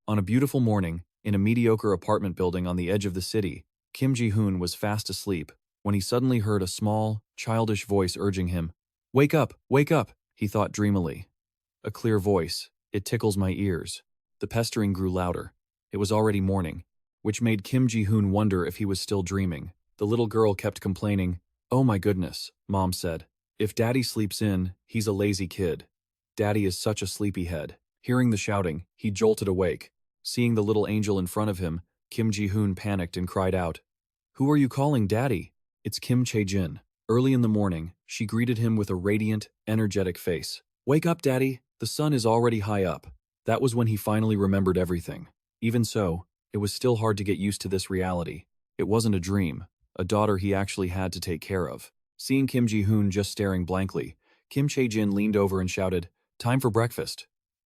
On a beautiful morning, in a mediocre apartment building on the edge of the city, Kim Ji-hoon was fast asleep when he suddenly heard a small, childish voice urging him. Wake up, he thought dreamily. A clear voice. It tickles my ears. The pestering grew louder. It was already morning, which made Kim Ji-hoon wonder if he was still dreaming. The little girl kept complaining. Oh my goodness, Mom said. If Daddy sleeps in, he's a lazy kid. Daddy is such a sleepyhead. Hearing the shouting, he jolted awake. Seeing the little angel in front of him, Kim Ji-hoon panicked and cried out. Who are you calling Daddy? It's Kim Chae-jin. Early in the morning, she greeted him with a radiant, energetic face. Wake up, Daddy. The sun is already high up. That was when he finally remembered everything. Even so, it was still hard to get used to this reality. It wasn't a dream, a daughter he actually had to take care of. Seeing Kim Ji-hoon just staring blankly, Kim Chae-jin leaned over and shouted, Time for breakfast.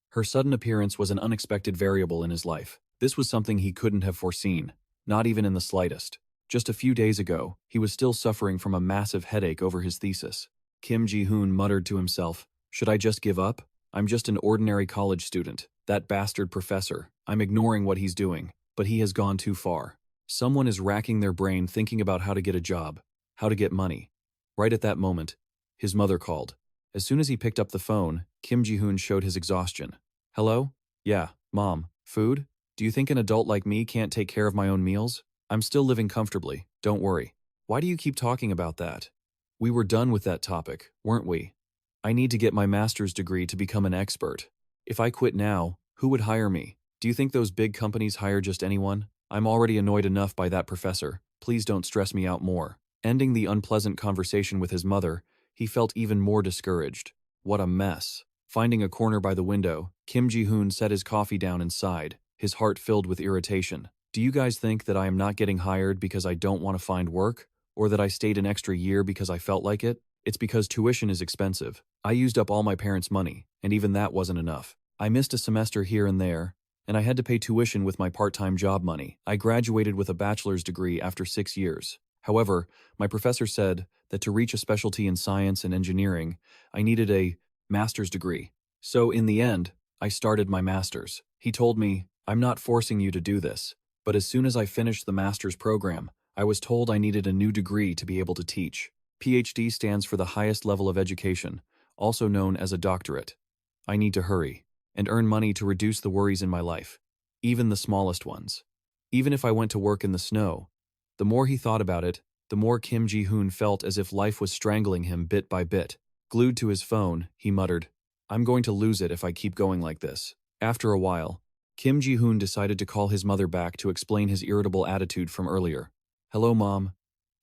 Her sudden appearance was an unexpected variable in his life. This was something he couldn't have foreseen, not even in the slightest. Just a few days ago, he was still suffering from a massive headache over his thesis. Kim Ji-hoon muttered to himself, Should I just give up? I'm just an ordinary college student. That bastard professor. I'm ignoring what he's doing, but he has gone too far. Someone is racking their brain thinking about how to get a job, how to get money. Right at that moment, his mother called. As soon as he picked up the phone, Kim Ji-hoon showed his exhaustion. Hello? Yeah, Mom. Food? Do you think an adult like me can't take care of my own meals? I'm still living comfortably, don't worry. Why do you keep talking about that? We were done with that topic, weren't we? I need to get my master's degree to become an expert. If I quit now, who would hire me? Do you think those big companies hire just anyone? I'm already annoyed enough by that professor. Please don't stress me out more. Ending the unpleasant conversation with his mother, he felt even more discouraged. What a mess. Finding a corner by the window, Kim Ji-hoon set his coffee down and sighed, his heart filled with irritation. Do you guys think that I am not getting hired because I don't want to find work? Or that I stayed an extra year because I felt like it? It's because tuition is expensive. I used up all my parents' money, and even that wasn't enough. I missed a semester here and there, and I had to pay tuition with my part-time job money. I graduated with a bachelor's degree after 6 years. However, my professor said that to reach a specialty in science and engineering, I needed a master's degree. So in the end, I started my master's. He told me, I'm not forcing you to do this, but as soon as I finished the master's program, I was told I needed a new degree to be able to teach. PhD stands for the highest level of education, also known as a doctorate. I need to hurry and earn money to reduce the worries in my life, even the smallest ones. Even if I went to work in the snow, the more he thought about it, the more Kim Ji-hoon felt as if life was strangling him bit by bit. Glued to his phone, he muttered, I'm going to lose it if I keep going like this. After a while, Kim Ji-hoon decided to call his mother back to explain his irritable attitude from earlier. Hello, Mom.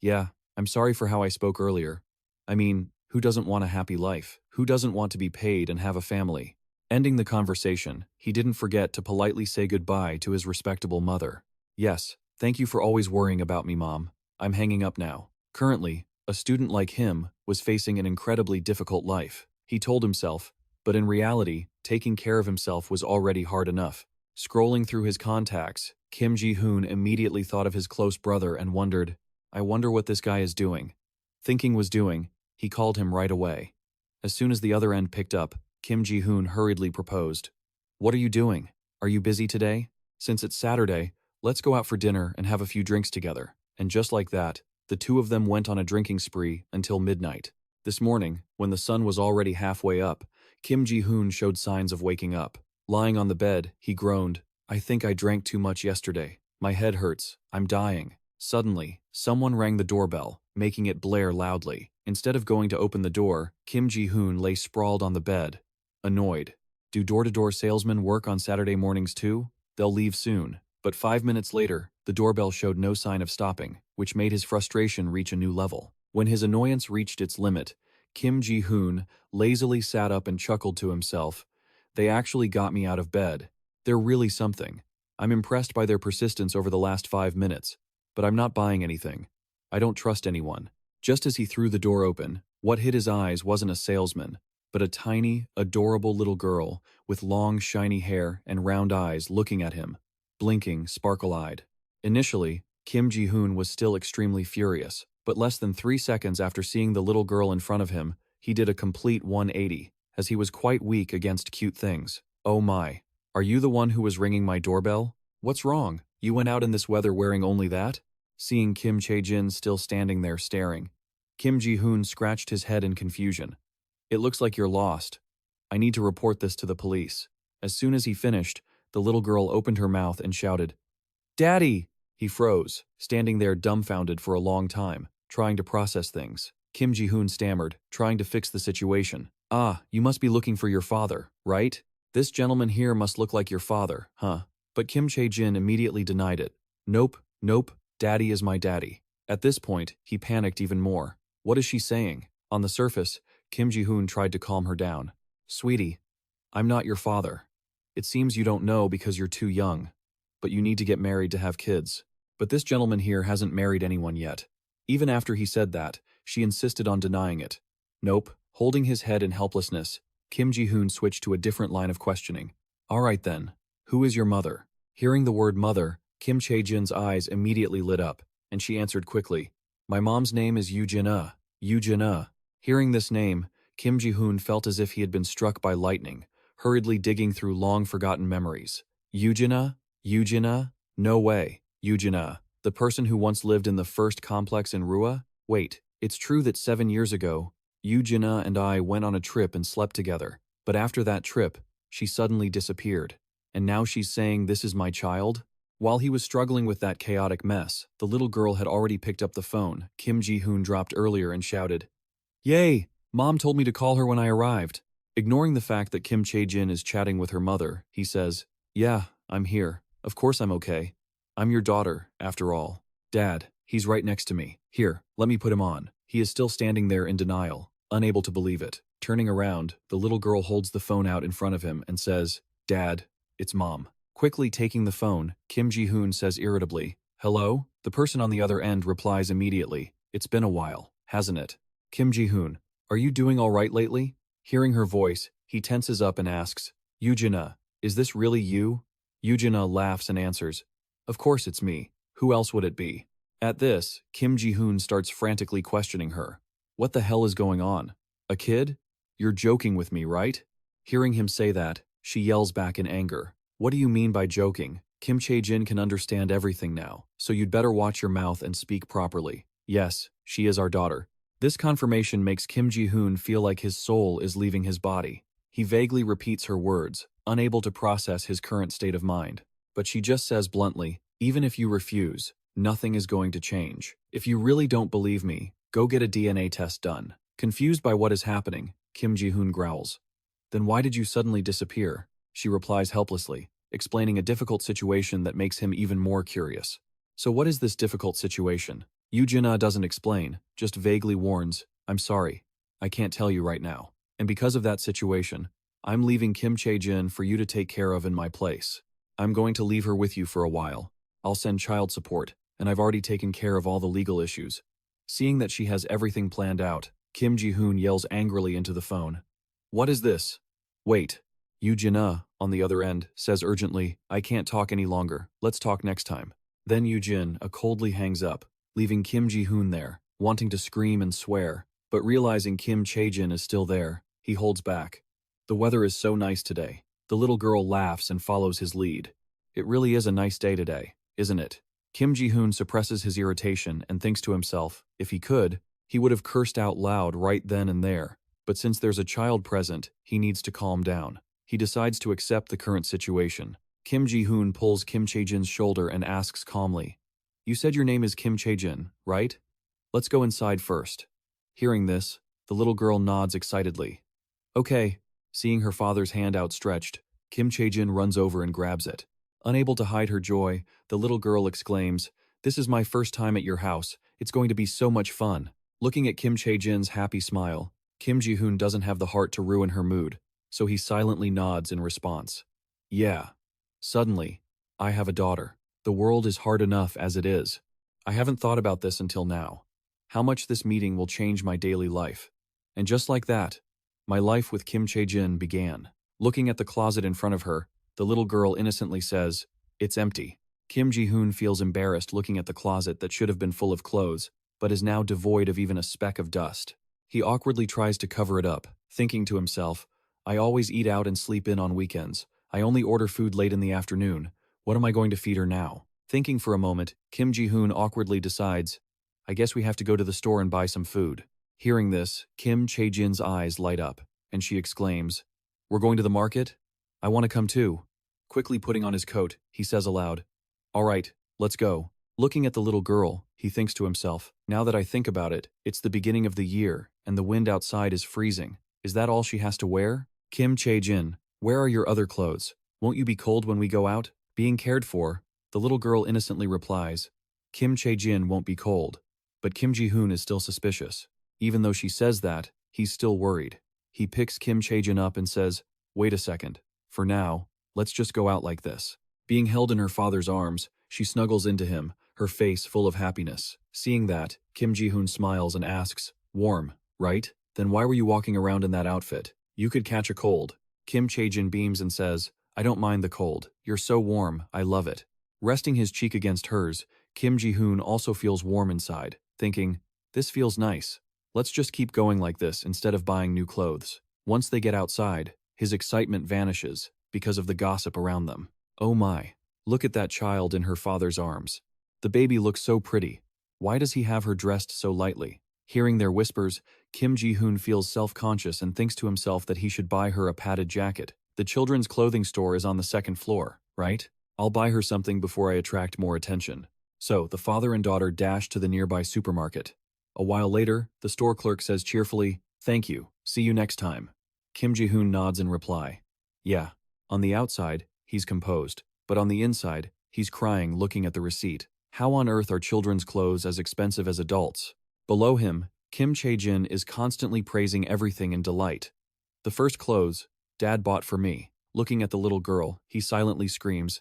Yeah, I'm sorry for how I spoke earlier. I mean, who doesn't want a happy life? Who doesn't want to be paid and have a family? Ending the conversation, he didn't forget to politely say goodbye to his respectable mother. Yes, thank you for always worrying about me, Mom. I'm hanging up now. Currently, a student like him was facing an incredibly difficult life, he told himself, but in reality, taking care of himself was already hard enough. Scrolling through his contacts, Kim Ji-hoon immediately thought of his close brother and wondered, I wonder what this guy is doing. Thinking was doing, he called him right away. As soon as the other end picked up, Kim Ji-hoon hurriedly proposed. What are you doing? Are you busy today? Since it's Saturday, let's go out for dinner and have a few drinks together. And just like that, the two of them went on a drinking spree until midnight. This morning, when the sun was already halfway up, Kim Ji-hoon showed signs of waking up. Lying on the bed, he groaned, I think I drank too much yesterday. My head hurts. I'm dying. Suddenly, someone rang the doorbell, making it blare loudly. Instead of going to open the door, Kim Ji-hoon lay sprawled on the bed, annoyed. Do door-to-door salesmen work on Saturday mornings too? They'll leave soon. But 5 minutes later, the doorbell showed no sign of stopping, which made his frustration reach a new level. When his annoyance reached its limit, Kim Ji-hoon lazily sat up and chuckled to himself. They actually got me out of bed. They're really something. I'm impressed by their persistence over the last 5 minutes, but I'm not buying anything. I don't trust anyone. Just as he threw the door open, what hit his eyes wasn't a salesman, but a tiny, adorable little girl with long, shiny hair and round eyes looking at him, blinking, sparkle-eyed. Initially, Kim Ji-hoon was still extremely furious, but less than 3 seconds after seeing the little girl in front of him, he did a complete 180, as he was quite weak against cute things. Oh my. Are you the one who was ringing my doorbell? What's wrong? You went out in this weather wearing only that? Seeing Kim Chae-jin still standing there staring, Kim Ji-hoon scratched his head in confusion. It looks like you're lost. I need to report this to the police. As soon as he finished, the little girl opened her mouth and shouted, Daddy! He froze, standing there dumbfounded for a long time, trying to process things. Kim Ji-hoon stammered, trying to fix the situation. Ah, you must be looking for your father, right? This gentleman here must look like your father, huh? But Kim Chae-jin immediately denied it. Nope, nope, Daddy is my daddy. At this point, he panicked even more. What is she saying? On the surface, Kim Ji-hoon tried to calm her down. Sweetie, I'm not your father. It seems you don't know because you're too young. But you need to get married to have kids. But this gentleman here hasn't married anyone yet. Even after he said that, she insisted on denying it. Nope. Holding his head in helplessness, Kim Ji-hoon switched to a different line of questioning. All right then, who is your mother? Hearing the word mother, Kim Chae-jin's eyes immediately lit up, and she answered quickly. My mom's name is Yoo Jin-ah. Yoo Jin-ah. Hearing this name, Kim Ji-hoon felt as if he had been struck by lightning, hurriedly digging through long-forgotten memories. Yoo Jin-ah? Yoo Jin-ah? No way. Yoo Jin-ah, the person who once lived in the first complex in Rua? Wait, it's true that 7 years ago, Yoo Jin-ah and I went on a trip and slept together, but after that trip, she suddenly disappeared. And now she's saying this is my child? While he was struggling with that chaotic mess, the little girl had already picked up the phone Kim Ji-hoon dropped earlier and shouted, Yay! Mom told me to call her when I arrived. Ignoring the fact that Kim Chae-jin is chatting with her mother, he says, Yeah, I'm here. Of course I'm okay. I'm your daughter, after all. Dad, he's right next to me. Here, let me put him on. He is still standing there in denial, unable to believe it. Turning around, the little girl holds the phone out in front of him and says, Dad, it's Mom. Quickly taking the phone, Kim Ji-hoon says irritably, Hello? The person on the other end replies immediately, It's been a while, hasn't it? Kim Ji-hoon, are you doing all right lately? Hearing her voice, he tenses up and asks, Yoo Jin-ah, is this really you? Yoo Jin-ah laughs and answers, Of course it's me. Who else would it be? At this, Kim Ji-hoon starts frantically questioning her. What the hell is going on? A kid? You're joking with me, right? Hearing him say that, she yells back in anger. What do you mean by joking? Kim Chae-jin can understand everything now, so you'd better watch your mouth and speak properly. Yes, she is our daughter. This confirmation makes Kim Ji-hoon feel like his soul is leaving his body. He vaguely repeats her words, unable to process his current state of mind. But she just says bluntly, Even if you refuse, nothing is going to change. If you really don't believe me, go get a DNA test done. Confused by what is happening, Kim Ji-hoon growls. Then why did you suddenly disappear? She replies helplessly, explaining a difficult situation that makes him even more curious. So what is this difficult situation? Yoo Jin-ah doesn't explain, just vaguely warns, I'm sorry, I can't tell you right now. And because of that situation, I'm leaving Kim Chae-jin for you to take care of in my place. I'm going to leave her with you for a while. I'll send child support, and I've already taken care of all the legal issues. Seeing that she has everything planned out, Kim Ji-hoon yells angrily into the phone. What is this? Wait. Yoo Jin-ah, on the other end, says urgently, I can't talk any longer. Let's talk next time. Then Yoo Jin-ah coldly hangs up, leaving Kim Ji-hoon there, wanting to scream and swear, but realizing Kim Chae-jin is still there, he holds back. The weather is so nice today. The little girl laughs and follows his lead. It really is a nice day today, isn't it? Kim Ji-hoon suppresses his irritation and thinks to himself, if he could, he would have cursed out loud right then and there. But since there's a child present, he needs to calm down. He decides to accept the current situation. Kim Ji-hoon pulls Kim Chae-jin's shoulder and asks calmly, You said your name is Kim Chae-jin, right? Let's go inside first. Hearing this, the little girl nods excitedly. Okay. Seeing her father's hand outstretched, Kim Chae-jin runs over and grabs it. Unable to hide her joy, the little girl exclaims, This is my first time at your house. It's going to be so much fun. Looking at Kim Chae-jin's happy smile, Kim Ji-hoon doesn't have the heart to ruin her mood, so he silently nods in response. Yeah. Suddenly, I have a daughter. The world is hard enough as it is. I haven't thought about this until now. How much this meeting will change my daily life. And just like that, my life with Kim Chae-jin began. Looking at the closet in front of her, the little girl innocently says, It's empty. Kim Ji-hoon feels embarrassed looking at the closet that should have been full of clothes, but is now devoid of even a speck of dust. He awkwardly tries to cover it up, thinking to himself, I always eat out and sleep in on weekends. I only order food late in the afternoon. What am I going to feed her now? Thinking for a moment, Kim Ji-hoon awkwardly decides, I guess we have to go to the store and buy some food. Hearing this, Kim Chae-jin's eyes light up, and she exclaims, We're going to the market? I want to come too. Quickly putting on his coat, he says aloud, All right, let's go. Looking at the little girl, he thinks to himself, Now that I think about it, it's the beginning of the year, and the wind outside is freezing. Is that all she has to wear? Kim Chae-jin, where are your other clothes? Won't you be cold when we go out? Being cared for, the little girl innocently replies, Kim Chae-jin won't be cold. But Kim Ji-hoon is still suspicious. Even though she says that, he's still worried. He picks Kim Chae-jin up and says, Wait a second. For now, let's just go out like this. Being held in her father's arms, she snuggles into him, her face full of happiness. Seeing that, Kim Ji-hoon smiles and asks, Warm, right? Then why were you walking around in that outfit? You could catch a cold. Kim Chae-jin beams and says, I don't mind the cold. You're so warm, I love it. Resting his cheek against hers, Kim Ji-hoon also feels warm inside, thinking, This feels nice. Let's just keep going like this instead of buying new clothes. Once they get outside, his excitement vanishes because of the gossip around them. Oh my, look at that child in her father's arms. The baby looks so pretty. Why does he have her dressed so lightly? Hearing their whispers, Kim Ji-hoon feels self-conscious and thinks to himself that he should buy her a padded jacket. The children's clothing store is on the second floor, right? I'll buy her something before I attract more attention. So, the father and daughter dash to the nearby supermarket. A while later, the store clerk says cheerfully, Thank you, see you next time. Kim Ji-hoon nods in reply. Yeah. On the outside, he's composed, but on the inside, he's crying looking at the receipt. How on earth are children's clothes as expensive as adults? Below him, Kim Chae-jin is constantly praising everything in delight. The first clothes, Dad bought for me. Looking at the little girl, he silently screams,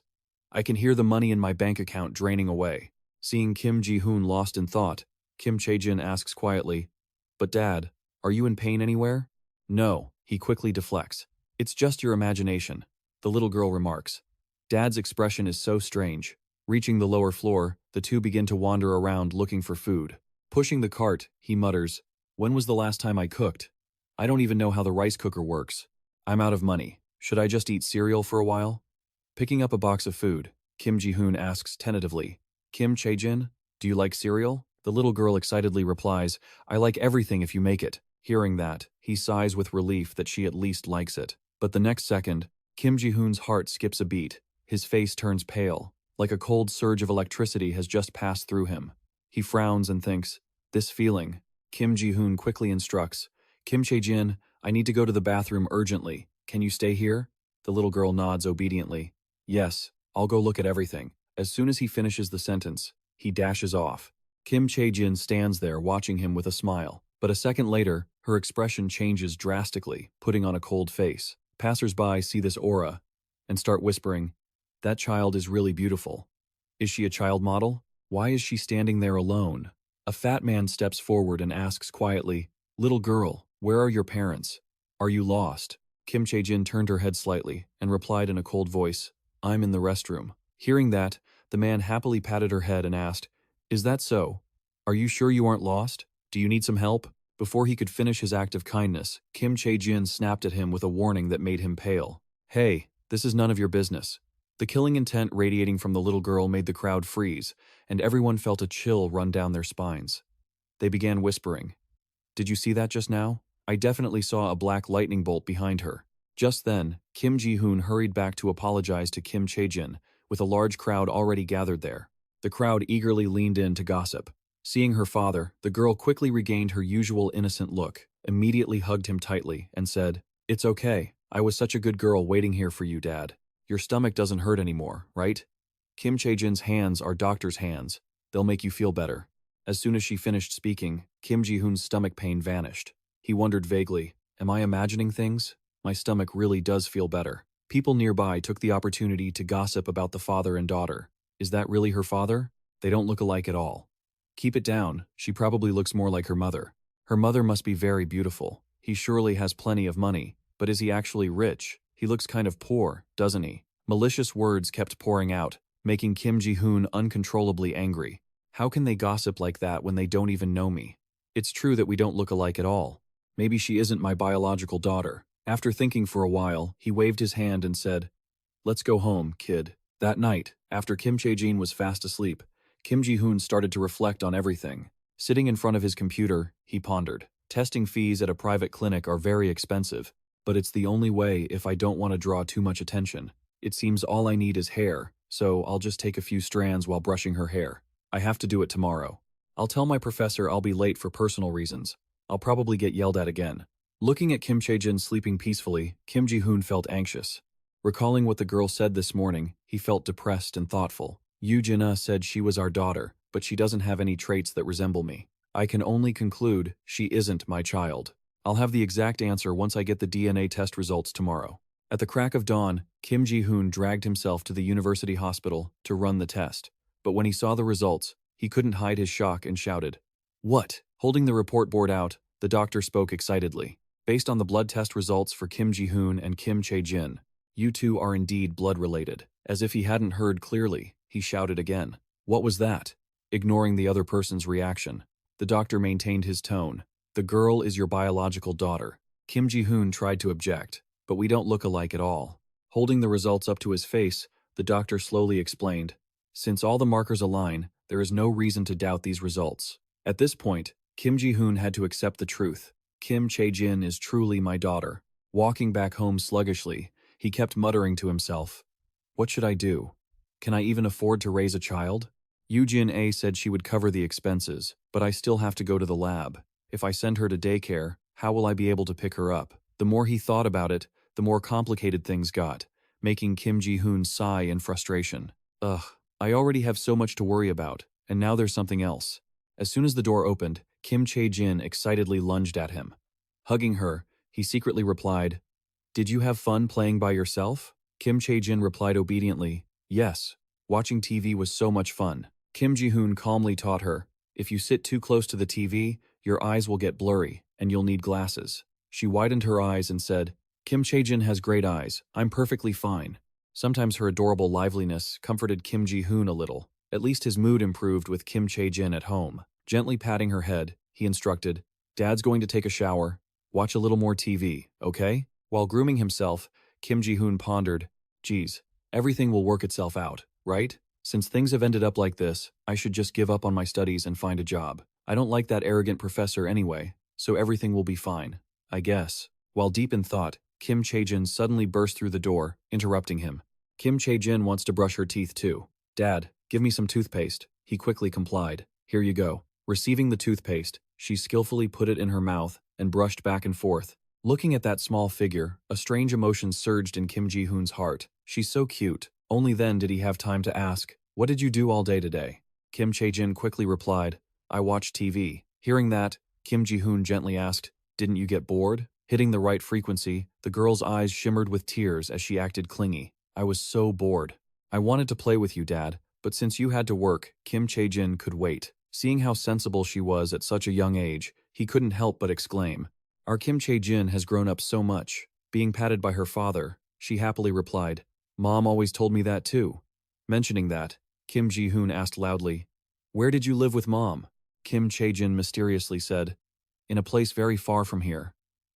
I can hear the money in my bank account draining away. Seeing Kim Ji-hoon lost in thought, Kim Chae-jin asks quietly, But Dad, are you in pain anywhere? No, he quickly deflects. It's just your imagination, the little girl remarks. Dad's expression is so strange. Reaching the lower floor, the two begin to wander around looking for food. Pushing the cart, he mutters, When was the last time I cooked? I don't even know how the rice cooker works. I'm out of money. Should I just eat cereal for a while? Picking up a box of food, Kim Ji-hoon asks tentatively, Kim Chae-jin, do you like cereal? The little girl excitedly replies, I like everything if you make it. Hearing that, he sighs with relief that she at least likes it. But the next second, Kim Ji-hoon's heart skips a beat. His face turns pale, like a cold surge of electricity has just passed through him. He frowns and thinks, This feeling. Kim Ji-hoon quickly instructs, Kim Chae-jin, I need to go to the bathroom urgently. Can you stay here? The little girl nods obediently. Yes, I'll go look at everything. As soon as he finishes the sentence, he dashes off. Kim Chae-jin stands there watching him with a smile, but a second later, her expression changes drastically, putting on a cold face. Passers-by see this aura and start whispering, That child is really beautiful. Is she a child model? Why is she standing there alone? A fat man steps forward and asks quietly, Little girl, where are your parents? Are you lost? Kim Chae-jin turned her head slightly and replied in a cold voice, I'm in the restroom. Hearing that, the man happily patted her head and asked, Is that so? Are you sure you aren't lost? Do you need some help? Before he could finish his act of kindness, Kim Chae-jin snapped at him with a warning that made him pale. Hey, this is none of your business. The killing intent radiating from the little girl made the crowd freeze, and everyone felt a chill run down their spines. They began whispering. Did you see that just now? I definitely saw a black lightning bolt behind her. Just then, Kim Ji-hoon hurried back to apologize to Kim Chae-jin, with a large crowd already gathered there. The crowd eagerly leaned in to gossip. Seeing her father, the girl quickly regained her usual innocent look, immediately hugged him tightly, and said, It's okay. I was such a good girl waiting here for you, Dad. Your stomach doesn't hurt anymore, right? Kim Chae-jin's hands are doctor's hands. They'll make you feel better. As soon as she finished speaking, Kim Ji-hoon's stomach pain vanished. He wondered vaguely, Am I imagining things? My stomach really does feel better. People nearby took the opportunity to gossip about the father and daughter. Is that really her father? They don't look alike at all. Keep it down, she probably looks more like her mother. Her mother must be very beautiful. He surely has plenty of money, but is he actually rich? He looks kind of poor, doesn't he? Malicious words kept pouring out, making Kim Ji-hoon uncontrollably angry. How can they gossip like that when they don't even know me? It's true that we don't look alike at all. Maybe she isn't my biological daughter. After thinking for a while, he waved his hand and said, Let's go home, kid. That night, after Kim Chae-jin was fast asleep, Kim Ji-hoon started to reflect on everything. Sitting in front of his computer, he pondered. Testing fees at a private clinic are very expensive, but it's the only way if I don't want to draw too much attention. It seems all I need is hair, so I'll just take a few strands while brushing her hair. I have to do it tomorrow. I'll tell my professor I'll be late for personal reasons. I'll probably get yelled at again. Looking at Kim Chae-jin sleeping peacefully, Kim Ji-hoon felt anxious. Recalling what the girl said this morning, he felt depressed and thoughtful. Yoo Jin-ah said she was our daughter, but she doesn't have any traits that resemble me. I can only conclude she isn't my child. I'll have the exact answer once I get the DNA test results tomorrow. At the crack of dawn, Kim Ji-hoon dragged himself to the university hospital to run the test. But when he saw the results, he couldn't hide his shock and shouted, "What?" Holding the report board out, the doctor spoke excitedly. Based on the blood test results for Kim Ji-hoon and Kim Chae-jin, you two are indeed blood-related. As if he hadn't heard clearly, he shouted again. What was that? Ignoring the other person's reaction, the doctor maintained his tone. The girl is your biological daughter. Kim Ji-hoon tried to object, but we don't look alike at all. Holding the results up to his face, the doctor slowly explained, since all the markers align, there is no reason to doubt these results. At this point, Kim Ji-hoon had to accept the truth. Kim Chae-jin is truly my daughter. Walking back home sluggishly, he kept muttering to himself, what should I do? Can I even afford to raise a child? Yoo Jin-ah said she would cover the expenses, but I still have to go to the lab. If I send her to daycare, how will I be able to pick her up? The more he thought about it, the more complicated things got, making Kim Ji-hoon sigh in frustration. Ugh, I already have so much to worry about, and now there's something else. As soon as the door opened, Kim Chae-jin excitedly lunged at him. Hugging her, he secretly replied, "Did you have fun playing by yourself?" Kim Chae-jin replied obediently, "Yes, watching TV was so much fun." Kim Ji-hoon calmly taught her, "If you sit too close to the TV, your eyes will get blurry, and you'll need glasses." She widened her eyes and said, "Kim Chae-jin has great eyes, I'm perfectly fine." Sometimes her adorable liveliness comforted Kim Ji-hoon a little. At least his mood improved with Kim Chae-jin at home. Gently patting her head, he instructed, "Dad's going to take a shower. Watch a little more TV, okay?" While grooming himself, Kim Ji-hoon pondered, "Geez, everything will work itself out, right? Since things have ended up like this, I should just give up on my studies and find a job. I don't like that arrogant professor anyway, so everything will be fine, I guess." While deep in thought, Kim Chae-jin suddenly burst through the door, interrupting him. Kim Chae-jin wants to brush her teeth too. "Dad, give me some toothpaste." He quickly complied. "Here you go." Receiving the toothpaste, she skillfully put it in her mouth and brushed back and forth. Looking at that small figure, a strange emotion surged in Kim Ji-hoon's heart. She's so cute. Only then did he have time to ask, "What did you do all day today?" Kim Chae-jin quickly replied, "I watched TV." Hearing that, Kim Ji-hoon gently asked, "Didn't you get bored?" Hitting the right frequency, the girl's eyes shimmered with tears as she acted clingy. "I was so bored. I wanted to play with you, Dad, but since you had to work, Kim Chae-jin could wait." Seeing how sensible she was at such a young age, he couldn't help but exclaim, "Our Kim Chae-jin has grown up so much." Being patted by her father, she happily replied, "Mom always told me that too." Mentioning that, Kim Ji-hoon asked loudly, "Where did you live with Mom?" Kim Chae-jin mysteriously said, "In a place very far from here.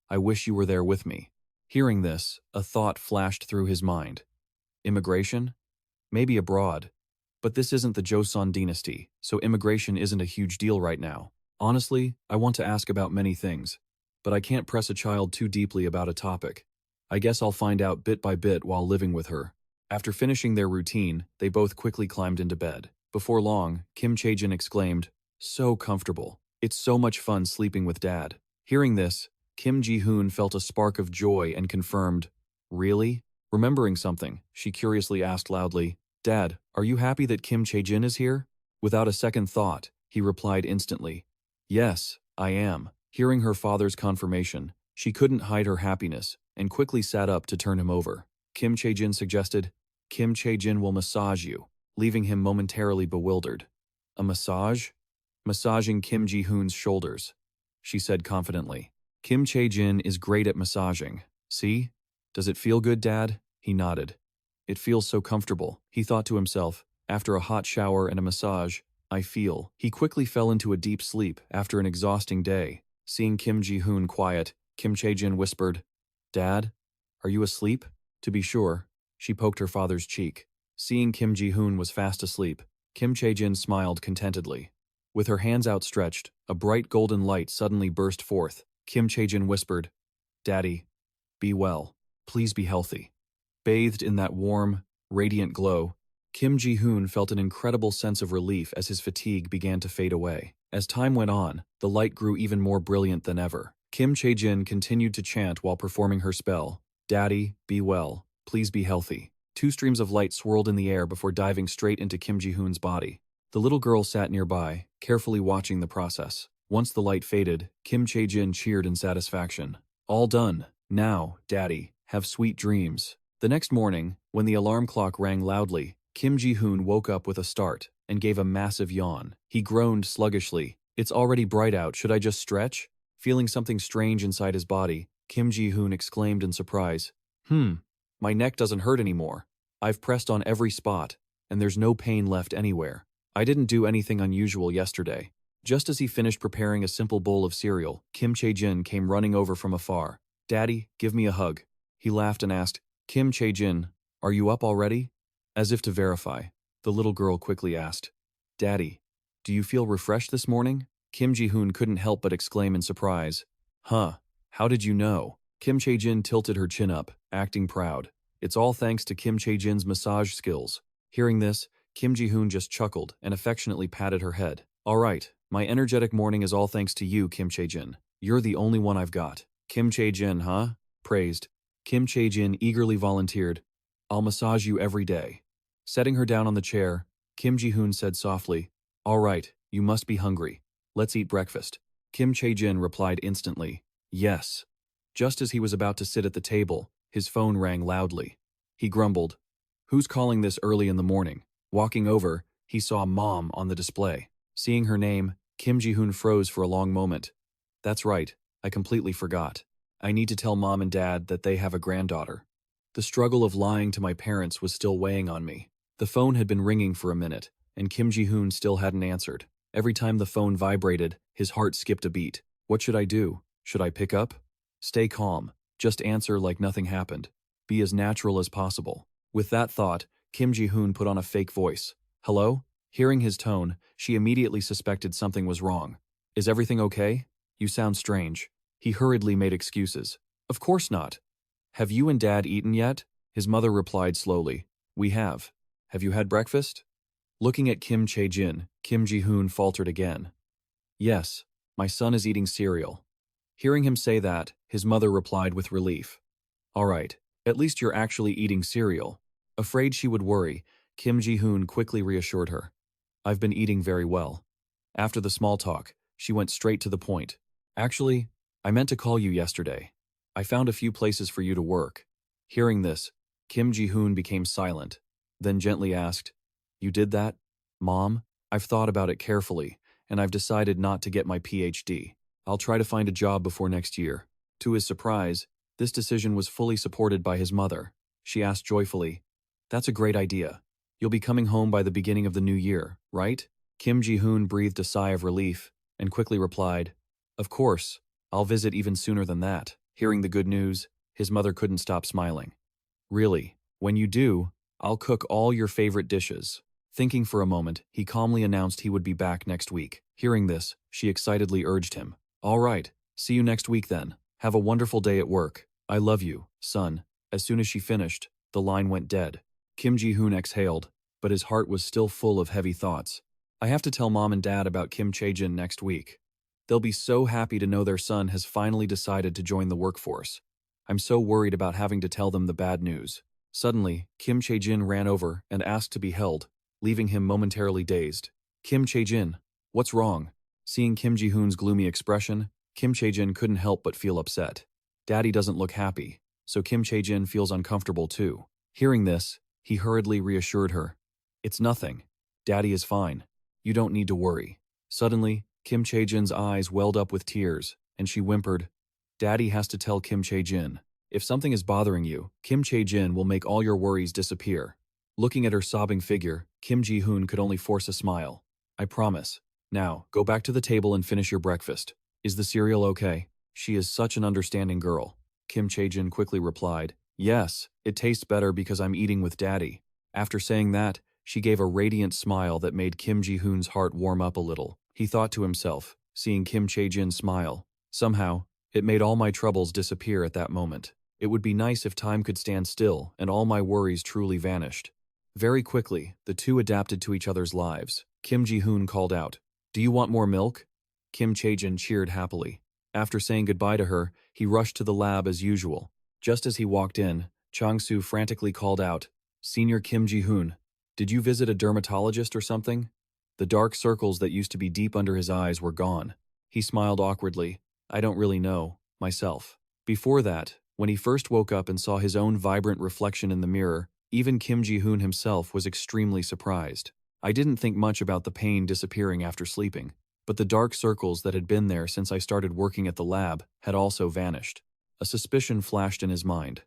I wish you were there with me." Hearing this, a thought flashed through his mind. Immigration? Maybe abroad. But this isn't the Joseon dynasty, so immigration isn't a huge deal right now. Honestly, I want to ask about many things, but I can't press a child too deeply about a topic. I guess I'll find out bit by bit while living with her. After finishing their routine, they both quickly climbed into bed. Before long, Kim Chae-jin exclaimed, "So comfortable. It's so much fun sleeping with Dad." Hearing this, Kim Ji-hoon felt a spark of joy and confirmed, "Really?" Remembering something, she curiously asked loudly, "Dad, are you happy that Kim Chae-jin is here?" Without a second thought, he replied instantly, "Yes, I am." Hearing her father's confirmation, she couldn't hide her happiness and quickly sat up to turn him over. Kim Chae-jin suggested, "Kim Chae-jin will massage you," leaving him momentarily bewildered. "A massage?" Massaging Kim Ji-hoon's shoulders, she said confidently. "Kim Chae-jin is great at massaging. See? Does it feel good, Dad?" He nodded. "It feels so comfortable," he thought to himself. After a hot shower and a massage, I feel. He quickly fell into a deep sleep after an exhausting day. Seeing Kim Ji-hoon quiet, Kim Chae-jin whispered, "Dad, are you asleep?" To be sure, She poked her father's cheek. Seeing Kim Ji-hoon was fast asleep, Kim Chae-jin smiled contentedly. With her hands outstretched, a bright golden light suddenly burst forth. Kim Chae-jin whispered, "Daddy, be well. Please be healthy." Bathed in that warm, radiant glow, Kim Ji-hoon felt an incredible sense of relief as his fatigue began to fade away. As time went on, the light grew even more brilliant than ever. Kim Chae-jin continued to chant while performing her spell, "Daddy, be well. Please be healthy." Two streams of light swirled in the air before diving straight into Kim Ji-hoon's body. The little girl sat nearby, carefully watching the process. Once the light faded, Kim Chae-jin cheered in satisfaction. "All done. Now, Daddy, have sweet dreams." The next morning, when the alarm clock rang loudly, Kim Ji-hoon woke up with a start and gave a massive yawn. He groaned sluggishly. "It's already bright out, should I just stretch?" Feeling something strange inside his body, Kim Ji-hoon exclaimed in surprise, My neck doesn't hurt anymore. I've pressed on every spot, and there's no pain left anywhere. I didn't do anything unusual yesterday." Just as he finished preparing a simple bowl of cereal, Kim Chae-jin came running over from afar. "Daddy, give me a hug." He laughed and asked, "Kim Chae-jin, are you up already?" As if to verify, the little girl quickly asked, "Daddy, do you feel refreshed this morning?" Kim Ji-hoon couldn't help but exclaim in surprise, "Huh, how did you know?" Kim Chae-jin tilted her chin up, acting proud. "It's all thanks to Kim Chae-jin's massage skills." Hearing this, Kim Ji-hoon just chuckled and affectionately patted her head. "All right, my energetic morning is all thanks to you, Kim Chae-jin. You're the only one I've got." "Kim Chae-jin, huh?" Praised. Kim Chae-jin eagerly volunteered, "I'll massage you every day." Setting her down on the chair, Kim Ji-hoon said softly, "All right, you must be hungry. Let's eat breakfast." Kim Chae-jin replied instantly, "Yes." Just as he was about to sit at the table, his phone rang loudly. He grumbled, "Who's calling this early in the morning?" Walking over, he saw Mom on the display. Seeing her name, Kim Ji-hoon froze for a long moment. "That's right, I completely forgot. I need to tell Mom and Dad that they have a granddaughter." The struggle of lying to my parents was still weighing on me. The phone had been ringing for a minute, and Kim Ji-hoon still hadn't answered. Every time the phone vibrated, his heart skipped a beat. What should I do? Should I pick up? Stay calm. Just answer like nothing happened. Be as natural as possible. With that thought, Kim Ji-hoon put on a fake voice. "Hello?" Hearing his tone, she immediately suspected something was wrong. "Is everything okay? You sound strange." He hurriedly made excuses. "Of course not. Have you and Dad eaten yet?" His mother replied slowly, "We have. Have you had breakfast?" Looking at Kim Chae-jin, Kim Ji-hoon faltered again. "Yes, my son is eating cereal." Hearing him say that, his mother replied with relief. "All right, at least you're actually eating cereal." Afraid she would worry, Kim Ji-hoon quickly reassured her. "I've been eating very well." After the small talk, she went straight to the point. "Actually, I meant to call you yesterday. I found a few places for you to work." Hearing this, Kim Ji-hoon became silent, then gently asked, "You did that, Mom?" "I've thought about it carefully, and I've decided not to get my PhD. I'll try to find a job before next year." To his surprise, this decision was fully supported by his mother. She asked joyfully, "That's a great idea. You'll be coming home by the beginning of the new year, right?" Kim Ji-hoon breathed a sigh of relief and quickly replied, "Of course, I'll visit even sooner than that." Hearing the good news, his mother couldn't stop smiling. "Really, when you do, I'll cook all your favorite dishes." Thinking for a moment, he calmly announced he would be back next week. Hearing this, she excitedly urged him, "All right, see you next week then. Have a wonderful day at work. I love you, son." As soon as she finished, the line went dead. Kim Ji-hoon exhaled, but his heart was still full of heavy thoughts. "I have to tell Mom and Dad about Kim Chae-jin next week. They'll be so happy to know their son has finally decided to join the workforce. I'm so worried about having to tell them the bad news." Suddenly, Kim Chae-jin ran over and asked to be held, leaving him momentarily dazed. "Kim Chae-jin, what's wrong?" Seeing Kim Ji-hoon's gloomy expression, Kim Chae-jin couldn't help but feel upset. Daddy doesn't look happy, so Kim Chae-jin feels uncomfortable too. Hearing this, he hurriedly reassured her. "It's nothing. Daddy is fine. You don't need to worry." Suddenly, Kim Chae-jin's eyes welled up with tears, and she whimpered, "Daddy has to tell Kim Chae-jin. If something is bothering you, Kim Chae-jin will make all your worries disappear." Looking at her sobbing figure, Kim Ji-hoon could only force a smile. "I promise. Now, go back to the table and finish your breakfast. Is the cereal okay?" "She is such an understanding girl," Kim Chae-jin quickly replied, Yes, it tastes better because I'm eating with Daddy. After saying that, she gave a radiant smile that made Kim Ji-hoon's heart warm up a little. He thought to himself, seeing Kim Chae-jin smile. Somehow, it made all my troubles disappear at that moment. It would be nice if time could stand still and all my worries truly vanished. Very quickly, the two adapted to each other's lives. Kim Ji-hoon called out, "Do you want more milk?" Kim Chae-jin cheered happily. After saying goodbye to her, he rushed to the lab as usual. Just as he walked in, Chang-soo frantically called out, "Senior Kim Ji-hoon, did you visit a dermatologist or something?" The dark circles that used to be deep under his eyes were gone. He smiled awkwardly. "I don't really know, myself." Before that, when he first woke up and saw his own vibrant reflection in the mirror, even Kim Ji-hoon himself was extremely surprised. "I didn't think much about the pain disappearing after sleeping, but the dark circles that had been there since I started working at the lab had also vanished." A suspicion flashed in his mind.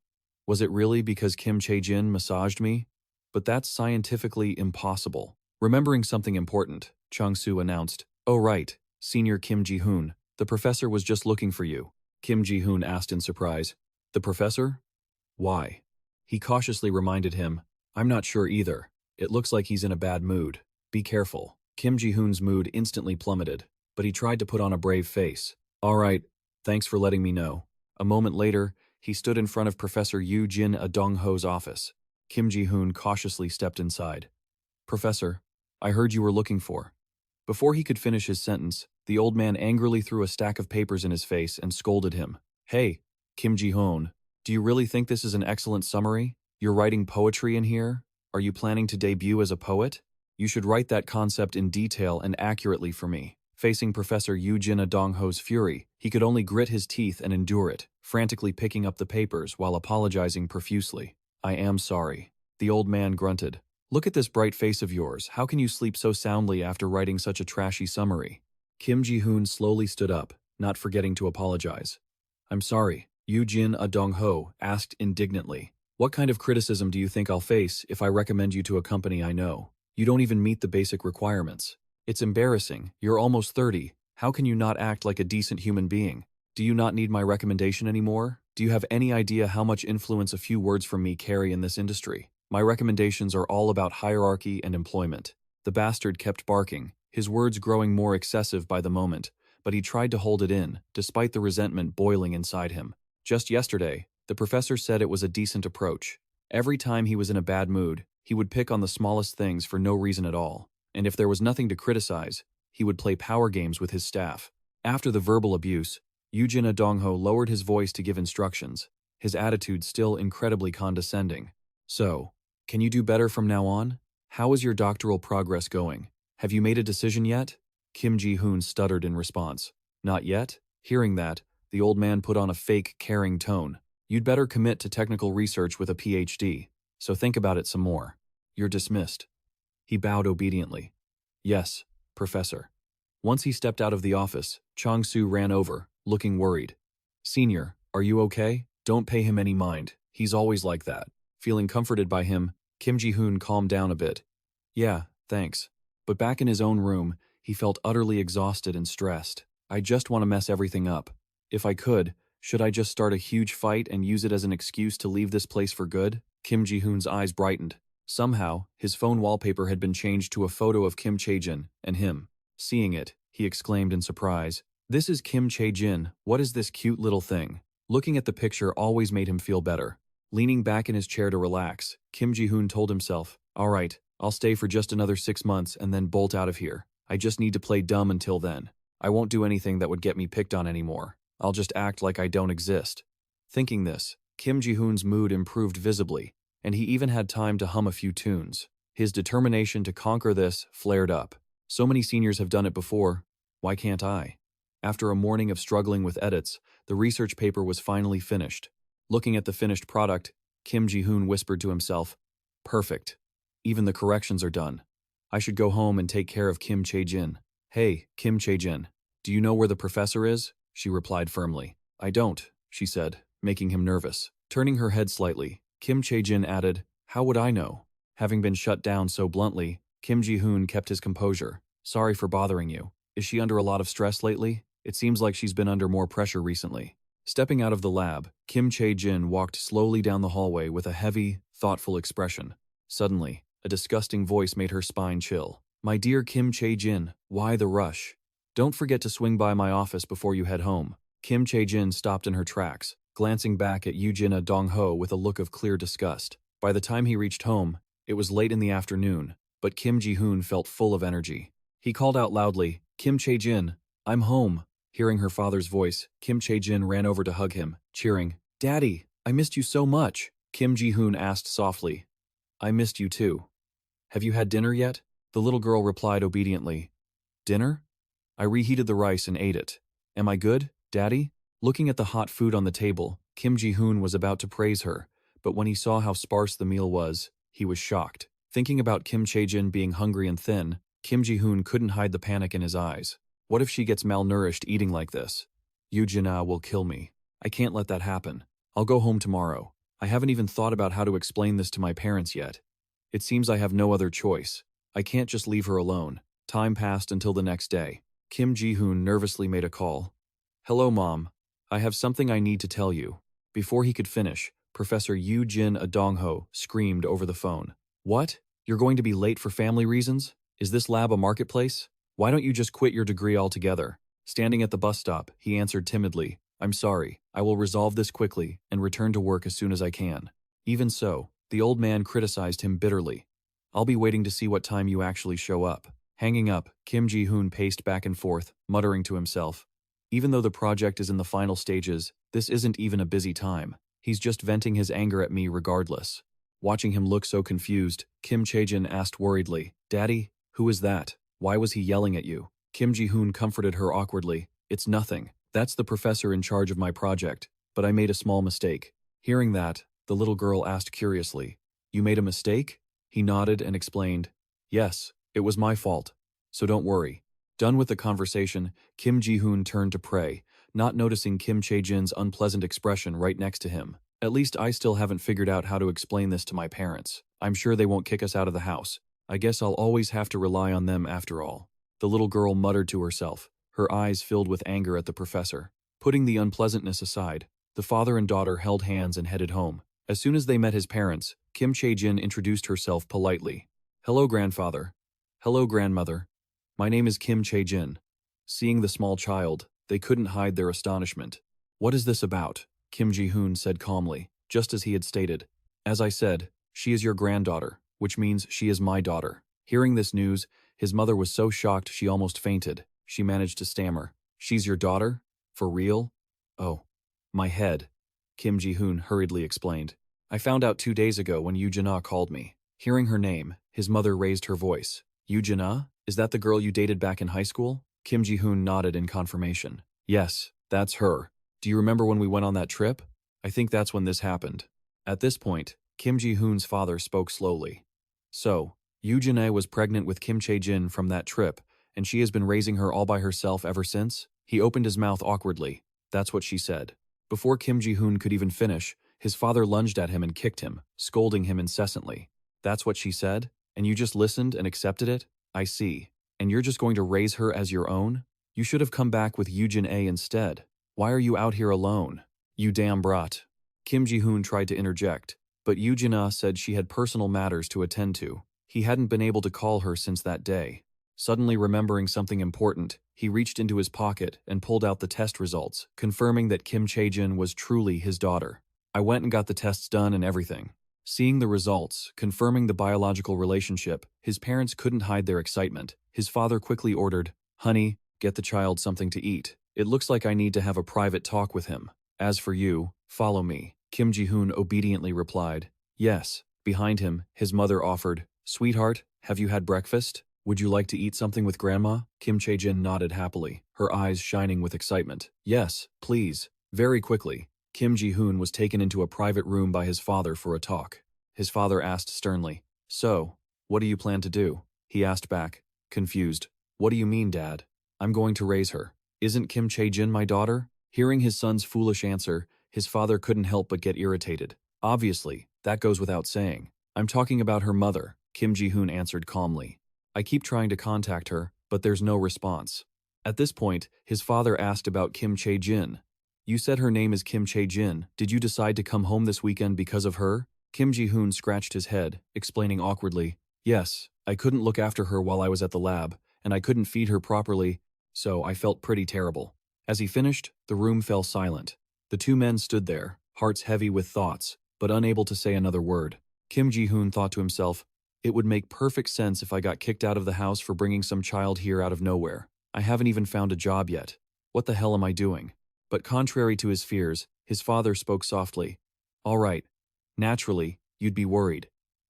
Was it really because Kim Chae-jin massaged me? But that's scientifically impossible. Remembering something important, Chang-soo announced, "Oh right, Senior Kim Ji-hoon, the professor was just looking for you." Kim Ji-hoon asked in surprise. "The professor? Why?" He cautiously reminded him, "I'm not sure either. It looks like he's in a bad mood. Be careful." Kim Ji-hoon's mood instantly plummeted, but he tried to put on a brave face. "All right, thanks for letting me know." A moment later, he stood in front of Professor Yoo Jin Dong-ho's office. Kim Ji-hoon cautiously stepped inside. "Professor, I heard you were looking for." Before he could finish his sentence, the old man angrily threw a stack of papers in his face and scolded him. "Hey, Kim Ji-hoon, do you really think this is an excellent summary? You're writing poetry in here? Are you planning to debut as a poet? You should write that concept in detail and accurately for me." Facing Professor Yoo Jin Dong-ho's fury, he could only grit his teeth and endure it, frantically picking up the papers while apologizing profusely. "I am sorry." The old man grunted. "Look at this bright face of yours. How can you sleep so soundly after writing such a trashy summary?" Kim Ji-hoon slowly stood up, not forgetting to apologize. "I'm sorry," Yoo Jin Dong-ho asked indignantly. "What kind of criticism do you think I'll face if I recommend you to a company I know? You don't even meet the basic requirements. It's embarrassing. You're almost 30. How can you not act like a decent human being? Do you not need my recommendation anymore? Do you have any idea how much influence a few words from me carry in this industry? My recommendations are all about hierarchy and employment." The bastard kept barking, his words growing more excessive by the moment, but he tried to hold it in, despite the resentment boiling inside him. Just yesterday, the professor said it was a decent approach. Every time he was in a bad mood, he would pick on the smallest things for no reason at all. And if there was nothing to criticize, he would play power games with his staff. After the verbal abuse, Yoo Jin Dong-ho lowered his voice to give instructions, his attitude still incredibly condescending. "So, can you do better from now on? How is your doctoral progress going? Have you made a decision yet?" Kim Ji-hoon stuttered in response. "Not yet?" Hearing that, the old man put on a fake, caring tone. "You'd better commit to technical research with a PhD, so think about it some more. You're dismissed." He bowed obediently. "Yes, Professor." Once he stepped out of the office, Chang-soo ran over, looking worried. "Senior, are you okay? Don't pay him any mind. He's always like that." Feeling comforted by him, Kim Ji-hoon calmed down a bit. "Yeah, thanks." But back in his own room, he felt utterly exhausted and stressed. "I just want to mess everything up. If I could, should I just start a huge fight and use it as an excuse to leave this place for good?" Kim Ji-hoon's eyes brightened. Somehow, his phone wallpaper had been changed to a photo of Kim Chae-jin and him. Seeing it, he exclaimed in surprise, "This is Kim Chae-jin. What is this cute little thing?" Looking at the picture always made him feel better. Leaning back in his chair to relax, Kim Ji-hoon told himself, "All right, I'll stay for just another 6 months and then bolt out of here. I just need to play dumb until then. I won't do anything that would get me picked on anymore. I'll just act like I don't exist." Thinking this, Kim Ji-hoon's mood improved visibly, and he even had time to hum a few tunes. His determination to conquer this flared up. So many seniors have done it before. Why can't I? After a morning of struggling with edits, the research paper was finally finished. Looking at the finished product, Kim Ji-hoon whispered to himself, "Perfect. Even the corrections are done. I should go home and take care of Kim Chae-jin." "Hey, Kim Chae-jin, do you know where the professor is?" She replied firmly. "I don't," she said, making him nervous. Turning her head slightly, Kim Chae-jin added, "How would I know?" Having been shut down so bluntly, Kim Ji-hoon kept his composure. "Sorry for bothering you. Is she under a lot of stress lately? It seems like she's been under more pressure recently." Stepping out of the lab, Kim Chae-jin walked slowly down the hallway with a heavy, thoughtful expression. Suddenly, a disgusting voice made her spine chill. "My dear Kim Chae-jin, why the rush? Don't forget to swing by my office before you head home." Kim Chae-jin stopped in her tracks, glancing back at Yoo-jin Dong-ho with a look of clear disgust. By the time he reached home, it was late in the afternoon, but Kim Ji-hoon felt full of energy. He called out loudly, "Kim Chae-jin, I'm home." Hearing her father's voice, Kim Chae-jin ran over to hug him, cheering, "Daddy, I missed you so much." Kim Ji-hoon asked softly, "I missed you too. Have you had dinner yet?" The little girl replied obediently, "Dinner? I reheated the rice and ate it. Am I good, Daddy?" Looking at the hot food on the table, Kim Ji-hoon was about to praise her, but when he saw how sparse the meal was, he was shocked. Thinking about Kim Chae-jin being hungry and thin, Kim Ji-hoon couldn't hide the panic in his eyes. What if she gets malnourished eating like this? Yoo-jin-ah will kill me. I can't let that happen. I'll go home tomorrow. I haven't even thought about how to explain this to my parents yet. It seems I have no other choice. I can't just leave her alone. Time passed until the next day. Kim Ji-hoon nervously made a call. "Hello, Mom. I have something I need to tell you." Before he could finish, Professor Yoo-jin Dong-ho screamed over the phone. "What? You're going to be late for family reasons? Is this lab a marketplace? Why don't you just quit your degree altogether?" Standing at the bus stop, he answered timidly, "I'm sorry. I will resolve this quickly and return to work as soon as I can." Even so, the old man criticized him bitterly. "I'll be waiting to see what time you actually show up." Hanging up, Kim Ji-hoon paced back and forth, muttering to himself, "Even though the project is in the final stages, this isn't even a busy time. He's just venting his anger at me regardless." Watching him look so confused, Kim Chae-jin asked worriedly, "Daddy, who is that? Why was he yelling at you?" Kim Ji-hoon comforted her awkwardly, "It's nothing. That's the professor in charge of my project, but I made a small mistake." Hearing that, the little girl asked curiously, "You made a mistake?" He nodded and explained, "Yes, it was my fault. So don't worry." Done with the conversation, Kim Ji-hoon turned to pray, not noticing Kim Chae-jin's unpleasant expression right next to him. "At least I still haven't figured out how to explain this to my parents. I'm sure they won't kick us out of the house. I guess I'll always have to rely on them after all." The little girl muttered to herself, her eyes filled with anger at the professor. Putting the unpleasantness aside, the father and daughter held hands and headed home. As soon as they met his parents, Kim Chae-jin introduced herself politely. "Hello, grandfather. Hello, grandmother. My name is Kim Chae-jin." Seeing the small child, they couldn't hide their astonishment. "What is this about?" Kim Ji-hoon said calmly, just as he had stated. "As I said, she is your granddaughter, which means she is my daughter." Hearing this news, his mother was so shocked she almost fainted. She managed to stammer, "She's your daughter? For real?" "Oh, my head," Kim Ji-hoon hurriedly explained. "I found out 2 days ago when Yoo-jin-ah called me." Hearing her name, his mother raised her voice. "Yoo-jin-ah? Is that the girl you dated back in high school?" Kim Ji-hoon nodded in confirmation. "Yes, that's her. Do you remember when we went on that trip? I think that's when this happened." At this point, Kim Ji-hoon's father spoke slowly. "So, Yoo-jin-ah was pregnant with Kim Chae-jin from that trip, and she has been raising her all by herself ever since?" He opened his mouth awkwardly. "That's what she said." Before Kim Ji-hoon could even finish, his father lunged at him and kicked him, scolding him incessantly. "That's what she said? And you just listened and accepted it? I see. And you're just going to raise her as your own? You should have come back with Yoo-jin-ah instead. Why are you out here alone? You damn brat." Kim Ji-hoon tried to interject, but Yoo-jin-ah said she had personal matters to attend to. He hadn't been able to call her since that day. Suddenly remembering something important, he reached into his pocket and pulled out the test results, confirming that Kim Chae-jin was truly his daughter. "I went and got the tests done and everything." Seeing the results, confirming the biological relationship, his parents couldn't hide their excitement. His father quickly ordered, "Honey, get the child something to eat. It looks like I need to have a private talk with him. As for you, follow me." Kim Ji-hoon obediently replied, "Yes." Behind him, his mother offered, "Sweetheart, have you had breakfast? Would you like to eat something with Grandma?" Kim Chae-jin nodded happily, her eyes shining with excitement. "Yes, please." Very quickly, Kim Ji-hoon was taken into a private room by his father for a talk. His father asked sternly, "So, what do you plan to do?" He asked back, confused, "What do you mean, Dad? I'm going to raise her. Isn't Kim Chae-jin my daughter?" Hearing his son's foolish answer, his father couldn't help but get irritated. "Obviously, that goes without saying. I'm talking about her mother," Kim Ji-hoon answered calmly. "I keep trying to contact her, but there's no response." At this point, his father asked about Kim Chae-jin. You said her name is Kim Chae-jin. Did you decide to come home this weekend because of her? Kim Ji-hoon scratched his head, explaining awkwardly. Yes, I couldn't look after her while I was at the lab, and I couldn't feed her properly, so I felt pretty terrible. As he finished, the room fell silent. The two men stood there, hearts heavy with thoughts, but unable to say another word. Kim Ji-hoon thought to himself, it would make perfect sense if I got kicked out of the house for bringing some child here out of nowhere. I haven't even found a job yet. What the hell am I doing? But contrary to his fears, his father spoke softly. All right. Naturally, you'd be worried.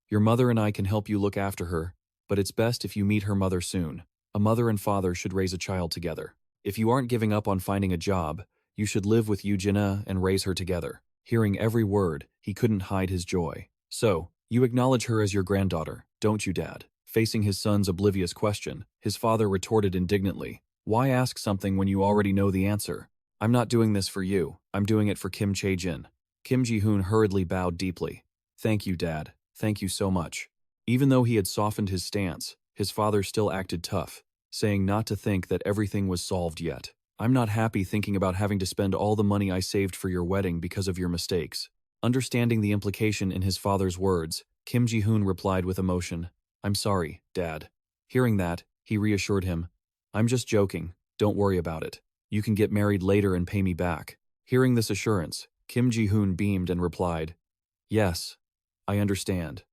Your mother and I can help you look after her, but it's best if you meet her mother soon. A mother and father should raise a child together. If you aren't giving up on finding a job, you should live with Eugenia and raise her together. Hearing every word, he couldn't hide his joy. So, you acknowledge her as your granddaughter, don't you, Dad? Facing his son's oblivious question, his father retorted indignantly. Why ask something when you already know the answer? I'm not doing this for you. I'm doing it for Kim Chae-jin. Kim Ji-hoon hurriedly bowed deeply. Thank you, Dad. Thank you so much. Even though he had softened his stance, his father still acted tough, saying not to think that everything was solved yet. I'm not happy thinking about having to spend all the money I saved for your wedding because of your mistakes. Understanding the implication in his father's words, Kim Ji-hoon replied with emotion, I'm sorry, Dad. Hearing that, he reassured him, I'm just joking, don't worry about it. You can get married later and pay me back. Hearing this assurance, Kim Ji-hoon beamed and replied, Yes, I understand.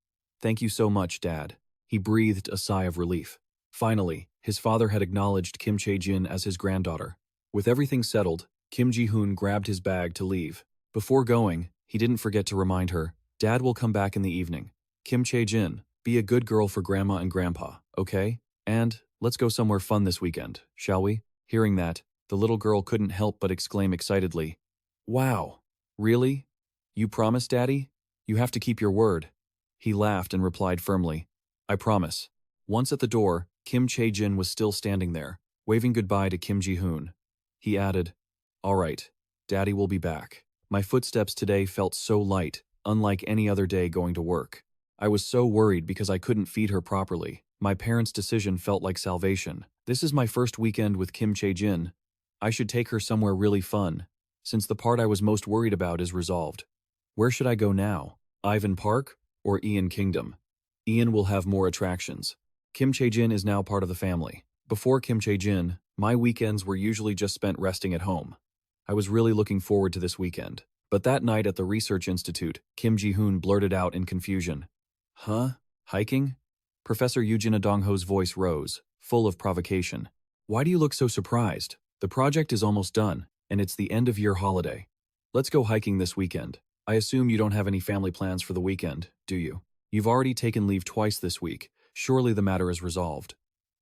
Thank you so much, Dad. He breathed a sigh of relief. Finally, his father had acknowledged Kim Chae-jin as his granddaughter. With everything settled, Kim Ji-hoon grabbed his bag to leave. Before going, he didn't forget to remind her, Dad will come back in the evening. Kim Chae-jin, be a good girl for Grandma and Grandpa, okay? And let's go somewhere fun this weekend, shall we? Hearing that, the little girl couldn't help but exclaim excitedly, Wow, really? You promise, Daddy? You have to keep your word. He laughed and replied firmly, I promise. Once at the door, Kim Chae-jin was still standing there, waving goodbye to Kim Ji-hoon. He added, All right, Daddy will be back. My footsteps today felt so light, unlike any other day going to work. I was so worried because I couldn't feed her properly. My parents' decision felt like salvation. This is my first weekend with Kim Chae-jin. I should take her somewhere really fun, since the part I was most worried about is resolved. Where should I go now? Ivan Park or Ian Kingdom? Ian will have more attractions. Kim Chae-jin is now part of the family. Before Kim Chae-jin, my weekends were usually just spent resting at home. I was really looking forward to this weekend. But that night at the research institute, Kim Ji-hoon blurted out in confusion. Huh? Hiking? Professor Eugenia Dongho's voice rose, full of provocation. Why do you look so surprised? The project is almost done, and it's the end-of-year holiday. Let's go hiking this weekend. I assume you don't have any family plans for the weekend, do you? You've already taken leave twice this week. Surely the matter is resolved.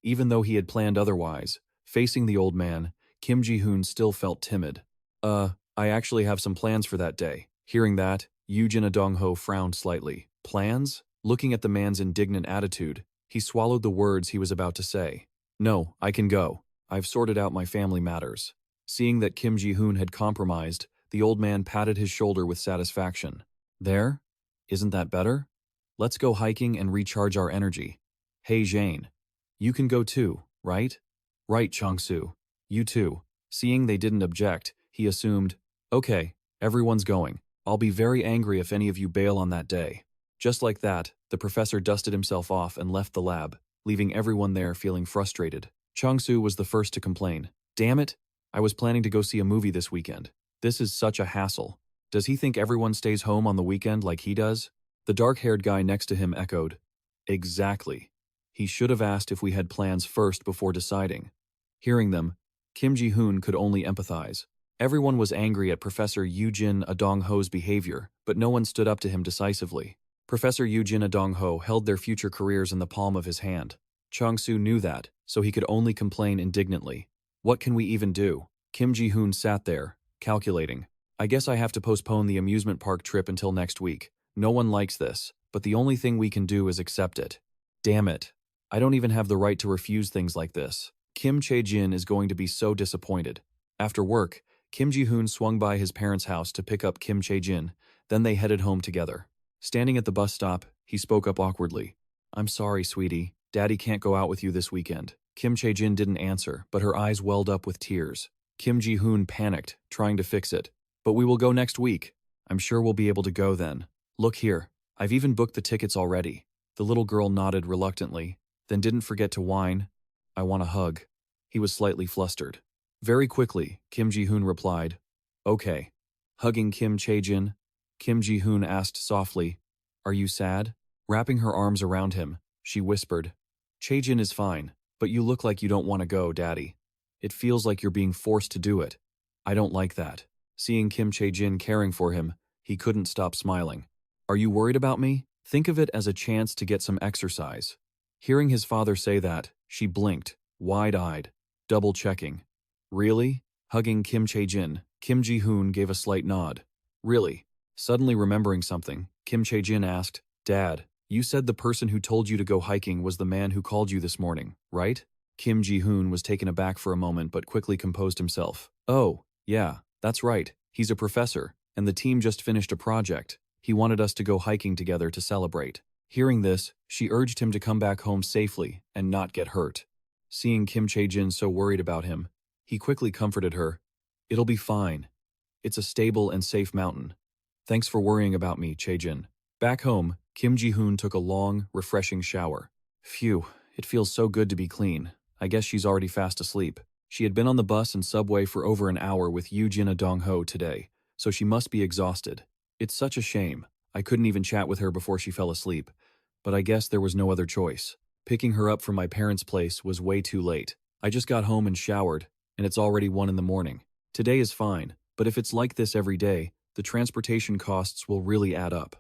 Even though he had planned otherwise, facing the old man, Kim Ji-hoon still felt timid. I actually have some plans for that day. Hearing that, Eugenia Dongho frowned slightly. Plans? Looking at the man's indignant attitude, he swallowed the words he was about to say. No, I can go. I've sorted out my family matters. Seeing that Kim Ji-hoon had compromised, the old man patted his shoulder with satisfaction. There? Isn't that better? Let's go hiking and recharge our energy. Hey Jane. You can go too, right? Right, Chang-soo. You too. Seeing they didn't object, he assumed, okay, everyone's going. I'll be very angry if any of you bail on that day. Just like that, the professor dusted himself off and left the lab, leaving everyone there feeling frustrated. Chang-soo was the first to complain. Damn it, I was planning to go see a movie this weekend. This is such a hassle. Does he think everyone stays home on the weekend like he does? The dark-haired guy next to him echoed. Exactly. He should have asked if we had plans first before deciding. Hearing them, Kim Ji-hoon could only empathize. Everyone was angry at Professor Eugenia Dongho's behavior, but no one stood up to him decisively. Professor Eugenia Dongho held their future careers in the palm of his hand. Chang-soo knew that, so he could only complain indignantly. What can we even do? Kim Ji-hoon sat there, calculating. I guess I have to postpone the amusement park trip until next week. No one likes this, but the only thing we can do is accept it. Damn it. I don't even have the right to refuse things like this. Kim Chae-jin is going to be so disappointed. After work, Kim Ji-hoon swung by his parents' house to pick up Kim Chae-jin, then they headed home together. Standing at the bus stop, he spoke up awkwardly. I'm sorry, sweetie. Daddy can't go out with you this weekend. Kim Chae-jin didn't answer, but her eyes welled up with tears. Kim Ji-hoon panicked, trying to fix it. But we will go next week. I'm sure we'll be able to go then. Look here, I've even booked the tickets already. The little girl nodded reluctantly, then didn't forget to whine, I want a hug. He was slightly flustered. Very quickly, Kim Ji-hoon replied, Okay. Hugging Kim Chae-jin, Kim Ji-hoon asked softly, Are you sad? Wrapping her arms around him, she whispered, Chae-jin is fine, but you look like you don't want to go, Daddy. It feels like you're being forced to do it. I don't like that. Seeing Kim Chae-jin caring for him, he couldn't stop smiling. Are you worried about me? Think of it as a chance to get some exercise. Hearing his father say that, she blinked, wide-eyed, double-checking. Really? Hugging Kim Chae-jin, Kim Ji-hoon gave a slight nod. Really? Suddenly remembering something, Kim Chae-jin asked, Dad, you said the person who told you to go hiking was the man who called you this morning, right? Kim Ji-hoon was taken aback for a moment but quickly composed himself. Oh, yeah, that's right. He's a professor, and the team just finished a project. He wanted us to go hiking together to celebrate. Hearing this, she urged him to come back home safely and not get hurt. Seeing Kim Chae-jin so worried about him, he quickly comforted her. It'll be fine. It's a stable and safe mountain. Thanks for worrying about me, Chae-jin. Back home, Kim Ji-hoon took a long, refreshing shower. Phew, it feels so good to be clean. I guess she's already fast asleep. She had been on the bus and subway for over an hour with Yoo-jin Dong-ho today, so she must be exhausted. It's such a shame. I couldn't even chat with her before she fell asleep. But I guess there was no other choice. Picking her up from my parents' place was way too late. I just got home and showered, and it's already 1 in the morning. Today is fine, but if it's like this every day, the transportation costs will really add up.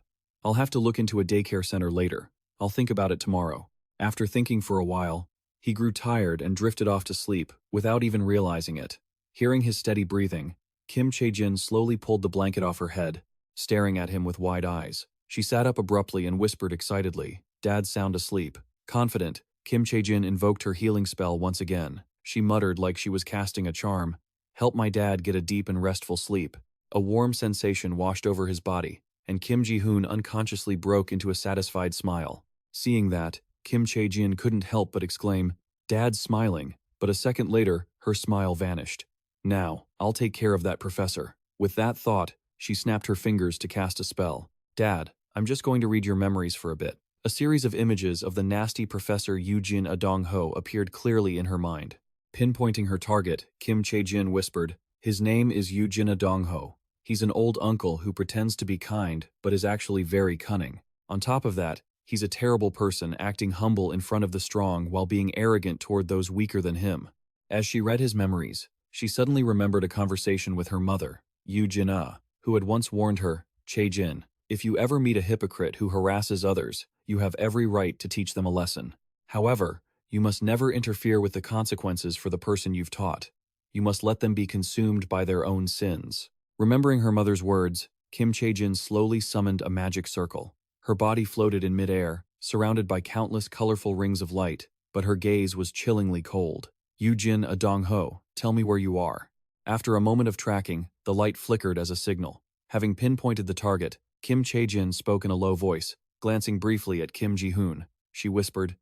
I'll have to look into a daycare center later. I'll think about it tomorrow. After thinking for a while, he grew tired and drifted off to sleep without even realizing it. Hearing his steady breathing, Kim Chae-jin slowly pulled the blanket off her head, staring at him with wide eyes. She sat up abruptly and whispered excitedly, Dad's sound asleep. Confident, Kim Chae-jin invoked her healing spell once again. She muttered like she was casting a charm, Help my dad get a deep and restful sleep. A warm sensation washed over his body, and Kim Ji-hoon unconsciously broke into a satisfied smile. Seeing that, Kim Chae-jin couldn't help but exclaim, Dad's smiling, but a second later, her smile vanished. Now, I'll take care of that professor. With that thought, she snapped her fingers to cast a spell. Dad, I'm just going to read your memories for a bit. A series of images of the nasty Professor Yoo-jin Dong-ho appeared clearly in her mind. Pinpointing her target, Kim Chae-jin whispered, His name is Yoo-jin Dong-ho. He's an old uncle who pretends to be kind, but is actually very cunning. On top of that, he's a terrible person acting humble in front of the strong while being arrogant toward those weaker than him. As she read his memories, she suddenly remembered a conversation with her mother, Yoo-jin-ah, who had once warned her, Chae-jin, if you ever meet a hypocrite who harasses others, you have every right to teach them a lesson. However, you must never interfere with the consequences for the person you've taught. You must let them be consumed by their own sins. Remembering her mother's words, Kim Chae-jin slowly summoned a magic circle. Her body floated in midair, surrounded by countless colorful rings of light, but her gaze was chillingly cold. Yoo-jin Dong-ho, tell me where you are. After a moment of tracking, the light flickered as a signal. Having pinpointed the target, Kim Chae-jin spoke in a low voice, glancing briefly at Kim Ji-hoon. She whispered,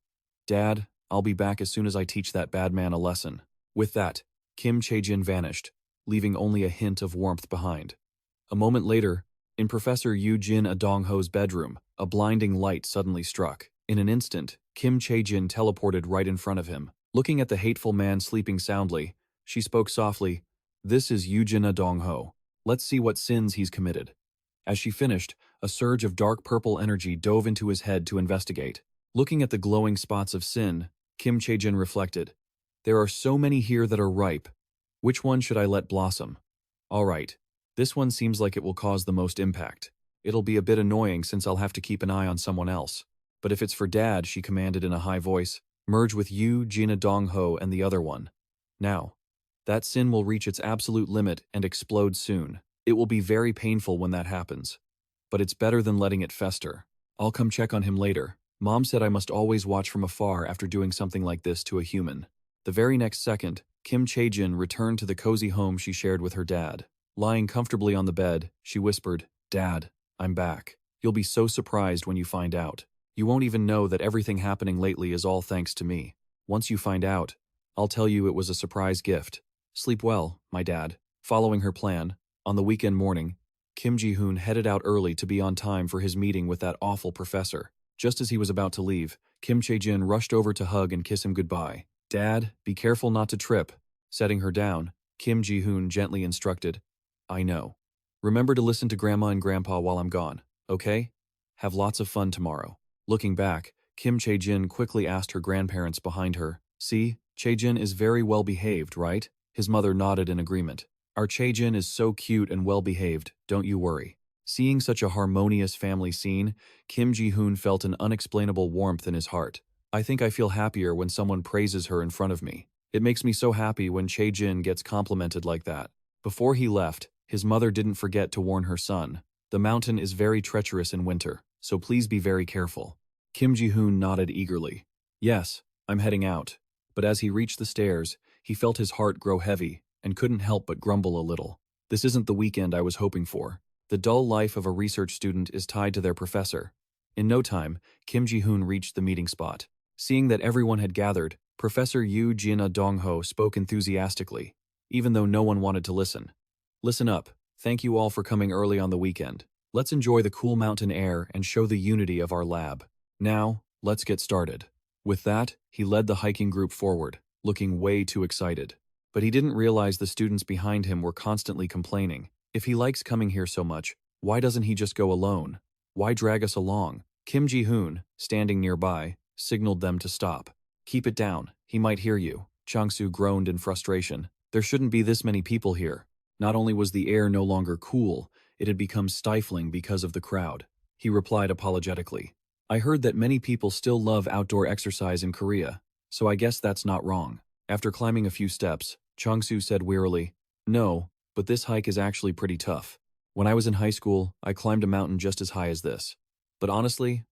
Dad, I'll be back as soon as I teach that bad man a lesson. With that, Kim Chae-jin vanished, leaving only a hint of warmth behind. A moment later, in Professor Yoo-jin Dong-ho's bedroom, a blinding light suddenly struck. In an instant, Kim Chae-jin teleported right in front of him. Looking at the hateful man sleeping soundly, she spoke softly, This is Yoo-jin Dong-ho. Let's see what sins he's committed. As she finished, a surge of dark purple energy dove into his head to investigate. Looking at the glowing spots of sin, Kim Chae-jin reflected, There are so many here that are ripe. Which one should I let blossom? All right, this one seems like it will cause the most impact. It'll be a bit annoying since I'll have to keep an eye on someone else. But if it's for Dad, she commanded in a high voice, merge with Yoo-jin Dong-ho and the other one. Now, that sin will reach its absolute limit and explode soon. It will be very painful when that happens. But it's better than letting it fester. I'll come check on him later. Mom said I must always watch from afar after doing something like this to a human. The very next second, Kim Chae-jin returned to the cozy home she shared with her dad. Lying comfortably on the bed, she whispered, Dad, I'm back. You'll be so surprised when you find out. You won't even know that everything happening lately is all thanks to me. Once you find out, I'll tell you it was a surprise gift. Sleep well, my dad. Following her plan, on the weekend morning, Kim Ji-hoon headed out early to be on time for his meeting with that awful professor. Just as he was about to leave, Kim Chae-jin rushed over to hug and kiss him goodbye. Dad, be careful not to trip. Setting her down, Kim Ji-hoon gently instructed, I know. Remember to listen to Grandma and Grandpa while I'm gone, okay? Have lots of fun tomorrow. Looking back, Kim Chae-jin quickly asked her grandparents behind her, See, Chae-jin is very well behaved, right? His mother nodded in agreement. Our Chae-jin is so cute and well behaved, don't you worry. Seeing such a harmonious family scene, Kim Ji-hoon felt an unexplainable warmth in his heart. I think I feel happier when someone praises her in front of me. It makes me so happy when Chae-jin gets complimented like that. Before he left, his mother didn't forget to warn her son. The mountain is very treacherous in winter, so please be very careful. Kim Ji-hoon nodded eagerly. Yes, I'm heading out. But as he reached the stairs, he felt his heart grow heavy and couldn't help but grumble a little. This isn't the weekend I was hoping for. The dull life of a research student is tied to their professor. In no time, Kim Ji-hoon reached the meeting spot. Seeing that everyone had gathered, Professor Yoo Jin-a Dong-ho spoke enthusiastically, even though no one wanted to listen. Listen up. Thank you all for coming early on the weekend. Let's enjoy the cool mountain air and show the unity of our lab. Now, let's get started. With that, he led the hiking group forward, looking way too excited. But he didn't realize the students behind him were constantly complaining. If he likes coming here so much, why doesn't he just go alone? Why drag us along? Kim Ji-hoon, standing nearby, signaled them to stop. Keep it down, he might hear you. Chang-soo groaned in frustration. There shouldn't be this many people here. Not only was the air no longer cool, it had become stifling because of the crowd. He replied apologetically. I heard that many people still love outdoor exercise in Korea, so I guess that's not wrong. After climbing a few steps, Chang-soo said wearily, No, but this hike is actually pretty tough. When I was in high school, I climbed a mountain just as high as this. But honestly,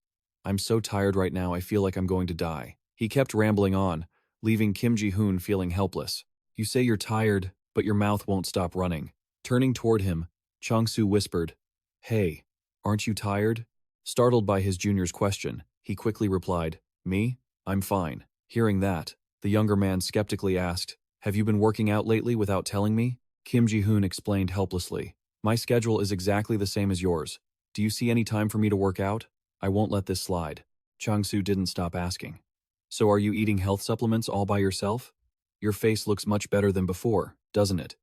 I'm so tired right now I feel like I'm going to die. He kept rambling on, leaving Kim Ji-hoon feeling helpless. You say you're tired, but your mouth won't stop running. Turning toward him, Chang-soo whispered, Hey, aren't you tired? Startled by his junior's question, he quickly replied, Me? I'm fine. Hearing that, the younger man skeptically asked, Have you been working out lately without telling me? Kim Ji-hoon explained helplessly, My schedule is exactly the same as yours. Do you see any time for me to work out? I won't let this slide. Chang-soo didn't stop asking. So are you eating health supplements all by yourself? Your face looks much better than before, doesn't it?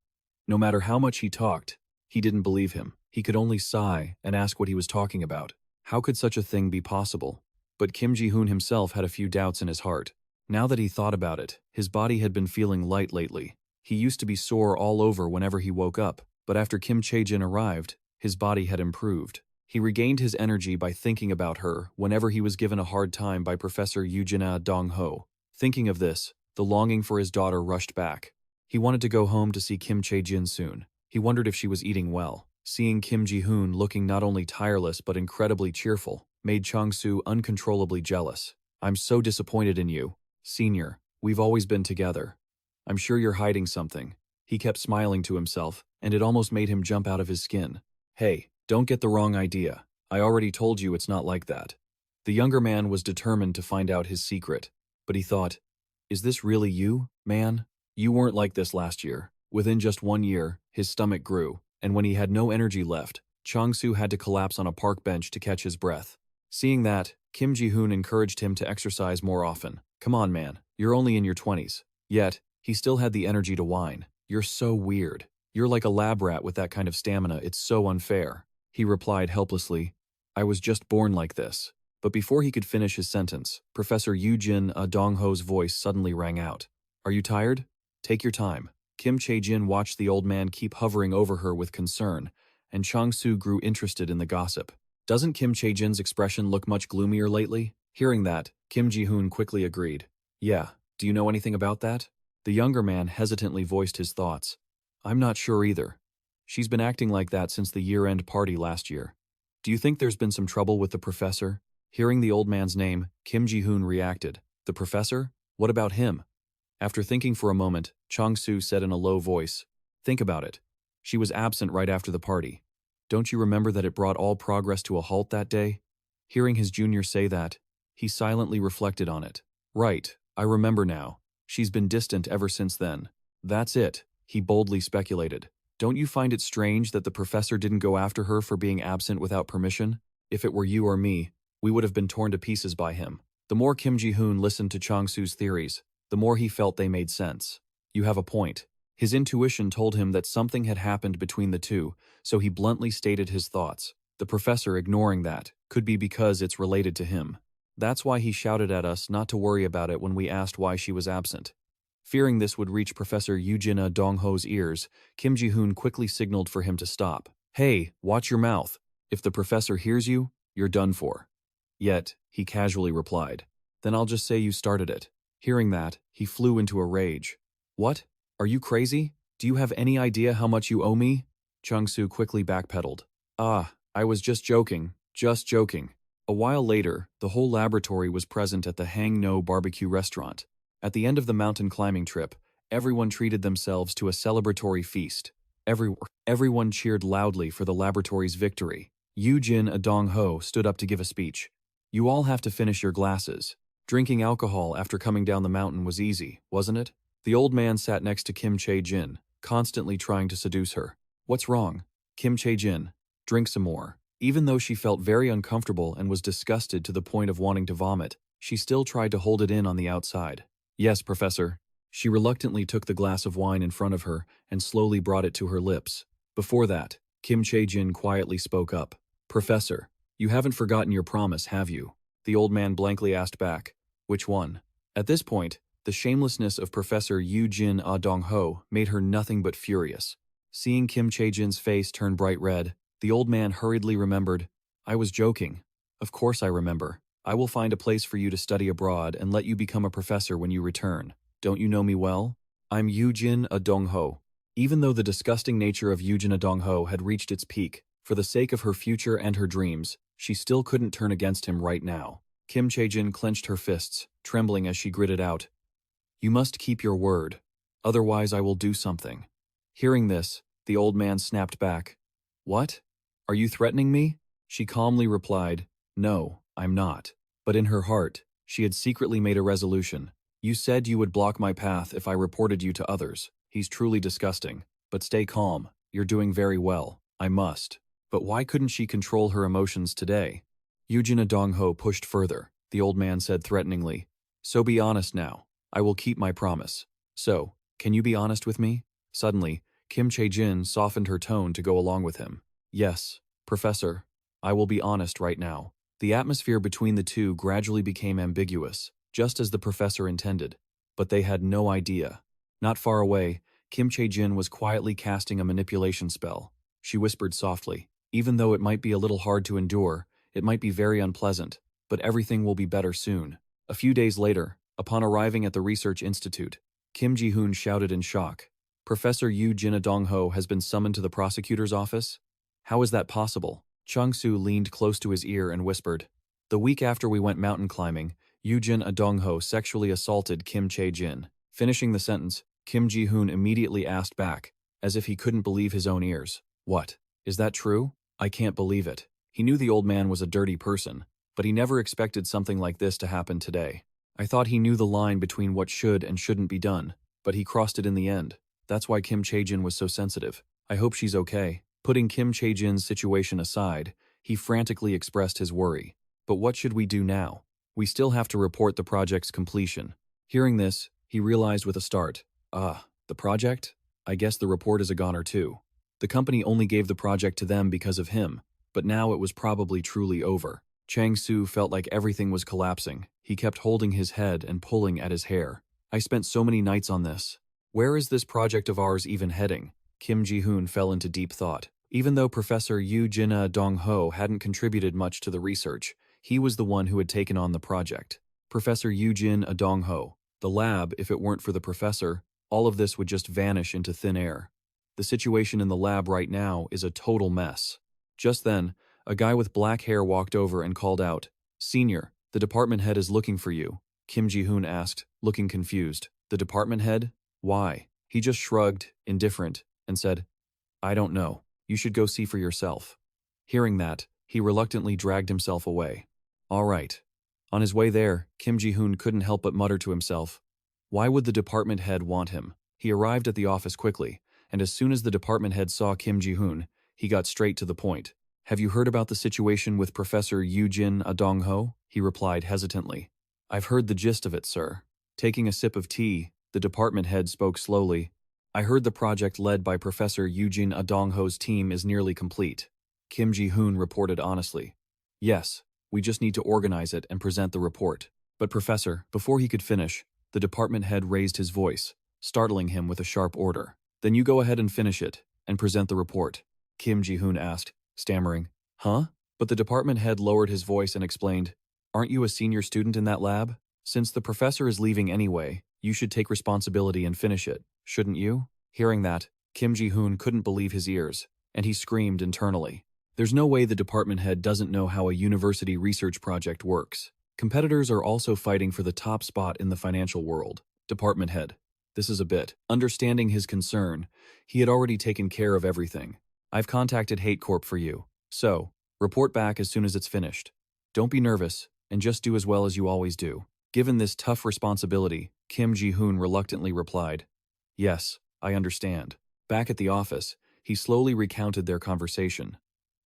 No matter how much he talked, he didn't believe him. He could only sigh and ask what he was talking about. How could such a thing be possible? But Kim Ji-hoon himself had a few doubts in his heart. Now that he thought about it, his body had been feeling light lately. He used to be sore all over whenever he woke up, but after Kim Chae-jin arrived, his body had improved. He regained his energy by thinking about her whenever he was given a hard time by Professor Yoo Jin-a Dong-ho. Thinking of this, the longing for his daughter rushed back. He wanted to go home to see Kim Chae-jin soon. He wondered if she was eating well. Seeing Kim Ji-hoon looking not only tireless but incredibly cheerful made Chang-soo uncontrollably jealous. I'm so disappointed in you, senior. We've always been together. I'm sure you're hiding something. He kept smiling to himself, and it almost made him jump out of his skin. Hey, don't get the wrong idea. I already told you it's not like that. The younger man was determined to find out his secret, but he thought, Is this really you, man? You weren't like this last year. Within just 1 year, his stomach grew, and when he had no energy left, Chang-soo had to collapse on a park bench to catch his breath. Seeing that, Kim Ji-hoon encouraged him to exercise more often. Come on, man, you're only in your 20s. Yet, he still had the energy to whine. You're so weird. You're like a lab rat with that kind of stamina, it's so unfair. He replied helplessly, I was just born like this. But before he could finish his sentence, Professor Yoo Jin-a Dong-ho's voice suddenly rang out. Are you tired? Take your time. Kim Chae-jin watched the old man keep hovering over her with concern, and Chang-soo grew interested in the gossip. Doesn't Kim Chae-jin's expression look much gloomier lately? Hearing that, Kim Ji-hoon quickly agreed. Yeah, do you know anything about that? The younger man hesitantly voiced his thoughts. I'm not sure either. She's been acting like that since the year-end party last year. Do you think there's been some trouble with the professor? Hearing the old man's name, Kim Ji-hoon reacted. The professor? What about him? After thinking for a moment, Chang-soo said in a low voice, Think about it. She was absent right after the party. Don't you remember that it brought all progress to a halt that day? Hearing his junior say that, he silently reflected on it. Right, I remember now. She's been distant ever since then. That's it. He boldly speculated. Don't you find it strange that the professor didn't go after her for being absent without permission? If it were you or me, we would have been torn to pieces by him. The more Kim Ji-hoon listened to Chang-soo's theories, the more he felt they made sense. You have a point. His intuition told him that something had happened between the two, so he bluntly stated his thoughts. The professor, ignoring that, could be because it's related to him. That's why he shouted at us not to worry about it when we asked why she was absent. Fearing this would reach Professor Eugene Dong-ho's ears, Kim Ji-hoon quickly signaled for him to stop. Hey, watch your mouth. If the professor hears you, you're done for. Yet, he casually replied, then I'll just say you started it. Hearing that, he flew into a rage. What? Are you crazy? Do you have any idea how much you owe me? Chung-soo quickly backpedaled. Ah, I was just joking. Just joking. A while later, the whole laboratory was present at the Hang No barbecue restaurant. At the end of the mountain climbing trip, everyone treated themselves to a celebratory feast. Everyone cheered loudly for the laboratory's victory. Yoo-jin Dong-ho stood up to give a speech. You all have to finish your glasses. Drinking alcohol after coming down the mountain was easy, wasn't it? The old man sat next to Kim Chae-jin, constantly trying to seduce her. What's wrong? Kim Chae-jin, drink some more. Even though she felt very uncomfortable and was disgusted to the point of wanting to vomit, she still tried to hold it in on the outside. Yes, Professor. She reluctantly took the glass of wine in front of her and slowly brought it to her lips. Before that, Kim Chae-jin quietly spoke up. Professor, you haven't forgotten your promise, have you? The old man blankly asked back. Which one? At this point, the shamelessness of Professor Yoo-jin Dong-ho made her nothing but furious. Seeing Kim Chae-jin's face turn bright red, the old man hurriedly remembered. I was joking. Of course I remember. I will find a place for you to study abroad and let you become a professor when you return. Don't you know me well? I'm Yoo-jin Dong-ho. Even though the disgusting nature of Yoo-jin Dong-ho had reached its peak, for the sake of her future and her dreams, she still couldn't turn against him right now. Kim Chae-jin clenched her fists, trembling as she gritted out. You must keep your word. Otherwise I will do something. Hearing this, the old man snapped back. What? Are you threatening me? She calmly replied, No, I'm not. But in her heart, she had secretly made a resolution. You said you would block my path if I reported you to others. He's truly disgusting. But stay calm. You're doing very well. I must. But why couldn't she control her emotions today? Yoo-jin Dong-ho pushed further. The old man said threateningly, So be honest now. I will keep my promise. So, can you be honest with me? Suddenly, Kim Chae-jin softened her tone to go along with him. Yes, Professor. I will be honest right now. The atmosphere between the two gradually became ambiguous, just as the professor intended. But they had no idea. Not far away, Kim Chae-jin was quietly casting a manipulation spell. She whispered softly, Even though it might be a little hard to endure, it might be very unpleasant, but everything will be better soon. A few days later, upon arriving at the research institute, Kim Ji-hoon shouted in shock. Professor Yoo-jin Dong-ho has been summoned to the prosecutor's office? How is that possible? Chung-soo leaned close to his ear and whispered. The week after we went mountain climbing, Yoo-jin Dong-ho sexually assaulted Kim Chae-jin. Finishing the sentence, Kim Ji-hoon immediately asked back, as if he couldn't believe his own ears. What? Is that true? I can't believe it. He knew the old man was a dirty person, but he never expected something like this to happen today. I thought he knew the line between what should and shouldn't be done, but he crossed it in the end. That's why Kim Chae-jin was so sensitive. I hope she's okay. Putting Kim Chae-jin's situation aside, he frantically expressed his worry. But what should we do now? We still have to report the project's completion. Hearing this, he realized with a start. The project? I guess the report is a goner too. The company only gave the project to them because of him, but now it was probably truly over. Chang-soo felt like everything was collapsing. He kept holding his head and pulling at his hair. I spent so many nights on this. Where is this project of ours even heading? Kim Ji-hoon fell into deep thought. Even though Professor Yoo-jin Dong-ho hadn't contributed much to the research, he was the one who had taken on the project. Professor Yoo-jin Dong-ho. The lab, if it weren't for the professor, all of this would just vanish into thin air. The situation in the lab right now is a total mess. Just then, a guy with black hair walked over and called out, Senior, the department head is looking for you. Kim Ji-hoon asked, looking confused. The department head? Why? He just shrugged, indifferent, and said, I don't know. You should go see for yourself. Hearing that, he reluctantly dragged himself away. All right. On his way there, Kim Ji-hoon couldn't help but mutter to himself, why would the department head want him? He arrived at the office quickly, and as soon as the department head saw Kim Ji-hoon, he got straight to the point. Have you heard about the situation with Professor Yoo-jin Adong-ho? He replied hesitantly. I've heard the gist of it, sir. Taking a sip of tea, the department head spoke slowly. I heard the project led by Professor Yoo-jin Adong-ho's team is nearly complete. Kim Ji-hoon reported honestly. Yes, we just need to organize it and present the report. But Professor, before he could finish, the department head raised his voice, startling him with a sharp order. Then you go ahead and finish it, and present the report. Kim Ji-hoon asked, stammering. Huh? But the department head lowered his voice and explained, aren't you a senior student in that lab? Since the professor is leaving anyway, you should take responsibility and finish it, shouldn't you? Hearing that, Kim Ji-hoon couldn't believe his ears, and he screamed internally. There's no way the department head doesn't know how a university research project works. Competitors are also fighting for the top spot in the financial world. Department head. This is a bit. Understanding his concern, he had already taken care of everything. I've contacted Hate Corp for you. So, report back as soon as it's finished. Don't be nervous, and just do as well as you always do. Given this tough responsibility, Kim Ji-hoon reluctantly replied, Yes, I understand. Back at the office, he slowly recounted their conversation.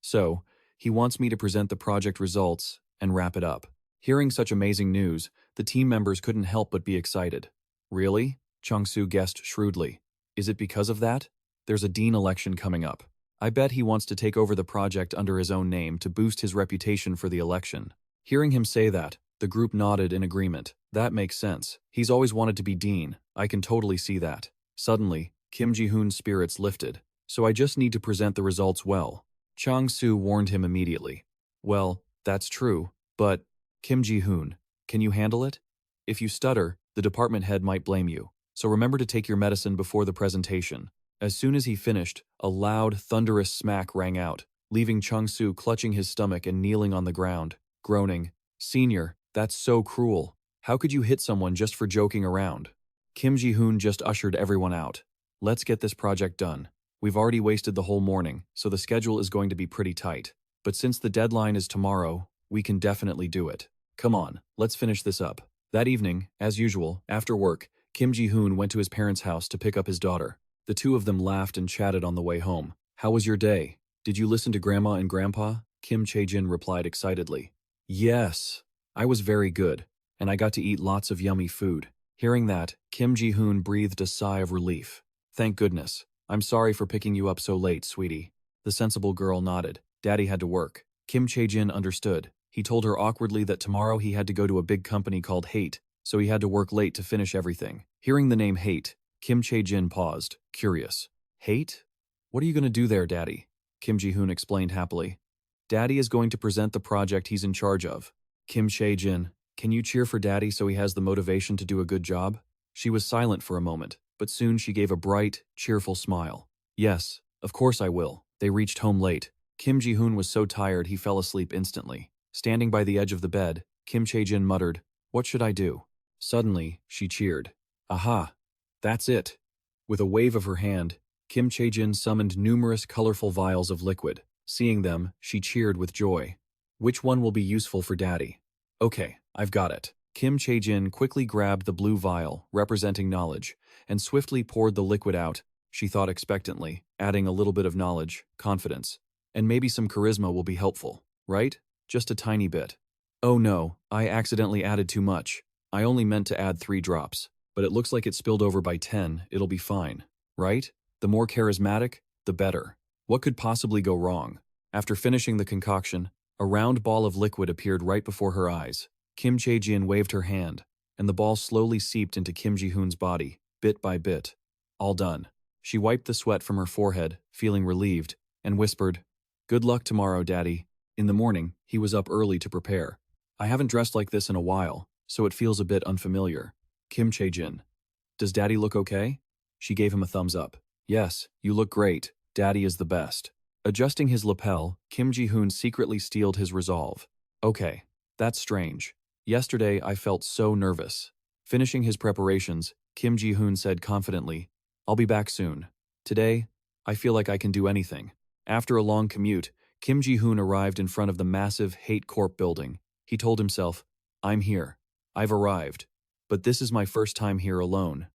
So, he wants me to present the project results and wrap it up. Hearing such amazing news, the team members couldn't help but be excited. Really? Chung-soo guessed shrewdly. Is it because of that? There's a dean election coming up. I bet he wants to take over the project under his own name to boost his reputation for the election. Hearing him say that, the group nodded in agreement. That makes sense. He's always wanted to be dean. I can totally see that. Suddenly, Kim Ji-hoon's spirits lifted. So I just need to present the results well. Chung-soo warned him immediately. Well, that's true, but, Kim Ji-hoon, can you handle it? If you stutter, the department head might blame you. So remember to take your medicine before the presentation. As soon as he finished, a loud, thunderous smack rang out, leaving Chung-soo clutching his stomach and kneeling on the ground, groaning, Senior, that's so cruel. How could you hit someone just for joking around? Kim Ji-hoon just ushered everyone out. Let's get this project done. We've already wasted the whole morning, so the schedule is going to be pretty tight. But since the deadline is tomorrow, we can definitely do it. Come on, let's finish this up. That evening, as usual, after work, Kim Ji-hoon went to his parents' house to pick up his daughter. The two of them laughed and chatted on the way home. How was your day? Did you listen to Grandma and Grandpa? Kim Chae-jin replied excitedly. Yes, I was very good, and I got to eat lots of yummy food. Hearing that, Kim Ji-hoon breathed a sigh of relief. Thank goodness. I'm sorry for picking you up so late, sweetie. The sensible girl nodded. Daddy had to work. Kim Chae-jin understood. He told her awkwardly that tomorrow he had to go to a big company called Hate, so he had to work late to finish everything. Hearing the name Hate, Kim Chae-jin paused, curious. Hate? What are you going to do there, Daddy? Kim Ji-hoon explained happily. Daddy is going to present the project he's in charge of. Kim Chae-jin, can you cheer for Daddy so he has the motivation to do a good job? She was silent for a moment, but soon she gave a bright, cheerful smile. Yes, of course I will. They reached home late. Kim Ji-hoon was so tired he fell asleep instantly. Standing by the edge of the bed, Kim Chae-jin muttered, What should I do? Suddenly, she cheered. Aha! That's it! With a wave of her hand, Kim Chae-jin summoned numerous colorful vials of liquid. Seeing them, she cheered with joy. Which one will be useful for Daddy? Okay, I've got it. Kim Chae-jin quickly grabbed the blue vial, representing knowledge, and swiftly poured the liquid out. She thought expectantly, adding a little bit of knowledge, confidence. And maybe some charisma will be helpful, right? Just a tiny bit. Oh no, I accidentally added too much. I only meant to add 3 drops, but it looks like it spilled over by 10, it'll be fine, right? The more charismatic, the better. What could possibly go wrong? After finishing the concoction, a round ball of liquid appeared right before her eyes. Kim Chae-jin waved her hand, and the ball slowly seeped into Kim Ji-hoon's body, bit by bit. All done. She wiped the sweat from her forehead, feeling relieved, and whispered, Good luck tomorrow, Daddy. In the morning, he was up early to prepare. I haven't dressed like this in a while, so it feels a bit unfamiliar. Kim Chae-jin. Does Daddy look okay? She gave him a thumbs up. Yes, you look great. Daddy is the best. Adjusting his lapel, Kim Ji-hoon secretly steeled his resolve. Okay, that's strange. Yesterday I felt so nervous. Finishing his preparations, Kim Ji-hoon said confidently, I'll be back soon. Today, I feel like I can do anything. After a long commute, Kim Ji-hoon arrived in front of the massive Hate Corp building. He told himself, I'm here. I've arrived. But this is my first time here alone.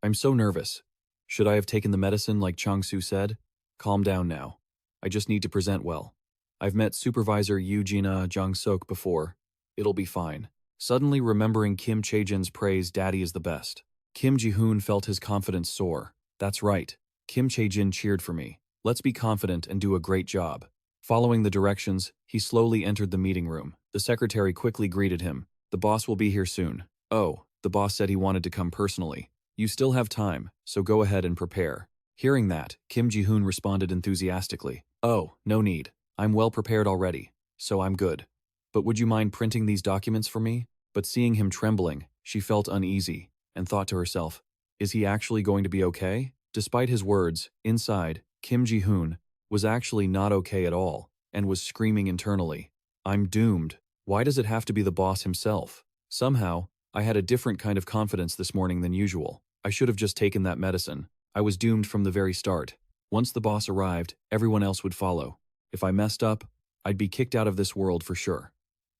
I'm so nervous. Should I have taken the medicine like Chang-soo said? Calm down now. I just need to present well. I've met Supervisor Eugenia Jung-suk before. It'll be fine. Suddenly remembering Kim Chae-jin's praise, Daddy is the best. Kim Ji-hoon felt his confidence soar. That's right. Kim Chae-jin cheered for me. Let's be confident and do a great job. Following the directions, he slowly entered the meeting room. The secretary quickly greeted him. The boss will be here soon. Oh, the boss said he wanted to come personally. You still have time, so go ahead and prepare. Hearing that, Kim Ji-hoon responded enthusiastically. Oh, no need. I'm well prepared already, so I'm good. But would you mind printing these documents for me? But seeing him trembling, she felt uneasy and thought to herself, is he actually going to be okay? Despite his words, inside, Kim Ji-hoon was actually not okay at all and was screaming internally. I'm doomed. Why does it have to be the boss himself? Somehow, I had a different kind of confidence this morning than usual. I should have just taken that medicine. I was doomed from the very start. Once the boss arrived, everyone else would follow. If I messed up, I'd be kicked out of this world for sure.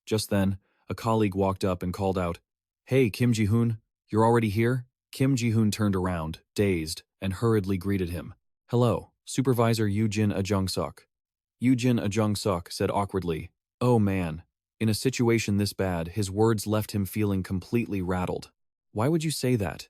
Just then, a colleague walked up and called out, Hey, Kim Ji-hoon, you're already here? Kim Ji-hoon turned around, dazed, and hurriedly greeted him. Hello, Supervisor Eugenia Jung-suk. Eugenia Jung-suk said awkwardly, Oh man. In a situation this bad, his words left him feeling completely rattled. Why would you say that?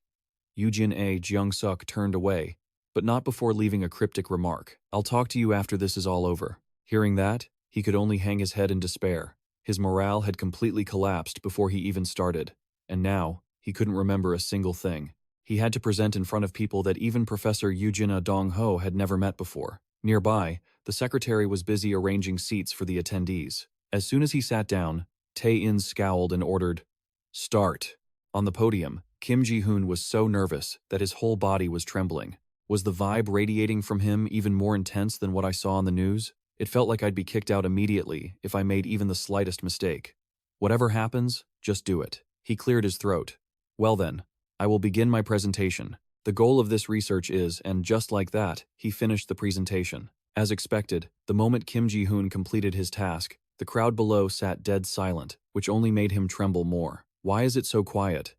Eugenia Jung-suk turned away, but not before leaving a cryptic remark. I'll talk to you after this is all over. Hearing that, he could only hang his head in despair. His morale had completely collapsed before he even started, and now, he couldn't remember a single thing. He had to present in front of people that even Professor Eugenia Dong-ho had never met before. Nearby, the secretary was busy arranging seats for the attendees. As soon as he sat down, Tae-in scowled and ordered, Start. On the podium, Kim Ji-hoon was so nervous that his whole body was trembling. Was the vibe radiating from him even more intense than what I saw on the news? It felt like I'd be kicked out immediately if I made even the slightest mistake. Whatever happens, just do it. He cleared his throat. Well then, I will begin my presentation. The goal of this research is, and just like that, he finished the presentation. As expected, the moment Kim Ji-hoon completed his task, the crowd below sat dead silent, which only made him tremble more. Why is it so quiet?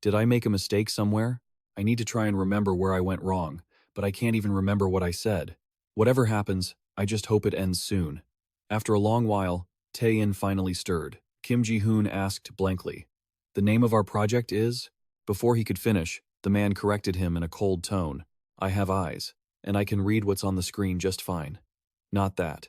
Did I make a mistake somewhere? I need to try and remember where I went wrong, but I can't even remember what I said. Whatever happens, I just hope it ends soon. After a long while, Tae-in finally stirred. Kim Ji-hoon asked blankly, The name of our project is? Before he could finish, the man corrected him in a cold tone. I have eyes, and I can read what's on the screen just fine. Not that.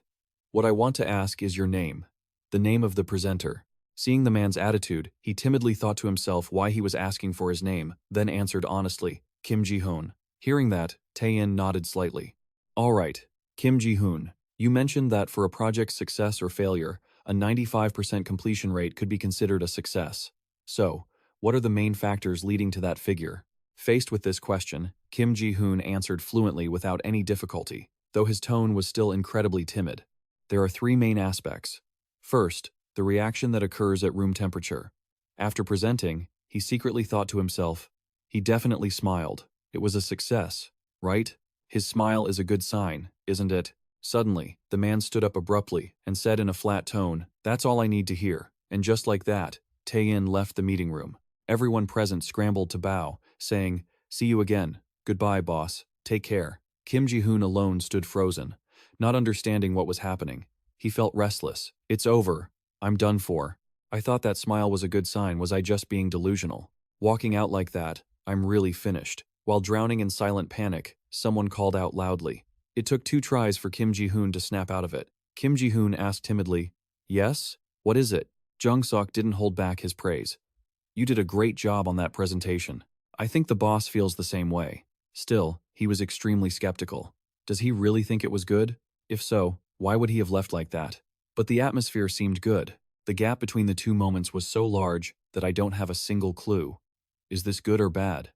What I want to ask is your name. The name of the presenter. Seeing the man's attitude, he timidly thought to himself why he was asking for his name, then answered honestly, Kim Ji-hoon. Hearing that, Tae-in nodded slightly. All right, Kim Ji-hoon, you mentioned that for a project's success or failure, a 95% completion rate could be considered a success. So, what are the main factors leading to that figure? Faced with this question, Kim Ji-hoon answered fluently without any difficulty, though his tone was still incredibly timid. There are three main aspects. First, the reaction that occurs at room temperature. After presenting, he secretly thought to himself, he definitely smiled. It was a success, right? His smile is a good sign, isn't it? Suddenly, the man stood up abruptly and said in a flat tone, That's all I need to hear. And just like that, Tae-in left the meeting room. Everyone present scrambled to bow, saying, See you again. Goodbye, boss. Take care. Kim Ji-hoon alone stood frozen, not understanding what was happening. He felt restless. It's over. I'm done for. I thought that smile was a good sign. Was I just being delusional? Walking out like that, I'm really finished. While drowning in silent panic, someone called out loudly. It took 2 tries for Kim Ji-hoon to snap out of it. Kim Ji-hoon asked timidly, Yes? What is it? Jung-suk didn't hold back his praise. You did a great job on that presentation. I think the boss feels the same way. Still, he was extremely skeptical. Does he really think it was good? If so, why would he have left like that? But the atmosphere seemed good. The gap between the two moments was so large that I don't have a single clue. Is this good or bad?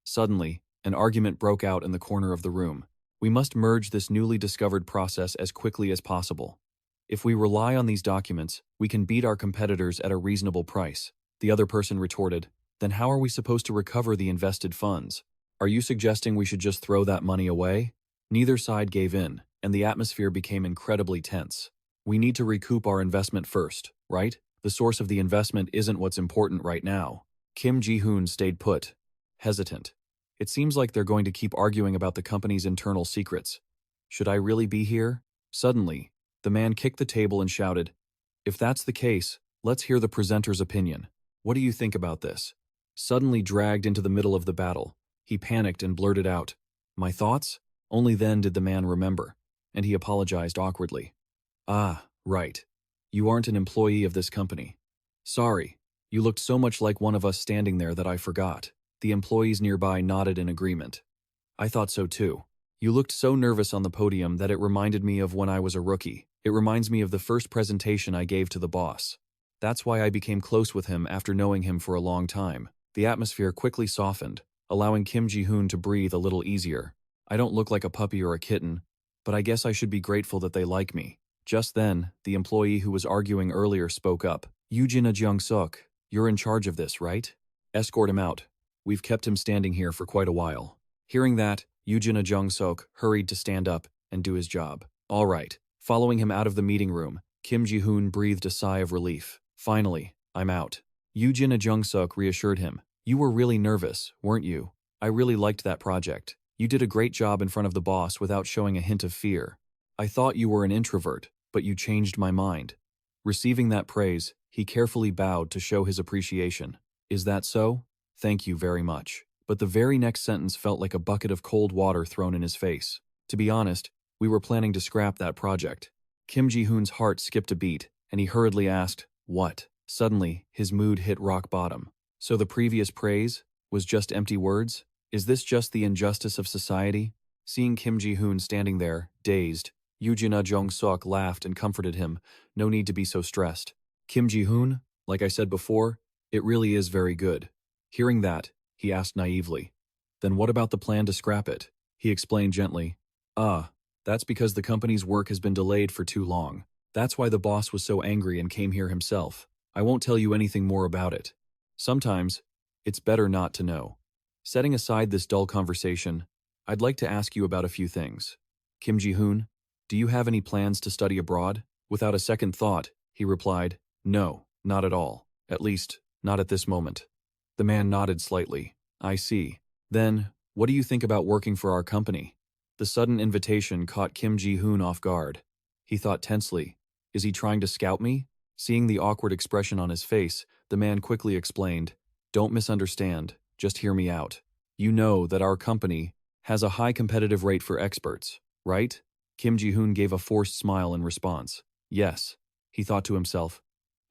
Suddenly, an argument broke out in the corner of the room. We must merge this newly discovered process as quickly as possible. If we rely on these documents, we can beat our competitors at a reasonable price. The other person retorted, Then how are we supposed to recover the invested funds? Are you suggesting we should just throw that money away? Neither side gave in, and the atmosphere became incredibly tense. We need to recoup our investment first, right? The source of the investment isn't what's important right now. Kim Ji-hoon stayed put, hesitant. It seems like they're going to keep arguing about the company's internal secrets. Should I really be here? Suddenly, the man kicked the table and shouted, "If that's the case, let's hear the presenter's opinion. What do you think about this?" Suddenly dragged into the middle of the battle, he panicked and blurted out, "My thoughts?" Only then did the man remember, and he apologized awkwardly. "Ah, right. You aren't an employee of this company. Sorry, you looked so much like one of us standing there that I forgot." The employees nearby nodded in agreement. "I thought so too. You looked so nervous on the podium that it reminded me of when I was a rookie. It reminds me of the first presentation I gave to the boss. That's why I became close with him after knowing him for a long time." The atmosphere quickly softened, allowing Kim Ji-hoon to breathe a little easier. "I don't look like a puppy or a kitten, but I guess I should be grateful that they like me." Just then, the employee who was arguing earlier spoke up. "Yoojin Jung-suk, you're in charge of this, right? Escort him out. We've kept him standing here for quite a while." Hearing that, Yoojin Jung-suk hurried to stand up and do his job. "All right." Following him out of the meeting room, Kim Ji-hoon breathed a sigh of relief. "Finally, I'm out." Yoojin Jung-suk reassured him. "You were really nervous, weren't you? I really liked that project. You did a great job in front of the boss without showing a hint of fear. I thought you were an introvert, but you changed my mind." Receiving that praise, he carefully bowed to show his appreciation. "Is that so? Thank you very much." But the very next sentence felt like a bucket of cold water thrown in his face. "To be honest, we were planning to scrap that project." Kim Ji-hoon's heart skipped a beat, and he hurriedly asked, "What?" Suddenly, his mood hit rock bottom. So the previous praise was just empty words? Is this just the injustice of society? Seeing Kim Ji-hoon standing there, dazed, Yoojin Jung-suk laughed and comforted him. "No need to be so stressed. Kim Ji-hoon, like I said before, it really is very good." Hearing that, he asked naively, "Then what about the plan to scrap it?" He explained gently, That's because the company's work has been delayed for too long. That's why the boss was so angry and came here himself. I won't tell you anything more about it. Sometimes, it's better not to know." Setting aside this dull conversation, I'd like to ask you about a few things. Kim Ji-hoon, do you have any plans to study abroad? Without a second thought, he replied, "No, not at all. At least, not at this moment." The man nodded slightly. "I see. Then, what do you think about working for our company?" The sudden invitation caught Kim Ji-hoon off guard. He thought tensely, "Is he trying to scout me?" Seeing the awkward expression on his face, the man quickly explained, "Don't misunderstand, just hear me out. You know that our company has a high competitive rate for experts, right?" Kim Ji-hoon gave a forced smile in response. "Yes," he thought to himself.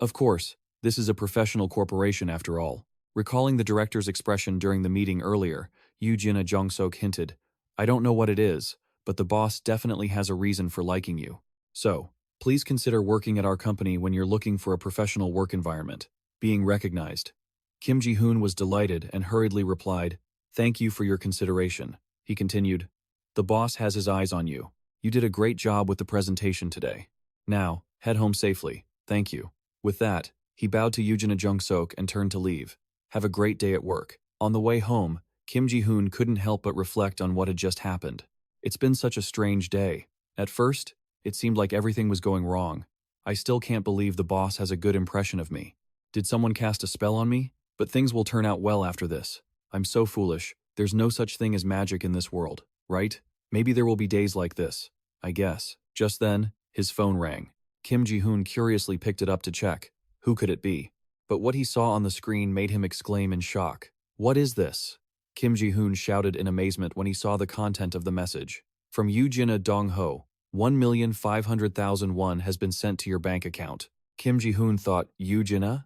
"Of course, this is a professional corporation after all." Recalling the director's expression during the meeting earlier, Yoojin Jung-suk hinted, "I don't know what it is, but the boss definitely has a reason for liking you. So, please consider working at our company when you're looking for a professional work environment, being recognized." Kim Ji-hoon was delighted and hurriedly replied, "Thank you for your consideration." He continued, "The boss has his eyes on you. You did a great job with the presentation today. Now, head home safely. Thank you." With that, he bowed to Yoojin Jung-suk and turned to leave. "Have a great day at work." On the way home, Kim Ji-hoon couldn't help but reflect on what had just happened. It's been such a strange day. At first, it seemed like everything was going wrong. I still can't believe the boss has a good impression of me. Did someone cast a spell on me? But things will turn out well after this. I'm so foolish. There's no such thing as magic in this world, right? Maybe there will be days like this, I guess. Just then, his phone rang. Kim Ji-hoon curiously picked it up to check. Who could it be? But what he saw on the screen made him exclaim in shock. "What is this?" Kim Ji-hoon shouted in amazement when he saw the content of the message. "From Yoojin Dong-ho, 1,500,000 won has been sent to your bank account." Kim Ji-hoon thought, Yoojin?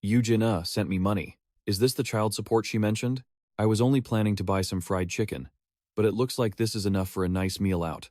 Yoojin sent me money. Is this the child support she mentioned? I was only planning to buy some fried chicken, but it looks like this is enough for a nice meal out.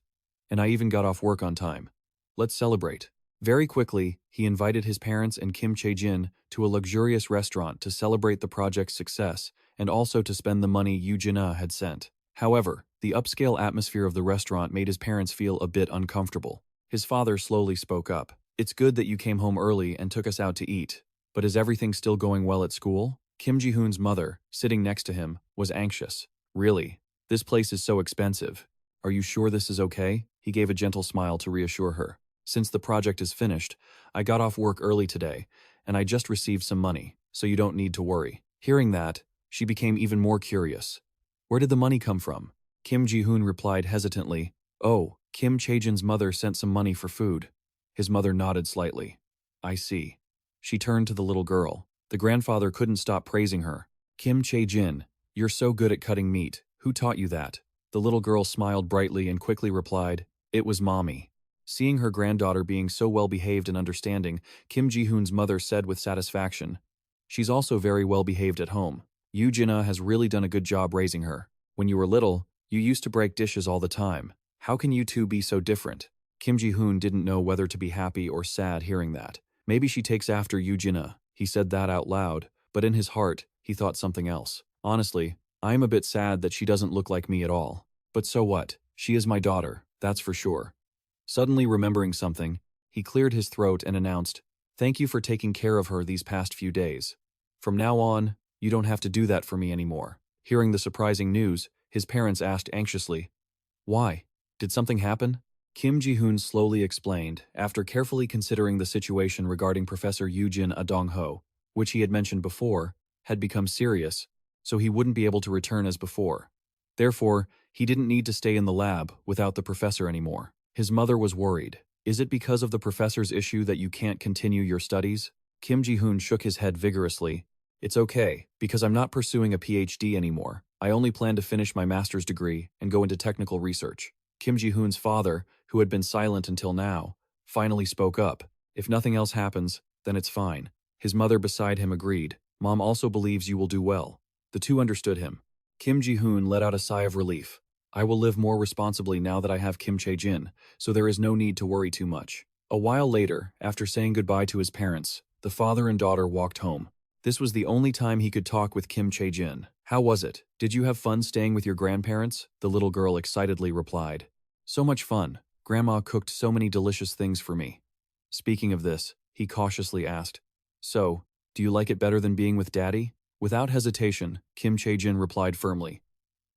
And I even got off work on time. Let's celebrate. Very quickly, he invited his parents and Kim Chae-jin to a luxurious restaurant to celebrate the project's success and also to spend the money Yoojin had sent. However, the upscale atmosphere of the restaurant made his parents feel a bit uncomfortable. His father slowly spoke up. "It's good that you came home early and took us out to eat. But is everything still going well at school?" Kim Ji-hoon's mother, sitting next to him, was anxious. "Really? This place is so expensive. Are you sure this is okay?" He gave a gentle smile to reassure her. "Since the project is finished, I got off work early today, and I just received some money, so you don't need to worry." Hearing that, she became even more curious. Where did the money come from? Kim Ji-hoon replied hesitantly, Oh, Kim Chae-jin's mother sent some money for food. His mother nodded slightly. I see. She turned to the little girl. The grandfather couldn't stop praising her. Kim Chae-jin, you're so good at cutting meat. Who taught you that? The little girl smiled brightly and quickly replied, It was Mommy. Seeing her granddaughter being so well-behaved and understanding, Kim Ji-hoon's mother said with satisfaction, She's also very well-behaved at home. Yoo Jin-ah has really done a good job raising her. When you were little, you used to break dishes all the time. How can you two be so different? Kim Ji-hoon didn't know whether to be happy or sad hearing that. Maybe she takes after Yoo Jin-ah. He said that out loud, but in his heart, he thought something else. Honestly, I am a bit sad that she doesn't look like me at all. But so what? She is my daughter, that's for sure. Suddenly remembering something, he cleared his throat and announced, Thank you for taking care of her these past few days. From now on, you don't have to do that for me anymore. Hearing the surprising news, his parents asked anxiously, Why? Did something happen? Kim Ji-hoon slowly explained, after carefully considering the situation regarding Professor Yoo-jin Ah-dong-ho, which he had mentioned before, had become serious, so he wouldn't be able to return as before. Therefore, he didn't need to stay in the lab without the professor anymore. His mother was worried. Is it because of the professor's issue that you can't continue your studies? Kim Ji-hoon shook his head vigorously. It's okay, because I'm not pursuing a PhD anymore. I only plan to finish my master's degree and go into technical research. Kim Ji-hoon's father, who had been silent until now, finally spoke up. If nothing else happens, then it's fine. His mother beside him agreed. Mom also believes you will do well. The two understood him. Kim Ji-hoon let out a sigh of relief. I will live more responsibly now that I have Kim Chae-jin, so there is no need to worry too much. A while later, after saying goodbye to his parents, the father and daughter walked home. This was the only time he could talk with Kim Chae-jin. How was it? Did you have fun staying with your grandparents? The little girl excitedly replied. So much fun. Grandma cooked so many delicious things for me. Speaking of this, he cautiously asked, So, do you like it better than being with Daddy? Without hesitation, Kim Chae-jin replied firmly.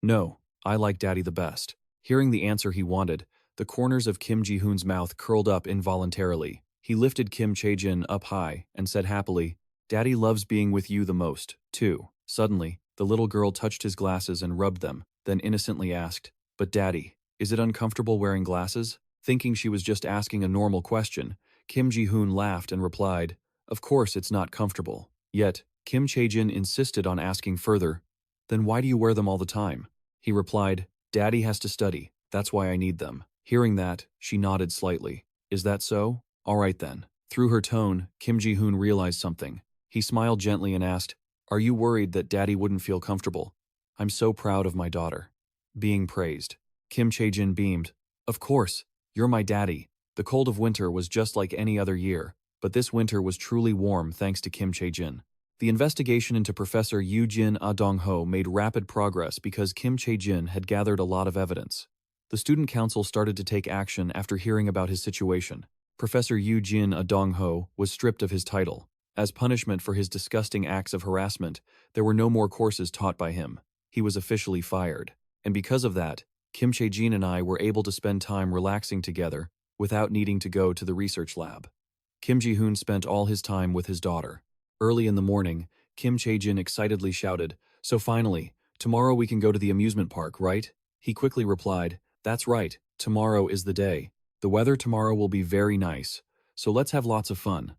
No, I like Daddy the best. Hearing the answer he wanted, the corners of Kim Ji-hoon's mouth curled up involuntarily. He lifted Kim Chae-jin up high and said happily, Daddy loves being with you the most, too. Suddenly, the little girl touched his glasses and rubbed them, then innocently asked, But Daddy, is it uncomfortable wearing glasses? Thinking she was just asking a normal question, Kim Ji-hoon laughed and replied, Of course it's not comfortable. Yet, Kim Chae-jin insisted on asking further, Then why do you wear them all the time? He replied, Daddy has to study, that's why I need them. Hearing that, she nodded slightly. Is that so? All right then. Through her tone, Kim Ji-hoon realized something. He smiled gently and asked, Are you worried that Daddy wouldn't feel comfortable? I'm so proud of my daughter. Being praised. Kim Chae-jin beamed. Of course, you're my daddy. The cold of winter was just like any other year, but this winter was truly warm thanks to Kim Chae-jin. The investigation into Professor Yoo-jin Ah-dong-ho made rapid progress because Kim Chae-jin had gathered a lot of evidence. The student council started to take action after hearing about his situation. Professor Yoo-jin Ah-dong-ho was stripped of his title. As punishment for his disgusting acts of harassment, there were no more courses taught by him. He was officially fired. And because of that, Kim Chae-jin and I were able to spend time relaxing together without needing to go to the research lab. Kim Ji-hoon spent all his time with his daughter. Early in the morning, Kim Chae-jin excitedly shouted, So finally, tomorrow we can go to the amusement park, right? He quickly replied, That's right, tomorrow is the day. The weather tomorrow will be very nice, so let's have lots of fun.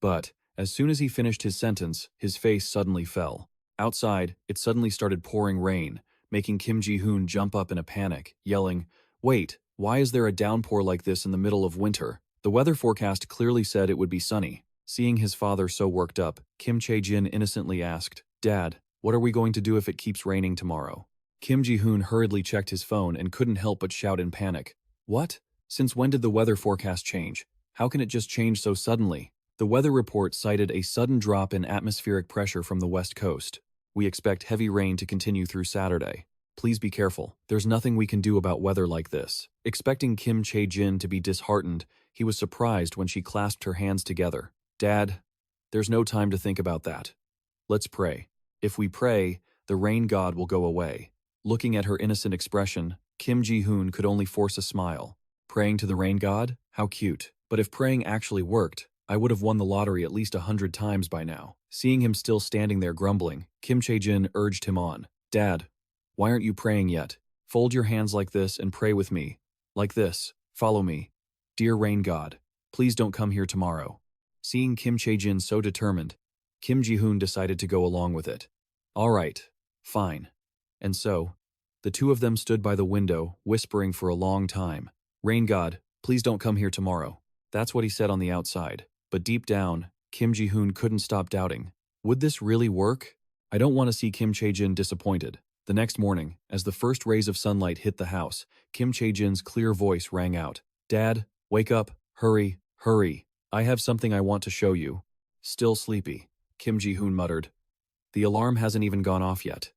But, as soon as he finished his sentence, his face suddenly fell. Outside, it suddenly started pouring rain, making Kim Ji-hoon jump up in a panic, yelling, Wait, why is there a downpour like this in the middle of winter? The weather forecast clearly said it would be sunny. Seeing his father so worked up, Kim Chae-jin innocently asked, Dad, what are we going to do if it keeps raining tomorrow? Kim Ji-hoon hurriedly checked his phone and couldn't help but shout in panic. What? Since when did the weather forecast change? How can it just change so suddenly? The weather report cited a sudden drop in atmospheric pressure from the west coast. We expect heavy rain to continue through Saturday. Please be careful. There's nothing we can do about weather like this. Expecting Kim Chae-jin to be disheartened, he was surprised when she clasped her hands together. Dad, there's no time to think about that. Let's pray. If we pray, the rain god will go away. Looking at her innocent expression, Kim Ji-hoon could only force a smile. Praying to the rain god? How cute. But if praying actually worked, I would have won the lottery at least 100 times by now. Seeing him still standing there grumbling, Kim Chae-jin urged him on. Dad, Why aren't you praying yet? Fold your hands like this and pray with me. Like this. Follow me. Dear rain god, please don't come here tomorrow. Seeing Kim Chae-jin so determined, Kim Ji-hoon decided to go along with it. All right, fine. And so, the two of them stood by the window, whispering for a long time. Rain god, please don't come here tomorrow. That's what he said on the outside. But deep down, Kim Ji-hoon couldn't stop doubting. Would this really work? I don't want to see Kim Chae-jin disappointed. The next morning, as the first rays of sunlight hit the house, Kim Chae-jin's clear voice rang out. Dad, wake up, hurry, hurry. I have something I want to show you. Still sleepy, Kim Ji-hoon muttered. The alarm hasn't even gone off yet.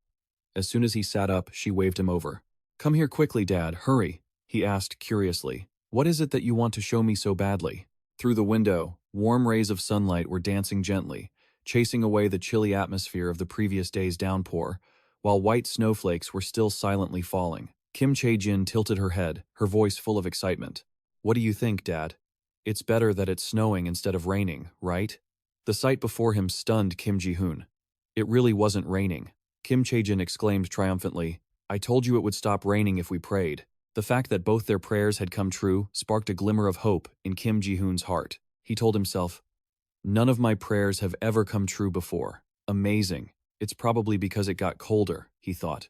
As soon as he sat up, she waved him over. Come here quickly, Dad, hurry, he asked curiously. What is it that you want to show me so badly? Through the window, warm rays of sunlight were dancing gently, chasing away the chilly atmosphere of the previous day's downpour, while white snowflakes were still silently falling. Kim Chae-jin tilted her head, her voice full of excitement. What do you think, Dad? It's better that it's snowing instead of raining, right? The sight before him stunned Kim Ji-hoon. It really wasn't raining. Kim Chae-jin exclaimed triumphantly, I told you it would stop raining if we prayed. The fact that both their prayers had come true sparked a glimmer of hope in Kim Ji-hoon's heart. He told himself, none of my prayers have ever come true before. Amazing. It's probably because it got colder, he thought.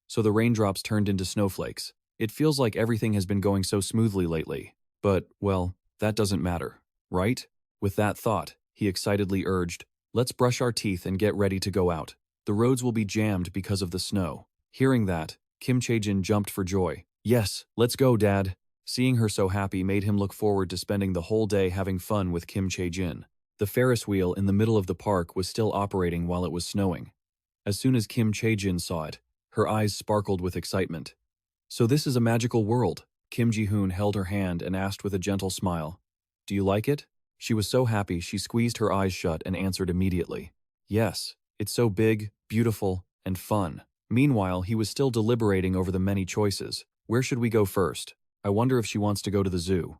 So the raindrops turned into snowflakes. It feels like everything has been going so smoothly lately. But, well, that doesn't matter, right? With that thought, he excitedly urged, let's brush our teeth and get ready to go out. The roads will be jammed because of the snow. Hearing that, Kim Chae-jin jumped for joy. Yes, let's go, Dad. Seeing her so happy made him look forward to spending the whole day having fun with Kim Chae-jin. The Ferris wheel in the middle of the park was still operating while it was snowing. As soon as Kim Chae-jin saw it, her eyes sparkled with excitement. So this is a magical world. Kim Ji-hoon held her hand and asked with a gentle smile. Do you like it? She was so happy she squeezed her eyes shut and answered immediately. Yes, it's so big, beautiful, and fun. Meanwhile, he was still deliberating over the many choices. Where should we go first? I wonder if she wants to go to the zoo.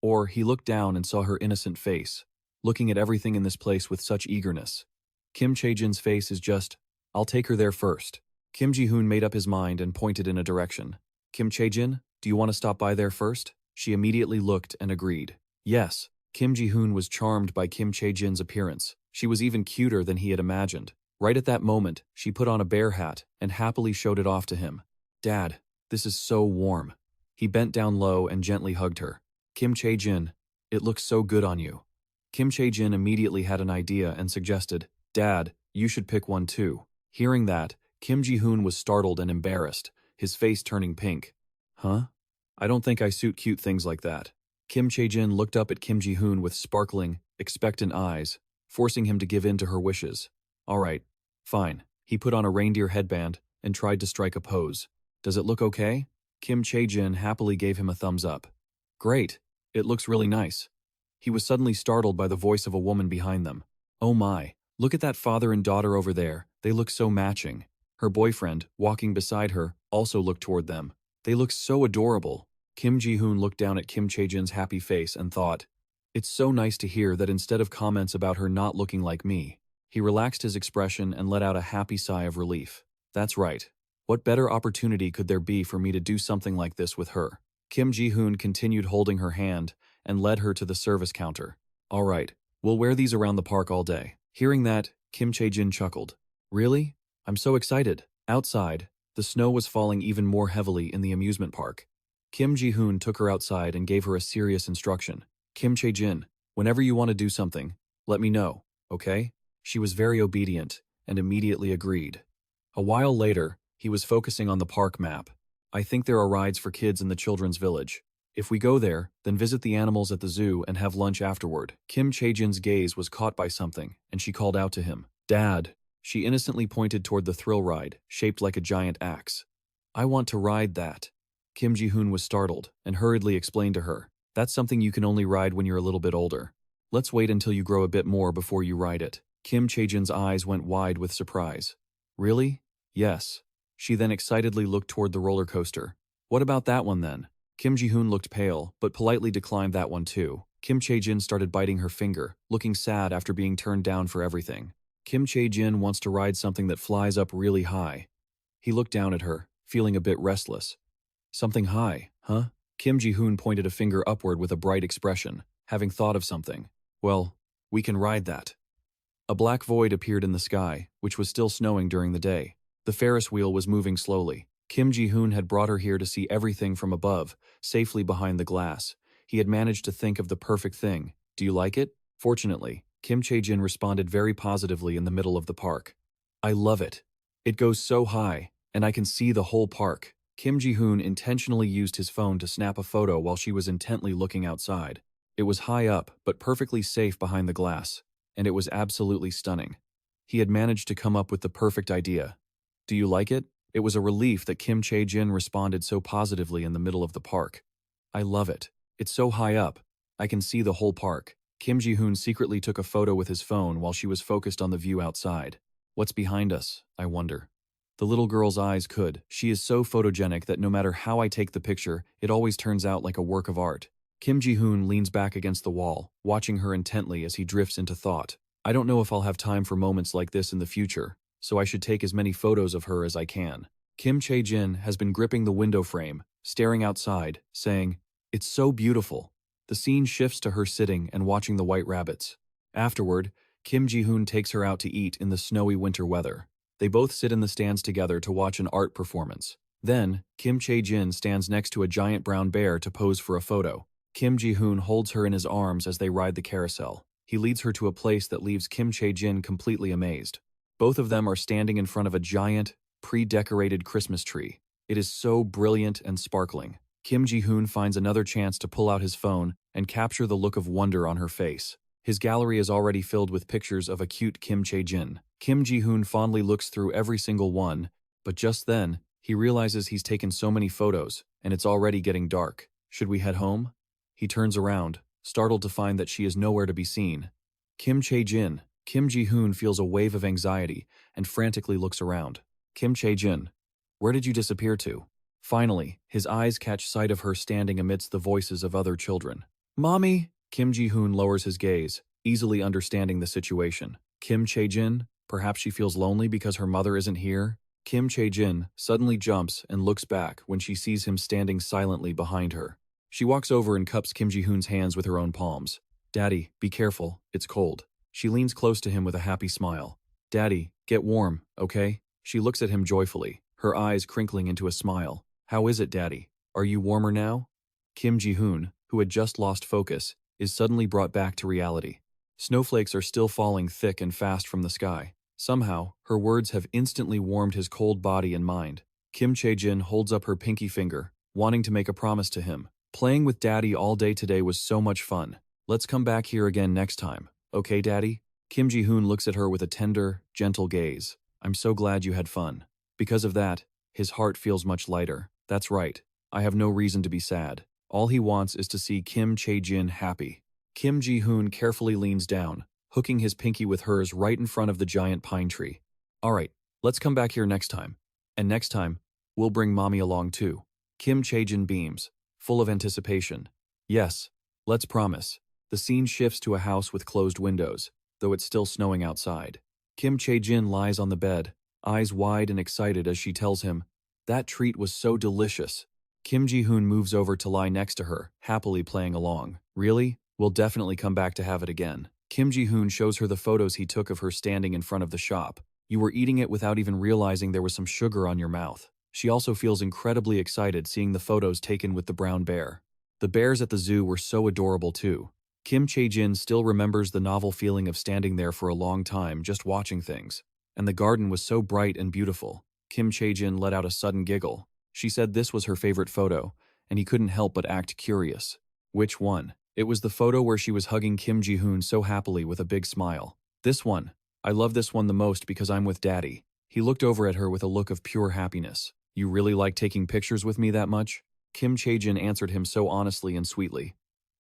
Or he looked down and saw her innocent face, looking at everything in this place with such eagerness. Kim Chae-jin's face is just, I'll take her there first. Kim Ji-hoon made up his mind and pointed in a direction. Kim Chae-jin, do you want to stop by there first? She immediately looked and agreed. Yes. Kim Ji-hoon was charmed by Kim Chae-jin's appearance. She was even cuter than he had imagined. Right at that moment, she put on a bear hat and happily showed it off to him. Dad, this is so warm. He bent down low and gently hugged her. Kim Chae-jin, it looks so good on you. Kim Chae-jin immediately had an idea and suggested, Dad, you should pick one too. Hearing that, Kim Ji-hoon was startled and embarrassed, his face turning pink. Huh? I don't think I suit cute things like that. Kim Chae-jin looked up at Kim Ji-hoon with sparkling, expectant eyes, forcing him to give in to her wishes. All right, fine. He put on a reindeer headband and tried to strike a pose. Does it look okay? Kim Chae-jin happily gave him a thumbs up. Great, it looks really nice. He was suddenly startled by the voice of a woman behind them. Oh my, look at that father and daughter over there, they look so matching. Her boyfriend, walking beside her, also looked toward them. They look so adorable. Kim Ji-hoon looked down at Kim Chae-jin's happy face and thought, it's so nice to hear that instead of comments about her not looking like me. He relaxed his expression and let out a happy sigh of relief. That's right. What better opportunity could there be for me to do something like this with her? Kim Ji-hoon continued holding her hand and led her to the service counter. All right, we'll wear these around the park all day. Hearing that, Kim Chae-jin chuckled. Really? I'm so excited. Outside, the snow was falling even more heavily in the amusement park. Kim Ji-hoon took her outside and gave her a serious instruction. Kim Chae-jin, whenever you want to do something, let me know, okay? She was very obedient and immediately agreed. A while later, he was focusing on the park map. I think there are rides for kids in the children's village. If we go there, then visit the animals at the zoo and have lunch afterward. Kim Chae-jin's gaze was caught by something, and she called out to him. Dad. She innocently pointed toward the thrill ride, shaped like a giant axe. I want to ride that. Kim Ji-hoon was startled and hurriedly explained to her. That's something you can only ride when you're a little bit older. Let's wait until you grow a bit more before you ride it. Kim Chae-jin's eyes went wide with surprise. Really? Yes. She then excitedly looked toward the roller coaster. What about that one then? Kim Ji-hoon looked pale, but politely declined that one too. Kim Chae-jin started biting her finger, looking sad after being turned down for everything. Kim Chae-jin wants to ride something that flies up really high. He looked down at her, feeling a bit restless. Something high, huh? Kim Ji-hoon pointed a finger upward with a bright expression, having thought of something. Well, we can ride that. A black void appeared in the sky, which was still snowing during the day. The Ferris wheel was moving slowly. Kim Ji-hoon had brought her here to see everything from above, safely behind the glass. He had managed to think of the perfect thing. Do you like it? Fortunately, Kim Chae-jin responded very positively in the middle of the park. I love it. It goes so high, and I can see the whole park. Kim Ji-hoon intentionally used his phone to snap a photo while she was intently looking outside. It was high up, but perfectly safe behind the glass, and it was absolutely stunning. He had managed to come up with the perfect idea. Do you like it? It was a relief that Kim Chae-jin responded so positively in the middle of the park. I love it. It's so high up. I can see the whole park. Kim Ji-hoon secretly took a photo with his phone while she was focused on the view outside. What's behind us, I wonder? The little girl's eyes could. She is so photogenic that no matter how I take the picture, it always turns out like a work of art. Kim Ji-hoon leans back against the wall, watching her intently as he drifts into thought. I don't know if I'll have time for moments like this in the future, so I should take as many photos of her as I can. Kim Chae-jin has been gripping the window frame, staring outside, saying, "It's so beautiful." The scene shifts to her sitting and watching the white rabbits. Afterward, Kim Ji-hoon takes her out to eat in the snowy winter weather. They both sit in the stands together to watch an art performance. Then, Kim Chae-jin stands next to a giant brown bear to pose for a photo. Kim Ji-hoon holds her in his arms as they ride the carousel. He leads her to a place that leaves Kim Chae-jin completely amazed. Both of them are standing in front of a giant, pre-decorated Christmas tree. It is so brilliant and sparkling. Kim Ji-hoon finds another chance to pull out his phone and capture the look of wonder on her face. His gallery is already filled with pictures of a cute Kim Chae-jin. Kim Ji-hoon fondly looks through every single one, but just then, he realizes he's taken so many photos, and it's already getting dark. Should we head home? He turns around, startled to find that she is nowhere to be seen. Kim Chae-jin. Kim Ji-hoon feels a wave of anxiety and frantically looks around. Kim Chae-jin, where did you disappear to? Finally, his eyes catch sight of her standing amidst the voices of other children. Mommy! Kim Ji-hoon lowers his gaze, easily understanding the situation. Kim Chae-jin, perhaps she feels lonely because her mother isn't here? Kim Chae-jin suddenly jumps and looks back when she sees him standing silently behind her. She walks over and cups Kim Ji-hoon's hands with her own palms. Daddy, be careful, it's cold. She leans close to him with a happy smile. Daddy, get warm, okay? She looks at him joyfully, her eyes crinkling into a smile. How is it, Daddy? Are you warmer now? Kim Ji-hoon, who had just lost focus, is suddenly brought back to reality. Snowflakes are still falling thick and fast from the sky. Somehow, her words have instantly warmed his cold body and mind. Kim Chae-jin holds up her pinky finger, wanting to make a promise to him. Playing with Daddy all day today was so much fun. Let's come back here again next time. Okay, Daddy? Kim Ji-hoon looks at her with a tender, gentle gaze. I'm so glad you had fun. Because of that, his heart feels much lighter. That's right. I have no reason to be sad. All he wants is to see Kim Chae-jin happy. Kim Ji-hoon carefully leans down, hooking his pinky with hers right in front of the giant pine tree. All right, let's come back here next time. And next time, we'll bring Mommy along too. Kim Chae-jin beams, full of anticipation. Yes, let's promise. The scene shifts to a house with closed windows, though it's still snowing outside. Kim Chae-jin lies on the bed, eyes wide and excited as she tells him, that treat was so delicious. Kim Ji-hoon moves over to lie next to her, happily playing along. Really? We'll definitely come back to have it again. Kim Ji-hoon shows her the photos he took of her standing in front of the shop. You were eating it without even realizing there was some sugar on your mouth. She also feels incredibly excited seeing the photos taken with the brown bear. The bears at the zoo were so adorable too. Kim Chae-jin still remembers the novel feeling of standing there for a long time just watching things. And the garden was so bright and beautiful. Kim Chae-jin let out a sudden giggle. She said this was her favorite photo, and he couldn't help but act curious. Which one? It was the photo where she was hugging Kim Ji-hoon so happily with a big smile. This one. I love this one the most because I'm with Daddy. He looked over at her with a look of pure happiness. You really like taking pictures with me that much? Kim Chae-jin answered him so honestly and sweetly.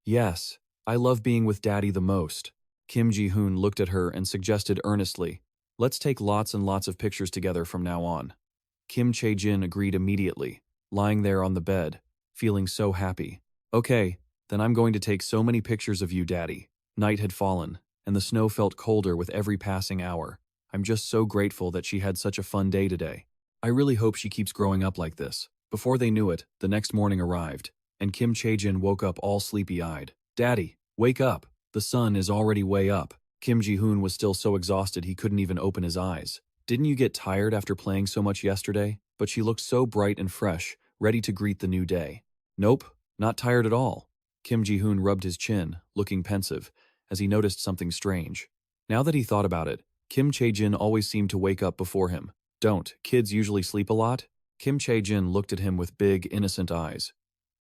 Yes, I love being with Daddy the most. Kim Ji-hoon looked at her and suggested earnestly, let's take lots and lots of pictures together from now on. Kim Chae-jin agreed immediately, lying there on the bed, feeling so happy. Okay, then I'm going to take so many pictures of you, Daddy. Night had fallen, and the snow felt colder with every passing hour. I'm just so grateful that she had such a fun day today. I really hope she keeps growing up like this. Before they knew it, the next morning arrived, and Kim Chae-jin woke up all sleepy-eyed. Daddy, wake up. The sun is already way up. Kim Ji-hoon was still so exhausted he couldn't even open his eyes. Didn't you get tired after playing so much yesterday? But she looked so bright and fresh, ready to greet the new day. Nope, not tired at all. Kim Ji-hoon rubbed his chin, looking pensive, as he noticed something strange. Now that he thought about it, Kim Chae-jin always seemed to wake up before him. Don't kids usually sleep a lot? Kim Chae-jin looked at him with big, innocent eyes.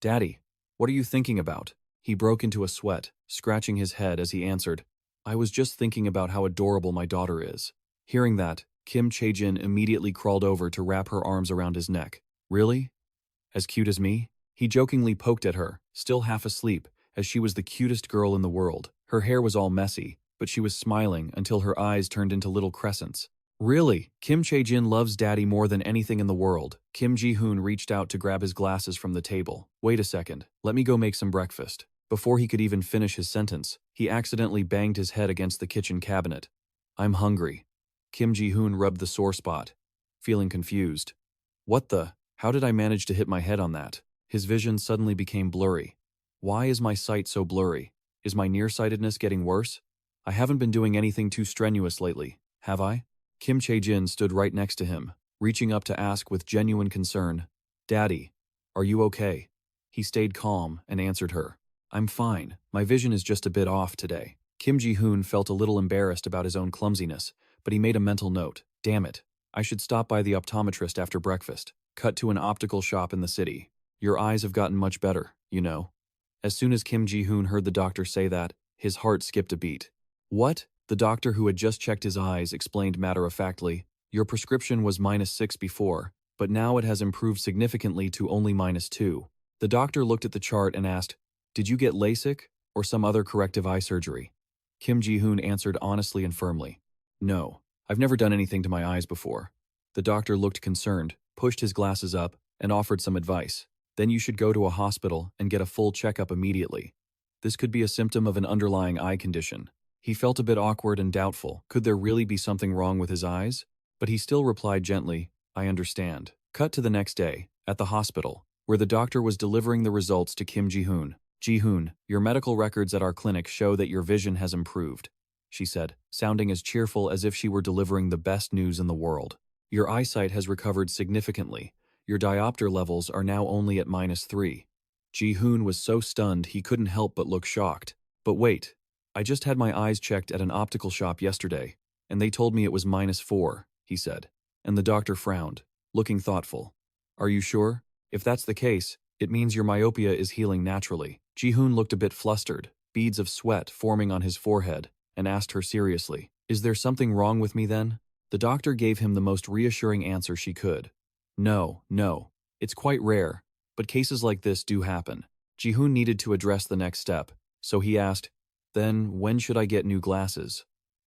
Daddy, what are you thinking about? He broke into a sweat, scratching his head as he answered, I was just thinking about how adorable my daughter is. Hearing that, Kim Chae-jin immediately crawled over to wrap her arms around his neck. Really? As cute as me? He jokingly poked at her, still half asleep, as she was the cutest girl in the world. Her hair was all messy, but she was smiling until her eyes turned into little crescents. Really, Kim Chae-jin loves Daddy more than anything in the world. Kim Ji-hoon reached out to grab his glasses from the table. Wait a second, let me go make some breakfast. Before he could even finish his sentence, he accidentally banged his head against the kitchen cabinet. I'm hungry. Kim Ji-hoon rubbed the sore spot, feeling confused. What the? How did I manage to hit my head on that? His vision suddenly became blurry. Why is my sight so blurry? Is my nearsightedness getting worse? I haven't been doing anything too strenuous lately, have I? Kim Chae-jin stood right next to him, reaching up to ask with genuine concern, Daddy, are you okay? He stayed calm and answered her, I'm fine, my vision is just a bit off today. Kim Ji-hoon felt a little embarrassed about his own clumsiness, but he made a mental note, damn it, I should stop by the optometrist after breakfast. Cut to an optical shop in the city. Your eyes have gotten much better, you know. As soon as Kim Ji-hoon heard the doctor say that, his heart skipped a beat. What? The doctor who had just checked his eyes explained matter-of-factly, your prescription was -6 before, but now it has improved significantly to only -2. The doctor looked at the chart and asked, did you get LASIK or some other corrective eye surgery? Kim Ji-hoon answered honestly and firmly, no, I've never done anything to my eyes before. The doctor looked concerned, pushed his glasses up, and offered some advice. Then you should go to a hospital and get a full checkup immediately. This could be a symptom of an underlying eye condition. He felt a bit awkward and doubtful. Could there really be something wrong with his eyes? But he still replied gently, I understand. Cut to the next day, at the hospital, where the doctor was delivering the results to Kim Ji-hoon. Ji-hoon, your medical records at our clinic show that your vision has improved, she said, sounding as cheerful as if she were delivering the best news in the world. Your eyesight has recovered significantly. Your diopter levels are now only at -3. Ji-hoon was so stunned he couldn't help but look shocked. But wait, I just had my eyes checked at an optical shop yesterday, and they told me it was -4, he said. And the doctor frowned, looking thoughtful. Are you sure? If that's the case, it means your myopia is healing naturally. Ji-hoon looked a bit flustered, beads of sweat forming on his forehead, and asked her seriously, is there something wrong with me then? The doctor gave him the most reassuring answer she could. No, it's quite rare, but cases like this do happen. Ji-hoon needed to address the next step, so he asked, then when should I get new glasses?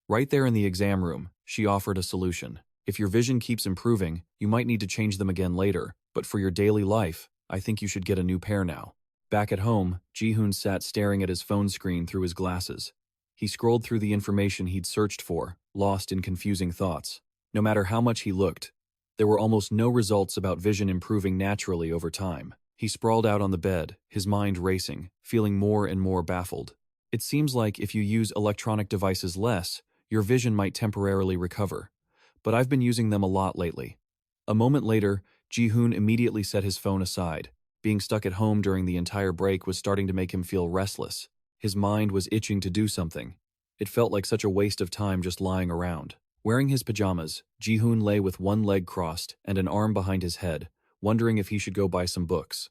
Right there in the exam room, she offered a solution. If your vision keeps improving, you might need to change them again later, but for your daily life, I think you should get a new pair now. Back at home, Ji-hoon sat staring at his phone screen through his glasses. He scrolled through the information he'd searched for, lost in confusing thoughts. No matter how much he looked, there were almost no results about vision improving naturally over time. He sprawled out on the bed, his mind racing, feeling more and more baffled. It seems like if you use electronic devices less, your vision might temporarily recover. But I've been using them a lot lately. A moment later, Ji-hoon immediately set his phone aside. Being stuck at home during the entire break was starting to make him feel restless. His mind was itching to do something. It felt like such a waste of time just lying around. Wearing his pajamas, Ji-hoon lay with one leg crossed and an arm behind his head, wondering if he should go buy some books.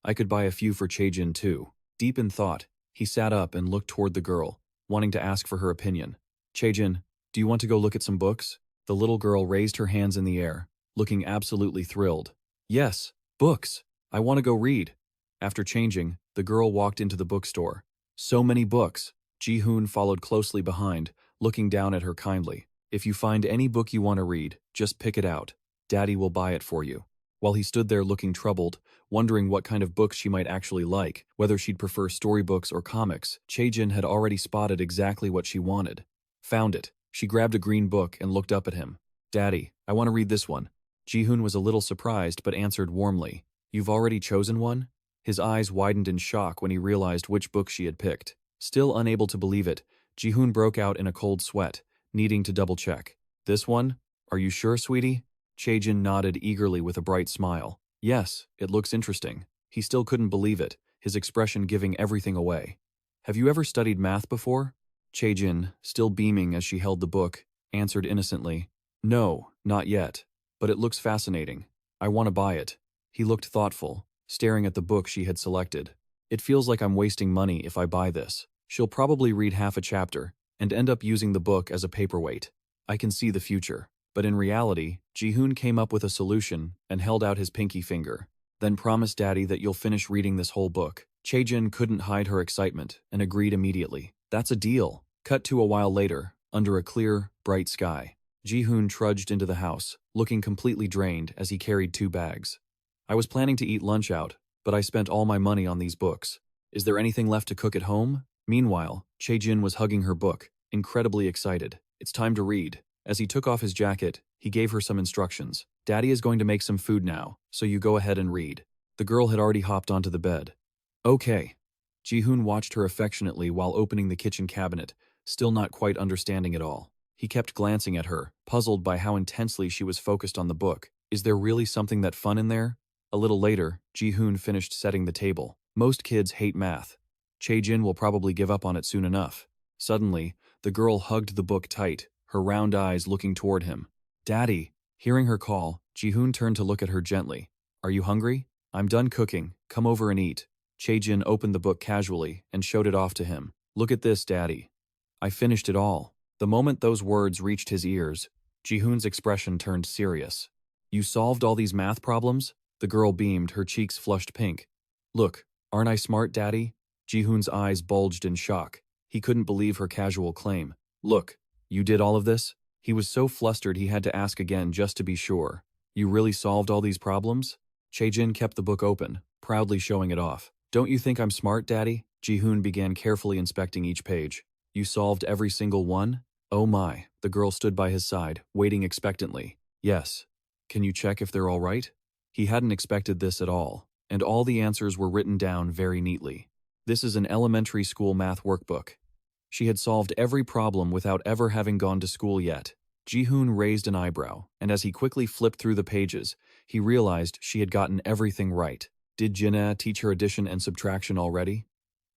I could buy a few for Chae-jin too. Deep in thought, he sat up and looked toward the girl, wanting to ask for her opinion. Chae-jin, do you want to go look at some books? The little girl raised her hands in the air, looking absolutely thrilled. Yes, books. I want to go read. After changing, the girl walked into the bookstore. So many books. Ji-hoon followed closely behind, looking down at her kindly. If you find any book you want to read, just pick it out. Daddy will buy it for you. While he stood there looking troubled, wondering what kind of books she might actually like, whether she'd prefer storybooks or comics, Chae-jin had already spotted exactly what she wanted. Found it. She grabbed a green book and looked up at him. Daddy, I want to read this one. Ji-hoon was a little surprised but answered warmly. You've already chosen one? His eyes widened in shock when he realized which book she had picked. Still unable to believe it, Ji-hoon broke out in a cold sweat, needing to double-check. This one? Are you sure, sweetie? Chae-jin nodded eagerly with a bright smile. Yes, it looks interesting. He still couldn't believe it, his expression giving everything away. Have you ever studied math before? Chae-jin, still beaming as she held the book, answered innocently. No, not yet. But it looks fascinating. I want to buy it. He looked thoughtful, staring at the book she had selected. It feels like I'm wasting money if I buy this. She'll probably read half a chapter and end up using the book as a paperweight. I can see the future. But in reality, Ji-hoon came up with a solution and held out his pinky finger. Then promise Daddy that you'll finish reading this whole book. Chae-jin couldn't hide her excitement and agreed immediately. That's a deal. Cut to a while later, under a clear, bright sky. Ji-hoon trudged into the house, looking completely drained as he carried 2 bags. I was planning to eat lunch out, but I spent all my money on these books. Is there anything left to cook at home? Meanwhile, Chae-jin was hugging her book, incredibly excited. It's time to read. As he took off his jacket, he gave her some instructions. Daddy is going to make some food now, so you go ahead and read. The girl had already hopped onto the bed. Okay. Ji-hoon watched her affectionately while opening the kitchen cabinet, still not quite understanding it all. He kept glancing at her, puzzled by how intensely she was focused on the book. Is there really something that fun in there? A little later, Ji-hoon finished setting the table. Most kids hate math. Chae-jin will probably give up on it soon enough. Suddenly, the girl hugged the book tight, her round eyes looking toward him. Daddy! Hearing her call, Ji-hoon turned to look at her gently. Are you hungry? I'm done cooking. Come over and eat. Chae-jin opened the book casually and showed it off to him. Look at this, Daddy. I finished it all. The moment those words reached his ears, Ji-hoon's expression turned serious. You solved all these math problems? The girl beamed, her cheeks flushed pink. Look, aren't I smart, Daddy? Ji-hoon's eyes bulged in shock. He couldn't believe her casual claim. Look, you did all of this? He was so flustered he had to ask again just to be sure. You really solved all these problems? Chae-jin kept the book open, proudly showing it off. Don't you think I'm smart, Daddy? Ji-hoon began carefully inspecting each page. You solved every single one? Oh my, the girl stood by his side, waiting expectantly. Yes. Can you check if they're all right? He hadn't expected this at all, and all the answers were written down very neatly. This is an elementary school math workbook. She had solved every problem without ever having gone to school yet. Ji-hoon raised an eyebrow, and as he quickly flipped through the pages, he realized she had gotten everything right. Did Jinna teach her addition and subtraction already?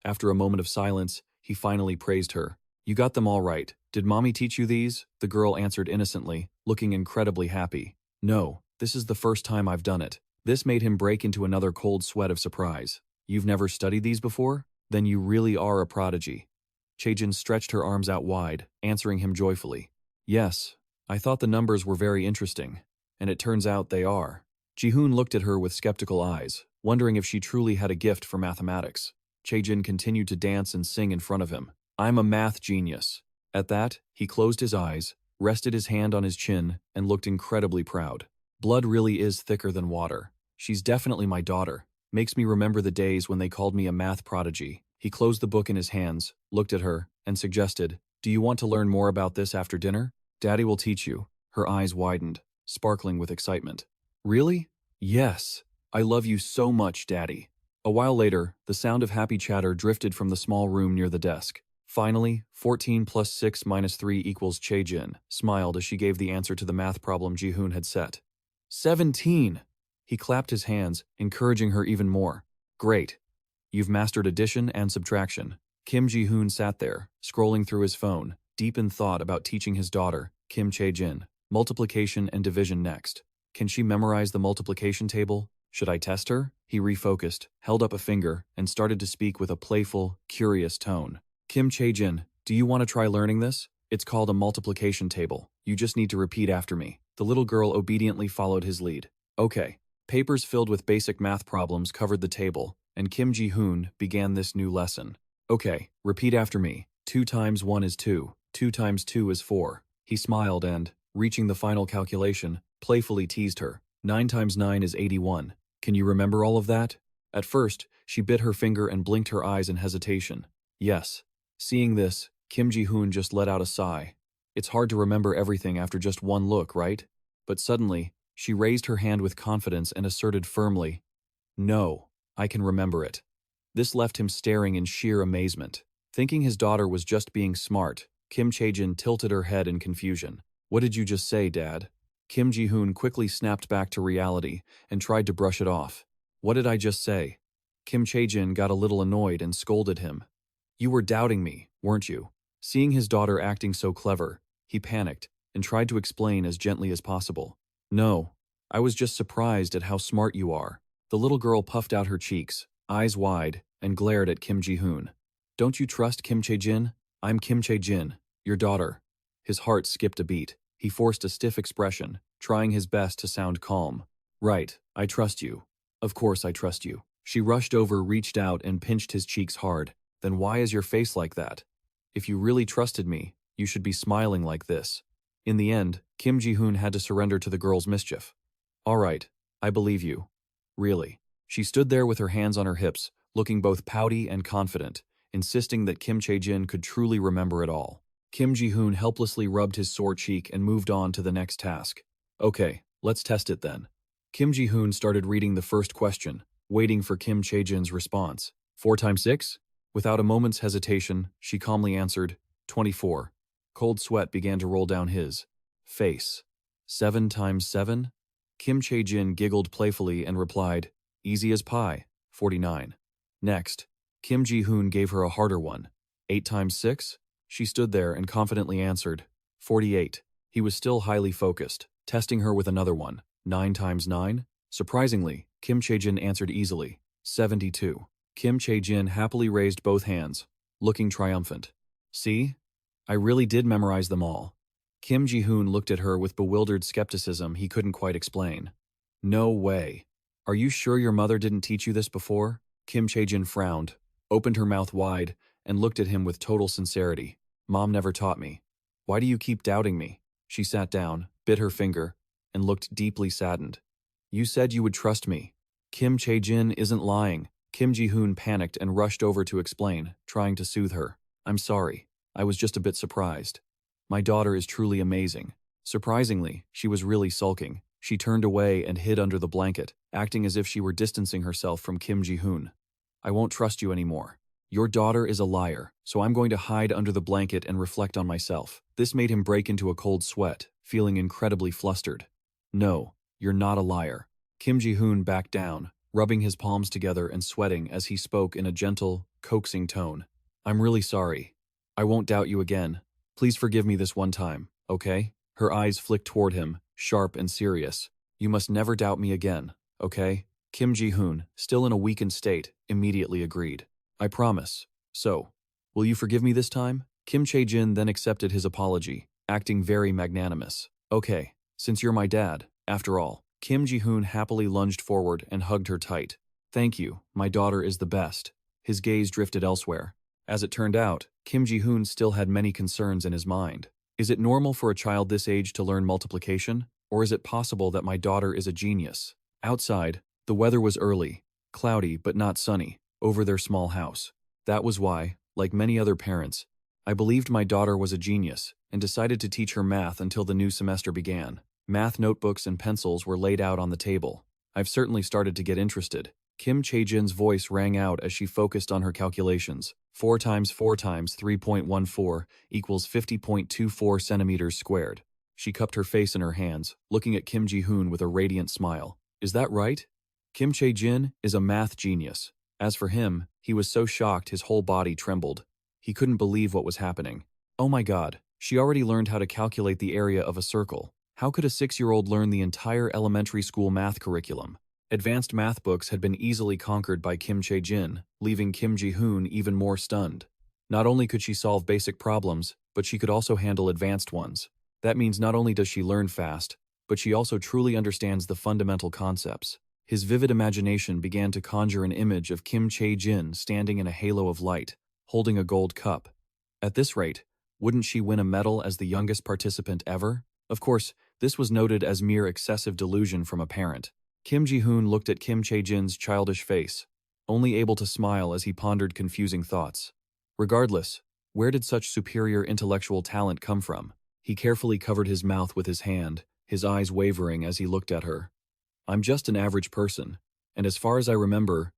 After a moment of silence, he finally praised her. You got them all right. Did Mommy teach you these? The girl answered innocently, looking incredibly happy. No, this is the first time I've done it. This made him break into another cold sweat of surprise. You've never studied these before? Then you really are a prodigy. Chae-jin stretched her arms out wide, answering him joyfully. Yes, I thought the numbers were very interesting, and it turns out they are. Ji-hoon looked at her with skeptical eyes, wondering if she truly had a gift for mathematics. Chae-jin continued to dance and sing in front of him. I'm a math genius. At that, he closed his eyes, rested his hand on his chin, and looked incredibly proud. Blood really is thicker than water. She's definitely my daughter. Makes me remember the days when they called me a math prodigy. He closed the book in his hands, looked at her, and suggested, Do you want to learn more about this after dinner? Daddy will teach you. Her eyes widened, sparkling with excitement. Really? Yes. I love you so much, Daddy. A while later, the sound of happy chatter drifted from the small room near the desk. Finally, 14 plus 6 minus 3 equals Chae-jin smiled as she gave the answer to the math problem Ji-hoon had set. 17! He clapped his hands, encouraging her even more. Great. You've mastered addition and subtraction. Kim Ji-hoon sat there, scrolling through his phone, deep in thought about teaching his daughter, Kim Chae-jin, multiplication and division next. Can she memorize the multiplication table? Should I test her? He refocused, held up a finger, and started to speak with a playful, curious tone. Kim Chae-jin, do you want to try learning this? It's called a multiplication table. You just need to repeat after me. The little girl obediently followed his lead. Okay. Papers filled with basic math problems covered the table, and Kim Ji-hoon began this new lesson. Okay, repeat after me. 2 times 1 is 2. 2 times 2 is 4. He smiled and, reaching the final calculation, playfully teased her. 9 times 9 is 81. Can you remember all of that? At first, she bit her finger and blinked her eyes in hesitation. Yes. Seeing this, Kim Ji-hoon just let out a sigh. It's hard to remember everything after just one look, right? But suddenly, She raised her hand with confidence and asserted firmly, "No, I can remember it." This left him staring in sheer amazement. Thinking his daughter was just being smart, Kim Chae-jin tilted her head in confusion. "What did you just say, Dad?" Kim Ji-hoon quickly snapped back to reality and tried to brush it off. "What did I just say?" Kim Chae-jin got a little annoyed and scolded him. "You were doubting me, weren't you?" Seeing his daughter acting so clever, he panicked and tried to explain as gently as possible. "No, I was just surprised at how smart you are." The little girl puffed out her cheeks, eyes wide, and glared at Kim Ji-hoon. "Don't you trust Kim Chae-jin? I'm Kim Chae-jin, your daughter." His heart skipped a beat. He forced a stiff expression, trying his best to sound calm. "Right, I trust you. Of course I trust you." She rushed over, reached out, and pinched his cheeks hard. "Then why is your face like that? If you really trusted me, you should be smiling like this." In the end, Kim Ji-hoon had to surrender to the girl's mischief. "All right, I believe you. Really." She stood there with her hands on her hips, looking both pouty and confident, insisting that Kim Chae-jin could truly remember it all. Kim Ji-hoon helplessly rubbed his sore cheek and moved on to the next task. "Okay, let's test it then." Kim Ji-hoon started reading the first question, waiting for Kim Chae-jin's response. 4 times 6? Without a moment's hesitation, she calmly answered, 24. Cold sweat began to roll down his face. 7 times 7? Kim Chae-jin giggled playfully and replied, "Easy as pie, 49. Next, Kim Ji-hoon gave her a harder one. 8 times 6? She stood there and confidently answered, 48. He was still highly focused, testing her with another one. 9 times 9? Surprisingly, Kim Chae-jin answered easily, 72. Kim Chae-jin happily raised both hands, looking triumphant. "See? I really did memorize them all." Kim Ji-hoon looked at her with bewildered skepticism he couldn't quite explain. "No way. Are you sure your mother didn't teach you this before?" Kim Chae-jin frowned, opened her mouth wide, and looked at him with total sincerity. "Mom never taught me. Why do you keep doubting me?" She sat down, bit her finger, and looked deeply saddened. "You said you would trust me." Kim Chae-jin isn't lying. Kim Ji-hoon panicked and rushed over to explain, trying to soothe her. "I'm sorry. I was just a bit surprised. My daughter is truly amazing." Surprisingly, she was really sulking. She turned away and hid under the blanket, acting as if she were distancing herself from Kim Ji-hoon. "I won't trust you anymore. Your daughter is a liar, so I'm going to hide under the blanket and reflect on myself." This made him break into a cold sweat, feeling incredibly flustered. "No, you're not a liar." Kim Ji-hoon backed down, rubbing his palms together and sweating as he spoke in a gentle, coaxing tone. "I'm really sorry. I won't doubt you again. Please forgive me this one time, okay?" Her eyes flicked toward him, sharp and serious. "You must never doubt me again, okay?" Kim Ji-hoon, still in a weakened state, immediately agreed. "I promise. So, will you forgive me this time?" Kim Chae-jin then accepted his apology, acting very magnanimous. "Okay, since you're my dad, after all." Kim Ji-hoon happily lunged forward and hugged her tight. "Thank you, my daughter is the best." His gaze drifted elsewhere. As it turned out, Kim Ji-hoon still had many concerns in his mind. Is it normal for a child this age to learn multiplication? Or is it possible that my daughter is a genius? Outside, the weather was early, cloudy but not sunny, over their small house. That was why, like many other parents, I believed my daughter was a genius and decided to teach her math until the new semester began. Math notebooks and pencils were laid out on the table. I've certainly started to get interested. Kim Chae-jin's voice rang out as she focused on her calculations. 4 times 4 times 3.14 equals 50.24 centimeters squared. She cupped her face in her hands, looking at Kim Ji-hoon with a radiant smile. "Is that right?" Kim Chae-jin is a math genius. As for him, he was so shocked his whole body trembled. He couldn't believe what was happening. Oh my god, she already learned how to calculate the area of a circle. How could a 6-year-old learn the entire elementary school math curriculum? Advanced math books had been easily conquered by Kim Chae-jin, leaving Kim Ji-hoon even more stunned. Not only could she solve basic problems, but she could also handle advanced ones. That means not only does she learn fast, but she also truly understands the fundamental concepts. His vivid imagination began to conjure an image of Kim Chae-jin standing in a halo of light, holding a gold cup. At this rate, wouldn't she win a medal as the youngest participant ever? Of course, this was noted as mere excessive delusion from a parent. Kim Ji-hoon looked at Kim Chae-jin's childish face, only able to smile as he pondered confusing thoughts. Regardless, where did such superior intellectual talent come from? He carefully covered his mouth with his hand, his eyes wavering as he looked at her. I'm just an average person, and as far as I remember,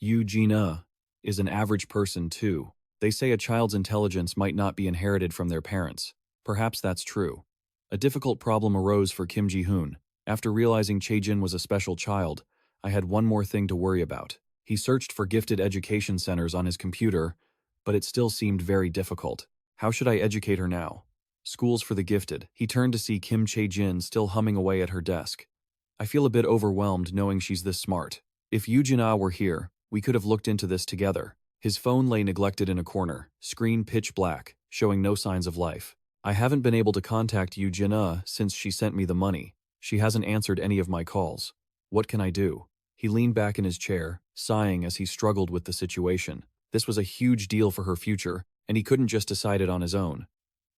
Gina is an average person too. They say a child's intelligence might not be inherited from their parents. Perhaps that's true. A difficult problem arose for Kim Ji-hoon. After realizing Chae-jin was a special child, I had one more thing to worry about. He searched for gifted education centers on his computer, but it still seemed very difficult. How should I educate her now? Schools for the gifted. He turned to see Kim Chae-jin still humming away at her desk. I feel a bit overwhelmed knowing she's this smart. If Yoo Jin-ah were here, we could have looked into this together. His phone lay neglected in a corner, screen pitch black, showing no signs of life. I haven't been able to contact Yoo Jin-ah since she sent me the money. She hasn't answered any of my calls. What can I do? He leaned back in his chair, sighing as he struggled with the situation. This was a huge deal for her future, and he couldn't just decide it on his own.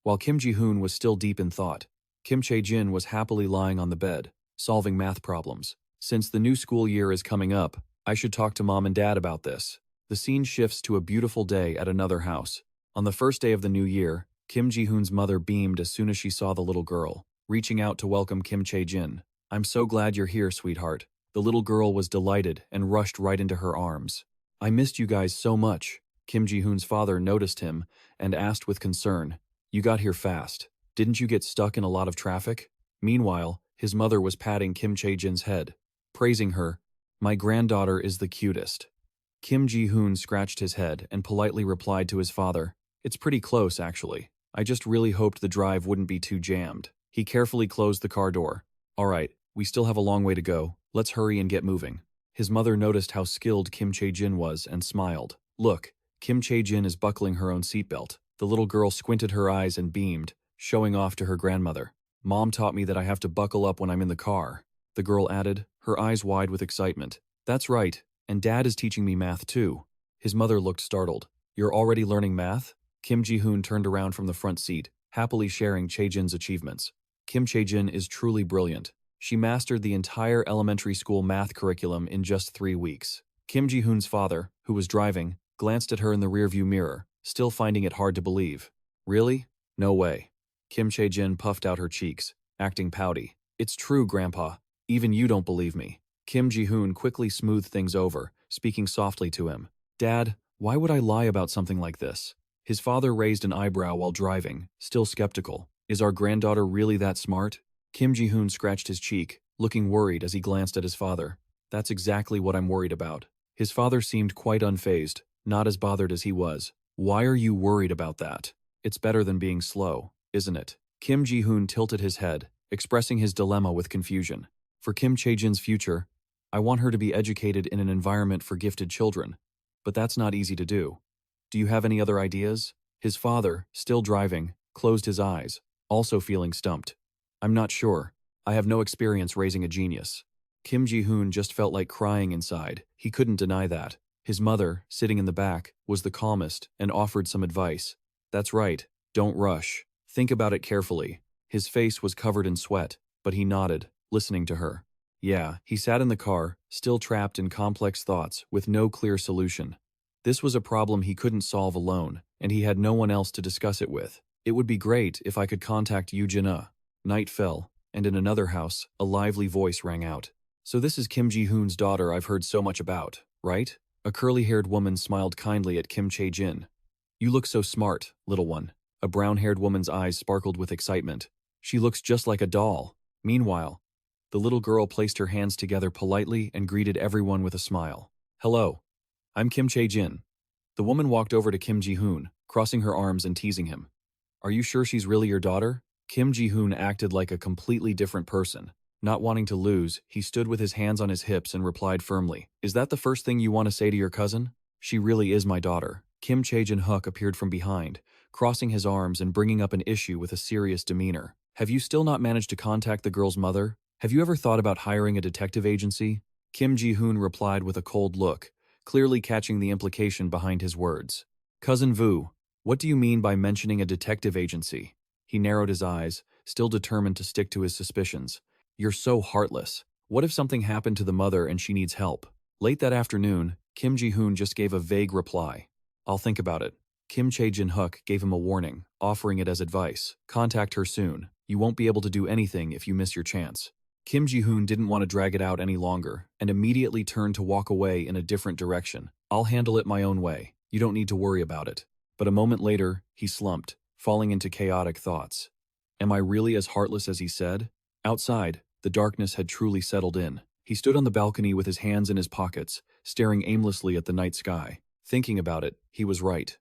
While Kim Ji-hoon was still deep in thought, Kim Chae-jin was happily lying on the bed, solving math problems. Since the new school year is coming up, I should talk to Mom and Dad about this. The scene shifts to a beautiful day at another house. On the first day of the new year, Kim Ji-hoon's mother beamed as soon as she saw the little girl, reaching out to welcome Kim Chae-jin. I'm so glad you're here, sweetheart. The little girl was delighted and rushed right into her arms. I missed you guys so much. Kim Ji-hoon's father noticed him and asked with concern, You got here fast. Didn't you get stuck in a lot of traffic? Meanwhile, his mother was patting Kim Chae-jin's head, praising her. My granddaughter is the cutest. Kim Ji-hoon scratched his head and politely replied to his father, It's pretty close, actually. I just really hoped the drive wouldn't be too jammed. He carefully closed the car door. All right, we still have a long way to go. Let's hurry and get moving. His mother noticed how skilled Kim Chae-jin was and smiled. Look, Kim Chae-jin is buckling her own seatbelt. The little girl squinted her eyes and beamed, showing off to her grandmother. Mom taught me that I have to buckle up when I'm in the car, the girl added, her eyes wide with excitement. That's right, and Dad is teaching me math too. His mother looked startled. You're already learning math? Kim Ji-hoon turned around from the front seat, happily sharing Chae-jin's achievements. Kim Chae-jin is truly brilliant. She mastered the entire elementary school math curriculum in just 3 weeks. Kim Ji-hoon's father, who was driving, glanced at her in the rearview mirror, still finding it hard to believe. Really? No way. Kim Chae-jin puffed out her cheeks, acting pouty. It's true, Grandpa. Even you don't believe me. Kim Ji-hoon quickly smoothed things over, speaking softly to him. Dad, why would I lie about something like this? His father raised an eyebrow while driving, still skeptical. Is our granddaughter really that smart? Kim Ji-hoon scratched his cheek, looking worried as he glanced at his father. That's exactly what I'm worried about. His father seemed quite unfazed, not as bothered as he was. Why are you worried about that? It's better than being slow, isn't it? Kim Ji-hoon tilted his head, expressing his dilemma with confusion. For Kim Chae-jin's future, I want her to be educated in an environment for gifted children, but that's not easy to do. Do you have any other ideas? His father, still driving, closed his eyes, also feeling stumped. I'm not sure. I have no experience raising a genius. Kim Ji-hoon just felt like crying inside. He couldn't deny that. His mother, sitting in the back, was the calmest and offered some advice. That's right. Don't rush. Think about it carefully. His face was covered in sweat, but he nodded, listening to her. Yeah, he sat in the car, still trapped in complex thoughts, with no clear solution. This was a problem he couldn't solve alone, and he had no one else to discuss it with. It would be great if I could contact Yoo Jin-ah. Night fell, and in another house, a lively voice rang out. So this is Kim Ji-hoon's daughter I've heard so much about, right? A curly-haired woman smiled kindly at Kim Chae-jin. You look so smart, little one. A brown-haired woman's eyes sparkled with excitement. She looks just like a doll. Meanwhile, the little girl placed her hands together politely and greeted everyone with a smile. Hello, I'm Kim Chae-jin. The woman walked over to Kim Ji-hoon, crossing her arms and teasing him. Are you sure she's really your daughter? Kim Ji-hoon acted like a completely different person. Not wanting to lose, he stood with his hands on his hips and replied firmly, Is that the first thing you want to say to your cousin? She really is my daughter. Kim Chae-jin-hook appeared from behind, crossing his arms and bringing up an issue with a serious demeanor. Have you still not managed to contact the girl's mother? Have you ever thought about hiring a detective agency? Kim Ji-hoon replied with a cold look, clearly catching the implication behind his words. Cousin Vu, what do you mean by mentioning a detective agency? He narrowed his eyes, still determined to stick to his suspicions. You're so heartless. What if something happened to the mother and she needs help? Late that afternoon, Kim Ji-hoon just gave a vague reply. I'll think about it. Kim Chae-jin-hook gave him a warning, offering it as advice. Contact her soon. You won't be able to do anything if you miss your chance. Kim Ji-hoon didn't want to drag it out any longer and immediately turned to walk away in a different direction. I'll handle it my own way. You don't need to worry about it. But a moment later, he slumped, falling into chaotic thoughts. Am I really as heartless as he said? Outside, the darkness had truly settled in. He stood on the balcony with his hands in his pockets, staring aimlessly at the night sky. Thinking about it, he was right.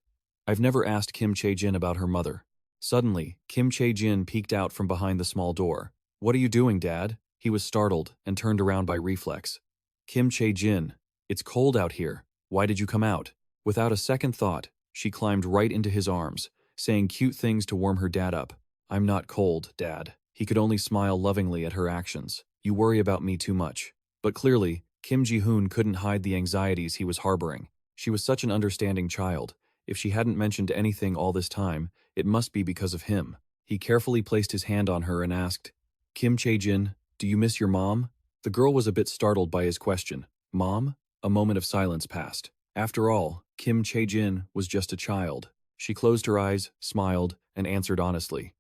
I've never asked Kim Chae-jin about her mother. Suddenly, Kim Chae-jin peeked out from behind the small door. What are you doing, Dad? He was startled and turned around by reflex. Kim Chae-jin, it's cold out here. Why did you come out? Without a second thought, she climbed right into his arms, saying cute things to warm her dad up. I'm not cold, Dad. He could only smile lovingly at her actions. You worry about me too much. But clearly, Kim Ji-hoon couldn't hide the anxieties he was harboring. She was such an understanding child. If she hadn't mentioned anything all this time, it must be because of him. He carefully placed his hand on her and asked, Kim Chae-jin, do you miss your mom? The girl was a bit startled by his question. Mom? A moment of silence passed. After all, Kim Chae-jin was just a child. She closed her eyes, smiled, and answered honestly.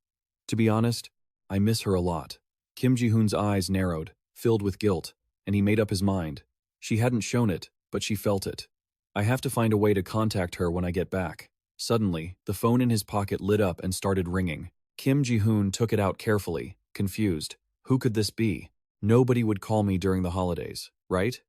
To be honest, I miss her a lot. Kim Ji-hoon's eyes narrowed, filled with guilt, and he made up his mind. She hadn't shown it, but she felt it. I have to find a way to contact her when I get back. Suddenly, the phone in his pocket lit up and started ringing. Kim Ji-hoon took it out carefully, confused. Who could this be? Nobody would call me during the holidays, right?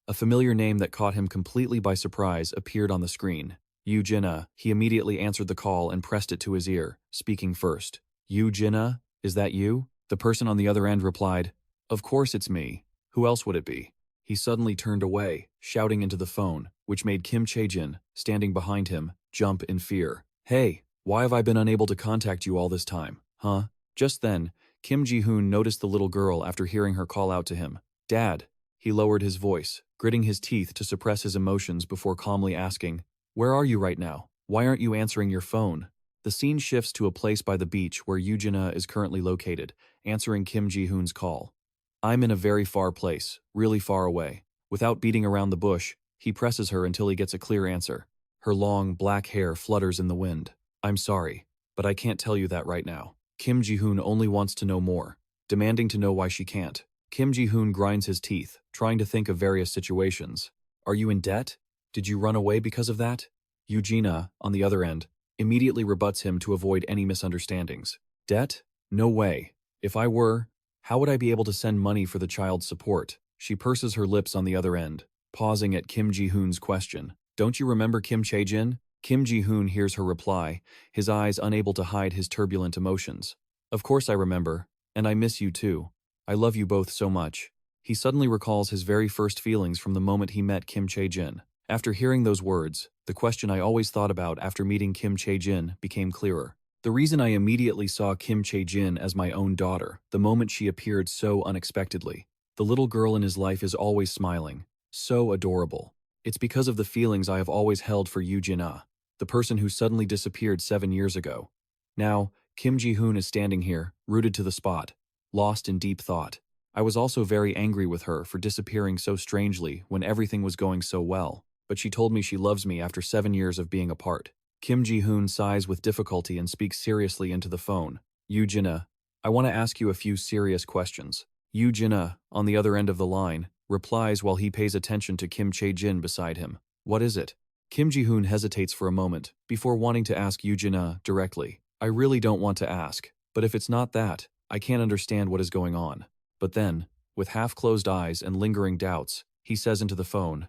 A familiar name that caught him completely by surprise appeared on the screen. Yoo Jin-ah. He immediately answered the call and pressed it to his ear, speaking first. Yoo Jin-ah, is that you? The person on the other end replied, Of course it's me. Who else would it be? He suddenly turned away, shouting into the phone, which made Kim Chae-jin, standing behind him, jump in fear. Hey, why have I been unable to contact you all this time, huh? Just then, Kim Ji-hoon noticed the little girl after hearing her call out to him. Dad. He lowered his voice, gritting his teeth to suppress his emotions before calmly asking, Where are you right now? Why aren't you answering your phone? The scene shifts to a place by the beach where Yoo Jin-ah is currently located, answering Kim Ji-hoon's call. I'm in a very far place, really far away. Without beating around the bush, he presses her until he gets a clear answer. Her long, black hair flutters in the wind. I'm sorry, but I can't tell you that right now. Kim Ji-hoon only wants to know more, demanding to know why she can't. Kim Ji-hoon grinds his teeth, trying to think of various situations. Are you in debt? Did you run away because of that? Yoo Jin-ah, on the other end, immediately rebuts him to avoid any misunderstandings. Debt? No way. If I were, how would I be able to send money for the child's support? She purses her lips on the other end, pausing at Kim Ji-hoon's question. Don't you remember Kim Chae-jin? Kim Ji-hoon hears her reply, his eyes unable to hide his turbulent emotions. Of course I remember, and I miss you too. I love you both so much. He suddenly recalls his very first feelings from the moment he met Kim Chae-jin. After hearing those words, the question I always thought about after meeting Kim Chae-jin became clearer. The reason I immediately saw Kim Chae-jin as my own daughter, the moment she appeared so unexpectedly. The little girl in his life is always smiling, so adorable. It's because of the feelings I have always held for Yoo Jin-ah, the person who suddenly disappeared 7 years ago. Now, Kim Ji-hoon is standing here, rooted to the spot, lost in deep thought. I was also very angry with her for disappearing so strangely when everything was going so well, but she told me she loves me after 7 years of being apart. Kim Ji-hoon sighs with difficulty and speaks seriously into the phone. Yoo Jin-ah, I want to ask you a few serious questions. Yoo Jin-ah, on the other end of the line, replies while he pays attention to Kim Chae-jin beside him. What is it? Kim Ji-hoon hesitates for a moment, before wanting to ask Yoo Jin-ah directly. I really don't want to ask, but if it's not that, I can't understand what is going on. But then, with half-closed eyes and lingering doubts, he says into the phone,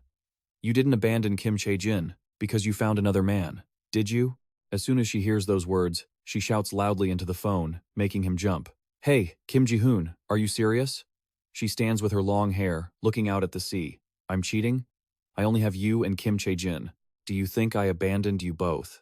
You didn't abandon Kim Chae-jin because you found another man, did you? As soon as she hears those words, she shouts loudly into the phone, making him jump. Hey, Kim Ji-hoon, are you serious? She stands with her long hair, looking out at the sea. I'm cheating? I only have you and Kim Chae-jin. Do you think I abandoned you both?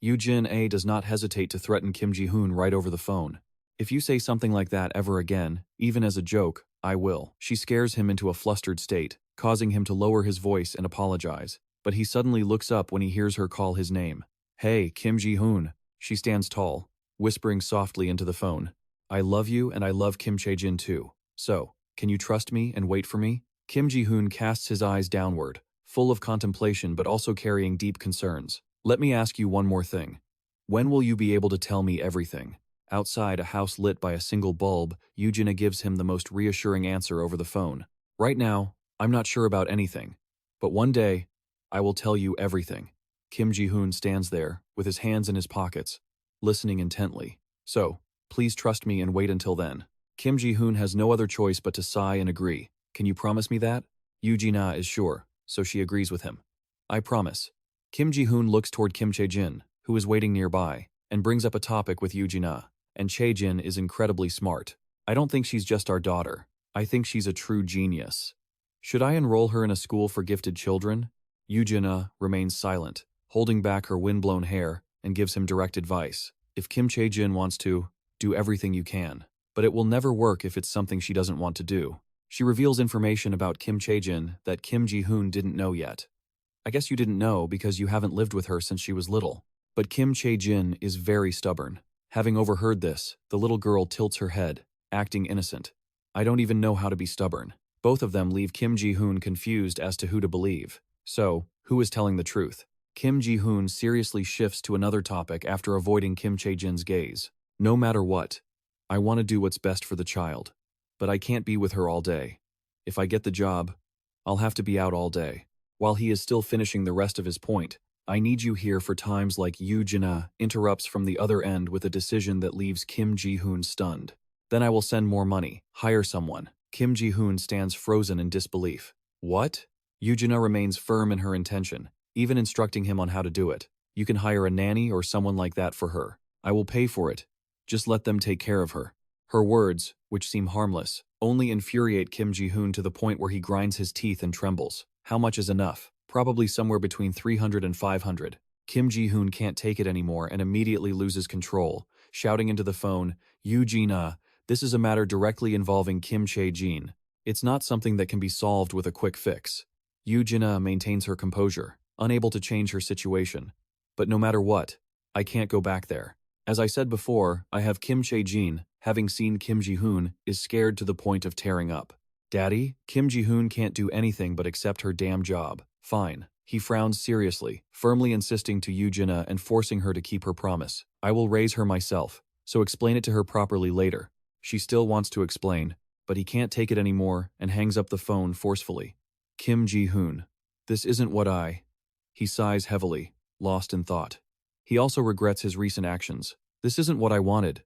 Yoo Jin-ah does not hesitate to threaten Kim Ji-hoon right over the phone. If you say something like that ever again, even as a joke, I will. She scares him into a flustered state, causing him to lower his voice and apologize. But he suddenly looks up when he hears her call his name. Hey, Kim Ji-hoon. She stands tall, whispering softly into the phone. I love you and I love Kim Chae-jin too. So, can you trust me and wait for me? Kim Ji-hoon casts his eyes downward, full of contemplation but also carrying deep concerns. Let me ask you one more thing. When will you be able to tell me everything? Outside, a house lit by a single bulb, Yoo-jina gives him the most reassuring answer over the phone. Right now, I'm not sure about anything. But one day, I will tell you everything. Kim Ji-hoon stands there, with his hands in his pockets, listening intently. So, please trust me and wait until then. Kim Ji-hoon has no other choice but to sigh and agree. Can you promise me that? Yoo-jina is sure, so she agrees with him. I promise. Kim Ji-hoon looks toward Kim Chae-jin, who is waiting nearby, and brings up a topic with Yoo-jina. And Chae-jin is incredibly smart. I don't think she's just our daughter. I think she's a true genius. Should I enroll her in a school for gifted children? Yoo-jina remains silent, holding back her windblown hair, and gives him direct advice. If Kim Chae-jin wants to, do everything you can. But it will never work if it's something she doesn't want to do. She reveals information about Kim Chae-jin that Kim Ji-hoon didn't know yet. I guess you didn't know because you haven't lived with her since she was little. But Kim Chae-jin is very stubborn. Having overheard this, the little girl tilts her head, acting innocent. I don't even know how to be stubborn. Both of them leave Kim Ji-hoon confused as to who to believe. So, who is telling the truth? Kim Ji-hoon seriously shifts to another topic after avoiding Kim Chae-jin's gaze. No matter what, I want to do what's best for the child. But I can't be with her all day. If I get the job, I'll have to be out all day. While he is still finishing the rest of his point, I need you here for times like Yoo-jina interrupts from the other end with a decision that leaves Kim Ji-hoon stunned. Then I will send more money, hire someone. Kim Ji-hoon stands frozen in disbelief. What? Yoo-jina remains firm in her intention, even instructing him on how to do it. You can hire a nanny or someone like that for her. I will pay for it. Just let them take care of her. Her words, which seem harmless, only infuriate Kim Ji-hoon to the point where he grinds his teeth and trembles. How much is enough? Probably somewhere between 300 and 500. Kim Ji-hoon can't take it anymore and immediately loses control, shouting into the phone, Yoo-jina, this is a matter directly involving Kim Chae-jin. It's not something that can be solved with a quick fix. Yoo-jina maintains her composure, unable to change her situation. But no matter what, I can't go back there. As I said before, I have Kim Chae-jin, having seen Kim Ji-hoon, is scared to the point of tearing up. Daddy, Kim Ji-hoon can't do anything but accept her damn job. Fine. He frowns seriously, firmly insisting to Yoo-jina and forcing her to keep her promise. I will raise her myself, so explain it to her properly later. She still wants to explain, but he can't take it anymore and hangs up the phone forcefully. Kim Ji-hoon. This isn't what I... He sighs heavily, lost in thought. He also regrets his recent actions. This isn't what I wanted.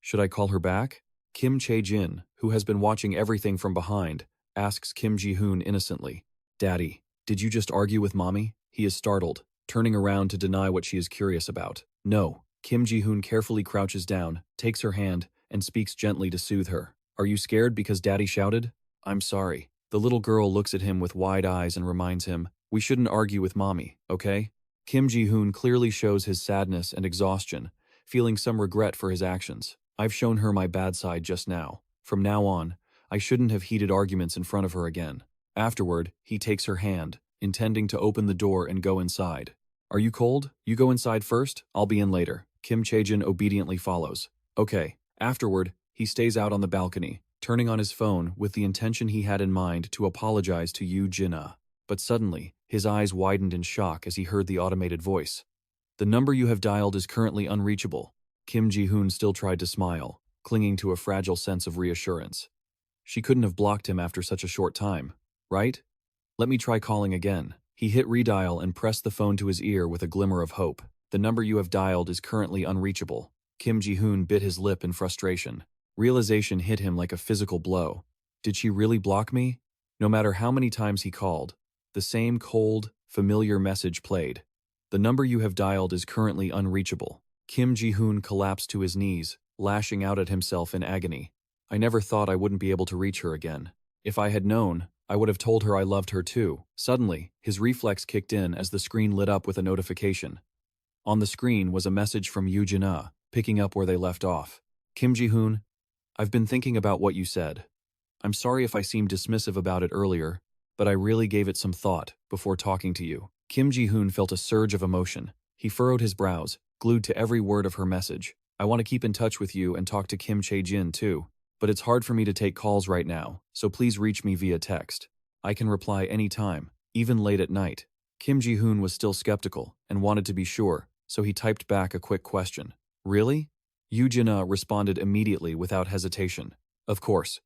Should I call her back? Kim Chae-jin, who has been watching everything from behind, asks Kim Ji-hoon innocently. Daddy, did you just argue with Mommy? He is startled, turning around to deny what she is curious about. No. Kim Ji-hoon carefully crouches down, takes her hand, and speaks gently to soothe her. Are you scared because Daddy shouted? I'm sorry. The little girl looks at him with wide eyes and reminds him, we shouldn't argue with Mommy, okay? Kim Ji-hoon clearly shows his sadness and exhaustion, feeling some regret for his actions. I've shown her my bad side just now. From now on, I shouldn't have heated arguments in front of her again. Afterward, he takes her hand, intending to open the door and go inside. Are you cold? You go inside first, I'll be in later. Kim Chae-jin obediently follows. Okay. Afterward, he stays out on the balcony, turning on his phone with the intention he had in mind to apologize to Yoo-jina. But suddenly, his eyes widened in shock as he heard the automated voice. The number you have dialed is currently unreachable. Kim Ji-hoon still tried to smile, clinging to a fragile sense of reassurance. She couldn't have blocked him after such a short time, right? Let me try calling again. He hit redial and pressed the phone to his ear with a glimmer of hope. The number you have dialed is currently unreachable. Kim Ji-hoon bit his lip in frustration. Realization hit him like a physical blow. Did she really block me? No matter how many times he called, the same cold, familiar message played. The number you have dialed is currently unreachable. Kim Ji-hoon collapsed to his knees, lashing out at himself in agony. I never thought I wouldn't be able to reach her again. If I had known, I would have told her I loved her too. Suddenly, his reflex kicked in as the screen lit up with a notification. On the screen was a message from Yoo-jina, picking up where they left off. Kim Ji-hoon, I've been thinking about what you said. I'm sorry if I seemed dismissive about it earlier, but I really gave it some thought before talking to you. Kim Ji-hoon felt a surge of emotion. He furrowed his brows, glued to every word of her message. I want to keep in touch with you and talk to Kim Chae-jin too, but it's hard for me to take calls right now, so please reach me via text. I can reply anytime, even late at night. Kim Ji-hoon was still skeptical and wanted to be sure, so he typed back a quick question. Really? Yoo-jin responded immediately without hesitation. Of course.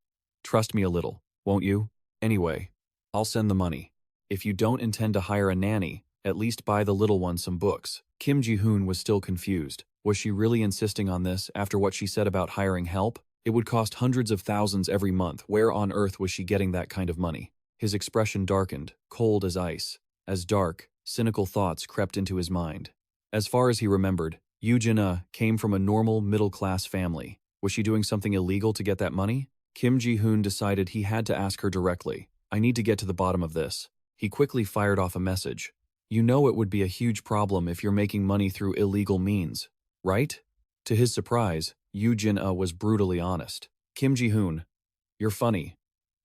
Trust me a little, won't you? Anyway, I'll send the money. If you don't intend to hire a nanny, at least buy the little one some books. Kim Ji-hoon was still confused. Was she really insisting on this after what she said about hiring help? It would cost hundreds of thousands every month. Where on earth was she getting that kind of money? His expression darkened, cold as ice. As dark, cynical thoughts crept into his mind. As far as he remembered, Yoo-jin came from a normal, middle-class family. Was she doing something illegal to get that money? Kim Ji-hoon decided he had to ask her directly. I need to get to the bottom of this. He quickly fired off a message. You know it would be a huge problem if you're making money through illegal means, right? To his surprise, Yoo-jin was brutally honest. Kim Ji-hoon, you're funny.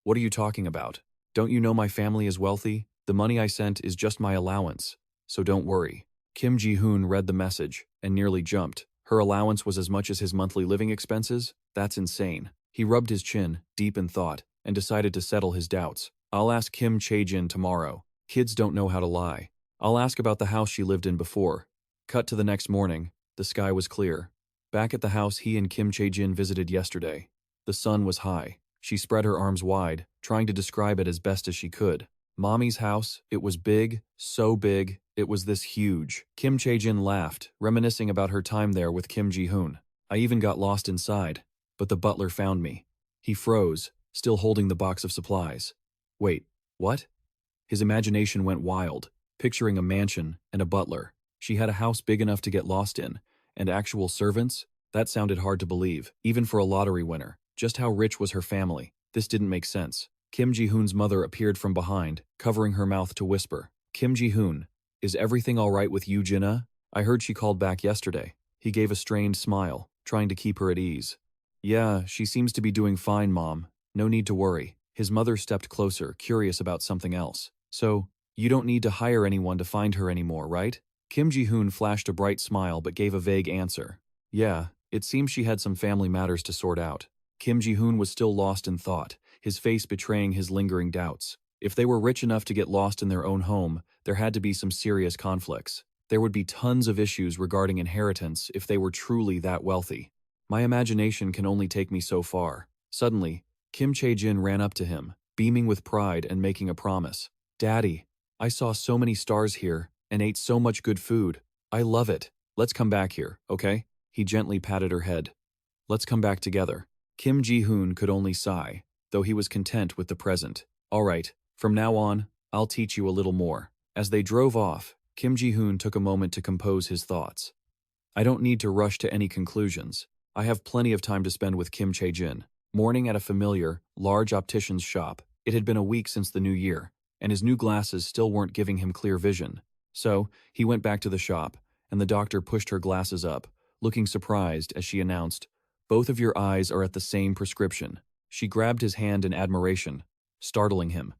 What are you talking about? Don't you know my family is wealthy? The money I sent is just my allowance, so don't worry. Kim Ji-hoon read the message and nearly jumped. Her allowance was as much as his monthly living expenses? That's insane. He rubbed his chin, deep in thought, and decided to settle his doubts. I'll ask Kim Chae-jin tomorrow. Kids don't know how to lie. I'll ask about the house she lived in before. Cut to the next morning. The sky was clear. Back at the house he and Kim Chae-jin visited yesterday. The sun was high. She spread her arms wide, trying to describe it as best as she could. Mommy's house, it was big, so big, it was this huge. Kim Chae-jin laughed, reminiscing about her time there with Kim Ji-hoon. I even got lost inside, but the butler found me. He froze, still holding the box of supplies. Wait, what? His imagination went wild, picturing a mansion and a butler. She had a house big enough to get lost in, and actual servants? That sounded hard to believe, even for a lottery winner. Just how rich was her family? This didn't make sense. Kim Ji-hoon's mother appeared from behind, covering her mouth to whisper. Kim Ji-hoon, is everything all right with Yoo-jin? I heard she called back yesterday. He gave a strained smile, trying to keep her at ease. Yeah, she seems to be doing fine, Mom. No need to worry. His mother stepped closer, curious about something else. So, you don't need to hire anyone to find her anymore, right? Kim Ji-hoon flashed a bright smile but gave a vague answer. Yeah, it seems she had some family matters to sort out. Kim Ji-hoon was still lost in thought, his face betraying his lingering doubts. If they were rich enough to get lost in their own home, there had to be some serious conflicts. There would be tons of issues regarding inheritance if they were truly that wealthy. My imagination can only take me so far. Suddenly, Kim Chae-jin ran up to him, beaming with pride and making a promise. Daddy, I saw so many stars here and ate so much good food. I love it. Let's come back here, okay? He gently patted her head. Let's come back together. Kim Ji-hoon could only sigh, though he was content with the present. All right, from now on, I'll teach you a little more. As they drove off, Kim Ji-hoon took a moment to compose his thoughts. I don't need to rush to any conclusions. I have plenty of time to spend with Kim Chae-jin. Morning at a familiar, large optician's shop. It had been a week since the new year, and his new glasses still weren't giving him clear vision. So, he went back to the shop, and the doctor pushed her glasses up, looking surprised as she announced, "Both of your eyes are at the same prescription." She grabbed his hand in admiration, startling him.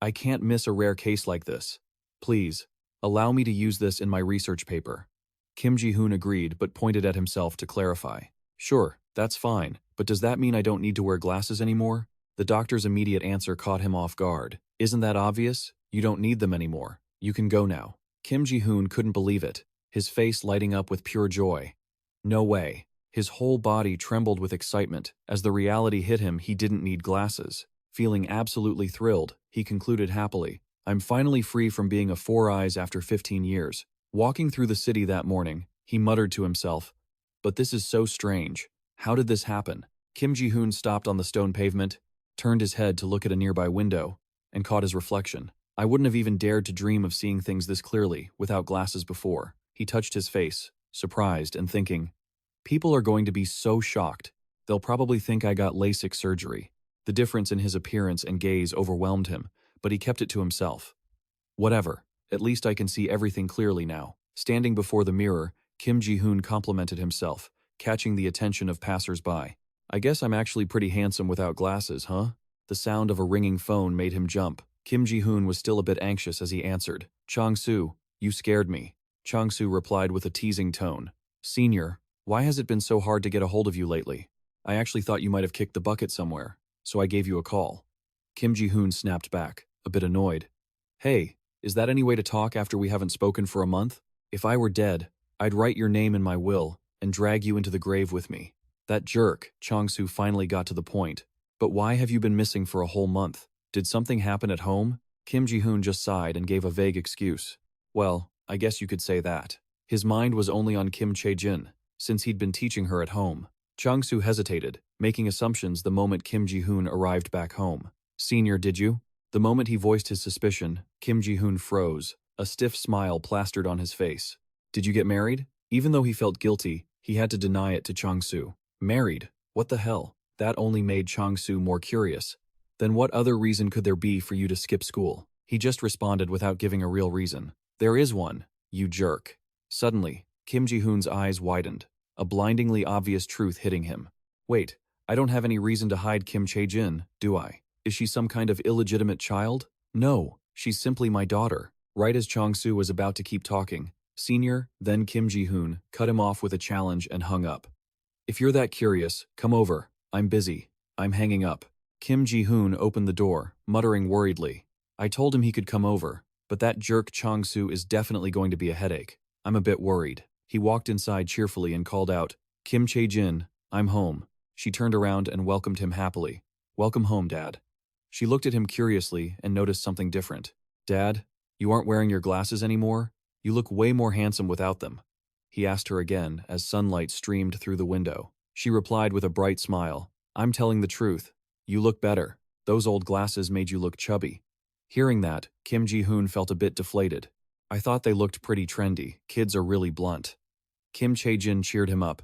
I can't miss a rare case like this. Please, allow me to use this in my research paper. Kim Ji-hoon agreed but pointed at himself to clarify. Sure, that's fine, but does that mean I don't need to wear glasses anymore? The doctor's immediate answer caught him off guard. Isn't that obvious? You don't need them anymore. You can go now. Kim Ji-hoon couldn't believe it, his face lighting up with pure joy. No way. His whole body trembled with excitement. As the reality hit him, he didn't need glasses. Feeling absolutely thrilled, he concluded happily, I'm finally free from being a four eyes after 15 years. Walking through the city that morning, he muttered to himself, but this is so strange. How did this happen? Kim Ji-hoon stopped on the stone pavement, turned his head to look at a nearby window, and caught his reflection. I wouldn't have even dared to dream of seeing things this clearly without glasses before. He touched his face, surprised and thinking, people are going to be so shocked. They'll probably think I got LASIK surgery. The difference in his appearance and gaze overwhelmed him, but he kept it to himself. Whatever, at least I can see everything clearly now. Standing before the mirror, Kim Ji-hoon complimented himself, catching the attention of passers-by. I guess I'm actually pretty handsome without glasses, huh? The sound of a ringing phone made him jump. Kim Ji-hoon was still a bit anxious as he answered. Chang-soo, you scared me. Chang-soo replied with a teasing tone. Senior, why has it been so hard to get a hold of you lately? I actually thought you might have kicked the bucket somewhere, so I gave you a call. Kim Ji-hoon snapped back, a bit annoyed. Hey, is that any way to talk after we haven't spoken for a month? If I were dead, I'd write your name in my will and drag you into the grave with me. That jerk, Chang-soo finally got to the point. But why have you been missing for a whole month? Did something happen at home? Kim Ji-hoon just sighed and gave a vague excuse. Well, I guess you could say that. His mind was only on Kim Chae-jin, since he'd been teaching her at home. Chang-soo hesitated, making assumptions the moment Kim Ji-hoon arrived back home. Senior, did you? The moment he voiced his suspicion, Kim Ji-hoon froze, a stiff smile plastered on his face. Did you get married? Even though he felt guilty, he had to deny it to Chang-soo. Married? What the hell? That only made Chang-soo more curious. Then what other reason could there be for you to skip school? He just responded without giving a real reason. There is one, you jerk. Suddenly, Kim Ji-hoon's eyes widened, a blindingly obvious truth hitting him. Wait, I don't have any reason to hide Kim Chae-jin, do I? Is she some kind of illegitimate child? No, she's simply my daughter. Right as Chang-soo was about to keep talking, Senior, then Kim Ji-hoon, cut him off with a challenge and hung up. If you're that curious, come over. I'm busy. I'm hanging up. Kim Ji-hoon opened the door, muttering worriedly. I told him he could come over, but that jerk Chang-soo is definitely going to be a headache. I'm a bit worried. He walked inside cheerfully and called out, Kim Chae-jin, I'm home. She turned around and welcomed him happily. Welcome home, Dad. She looked at him curiously and noticed something different. Dad, you aren't wearing your glasses anymore? You look way more handsome without them. He asked her again as sunlight streamed through the window. She replied with a bright smile. I'm telling the truth. You look better. Those old glasses made you look chubby. Hearing that, Kim Ji-hoon felt a bit deflated. I thought they looked pretty trendy. Kids are really blunt. Kim Chae-jin cheered him up.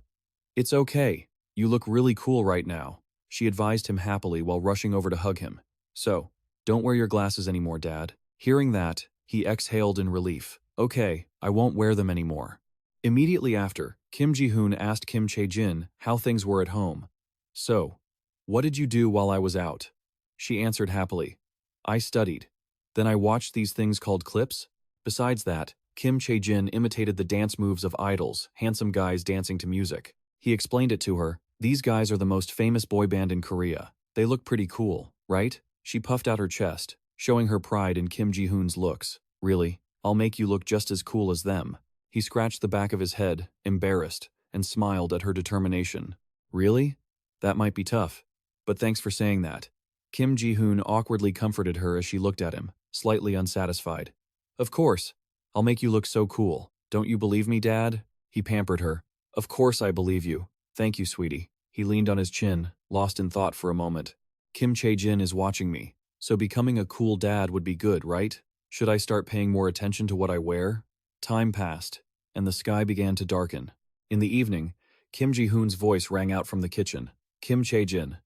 It's okay. You look really cool right now. She advised him happily while rushing over to hug him. So, don't wear your glasses anymore, Dad. Hearing that, he exhaled in relief. Okay, I won't wear them anymore. Immediately after, Kim Ji-hoon asked Kim Chae-jin how things were at home. So, what did you do while I was out? She answered happily. I studied. Then I watched these things called clips. Besides that, Kim Chae-jin imitated the dance moves of idols, handsome guys dancing to music. He explained it to her. These guys are the most famous boy band in Korea. They look pretty cool, right? She puffed out her chest, showing her pride in Kim Ji-hoon's looks. Really? I'll make you look just as cool as them. He scratched the back of his head, embarrassed, and smiled at her determination. Really? That might be tough. But thanks for saying that. Kim Ji-hoon awkwardly comforted her as she looked at him, slightly unsatisfied. Of course. I'll make you look so cool. Don't you believe me, Dad? He pampered her. Of course I believe you. Thank you, sweetie. He leaned on his chin, lost in thought for a moment. Kim Chae-jin is watching me, so becoming a cool dad would be good, right? Should I start paying more attention to what I wear? Time passed, and the sky began to darken. In the evening, Kim Ji-hoon's voice rang out from the kitchen. Kim Chae-jin,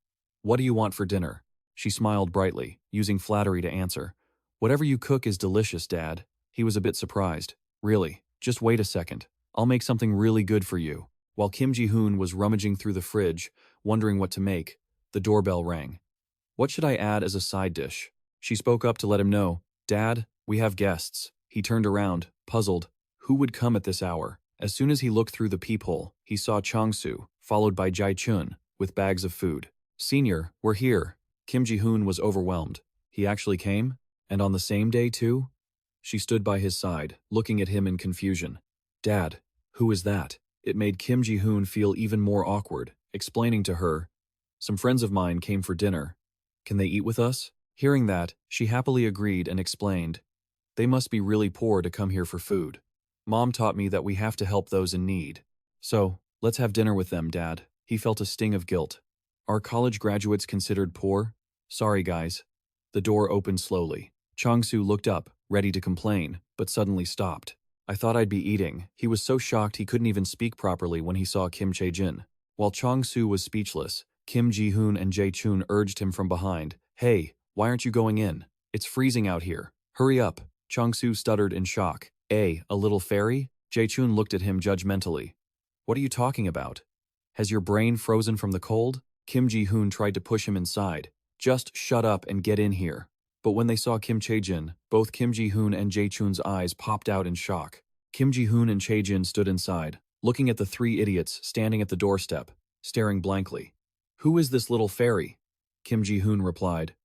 what do you want for dinner? She smiled brightly, using flattery to answer. Whatever you cook is delicious, Dad. He was a bit surprised. Really? Just wait a second. I'll make something really good for you. While Kim Ji-hoon was rummaging through the fridge, wondering what to make, the doorbell rang. What should I add as a side dish? She spoke up to let him know. Dad, we have guests. He turned around, puzzled. Who would come at this hour? As soon as he looked through the peephole, he saw Chang-soo, followed by Jae-chun, with bags of food. Senior, we're here. Kim Ji-hoon was overwhelmed. He actually came? And on the same day, too? She stood by his side, looking at him in confusion. Dad, who is that? It made Kim Ji-hoon feel even more awkward, explaining to her, some friends of mine came for dinner. Can they eat with us? Hearing that, she happily agreed and explained, they must be really poor to come here for food. Mom taught me that we have to help those in need. So, let's have dinner with them, Dad. He felt a sting of guilt. Are college graduates considered poor? Sorry, guys. The door opened slowly. Chang-soo looked up, ready to complain, but suddenly stopped. I thought I'd be eating. He was so shocked he couldn't even speak properly when he saw Kim Chae-jin. While Chang-soo was speechless, Kim Ji-hoon and Jae-chun urged him from behind. Hey, why aren't you going in? It's freezing out here. Hurry up. Chang-soo stuttered in shock. A little fairy? Jae-chun looked at him judgmentally. What are you talking about? Has your brain frozen from the cold? Kim Ji-hoon tried to push him inside. Just shut up and get in here. But when they saw Kim Chae-jin, both Kim Ji-hoon and Jae-chun's eyes popped out in shock. Kim Ji-hoon and Chae-jin stood inside, looking at the three idiots standing at the doorstep, staring blankly. Who is this little fairy? Kim Ji-hoon replied.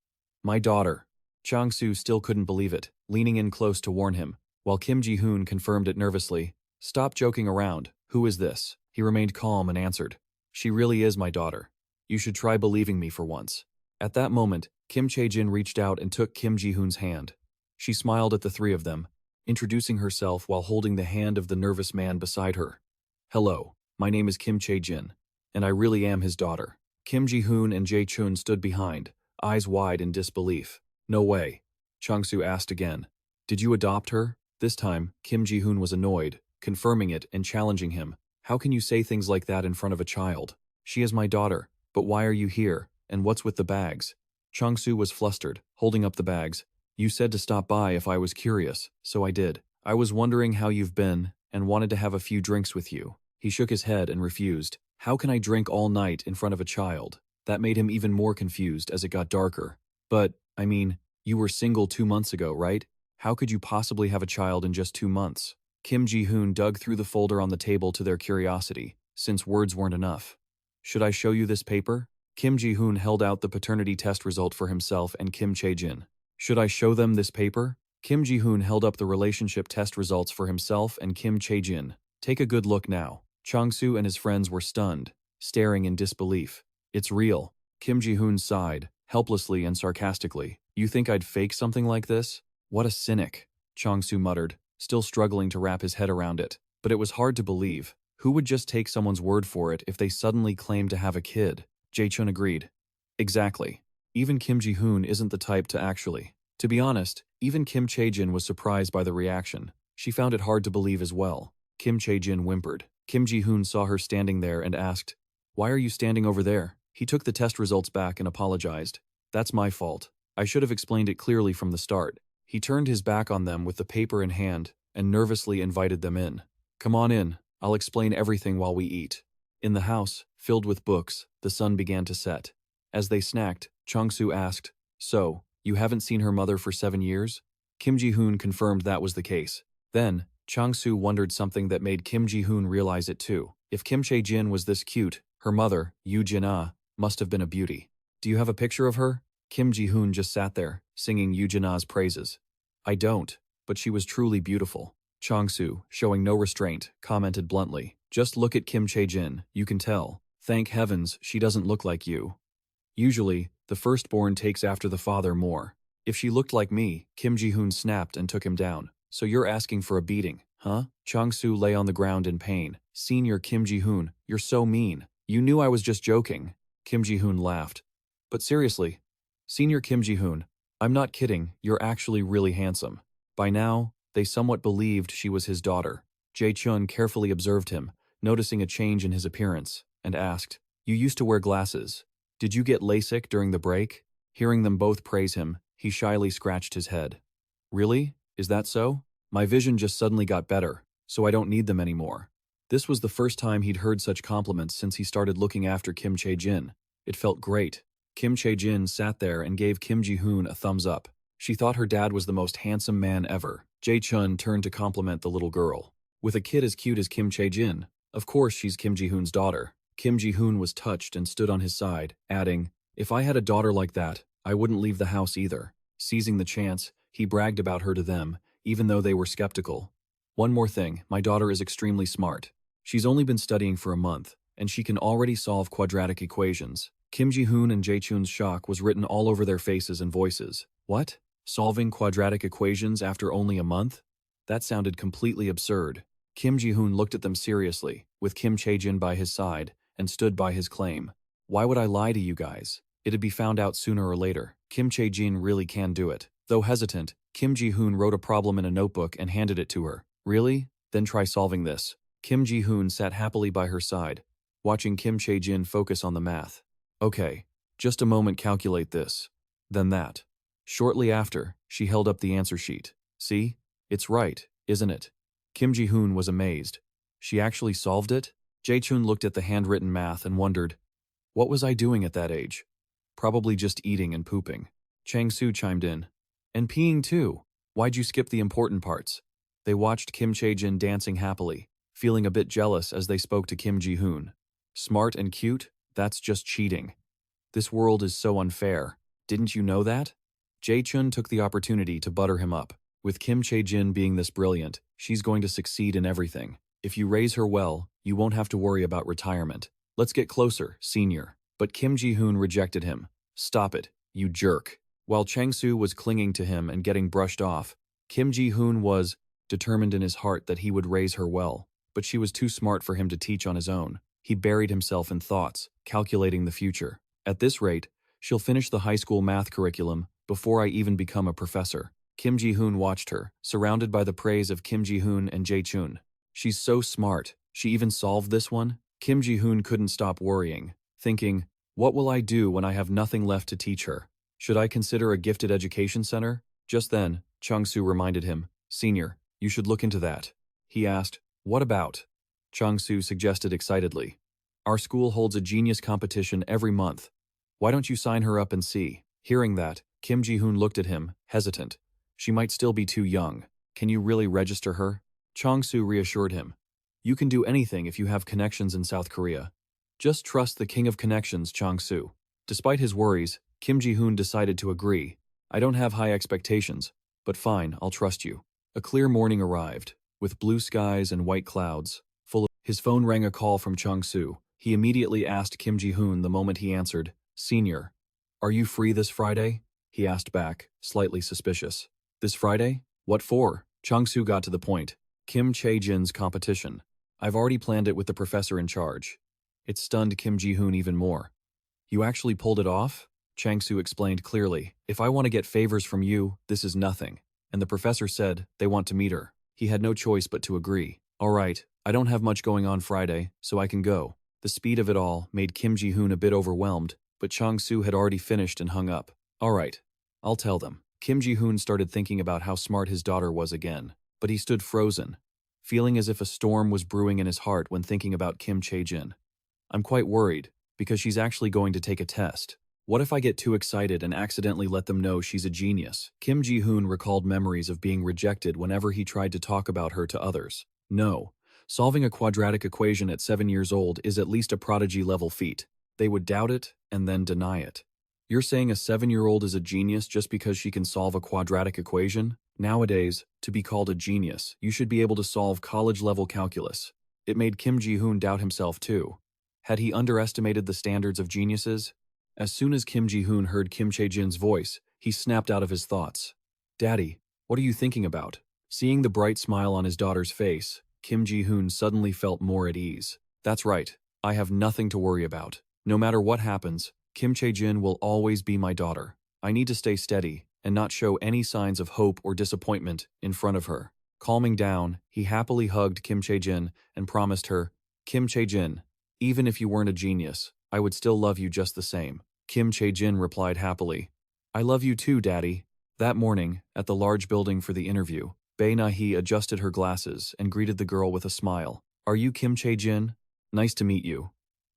My daughter. Chang-soo still couldn't believe it, leaning in close to warn him, while Kim Ji-hoon confirmed it nervously. Stop joking around. Who is this? He remained calm and answered, "She really is my daughter. You should try believing me for once." At that moment, Kim Chae-jin reached out and took Kim Ji-hoon's hand. She smiled at the three of them, introducing herself while holding the hand of the nervous man beside her. "Hello, my name is Kim Chae-jin, and I really am his daughter." Kim Ji-hoon and Jae-chun stood behind, eyes wide in disbelief. "No way," Chung-soo asked again. "Did you adopt her?" This time, Kim Ji-hoon was annoyed, confirming it and challenging him. "How can you say things like that in front of a child? She is my daughter, but why are you here, and what's with the bags?" Chung-soo was flustered, holding up the bags. "You said to stop by if I was curious, so I did. I was wondering how you've been, and wanted to have a few drinks with you." He shook his head and refused. How can I drink all night in front of a child? That made him even more confused as it got darker. "But, I mean, you were single 2 months ago, right? How could you possibly have a child in just 2 months? Kim Ji-hoon dug through the folder on the table to their curiosity, since words weren't enough. "Should I show you this paper?" Kim Ji-hoon held out the paternity test result for himself and Kim Chae-jin. "Should I show them this paper?" Kim Ji-hoon held up the relationship test results for himself and Kim Chae-jin. "Take a good look now." Chung-soo and his friends were stunned, staring in disbelief. "It's real." Kim Ji-hoon sighed, helplessly and sarcastically. "You think I'd fake something like this? What a cynic," Chung-soo muttered, still struggling to wrap his head around it. But it was hard to believe. Who would just take someone's word for it if they suddenly claimed to have a kid? Jae-chun agreed. "Exactly. Even Kim Ji-hoon isn't the type to actually." To be honest, even Kim Chae-jin was surprised by the reaction. She found it hard to believe as well. Kim Chae-jin whimpered. Kim Ji-hoon saw her standing there and asked, "Why are you standing over there?" He took the test results back and apologized. "That's my fault. I should have explained it clearly from the start." He turned his back on them with the paper in hand and nervously invited them in. "Come on in. I'll explain everything while we eat." In the house, filled with books, the sun began to set. As they snacked, Chung-soo asked, "So, you haven't seen her mother for 7 years?" Kim Ji-hoon confirmed that was the case. Then, Chung-soo wondered something that made Kim Ji-hoon realize it too. If Kim Chae-jin was this cute, her mother, Yoo Jin-ah, must have been a beauty. "Do you have a picture of her?" Kim Ji-hoon just sat there, singing Yoo Jin-ah's praises. "I don't, but she was truly beautiful." Chung-soo, showing no restraint, commented bluntly, "Just look at Kim Chae-jin, you can tell. Thank heavens she doesn't look like you. Usually, the firstborn takes after the father more. If she looked like me," Kim Ji-hoon snapped and took him down. "So you're asking for a beating, huh?" Chung-soo lay on the ground in pain. "Senior Kim Ji-hoon, you're so mean. You knew I was just joking." Kim Ji-hoon laughed. "But seriously, Senior Kim Ji-hoon, I'm not kidding, you're actually really handsome." By now, they somewhat believed she was his daughter. Jae-chun carefully observed him, noticing a change in his appearance, and asked, "You used to wear glasses. Did you get LASIK during the break?" Hearing them both praise him, he shyly scratched his head. "Really? Is that so? My vision just suddenly got better, so I don't need them anymore." This was the first time he'd heard such compliments since he started looking after Kim Chae-jin. It felt great. Kim Chae-jin sat there and gave Kim Ji-hoon a thumbs up. She thought her dad was the most handsome man ever. Jae-chun turned to compliment the little girl. "With a kid as cute as Kim Chae-jin, of course she's Kim Ji-hoon's daughter." Kim Ji-hoon was touched and stood on his side, adding, "If I had a daughter like that, I wouldn't leave the house either." Seizing the chance, he bragged about her to them, even though they were skeptical. "One more thing, my daughter is extremely smart. She's only been studying for a month, and she can already solve quadratic equations." Kim Ji-hoon and Jae-chun's shock was written all over their faces and voices. What? Solving quadratic equations after only a month? That sounded completely absurd. Kim Ji-hoon looked at them seriously, with Kim Chae-jin by his side, and stood by his claim. "Why would I lie to you guys? It'd be found out sooner or later. Kim Chae-jin really can do it." Though hesitant, Kim Ji-hoon wrote a problem in a notebook and handed it to her. "Really? Then try solving this." Kim Ji-hoon sat happily by her side, watching Kim Chae-jin focus on the math. "Okay, just a moment, calculate this. Then that." Shortly after, she held up the answer sheet. "See? It's right, isn't it?" Kim Ji-hoon was amazed. She actually solved it? Jae-chun looked at the handwritten math and wondered, what was I doing at that age? Probably just eating and pooping. Chang-soo chimed in. "And peeing too. Why'd you skip the important parts?" They watched Kim Chae-jin dancing happily, feeling a bit jealous as they spoke to Kim Ji-hoon. "Smart and cute? That's just cheating. This world is so unfair. Didn't you know that?" Jae-chun took the opportunity to butter him up. "With Kim Chae-jin being this brilliant, she's going to succeed in everything. If you raise her well, You won't have to worry about retirement. Let's get closer, senior. But Kim Ji-hoon rejected him. Stop it, you jerk. While Chang-soo was clinging to him and getting brushed off, Kim Ji-hoon was determined in his heart that he would raise her well, but she was too smart for him to teach on his own. He buried himself in thoughts, calculating the future. At this rate, she'll finish the high school math curriculum before I even become a professor. Kim Ji-hoon watched her, surrounded by the praise of Kim Ji-hoon and Jae-chun. She's so smart. She even solved this one? Kim Ji-hoon couldn't stop worrying, thinking, what will I do when I have nothing left to teach her? Should I consider a gifted education center? Just then, Chang-soo reminded him, Senior, you should look into that. He asked, what about? Chang-soo suggested excitedly. Our school holds a genius competition every month. Why don't you sign her up and see? Hearing that, Kim Ji-hoon looked at him, hesitant. She might still be too young. Can you really register her? Chang-soo reassured him. You can do anything if you have connections in South Korea. Just trust the king of connections, Chang-soo. Despite his worries, Kim Ji-hoon decided to agree. I don't have high expectations, but fine, I'll trust you. A clear morning arrived, with blue skies and white clouds. His phone rang a call from Chang-soo. He immediately asked Kim Ji-hoon the moment he answered, Senior, are you free this Friday? He asked back, slightly suspicious. This Friday? What for? Chang-soo got to the point. Kim Chae-jin's competition. I've already planned it with the professor in charge. It stunned Kim Ji-hoon even more. You actually pulled it off? Chang-soo explained clearly. If I want to get favors from you, this is nothing. And the professor said they want to meet her. He had no choice but to agree. All right, I don't have much going on Friday, so I can go. The speed of it all made Kim Ji-hoon a bit overwhelmed, but Chang-soo had already finished and hung up. All right, I'll tell them. Kim Ji-hoon started thinking about how smart his daughter was again, but he stood frozen, feeling as if a storm was brewing in his heart when thinking about Kim Chae-jin. I'm quite worried, because she's actually going to take a test. What if I get too excited and accidentally let them know she's a genius? Kim Ji-hoon recalled memories of being rejected whenever he tried to talk about her to others. No, solving a quadratic equation at 7 years old is at least a prodigy-level feat. They would doubt it and then deny it. You're saying a 7-year-old is a genius just because she can solve a quadratic equation? Nowadays, to be called a genius, you should be able to solve college-level calculus. It made Kim Ji-hoon doubt himself too. Had he underestimated the standards of geniuses? As soon as Kim Ji-hoon heard Kim Chae-jin's voice, he snapped out of his thoughts. Daddy, what are you thinking about? Seeing the bright smile on his daughter's face, Kim Ji-hoon suddenly felt more at ease. That's right, I have nothing to worry about. No matter what happens, Kim Chae-jin will always be my daughter. I need to stay steady and not show any signs of hope or disappointment in front of her. Calming down, he happily hugged Kim Chae-jin and promised her, Kim Chae-jin, even if you weren't a genius, I would still love you just the same. Kim Chae-jin replied happily, I love you too, Daddy. That morning, at the large building for the interview, Bae Na-hee adjusted her glasses and greeted the girl with a smile. Are you Kim Chae-jin? Nice to meet you.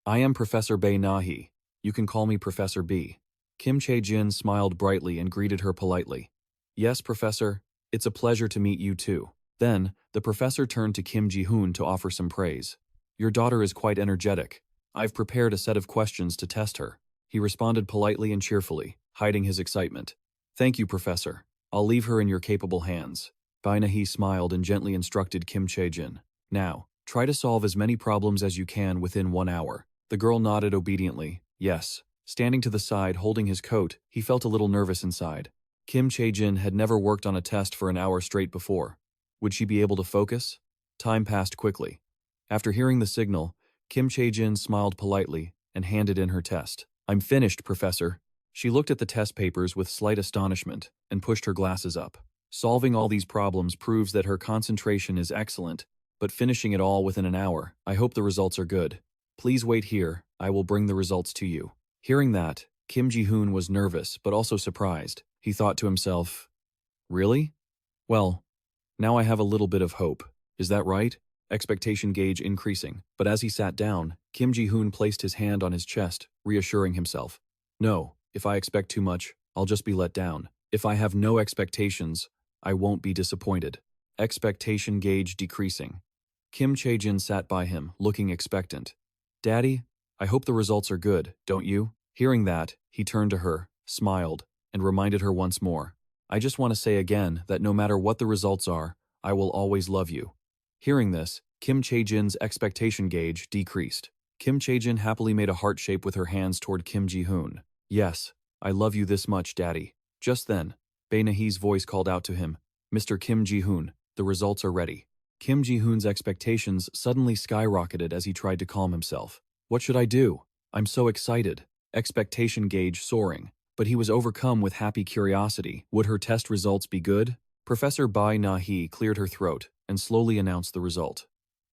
I am Professor Bae Na-hee. You can call me Professor B. Kim Chae-jin smiled brightly and greeted her politely. Yes, Professor. It's a pleasure to meet you too. Then, the professor turned to Kim Ji-hoon to offer some praise. Your daughter is quite energetic. I've prepared a set of questions to test her. He responded politely and cheerfully, hiding his excitement. Thank you, Professor. I'll leave her in your capable hands. Bae Na-hee smiled and gently instructed Kim Chae-jin. Now, try to solve as many problems as you can within 1 hour. The girl nodded obediently. Yes. Standing to the side, holding his coat, he felt a little nervous inside. Kim Chae-jin had never worked on a test for an hour straight before. Would she be able to focus? Time passed quickly. After hearing the signal, Kim Chae-jin smiled politely and handed in her test. I'm finished, Professor. She looked at the test papers with slight astonishment and pushed her glasses up. Solving all these problems proves that her concentration is excellent, but finishing it all within an hour, I hope the results are good. Please wait here, I will bring the results to you. Hearing that, Kim Ji-hoon was nervous but also surprised. He thought to himself, really? Well, now I have a little bit of hope. Is that right? Expectation gauge increasing, but as he sat down, Kim Ji-hoon placed his hand on his chest, reassuring himself. No, if I expect too much, I'll just be let down. If I have no expectations, I won't be disappointed. Expectation gauge decreasing. Kim Chae-jin sat by him, looking expectant. Daddy, I hope the results are good, don't you? Hearing that, he turned to her, smiled, and reminded her once more. I just want to say again that no matter what the results are, I will always love you. Hearing this, Kim Chae-jin's expectation gauge decreased. Kim Chae-jin happily made a heart shape with her hands toward Kim Ji-hoon. Yes, I love you this much, Daddy. Just then, Bae Na-hee's voice called out to him, Mr. Kim Ji-hoon, the results are ready. Kim Ji-hoon's expectations suddenly skyrocketed as he tried to calm himself. What should I do? I'm so excited. Expectation gauge soaring. But he was overcome with happy curiosity. Would her test results be good? Professor Bae Na-hee cleared her throat and slowly announced the result.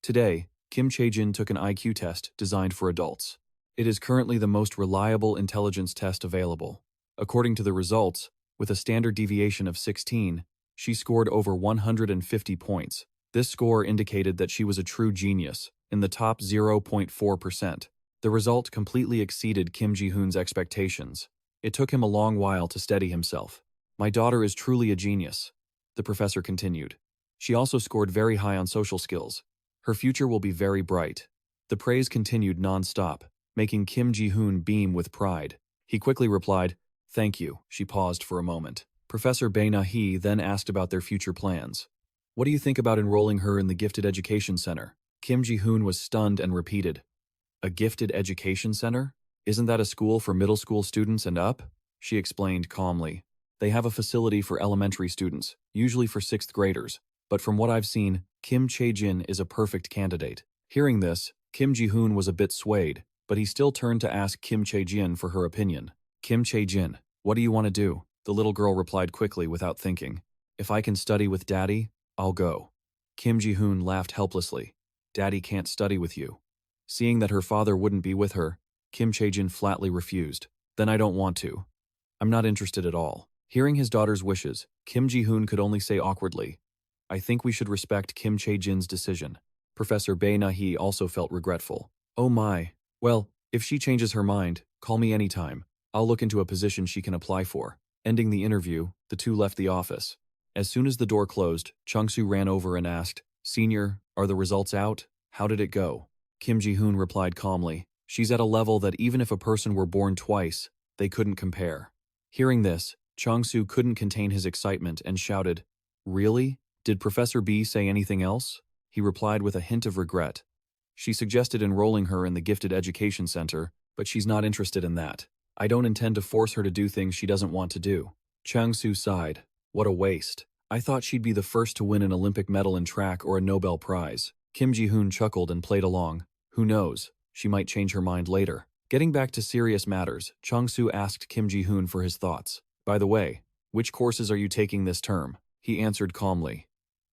Today, Kim Chae-jin took an IQ test designed for adults. It is currently the most reliable intelligence test available. According to the results, with a standard deviation of 16, she scored over 150 points. This score indicated that she was a true genius, in the top 0.4%. The result completely exceeded Kim Ji-hoon's expectations. It took him a long while to steady himself. My daughter is truly a genius, the professor continued. She also scored very high on social skills. Her future will be very bright. The praise continued non-stop, making Kim Ji-hoon beam with pride. He quickly replied, Thank you. She paused for a moment. Professor Bae Na-hee then asked about their future plans. What do you think about enrolling her in the Gifted Education Center? Kim Ji-hoon was stunned and repeated, A Gifted Education Center? Isn't that a school for middle school students and up? She explained calmly. They have a facility for elementary students, usually for 6th graders. But from what I've seen, Kim Chae-jin is a perfect candidate. Hearing this, Kim Ji-hoon was a bit swayed, but he still turned to ask Kim Chae-jin for her opinion. Kim Chae-jin, what do you want to do? The little girl replied quickly without thinking. If I can study with Daddy, I'll go. Kim Ji-hoon laughed helplessly. Daddy can't study with you. Seeing that her father wouldn't be with her, Kim Chae-jin flatly refused. Then I don't want to. I'm not interested at all. Hearing his daughter's wishes, Kim Ji-hoon could only say awkwardly, I think we should respect Kim Chae-jin's decision. Professor Bae Na-hee also felt regretful. Oh my. Well, if she changes her mind, call me anytime. I'll look into a position she can apply for. Ending the interview, the two left the office. As soon as the door closed, Chung-soo ran over and asked, Senior, are the results out? How did it go? Kim Ji-hoon replied calmly, She's at a level that even if a person were born twice, they couldn't compare. Hearing this, Chung-soo couldn't contain his excitement and shouted, Really? Did Professor B say anything else? He replied with a hint of regret. She suggested enrolling her in the Gifted Education Center, but she's not interested in that. I don't intend to force her to do things she doesn't want to do. Chung-soo sighed. What a waste. I thought she'd be the first to win an Olympic medal in track or a Nobel Prize. Kim Ji-hoon chuckled and played along. Who knows? She might change her mind later. Getting back to serious matters, Chung-soo asked Kim Ji-hoon for his thoughts. By the way, which courses are you taking this term? He answered calmly.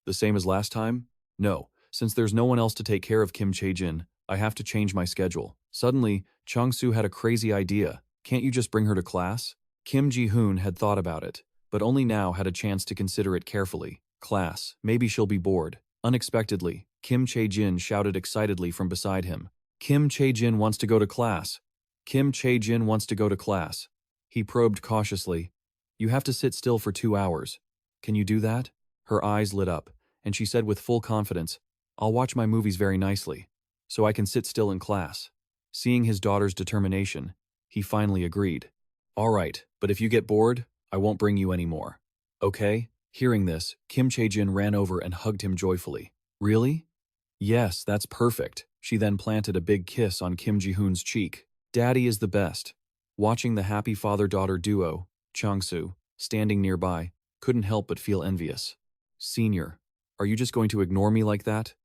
The same as last time? No. Since there's no one else to take care of Kim Chae-jin, I have to change my schedule. Suddenly, Chung-soo had a crazy idea. Can't you just bring her to class? Kim Ji-hoon had thought about it, but only now had a chance to consider it carefully. Class, maybe she'll be bored. Unexpectedly, Kim Chae-jin shouted excitedly from beside him. Kim Chae-jin wants to go to class. Kim Chae-jin wants to go to class. He probed cautiously. You have to sit still for 2 hours. Can you do that? Her eyes lit up, and she said with full confidence, I'll watch my movies very nicely, so I can sit still in class. Seeing his daughter's determination, he finally agreed. All right, but if you get bored, I won't bring you anymore. Okay? Hearing this, Kim Chae-jin ran over and hugged him joyfully. Really? Yes, that's perfect. She then planted a big kiss on Kim Ji-hoon's cheek. Daddy is the best. Watching the happy father-daughter duo, Chung-soo, standing nearby, couldn't help but feel envious. Senior, are you just going to ignore me like that?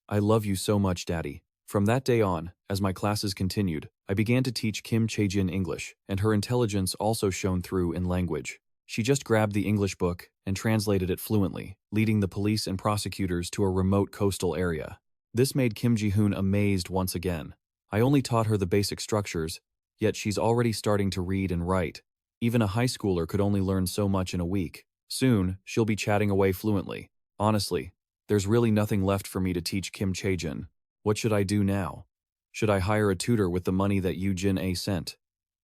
I love you so much, Daddy. From that day on, as my classes continued, I began to teach Kim Chae-jin English, and her intelligence also shone through in language. She just grabbed the English book and translated it fluently, leading the police and prosecutors to a remote coastal area. This made Kim Ji-hoon amazed once again. I only taught her the basic structures, yet she's already starting to read and write. Even a high schooler could only learn so much in a week. Soon, she'll be chatting away fluently. Honestly, there's really nothing left for me to teach Kim Chae-jin. What should I do now? Should I hire a tutor with the money that Jin-A sent?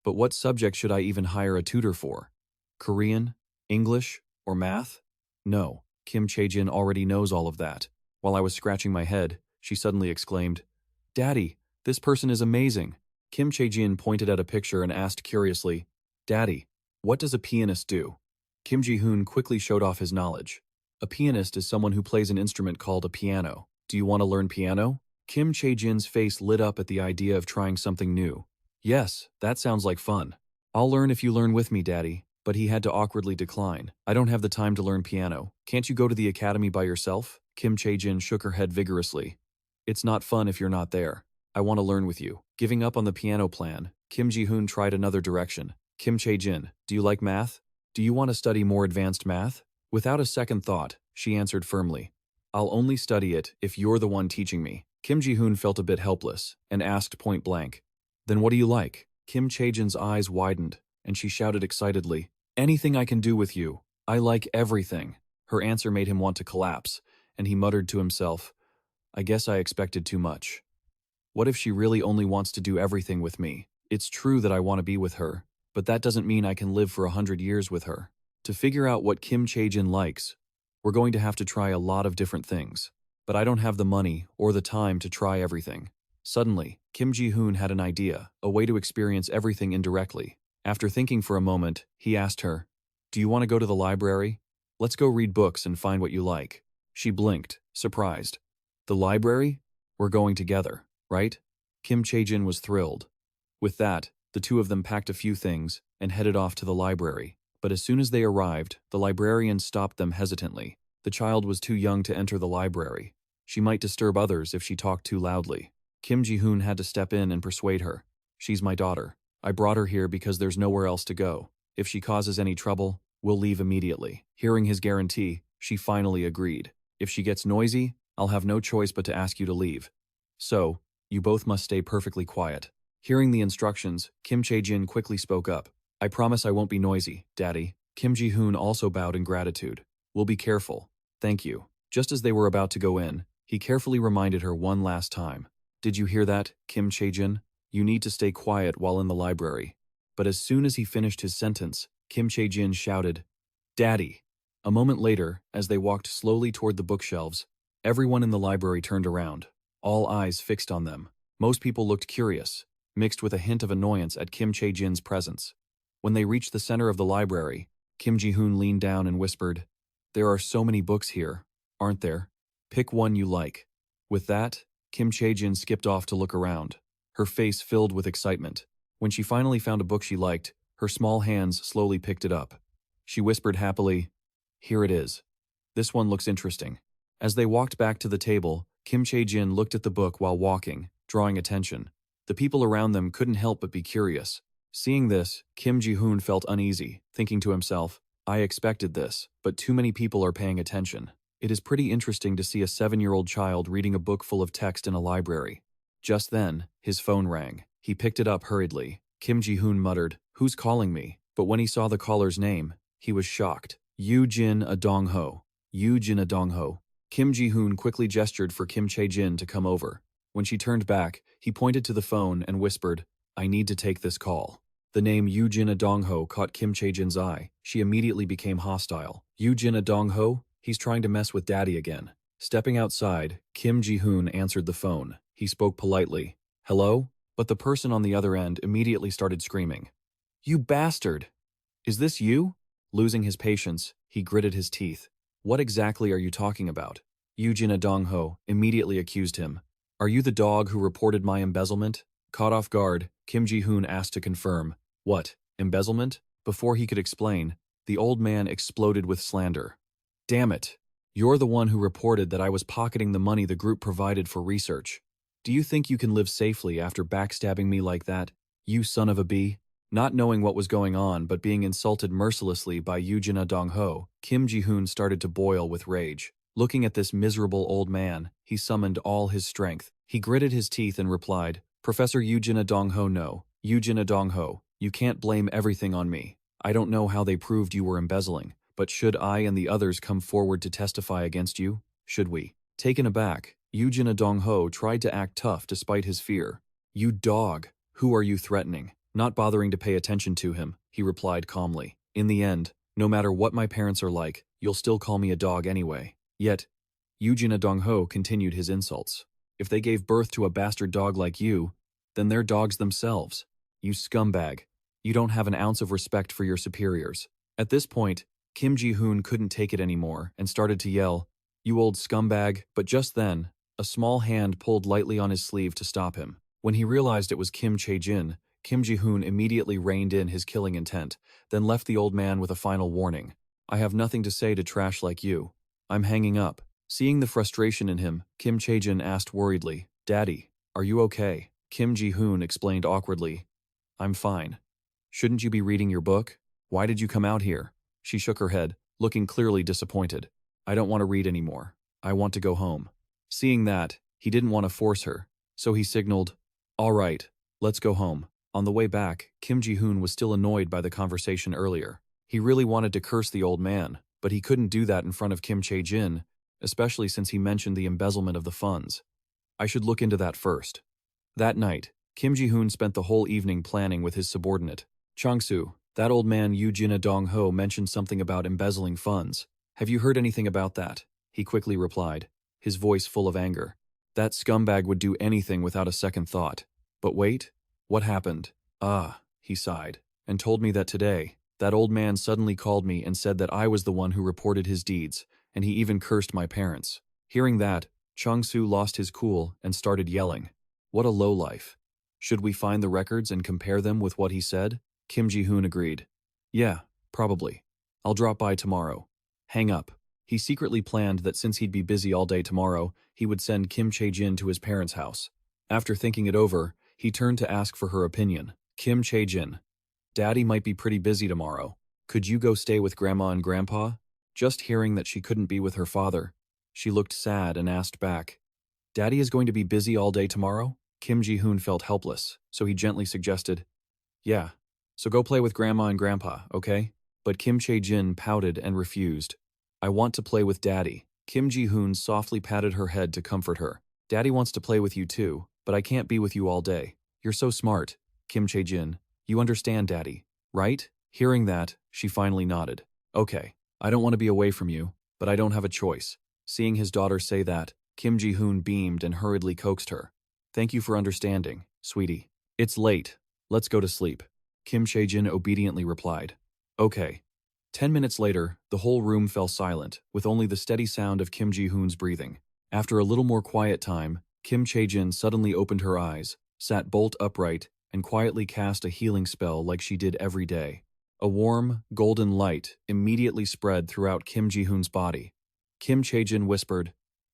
But what subject should I even hire a tutor for? Korean, English, or math? No, Kim Chae-jin already knows all of that. While I was scratching my head, she suddenly exclaimed, Daddy, this person is amazing. Kim Chae-jin pointed at a picture and asked curiously, Daddy, what does a pianist do? Kim Ji-hoon quickly showed off his knowledge. A pianist is someone who plays an instrument called a piano. Do you want to learn piano? Kim Chae-jin's face lit up at the idea of trying something new. Yes, that sounds like fun. I'll learn if you learn with me, Daddy. But he had to awkwardly decline. I don't have the time to learn piano. Can't you go to the academy by yourself? Kim Chae-jin shook her head vigorously. It's not fun if you're not there. I want to learn with you. Giving up on the piano plan, Kim Ji-hoon tried another direction. Kim Chae-jin, do you like math? Do you want to study more advanced math? Without a second thought, she answered firmly. I'll only study it if you're the one teaching me. Kim Ji-hoon felt a bit helpless and asked point blank. Then what do you like? Kim Chae-jin's eyes widened and she shouted excitedly. Anything I can do with you. I like everything. Her answer made him want to collapse, and he muttered to himself, I guess I expected too much. What if she really only wants to do everything with me? It's true that I want to be with her, but that doesn't mean I can live for 100 years with her. To figure out what Kim Chae-jin likes, we're going to have to try a lot of different things. But I don't have the money or the time to try everything. Suddenly, Kim Ji-hoon had an idea, a way to experience everything indirectly. After thinking for a moment, he asked her, Do you want to go to the library? Let's go read books and find what you like. She blinked, surprised. The library? We're going together, right? Kim Chae-jin was thrilled. With that, the two of them packed a few things and headed off to the library. But as soon as they arrived, the librarian stopped them hesitantly. The child was too young to enter the library. She might disturb others if she talked too loudly. Kim Ji-hoon had to step in and persuade her. She's my daughter. I brought her here because there's nowhere else to go. If she causes any trouble, we'll leave immediately. Hearing his guarantee, she finally agreed. If she gets noisy, I'll have no choice but to ask you to leave. So, you both must stay perfectly quiet. Hearing the instructions, Kim Chae-jin quickly spoke up. I promise I won't be noisy, Daddy. Kim Ji-hoon also bowed in gratitude. We'll be careful. Thank you. Just as they were about to go in, he carefully reminded her one last time. Did you hear that, Kim Chae-jin? You need to stay quiet while in the library. But as soon as he finished his sentence, Kim Chae-jin shouted, Daddy! A moment later, as they walked slowly toward the bookshelves, everyone in the library turned around, all eyes fixed on them. Most people looked curious, mixed with a hint of annoyance at Kim Chae-jin's presence. When they reached the center of the library, Kim Ji-hoon leaned down and whispered, There are so many books here, aren't there? Pick one you like. With that, Kim Chae-jin skipped off to look around, her face filled with excitement. When she finally found a book she liked, her small hands slowly picked it up. She whispered happily, Here it is. This one looks interesting. As they walked back to the table, Kim Chae-jin looked at the book while walking, drawing attention. The people around them couldn't help but be curious. Seeing this, Kim Ji-hoon felt uneasy, thinking to himself, I expected this, but too many people are paying attention. It is pretty interesting to see a 7-year-old child reading a book full of text in a library. Just then, his phone rang. He picked it up hurriedly. Kim Ji-hoon muttered, Who's calling me? But when he saw the caller's name, he was shocked. Yoo-jin Adong-ho. Yoo-jin Adong-ho. Kim Ji-hoon quickly gestured for Kim Chae-jin to come over. When she turned back, he pointed to the phone and whispered, I need to take this call. The name Yoo-jin Adong-ho caught Kim Chae-jin's eye. She immediately became hostile. Yoo-jin Adong-ho? He's trying to mess with Daddy again. Stepping outside, Kim Ji-hoon answered the phone. He spoke politely. Hello? But the person on the other end immediately started screaming. You bastard! Is this you? Losing his patience, he gritted his teeth. What exactly are you talking about? Yoo-jin Adong-ho immediately accused him. Are you the dog who reported my embezzlement? Caught off guard, Kim Ji-hoon asked to confirm. What, embezzlement? Before he could explain, the old man exploded with slander. Damn it! You're the one who reported that I was pocketing the money the group provided for research. Do you think you can live safely after backstabbing me like that, you son of a bee? Not knowing what was going on but being insulted mercilessly by Yoo-jin Adong-ho, Kim Ji-hoon started to boil with rage. Looking at this miserable old man, he summoned all his strength. He gritted his teeth and replied, Professor Yoo-jin Adong-ho, no. Yoo-jin Adong-ho, you can't blame everything on me. I don't know how they proved you were embezzling, but should I and the others come forward to testify against you? Should we? Taken aback, Yoo-jin Adong-ho tried to act tough despite his fear. You dog, who are you threatening? Not bothering to pay attention to him, he replied calmly. In the end, no matter what my parents are like, you'll still call me a dog anyway. Yet, Yoo-jin Adong-ho continued his insults. If they gave birth to a bastard dog like you, then they're dogs themselves. You scumbag. You don't have an ounce of respect for your superiors. At this point, Kim Ji-hoon couldn't take it anymore and started to yell, You old scumbag, but just then, A small hand pulled lightly on his sleeve to stop him. When he realized it was Kim Chae-jin, Kim Ji-hoon immediately reined in his killing intent, then left the old man with a final warning. I have nothing to say to trash like you. I'm hanging up. Seeing the frustration in him, Kim Chae-jin asked worriedly, Daddy, are you okay? Kim Ji-hoon explained awkwardly, I'm fine. Shouldn't you be reading your book? Why did you come out here? She shook her head, looking clearly disappointed. I don't want to read anymore. I want to go home. Seeing that, he didn't want to force her, so he signaled, all right, let's go home. On the way back, Kim Ji-hoon was still annoyed by the conversation earlier. He really wanted to curse the old man, but he couldn't do that in front of Kim Chae-jin, especially since he mentioned the embezzlement of the funds. I should look into that first. That night, Kim Ji-hoon spent the whole evening planning with his subordinate. Chang-soo, that old man Yoo-jin Dong-ho mentioned something about embezzling funds. Have you heard anything about that? He quickly replied, his voice full of anger. That scumbag would do anything without a second thought. But wait, what happened? Ah, he sighed, and told me that today, that old man suddenly called me and said that I was the one who reported his deeds, and he even cursed my parents. Hearing that, Chang-soo lost his cool and started yelling. What a lowlife. Should we find the records and compare them with what he said? Kim Ji-hoon agreed. Yeah, probably. I'll drop by tomorrow. Hang up. He secretly planned that since he'd be busy all day tomorrow, he would send Kim Chae-jin to his parents' house. After thinking it over, he turned to ask for her opinion. Kim Chae-jin, Daddy might be pretty busy tomorrow. Could you go stay with Grandma and Grandpa? Just hearing that she couldn't be with her father, she looked sad and asked back, Daddy is going to be busy all day tomorrow? Kim Ji-hoon felt helpless, so he gently suggested, yeah, so go play with Grandma and Grandpa, okay? But Kim Chae-jin pouted and refused. I want to play with Daddy. Kim Ji-hoon softly patted her head to comfort her. Daddy wants to play with you too, but I can't be with you all day. You're so smart, Kim Chae-jin. You understand, Daddy, right? Hearing that, she finally nodded. Okay, I don't want to be away from you, but I don't have a choice. Seeing his daughter say that, Kim Ji-hoon beamed and hurriedly coaxed her. Thank you for understanding, sweetie. It's late. Let's go to sleep. Kim Chae-jin obediently replied. Okay. 10 minutes later, the whole room fell silent, with only the steady sound of Kim Ji-hoon's breathing. After a little more quiet time, Kim Chae-jin suddenly opened her eyes, sat bolt upright, and quietly cast a healing spell like she did every day. A warm, golden light immediately spread throughout Kim Ji-hoon's body. Kim Chae-jin whispered,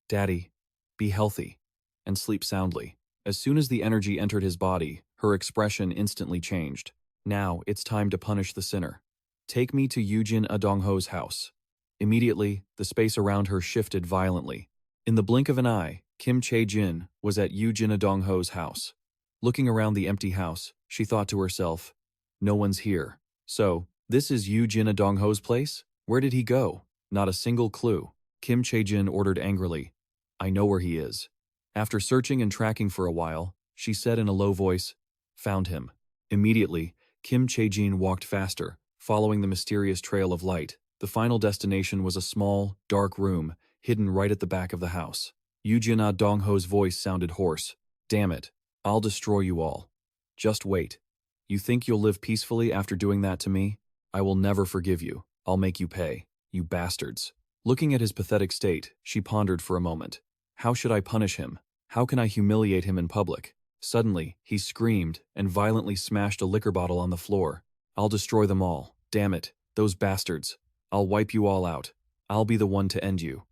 Daddy, be healthy, and sleep soundly. As soon as the energy entered his body, her expression instantly changed. Now it's time to punish the sinner. Take me to Yoo-jin Dong-ho's house. Immediately, the space around her shifted violently. In the blink of an eye, Kim Chae-jin was at Yoo-jin Dong-ho's house. Looking around the empty house, she thought to herself, no one's here. So, this is Yoo-jin Dong-ho's place? Where did he go? Not a single clue. Kim Chae-jin ordered angrily, I know where he is. After searching and tracking for a while, she said in a low voice, found him. Immediately, Kim Chae-jin walked faster, following the mysterious trail of light. The final destination was a small, dark room, hidden right at the back of the house. Yoo-jin Dong-ho's voice sounded hoarse. Damn it, I'll destroy you all. Just wait. You think you'll live peacefully after doing that to me? I will never forgive you. I'll make you pay, you bastards. Looking at his pathetic state, she pondered for a moment. How should I punish him? How can I humiliate him in public? Suddenly, he screamed and violently smashed a liquor bottle on the floor. I'll destroy them all. Damn it, those bastards. I'll wipe you all out. I'll be the one to end you.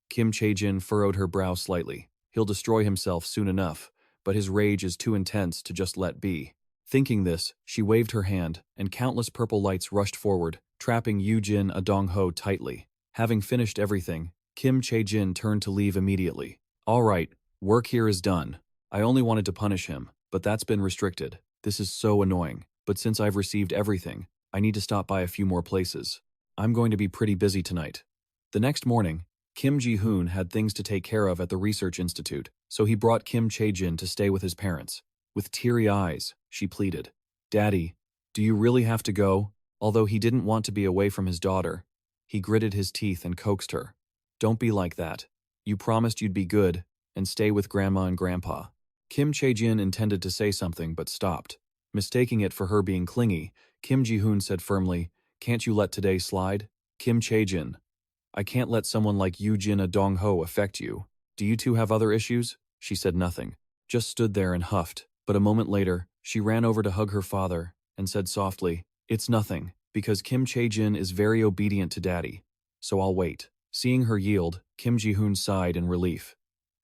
Kim Chae-jin furrowed her brow slightly. He'll destroy himself soon enough, but his rage is too intense to just let be. Thinking this, she waved her hand, and countless purple lights rushed forward, trapping Yoo-jin Dong-ho tightly. Having finished everything, Kim Chae-jin turned to leave immediately. All right, work here is done. I only wanted to punish him, but that's been restricted. This is so annoying, but since I've received everything, I need to stop by a few more places. I'm going to be pretty busy tonight. The next morning, Kim Ji-hoon had things to take care of at the research institute, so he brought Kim Chae-jin to stay with his parents. With teary eyes, she pleaded, Daddy, do you really have to go? Although he didn't want to be away from his daughter, he gritted his teeth and coaxed her. Don't be like that. You promised you'd be good and stay with Grandma and Grandpa. Kim Chae-jin intended to say something but stopped. Mistaking it for her being clingy, Kim Ji-hoon said firmly, Can't you let today slide? Kim Chae-jin, I can't let someone like Yoo-jin Dong-ho affect you. Do you two have other issues? She said nothing, just stood there and huffed. But a moment later, she ran over to hug her father and said softly, "It's nothing, because Kim Chae-jin is very obedient to Daddy. So I'll wait." Seeing her yield, Kim Ji-hoon sighed in relief.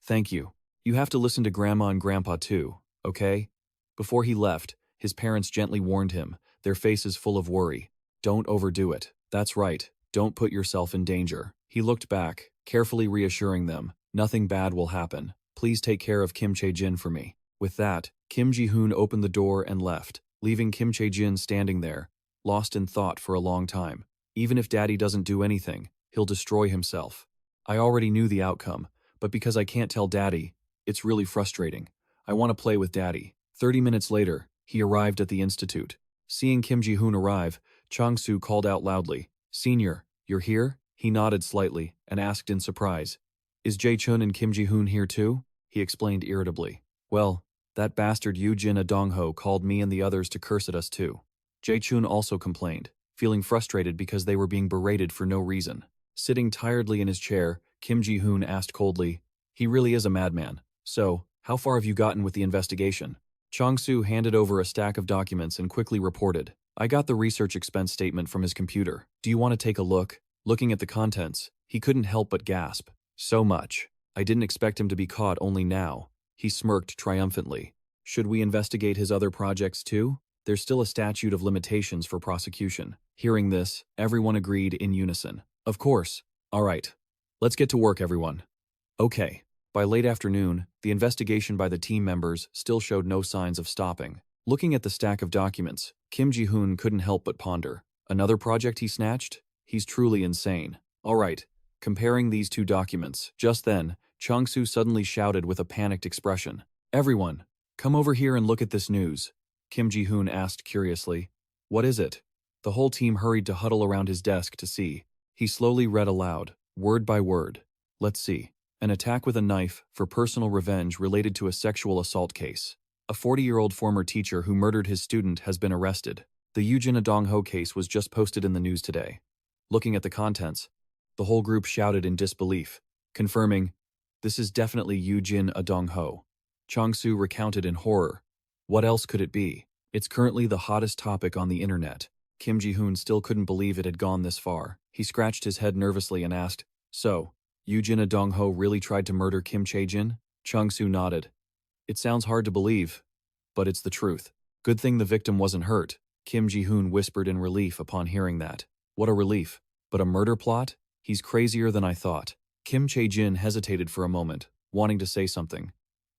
"Thank you. You have to listen to Grandma and Grandpa too, okay?" Before he left, his parents gently warned him, their faces full of worry. "Don't overdo it. That's right. Don't put yourself in danger." He looked back, carefully reassuring them, "Nothing bad will happen. Please take care of Kim Chae-jin for me." With that, Kim Ji-hoon opened the door and left, leaving Kim Chae-jin standing there, lost in thought for a long time. Even if Daddy doesn't do anything, he'll destroy himself. I already knew the outcome, but because I can't tell Daddy, it's really frustrating. I want to play with Daddy. 30 minutes later, he arrived at the institute. Seeing Kim Ji-hoon arrive, Chang-soo called out loudly, "Senior, you're here?" He nodded slightly and asked in surprise, "Is Jae-chun and Kim Ji-hoon here too?" He explained irritably. "Well, that bastard Yoo-jin Dong-ho called me and the others to curse at us too." Jae-chun also complained, feeling frustrated because they were being berated for no reason. Sitting tiredly in his chair, Kim Ji-hoon asked coldly, "He really is a madman. So, how far have you gotten with the investigation?" Chang-soo handed over a stack of documents and quickly reported, "I got the research expense statement from his computer. Do you want to take a look?" Looking at the contents, he couldn't help but gasp. "So much. I didn't expect him to be caught only now." He smirked triumphantly. "Should we investigate his other projects too? There's still a statute of limitations for prosecution." Hearing this, everyone agreed in unison. "Of course. All right. Let's get to work, everyone." Okay. By late afternoon, the investigation by the team members still showed no signs of stopping. Looking at the stack of documents, Kim Ji-hoon couldn't help but ponder. Another project he snatched? He's truly insane. All right. Comparing these two documents, just then, Chang-soo suddenly shouted with a panicked expression, "Everyone, come over here and look at this news." Kim Ji-hoon asked curiously, "What is it?" The whole team hurried to huddle around his desk to see. He slowly read aloud, word by word. "Let's see. An attack with a knife for personal revenge related to a sexual assault case. A 40-year-old former teacher who murdered his student has been arrested. The Yoo-jin Dong-ho case was just posted in the news today." Looking at the contents, the whole group shouted in disbelief, confirming, "This is definitely Yoo-jin Dong-ho." Chang-soo recounted in horror. "What else could it be? It's currently the hottest topic on the internet." Kim Ji-hoon still couldn't believe it had gone this far. He scratched his head nervously and asked, "So, Yoo-jin Dong-ho really tried to murder Kim Chae-jin?" Chang-soo nodded. "It sounds hard to believe, but it's the truth. Good thing the victim wasn't hurt." Kim Ji-hoon whispered in relief upon hearing that. "What a relief. But a murder plot? He's crazier than I thought." Kim Chae-jin hesitated for a moment, wanting to say something.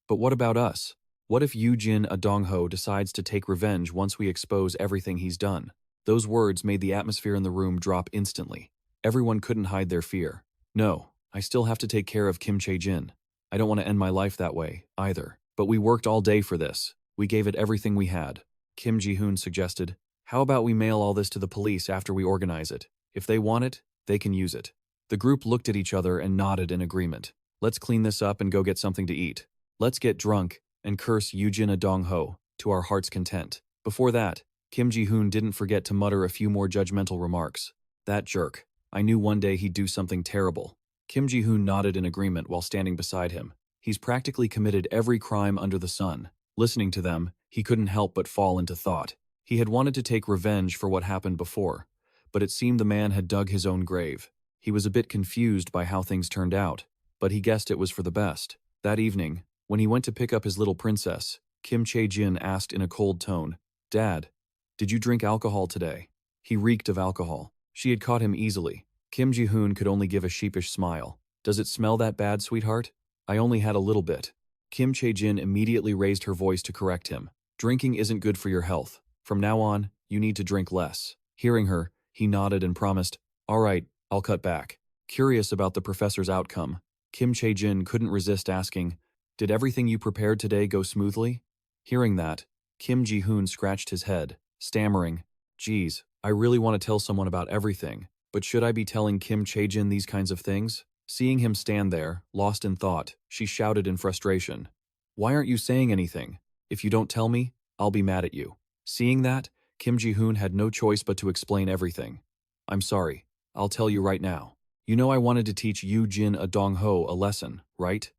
"But what about us? What if Yoo-jin Dong-ho decides to take revenge once we expose everything he's done?" Those words made the atmosphere in the room drop instantly. Everyone couldn't hide their fear. "No, I still have to take care of Kim Chae-jin. I don't want to end my life that way, either. But we worked all day for this. We gave it everything we had." Kim Ji-hoon suggested, "How about we mail all this to the police after we organize it? If they want it, they can use it." The group looked at each other and nodded in agreement. "Let's clean this up and go get something to eat. Let's get drunk and curse Yoo-jin Dong-ho to our heart's content." Before that, Kim Ji-hoon didn't forget to mutter a few more judgmental remarks. "That jerk. I knew one day he'd do something terrible." Kim Ji-hoon nodded in agreement while standing beside him. He's practically committed every crime under the sun. Listening to them, he couldn't help but fall into thought. He had wanted to take revenge for what happened before, but it seemed the man had dug his own grave. He was a bit confused by how things turned out, but he guessed it was for the best. That evening, when he went to pick up his little princess, Kim Chae-jin asked in a cold tone, "Dad, did you drink alcohol today?" He reeked of alcohol. She had caught him easily. Kim Ji-hoon could only give a sheepish smile. "Does it smell that bad, sweetheart?" "I only had a little bit." Kim Chae-jin immediately raised her voice to correct him. "Drinking isn't good for your health. From now on, you need to drink less." Hearing her, he nodded and promised, "All right, I'll cut back." Curious about the professor's outcome, Kim Chae-jin couldn't resist asking, "Did everything you prepared today go smoothly?" Hearing that, Kim Ji-hoon scratched his head, stammering, "Geez, I really want to tell someone about everything, but should I be telling Kim Chae-jin these kinds of things?" Seeing him stand there, lost in thought, she shouted in frustration, "Why aren't you saying anything? If you don't tell me, I'll be mad at you." Seeing that, Kim Ji-hoon had no choice but to explain everything. "I'm sorry. I'll tell you right now. You know I wanted to teach Yoo-jin Dong-ho a lesson, right?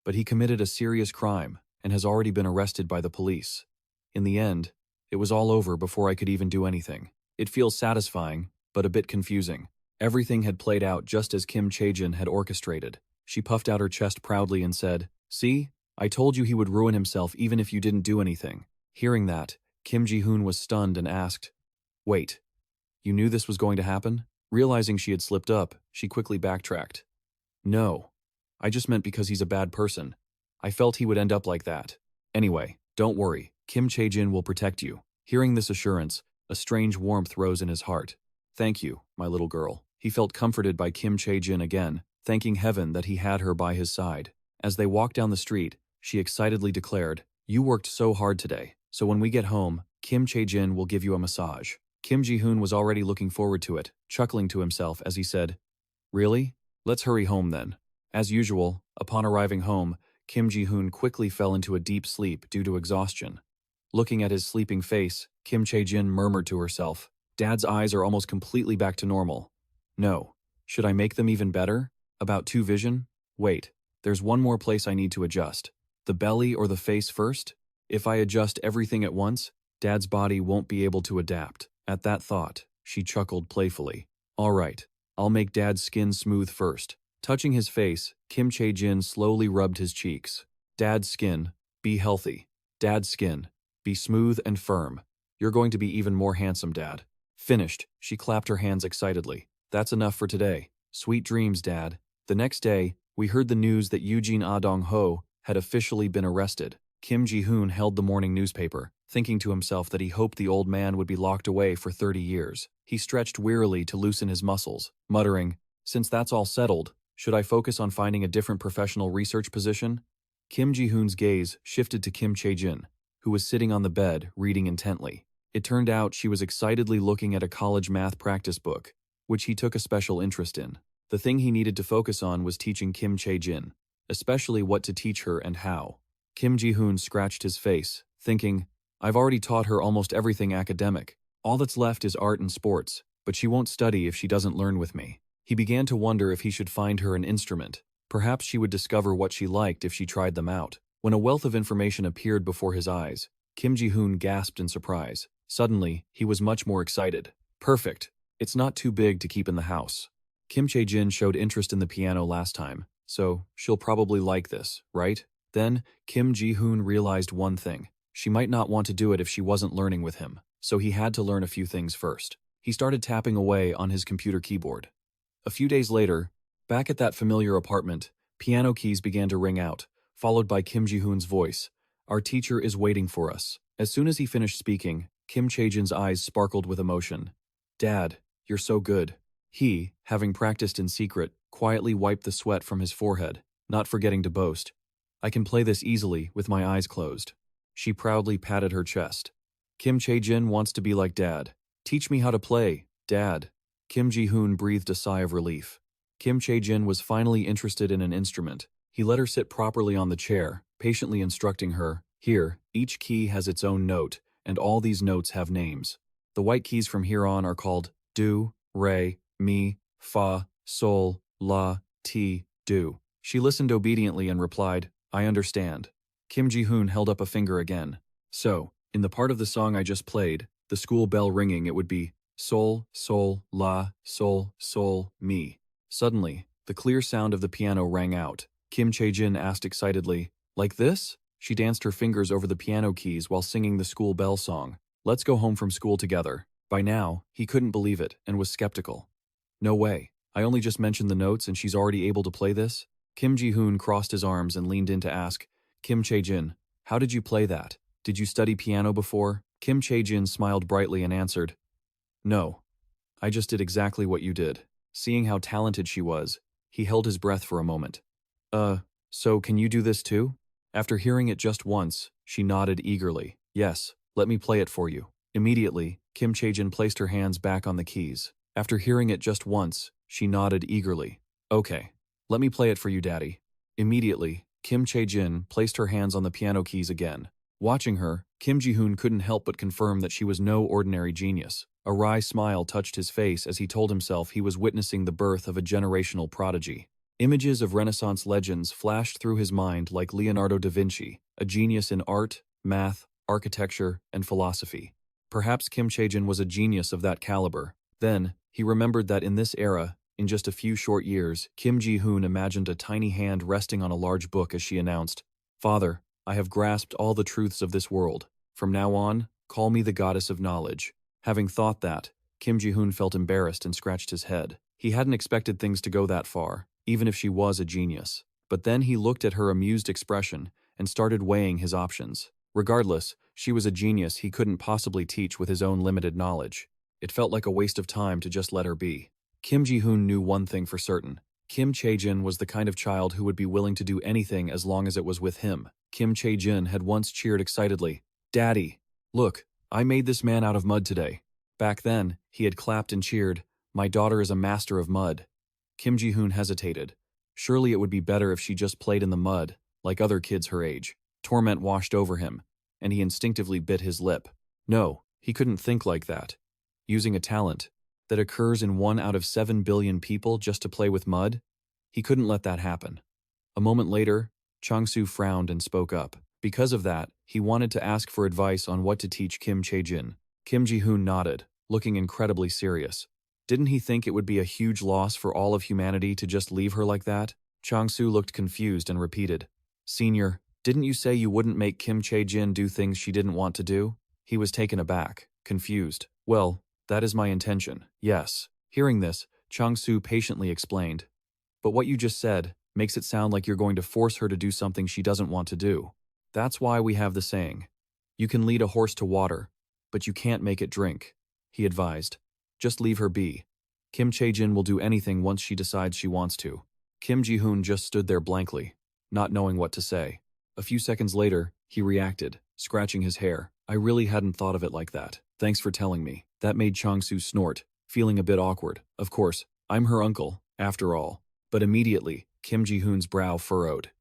but he committed a serious crime and has already been arrested by the police. In the end, it was all over before I could even do anything. It feels satisfying, but a bit confusing. Everything had played out just as Kim Chae-jin had orchestrated. She puffed out her chest proudly and said, "See? I told you he would ruin himself even if you didn't do anything." Hearing that, Kim Ji-hoon was stunned and asked, "Wait, you knew this was going to happen?" Realizing she had slipped up, she quickly backtracked. "No, I just meant because he's a bad person. I felt he would end up like that. Anyway, don't worry, Kim Chae-jin will protect you." Hearing this assurance, a strange warmth rose in his heart. "Thank you, my little girl." He felt comforted by Kim Chae-jin again, thanking heaven that he had her by his side. As they walked down the street, she excitedly declared, "You worked so hard today, so when we get home, Kim Chae-jin will give you a massage." Kim Ji-hoon was already looking forward to it, chuckling to himself as he said, "Really? Let's hurry home then." As usual, upon arriving home, Kim Ji-hoon quickly fell into a deep sleep due to exhaustion. Looking at his sleeping face, Kim Chae-jin murmured to herself, "Dad's eyes are almost completely back to normal. No. Should I make them even better? About 2 vision? Wait, there's one more place I need to adjust. The belly or the face first? If I adjust everything at once, Dad's body won't be able to adapt." At that thought, she chuckled playfully. "All right, I'll make Dad's skin smooth first." Touching his face, Kim Chae-jin slowly rubbed his cheeks. "Dad's skin, be healthy. Dad's skin, be smooth and firm. You're going to be even more handsome, Dad." Finished, she clapped her hands excitedly. "That's enough for today. Sweet dreams, Dad." The next day, we heard the news that Eugene Ah-dong-ho had officially been arrested. Kim Ji-hoon held the morning newspaper, thinking to himself that he hoped the old man would be locked away for 30 years. He stretched wearily to loosen his muscles, muttering, "Since that's all settled, should I focus on finding a different professional research position?" Kim Ji-hoon's gaze shifted to Kim Chae-jin, who was sitting on the bed, reading intently. It turned out she was excitedly looking at a college math practice book, which he took a special interest in. The thing he needed to focus on was teaching Kim Chae-jin, especially what to teach her and how. Kim Ji-hoon scratched his face, thinking, "I've already taught her almost everything academic. All that's left is art and sports, but she won't study if she doesn't learn with me." He began to wonder if he should find her an instrument. Perhaps she would discover what she liked if she tried them out. When a wealth of information appeared before his eyes, Kim Ji-hoon gasped in surprise. Suddenly, he was much more excited. "Perfect. It's not too big to keep in the house." Kim Chae-jin showed interest in the piano last time, so she'll probably like this, right? Then, Kim Ji-hoon realized one thing. She might not want to do it if she wasn't learning with him, so he had to learn a few things first. He started tapping away on his computer keyboard. A few days later, back at that familiar apartment, piano keys began to ring out, followed by Kim Ji-hoon's voice. "Our teacher is waiting for us." As soon as he finished speaking, Kim Chae-jin's eyes sparkled with emotion. "Dad, you're so good." He, having practiced in secret, quietly wiped the sweat from his forehead, not forgetting to boast, "I can play this easily with my eyes closed." She proudly patted her chest. "Kim Chae-jin wants to be like Dad. Teach me how to play, Dad." Kim Ji-hoon breathed a sigh of relief. Kim Chae-jin was finally interested in an instrument. He let her sit properly on the chair, patiently instructing her, "Here, each key has its own note, and all these notes have names. The white keys from here on are called do, re, mi, fa, sol, la, ti, do." She listened obediently and replied, "I understand." Kim Ji-hoon held up a finger again. "So, in the part of the song I just played, the school bell ringing, it would be sol, sol, la, sol, sol, mi." Suddenly, the clear sound of the piano rang out. Kim Chae-jin asked excitedly, "Like this?" She danced her fingers over the piano keys while singing the school bell song. "Let's go home from school together." By now, he couldn't believe it and was skeptical. "No way. I only just mentioned the notes and she's already able to play this?" Kim Ji-hoon crossed his arms and leaned in to ask, "Kim Chae-jin, how did you play that? Did you study piano before?" Kim Chae-jin smiled brightly and answered, "No. I just did exactly what you did." Seeing how talented she was, he held his breath for a moment. So can you do this too?" After hearing it just once, she nodded eagerly. "Yes, let me play it for you." Immediately, Kim Chae-jin placed her hands back on the keys. After hearing it just once, she nodded eagerly. "Okay, let me play it for you, Daddy." Immediately, Kim Chae-jin placed her hands on the piano keys again. Watching her, Kim Ji-hoon couldn't help but confirm that she was no ordinary genius. A wry smile touched his face as he told himself he was witnessing the birth of a generational prodigy. Images of Renaissance legends flashed through his mind like Leonardo da Vinci, a genius in art, math, architecture, and philosophy. Perhaps Kim Chae-jin was a genius of that caliber. Then, he remembered that in this era, in just a few short years, Kim Ji-hoon imagined a tiny hand resting on a large book as she announced, "Father, I have grasped all the truths of this world. From now on, call me the goddess of knowledge." Having thought that, Kim Ji-hoon felt embarrassed and scratched his head. He hadn't expected things to go that far, even if she was a genius. But then he looked at her amused expression and started weighing his options. Regardless, she was a genius he couldn't possibly teach with his own limited knowledge. It felt like a waste of time to just let her be. Kim Ji-hoon knew one thing for certain. Kim Chae-jin was the kind of child who would be willing to do anything as long as it was with him. Kim Chae-jin had once cheered excitedly, "Daddy, look, I made this man out of mud today." Back then, he had clapped and cheered, "My daughter is a master of mud." Kim Ji-hoon hesitated. Surely it would be better if she just played in the mud, like other kids her age. Torment washed over him, and he instinctively bit his lip. No, he couldn't think like that. Using a talent that occurs in 1 out of 7 billion people just to play with mud? He couldn't let that happen. A moment later, Chang-soo frowned and spoke up. Because of that, he wanted to ask for advice on what to teach Kim Chae-jin. Kim Ji-hoon nodded, looking incredibly serious. Didn't he think it would be a huge loss for all of humanity to just leave her like that? Chang-soo looked confused and repeated, "Senior, didn't you say you wouldn't make Kim Chae-jin do things she didn't want to do?" He was taken aback, confused. "Well, that is my intention, yes." Hearing this, Chang-soo patiently explained, "But what you just said makes it sound like you're going to force her to do something she doesn't want to do. That's why we have the saying, you can lead a horse to water, but you can't make it drink," he advised. "Just leave her be. Kim Chae-jin will do anything once she decides she wants to." Kim Ji-hoon just stood there blankly, not knowing what to say. A few seconds later, he reacted, scratching his hair. "I really hadn't thought of it like that. Thanks for telling me." That made Chang-soo snort, feeling a bit awkward. Of course, I'm her uncle, after all. But immediately, Kim Ji-hoon's brow furrowed.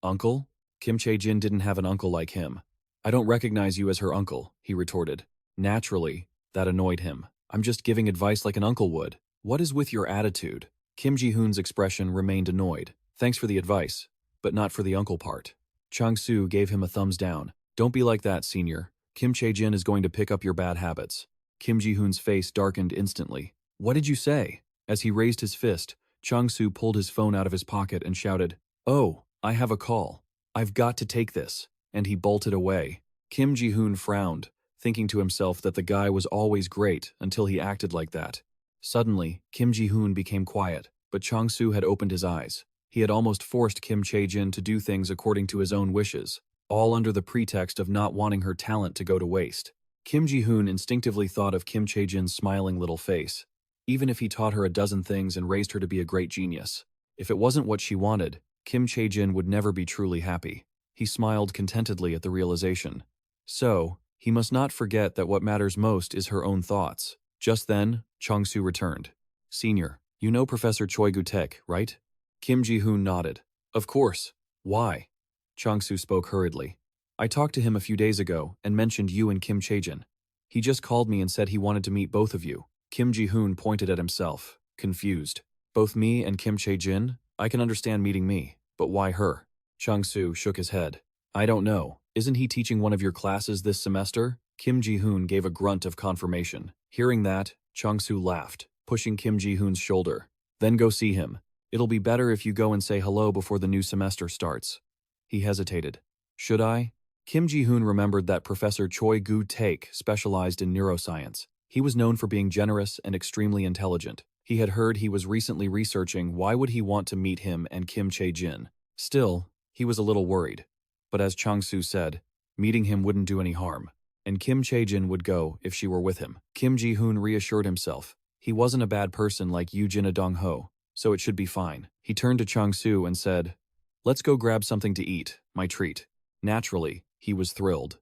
"Uncle?" Kim Chae-jin didn't have an uncle like him. "I don't recognize you as her uncle," he retorted. Naturally, that annoyed him. "I'm just giving advice like an uncle would. What is with your attitude?" Kim Ji-hoon's expression remained annoyed. "Thanks for the advice, but not for the uncle part." Chang-soo gave him a thumbs down. "Don't be like that, senior. Kim Chae-jin is going to pick up your bad habits." Kim Ji-hoon's face darkened instantly. "What did you say?" As he raised his fist, Chang-soo pulled his phone out of his pocket and shouted, "Oh, I have a call. I've got to take this," and he bolted away. Kim Ji-hoon frowned, thinking to himself that the guy was always great until he acted like that. Suddenly, Kim Ji-hoon became quiet, but Chang-soo had opened his eyes. He had almost forced Kim Chae-jin to do things according to his own wishes, all under the pretext of not wanting her talent to go to waste. Kim Ji-hoon instinctively thought of Kim Chae-jin's smiling little face. Even if he taught her a dozen things and raised her to be a great genius, if it wasn't what she wanted, Kim Chae-jin would never be truly happy. He smiled contentedly at the realization. So, he must not forget that what matters most is her own thoughts. Just then, Chang-soo returned. "Senior, you know Professor Choi Gu-taek, right?" Kim Ji-hoon nodded. "Of course. Why?" Chang-soo spoke hurriedly. "I talked to him a few days ago and mentioned you and Kim Chae-jin. He just called me and said he wanted to meet both of you." Kim Ji-hoon pointed at himself, confused. "Both me and Kim Chae-jin? I can understand meeting me, but why her?" Chang-soo shook his head. "I don't know. Isn't he teaching one of your classes this semester?" Kim Ji-hoon gave a grunt of confirmation. Hearing that, Chang-soo laughed, pushing Kim Ji-hoon's shoulder. "Then go see him. It'll be better if you go and say hello before the new semester starts." He hesitated. "Should I?" Kim Ji-hoon remembered that Professor Choi Gu-taek specialized in neuroscience. He was known for being generous and extremely intelligent. He had heard he was recently researching why would he want to meet him and Kim Chae-jin. Still, he was a little worried. But as Chang-soo said, meeting him wouldn't do any harm, and Kim Chae-jin would go if she were with him. Kim Ji-hoon reassured himself. He wasn't a bad person like Yoo Jin-a-dong-ho, so it should be fine. He turned to Chang-soo and said, "Let's go grab something to eat, my treat." Naturally, he was thrilled.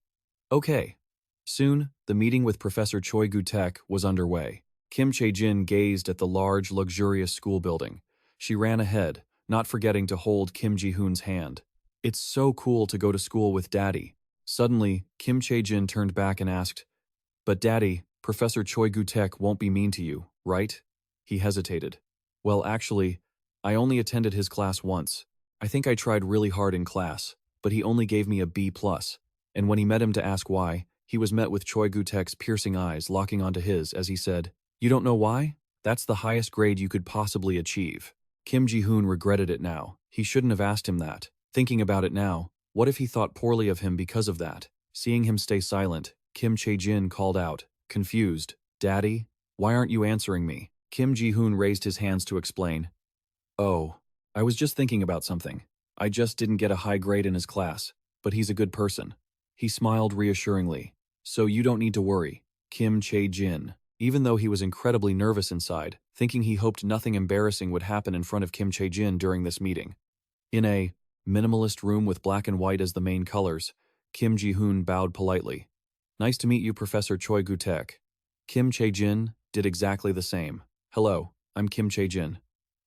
Okay. Soon, the meeting with Professor Choi Gu-taek was underway. Kim Chae-jin gazed at the large, luxurious school building. She ran ahead, not forgetting to hold Kim Ji-hoon's hand. "It's so cool to go to school with Daddy." Suddenly, Kim Chae-jin turned back and asked, "But Daddy, Professor Choi Gu-taek won't be mean to you, right?" He hesitated. "Well, actually, I only attended his class once. I think I tried really hard in class, but he only gave me a B+. And when he met him to ask why, he was met with Choi Gu-taek's piercing eyes locking onto his as he said, "You don't know why? That's the highest grade you could possibly achieve." Kim Ji-hoon regretted it now. He shouldn't have asked him that. Thinking about it now, what if he thought poorly of him because of that? Seeing him stay silent, Kim Chae-jin called out, confused, "Daddy? Why aren't you answering me?" Kim Ji-hoon raised his hands to explain. "Oh, I was just thinking about something. I just didn't get a high grade in his class, but he's a good person." He smiled reassuringly. "So you don't need to worry." Kim Chae-jin, even though he was incredibly nervous inside, thinking he hoped nothing embarrassing would happen in front of Kim Chae-jin during this meeting. In a minimalist room with black and white as the main colors, Kim Ji-hoon bowed politely. "Nice to meet you, Professor Choi Gu-taek." Kim Chae-jin did exactly the same. "Hello, I'm Kim Chae-jin."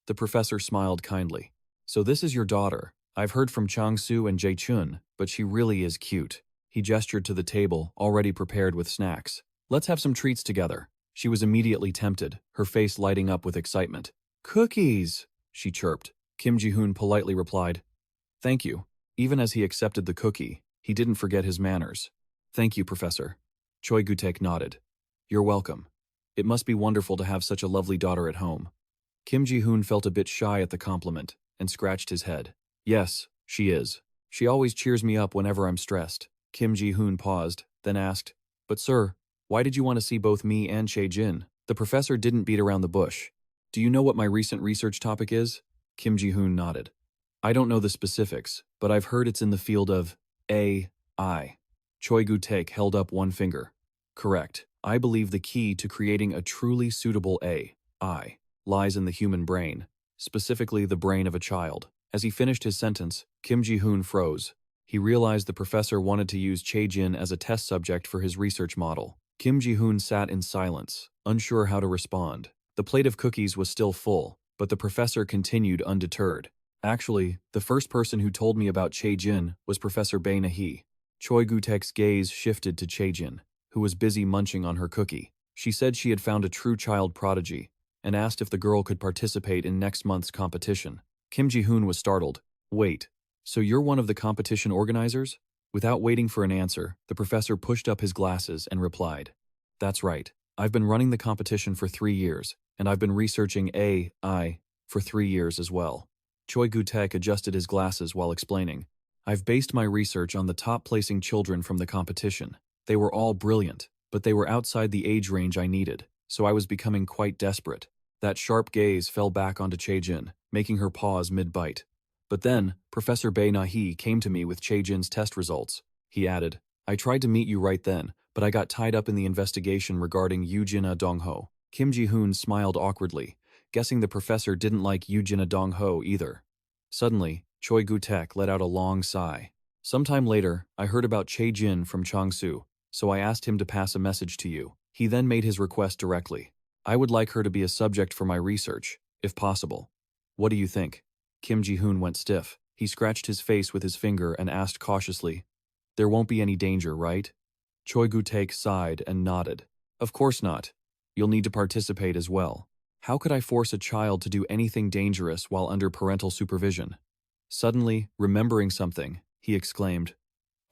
The professor smiled kindly. "So this is your daughter. I've heard from Chang-soo and Jae-chun, but she really is cute." He gestured to the table, already prepared with snacks. "Let's have some treats together." She was immediately tempted, her face lighting up with excitement. "Cookies!" she chirped. Kim Ji-hoon politely replied, "Thank you." Even as he accepted the cookie, he didn't forget his manners. "Thank you, Professor." Choi Gu-taek nodded. "You're welcome. It must be wonderful to have such a lovely daughter at home." Kim Ji-hoon felt a bit shy at the compliment and scratched his head. "Yes, she is. She always cheers me up whenever I'm stressed." Kim Ji-hoon paused, then asked, "But sir, why did you want to see both me and Chae-jin?" The professor didn't beat around the bush. "Do you know what my recent research topic is?" Kim Ji-hoon nodded. "I don't know the specifics, but I've heard it's in the field of AI. Choi Gu-taek held up one finger. "Correct. I believe the key to creating a truly suitable AI lies in the human brain, specifically the brain of a child." As he finished his sentence, Kim Ji-hoon froze. He realized the professor wanted to use Chae-jin as a test subject for his research model. Kim Ji-hoon sat in silence, unsure how to respond. The plate of cookies was still full, but the professor continued undeterred. "Actually, the first person who told me about Chae-jin was Professor Bae Na-hee." Choi Gu-taek's gaze shifted to Chae-jin, who was busy munching on her cookie. She said she had found a true child prodigy, and asked if the girl could participate in next month's competition. Kim Ji-hoon was startled. "Wait, so you're one of the competition organizers?" Without waiting for an answer, the professor pushed up his glasses and replied, "That's right. I've been running the competition for 3 years, and I've been researching AI for 3 years as well." Choi Gu-taek adjusted his glasses while explaining, "I've based my research on the top-placing children from the competition. They were all brilliant, but they were outside the age range I needed, so I was becoming quite desperate." That sharp gaze fell back onto Chae-jin, making her pause mid-bite. "But then, Professor Bae Na-hee came to me with Chae-jin's test results." He added, "I tried to meet you right then, but I got tied up in the investigation regarding Yoo-jin Dong-ho." Kim Ji-hoon smiled awkwardly, guessing the professor didn't like Yoo-jin Dong-ho either. Suddenly, Choi Gu-taek let out a long sigh. "Sometime later, I heard about Chae-jin from Chang-soo, so I asked him to pass a message to you." He then made his request directly. "I would like her to be a subject for my research, if possible. What do you think?" Kim Ji-hoon went stiff. He scratched his face with his finger and asked cautiously, "There won't be any danger, right?" Choi Gu-taek sighed and nodded. "Of course not. You'll need to participate as well. How could I force a child to do anything dangerous while under parental supervision?" Suddenly, remembering something, he exclaimed,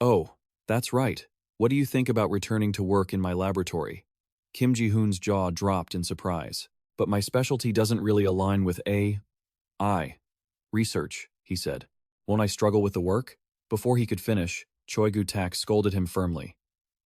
"Oh, that's right. What do you think about returning to work in my laboratory?" Kim Ji-hoon's jaw dropped in surprise. "But my specialty doesn't really align with AI research," he said. "Won't I struggle with the work?" Before he could finish, Choi Gu-taek scolded him firmly.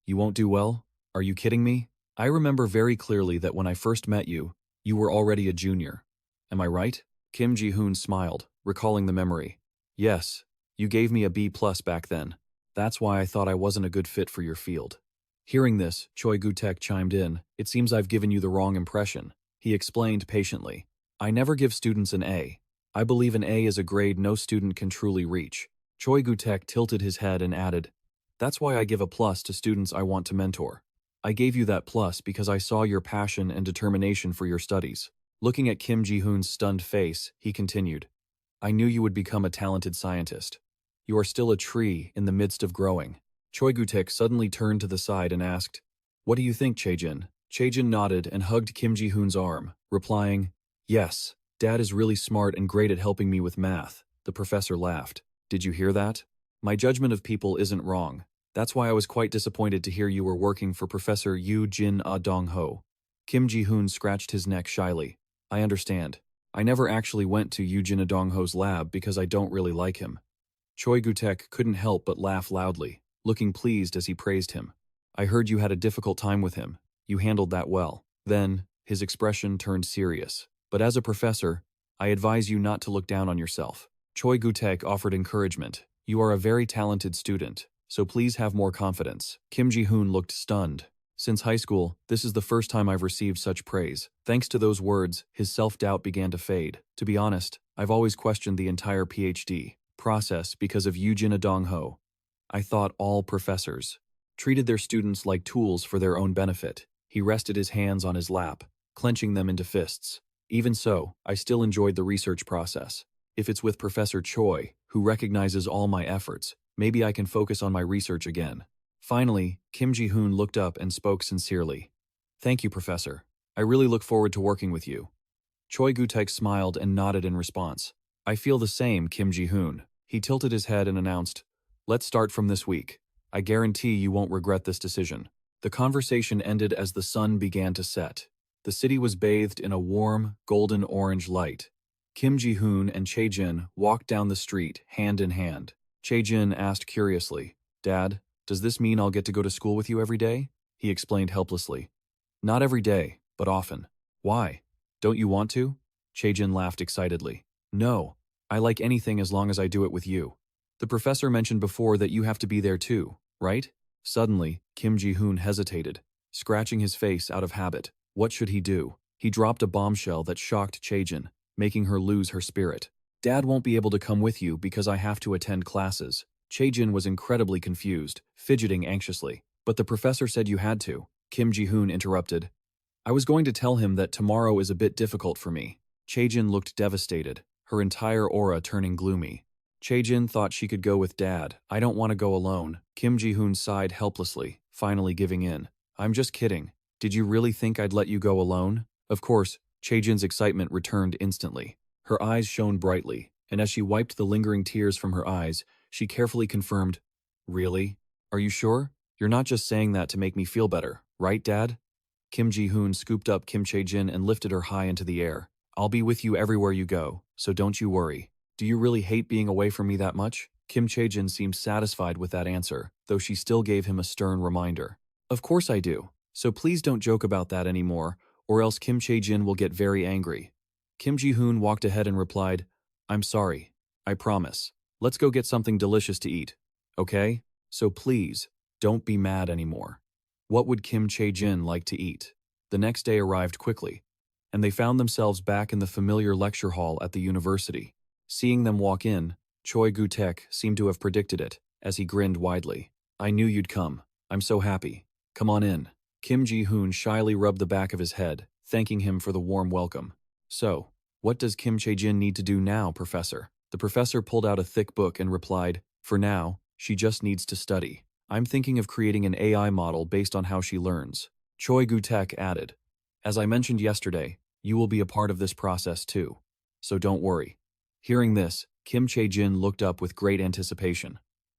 "You won't do well? Are you kidding me? I remember very clearly that when I first met you, you were already a junior. Am I right?" Kim Ji-hoon smiled, recalling the memory. "Yes, you gave me a B+ back then. That's why I thought I wasn't a good fit for your field." Hearing this, Choi Gu-taek chimed in, "It seems I've given you the wrong impression." He explained patiently, "I never give students an A. I believe an A is a grade no student can truly reach." Choi Gu-taek tilted his head and added, "That's why I give a plus to students I want to mentor. I gave you that plus because I saw your passion and determination for your studies." Looking at Kim Ji-hoon's stunned face, he continued, "I knew you would become a talented scientist. You are still a tree in the midst of growing." Choi Gu-taek suddenly turned to the side and asked, "What do you think, Chae-jin?" Chae-jin nodded and hugged Kim Ji-hoon's arm, replying, "Yes, Dad is really smart and great at helping me with math. The professor laughed. Did you hear that? My judgment of people isn't wrong. That's why I was quite disappointed to hear you were working for Professor Yoo Jin Ah Dong Ho. Kim Ji-hoon scratched his neck shyly. I understand. I never actually went to Yoo Jin Ah Dong Ho's lab because I don't really like him. Choi Gu-taek couldn't help but laugh loudly, looking pleased as he praised him. I heard you had a difficult time with him. You handled that well. Then, his expression turned serious. But as a professor, I advise you not to look down on yourself. Choi Gu-taek offered encouragement. You are a very talented student, so please have more confidence. Kim Ji-hoon looked stunned. Since high school, this is the first time I've received such praise. Thanks to those words, his self-doubt began to fade. To be honest, I've always questioned the entire PhD process because of Yoo Jin Ah Dong Ho. I thought all professors treated their students like tools for their own benefit. He rested his hands on his lap, clenching them into fists. Even so, I still enjoyed the research process. If it's with Professor Choi, who recognizes all my efforts, maybe I can focus on my research again. Finally, Kim Ji-hoon looked up and spoke sincerely. Thank you, Professor. I really look forward to working with you. Choi Gu-taek smiled and nodded in response. I feel the same, Kim Ji-hoon. He tilted his head and announced, Let's start from this week. I guarantee you won't regret this decision. The conversation ended as the sun began to set. The city was bathed in a warm, golden-orange light. Kim Ji-hoon and Chae-jin walked down the street, hand in hand. Chae-jin asked curiously, Dad, does this mean I'll get to go to school with you every day? He explained helplessly. Not every day, but often. Why? Don't you want to? Chae-jin laughed excitedly. No, I like anything as long as I do it with you. The professor mentioned before that you have to be there too, right? Suddenly, Kim Ji-hoon hesitated, scratching his face out of habit. What should he do? He dropped a bombshell that shocked Chae-jin, making her lose her spirit. Dad won't be able to come with you because I have to attend classes. Chae-jin was incredibly confused, fidgeting anxiously. But the professor said you had to. Kim Ji-hoon interrupted. I was going to tell him that tomorrow is a bit difficult for me. Chae-jin looked devastated, her entire aura turning gloomy. Chae-jin thought she could go with Dad. I don't want to go alone. Kim Ji-hoon sighed helplessly, finally giving in. I'm just kidding. Did you really think I'd let you go alone? Of course, Chae-jin's excitement returned instantly. Her eyes shone brightly, and as she wiped the lingering tears from her eyes, she carefully confirmed, Really? Are you sure? You're not just saying that to make me feel better, right, Dad? Kim Ji-hoon scooped up Kim Chae-jin and lifted her high into the air. I'll be with you everywhere you go, so don't you worry. Do you really hate being away from me that much? Kim Chae-jin seemed satisfied with that answer, though she still gave him a stern reminder. Of course I do, so please don't joke about that anymore, or else Kim Chae-jin will get very angry. Kim Ji-hoon walked ahead and replied, I'm sorry. I promise. Let's go get something delicious to eat. Okay? So please, don't be mad anymore. What would Kim Chae-jin like to eat? The next day arrived quickly, and they found themselves back in the familiar lecture hall at the university. Seeing them walk in, Choi Gu-taek seemed to have predicted it, as he grinned widely. I knew you'd come. I'm so happy. Come on in. Kim Ji-hoon shyly rubbed the back of his head, thanking him for the warm welcome. So, what does Kim Chae-jin need to do now, Professor? The professor pulled out a thick book and replied, For now, she just needs to study. I'm thinking of creating an AI model based on how she learns. Choi Gu-taek added, As I mentioned yesterday, you will be a part of this process too. So don't worry. Hearing this, Kim Chae-jin looked up with great anticipation.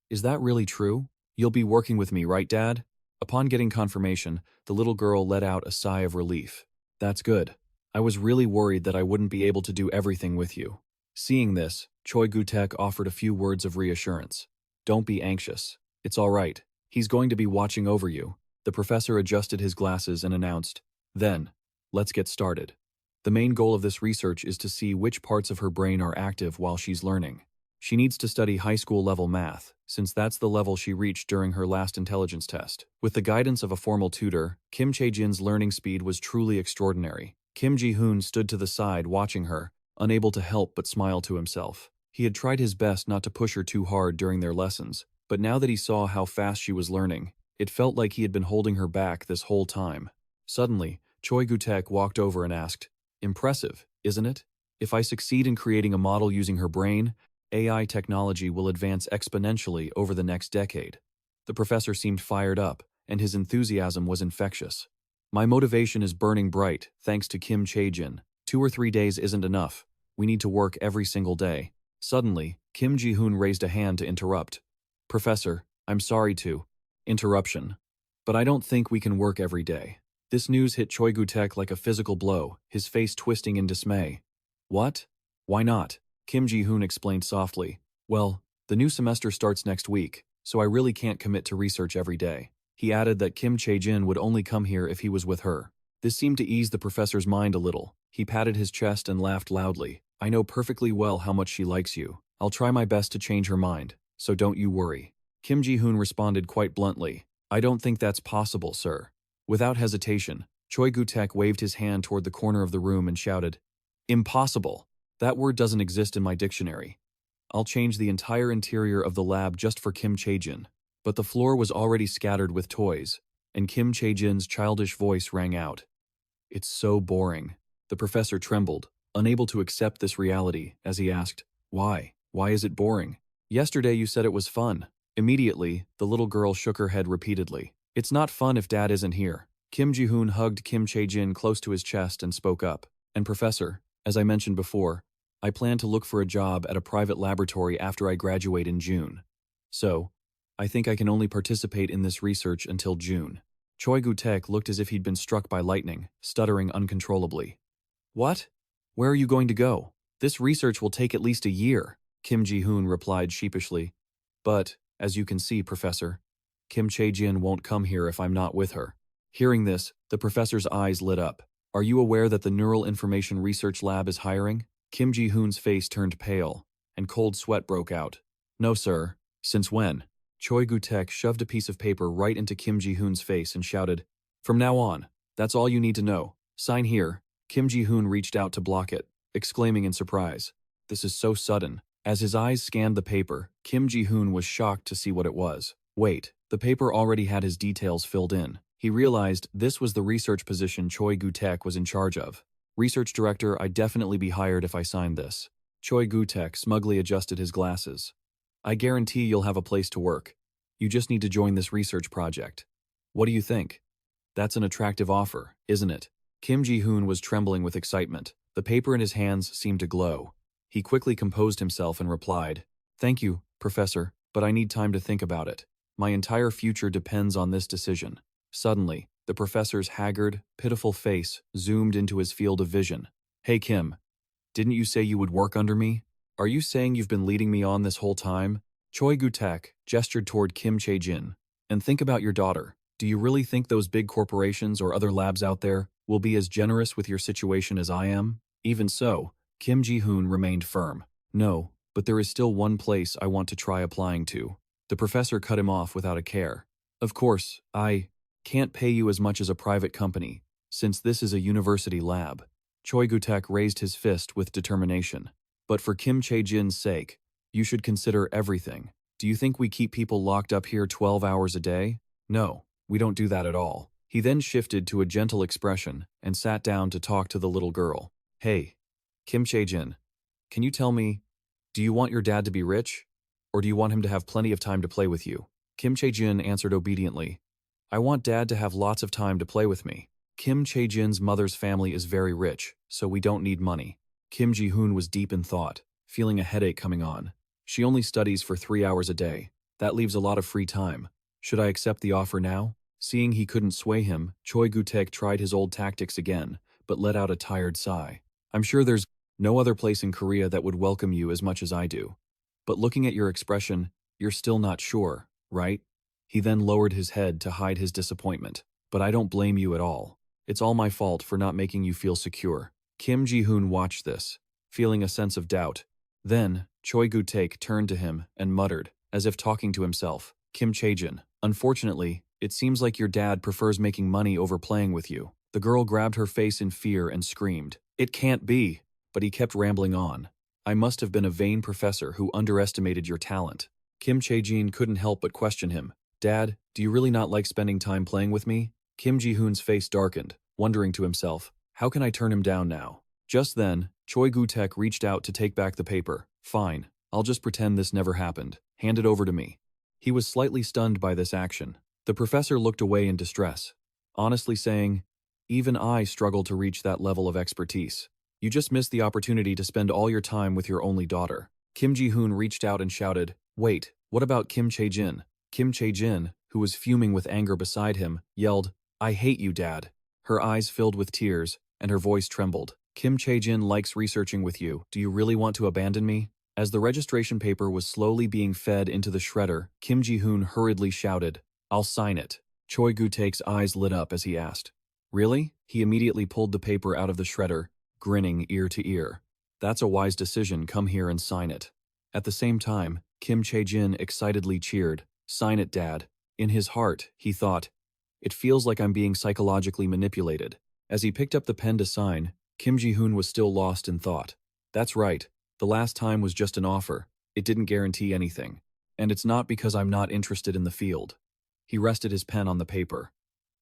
Is that really true? You'll be working with me, right, Dad? Upon getting confirmation, the little girl let out a sigh of relief. That's good. I was really worried that I wouldn't be able to do everything with you. Seeing this, Choi Gu-taek offered a few words of reassurance. Don't be anxious. It's all right. He's going to be watching over you. The professor adjusted his glasses and announced, Then, let's get started. The main goal of this research is to see which parts of her brain are active while she's learning. She needs to study high school level math, since that's the level she reached during her last intelligence test. With the guidance of a formal tutor, Kim Chae-jin's learning speed was truly extraordinary. Kim Ji-hoon stood to the side watching her, unable to help but smile to himself. He had tried his best not to push her too hard during their lessons, but now that he saw how fast she was learning, it felt like he had been holding her back this whole time. Suddenly, Choi Gu-taek walked over and asked, Impressive, isn't it? If I succeed in creating a model using her brain, AI technology will advance exponentially over the next decade. The professor seemed fired up, and his enthusiasm was infectious. My motivation is burning bright, thanks to Kim Chae-jin. 2 or 3 days isn't enough. We need to work every single day. Suddenly, Kim Ji-hoon raised a hand to interrupt. Professor, I'm sorry to. Interruption. But I don't think we can work every day. This news hit Choi Gu-taek like a physical blow, his face twisting in dismay. What? Why not? Kim Ji-hoon explained softly. Well, the new semester starts next week, so I really can't commit to research every day. He added that Kim Chae-jin would only come here if he was with her. This seemed to ease the professor's mind a little. He patted his chest and laughed loudly. I know perfectly well how much she likes you. I'll try my best to change her mind, so don't you worry. Kim Ji-hoon responded quite bluntly. I don't think that's possible, sir. Without hesitation, Choi Gu-taek waved his hand toward the corner of the room and shouted, Impossible! That word doesn't exist in my dictionary. I'll change the entire interior of the lab just for Kim Chae-jin. But the floor was already scattered with toys, and Kim Chae-jin's childish voice rang out. It's so boring. The professor trembled, unable to accept this reality, as he asked, Why? Why is it boring? Yesterday you said it was fun. Immediately, the little girl shook her head repeatedly. It's not fun if Dad isn't here. Kim Ji-hoon hugged Kim Chae-jin close to his chest and spoke up. And Professor, as I mentioned before, I plan to look for a job at a private laboratory after I graduate in June. So, I think I can only participate in this research until June. Choi Gu-taek looked as if he'd been struck by lightning, stuttering uncontrollably. What? Where are you going to go? This research will take at least a year, Kim Ji-hoon replied sheepishly. But, as you can see, Professor, Kim Chae-jin won't come here if I'm not with her. Hearing this, the professor's eyes lit up. Are you aware that the Neural Information Research Lab is hiring? Kim Ji-hoon's face turned pale, and cold sweat broke out. No, sir. Since when? Choi Gu-taek shoved a piece of paper right into Kim Ji-hoon's face and shouted, From now on, that's all you need to know. Sign here. Kim Ji-hoon reached out to block it, exclaiming in surprise. This is so sudden. As his eyes scanned the paper, Kim Ji-hoon was shocked to see what it was. Wait, the paper already had his details filled in. He realized this was the research position Choi Gu-taek was in charge of. Research director, I'd definitely be hired if I signed this. Choi Gu-taek smugly adjusted his glasses. I guarantee you'll have a place to work. You just need to join this research project. What do you think? That's an attractive offer, isn't it? Kim Ji-hoon was trembling with excitement. The paper in his hands seemed to glow. He quickly composed himself and replied, Thank you, Professor, but I need time to think about it. My entire future depends on this decision. Suddenly, the professor's haggard, pitiful face zoomed into his field of vision. Hey Kim, didn't you say you would work under me? Are you saying you've been leading me on this whole time? Choi Gu-taek gestured toward Kim Chae-jin. And think about your daughter. Do you really think those big corporations or other labs out there will be as generous with your situation as I am? Even so, Kim Ji-hoon remained firm. No, but there is still one place I want to try applying to. The professor cut him off without a care. Of course, I can't pay you as much as a private company, since this is a university lab. Choi Gu-taek raised his fist with determination. But for Kim Chae-jin's sake, you should consider everything. Do you think we keep people locked up here 12 hours a day? No, we don't do that at all. He then shifted to a gentle expression and sat down to talk to the little girl. Hey, Kim Chae-jin, can you tell me, do you want your dad to be rich? Or do you want him to have plenty of time to play with you? Kim Chae-jin answered obediently. I want Dad to have lots of time to play with me. Kim Chae-jin's mother's family is very rich, so we don't need money. Kim Ji-hoon was deep in thought, feeling a headache coming on. She only studies for 3 hours a day. That leaves a lot of free time. Should I accept the offer now? Seeing he couldn't sway him, Choi Gu-taek tried his old tactics again, but let out a tired sigh. I'm sure there's no other place in Korea that would welcome you as much as I do. But looking at your expression, you're still not sure, right? He then lowered his head to hide his disappointment. But I don't blame you at all. It's all my fault for not making you feel secure. Kim Ji-hoon watched this, feeling a sense of doubt. Then, Choi Gu-taek turned to him and muttered, as if talking to himself, Kim Chae-jin, unfortunately, it seems like your dad prefers making money over playing with you. The girl grabbed her face in fear and screamed. It can't be. But he kept rambling on. I must have been a vain professor who underestimated your talent. Kim Chae-jin couldn't help but question him. Dad, do you really not like spending time playing with me? Kim Ji-hoon's face darkened, wondering to himself, how can I turn him down now? Just then, Choi Gu-taek reached out to take back the paper. Fine, I'll just pretend this never happened. Hand it over to me. He was slightly stunned by this action. The professor looked away in distress, honestly saying, even I struggle to reach that level of expertise. You just missed the opportunity to spend all your time with your only daughter. Kim Ji-hoon reached out and shouted, "Wait, what about Kim Chae-jin?" Kim Chae-jin, who was fuming with anger beside him, yelled, "I hate you, Dad." Her eyes filled with tears, and her voice trembled. "Kim Chae-jin likes researching with you. Do you really want to abandon me?" As the registration paper was slowly being fed into the shredder, Kim Ji-hoon hurriedly shouted, "I'll sign it." Choi Gu-taek's eyes lit up as he asked, "Really?" He immediately pulled the paper out of the shredder, grinning ear to ear. "That's a wise decision. Come here and sign it." At the same time, Kim Chae-jin excitedly cheered, "Sign it, Dad." In his heart, he thought, "It feels like I'm being psychologically manipulated." As he picked up the pen to sign, Kim Ji-hoon was still lost in thought. "That's right. The last time was just an offer. It didn't guarantee anything. And it's not because I'm not interested in the field." He rested his pen on the paper.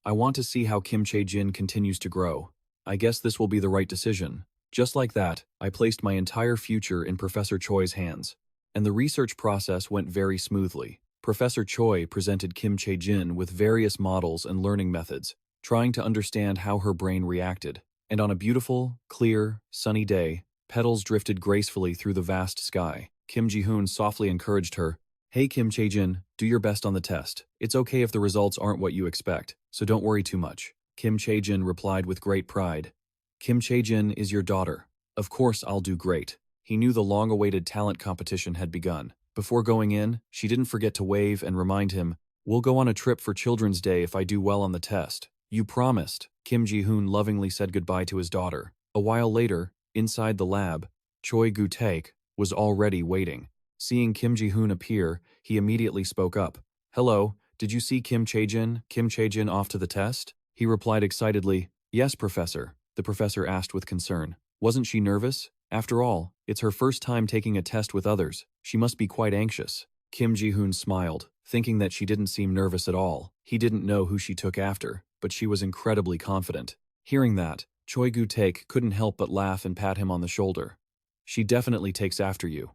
"I want to see how Kim Chae-jin continues to grow. I guess this will be the right decision." Just like that, I placed my entire future in Professor Choi's hands. And the research process went very smoothly. Professor Choi presented Kim Chae-jin with various models and learning methods, trying to understand how her brain reacted. And on a beautiful, clear, sunny day, petals drifted gracefully through the vast sky. Kim Ji-hoon softly encouraged her, "Hey Kim Chae-jin, do your best on the test. It's okay if the results aren't what you expect, so don't worry too much." Kim Chae-jin replied with great pride, "Kim Chae-jin is your daughter. Of course I'll do great." He knew the long-awaited talent competition had begun. Before going in, she didn't forget to wave and remind him, "We'll go on a trip for Children's Day if I do well on the test." "You promised." Kim Ji-hoon lovingly said goodbye to his daughter. A while later, inside the lab, Choi Gu-taek was already waiting. Seeing Kim Ji-hoon appear, he immediately spoke up. "Hello, did you see Kim Chae-jin? Kim Chae-jin off to the test?" He replied excitedly, "Yes, Professor." The professor asked with concern, "Wasn't she nervous? After all, it's her first time taking a test with others. She must be quite anxious." Kim Ji-hoon smiled, thinking that she didn't seem nervous at all. He didn't know who she took after, but she was incredibly confident. Hearing that, Choi Gu-taek couldn't help but laugh and pat him on the shoulder. "She definitely takes after you.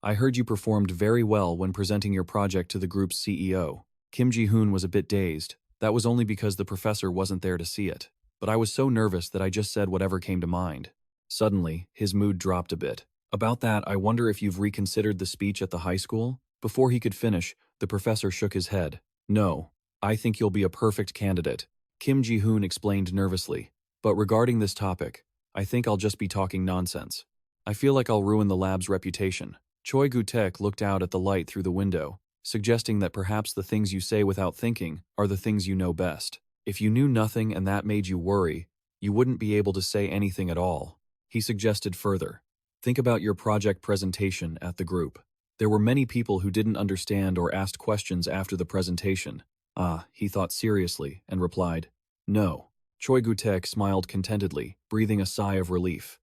I heard you performed very well when presenting your project to the group's CEO." Kim Ji-hoon was a bit dazed. That was only because the professor wasn't there to see it. "But I was so nervous that I just said whatever came to mind." Suddenly, his mood dropped a bit. "About that, I wonder if you've reconsidered the speech at the high school?" Before he could finish, the professor shook his head. "No, I think you'll be a perfect candidate." Kim Ji-hoon explained nervously. "But regarding this topic, I think I'll just be talking nonsense. I feel like I'll ruin the lab's reputation." Choi Gu-taek looked out at the light through the window, suggesting that perhaps the things you say without thinking are the things you know best. If you knew nothing and that made you worry, you wouldn't be able to say anything at all. He suggested further, "Think about your project presentation at the group. There were many people who didn't understand or asked questions after the presentation." He thought seriously and replied, "No." Choi Gu-taek smiled contentedly, breathing a sigh of relief.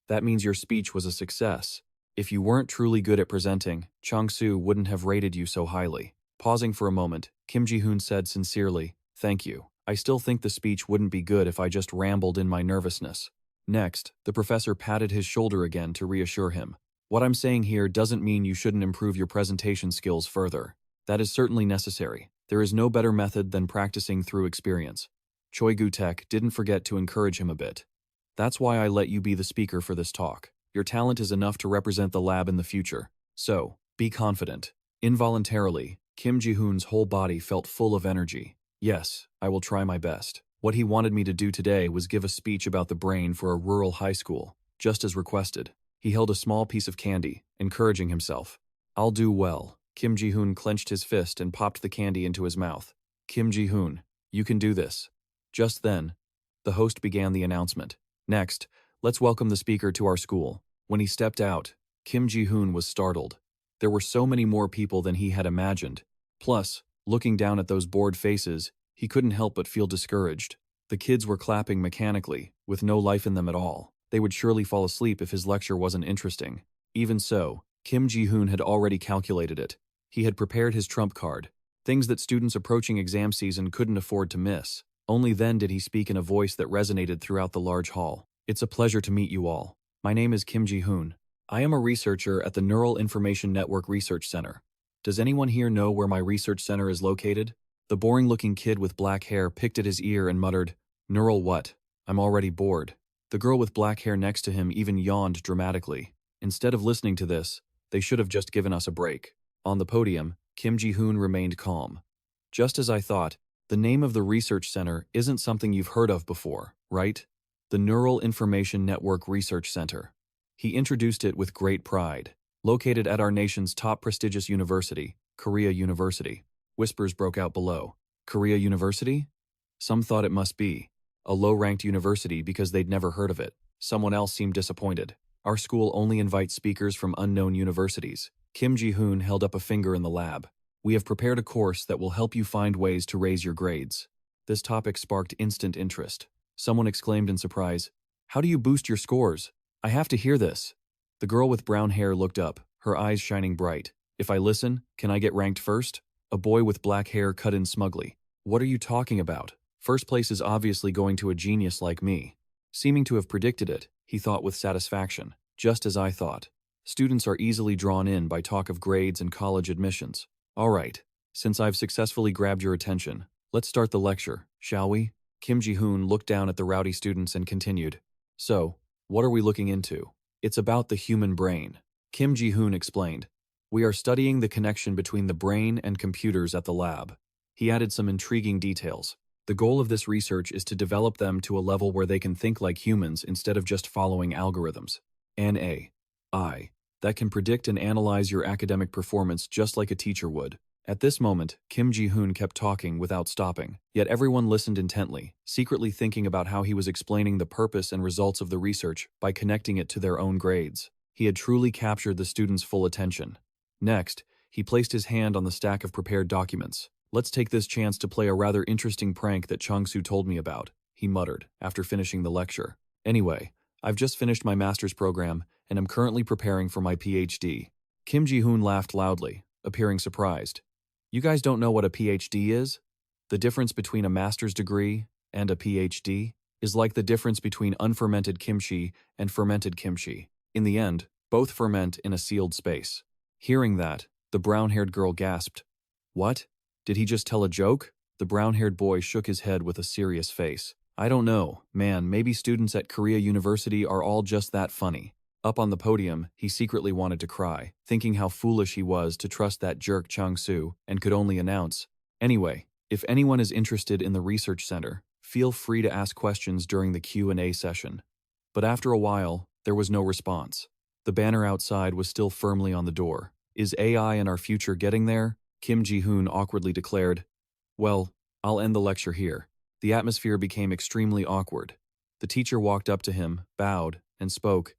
"That means your speech was a success. If you weren't truly good at presenting, Chang-soo wouldn't have rated you so highly." Pausing for a moment, Kim Ji-hoon said sincerely, "Thank you. I still think the speech wouldn't be good if I just rambled in my nervousness." Next, the professor patted his shoulder again to reassure him. "What I'm saying here doesn't mean you shouldn't improve your presentation skills further. That is certainly necessary. There is no better method than practicing through experience." Choi Gu-taek didn't forget to encourage him a bit. "That's why I let you be the speaker for this talk. Your talent is enough to represent the lab in the future. So, be confident." Involuntarily, Kim Ji-hoon's whole body felt full of energy. "Yes, I will try my best." What he wanted me to do today was give a speech about the brain for a rural high school, just as requested. He held a small piece of candy, encouraging himself. "I'll do well." Kim Ji-hoon clenched his fist and popped the candy into his mouth. "Kim Ji-hoon, you can do this." Just then, the host began the announcement. "Next, let's welcome the speaker to our school." When he stepped out, Kim Ji-hoon was startled. There were so many more people than he had imagined. Plus, looking down at those bored faces, he couldn't help but feel discouraged. The kids were clapping mechanically, with no life in them at all. They would surely fall asleep if his lecture wasn't interesting. Even so, Kim Ji-hoon had already calculated it. He had prepared his trump card, things that students approaching exam season couldn't afford to miss. Only then did he speak in a voice that resonated throughout the large hall. "It's a pleasure to meet you all. My name is Kim Ji-hoon. I am a researcher at the Neural Information Network Research Center. Does anyone here know where my research center is located?" The boring-looking kid with black hair picked at his ear and muttered, "Neural what? I'm already bored." The girl with black hair next to him even yawned dramatically. Instead of listening to this, they should have just given us a break. On the podium, Kim Ji-hoon remained calm. Just as I thought, the name of the research center isn't something you've heard of before, right? The Neural Information Network Research Center. He introduced it with great pride. Located at our nation's top prestigious university, Korea University. Whispers broke out below. Korea University? Some thought it must be a low-ranked university because they'd never heard of it. Someone else seemed disappointed. Our school only invites speakers from unknown universities. Kim Ji-hoon held up a finger in the lab. We have prepared a course that will help you find ways to raise your grades. This topic sparked instant interest. Someone exclaimed in surprise, "How do you boost your scores? I have to hear this." The girl with brown hair looked up, her eyes shining bright. "If I listen, can I get ranked first?" A boy with black hair cut in smugly. "What are you talking about? First place is obviously going to a genius like me." Seeming to have predicted it, he thought with satisfaction. Just as I thought. Students are easily drawn in by talk of grades and college admissions. All right, since I've successfully grabbed your attention, let's start the lecture, shall we? Kim Ji-hoon looked down at the rowdy students and continued. So, what are we looking into? It's about the human brain. Kim Ji-hoon explained. We are studying the connection between the brain and computers at the lab. He added some intriguing details. The goal of this research is to develop them to a level where they can think like humans instead of just following algorithms. An AI that can predict and analyze your academic performance just like a teacher would. At this moment, Kim Ji-hoon kept talking without stopping, yet everyone listened intently, secretly thinking about how he was explaining the purpose and results of the research by connecting it to their own grades. He had truly captured the students' full attention. Next, he placed his hand on the stack of prepared documents. Let's take this chance to play a rather interesting prank that Chung-soo told me about, he muttered, after finishing the lecture. Anyway, I've just finished my master's program, and am currently preparing for my PhD. Kim Ji-hoon laughed loudly, appearing surprised. You guys don't know what a PhD is? The difference between a master's degree and a PhD is like the difference between unfermented kimchi and fermented kimchi. In the end, both ferment in a sealed space. Hearing that, the brown-haired girl gasped. What? Did he just tell a joke? The brown-haired boy shook his head with a serious face. I don't know, man, maybe students at Korea University are all just that funny. Up on the podium, he secretly wanted to cry, thinking how foolish he was to trust that jerk Chung-soo, and could only announce. Anyway, if anyone is interested in the research center, feel free to ask questions during the Q&A session. But after a while, there was no response. The banner outside was still firmly on the door. Is AI in our future getting there? Kim Ji-hoon awkwardly declared. Well, I'll end the lecture here. The atmosphere became extremely awkward. The teacher walked up to him, bowed, and spoke.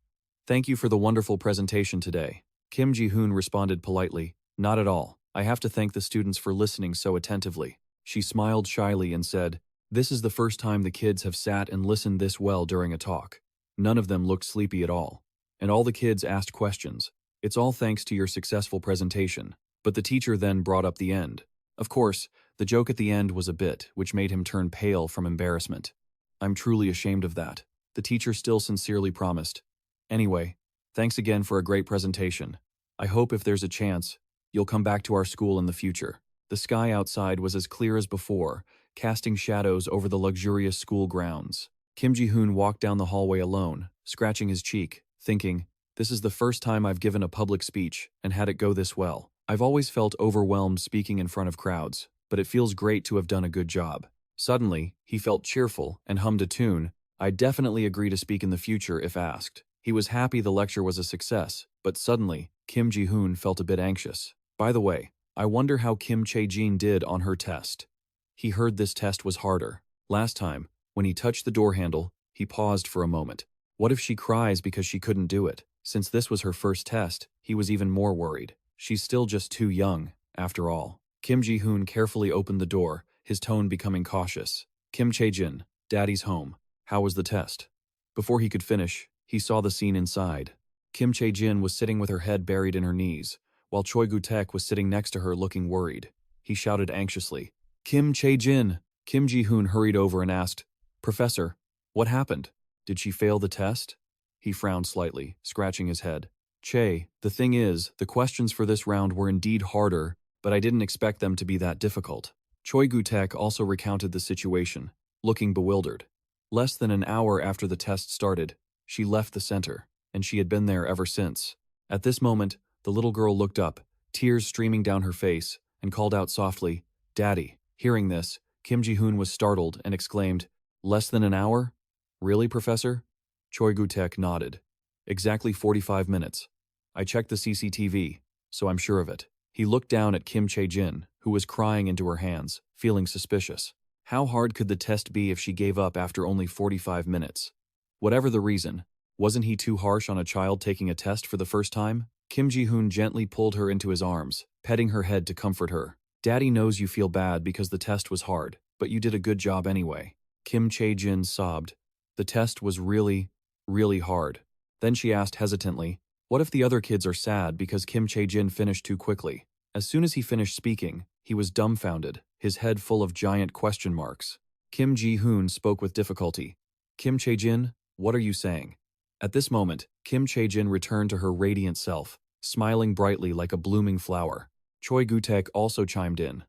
Thank you for the wonderful presentation today. Kim Ji-hoon responded politely. Not at all. I have to thank the students for listening so attentively. She smiled shyly and said, This is the first time the kids have sat and listened this well during a talk. None of them looked sleepy at all. And all the kids asked questions. It's all thanks to your successful presentation. But the teacher then brought up the end. Of course, the joke at the end was a bit, which made him turn pale from embarrassment. I'm truly ashamed of that. The teacher still sincerely promised. Anyway, thanks again for a great presentation. I hope if there's a chance, you'll come back to our school in the future. The sky outside was as clear as before, casting shadows over the luxurious school grounds. Kim Ji-hoon walked down the hallway alone, scratching his cheek, thinking, this is the first time I've given a public speech and had it go this well. I've always felt overwhelmed speaking in front of crowds, but it feels great to have done a good job. Suddenly, he felt cheerful and hummed a tune. I'd definitely agree to speak in the future if asked. He was happy the lecture was a success, but suddenly, Kim Ji-hoon felt a bit anxious. By the way, I wonder how Kim Chae-jin did on her test. He heard this test was harder. Last time, when he touched the door handle, he paused for a moment. What if she cries because she couldn't do it? Since this was her first test, he was even more worried. She's still just too young, after all. Kim Ji-hoon carefully opened the door, his tone becoming cautious. Kim Chae-jin, Daddy's home. How was the test? Before he could finish, he saw the scene inside. Kim Chae-jin was sitting with her head buried in her knees, while Choi Gu-taek was sitting next to her looking worried. He shouted anxiously, Kim Chae-jin! Kim Ji-hoon hurried over and asked, Professor, what happened? Did she fail the test? He frowned slightly, scratching his head. Che, the thing is, the questions for this round were indeed harder, but I didn't expect them to be that difficult. Choi Gu-taek also recounted the situation, looking bewildered. Less than an hour after the test started, she left the center, and she had been there ever since. At this moment, the little girl looked up, tears streaming down her face, and called out softly, "Daddy." Hearing this, Kim Ji-hoon was startled and exclaimed, "Less than an hour? Really, Professor?" Choi Gu-taek nodded. "Exactly 45 minutes. I checked the CCTV, so I'm sure of it." He looked down at Kim Chae-jin, who was crying into her hands, feeling suspicious. How hard could the test be if she gave up after only 45 minutes? Whatever the reason, wasn't he too harsh on a child taking a test for the first time? Kim Ji-hoon gently pulled her into his arms, petting her head to comfort her. "Daddy knows you feel bad because the test was hard, but you did a good job anyway." Kim Chae-jin sobbed. The test was really, really hard. Then she asked hesitantly, "What if the other kids are sad because Kim Chae-jin finished too quickly?" As soon as he finished speaking, he was dumbfounded, his head full of giant question marks. Kim Ji-hoon spoke with difficulty. "Kim Chae-jin, what are you saying?" At this moment, Kim Chae-jin returned to her radiant self, smiling brightly like a blooming flower. Choi Gu-taek also chimed in.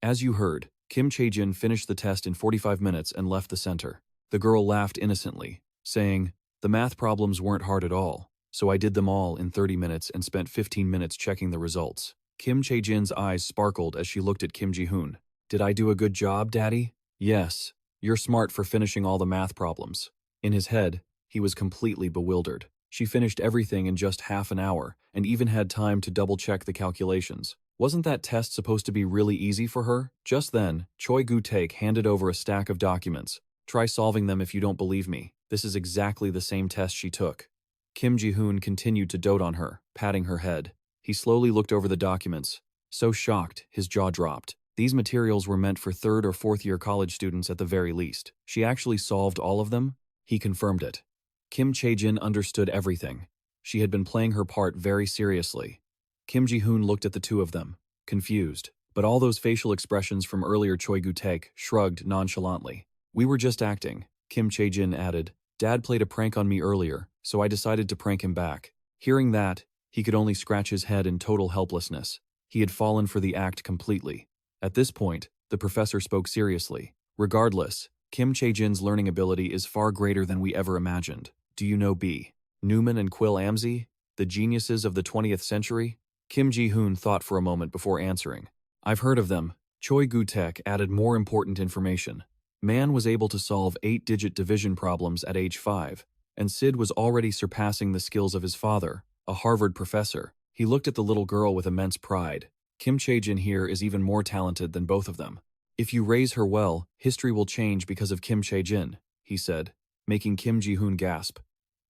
"As you heard, Kim Chae-jin finished the test in 45 minutes and left the center." The girl laughed innocently, saying, "The math problems weren't hard at all, so I did them all in 30 minutes and spent 15 minutes checking the results." Kim Chae-jin's eyes sparkled as she looked at Kim Ji-hoon. "Did I do a good job, Daddy?" "Yes, you're smart for finishing all the math problems." In his head, he was completely bewildered. She finished everything in just half an hour and even had time to double-check the calculations. Wasn't that test supposed to be really easy for her? Just then, Choi Gu-taek handed over a stack of documents. "Try solving them if you don't believe me. This is exactly the same test she took." Kim Ji-hoon continued to dote on her, patting her head. He slowly looked over the documents. So shocked, his jaw dropped. These materials were meant for third or fourth year college students at the very least. She actually solved all of them? He confirmed it. Kim Chae-jin understood everything. She had been playing her part very seriously. Kim Ji-hoon looked at the two of them, confused, but all those facial expressions from earlier. Choi Gu-taek shrugged nonchalantly. "We were just acting," Kim Chae-jin added. "Dad played a prank on me earlier, so I decided to prank him back." Hearing that, he could only scratch his head in total helplessness. He had fallen for the act completely. At this point, the professor spoke seriously. "Regardless, Kim Chae-jin's learning ability is far greater than we ever imagined. Do you know B. Newman and Quill Amzi, the geniuses of the 20th century?" Kim Ji-hoon thought for a moment before answering. "I've heard of them." Choi Gu-taek added more important information. Man was able to solve 8-digit division problems at age 5, and Sid was already surpassing the skills of his father, a Harvard professor. He looked at the little girl with immense pride. "Kim Chae-jin here is even more talented than both of them. If you raise her well, history will change because of Kim Chae-jin," he said, making Kim Ji-hoon gasp.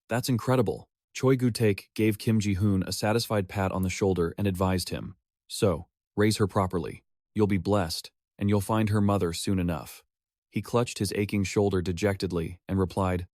"That's incredible." Choi Gu-taek gave Kim Ji-hoon a satisfied pat on the shoulder and advised him. "So, raise her properly. You'll be blessed, and you'll find her mother soon enough." He clutched his aching shoulder dejectedly and replied,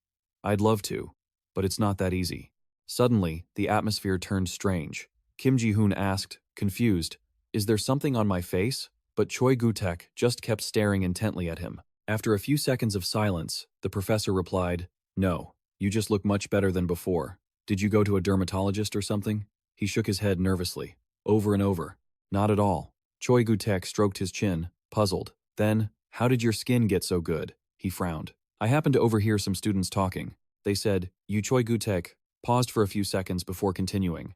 "I'd love to, but it's not that easy." Suddenly, the atmosphere turned strange. Kim Ji-hoon asked, confused, "Is there something on my face?" But Choi Gu-taek just kept staring intently at him. After a few seconds of silence, the professor replied, "No, you just look much better than before. Did you go to a dermatologist or something?" He shook his head nervously, over and over. "Not at all." Choi Gu-taek stroked his chin, puzzled. Then, "How did your skin get so good?" He frowned. "I happened to overhear some students talking. They said, you." Choi Gu-taek paused for a few seconds before continuing.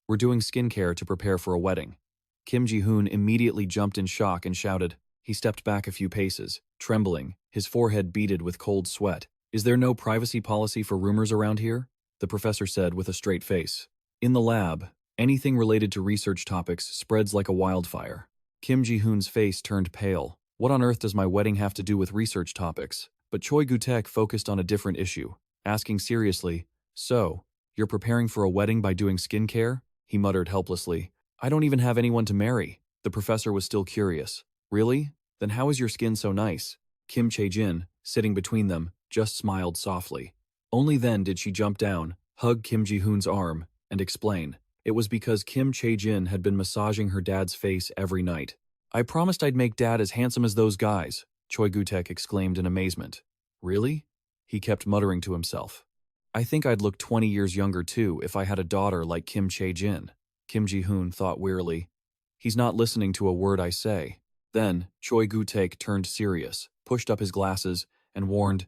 "We're doing skincare to prepare for a wedding." Kim Ji-hoon immediately jumped in shock and shouted. He stepped back a few paces, trembling, his forehead beaded with cold sweat. "Is there no privacy policy for rumors around here?" the professor said with a straight face. "In the lab, anything related to research topics spreads like a wildfire." Kim Ji-hoon's face turned pale. What on earth does my wedding have to do with research topics? But Choi Gu-taek focused on a different issue, asking seriously, "So, you're preparing for a wedding by doing skincare?" He muttered helplessly. "I don't even have anyone to marry." The professor was still curious. "Really? Then how is your skin so nice?" Kim Chae-jin, sitting between them, just smiled softly. Only then did she jump down, hug Kim Ji-hoon's arm, and explain. It was because Kim Chae-jin had been massaging her dad's face every night. "I promised I'd make Dad as handsome as those guys," Choi Gu-taek exclaimed in amazement. "Really?" He kept muttering to himself. "I think I'd look 20 years younger too if I had a daughter like Kim Chae-jin." Kim Ji-hoon thought wearily. "He's not listening to a word I say." Then, Choi Gu-taek turned serious, pushed up his glasses, and warned,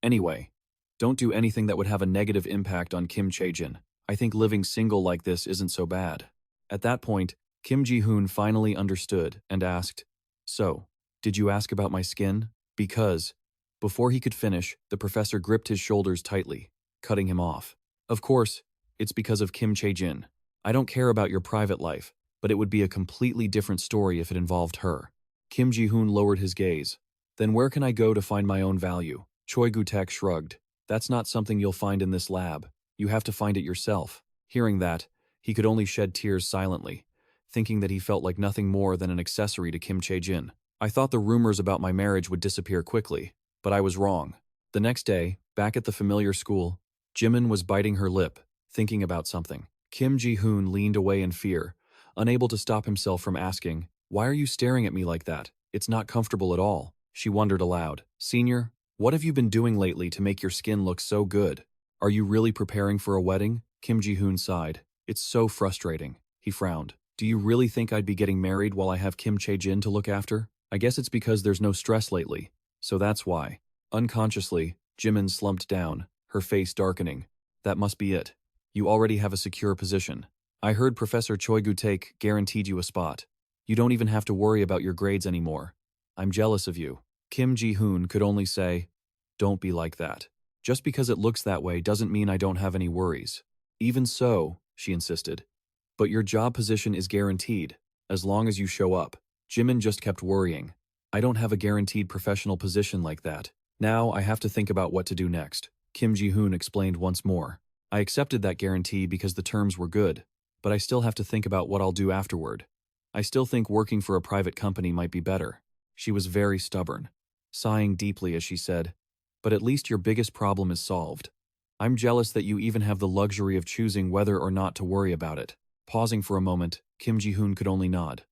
Anyway, don't do anything that would have a negative impact on Kim Chae-jin. I think living single like this isn't so bad. At that point, Kim Ji-hoon finally understood and asked, "So, did you ask about my skin?" Because, before he could finish, the professor gripped his shoulders tightly, cutting him off. "Of course, it's because of Kim Chae-jin. I don't care about your private life, but it would be a completely different story if it involved her." Kim Ji-hoon lowered his gaze. "Then where can I go to find my own value?" Choi Gu-taek shrugged. "That's not something you'll find in this lab. You have to find it yourself." Hearing that, he could only shed tears silently, thinking that he felt like nothing more than an accessory to Kim Chae-jin. "I thought the rumors about my marriage would disappear quickly, but I was wrong." The next day, back at the familiar school, Jimin was biting her lip, thinking about something. Kim Ji-hoon leaned away in fear, unable to stop himself from asking, "Why are you staring at me like that? It's not comfortable at all." She wondered aloud, "Senior, what have you been doing lately to make your skin look so good? Are you really preparing for a wedding?" Kim Ji-hoon sighed. "It's so frustrating." He frowned. "Do you really think I'd be getting married while I have Kim Chae-jin to look after? I guess it's because there's no stress lately, so that's why." Unconsciously, Jimin slumped down, her face darkening. "That must be it. You already have a secure position. I heard Professor Choi Gu-taek guaranteed you a spot. You don't even have to worry about your grades anymore. I'm jealous of you." Kim Ji-hoon could only say, "Don't be like that. Just because it looks that way doesn't mean I don't have any worries." "Even so," she insisted, "but your job position is guaranteed, as long as you show up." Jimin just kept worrying. "I don't have a guaranteed professional position like that. Now I have to think about what to do next." Kim Ji-hoon explained once more. "I accepted that guarantee because the terms were good, but I still have to think about what I'll do afterward. I still think working for a private company might be better." She was very stubborn, sighing deeply as she said, "But at least your biggest problem is solved. I'm jealous that you even have the luxury of choosing whether or not to worry about it." Pausing for a moment, Kim Ji-hoon could only nod.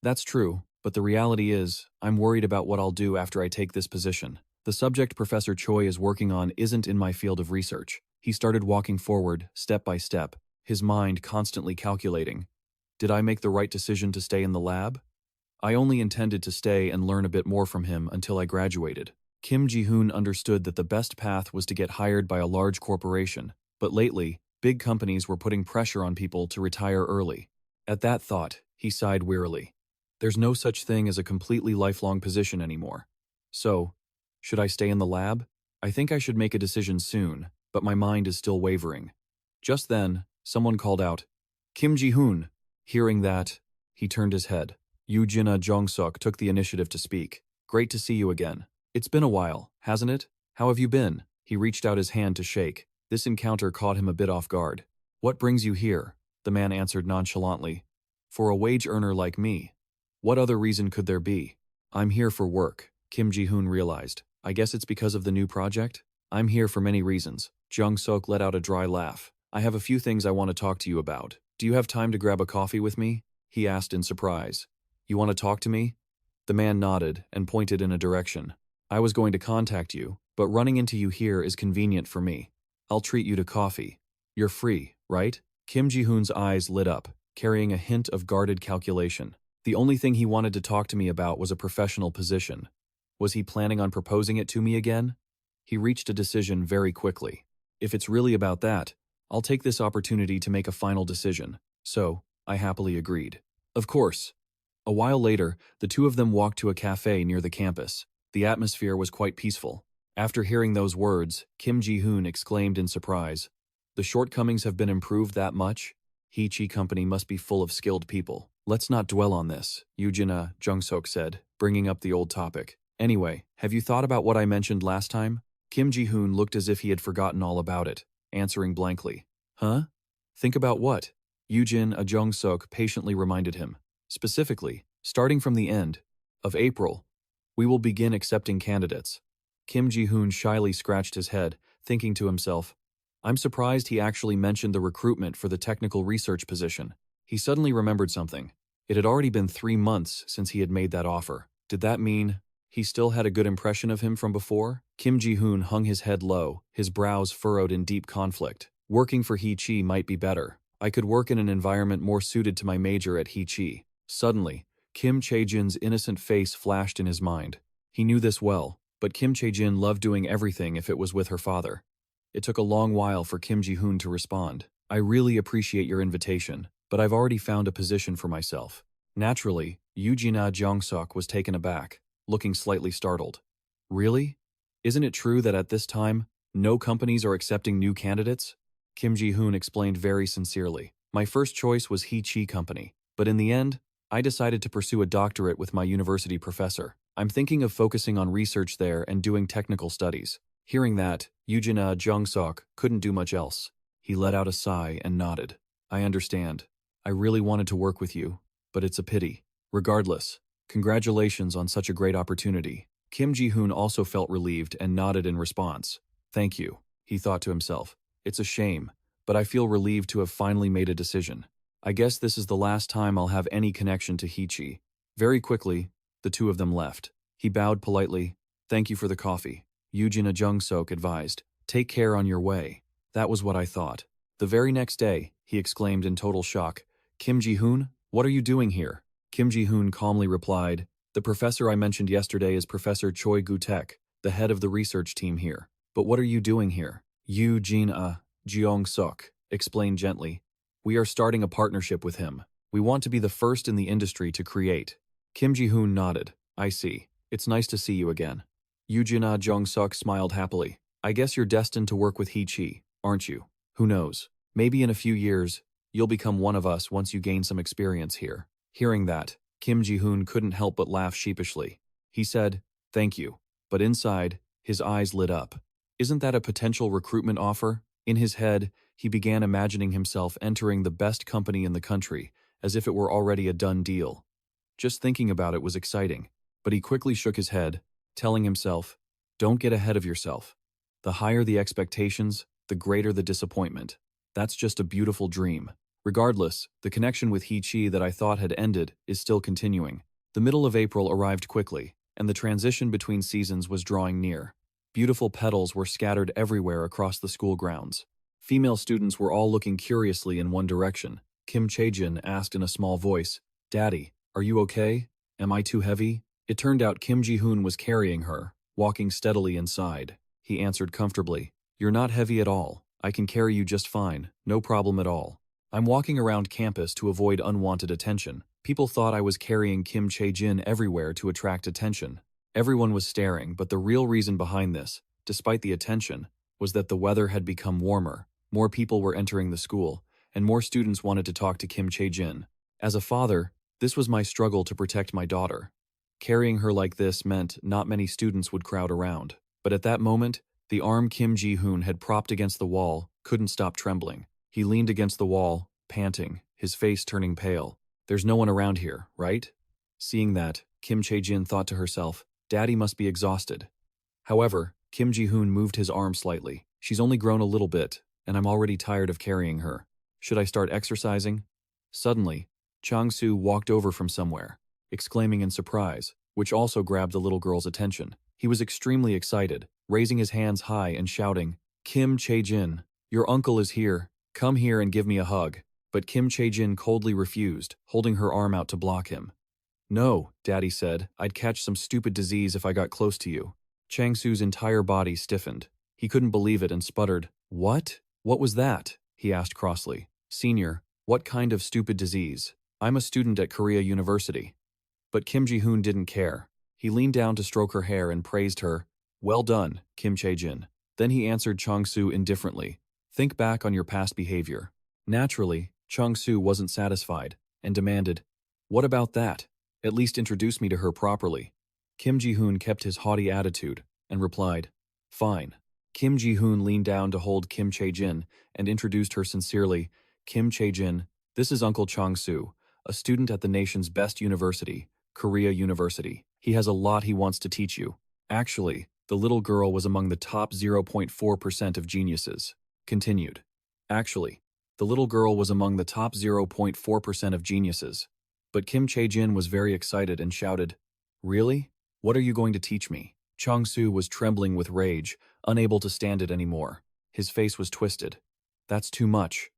"That's true, but the reality is, I'm worried about what I'll do after I take this position. The subject Professor Choi is working on isn't in my field of research." He started walking forward, step by step, his mind constantly calculating. "Did I make the right decision to stay in the lab? I only intended to stay and learn a bit more from him until I graduated." Kim Ji-hoon understood that the best path was to get hired by a large corporation, but lately, big companies were putting pressure on people to retire early. At that thought, he sighed wearily. There's no such thing as a completely lifelong position anymore. So, should I stay in the lab? I think I should make a decision soon, but my mind is still wavering. Just then, someone called out, "Kim Ji-hoon." Hearing that, he turned his head. Yoo-jin Jong-suk took the initiative to speak. "Great to see you again. It's been a while, hasn't it? How have you been?" He reached out his hand to shake. This encounter caught him a bit off guard. "What brings you here?" The man answered nonchalantly. "For a wage earner like me. What other reason could there be?" "I'm here for work," Kim Ji-hoon realized. "I guess it's because of the new project?" "I'm here for many reasons." Jung-suk let out a dry laugh. "I have a few things I want to talk to you about. Do you have time to grab a coffee with me?" He asked in surprise. "You want to talk to me?" The man nodded and pointed in a direction. "I was going to contact you, but running into you here is convenient for me. I'll treat you to coffee. You're free, right?" Kim Ji-hoon's eyes lit up, carrying a hint of guarded calculation. The only thing he wanted to talk to me about was a professional position. Was he planning on proposing it to me again? He reached a decision very quickly. If it's really about that, I'll take this opportunity to make a final decision. So, I happily agreed. Of course. A while later, the two of them walked to a cafe near the campus. The atmosphere was quite peaceful. After hearing those words, Kim Ji-hoon exclaimed in surprise, "The shortcomings have been improved that much? Hee-chi Company must be full of skilled people." "Let's not dwell on this," Yoo-jin Jung-suk said, bringing up the old topic. "Anyway, have you thought about what I mentioned last time?" Kim Ji-hoon looked as if he had forgotten all about it, answering blankly. "Huh? Think about what?" Yoo-jin Jung-suk patiently reminded him. "Specifically, starting from the end of April, we will begin accepting candidates." Kim Ji-hoon shyly scratched his head, thinking to himself, "I'm surprised he actually mentioned the recruitment for the technical research position." He suddenly remembered something. It had already been 3 months since he had made that offer. Did that mean he still had a good impression of him from before? Kim Ji-hoon hung his head low, his brows furrowed in deep conflict. Working for Hee-chi might be better. I could work in an environment more suited to my major at Hee-chi. Suddenly, Kim Chae-jin's innocent face flashed in his mind. He knew this well, but Kim Chae-jin loved doing everything if it was with her father. It took a long while for Kim Ji-hoon to respond. I really appreciate your invitation, but I've already found a position for myself. Naturally, Yoo-jina Jong-sok was taken aback, looking slightly startled. Really? Isn't it true that at this time, no companies are accepting new candidates? Kim Ji-hoon explained very sincerely. My first choice was Hee-chi Company, but in the end, I decided to pursue a doctorate with my university professor. I'm thinking of focusing on research there and doing technical studies. Hearing that, Yoo-jina Jong-sok couldn't do much else. He let out a sigh and nodded. I understand. I really wanted to work with you, but it's a pity. Regardless, congratulations on such a great opportunity. Kim Ji-hoon also felt relieved and nodded in response. Thank you, he thought to himself. It's a shame, but I feel relieved to have finally made a decision. I guess this is the last time I'll have any connection to Hee-chi. Very quickly, the two of them left. He bowed politely. Thank you for the coffee. Yoo-jina Jung-sok advised. Take care on your way. That was what I thought. The very next day, he exclaimed in total shock. Kim Ji-hoon, what are you doing here? Kim Ji-hoon calmly replied, the professor I mentioned yesterday is Professor Choi Gu-tek, the head of the research team here. But what are you doing here? Yoo-jina Jong-sok explained gently. We are starting a partnership with him. We want to be the first in the industry to create. Kim Ji-hoon nodded. I see. It's nice to see you again. Yoo-jina Jong-sok smiled happily. I guess you're destined to work with Hee-chi, aren't you? Who knows? Maybe in a few years, you'll become one of us once you gain some experience here. Hearing that, Kim Ji-hoon couldn't help but laugh sheepishly. He said, thank you. But inside, his eyes lit up. Isn't that a potential recruitment offer? In his head, he began imagining himself entering the best company in the country, as if it were already a done deal. Just thinking about it was exciting, but he quickly shook his head, telling himself, don't get ahead of yourself. The higher the expectations, the greater the disappointment. That's just a beautiful dream. Regardless, the connection with Hee-chi that I thought had ended is still continuing. The middle of April arrived quickly, and the transition between seasons was drawing near. Beautiful petals were scattered everywhere across the school grounds. Female students were all looking curiously in one direction. Kim Chae-jin asked in a small voice, Daddy, are you okay? Am I too heavy? It turned out Kim Ji-hoon was carrying her, walking steadily inside. He answered comfortably, You're not heavy at all. I can carry you just fine, no problem at all. I'm walking around campus to avoid unwanted attention. People thought I was carrying Kim Chae-jin everywhere to attract attention. Everyone was staring, but the real reason behind this, despite the attention, was that the weather had become warmer, more people were entering the school, and more students wanted to talk to Kim Chae-jin. As a father, this was my struggle to protect my daughter. Carrying her like this meant not many students would crowd around. But at that moment, the arm Kim Ji-hoon had propped against the wall couldn't stop trembling. He leaned against the wall, panting, his face turning pale. There's no one around here, right? Seeing that, Kim Chae-jin thought to herself, Daddy must be exhausted. However, Kim Ji-hoon moved his arm slightly. She's only grown a little bit, and I'm already tired of carrying her. Should I start exercising? Suddenly, Chang-soo walked over from somewhere, exclaiming in surprise, which also grabbed the little girl's attention. He was extremely excited, raising his hands high and shouting, Kim Chae-jin, your uncle is here. Come here and give me a hug. But Kim Chae-jin coldly refused, holding her arm out to block him. No, Daddy said, I'd catch some stupid disease if I got close to you. Chang-soo's entire body stiffened. He couldn't believe it and sputtered, What? What was that? He asked crossly. Senior, what kind of stupid disease? I'm a student at Korea University. But Kim Ji-hoon didn't care. He leaned down to stroke her hair and praised her. Well done, Kim Chae-jin. Then he answered Chang-soo indifferently. Think back on your past behavior. Naturally, Chang-soo wasn't satisfied and demanded, What about that? At least introduce me to her properly. Kim Ji-hoon kept his haughty attitude and replied, Fine. Kim Ji-hoon leaned down to hold Kim Chae-jin and introduced her sincerely. Kim Chae-jin, this is Uncle Chang-soo, a student at the nation's best university, Korea University. He has a lot he wants to teach you. Actually, the little girl was among the top 0.4% of geniuses. Continued. Actually, the little girl was among the top 0.4% of geniuses. But Kim Chae-jin was very excited and shouted, Really? What are you going to teach me? Chang-soo was trembling with rage, unable to stand it anymore. His face was twisted. That's too much.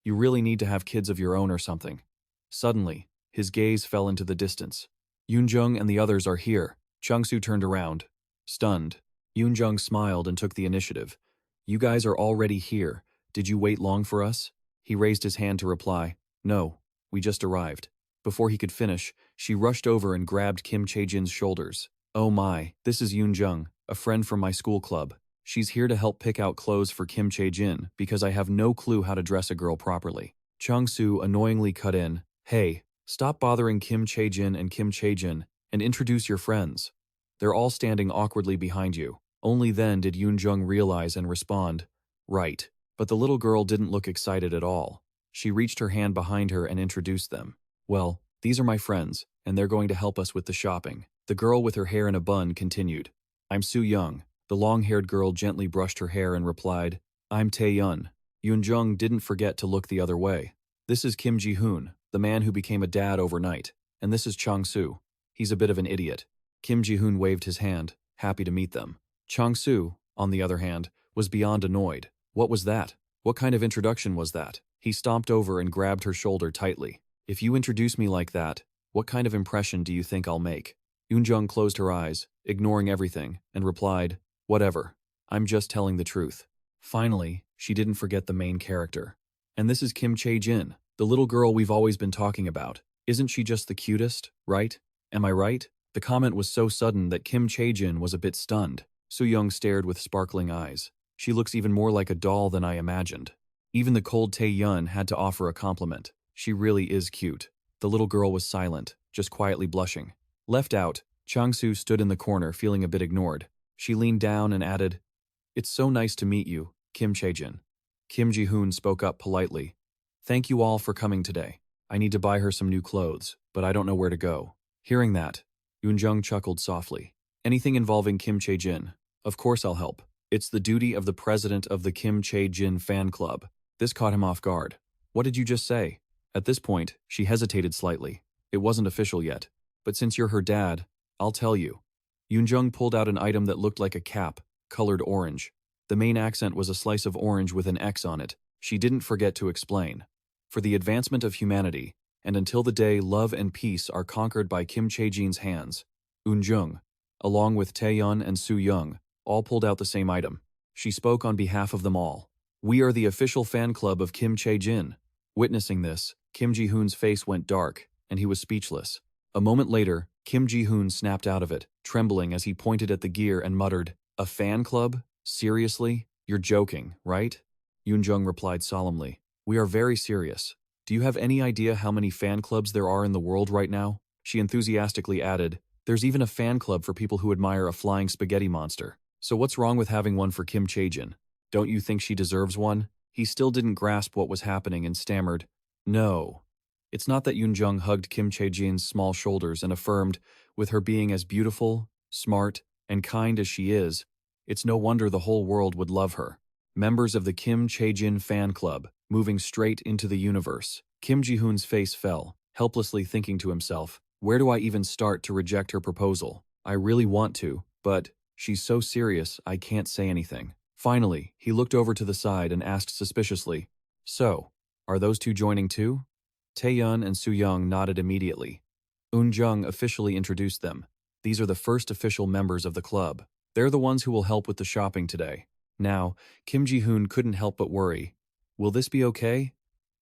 You really need to have kids of your own or something. Suddenly, his gaze fell into the distance. Yoonjung and the others are here. Chang-soo turned around. Stunned, Yoon-jung smiled and took the initiative. You guys are already here. Did you wait long for us? He raised his hand to reply. No, we just arrived. Before he could finish, she rushed over and grabbed Kim Chae-jin's shoulders. Oh my, this is Yoon-jung, a friend from my school club. She's here to help pick out clothes for Kim Chae-jin because I have no clue how to dress a girl properly. Chung-soo annoyingly cut in. Hey, stop bothering Kim Chae-jin and introduce your friends. They're all standing awkwardly behind you. Only then did Yoon-jung realize and respond. Right. But the little girl didn't look excited at all. She reached her hand behind her and introduced them. Well, these are my friends, and they're going to help us with the shopping. The girl with her hair in a bun continued. I'm Soo-young. The long-haired girl gently brushed her hair and replied, I'm Tae-yun. Yoon-jung didn't forget to look the other way. This is Kim Ji-hoon, the man who became a dad overnight. And this is Chang-soo. He's a bit of an idiot. Kim Ji-hoon waved his hand, happy to meet them. Chang-soo, on the other hand, was beyond annoyed. What was that? What kind of introduction was that? He stomped over and grabbed her shoulder tightly. If you introduce me like that, what kind of impression do you think I'll make? Yoon-jung closed her eyes, ignoring everything, and replied, Whatever. I'm just telling the truth. Finally, she didn't forget the main character. And this is Kim Chae-jin, the little girl we've always been talking about. Isn't she just the cutest, right? Am I right? The comment was so sudden that Kim Chae-jin was a bit stunned. Soo-young stared with sparkling eyes. She looks even more like a doll than I imagined. Even the cold Tae-yun had to offer a compliment. She really is cute. The little girl was silent, just quietly blushing. Left out, Chang-soo stood in the corner feeling a bit ignored. She leaned down and added, It's so nice to meet you, Kim Chae-jin. Kim Ji-hoon spoke up politely. Thank you all for coming today. I need to buy her some new clothes, but I don't know where to go. Hearing that, Yoon-jung chuckled softly. Anything involving Kim Chae-jin. Of course I'll help. It's the duty of the president of the Kim Chae-jin fan club. This caught him off guard. What did you just say? At this point, she hesitated slightly. It wasn't official yet. But since you're her dad, I'll tell you. Yoon-jung pulled out an item that looked like a cap, colored orange. The main accent was a slice of orange with an X on it. She didn't forget to explain. For the advancement of humanity, and until the day love and peace are conquered by Kim Chae-jin's hands, Yoon-jung, along with Tae-yun and Soo-young, all pulled out the same item. She spoke on behalf of them all. We are the official fan club of Kim Chae-jin. Witnessing this, Kim Ji-hoon's face went dark, and he was speechless. A moment later, Kim Ji-hoon snapped out of it, trembling as he pointed at the gear and muttered, A fan club? Seriously? You're joking, right? Yoon-jung replied solemnly. We are very serious. Do you have any idea how many fan clubs there are in the world right now? She enthusiastically added, There's even a fan club for people who admire a flying spaghetti monster. So what's wrong with having one for Kim Chae-jin? Don't you think she deserves one? He still didn't grasp what was happening and stammered, No. It's not that Yoon-jung hugged Kim Chae-jin's small shoulders and affirmed, with her being as beautiful, smart, and kind as she is, it's no wonder the whole world would love her. Members of the Kim Chae-jin fan club, moving straight into the universe. Kim Ji-hoon's face fell, helplessly thinking to himself, where do I even start to reject her proposal? I really want to, but she's so serious I can't say anything. Finally, he looked over to the side and asked suspiciously, So, are those two joining too? Tae-yun and Soo-young nodded immediately. Yoon-jung officially introduced them. These are the first official members of the club. They're the ones who will help with the shopping today. Now, Kim Ji-hoon couldn't help but worry. Will this be okay?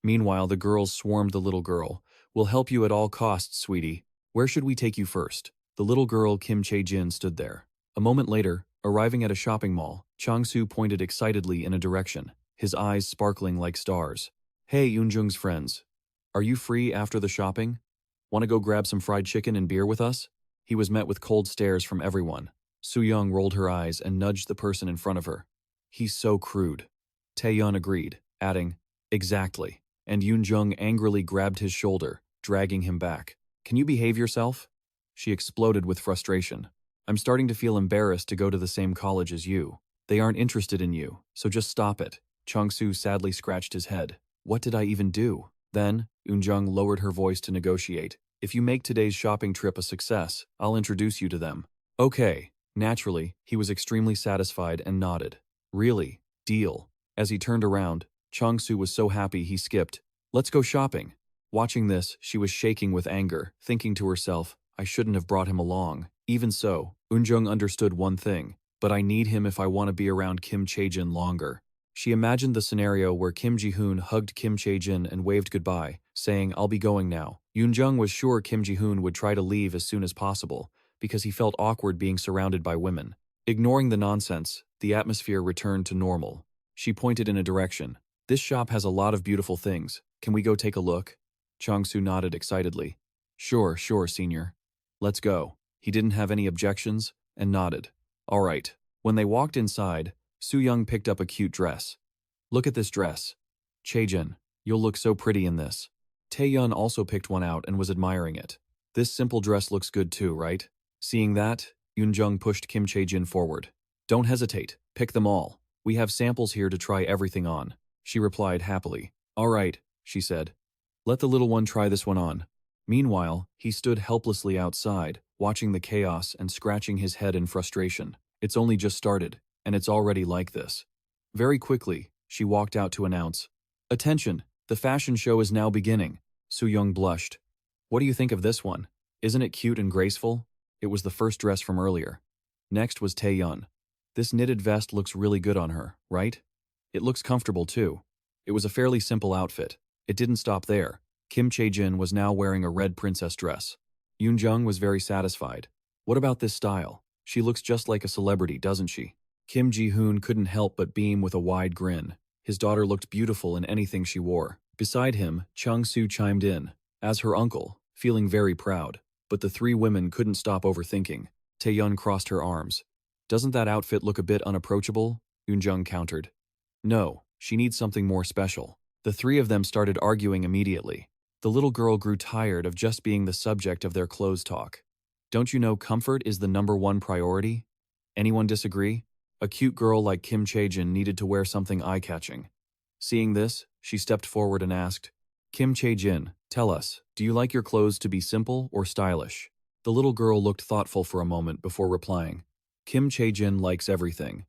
Meanwhile, the girls swarmed the little girl. We'll help you at all costs, sweetie. Where should we take you first? The little girl Kim Chae-jin stood there. A moment later, arriving at a shopping mall, Chang-soo pointed excitedly in a direction, his eyes sparkling like stars. Hey, Yoon-jung's friends. Are you free after the shopping? Want to go grab some fried chicken and beer with us? He was met with cold stares from everyone. Soo-young rolled her eyes and nudged the person in front of her. He's so crude. Tae-yun agreed, adding, Exactly. And Yoon-jung angrily grabbed his shoulder, dragging him back. Can you behave yourself? She exploded with frustration. I'm starting to feel embarrassed to go to the same college as you. They aren't interested in you, so just stop it. Chang-soo sadly scratched his head. What did I even do? Then, Yoon-jung lowered her voice to negotiate. If you make today's shopping trip a success, I'll introduce you to them. Okay. Naturally, he was extremely satisfied and nodded. Really? Deal. As he turned around, Chang-soo was so happy he skipped. Let's go shopping. Watching this, she was shaking with anger, thinking to herself, I shouldn't have brought him along. Even so, Eunjung understood one thing, but I need him if I want to be around Kim Chae-jin longer. She imagined the scenario where Kim Ji-hoon hugged Kim Chae-jin and waved goodbye, saying, "I'll be going now." Eunjung was sure Kim Ji-hoon would try to leave as soon as possible, because he felt awkward being surrounded by women. Ignoring the nonsense, the atmosphere returned to normal. She pointed in a direction. "This shop has a lot of beautiful things. Can we go take a look?" Chang-soo nodded excitedly. Sure, senior. Let's go." He didn't have any objections, and nodded. All right. When they walked inside, Soo-young picked up a cute dress. "Look at this dress. Chae-jin, you'll look so pretty in this." Tae-yeon also picked one out and was admiring it. "This simple dress looks good too, right?" Seeing that, Eunjung pushed Kim Chae-jin forward. "Don't hesitate, pick them all. We have samples here to try everything on," she replied happily. "All right," she said. "Let the little one try this one on." Meanwhile, he stood helplessly outside, watching the chaos and scratching his head in frustration. It's only just started, and it's already like this. Very quickly, she walked out to announce, "Attention, the fashion show is now beginning." Soo-young blushed. "What do you think of this one? Isn't it cute and graceful?" It was the first dress from earlier. Next was Tae-yeon. "This knitted vest looks really good on her, right? It looks comfortable too." It was a fairly simple outfit. It didn't stop there. Kim Chae-jin was now wearing a red princess dress. Eunjung was very satisfied. "What about this style? She looks just like a celebrity, doesn't she?" Kim Ji-hoon couldn't help but beam with a wide grin. His daughter looked beautiful in anything she wore. Beside him, Chang-soo chimed in, as her uncle, feeling very proud. But the three women couldn't stop overthinking. Tae-yeon crossed her arms. "Doesn't that outfit look a bit unapproachable?" Eunjung countered. "No, she needs something more special." The three of them started arguing immediately. The little girl grew tired of just being the subject of their clothes talk. "Don't you know comfort is the #1 priority?" Anyone disagree? A cute girl like Kim Chae-jin needed to wear something eye-catching. Seeing this, she stepped forward and asked, "Kim Chae-jin, tell us, do you like your clothes to be simple or stylish?" The little girl looked thoughtful for a moment before replying, "Kim Chae-jin likes everything."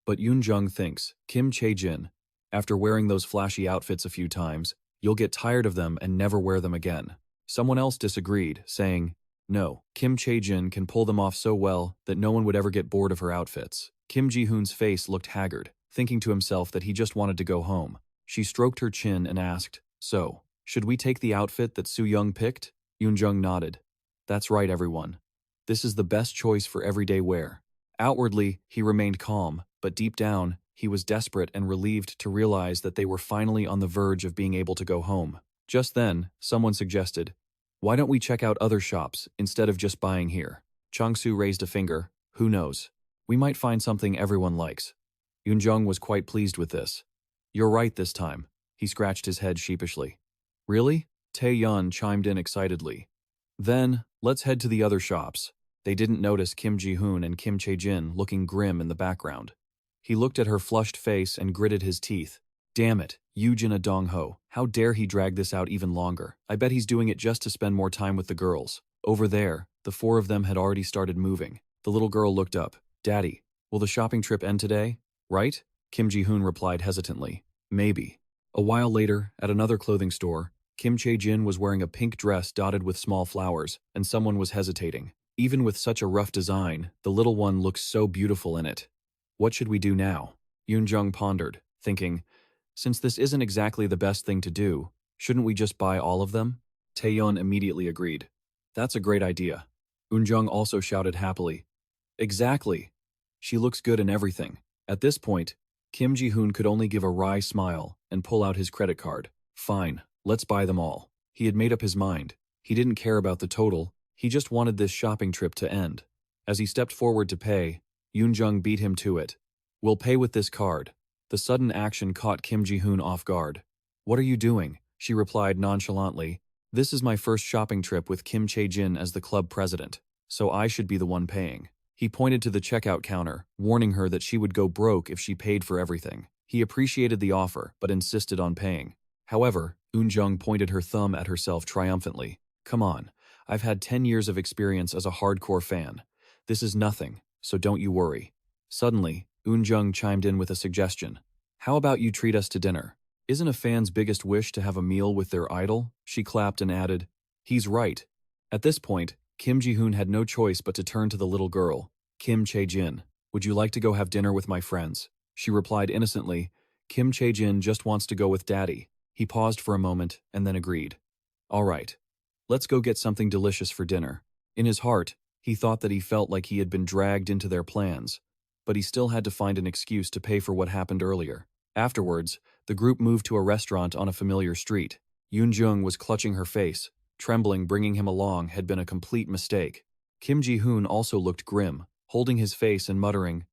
But Eunjung thinks, Kim Chae-jin, after wearing those flashy outfits a few times, you'll get tired of them and never wear them again. Someone else disagreed, saying, "No, Kim Chae-jin can pull them off so well that no one would ever get bored of her outfits." Kim Ji-hoon's face looked haggard, thinking to himself that he just wanted to go home. She stroked her chin and asked, "So, should we take the outfit that Soo-young picked?" Eunjung nodded. "That's right, everyone. This is the best choice for everyday wear." Outwardly, he remained calm, but deep down, he was desperate and relieved to realize that they were finally on the verge of being able to go home. Just then, someone suggested, "Why don't we check out other shops instead of just buying here?" Chang-soo raised a finger. "Who knows? We might find something everyone likes." Eunjung was quite pleased with this. "You're right this time." He scratched his head sheepishly. "Really?" Tae-yeon chimed in excitedly. "Then, let's head to the other shops." They didn't notice Kim Ji-hoon and Kim Chae-jin looking grim in the background. He looked at her flushed face and gritted his teeth. "Damn it, Yoojin Dong-ho, how dare he drag this out even longer? I bet he's doing it just to spend more time with the girls." Over there, the four of them had already started moving. The little girl looked up. "Daddy, will the shopping trip end today? Right?" Kim Ji-hoon replied hesitantly. "Maybe." A while later, at another clothing store, Kim Chae-jin was wearing a pink dress dotted with small flowers, and someone was hesitating. Even with such a rough design, the little one looks so beautiful in it. "What should we do now?" Eunjung pondered, thinking, since this isn't exactly the best thing to do, shouldn't we just buy all of them? Taeyeon immediately agreed. "That's a great idea." Eunjung also shouted happily, "Exactly! She looks good in everything." At this point, Kim Ji-hoon could only give a wry smile and pull out his credit card. "Fine, let's buy them all." He had made up his mind. He didn't care about the total, he just wanted this shopping trip to end. As he stepped forward to pay, Eunjung beat him to it. "We'll pay with this card." The sudden action caught Kim Ji-hoon off guard. "What are you doing?" she replied nonchalantly. "This is my first shopping trip with Kim Chae-jin as the club president, so I should be the one paying." He pointed to the checkout counter, warning her that she would go broke if she paid for everything. He appreciated the offer, but insisted on paying. However, Eunjung pointed her thumb at herself triumphantly. "Come on, I've had 10 years of experience as a hardcore fan. This is nothing, so don't you worry." Suddenly, Eunjung chimed in with a suggestion. "How about you treat us to dinner? Isn't a fan's biggest wish to have a meal with their idol?" She clapped and added, "He's right." At this point, Kim Ji-hoon had no choice but to turn to the little girl. Kim Chae-jin, would you like to go have dinner with my friends? She replied innocently, Kim Chae-jin just wants to go with daddy. He paused for a moment and then agreed. All right. Let's go get something delicious for dinner. In his heart, he thought that he felt like he had been dragged into their plans, but he still had to find an excuse to pay for what happened earlier. Afterwards, the group moved to a restaurant on a familiar street. Yoon-jung was clutching her face. Trembling bringing him along had been a complete mistake. Kim Ji-hoon also looked grim, holding his face and muttering,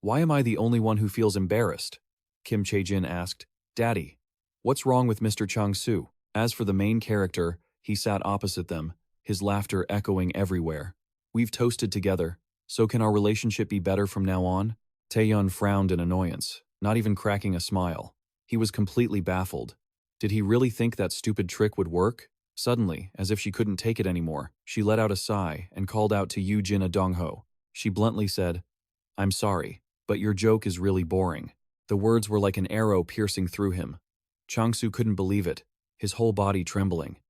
"Why am I the only one who feels embarrassed?" Kim Chae-jin asked, "Daddy, what's wrong with Mr. Chang-soo?" As for the main character, he sat opposite them, his laughter echoing everywhere. "We've toasted together, so can our relationship be better from now on?" Taeyeon frowned in annoyance, not even cracking a smile. He was completely baffled. Did he really think that stupid trick would work? Suddenly, as if she couldn't take it anymore, she let out a sigh and called out to Yoo-jin and Dong-ho. She bluntly said, "I'm sorry, but your joke is really boring." The words were like an arrow piercing through him. Chang-soo couldn't believe it, his whole body trembling.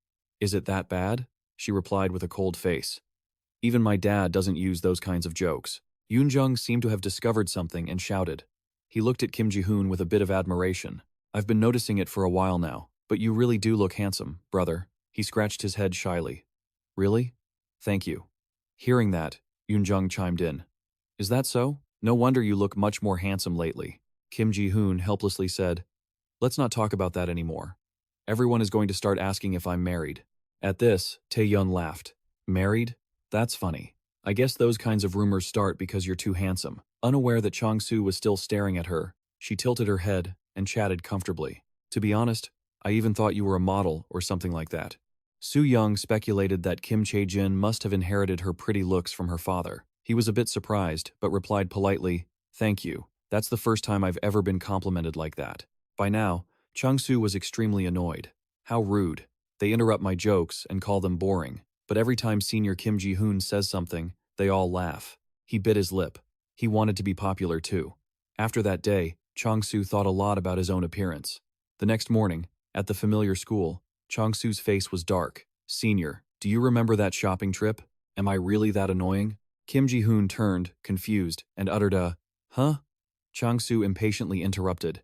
"Is it that bad?" she replied with a cold face. "Even my dad doesn't use those kinds of jokes." Yoon-jung seemed to have discovered something and shouted. He looked at Kim Ji-hoon with a bit of admiration. "I've been noticing it for a while now, but you really do look handsome, brother." He scratched his head shyly. "Really? Thank you." Hearing that, Yoon-jung chimed in. "Is that so? No wonder you look much more handsome lately." Kim Ji-hoon helplessly said, "Let's not talk about that anymore. Everyone is going to start asking if I'm married." At this, Taeyeon laughed. "Married? That's funny. I guess those kinds of rumors start because you're too handsome." Unaware that Chang-soo was still staring at her, she tilted her head and chatted comfortably. "To be honest, I even thought you were a model or something like that." Soo-young speculated that Kim Chae-jin must have inherited her pretty looks from her father. He was a bit surprised, but replied politely, "Thank you. That's the first time I've ever been complimented like that." By now, Chang-soo was extremely annoyed. How rude. They interrupt my jokes and call them boring. But every time Senior Kim Ji-hoon says something, they all laugh. He bit his lip. He wanted to be popular too. After that day, Chang-soo thought a lot about his own appearance. The next morning, at the familiar school, Chang-soo's face was dark. "Senior, do you remember that shopping trip? Am I really that annoying?" Kim Ji-hoon turned, confused, and uttered a, "Huh?" Chang-soo impatiently interrupted.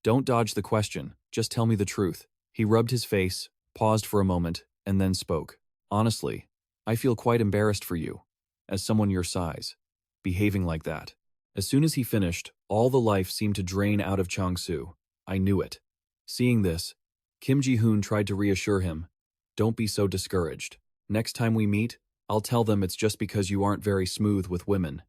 "Don't dodge the question, just tell me the truth." He rubbed his face, paused for a moment, and then spoke. "Honestly, I feel quite embarrassed for you, as someone your size, behaving like that." As soon as he finished, all the life seemed to drain out of Chang-soo. "I knew it." Seeing this, Kim Ji-hoon tried to reassure him. "Don't be so discouraged. Next time we meet, I'll tell them it's just because you aren't very smooth with women."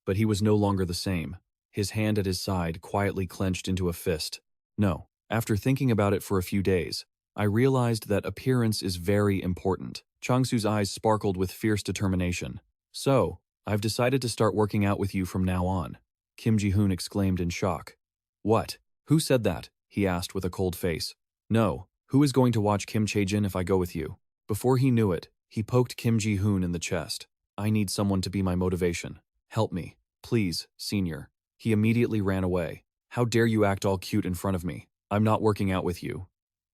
But he was no longer the same. His hand at his side quietly clenched into a fist. "No, after thinking about it for a few days, I realized that appearance is very important." Chang-soo's eyes sparkled with fierce determination. "So, I've decided to start working out with you from now on." Kim Ji-hoon exclaimed in shock. "What? Who said that?" he asked with a cold face. "No, who is going to watch Kim Chae-jin if I go with you?" Before he knew it, he poked Kim Ji-hoon in the chest. "I need someone to be my motivation. Help me, please, senior." He immediately ran away. "How dare you act all cute in front of me? I'm not working out with you.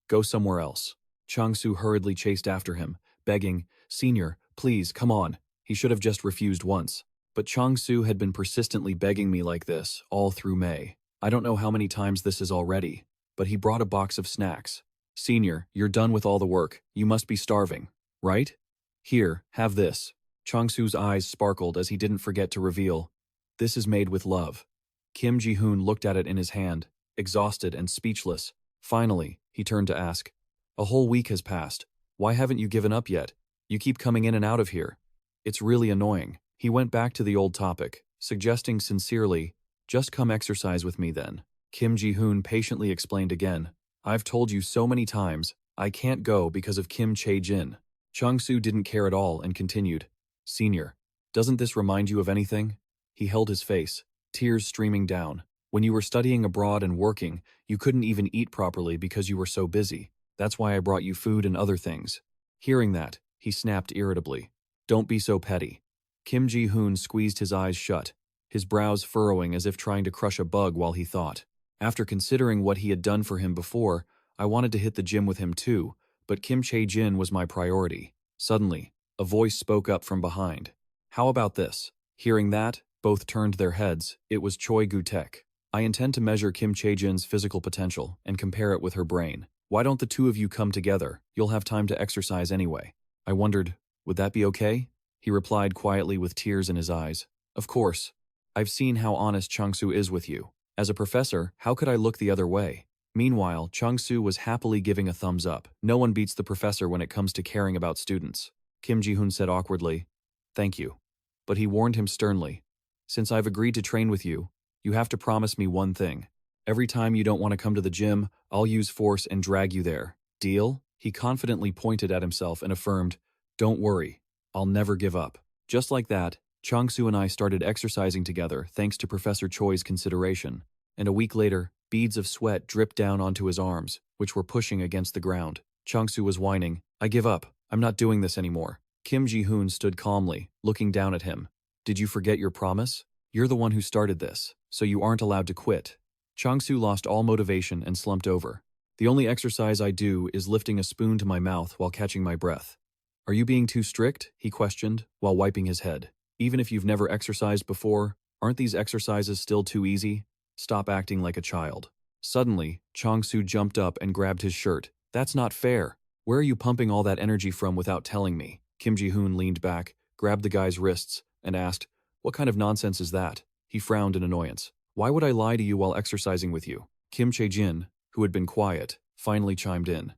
Go somewhere else." Chang-soo hurriedly chased after him, begging, "Senior, please, come on." He should have just refused once. But Chang-soo had been persistently begging me like this all through May. I don't know how many times this is already, but he brought a box of snacks. "Senior, you're done with all the work. You must be starving, right? Here, have this." Chang-soo's eyes sparkled as he didn't forget to reveal, "This is made with love." Kim Ji-hoon looked at it in his hand, exhausted and speechless. Finally, he turned to ask, "A whole week has passed. Why haven't you given up yet? You keep coming in and out of here. It's really annoying." He went back to the old topic, suggesting sincerely, "Just come exercise with me then." Kim Ji-hoon patiently explained again, "I've told you so many times, I can't go because of Kim Chae-jin." Chang-soo didn't care at all and continued, "Senior, doesn't this remind you of anything?" He held his face, tears streaming down. "When you were studying abroad and working, you couldn't even eat properly because you were so busy. That's why I brought you food and other things." Hearing that, he snapped irritably, "Don't be so petty." Kim Ji-hoon squeezed his eyes shut, his brows furrowing as if trying to crush a bug while he thought. After considering what he had done for him before, I wanted to hit the gym with him too, but Kim Chae-jin was my priority. Suddenly, a voice spoke up from behind. "How about this?" Hearing that, Both turned their heads. It was Choi Gu-taek. I intend to measure Kim Chae-jin's physical potential and compare it with her brain. Why don't the two of you come together? You'll have time to exercise anyway. I wondered, would that be okay? He replied quietly with tears in his eyes. Of course. I've seen how honest Chung-soo is with you. As a professor, how could I look the other way? Meanwhile, Chung-soo was happily giving a thumbs up. No one beats the professor when it comes to caring about students. Kim Ji-hoon said awkwardly, "Thank you." But he warned him sternly, "Since I've agreed to train with you, you have to promise me one thing. Every time you don't want to come to the gym, I'll use force and drag you there. Deal?" He confidently pointed at himself and affirmed, "Don't worry, I'll never give up." Just like that, Chung-soo and I started exercising together thanks to Professor Choi's consideration. And a week later, beads of sweat dripped down onto his arms, which were pushing against the ground. Chung-soo was whining, "I give up. I'm not doing this anymore." Kim Ji-hoon stood calmly, looking down at him. "Did you forget your promise? You're the one who started this, so you aren't allowed to quit." Chung-soo lost all motivation and slumped over. "The only exercise I do is lifting a spoon to my mouth while catching my breath." "Are you being too strict?" he questioned, while wiping his head. "Even if you've never exercised before, aren't these exercises still too easy? Stop acting like a child." Suddenly, Chung-soo jumped up and grabbed his shirt. "That's not fair. Where are you pumping all that energy from without telling me?" Kim Ji-hoon leaned back, grabbed the guy's wrists, and asked, "What kind of nonsense is that?" He frowned in annoyance. "Why would I lie to you while exercising with you?" Kim Chae-jin, who had been quiet, finally chimed in.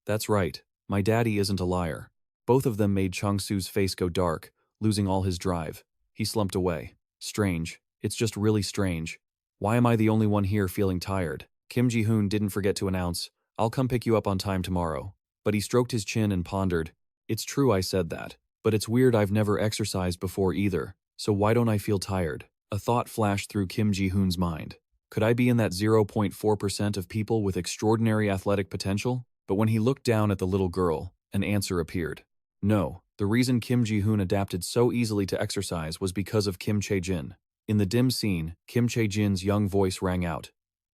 "That's right. My daddy isn't a liar." Both of them made Chung-soo's face go dark, losing all his drive. He slumped away. "Strange. It's just really strange. Why am I the only one here feeling tired?" Kim Ji-hoon didn't forget to announce, "I'll come pick you up on time tomorrow." But he stroked his chin and pondered, "It's true I said that. But it's weird I've never exercised before either, so why don't I feel tired?" A thought flashed through Kim Ji-hoon's mind. Could I be in that 0.4% of people with extraordinary athletic potential? But when he looked down at the little girl, an answer appeared. No, the reason Kim Ji-hoon adapted so easily to exercise was because of Kim Chae-jin. In the dim scene, Kim Chae-jin's young voice rang out.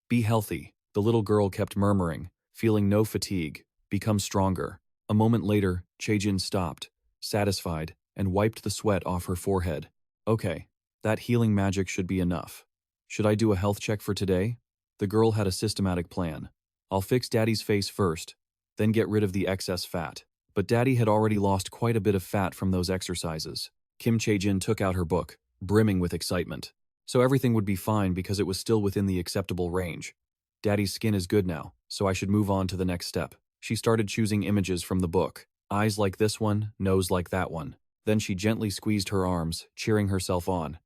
"Be healthy," the little girl kept murmuring, feeling no fatigue. "Become stronger." A moment later, Chae-jin stopped, satisfied, and wiped the sweat off her forehead. "Okay, that healing magic should be enough. Should I do a health check for today?" The girl had a systematic plan. "I'll fix Daddy's face first, then get rid of the excess fat." But Daddy had already lost quite a bit of fat from those exercises. Kim Chae-jin took out her book, brimming with excitement. So everything would be fine because it was still within the acceptable range. "Daddy's skin is good now, so I should move on to the next step." She started choosing images from the book. Eyes like this one, nose like that one. Then she gently squeezed her arms, cheering herself on.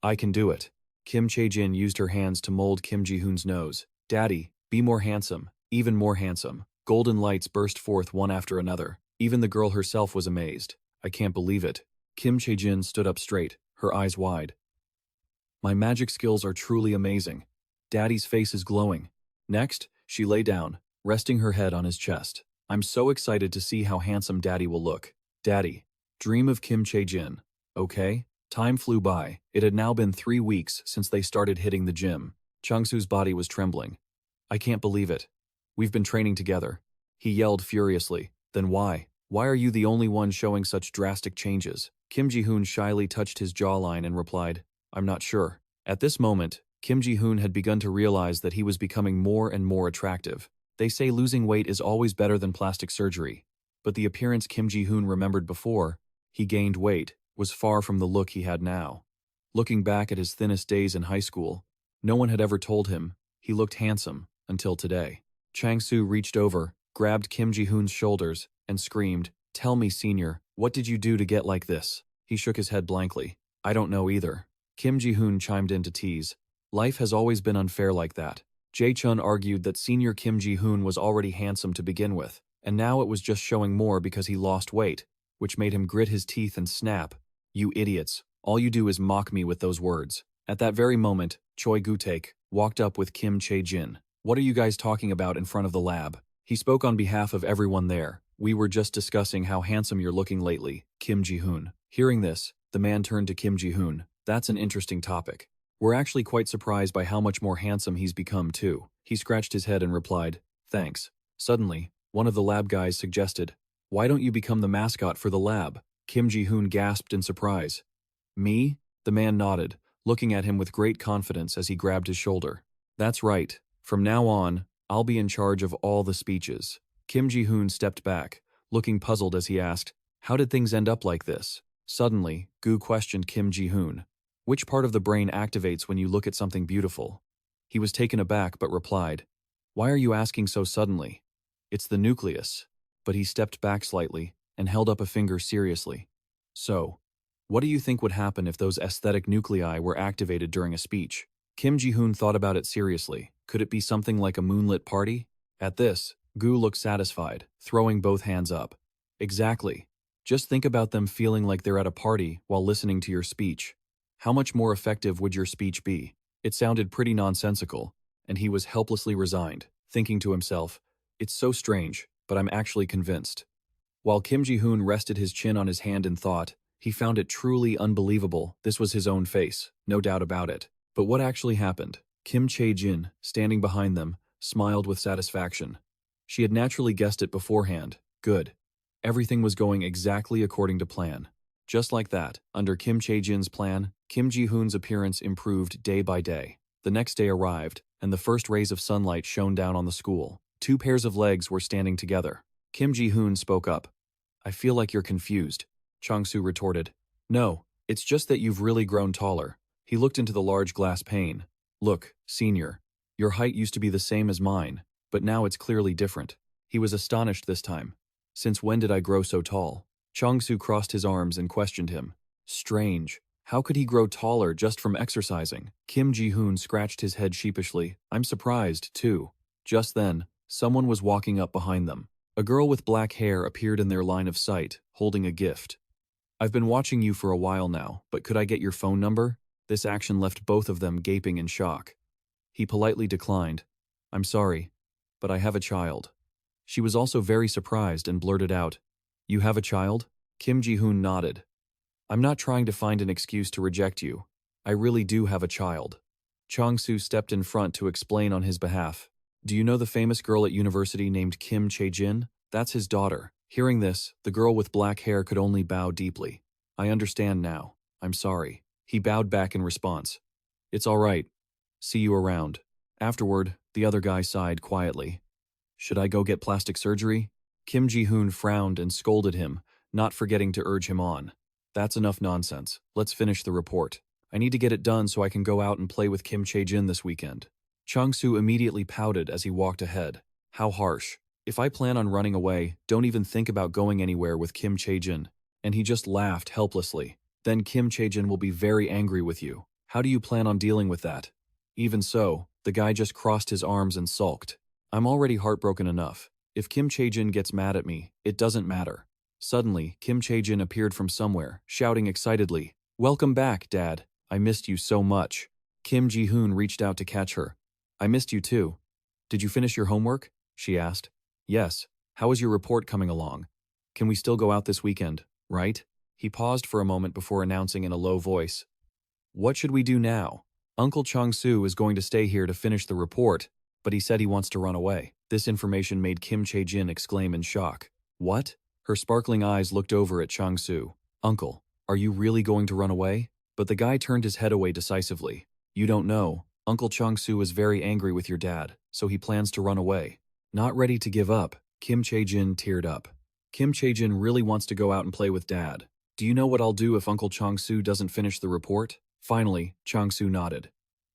"I can do it." Kim Chae-jin used her hands to mold Kim Ji-hoon's nose. "Daddy, be more handsome, even more handsome." Golden lights burst forth one after another. Even the girl herself was amazed. "I can't believe it." Kim Chae-jin stood up straight, her eyes wide. "My magic skills are truly amazing. Daddy's face is glowing." Next, she lay down, resting her head on his chest. "I'm so excited to see how handsome Daddy will look." Daddy. Dream of Kim Chae-jin. Okay? Time flew by. It had now been 3 weeks since they started hitting the gym. Chung-soo's body was trembling. "I can't believe it. We've been training together." He yelled furiously. "Then why? Why are you the only one showing such drastic changes?" Kim Ji-hoon shyly touched his jawline and replied, "I'm not sure." At this moment, Kim Ji-hoon had begun to realize that he was becoming more and more attractive. They say losing weight is always better than plastic surgery. But the appearance Kim Ji-hoon remembered before, he gained weight, was far from the look he had now. Looking back at his thinnest days in high school, no one had ever told him he looked handsome until today. Chang-soo reached over, grabbed Kim Ji-hoon's shoulders, and screamed, "Tell me, senior, what did you do to get like this?" He shook his head blankly. "I don't know either." Kim Ji-hoon chimed in to tease. "Life has always been unfair like that." Jae-chun argued that senior Kim Ji-hoon was already handsome to begin with, and now it was just showing more because he lost weight, which made him grit his teeth and snap. "You idiots, all you do is mock me with those words." At that very moment, Choi Gu-taek walked up with Kim Chae-jin. "What are you guys talking about in front of the lab?" He spoke on behalf of everyone there. "We were just discussing how handsome you're looking lately, Kim Ji-hoon." Hearing this, the man turned to Kim Ji-hoon. "That's an interesting topic. We're actually quite surprised by how much more handsome he's become too." He scratched his head and replied, "Thanks." Suddenly, one of the lab guys suggested, "Why don't you become the mascot for the lab?" Kim Ji-hoon gasped in surprise. "Me?" The man nodded, looking at him with great confidence as he grabbed his shoulder. That's right. From now on, I'll be in charge of all the speeches. Kim Ji-hoon stepped back, looking puzzled as he asked, how did things end up like this? Suddenly, Gu questioned Kim Ji-hoon. Which part of the brain activates when you look at something beautiful? He was taken aback but replied, why are you asking so suddenly? It's the nucleus. But he stepped back slightly and held up a finger seriously. So, what do you think would happen if those aesthetic nuclei were activated during a speech? Kim Ji-hoon thought about it seriously. Could it be something like a moonlit party? At this, Gu looked satisfied, throwing both hands up. Exactly. Just think about them feeling like they're at a party while listening to your speech. How much more effective would your speech be? It sounded pretty nonsensical, and he was helplessly resigned, thinking to himself, it's so strange, but I'm actually convinced. While Kim Ji-hoon rested his chin on his hand in thought, he found it truly unbelievable. This was his own face, no doubt about it. But what actually happened? Kim Chae-jin, standing behind them, smiled with satisfaction. She had naturally guessed it beforehand. Good. Everything was going exactly according to plan. Just like that, under Kim Chae-jin's plan, Kim Ji-hoon's appearance improved day by day. The next day arrived, and the first rays of sunlight shone down on the school. 2 pairs of legs were standing together. Kim Ji-hoon spoke up. I feel like you're confused. Chang-soo retorted. No, it's just that you've really grown taller. He looked into the large glass pane. Look, senior, your height used to be the same as mine, but now it's clearly different. He was astonished this time. Since when did I grow so tall? Chang-soo crossed his arms and questioned him. Strange. How could he grow taller just from exercising? Kim Ji-hoon scratched his head sheepishly. I'm surprised, too. Just then, someone was walking up behind them. A girl with black hair appeared in their line of sight, holding a gift. I've been watching you for a while now, but could I get your phone number? This action left both of them gaping in shock. He politely declined. I'm sorry, but I have a child. She was also very surprised and blurted out, You have a child? Kim Ji-hoon nodded. I'm not trying to find an excuse to reject you. I really do have a child. Chang-soo stepped in front to explain on his behalf. Do you know the famous girl at university named Kim Chae-jin? That's his daughter. Hearing this, the girl with black hair could only bow deeply. I understand now. I'm sorry. He bowed back in response. It's all right. See you around. Afterward, the other guy sighed quietly. Should I go get plastic surgery? Kim Ji-hoon frowned and scolded him, not forgetting to urge him on. That's enough nonsense. Let's finish the report. I need to get it done so I can go out and play with Kim Chae-jin this weekend. Chang-soo immediately pouted as he walked ahead. How harsh. If I plan on running away, don't even think about going anywhere with Kim Chae-jin. And he just laughed helplessly. Then Kim Chae-jin will be very angry with you. How do you plan on dealing with that? Even so, the guy just crossed his arms and sulked. I'm already heartbroken enough. If Kim Chae-jin gets mad at me, it doesn't matter. Suddenly, Kim Chae-jin appeared from somewhere, shouting excitedly, Welcome back, Dad. I missed you so much. Kim Ji-hoon reached out to catch her. I missed you too. Did you finish your homework? She asked. Yes. How is your report coming along? Can we still go out this weekend, right? He paused for a moment before announcing in a low voice. What should we do now? Uncle Chang-soo is going to stay here to finish the report, but he said he wants to run away. This information made Kim Chae-jin exclaim in shock. What? Her sparkling eyes looked over at Chang-soo. Uncle, are you really going to run away? But the guy turned his head away decisively. You don't know. Uncle Chang-soo is very angry with your dad, so he plans to run away. Not ready to give up, Kim Chae-jin teared up. Kim Chae-jin really wants to go out and play with Dad. Do you know what I'll do if Uncle Chang-soo doesn't finish the report? Finally, Chang-soo nodded.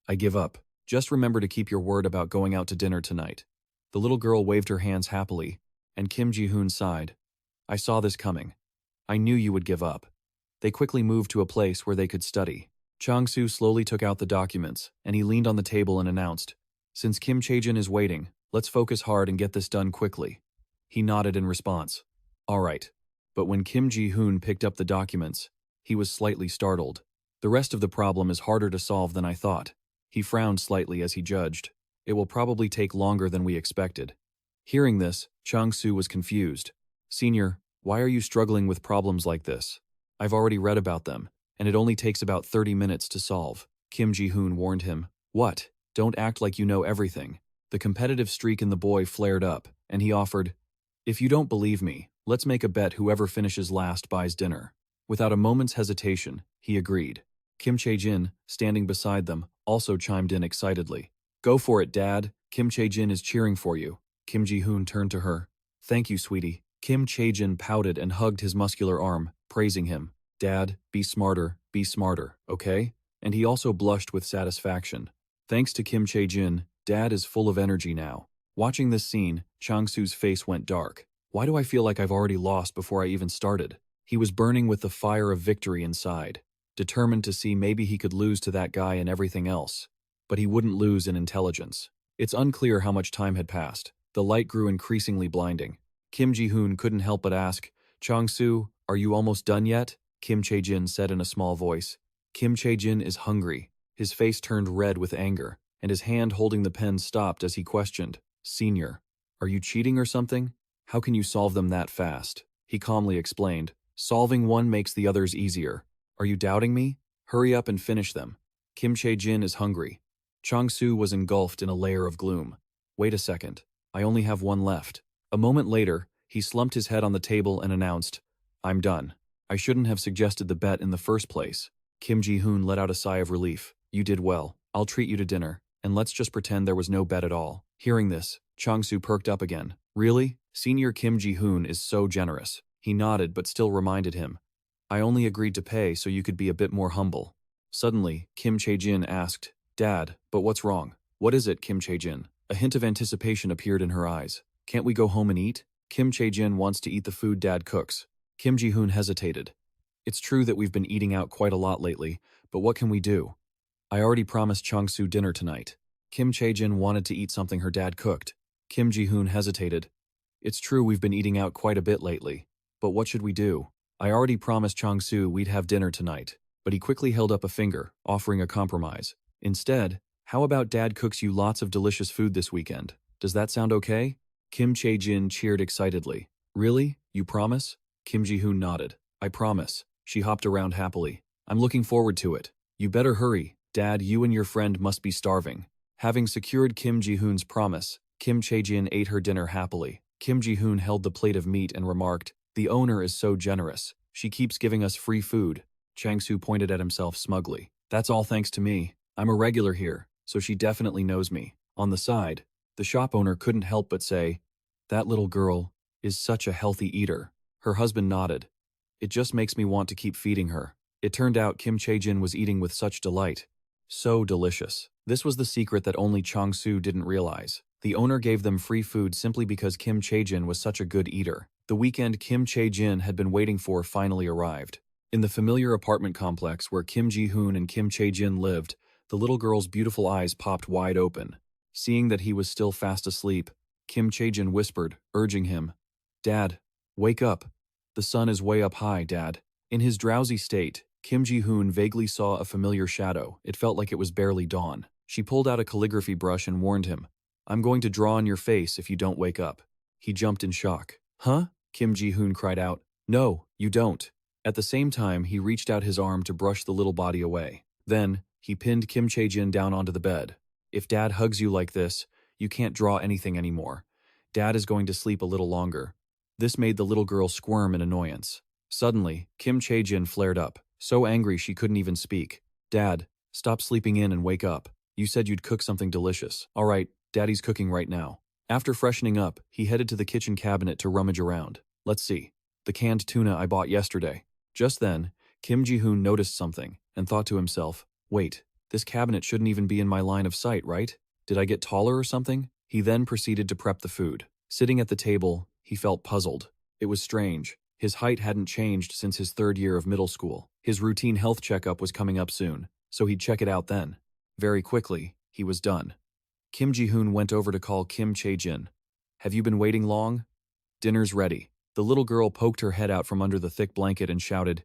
I give up. Just remember to keep your word about going out to dinner tonight. The little girl waved her hands happily, and Kim Ji-hoon sighed. I saw this coming. I knew you would give up. They quickly moved to a place where they could study. Chang-soo slowly took out the documents, and he leaned on the table and announced, Since Kim Chae-jin is waiting, let's focus hard and get this done quickly. He nodded in response. All right. But when Kim Ji-hoon picked up the documents, he was slightly startled. The rest of the problem is harder to solve than I thought. He frowned slightly as he judged. It will probably take longer than we expected. Hearing this, Chang-soo was confused. Senior, why are you struggling with problems like this? I've already read about them, and it only takes about 30 minutes to solve. Kim Ji-hoon warned him. What? Don't act like you know everything. The competitive streak in the boy flared up, and he offered, If you don't believe me, let's make a bet whoever finishes last buys dinner. Without a moment's hesitation, he agreed. Kim Chae-jin, standing beside them, also chimed in excitedly. Go for it, Dad. Kim Chae-jin is cheering for you. Kim Ji-hoon turned to her. Thank you, sweetie. Kim Chae-jin pouted and hugged his muscular arm, praising him. Dad, be smarter, okay? And he also blushed with satisfaction. Thanks to Kim Chae-jin, Dad is full of energy now. Watching this scene, Chang-soo's face went dark. Why do I feel like I've already lost before I even started? He was burning with the fire of victory inside, determined to see maybe he could lose to that guy and everything else. But he wouldn't lose in intelligence. It's unclear how much time had passed. The light grew increasingly blinding. Kim Ji-hoon couldn't help but ask, Chang-soo, are you almost done yet? Kim Chae-jin said in a small voice. Kim Chae-jin is hungry. His face turned red with anger, and his hand holding the pen stopped as he questioned, Senior, are you cheating or something? How can you solve them that fast? He calmly explained, solving one makes the others easier. Are you doubting me? Hurry up and finish them. Kim Chae-jin is hungry. Chang-soo was engulfed in a layer of gloom. Wait a second. I only have one left. A moment later, he slumped his head on the table and announced, I'm done. I shouldn't have suggested the bet in the first place. Kim Ji-hoon let out a sigh of relief. You did well. I'll treat you to dinner, and let's just pretend there was no bet at all. Hearing this, Chang-soo perked up again. Really? Senior Kim Ji-hoon is so generous. He nodded but still reminded him. I only agreed to pay so you could be a bit more humble. Suddenly, Kim Chae-jin asked, Dad, but what's wrong? What is it, Kim Chae-jin? A hint of anticipation appeared in her eyes. Can't we go home and eat? Kim Chae-jin wants to eat the food Dad cooks. Kim Ji-hoon hesitated. It's true that we've been eating out quite a lot lately, but what can we do? I already promised Chang-soo dinner tonight. Kim Chae-jin wanted to eat something her dad cooked. Kim Ji-hoon hesitated. It's true we've been eating out quite a bit lately, but what should we do? I already promised Chang-soo we'd have dinner tonight, but he quickly held up a finger, offering a compromise. Instead, how about Dad cooks you lots of delicious food this weekend? Does that sound okay? Kim Chae-jin cheered excitedly. Really? You promise? Kim Ji-hoon nodded. I promise. She hopped around happily. I'm looking forward to it. You better hurry. Dad, you and your friend must be starving. Having secured Kim Ji-hoon's promise, Kim Chae-jin ate her dinner happily. Kim Ji-hoon held the plate of meat and remarked, The owner is so generous. She keeps giving us free food. Chang-soo pointed at himself smugly. That's all thanks to me. I'm a regular here, so she definitely knows me. On the side, the shop owner couldn't help but say, That little girl is such a healthy eater. Her husband nodded. It just makes me want to keep feeding her. It turned out Kim Chae-jin was eating with such delight. So delicious. This was the secret that only Chang-soo didn't realize. The owner gave them free food simply because Kim Chae-jin was such a good eater. The weekend Kim Chae-jin had been waiting for finally arrived. In the familiar apartment complex where Kim Ji-hoon and Kim Chae-jin lived, the little girl's beautiful eyes popped wide open. Seeing that he was still fast asleep, Kim Chae-jin whispered, urging him, Dad, wake up. The sun is way up high, Dad. In his drowsy state, Kim Ji-hoon vaguely saw a familiar shadow. It felt like it was barely dawn. She pulled out a calligraphy brush and warned him, I'm going to draw on your face if you don't wake up. He jumped in shock. Huh? Kim Ji-hoon cried out. No, you don't. At the same time, he reached out his arm to brush the little body away. Then, he pinned Kim Chae-jin down onto the bed. If Dad hugs you like this, you can't draw anything anymore. Dad is going to sleep a little longer. This made the little girl squirm in annoyance. Suddenly, Kim Chae-jin flared up, so angry she couldn't even speak. Dad, stop sleeping in and wake up. You said you'd cook something delicious. All right, Daddy's cooking right now. After freshening up, he headed to the kitchen cabinet to rummage around. Let's see. The canned tuna I bought yesterday. Just then, Kim Ji-hoon noticed something and thought to himself, wait, this cabinet shouldn't even be in my line of sight, right? Did I get taller or something? He then proceeded to prep the food. Sitting at the table, he felt puzzled. It was strange. His height hadn't changed since his 3rd year of middle school. His routine health checkup was coming up soon, so he'd check it out then. Very quickly, he was done. Kim Ji-hoon went over to call Kim Chae-jin. Have you been waiting long? Dinner's ready. The little girl poked her head out from under the thick blanket and shouted,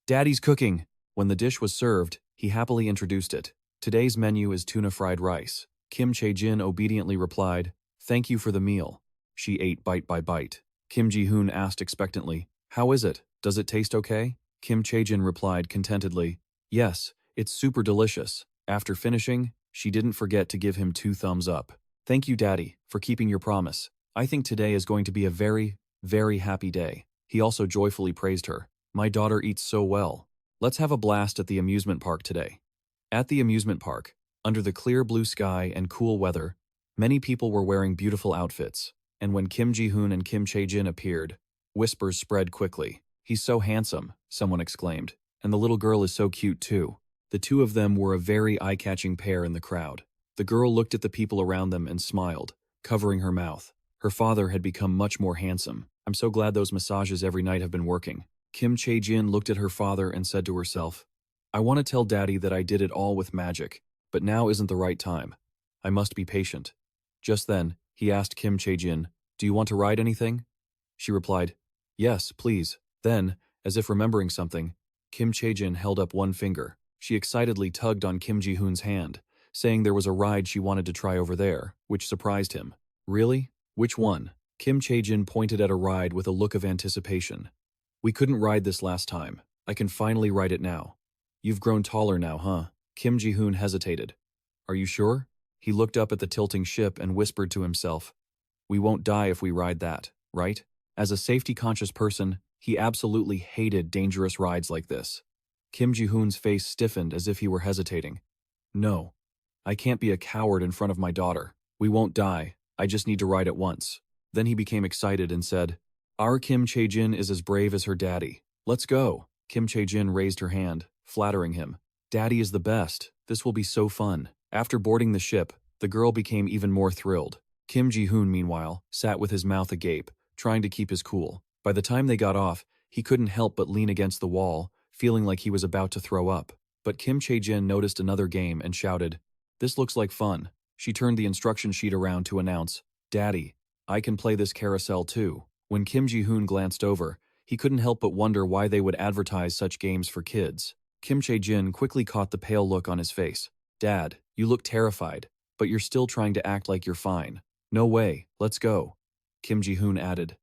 Daddy's cooking! When the dish was served, he happily introduced it. Today's menu is tuna fried rice. Kim Chae-jin obediently replied, Thank you for the meal. She ate bite by bite. Kim Ji-hoon asked expectantly, How is it? Does it taste okay? Kim Chae-jin replied contentedly, Yes, it's super delicious. After finishing, she didn't forget to give him 2 thumbs up. Thank you, Daddy, for keeping your promise. I think today is going to be a very, very happy day. He also joyfully praised her. My daughter eats so well. Let's have a blast at the amusement park today. At the amusement park, under the clear blue sky and cool weather, many people were wearing beautiful outfits, and when Kim Ji-hoon and Kim Chae-jin appeared, whispers spread quickly. "He's so handsome," someone exclaimed, "and the little girl is so cute too." The two of them were a very eye-catching pair in the crowd. The girl looked at the people around them and smiled, covering her mouth. Her father had become much more handsome. "I'm so glad those massages every night have been working." Kim Chae-jin looked at her father and said to herself, "I want to tell Daddy that I did it all with magic, but now isn't the right time. I must be patient." Just then, he asked Kim Chae-jin, "Do you want to ride anything?" She replied, "Yes, please." Then, as if remembering something, Kim Chae-jin held up one finger. She excitedly tugged on Kim Ji-hoon's hand, saying there was a ride she wanted to try over there, which surprised him. "Really? Which one?" Kim Chae-jin pointed at a ride with a look of anticipation. "We couldn't ride this last time. I can finally ride it now." "You've grown taller now, huh?" Kim Ji-hoon hesitated. "Are you sure?" He looked up at the tilting ship and whispered to himself, "We won't die if we ride that, right?" As a safety-conscious person, he absolutely hated dangerous rides like this. Kim Ji-hoon's face stiffened as if he were hesitating. "No. I can't be a coward in front of my daughter. We won't die. I just need to ride it once." Then he became excited and said, "Our Kim Chae-jin is as brave as her daddy. Let's go." Kim Chae-jin raised her hand, flattering him. "Daddy is the best. This will be so fun." After boarding the ship, the girl became even more thrilled. Kim Ji-hoon, meanwhile, sat with his mouth agape, trying to keep his cool. By the time they got off, he couldn't help but lean against the wall, feeling like he was about to throw up. But Kim Chae-jin noticed another game and shouted, "This looks like fun." She turned the instruction sheet around to announce, "Daddy, I can play this carousel too." When Kim Ji-hoon glanced over, he couldn't help but wonder why they would advertise such games for kids. Kim Chae-jin quickly caught the pale look on his face. "Dad, you look terrified, but you're still trying to act like you're fine." "No way, let's go," Kim Ji-hoon added.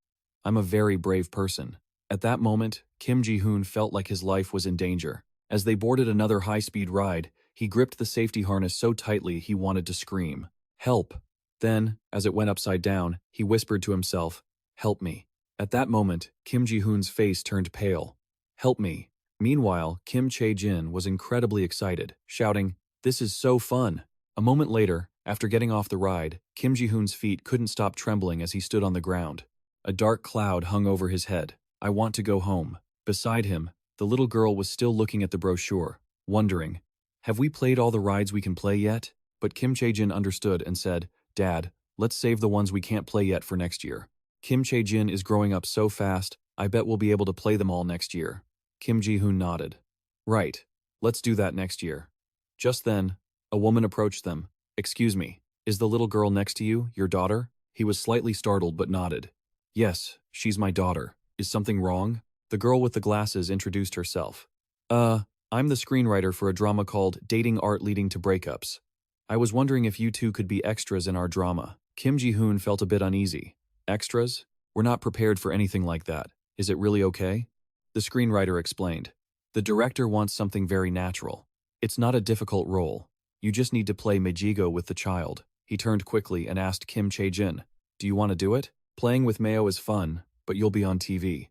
"I'm a very brave person." At that moment, Kim Ji-hoon felt like his life was in danger. As they boarded another high-speed ride, he gripped the safety harness so tightly he wanted to scream, "Help!" Then, as it went upside down, he whispered to himself, "Help me." At that moment, Kim Ji-hoon's face turned pale. "Help me." Meanwhile, Kim Chae-jin was incredibly excited, shouting, "This is so fun." A moment later, after getting off the ride, Kim Ji-hoon's feet couldn't stop trembling as he stood on the ground. A dark cloud hung over his head. "I want to go home." Beside him, the little girl was still looking at the brochure, wondering, "Have we played all the rides we can play yet?" But Kim Chae-jin understood and said, "Dad, let's save the ones we can't play yet for next year. Kim Chae-jin is growing up so fast, I bet we'll be able to play them all next year." Kim Ji-hoon nodded. "Right, let's do that next year." Just then, a woman approached them. "Excuse me, is the little girl next to you your daughter?" He was slightly startled but nodded. "Yes, she's my daughter. Is something wrong?" The girl with the glasses introduced herself. I'm the screenwriter for a drama called Dating Art Leading to Breakups. I was wondering if you two could be extras in our drama." Kim Ji-hoon felt a bit uneasy. "Extras? We're not prepared for anything like that. Is it really okay?" The screenwriter explained. "The director wants something very natural. It's not a difficult role. You just need to play Mejigo with the child." He turned quickly and asked Kim Chae-jin, "Do you want to do it? Playing with Mayo is fun, but you'll be on TV."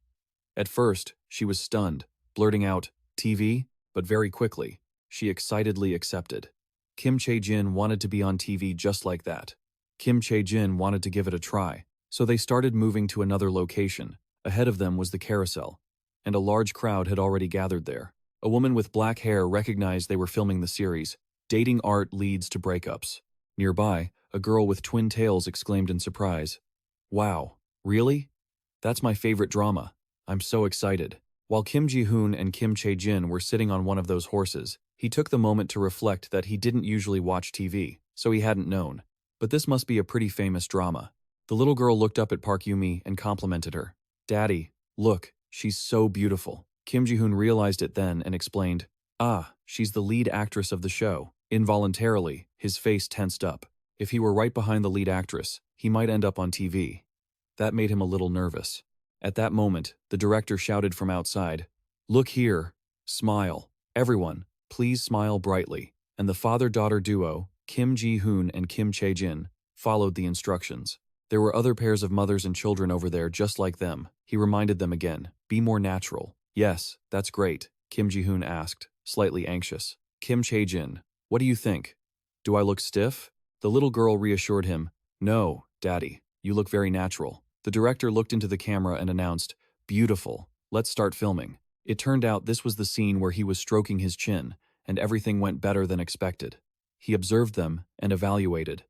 At first, she was stunned, blurting out, "TV?" But very quickly, she excitedly accepted. Kim Chae-jin wanted to be on TV just like that. Kim Chae-jin wanted to give it a try, so they started moving to another location. Ahead of them was the carousel, and a large crowd had already gathered there. A woman with black hair recognized they were filming the series, Dating Art Leads to Breakups. Nearby, a girl with twin tails exclaimed in surprise, "Wow, really? That's my favorite drama. I'm so excited." While Kim Ji-hoon and Kim Chae-jin were sitting on one of those horses, he took the moment to reflect that he didn't usually watch TV, so he hadn't known. But this must be a pretty famous drama. The little girl looked up at Park Yumi and complimented her. "Daddy, look, she's so beautiful." Kim Ji-hoon realized it then and explained, "Ah, she's the lead actress of the show." Involuntarily, his face tensed up. If he were right behind the lead actress, he might end up on TV. That made him a little nervous. At that moment, the director shouted from outside, "Look here, smile. Everyone, please smile brightly." And the father-daughter duo, Kim Ji-hoon and Kim Chae-jin, followed the instructions. There were other pairs of mothers and children over there just like them. He reminded them again, "Be more natural." "Yes, that's great." Kim Ji-hoon asked, slightly anxious. Kim Chae-jin, what do you think? Do I look stiff? The little girl reassured him. No, Daddy, you look very natural. The director looked into the camera and announced, beautiful, let's start filming. It turned out this was the scene where he was stroking his chin, and everything went better than expected. He observed them and evaluated.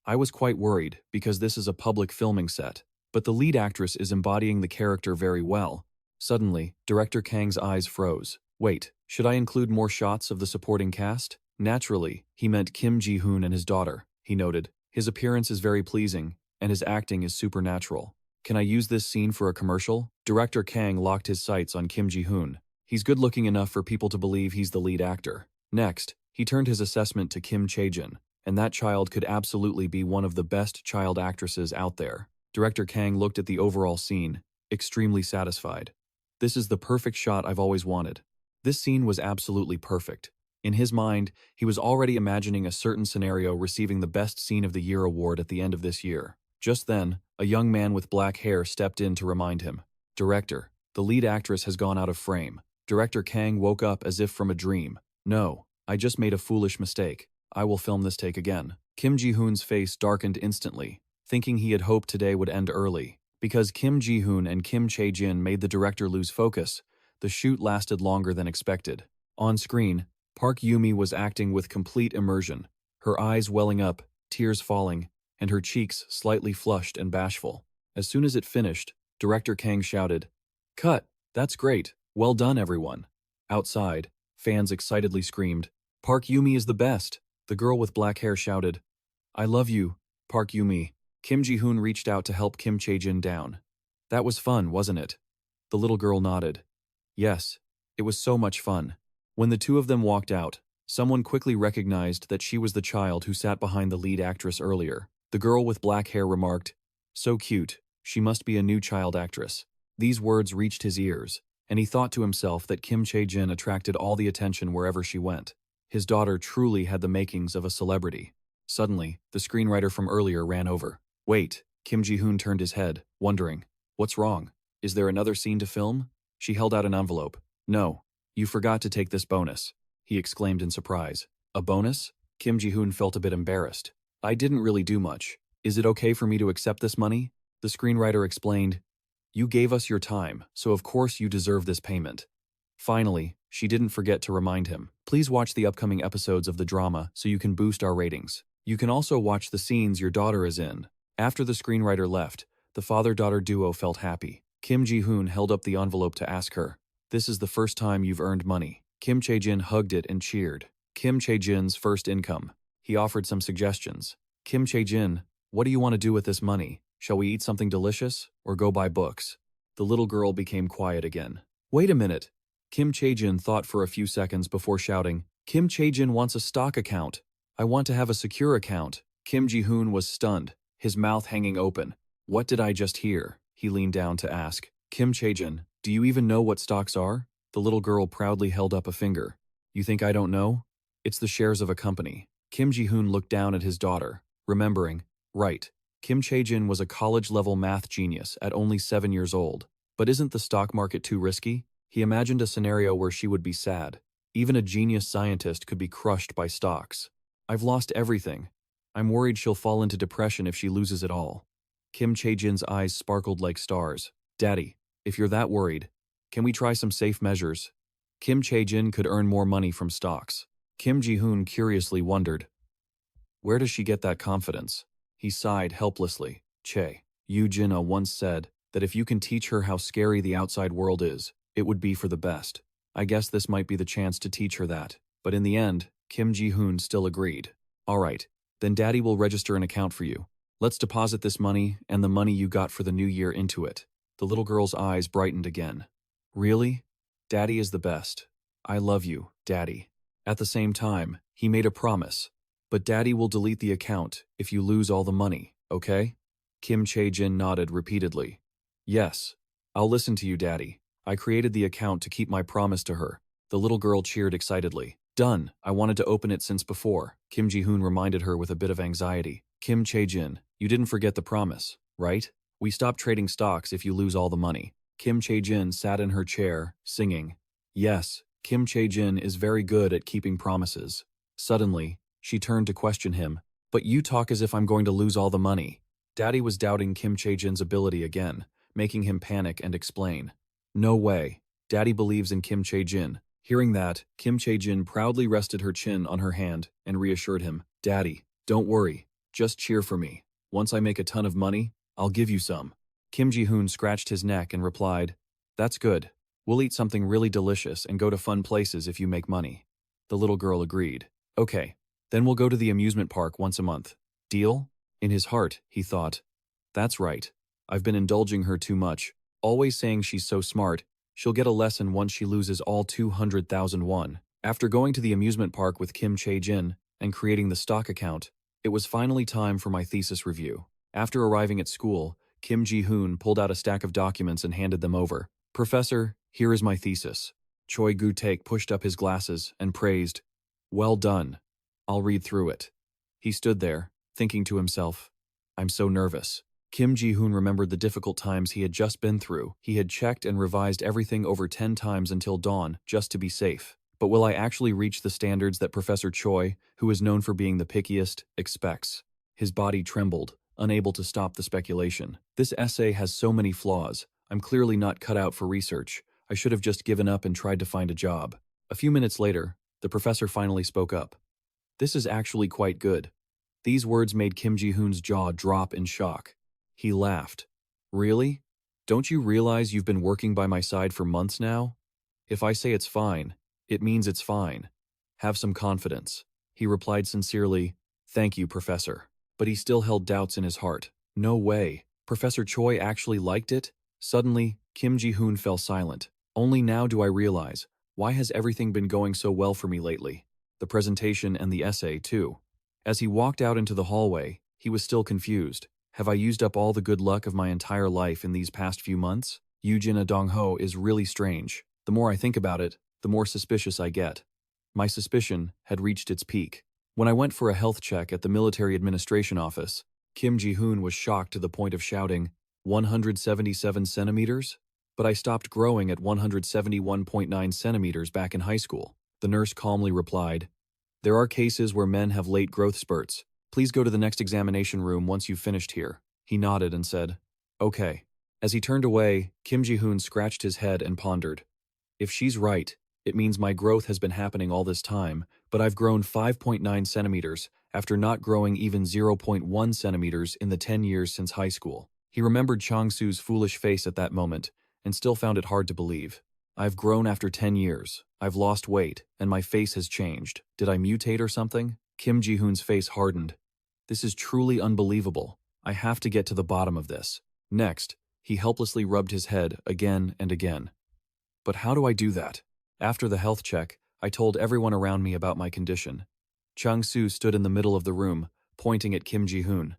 I was quite worried, because this is a public filming set, but the lead actress is embodying the character very well. Suddenly, Director Kang's eyes froze. Wait, should I include more shots of the supporting cast? Naturally, he meant Kim Ji-hoon and his daughter, he noted. His appearance is very pleasing, and his acting is supernatural. Can I use this scene for a commercial? Director Kang locked his sights on Kim Ji-hoon. He's good-looking enough for people to believe he's the lead actor. Next, he turned his assessment to Kim Chae-jin, and that child could absolutely be one of the best child actresses out there. Director Kang looked at the overall scene, extremely satisfied. This is the perfect shot I've always wanted. This scene was absolutely perfect. In his mind, he was already imagining a certain scenario receiving the Best Scene of the Year award at the end of this year. Just then, a young man with black hair stepped in to remind him. Director, the lead actress has gone out of frame. Director Kang woke up as if from a dream. No, I just made a foolish mistake. I will film this take again. Kim Ji-hoon's face darkened instantly, thinking he had hoped today would end early. Because Kim Ji-hoon and Kim Chae-jin made the director lose focus, the shoot lasted longer than expected. On screen, Park Yumi was acting with complete immersion, her eyes welling up, tears falling, and her cheeks slightly flushed and bashful. As soon as it finished, Director Kang shouted, "Cut! That's great! Well done, everyone!" Outside, fans excitedly screamed, "Park Yumi is the best!" The girl with black hair shouted, "I love you, Park Yumi." Kim Ji-hoon reached out to help Kim Chae-jin down. That was fun, wasn't it? The little girl nodded. Yes, it was so much fun. When the two of them walked out, someone quickly recognized that she was the child who sat behind the lead actress earlier. The girl with black hair remarked, "So cute, she must be a new child actress." These words reached his ears, and he thought to himself that Kim Chae-jin attracted all the attention wherever she went. His daughter truly had the makings of a celebrity. Suddenly, the screenwriter from earlier ran over. Wait, Kim Ji-hoon turned his head, wondering, what's wrong? Is there another scene to film? She held out an envelope. No, you forgot to take this bonus, he exclaimed in surprise. A bonus? Kim Ji-hoon felt a bit embarrassed. I didn't really do much. Is it okay for me to accept this money? The screenwriter explained. You gave us your time, so of course you deserve this payment. Finally, she didn't forget to remind him. Please watch the upcoming episodes of the drama so you can boost our ratings. You can also watch the scenes your daughter is in. After the screenwriter left, the father-daughter duo felt happy. Kim Ji-hoon held up the envelope to ask her, "This is the first time you've earned money." Kim Chae-jin hugged it and cheered. Kim Chae-jin's first income. He offered some suggestions. Kim Chae-jin, what do you want to do with this money? Shall we eat something delicious, or go buy books? The little girl became quiet again. Wait a minute. Kim Chae-jin thought for a few seconds before shouting, Kim Chae-jin wants a stock account. I want to have a secure account. Kim Ji-hoon was stunned, his mouth hanging open. What did I just hear? He leaned down to ask. Kim Chae-jin, do you even know what stocks are? The little girl proudly held up a finger. You think I don't know? It's the shares of a company. Kim Ji-hoon looked down at his daughter, remembering, right, Kim Chae-jin was a college-level math genius at only 7 years old. But isn't the stock market too risky? He imagined a scenario where she would be sad. Even a genius scientist could be crushed by stocks. I've lost everything. I'm worried she'll fall into depression if she loses it all. Kim Chae-jin's eyes sparkled like stars. Daddy, if you're that worried, can we try some safe measures? Kim Chae-jin could earn more money from stocks. Kim Ji-hoon curiously wondered, where does she get that confidence? He sighed helplessly. Yoo-jin-ah once said that if you can teach her how scary the outside world is, it would be for the best. I guess this might be the chance to teach her that. But in the end, Kim Ji-hoon still agreed. All right, then Daddy will register an account for you. Let's deposit this money and the money you got for the new year into it. The little girl's eyes brightened again. Really? Daddy is the best. I love you, Daddy. At the same time, he made a promise. But Daddy will delete the account if you lose all the money, okay? Kim Chae-jin nodded repeatedly. Yes, I'll listen to you, Daddy. I created the account to keep my promise to her. The little girl cheered excitedly. Done. I wanted to open it since before. Kim Ji-hoon reminded her with a bit of anxiety. Kim Chae-jin, you didn't forget the promise, right? We stop trading stocks if you lose all the money. Kim Chae-jin sat in her chair, singing. Yes, Kim Chae-jin is very good at keeping promises. Suddenly, she turned to question him. But you talk as if I'm going to lose all the money. Daddy was doubting Kim Chae-jin's ability again, making him panic and explain. No way. Daddy believes in Kim Chae-jin. Hearing that, Kim Chae-jin proudly rested her chin on her hand and reassured him. Daddy, don't worry. Just cheer for me. Once I make a ton of money, I'll give you some. Kim Ji-hoon scratched his neck and replied, That's good. We'll eat something really delicious and go to fun places if you make money. The little girl agreed. Okay, then we'll go to the amusement park once a month. Deal? In his heart, he thought, That's right. I've been indulging her too much, always saying she's so smart. She'll get a lesson once she loses all 200,000 won. After going to the amusement park with Kim Chae-jin and creating the stock account, it was finally time for my thesis review. After arriving at school, Kim Ji-hoon pulled out a stack of documents and handed them over. Professor, here is my thesis. Choi Gu-taek pushed up his glasses and praised, Well done. I'll read through it. He stood there, thinking to himself, I'm so nervous. Kim Ji-hoon remembered the difficult times he had just been through. He had checked and revised everything over 10 times until dawn, just to be safe. But will I actually reach the standards that Professor Choi, who is known for being the pickiest, expects? His body trembled, unable to stop the speculation. This essay has so many flaws. I'm clearly not cut out for research. I should have just given up and tried to find a job. A few minutes later, the professor finally spoke up. This is actually quite good. These words made Kim Ji-hoon's jaw drop in shock. He laughed. Really? Don't you realize you've been working by my side for months now? If I say it's fine, it means it's fine. Have some confidence. He replied sincerely, Thank you, Professor. But he still held doubts in his heart. No way. Professor Choi actually liked it? Suddenly, Kim Ji-hoon fell silent. Only now do I realize, why has everything been going so well for me lately? The presentation and the essay, too. As he walked out into the hallway, he was still confused. Have I used up all the good luck of my entire life in these past few months? Yujin Dongho is really strange. The more I think about it, the more suspicious I get. My suspicion had reached its peak. When I went for a health check at the military administration office, Kim Ji-hoon was shocked to the point of shouting, 177 centimeters? But I stopped growing at 171.9 centimeters back in high school. The nurse calmly replied, There are cases where men have late growth spurts. Please go to the next examination room once you've finished here. He nodded and said, Okay. As he turned away, Kim Ji-hoon scratched his head and pondered. If she's right, it means my growth has been happening all this time, but I've grown 5.9 centimeters after not growing even 0.1 centimeters in the 10 years since high school. He remembered Chang-soo's foolish face at that moment and still found it hard to believe. I've grown after 10 years. I've lost weight, and my face has changed. Did I mutate or something? Kim Ji-hoon's face hardened. This is truly unbelievable. I have to get to the bottom of this. Next, he helplessly rubbed his head again and again. But how do I do that? After the health check, I told everyone around me about my condition. Chang-soo stood in the middle of the room, pointing at Kim Ji-hoon.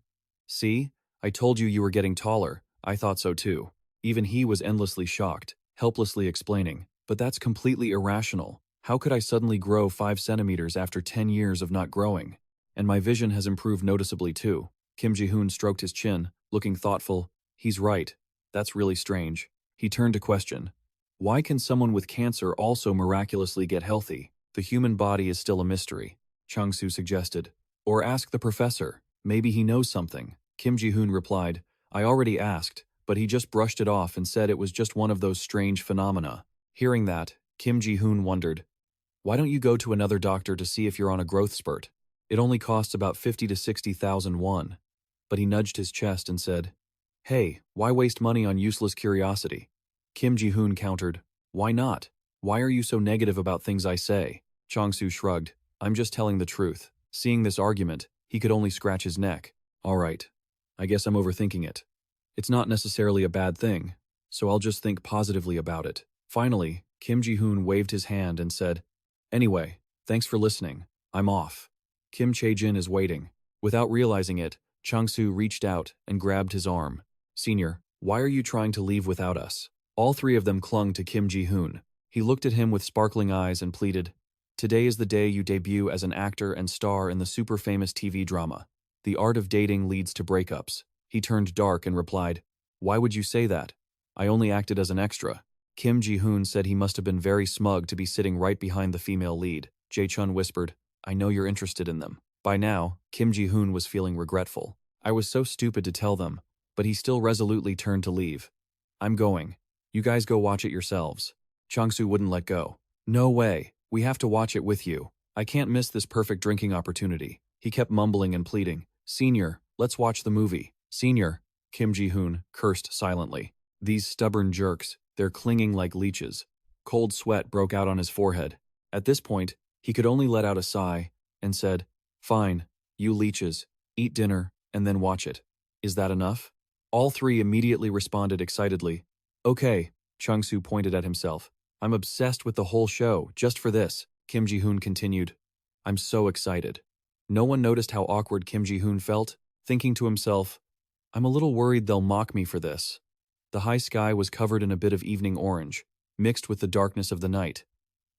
See? I told you were getting taller. I thought so too. Even he was endlessly shocked, helplessly explaining. But that's completely irrational. How could I suddenly grow 5 centimeters after 10 years of not growing? And my vision has improved noticeably too. Kim Ji-hoon stroked his chin, looking thoughtful. He's right. That's really strange. He turned to question. Why can someone with cancer also miraculously get healthy? The human body is still a mystery, Chang-soo suggested. Or ask the professor. Maybe he knows something. Kim Ji-hoon replied, I already asked, but he just brushed it off and said it was just one of those strange phenomena. Hearing that, Kim Ji-hoon wondered, Why don't you go to another doctor to see if you're on a growth spurt? It only costs about 50 to 60,000 won. But he nudged his chest and said, Hey, why waste money on useless curiosity? Kim Ji-hoon countered, Why not? Why are you so negative about things I say? Chang-soo shrugged, I'm just telling the truth. Seeing this argument, he could only scratch his neck. All right. I guess I'm overthinking it. It's not necessarily a bad thing, so I'll just think positively about it. Finally, Kim Ji-hoon waved his hand and said, Anyway, thanks for listening. I'm off. Kim Chae-jin is waiting. Without realizing it, Chang-soo reached out and grabbed his arm. Senior, why are you trying to leave without us? All three of them clung to Kim Ji-hoon. He looked at him with sparkling eyes and pleaded, Today is the day you debut as an actor and star in the super famous TV drama. The art of dating leads to breakups. He turned dark and replied, Why would you say that? I only acted as an extra. Kim Ji-hoon said he must have been very smug to be sitting right behind the female lead. Jae-chun whispered, I know you're interested in them. By now, Kim Ji-hoon was feeling regretful. I was so stupid to tell them, but he still resolutely turned to leave. I'm going. You guys go watch it yourselves. Chang-soo wouldn't let go. No way. We have to watch it with you. I can't miss this perfect drinking opportunity. He kept mumbling and pleading. Senior, let's watch the movie. Senior, Kim Ji-hoon cursed silently. These stubborn jerks, they're clinging like leeches. Cold sweat broke out on his forehead. At this point, he could only let out a sigh and said, Fine, you leeches, eat dinner and then watch it. Is that enough? All three immediately responded excitedly. Okay, Chang-soo pointed at himself. I'm obsessed with the whole show, just for this, Kim Ji-hoon continued. I'm so excited. No one noticed how awkward Kim Ji-hoon felt, thinking to himself, I'm a little worried they'll mock me for this. The high sky was covered in a bit of evening orange, mixed with the darkness of the night.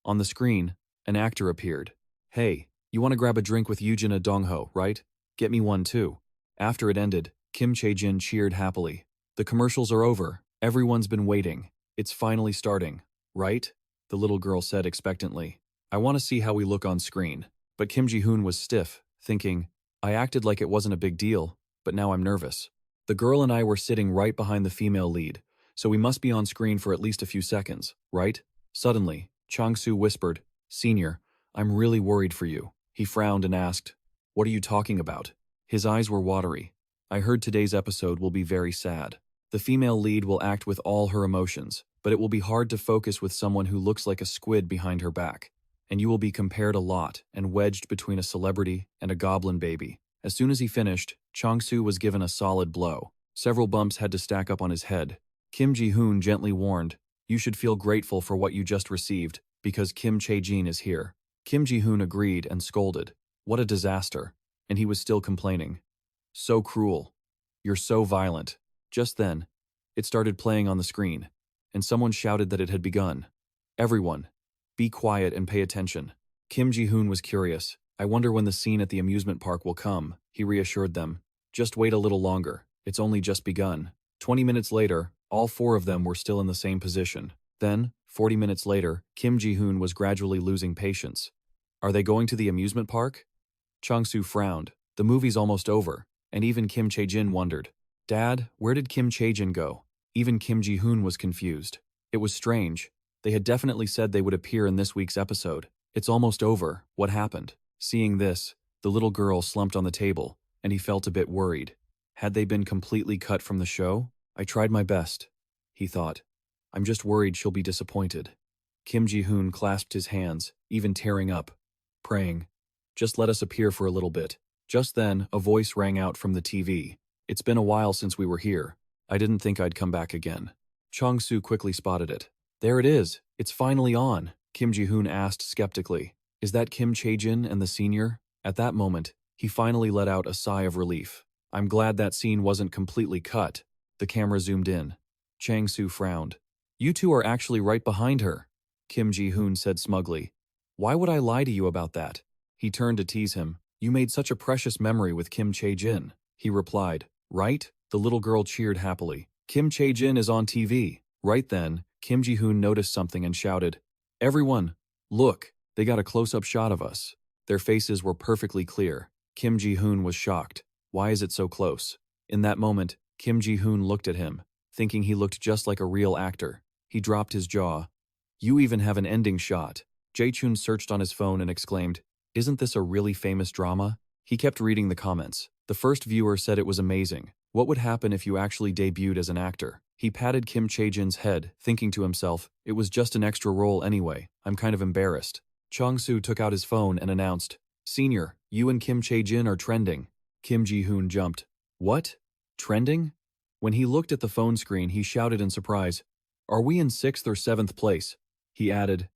On the screen, an actor appeared. Hey, you want to grab a drink with Yoojin Dongho, right? Get me one too. After it ended, Kim Chae-jin cheered happily. The commercials are over. Everyone's been waiting. It's finally starting, right? The little girl said expectantly. I want to see how we look on screen. But Kim Ji-hoon was stiff, thinking, I acted like it wasn't a big deal, but now I'm nervous. The girl and I were sitting right behind the female lead, so we must be on screen for at least a few seconds, right? Suddenly, Chang-soo whispered, Senior, I'm really worried for you. He frowned and asked, What are you talking about? His eyes were watery. I heard today's episode will be very sad. The female lead will act with all her emotions, but it will be hard to focus with someone who looks like a squid behind her back. And you will be compared a lot and wedged between a celebrity and a goblin baby. As soon as he finished, Chang-soo was given a solid blow. Several bumps had to stack up on his head. Kim Ji-hoon gently warned, You should feel grateful for what you just received, because Kim Chae-jin is here. Kim Ji-hoon agreed and scolded. What a disaster. And he was still complaining. So cruel. You're so violent. Just then, it started playing on the screen, and someone shouted that it had begun. Everyone, be quiet and pay attention. Kim Ji-hoon was curious. I wonder when the scene at the amusement park will come, he reassured them. Just wait a little longer. It's only just begun. 20 minutes later, all four of them were still in the same position. Then, 40 minutes later, Kim Ji-hoon was gradually losing patience. Are they going to the amusement park? Chang-soo frowned. The movie's almost over, and even Kim Chae-jin wondered. Dad, where did Kim Chae-jin go? Even Kim Ji-hoon was confused. It was strange. They had definitely said they would appear in this week's episode. It's almost over. What happened? Seeing this, the little girl slumped on the table, and he felt a bit worried. Had they been completely cut from the show? I tried my best, he thought. I'm just worried she'll be disappointed. Kim Ji-hoon clasped his hands, even tearing up, praying, Just let us appear for a little bit. Just then, a voice rang out from the TV. It's been a while since we were here. I didn't think I'd come back again. Chang-soo quickly spotted it. There it is. It's finally on, Kim Ji-hoon asked skeptically. Is that Kim Chae-jin and the senior? At that moment, he finally let out a sigh of relief. I'm glad that scene wasn't completely cut. The camera zoomed in. Chang-soo frowned. You two are actually right behind her, Kim Ji-hoon said smugly. Why would I lie to you about that? He turned to tease him. You made such a precious memory with Kim Chae-jin. He replied. Right? The little girl cheered happily. Kim Chae-jin is on TV. Right then, Kim Ji-hoon noticed something and shouted, Everyone, look, they got a close-up shot of us. Their faces were perfectly clear. Kim Ji-hoon was shocked. Why is it so close? In that moment, Kim Ji-hoon looked at him, thinking he looked just like a real actor. He dropped his jaw. You even have an ending shot. Jae-chun searched on his phone and exclaimed, Isn't this a really famous drama? He kept reading the comments. The first viewer said it was amazing. What would happen if you actually debuted as an actor? He patted Kim Chae-jin's head, thinking to himself, It was just an extra role anyway. I'm kind of embarrassed. Chang-soo took out his phone and announced, Senior, you and Kim Chae-jin are trending. Kim Ji-hoon jumped. What? Trending? When he looked at the phone screen, he shouted in surprise, Are we in 6th or 7th place? He added,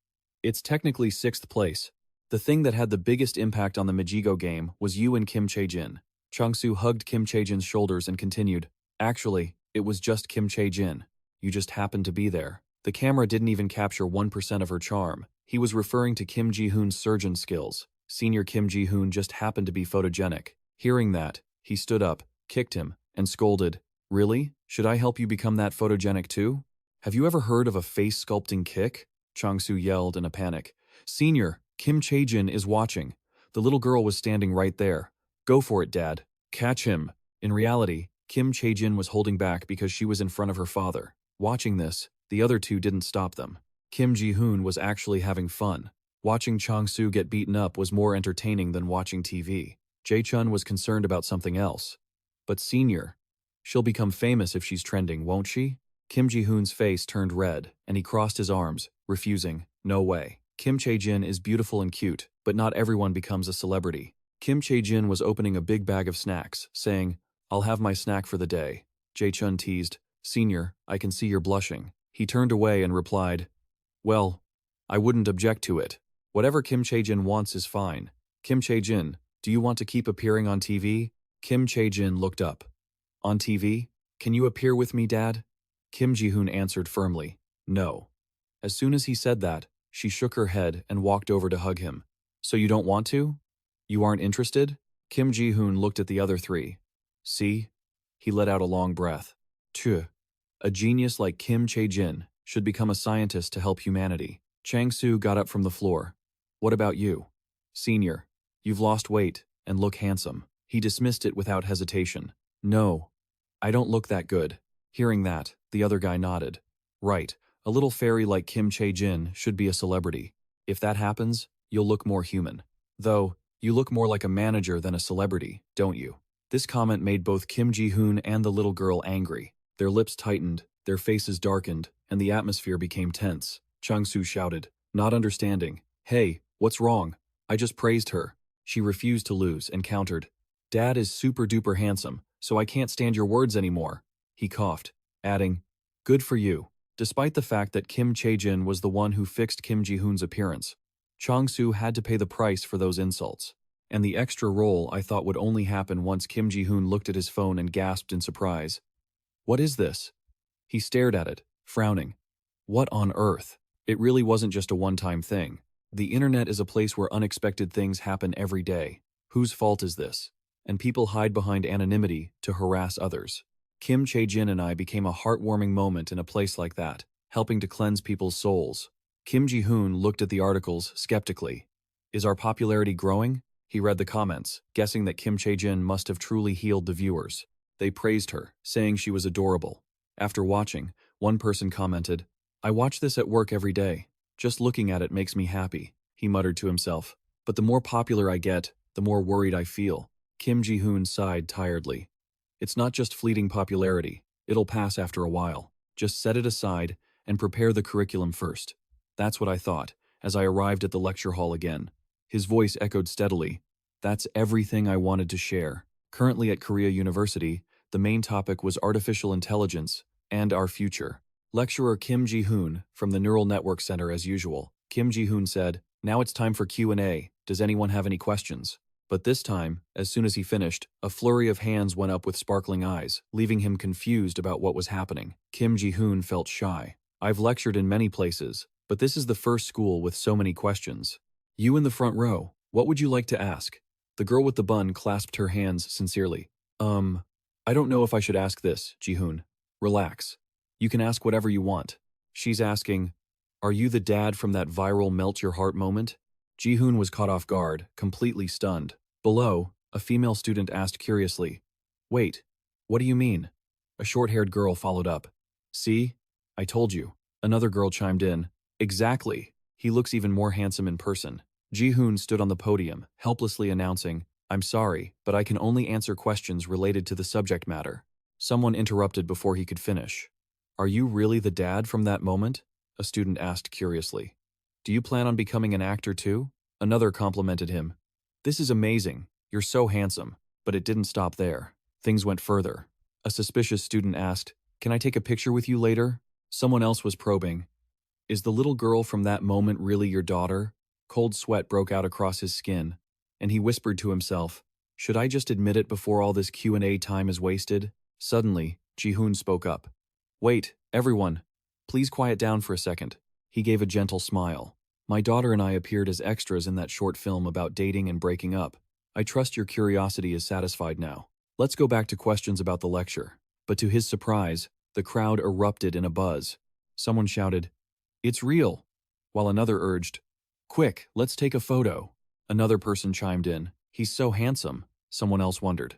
It's technically 6th place. The thing that had the biggest impact on the Mijigo game was you and Kim Chae-jin. Chang-soo hugged Kim Chae-jin's shoulders and continued, Actually, it was just Kim Chae-jin. You just happened to be there. The camera didn't even capture 1% of her charm. He was referring to Kim Ji-hoon's surgeon skills. Senior Kim Ji-hoon just happened to be photogenic. Hearing that, he stood up, kicked him, and scolded, Really? Should I help you become that photogenic too? Have you ever heard of a face sculpting kick? Chang-soo yelled in a panic. Senior, Kim Chae-jin is watching. The little girl was standing right there. Go for it, Dad. Catch him. In reality, Kim Chae-jin was holding back because she was in front of her father. Watching this, the other two didn't stop them. Kim Ji-hoon was actually having fun. Watching Chang-soo get beaten up was more entertaining than watching TV. Jae-chun was concerned about something else. But Senior, she'll become famous if she's trending, won't she? Kim Ji-hoon's face turned red, and he crossed his arms, refusing. No way. Kim Chae-jin is beautiful and cute, but not everyone becomes a celebrity. Kim Chae-jin was opening a big bag of snacks, saying, I'll have my snack for the day. Jae-chun teased, Senior, I can see you're blushing. He turned away and replied, Well, I wouldn't object to it. Whatever Kim Chae-jin wants is fine. Kim Chae-jin, do you want to keep appearing on TV? Kim Chae-jin looked up. On TV? Can you appear with me, Dad? Kim Ji-hoon answered firmly, No. As soon as he said that, she shook her head and walked over to hug him. So you don't want to? You aren't interested? Kim Ji-hoon looked at the other three. See? He let out a long breath. Tch. A genius like Kim Chae-jin should become a scientist to help humanity. Chang-soo got up from the floor. What about you? Senior, you've lost weight and look handsome. He dismissed it without hesitation. No, I don't look that good. Hearing that, the other guy nodded. Right, a little fairy like Kim Chae-jin should be a celebrity. If that happens, you'll look more human. Though, you look more like a manager than a celebrity, don't you? This comment made both Kim Ji-hoon and the little girl angry. Their lips tightened, their faces darkened, and the atmosphere became tense. Chang-soo shouted, not understanding. Hey, what's wrong? I just praised her. She refused to lose and countered. Dad is super-duper handsome, so I can't stand your words anymore. He coughed, adding, Good for you. Despite the fact that Kim Chae-jin was the one who fixed Kim Ji-hoon's appearance, Chang-soo had to pay the price for those insults. And the extra roll I thought would only happen once Kim Ji-hoon looked at his phone and gasped in surprise. What is this? He stared at it, frowning. What on earth? It really wasn't just a one-time thing. The internet is a place where unexpected things happen every day. Whose fault is this? And people hide behind anonymity to harass others. Kim Chae-jin and I became a heartwarming moment in a place like that, helping to cleanse people's souls. Kim Ji-hoon looked at the articles skeptically. Is our popularity growing? He read the comments, guessing that Kim Chae-jin must have truly healed the viewers. They praised her, saying she was adorable. After watching, one person commented, I watch this at work every day. Just looking at it makes me happy, he muttered to himself. But the more popular I get, the more worried I feel. Kim Ji-hoon sighed tiredly. It's not just fleeting popularity. It'll pass after a while. Just set it aside and prepare the curriculum first. That's what I thought, as I arrived at the lecture hall again. His voice echoed steadily. That's everything I wanted to share. Currently at Korea University, the main topic was artificial intelligence and our future. Lecturer Kim Ji-hoon, from the Neural Network Center as usual. Kim Ji-hoon said, Now it's time for Q&A. Does anyone have any questions? But this time, as soon as he finished, a flurry of hands went up with sparkling eyes, leaving him confused about what was happening. Kim Ji-hoon felt shy. I've lectured in many places, but this is the first school with so many questions. You in the front row, what would you like to ask? The girl with the bun clasped her hands sincerely. I don't know if I should ask this, Ji-hoon. Relax. You can ask whatever you want. She's asking, Are you the dad from that viral melt-your-heart moment? Ji-hoon was caught off guard, completely stunned. Below, a female student asked curiously, Wait, what do you mean? A short-haired girl followed up. See? I told you. Another girl chimed in. Exactly. He looks even more handsome in person. Ji-hoon stood on the podium, helplessly announcing, I'm sorry, but I can only answer questions related to the subject matter. Someone interrupted before he could finish. Are you really the dad from that moment? A student asked curiously. Do you plan on becoming an actor too? Another complimented him. This is amazing. You're so handsome. But it didn't stop there. Things went further. A suspicious student asked, Can I take a picture with you later? Someone else was probing. Is the little girl from that moment really your daughter? Cold sweat broke out across his skin, and he whispered to himself, Should I just admit it before all this Q&A time is wasted? Suddenly, Ji-hoon spoke up. Wait, everyone. Please quiet down for a second. He gave a gentle smile. My daughter and I appeared as extras in that short film about dating and breaking up. I trust your curiosity is satisfied now. Let's go back to questions about the lecture. But to his surprise, the crowd erupted in a buzz. Someone shouted, "It's real," while another urged, "Quick, let's take a photo." Another person chimed in, "He's so handsome," someone else wondered.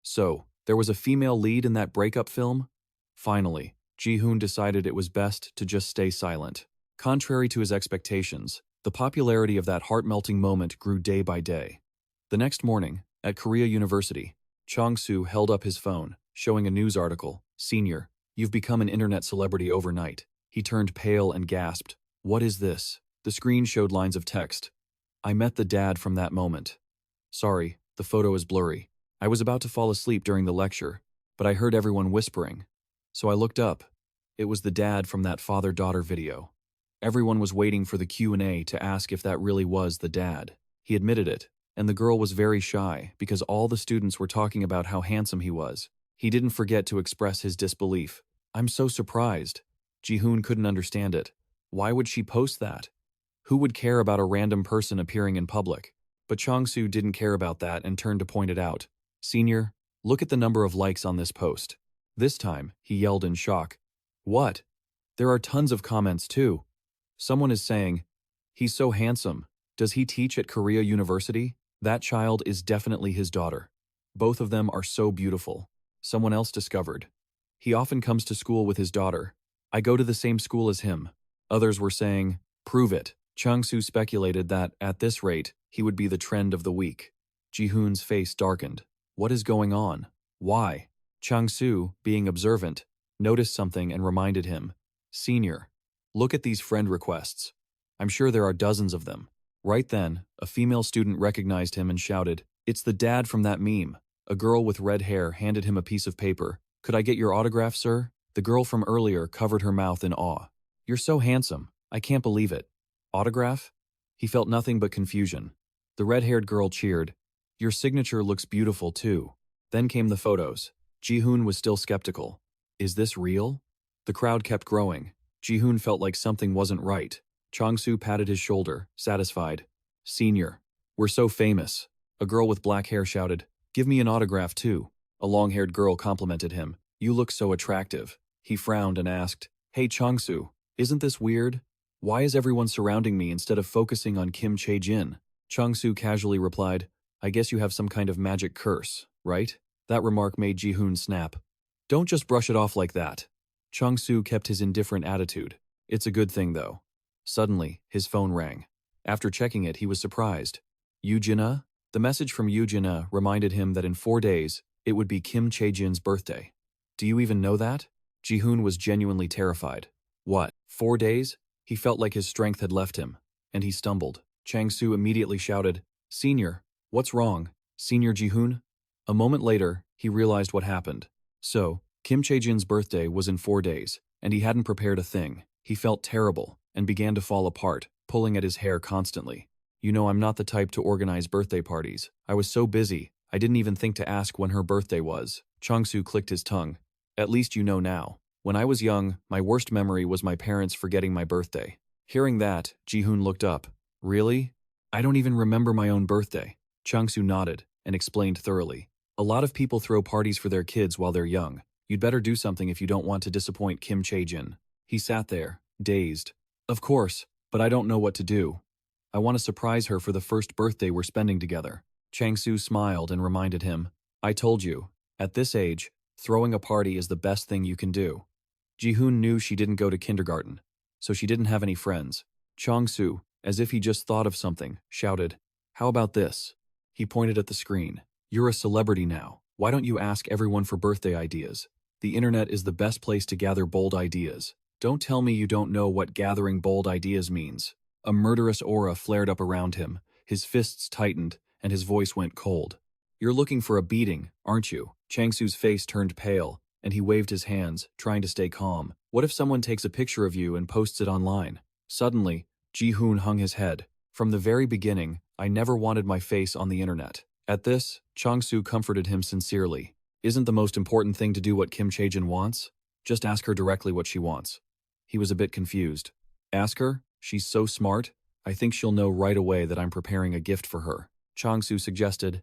So, there was a female lead in that breakup film? Finally, Ji-hoon decided it was best to just stay silent. Contrary to his expectations, the popularity of that heart-melting moment grew day by day. The next morning, at Korea University, Chang-soo held up his phone, showing a news article, "Senior, you've become an internet celebrity overnight." He turned pale and gasped, "What is this?" The screen showed lines of text. "I met the dad from that moment. Sorry, the photo is blurry. I was about to fall asleep during the lecture, but I heard everyone whispering. So I looked up. It was the dad from that father-daughter video." Everyone was waiting for the Q&A to ask if that really was the dad. He admitted it, and the girl was very shy because all the students were talking about how handsome he was. He didn't forget to express his disbelief. "I'm so surprised." Ji-hoon couldn't understand it. Why would she post that? Who would care about a random person appearing in public? But Chang-soo didn't care about that and turned to point it out. "Senior, look at the number of likes on this post." This time, he yelled in shock. "What? There are tons of comments too." Someone is saying, "He's so handsome. Does he teach at Korea University? That child is definitely his daughter. Both of them are so beautiful." Someone else discovered, "He often comes to school with his daughter. I go to the same school as him." Others were saying, "Prove it." Chang-soo speculated that, at this rate, he would be the trend of the week. Ji-hoon's face darkened. What is going on? Why? Chang-soo, being observant, noticed something and reminded him, "Senior, look at these friend requests. I'm sure there are dozens of them." Right then, a female student recognized him and shouted, "It's the dad from that meme." A girl with red hair handed him a piece of paper. "Could I get your autograph, sir?" The girl from earlier covered her mouth in awe. "You're so handsome. I can't believe it." Autograph? He felt nothing but confusion. The red-haired girl cheered. "Your signature looks beautiful too." Then came the photos. Ji-hoon was still skeptical. Is this real? The crowd kept growing. Ji-hoon felt like something wasn't right. Chang-soo patted his shoulder, satisfied. "Senior, we're so famous." A girl with black hair shouted, "Give me an autograph too." A long-haired girl complimented him. "You look so attractive." He frowned and asked, "Hey Chang-soo, isn't this weird? Why is everyone surrounding me instead of focusing on Kim Chae-jin?" Chang-soo casually replied, "I guess you have some kind of magic curse, right?" That remark made Ji-hoon snap. "Don't just brush it off like that." Chang-soo kept his indifferent attitude. "It's a good thing, though." Suddenly, his phone rang. After checking it, he was surprised. Yoo-jin-ah? The message from Yoo-jin-ah reminded him that in 4 days, it would be Kim Chae-jin's birthday. "Do you even know that?" Ji-hoon was genuinely terrified. "What, 4 days?" He felt like his strength had left him, and he stumbled. Chang-soo immediately shouted, "Senior, what's wrong? Senior Ji-hoon?" A moment later, he realized what happened. So, Kim Chae-jin's birthday was in 4 days, and he hadn't prepared a thing. He felt terrible, and began to fall apart, pulling at his hair constantly. "You know, I'm not the type to organize birthday parties. I was so busy, I didn't even think to ask when her birthday was." Chang-soo clicked his tongue. "At least you know now. When I was young, my worst memory was my parents forgetting my birthday." Hearing that, Ji-hoon looked up. "Really? I don't even remember my own birthday." Chang-soo nodded and explained thoroughly. "A lot of people throw parties for their kids while they're young. You'd better do something if you don't want to disappoint Kim Chae-jin." He sat there, dazed. "Of course, but I don't know what to do. I want to surprise her for the first birthday we're spending together." Chang-soo smiled and reminded him, "I told you, at this age, throwing a party is the best thing you can do." Ji-hoon knew she didn't go to kindergarten, so she didn't have any friends. Chang-soo, as if he just thought of something, shouted, "How about this?" He pointed at the screen. "You're a celebrity now. Why don't you ask everyone for birthday ideas? The internet is the best place to gather bold ideas. Don't tell me you don't know what gathering bold ideas means." A murderous aura flared up around him, his fists tightened, and his voice went cold. "You're looking for a beating, aren't you?" Chang-soo's face turned pale, and he waved his hands, trying to stay calm. "What if someone takes a picture of you and posts it online?" Suddenly, Ji-hoon hung his head. "From the very beginning, I never wanted my face on the internet." At this, Chang-soo comforted him sincerely. "Isn't the most important thing to do what Kim Chae-jin wants? Just ask her directly what she wants." He was a bit confused. "Ask her? She's so smart. I think she'll know right away that I'm preparing a gift for her." Chang-soo suggested,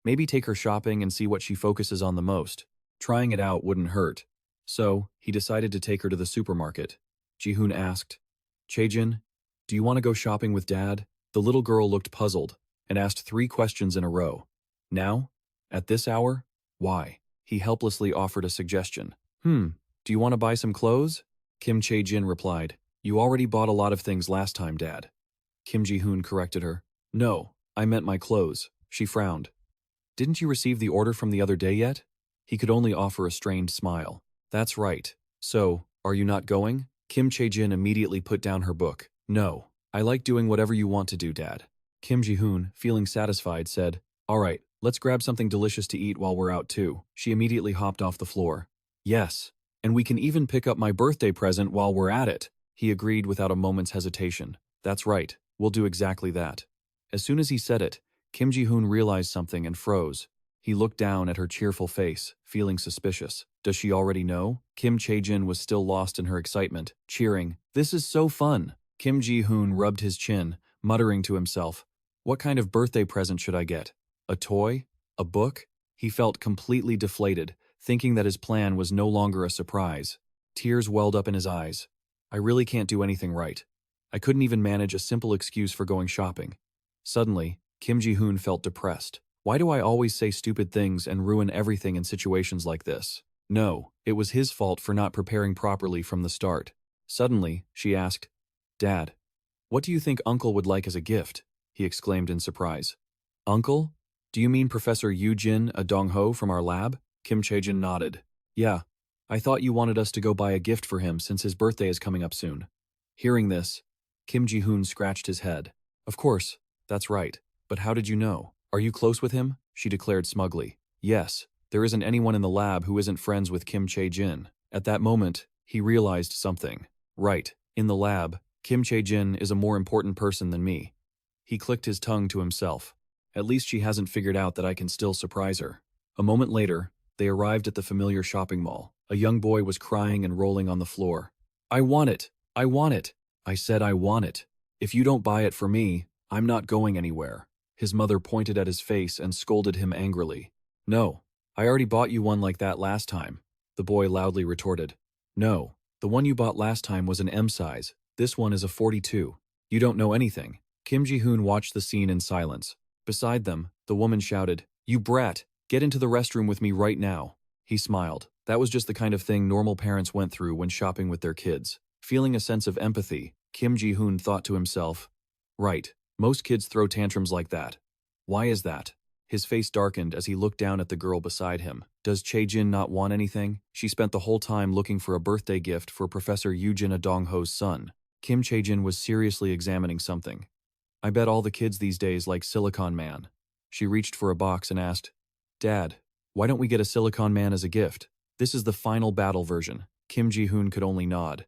"Maybe take her shopping and see what she focuses on the most. Trying it out wouldn't hurt." So, he decided to take her to the supermarket. Ji-hoon asked. Chae-jin, do you want to go shopping with Dad? The little girl looked puzzled and asked 3 questions in a row. Now? At this hour? Why? He helplessly offered a suggestion. Do you want to buy some clothes? Kim Chae-jin replied. You already bought a lot of things last time, Dad. Kim Ji-hoon corrected her. No, I meant my clothes. She frowned. Didn't you receive the order from the other day yet? He could only offer a strained smile. That's right. So, are you not going? Kim Chae-jin immediately put down her book. No, I like doing whatever you want to do, Dad. Kim Ji-hoon, feeling satisfied, said, All right, let's grab something delicious to eat while we're out too. She immediately hopped off the floor. Yes, and we can even pick up my birthday present while we're at it. He agreed without a moment's hesitation. That's right, we'll do exactly that. As soon as he said it, Kim Ji-hoon realized something and froze. He looked down at her cheerful face, feeling suspicious. Does she already know? Kim Chae-jin was still lost in her excitement, cheering, This is so fun! Kim Ji-hoon rubbed his chin, muttering to himself, What kind of birthday present should I get? A toy? A book? He felt completely deflated, thinking that his plan was no longer a surprise. Tears welled up in his eyes. I really can't do anything right. I couldn't even manage a simple excuse for going shopping. Suddenly, Kim Ji-hoon felt depressed. Why do I always say stupid things and ruin everything in situations like this? No, it was his fault for not preparing properly from the start. Suddenly, she asked, Dad, what do you think Uncle would like as a gift? He exclaimed in surprise. Uncle? Do you mean Professor Yoo-jin Dong-ho from our lab? Kim Chae-jin nodded. Yeah, I thought you wanted us to go buy a gift for him since his birthday is coming up soon. Hearing this, Kim Ji-hoon scratched his head. Of course, that's right. But how did you know? Are you close with him? She declared smugly. Yes, there isn't anyone in the lab who isn't friends with Kim Chae-jin. At that moment, he realized something. Right, in the lab, Kim Chae-jin is a more important person than me. He clicked his tongue to himself. At least she hasn't figured out that I can still surprise her. A moment later, they arrived at the familiar shopping mall. A young boy was crying and rolling on the floor. I want it! I want it! I said I want it. If you don't buy it for me, I'm not going anywhere. His mother pointed at his face and scolded him angrily. No, I already bought you one like that last time. The boy loudly retorted. No, the one you bought last time was an M size. This one is a 42. You don't know anything. Kim Ji-hoon watched the scene in silence. Beside them, the woman shouted, You brat, get into the restroom with me right now. He smiled. That was just the kind of thing normal parents went through when shopping with their kids. Feeling a sense of empathy, Kim Ji-hoon thought to himself, Right, most kids throw tantrums like that. Why is that? His face darkened as he looked down at the girl beside him. Does Chae-jin not want anything? She spent the whole time looking for a birthday gift for Professor Yoo-jin Dong-ho's son. Kim Chae-jin was seriously examining something. I bet all the kids these days like Silicon Man. She reached for a box and asked, Dad, why don't we get a Silicon Man as a gift? This is the final battle version. Kim Ji-hoon could only nod.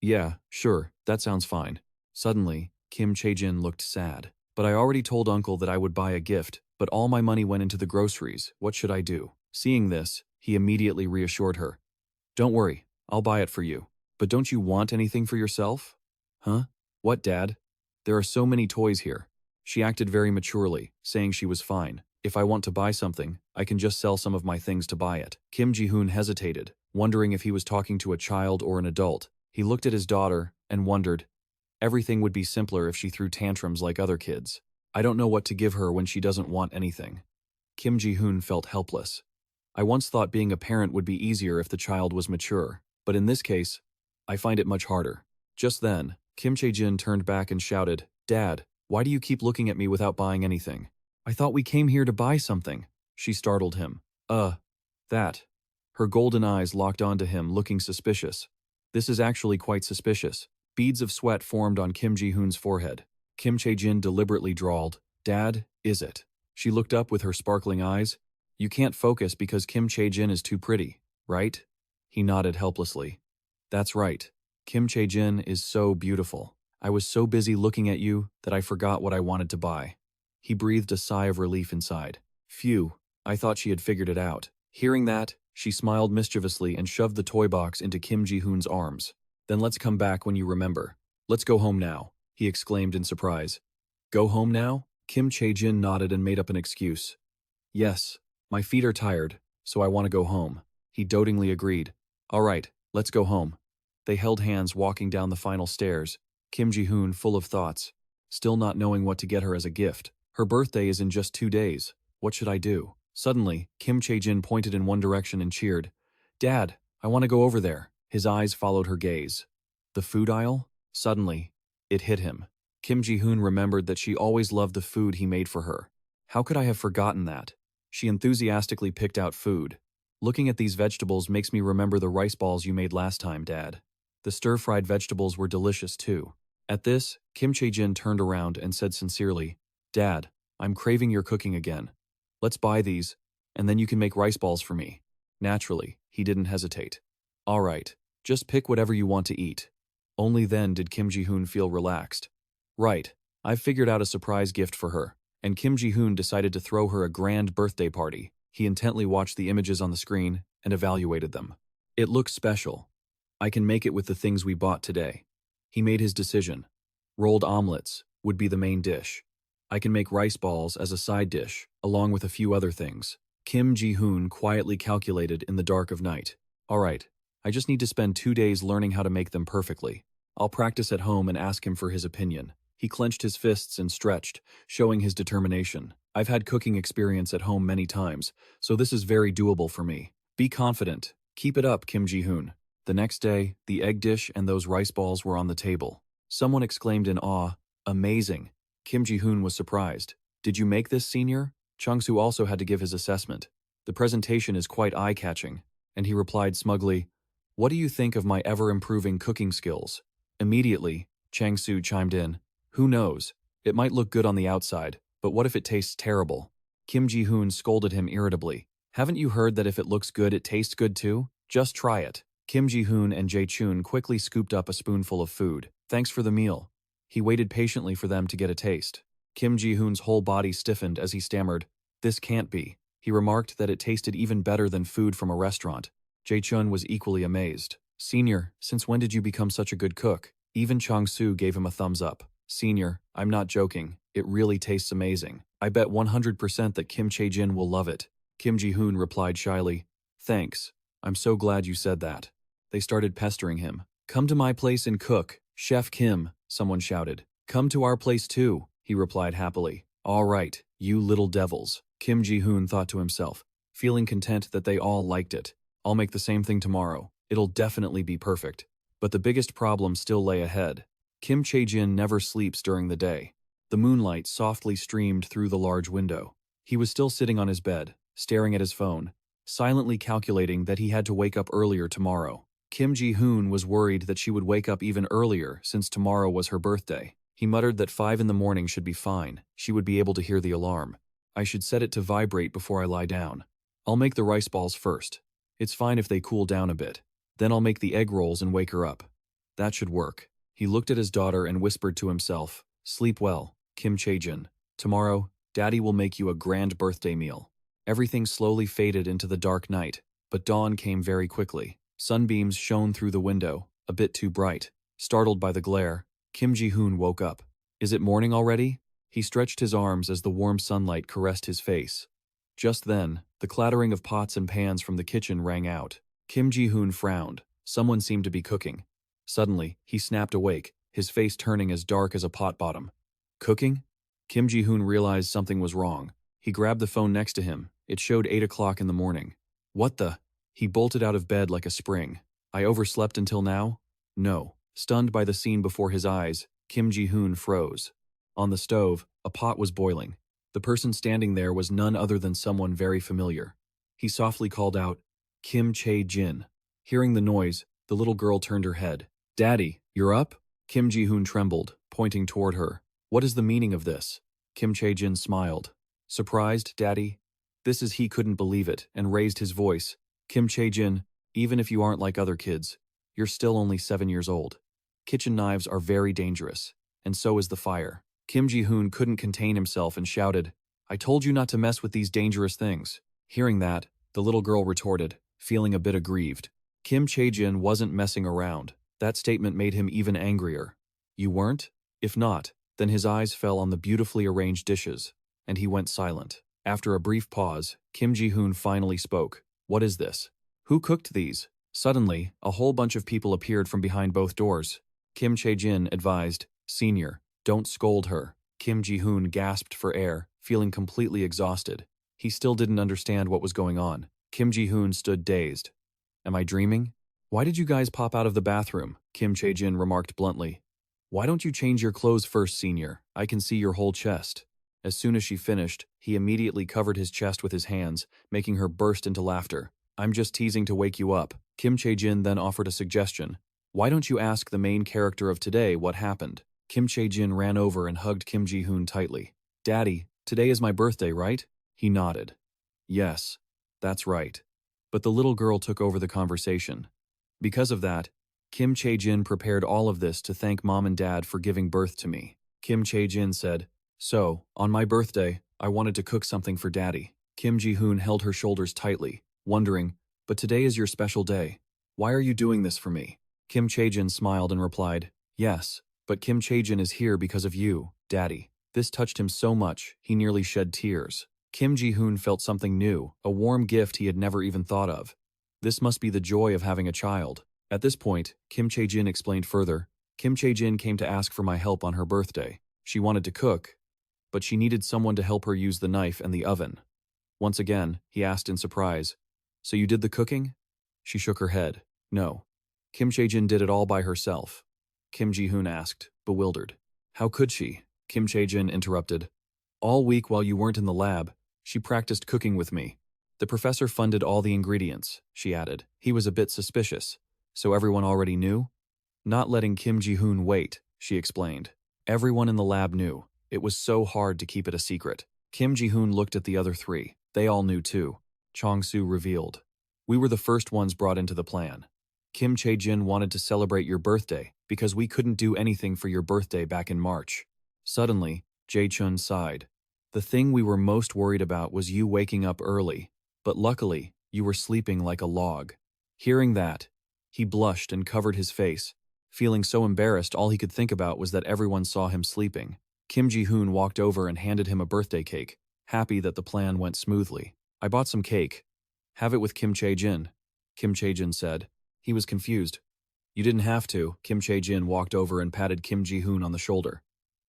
Yeah, sure, that sounds fine. Suddenly, Kim Chae-jin looked sad. But I already told Uncle that I would buy a gift, but all my money went into the groceries. What should I do? Seeing this, he immediately reassured her. Don't worry, I'll buy it for you. But don't you want anything for yourself? Huh? What, Dad? There are so many toys here. She acted very maturely, saying she was fine. If I want to buy something, I can just sell some of my things to buy it. Kim Ji-hoon hesitated, wondering if he was talking to a child or an adult. He looked at his daughter and wondered, everything would be simpler if she threw tantrums like other kids. I don't know what to give her when she doesn't want anything. Kim Ji-hoon felt helpless. I once thought being a parent would be easier if the child was mature, but in this case, I find it much harder. Just then, Kim Chae-jin turned back and shouted, Dad, why do you keep looking at me without buying anything? I thought we came here to buy something. She startled him. That. Her golden eyes locked onto him, looking suspicious. This is actually quite suspicious. Beads of sweat formed on Kim Ji-hoon's forehead. Kim Chae-jin deliberately drawled, Dad, is it? She looked up with her sparkling eyes. You can't focus because Kim Chae-jin is too pretty, right? He nodded helplessly. That's right. Kim Chae-jin is so beautiful. I was so busy looking at you that I forgot what I wanted to buy. He breathed a sigh of relief inside. Phew, I thought she had figured it out. Hearing that, she smiled mischievously and shoved the toy box into Kim Ji-hoon's arms. Then let's come back when you remember. Let's go home now, he exclaimed in surprise. Go home now? Kim Chae-jin nodded and made up an excuse. Yes, my feet are tired, so I want to go home. He dotingly agreed. All right, let's go home. They held hands walking down the final stairs, Kim Ji-hoon full of thoughts, still not knowing what to get her as a gift. Her birthday is in just 2 days. What should I do? Suddenly, Kim Chae-jin pointed in one direction and cheered. Dad, I want to go over there. His eyes followed her gaze. The food aisle? Suddenly, it hit him. Kim Ji-hoon remembered that she always loved the food he made for her. How could I have forgotten that? She enthusiastically picked out food. Looking at these vegetables makes me remember the rice balls you made last time, Dad. The stir-fried vegetables were delicious too. At this, Kim Chae-jin turned around and said sincerely, Dad, I'm craving your cooking again. Let's buy these, and then you can make rice balls for me. Naturally, he didn't hesitate. All right, just pick whatever you want to eat. Only then did Kim Ji-hoon feel relaxed. Right, I've figured out a surprise gift for her. And Kim Ji-hoon decided to throw her a grand birthday party. He intently watched the images on the screen and evaluated them. It looks special. I can make it with the things we bought today. He made his decision. Rolled omelets would be the main dish. I can make rice balls as a side dish, along with a few other things. Kim Ji-hoon quietly calculated in the dark of night. All right, I just need to spend 2 days learning how to make them perfectly. I'll practice at home and ask him for his opinion. He clenched his fists and stretched, showing his determination. I've had cooking experience at home many times, so this is very doable for me. Be confident. Keep it up, Kim Ji-hoon. The next day, the egg dish and those rice balls were on the table. Someone exclaimed in awe, amazing. Kim Ji-hoon was surprised. Did you make this, senior? Chung-soo also had to give his assessment. The presentation is quite eye-catching, and he replied smugly, what do you think of my ever-improving cooking skills? Immediately, Chang-soo chimed in, who knows? It might look good on the outside, but what if it tastes terrible? Kim Ji-hoon scolded him irritably. Haven't you heard that if it looks good, it tastes good too? Just try it. Kim Ji-hoon and Jae-chun quickly scooped up a spoonful of food. Thanks for the meal. He waited patiently for them to get a taste. Kim Ji-hoon's whole body stiffened as he stammered, this can't be. He remarked that it tasted even better than food from a restaurant. Jae-chun was equally amazed. Senior, since when did you become such a good cook? Even Chang-soo gave him a thumbs up. Senior, I'm not joking. It really tastes amazing. I bet 100% that Kim Chae-jin will love it. Kim Ji-hoon replied shyly, thanks. I'm so glad you said that. They started pestering him. Come to my place and cook, Chef Kim, someone shouted. Come to our place too, he replied happily. All right, you little devils, Kim Ji-hoon thought to himself, feeling content that they all liked it. I'll make the same thing tomorrow. It'll definitely be perfect. But the biggest problem still lay ahead. Kim Chae-jin never sleeps during the day. The moonlight softly streamed through the large window. He was still sitting on his bed, staring at his phone, silently calculating that he had to wake up earlier tomorrow. Kim Ji-hoon was worried that she would wake up even earlier since tomorrow was her birthday. He muttered that 5 in the morning should be fine. She would be able to hear the alarm. I should set it to vibrate before I lie down. I'll make the rice balls first. It's fine if they cool down a bit. Then I'll make the egg rolls and wake her up. That should work. He looked at his daughter and whispered to himself, sleep well, Kim Chae-jin. Tomorrow, Daddy will make you a grand birthday meal. Everything slowly faded into the dark night, but dawn came very quickly. Sunbeams shone through the window, a bit too bright. Startled by the glare, Kim Ji-hoon woke up. Is it morning already? He stretched his arms as the warm sunlight caressed his face. Just then, the clattering of pots and pans from the kitchen rang out. Kim Ji-hoon frowned. Someone seemed to be cooking. Suddenly, he snapped awake, his face turning as dark as a pot bottom. Cooking? Kim Ji-hoon realized something was wrong. He grabbed the phone next to him. It showed 8 o'clock in the morning. What the? He bolted out of bed like a spring. I overslept until now? No. Stunned by the scene before his eyes, Kim Ji-hoon froze. On the stove, a pot was boiling. The person standing there was none other than someone very familiar. He softly called out, Kim Chae-jin. Hearing the noise, the little girl turned her head. Daddy, you're up? Kim Ji-hoon trembled, pointing toward her. What is the meaning of this? Kim Chae-jin smiled. Surprised, Daddy? This is he couldn't believe it and raised his voice. Kim Chae-jin, even if you aren't like other kids, you're still only 7 years old. Kitchen knives are very dangerous, and so is the fire. Kim Ji-hoon couldn't contain himself and shouted, I told you not to mess with these dangerous things. Hearing that, the little girl retorted, feeling a bit aggrieved. Kim Chae-jin wasn't messing around. That statement made him even angrier. You weren't? If not, then his eyes fell on the beautifully arranged dishes, and he went silent. After a brief pause, Kim Ji-hoon finally spoke. What is this? Who cooked these? Suddenly, a whole bunch of people appeared from behind both doors. Kim Chae-jin advised, "Senior, don't scold her." Kim Ji-hoon gasped for air, feeling completely exhausted. He still didn't understand what was going on. Kim Ji-hoon stood dazed. "Am I dreaming? Why did you guys pop out of the bathroom?" Kim Chae-jin remarked bluntly. "Why don't you change your clothes first, Senior? I can see your whole chest." As soon as she finished, he immediately covered his chest with his hands, making her burst into laughter. "I'm just teasing to wake you up." Kim Chae-jin then offered a suggestion. "Why don't you ask the main character of today what happened?" Kim Chae-jin ran over and hugged Kim Ji-hoon tightly. "Daddy, today is my birthday, right?" He nodded. "Yes, that's right." But the little girl took over the conversation. Because of that, Kim Chae-jin prepared all of this to thank Mom and Dad for giving birth to me. Kim Chae-jin said, "So, on my birthday, I wanted to cook something for Daddy." Kim Ji-hoon held her shoulders tightly, wondering, "But today is your special day. Why are you doing this for me?" Kim Chae-jin smiled and replied, "Yes, but Kim Chae-jin is here because of you, Daddy." This touched him so much, he nearly shed tears. Kim Ji-hoon felt something new, a warm gift he had never even thought of. This must be the joy of having a child. At this point, Kim Chae-jin explained further, "Kim Chae-jin came to ask for my help on her birthday. She wanted to cook, but she needed someone to help her use the knife and the oven." Once again, he asked in surprise, "So you did the cooking?" She shook her head. "No. Kim Chae-jin did it all by herself." Kim Ji-hoon asked, bewildered. "How could she?" Kim Chae-jin interrupted. "All week while you weren't in the lab, she practiced cooking with me. The professor funded all the ingredients," she added. He was a bit suspicious. "So everyone already knew?" Not letting Kim Ji-hoon wait, she explained. Everyone in the lab knew. It was so hard to keep it a secret. Kim Ji-hoon looked at the other three. They all knew too. Chong-soo revealed, "We were the first ones brought into the plan. Kim Chae-jin wanted to celebrate your birthday because we couldn't do anything for your birthday back in March." Suddenly, Jae-chun sighed. "The thing we were most worried about was you waking up early, but luckily, you were sleeping like a log." Hearing that, he blushed and covered his face. Feeling so embarrassed, all he could think about was that everyone saw him sleeping. Kim Ji-hoon walked over and handed him a birthday cake, happy that the plan went smoothly. "I bought some cake. Have it with Kim Chae-jin," Kim Chae-jin said. He was confused. "You didn't have to." Kim Chae-jin walked over and patted Kim Ji-hoon on the shoulder.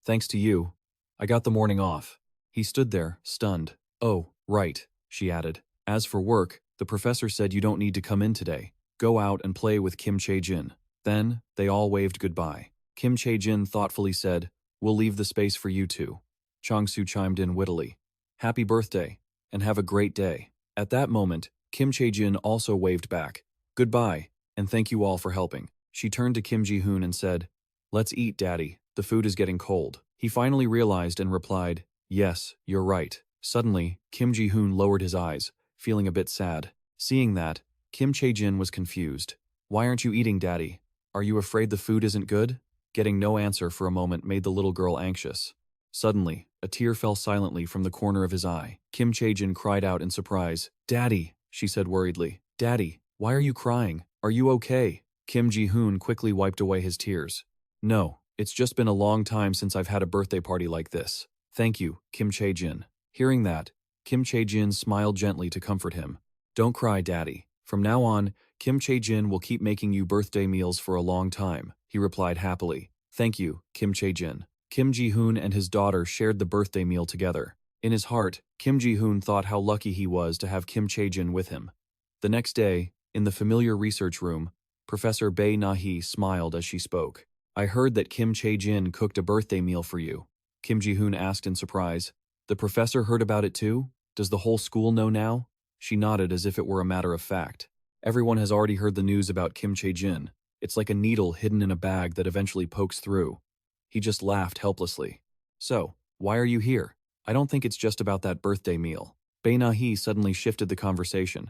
"Thanks to you, I got the morning off." He stood there, stunned. "Oh, right," she added. "As for work, the professor said you don't need to come in today. Go out and play with Kim Chae-jin." Then, they all waved goodbye. Kim Chae-jin thoughtfully said, "We'll leave the space for you two." Chong-soo chimed in wittily, "Happy birthday, and have a great day." At that moment, Kim Chae-jin also waved back, "Goodbye, and thank you all for helping." She turned to Kim Ji-hoon and said, "Let's eat, Daddy. The food is getting cold." He finally realized and replied, "Yes, you're right." Suddenly, Kim Ji-hoon lowered his eyes, feeling a bit sad. Seeing that, Kim Chae-jin was confused. "Why aren't you eating, Daddy? Are you afraid the food isn't good?" Getting no answer for a moment made the little girl anxious. Suddenly, a tear fell silently from the corner of his eye. Kim Chae-jin cried out in surprise. "Daddy," she said worriedly. "Daddy, why are you crying? Are you okay?" Kim Ji-hoon quickly wiped away his tears. "No, it's just been a long time since I've had a birthday party like this. Thank you, Kim Chae-jin." Hearing that, Kim Chae-jin smiled gently to comfort him. "Don't cry, Daddy. From now on, Kim Chae-jin will keep making you birthday meals for a long time," he replied happily. "Thank you, Kim Chae-jin." Kim Ji-hoon and his daughter shared the birthday meal together. In his heart, Kim Ji-hoon thought how lucky he was to have Kim Chae-jin with him. The next day, in the familiar research room, Professor Bae Na-hee smiled as she spoke. "I heard that Kim Chae-jin cooked a birthday meal for you." Kim Ji-hoon asked in surprise. "The professor heard about it too? Does the whole school know now?" She nodded as if it were a matter of fact. "Everyone has already heard the news about Kim Chae-jin. It's like a needle hidden in a bag that eventually pokes through." He just laughed helplessly. "So, why are you here? I don't think it's just about that birthday meal." Bae Na-hee suddenly shifted the conversation.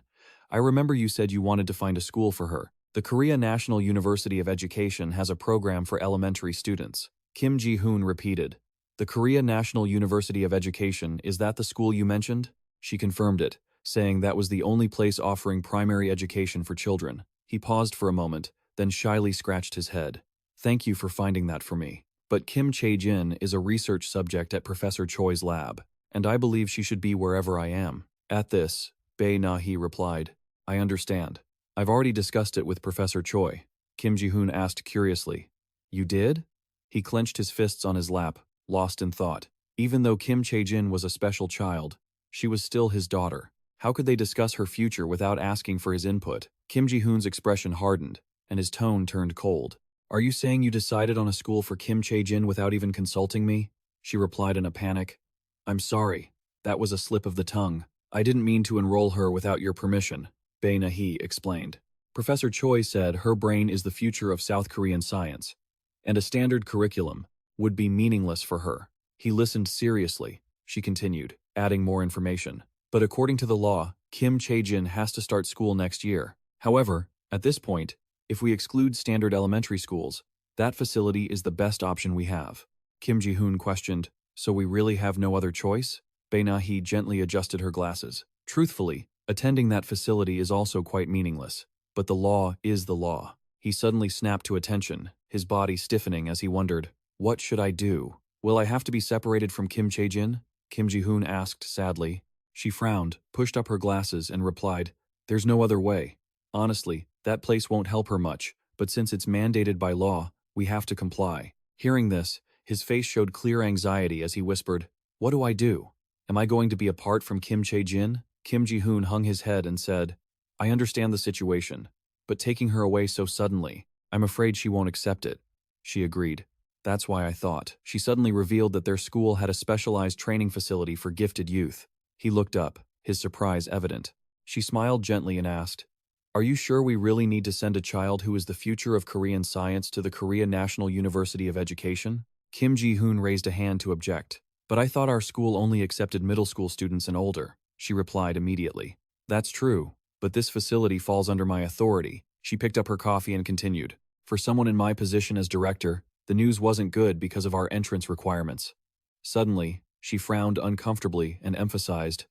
"I remember you said you wanted to find a school for her. The Korea National University of Education has a program for elementary students." Kim Ji-hoon repeated, "The Korea National University of Education, is that the school you mentioned?" She confirmed it, saying that was the only place offering primary education for children. He paused for a moment, then shyly scratched his head. "Thank you for finding that for me. But Kim Chae-jin is a research subject at Professor Choi's lab, and I believe she should be wherever I am." At this, Bae Na-hee replied, "I understand. I've already discussed it with Professor Choi. Kim Ji-hoon asked curiously. You did? He clenched his fists on his lap, lost in thought. Even though Kim Chae-jin was a special child, she was still his daughter. How could they discuss her future without asking for his input? Kim Ji-hoon's expression hardened, and his tone turned cold. Are you saying you decided on a school for Kim Chae-jin without even consulting me? She replied in a panic. I'm sorry. That was a slip of the tongue. I didn't mean to enroll her without your permission, Bae Na-hee explained. Professor Choi said her brain is the future of South Korean science, and a standard curriculum would be meaningless for her. He listened seriously. She continued, adding more information. But according to the law, Kim Chae-jin has to start school next year. However, at this point, if we exclude standard elementary schools, that facility is the best option we have. Kim Ji-hoon questioned, so we really have no other choice? Bae Na-hee gently adjusted her glasses. Truthfully, attending that facility is also quite meaningless. But the law is the law. He suddenly snapped to attention, his body stiffening as he wondered, what should I do? Will I have to be separated from Kim Chae-jin? Kim Ji-hoon asked sadly. She frowned, pushed up her glasses, and replied, there's no other way. Honestly, that place won't help her much, but since it's mandated by law, we have to comply. Hearing this, his face showed clear anxiety as he whispered, what do I do? Am I going to be apart from Kim Chae-jin? Kim Ji-hoon hung his head and said, I understand the situation, but taking her away so suddenly, I'm afraid she won't accept it. She agreed. That's why I thought. She suddenly revealed that their school had a specialized training facility for gifted youth. He looked up, his surprise evident. She smiled gently and asked, are you sure we really need to send a child who is the future of Korean science to the Korea National University of Education? Kim Ji-hoon raised a hand to object. But I thought our school only accepted middle school students and older, she replied immediately. That's true, but this facility falls under my authority. She picked up her coffee and continued. For someone in my position as director, the news wasn't good because of our entrance requirements. Suddenly, she frowned uncomfortably and emphasized,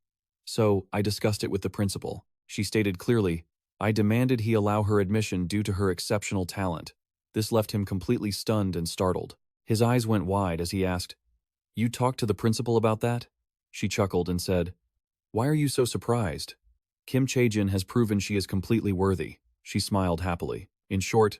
so I discussed it with the principal. She stated clearly, I demanded he allow her admission due to her exceptional talent. This left him completely stunned and startled. His eyes went wide as he asked, you talked to the principal about that? She chuckled and said, why are you so surprised? Kim Chae-jin has proven she is completely worthy. She smiled happily. In short,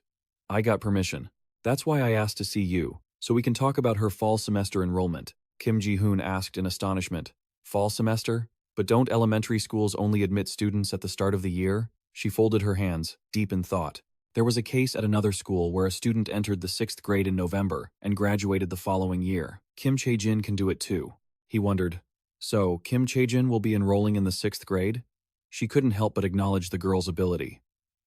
I got permission. That's why I asked to see you, so we can talk about her fall semester enrollment. Kim Ji-hoon asked in astonishment. Fall semester? But don't elementary schools only admit students at the start of the year? She folded her hands, deep in thought. There was a case at another school where a student entered the 6th grade in November and graduated the following year. Kim Chae-jin can do it too. He wondered. So, Kim Chae-jin will be enrolling in the 6th grade? She couldn't help but acknowledge the girl's ability.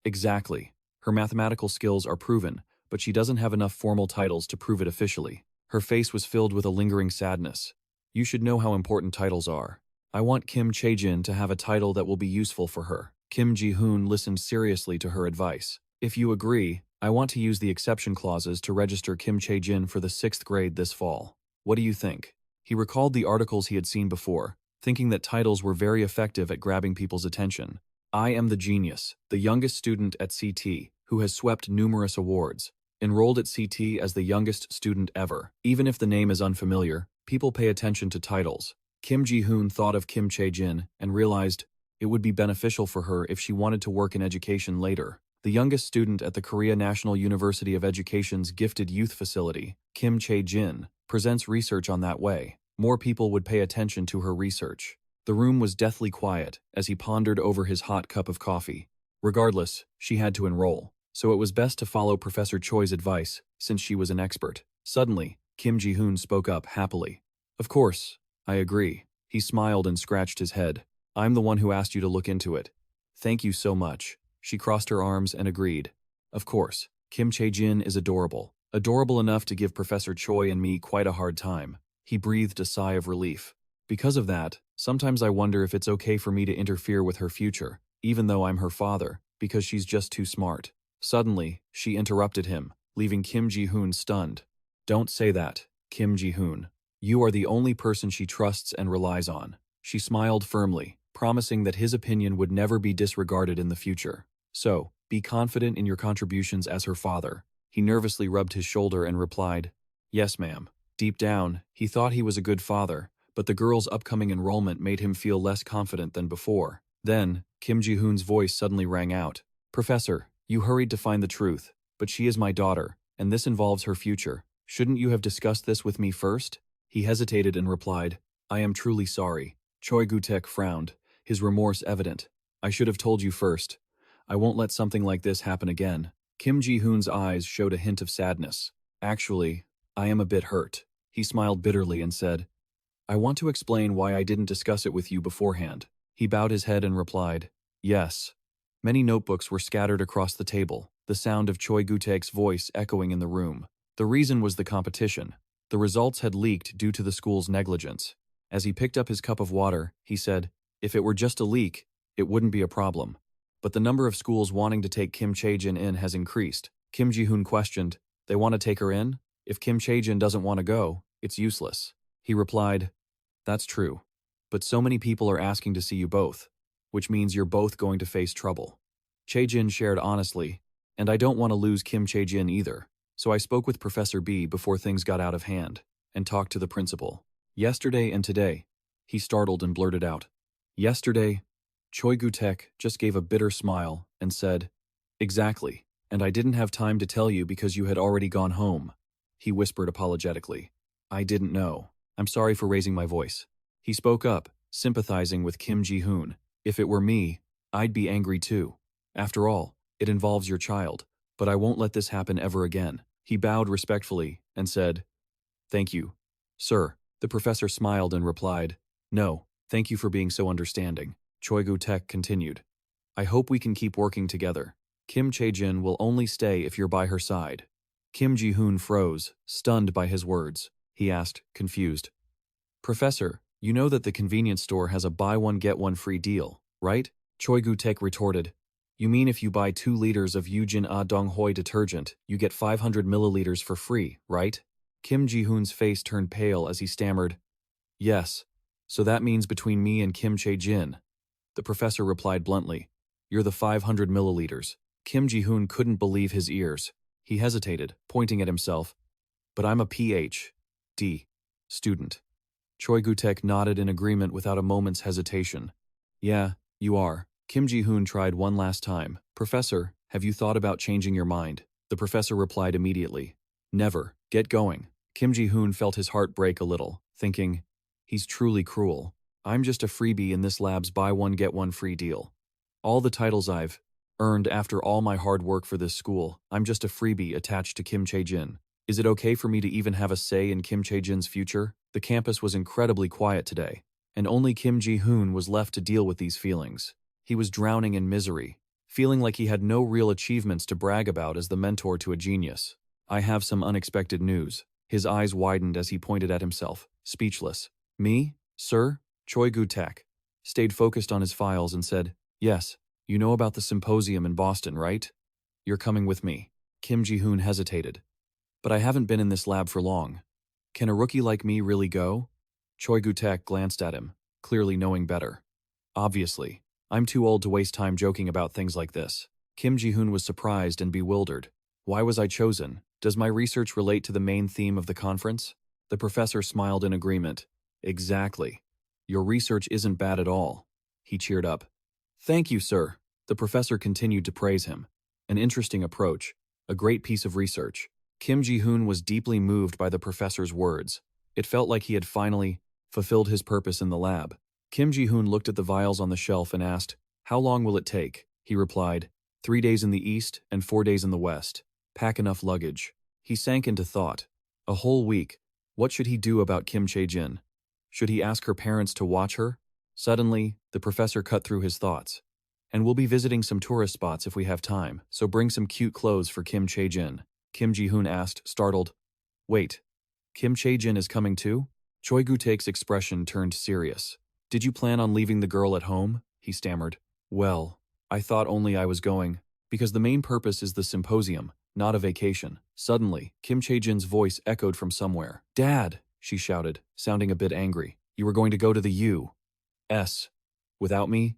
Exactly. Her mathematical skills are proven, but she doesn't have enough formal titles to prove it officially. Her face was filled with a lingering sadness. You should know how important titles are. I want Kim Chae-jin to have a title that will be useful for her. Kim Ji-hoon listened seriously to her advice. If you agree, I want to use the exception clauses to register Kim Chae-jin for the 6th grade this fall. What do you think? He recalled the articles he had seen before, thinking that titles were very effective at grabbing people's attention. I am the genius, the youngest student at CT, who has swept numerous awards. Enrolled at CT as the youngest student ever. Even if the name is unfamiliar, people pay attention to titles. Kim Ji-hoon thought of Kim Chae-jin and realized it would be beneficial for her if she wanted to work in education later. The youngest student at the Korea National University of Education's Gifted Youth Facility, Kim Chae-jin, presents research on that way. More people would pay attention to her research. The room was deathly quiet as he pondered over his hot cup of coffee. Regardless, she had to enroll, so it was best to follow Professor Choi's advice, since she was an expert. Suddenly, Kim Ji-hoon spoke up happily. Of course, I agree. He smiled and scratched his head. I'm the one who asked you to look into it. Thank you so much. She crossed her arms and agreed. Of course, Kim Chae-jin is adorable. Adorable enough to give Professor Choi and me quite a hard time. He breathed a sigh of relief. Because of that, sometimes I wonder if it's okay for me to interfere with her future, even though I'm her father, because she's just too smart. Suddenly, she interrupted him, leaving Kim Ji-hoon stunned. Don't say that, Kim Ji-hoon. You are the only person she trusts and relies on. She smiled firmly, promising that his opinion would never be disregarded in the future. So, be confident in your contributions as her father. He nervously rubbed his shoulder and replied, Yes, ma'am. Deep down, he thought he was a good father, but the girl's upcoming enrollment made him feel less confident than before. Then, Kim Ji-hoon's voice suddenly rang out. Professor, you hurried to find the truth, but she is my daughter, and this involves her future. Shouldn't you have discussed this with me first? He hesitated and replied, I am truly sorry. Choi Gu-taek frowned, his remorse evident. I should have told you first. I won't let something like this happen again. Kim Ji-hoon's eyes showed a hint of sadness. Actually, I am a bit hurt. He smiled bitterly and said, I want to explain why I didn't discuss it with you beforehand. He bowed his head and replied, Yes. Many notebooks were scattered across the table, the sound of Choi Gu-taek's voice echoing in the room. The reason was the competition. The results had leaked due to the school's negligence. As he picked up his cup of water, he said, If it were just a leak, it wouldn't be a problem. But the number of schools wanting to take Kim Chae-jin in has increased. Kim Ji-hoon questioned, They want to take her in? If Kim Chae-jin doesn't want to go, it's useless. He replied, That's true. But so many people are asking to see you both, which means you're both going to face trouble. Chae-jin shared honestly, and I don't want to lose Kim Chae-jin either. So I spoke with Professor B before things got out of hand, and talked to the principal. Yesterday and today, he startled and blurted out. Yesterday, Choi Gu-taek just gave a bitter smile and said, Exactly, and I didn't have time to tell you because you had already gone home. He whispered apologetically. I didn't know. I'm sorry for raising my voice. He spoke up, sympathizing with Kim Ji-hoon. If it were me, I'd be angry too. After all, it involves your child, but I won't let this happen ever again. He bowed respectfully and said, Thank you, sir. The professor smiled and replied, No, thank you for being so understanding. Choi Gu-taek continued, I hope we can keep working together. Kim Chae-jin will only stay if you're by her side. Kim Ji-hoon froze, stunned by his words. He asked, confused, Professor, you know that the convenience store has a buy one get one free deal, right? Choi Gu-taek retorted, You mean if you buy 2 liters of Yujin Ah Dong Hoi detergent, you get 500 milliliters for free, right? Kim Ji-hoon's face turned pale as he stammered, Yes, so that means between me and Kim Chae-jin. The professor replied bluntly, You're the 500 milliliters. Kim Ji-hoon couldn't believe his ears. He hesitated, pointing at himself. But I'm a Ph.D. student. Choi Gu-taek nodded in agreement without a moment's hesitation. Yeah, you are. Kim Ji-hoon tried one last time. Professor, have you thought about changing your mind? The professor replied immediately. Never. Get going. Kim Ji-hoon felt his heart break a little, thinking, He's truly cruel. I'm just a freebie in this lab's buy one get one free deal. All the titles I've earned after all my hard work for this school, I'm just a freebie attached to Kim Chae-jin. Is it okay for me to even have a say in Kim Chae-jin's future? The campus was incredibly quiet today, and only Kim Ji-hoon was left to deal with these feelings. He was drowning in misery, feeling like he had no real achievements to brag about as the mentor to a genius. I have some unexpected news. His eyes widened as he pointed at himself, speechless. Me, sir? Choi Gu-taek stayed focused on his files and said, Yes, you know about the symposium in Boston, right? You're coming with me. Kim Ji-hoon hesitated. But I haven't been in this lab for long. Can a rookie like me really go? Choi Gu-taek glanced at him, clearly knowing better. Obviously, I'm too old to waste time joking about things like this. Kim Ji-hoon was surprised and bewildered. Why was I chosen? Does my research relate to the main theme of the conference? The professor smiled in agreement. Exactly. Your research isn't bad at all. He cheered up. Thank you, sir. The professor continued to praise him. An interesting approach. A great piece of research. Kim Ji-hoon was deeply moved by the professor's words. It felt like he had finally fulfilled his purpose in the lab. Kim Ji-hoon looked at the vials on the shelf and asked, How long will it take? He replied, 3 days in the east and 4 days in the west. Pack enough luggage. He sank into thought. A whole week. What should he do about Kim Chae-jin? Should he ask her parents to watch her? Suddenly, the professor cut through his thoughts. And we'll be visiting some tourist spots if we have time, so bring some cute clothes for Kim Chae-jin. Kim Ji-hoon asked, startled. Wait, Kim Chae-jin is coming too? Choi Gu-taek's expression turned serious. Did you plan on leaving the girl at home? He stammered. Well, I thought only I was going, because the main purpose is the symposium, not a vacation. Suddenly, Kim Chae-jin's voice echoed from somewhere. Dad, she shouted, sounding a bit angry. You were going to go to the U.S. without me?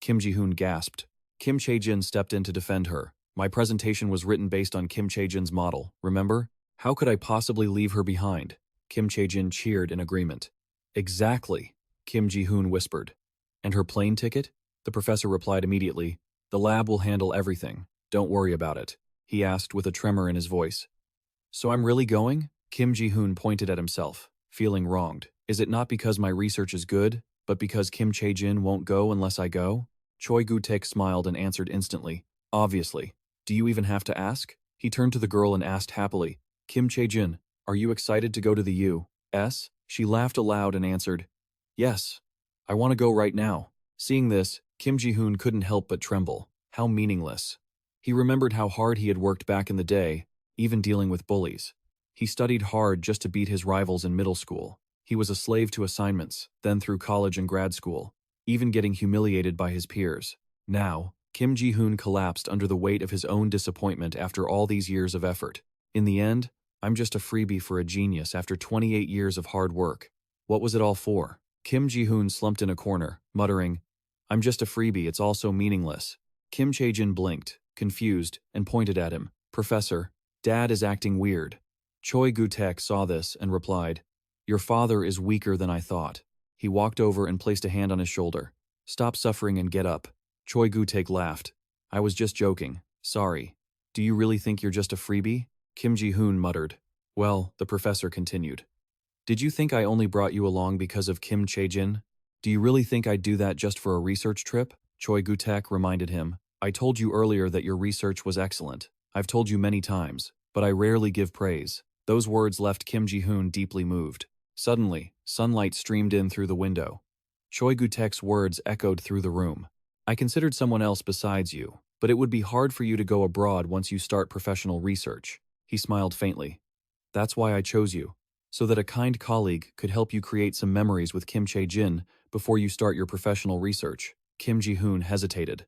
Kim Ji-hoon gasped. Kim Chae-jin stepped in to defend her. My presentation was written based on Kim Chae-jin's model, remember? How could I possibly leave her behind? Kim Chae-jin cheered in agreement. Exactly, Kim Ji-hoon whispered. And her plane ticket? The professor replied immediately. The lab will handle everything. Don't worry about it, he asked with a tremor in his voice. So I'm really going? Kim Ji-hoon pointed at himself, feeling wronged. Is it not because my research is good, but because Kim Chae-jin won't go unless I go? Choi Gu-taek smiled and answered instantly. Obviously. Do you even have to ask? He turned to the girl and asked happily, Kim Chae-jin, are you excited to go to the U.S.? She laughed aloud and answered, yes. I want to go right now. Seeing this, Kim Ji-hoon couldn't help but tremble. How meaningless. He remembered how hard he had worked back in the day, even dealing with bullies. He studied hard just to beat his rivals in middle school. He was a slave to assignments, then through college and grad school, even getting humiliated by his peers. Now, Kim Ji-hoon collapsed under the weight of his own disappointment after all these years of effort. In the end, I'm just a freebie for a genius after 28 years of hard work. What was it all for? Kim Ji-hoon slumped in a corner, muttering, I'm just a freebie, it's all so meaningless. Kim Chae-jin blinked, confused, and pointed at him. Professor, Dad is acting weird. Choi Gu-taek saw this and replied, your father is weaker than I thought. He walked over and placed a hand on his shoulder. Stop suffering and get up. Choi Gu-taek laughed. I was just joking. Sorry. Do you really think you're just a freebie? Kim Ji-hoon muttered. Well, the professor continued. Did you think I only brought you along because of Kim Chae-jin? Do you really think I'd do that just for a research trip? Choi Gu-taek reminded him. I told you earlier that your research was excellent. I've told you many times, but I rarely give praise. Those words left Kim Ji-hoon deeply moved. Suddenly, sunlight streamed in through the window. Choi Gu-taek's words echoed through the room. I considered someone else besides you, but it would be hard for you to go abroad once you start professional research. He smiled faintly. That's why I chose you, so that a kind colleague could help you create some memories with Kim Chae-jin before you start your professional research. Kim Ji-hoon hesitated.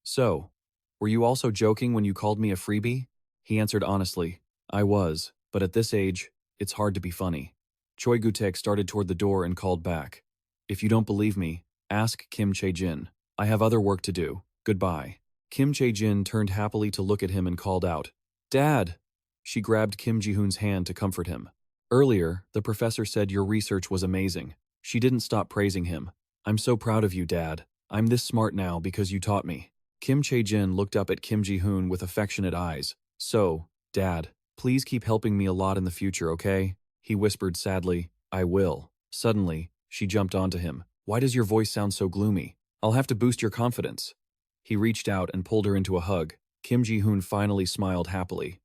So, were you also joking when you called me a freebie? He answered honestly. I was, but at this age, it's hard to be funny. Choi Gu-taek started toward the door and called back. If you don't believe me, ask Kim Chae-jin. I have other work to do. Goodbye. Kim Chae-jin turned happily to look at him and called out, Dad! She grabbed Kim Ji-hoon's hand to comfort him. Earlier, the professor said your research was amazing. She didn't stop praising him. I'm so proud of you, Dad. I'm this smart now because you taught me. Kim Chae-jin looked up at Kim Ji-hoon with affectionate eyes. So, Dad, please keep helping me a lot in the future, okay? He whispered sadly, I will. Suddenly, she jumped onto him. Why does your voice sound so gloomy? I'll have to boost your confidence. He reached out and pulled her into a hug. Kim Ji-hoon finally smiled happily.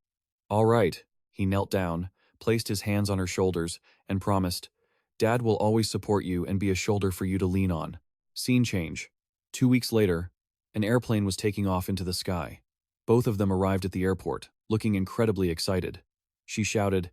All right. He knelt down, placed his hands on her shoulders, and promised, Dad will always support you and be a shoulder for you to lean on. Scene change. 2 weeks later, an airplane was taking off into the sky. Both of them arrived at the airport, looking incredibly excited. She shouted,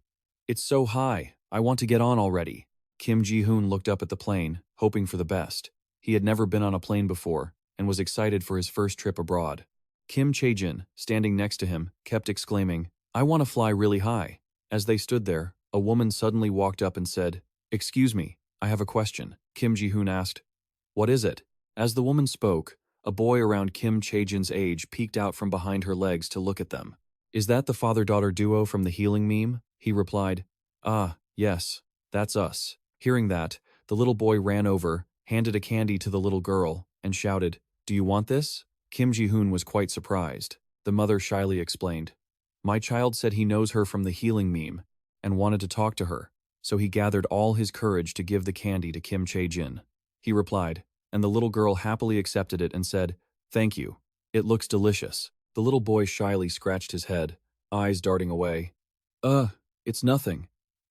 It's so high, I want to get on already. Kim Ji-hoon looked up at the plane, hoping for the best. He had never been on a plane before, and was excited for his first trip abroad. Kim Chae-jin, standing next to him, kept exclaiming, I want to fly really high. As they stood there, a woman suddenly walked up and said, Excuse me, I have a question. Kim Ji-hoon asked, What is it? As the woman spoke, a boy around Kim Chae-jin's age peeked out from behind her legs to look at them. Is that the father-daughter duo from the healing meme? He replied, Ah, yes, that's us. Hearing that, the little boy ran over, handed a candy to the little girl, and shouted, Do you want this? Kim Ji-hoon was quite surprised. The mother shyly explained, My child said he knows her from the healing meme, and wanted to talk to her, so he gathered all his courage to give the candy to Kim Chae-jin. He replied, and the little girl happily accepted it and said, Thank you. It looks delicious. The little boy shyly scratched his head, eyes darting away. It's nothing.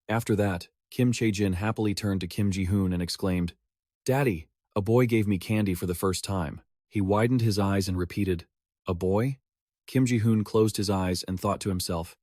After that, Kim Chae-jin happily turned to Kim Ji-hoon and exclaimed, Daddy, a boy gave me candy for the first time. He widened his eyes and repeated, A boy? Kim Ji-hoon closed his eyes and thought to himself,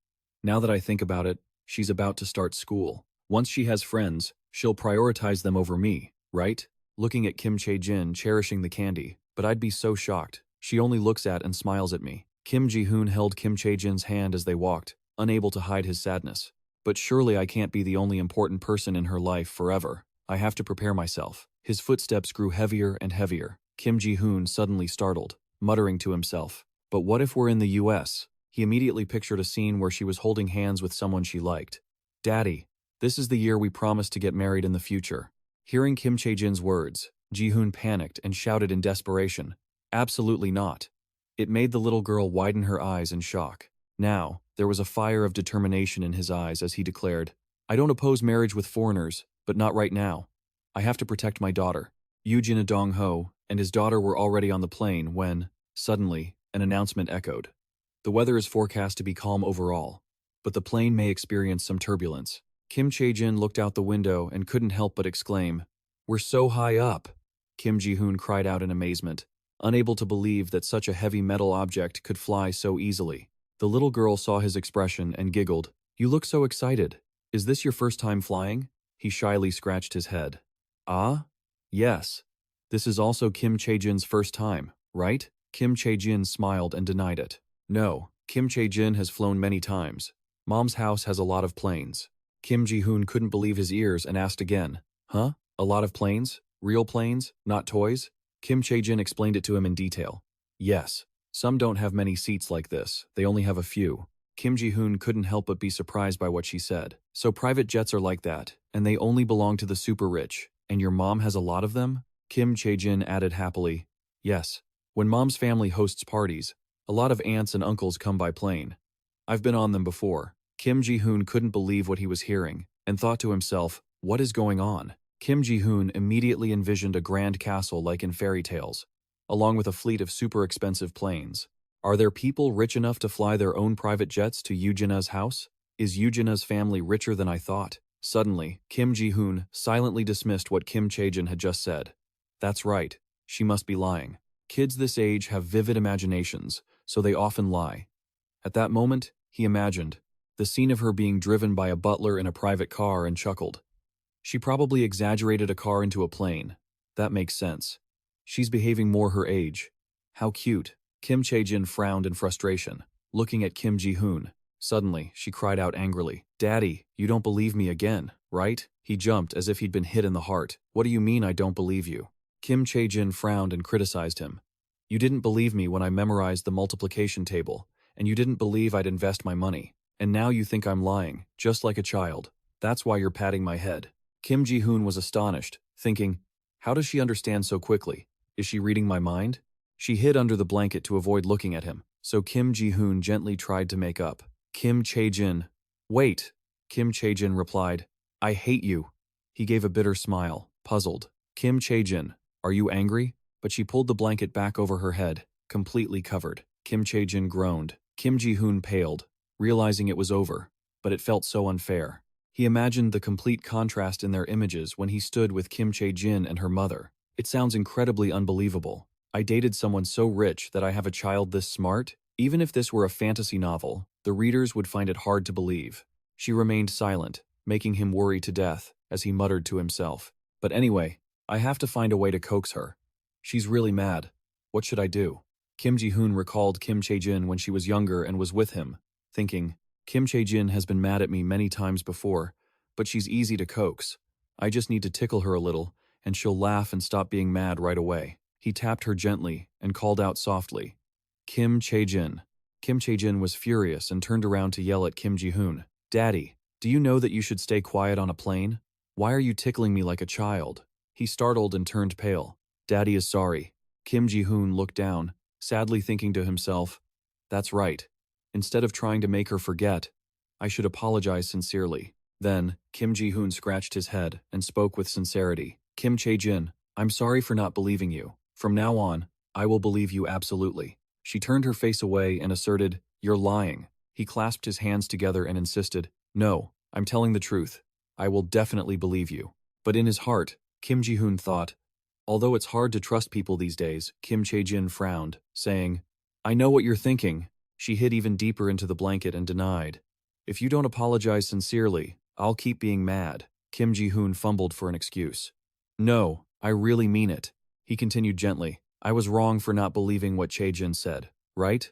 Now that I think about it, she's about to start school. Once she has friends, she'll prioritize them over me, right? Looking at Kim Chae-jin cherishing the candy, but I'd be so shocked. She only looks at and smiles at me. Kim Ji-hoon held Kim Chae-jin's hand as they walked, unable to hide his sadness. But surely I can't be the only important person in her life forever. I have to prepare myself. His footsteps grew heavier and heavier. Kim Ji-hoon suddenly startled, muttering to himself, But what if we're in the US? He immediately pictured a scene where she was holding hands with someone she liked. Daddy, this is the year we promised to get married in the future. Hearing Kim Chae-jin's words, Ji-hoon panicked and shouted in desperation, Absolutely not. It made the little girl widen her eyes in shock. Now, there was a fire of determination in his eyes as he declared, I don't oppose marriage with foreigners, but not right now. I have to protect my daughter. Yoo-jin Dong-ho and his daughter were already on the plane when, suddenly, an announcement echoed. The weather is forecast to be calm overall, but the plane may experience some turbulence. Kim Chae-jin looked out the window and couldn't help but exclaim, We're so high up! Kim Ji-hoon cried out in amazement, unable to believe that such a heavy metal object could fly so easily. The little girl saw his expression and giggled. You look so excited. Is this your first time flying? He shyly scratched his head. Ah? Yes. This is also Kim Chae-jin's first time, right? Kim Chae-jin smiled and denied it. No, Kim Chae-jin has flown many times. Mom's house has a lot of planes. Kim Ji-hoon couldn't believe his ears and asked again, Huh? A lot of planes? Real planes? Not toys? Kim Chae-jin explained it to him in detail. Yes. Some don't have many seats like this, they only have a few. Kim Ji-hoon couldn't help but be surprised by what she said. So private jets are like that, and they only belong to the super rich, and your mom has a lot of them? Kim Chae-jin added happily. Yes. When mom's family hosts parties, a lot of aunts and uncles come by plane. I've been on them before. Kim Ji-hoon couldn't believe what he was hearing, and thought to himself, what is going on? Kim Ji-hoon immediately envisioned a grand castle like in fairy tales, along with a fleet of super expensive planes. Are there people rich enough to fly their own private jets to Yoo-jina's house? Is Yoo-jina's family richer than I thought? Suddenly, Kim Ji-hoon silently dismissed what Kim Chae-jin had just said. That's right, she must be lying. Kids this age have vivid imaginations, so they often lie. At that moment, he imagined the scene of her being driven by a butler in a private car and chuckled. She probably exaggerated a car into a plane. That makes sense. She's behaving more her age. How cute. Kim Chae-jin frowned in frustration, looking at Kim Ji-hoon. Suddenly, she cried out angrily, Daddy, you don't believe me again, right? He jumped as if he'd been hit in the heart. What do you mean I don't believe you? Kim Chae-jin frowned and criticized him. You didn't believe me when I memorized the multiplication table, and you didn't believe I'd invest my money. And now you think I'm lying, just like a child. That's why you're patting my head. Kim Ji-hoon was astonished, thinking, how does she understand so quickly? Is she reading my mind? She hid under the blanket to avoid looking at him, so Kim Ji-hoon gently tried to make up. Kim Chae-jin. Wait. Kim Chae-jin replied, I hate you. He gave a bitter smile, puzzled. Kim Chae-jin, are you angry? But she pulled the blanket back over her head, completely covered. Kim Chae-jin groaned. Kim Ji-hoon paled, realizing it was over, but it felt so unfair. He imagined the complete contrast in their images when he stood with Kim Chae-jin and her mother. It sounds incredibly unbelievable. I dated someone so rich that I have a child this smart? Even if this were a fantasy novel, the readers would find it hard to believe. She remained silent, making him worry to death, as he muttered to himself. But anyway, I have to find a way to coax her. She's really mad. What should I do? Kim Ji-hoon recalled Kim Chae-jin when she was younger and was with him, thinking, Kim Chae-jin has been mad at me many times before, but she's easy to coax. I just need to tickle her a little, and she'll laugh and stop being mad right away. He tapped her gently and called out softly, Kim Chae-jin. Kim Chae-jin was furious and turned around to yell at Kim Ji-hoon. Daddy, do you know that you should stay quiet on a plane? Why are you tickling me like a child? He startled and turned pale. Daddy is sorry. Kim Ji-hoon looked down, sadly thinking to himself, that's right. Instead of trying to make her forget, I should apologize sincerely. Then, Kim Ji-hoon scratched his head and spoke with sincerity. Kim Chae-jin, I'm sorry for not believing you. From now on, I will believe you absolutely. She turned her face away and asserted, you're lying. He clasped his hands together and insisted, no, I'm telling the truth. I will definitely believe you. But in his heart, Kim Ji-hoon thought, although it's hard to trust people these days, Kim Chae-jin frowned, saying, I know what you're thinking. She hid even deeper into the blanket and denied, if you don't apologize sincerely, I'll keep being mad. Kim Ji-hoon fumbled for an excuse. No, I really mean it. He continued gently, I was wrong for not believing what Chae-jin said, right?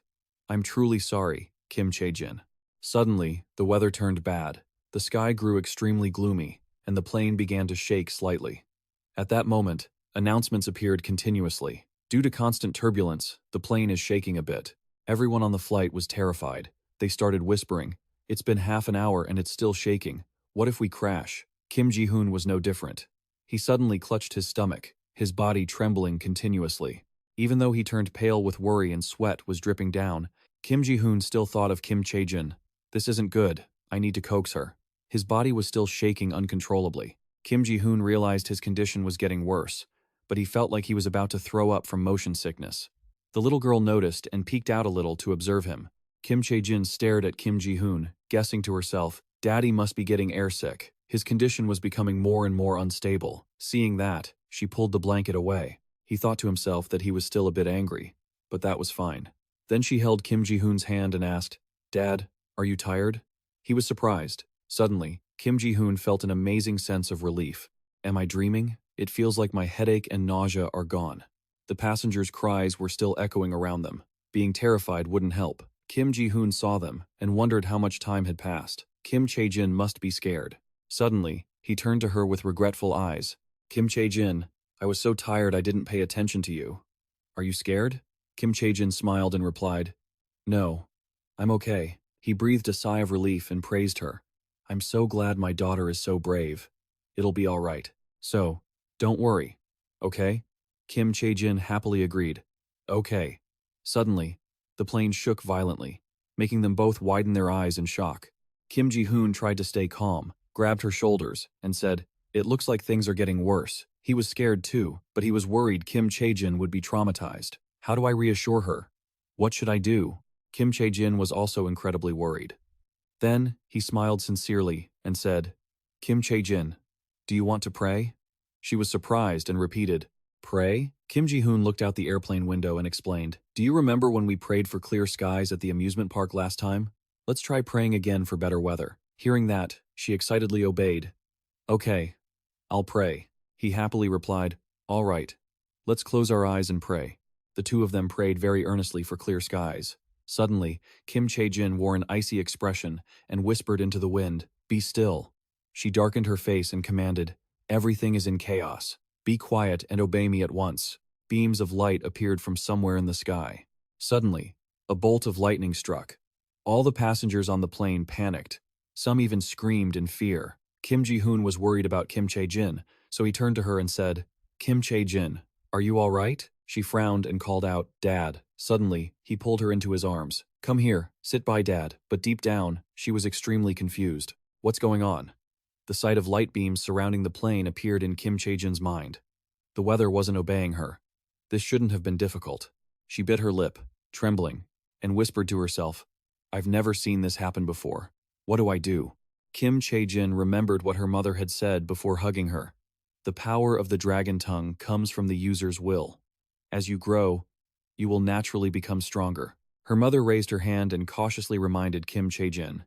I'm truly sorry, Kim Chae-jin. Suddenly, the weather turned bad. The sky grew extremely gloomy, and the plane began to shake slightly. At that moment, announcements appeared continuously. Due to constant turbulence, the plane is shaking a bit. Everyone on the flight was terrified. They started whispering, it's been half an hour and it's still shaking. What if we crash? Kim Ji-hoon was no different. He suddenly clutched his stomach, his body trembling continuously. Even though he turned pale with worry and sweat was dripping down, Kim Ji-hoon still thought of Kim Chae-jin. This isn't good. I need to coax her. His body was still shaking uncontrollably. Kim Ji-hoon realized his condition was getting worse, but he felt like he was about to throw up from motion sickness. The little girl noticed and peeked out a little to observe him. Kim Chae-jin stared at Kim Ji-hoon, guessing to herself, Daddy must be getting airsick. His condition was becoming more and more unstable. Seeing that, she pulled the blanket away. He thought to himself that he was still a bit angry, but that was fine. Then she held Kim Ji-hoon's hand and asked, Dad, are you tired? He was surprised. Suddenly, Kim Ji-hoon felt an amazing sense of relief. Am I dreaming? It feels like my headache and nausea are gone. The passengers' cries were still echoing around them. Being terrified wouldn't help. Kim Ji-hoon saw them and wondered how much time had passed. Kim Chae-jin must be scared. Suddenly, he turned to her with regretful eyes. Kim Chae-jin, I was so tired I didn't pay attention to you. Are you scared? Kim Chae-jin smiled and replied, No, I'm okay. He breathed a sigh of relief and praised her. I'm so glad my daughter is so brave. It'll be all right. So, don't worry. Okay? Kim Chae-jin happily agreed. Okay. Suddenly, the plane shook violently, making them both widen their eyes in shock. Kim Ji-hoon tried to stay calm, grabbed her shoulders, and said, It looks like things are getting worse. He was scared too, but he was worried Kim Chae-jin would be traumatized. How do I reassure her? What should I do? Kim Chae-jin was also incredibly worried. Then, he smiled sincerely and said, Kim Chae-jin, do you want to pray? She was surprised and repeated, Pray? Kim Ji-hoon looked out the airplane window and explained, Do you remember when we prayed for clear skies at the amusement park last time? Let's try praying again for better weather. Hearing that, she excitedly obeyed. Okay, I'll pray. He happily replied, All right, let's close our eyes and pray. The two of them prayed very earnestly for clear skies. Suddenly, Kim Chae-jin wore an icy expression and whispered into the wind, Be still. She darkened her face and commanded, Everything is in chaos. Be quiet and obey me at once. Beams of light appeared from somewhere in the sky. Suddenly, a bolt of lightning struck. All the passengers on the plane panicked. Some even screamed in fear. Kim Ji-hoon was worried about Kim Chae-jin, so he turned to her and said, Kim Chae-jin, are you all right? She frowned and called out, Dad. Suddenly, he pulled her into his arms. Come here, sit by Dad. But deep down, she was extremely confused. What's going on? The sight of light beams surrounding the plane appeared in Kim Chae-jin's mind. The weather wasn't obeying her. This shouldn't have been difficult. She bit her lip, trembling, and whispered to herself, I've never seen this happen before. What do I do? Kim Chae-jin remembered what her mother had said before hugging her. The power of the dragon tongue comes from the user's will. As you grow, you will naturally become stronger. Her mother raised her hand and cautiously reminded Kim Chae-jin.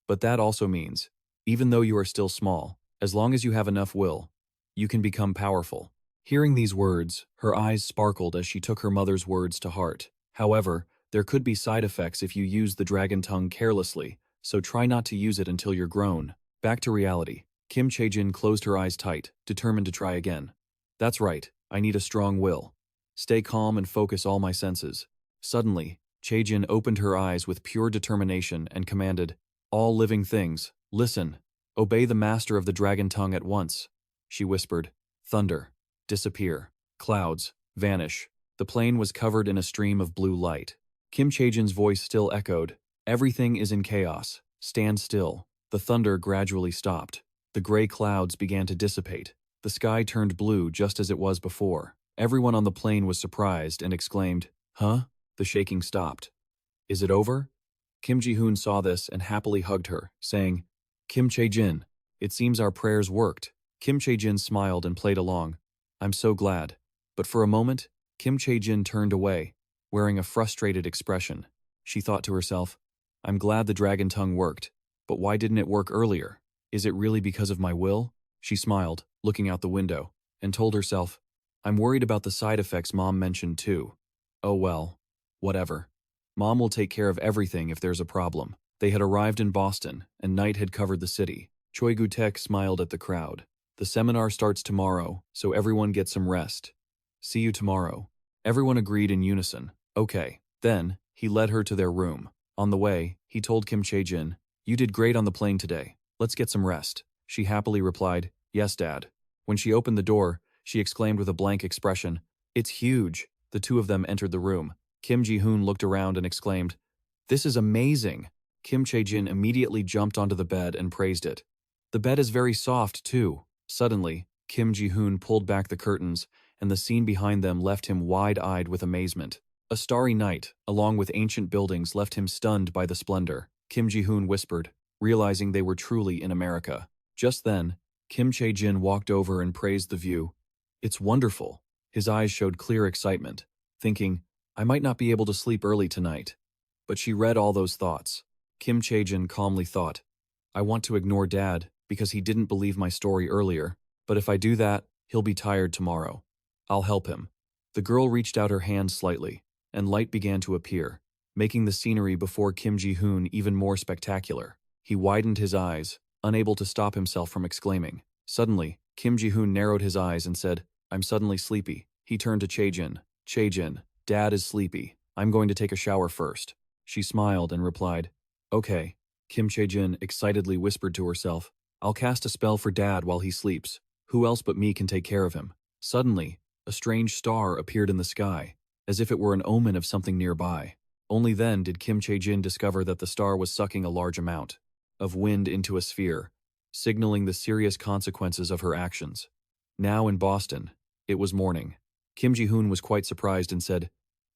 But that also means, even though you are still small, as long as you have enough will, you can become powerful. Hearing these words, her eyes sparkled as she took her mother's words to heart. However, there could be side effects if you use the dragon tongue carelessly, so try not to use it until you're grown. Back to reality. Kim Chae-jin closed her eyes tight, determined to try again. That's right, I need a strong will. Stay calm and focus all my senses. Suddenly, Chae-jin opened her eyes with pure determination and commanded, All living things, listen. Obey the master of the dragon tongue at once. She whispered, Thunder. Disappear. Clouds. Vanish. The plane was covered in a stream of blue light. Kim Chae-jin's voice still echoed, Everything is in chaos. Stand still. The thunder gradually stopped. The gray clouds began to dissipate. The sky turned blue just as it was before. Everyone on the plane was surprised and exclaimed, Huh? The shaking stopped. Is it over? Kim Ji-hoon saw this and happily hugged her, saying, Kim Chae-jin, it seems our prayers worked. Kim Chae-jin smiled and played along. I'm so glad. But for a moment, Kim Chae-jin turned away, wearing a frustrated expression. She thought to herself, I'm glad the dragon tongue worked, but why didn't it work earlier? Is it really because of my will? She smiled, looking out the window, and told herself, I'm worried about the side effects Mom mentioned too. Oh well, whatever. Mom will take care of everything if there's a problem. They had arrived in Boston, and night had covered the city. Choi Gu-taek smiled at the crowd. The seminar starts tomorrow, so everyone get some rest. See you tomorrow. Everyone agreed in unison. Okay. Then, he led her to their room. On the way, he told Kim Chae-jin, You did great on the plane today. Let's get some rest. She happily replied, Yes, Dad. When she opened the door, she exclaimed with a blank expression, It's huge. The two of them entered the room. Kim Ji-hoon looked around and exclaimed, "This is amazing!" Kim Chae-jin immediately jumped onto the bed and praised it. "The bed is very soft, too." Suddenly, Kim Ji-hoon pulled back the curtains, and the scene behind them left him wide-eyed with amazement. A starry night, along with ancient buildings, left him stunned by the splendor. Kim Ji-hoon whispered, realizing they were truly in America. Just then, Kim Chae-jin walked over and praised the view. "It's wonderful." His eyes showed clear excitement, thinking, "I might not be able to sleep early tonight." But she read all those thoughts. Kim Chae-jin calmly thought, "I want to ignore Dad because he didn't believe my story earlier, but if I do that, he'll be tired tomorrow. I'll help him." The girl reached out her hand slightly, and light began to appear, making the scenery before Kim Ji-hoon even more spectacular. He widened his eyes, unable to stop himself from exclaiming. Suddenly, Kim Ji-hoon narrowed his eyes and said, "I'm suddenly sleepy." He turned to Chae-jin. "Chae-jin, Dad is sleepy. I'm going to take a shower first." She smiled and replied, "Okay." Kim Chae-jin excitedly whispered to herself, "I'll cast a spell for Dad while he sleeps. Who else but me can take care of him?" Suddenly, a strange star appeared in the sky, as if it were an omen of something nearby. Only then did Kim Chae-jin discover that the star was sucking a large amount of wind into a sphere, signaling the serious consequences of her actions. Now in Boston, it was morning. Kim Ji-hoon was quite surprised and said,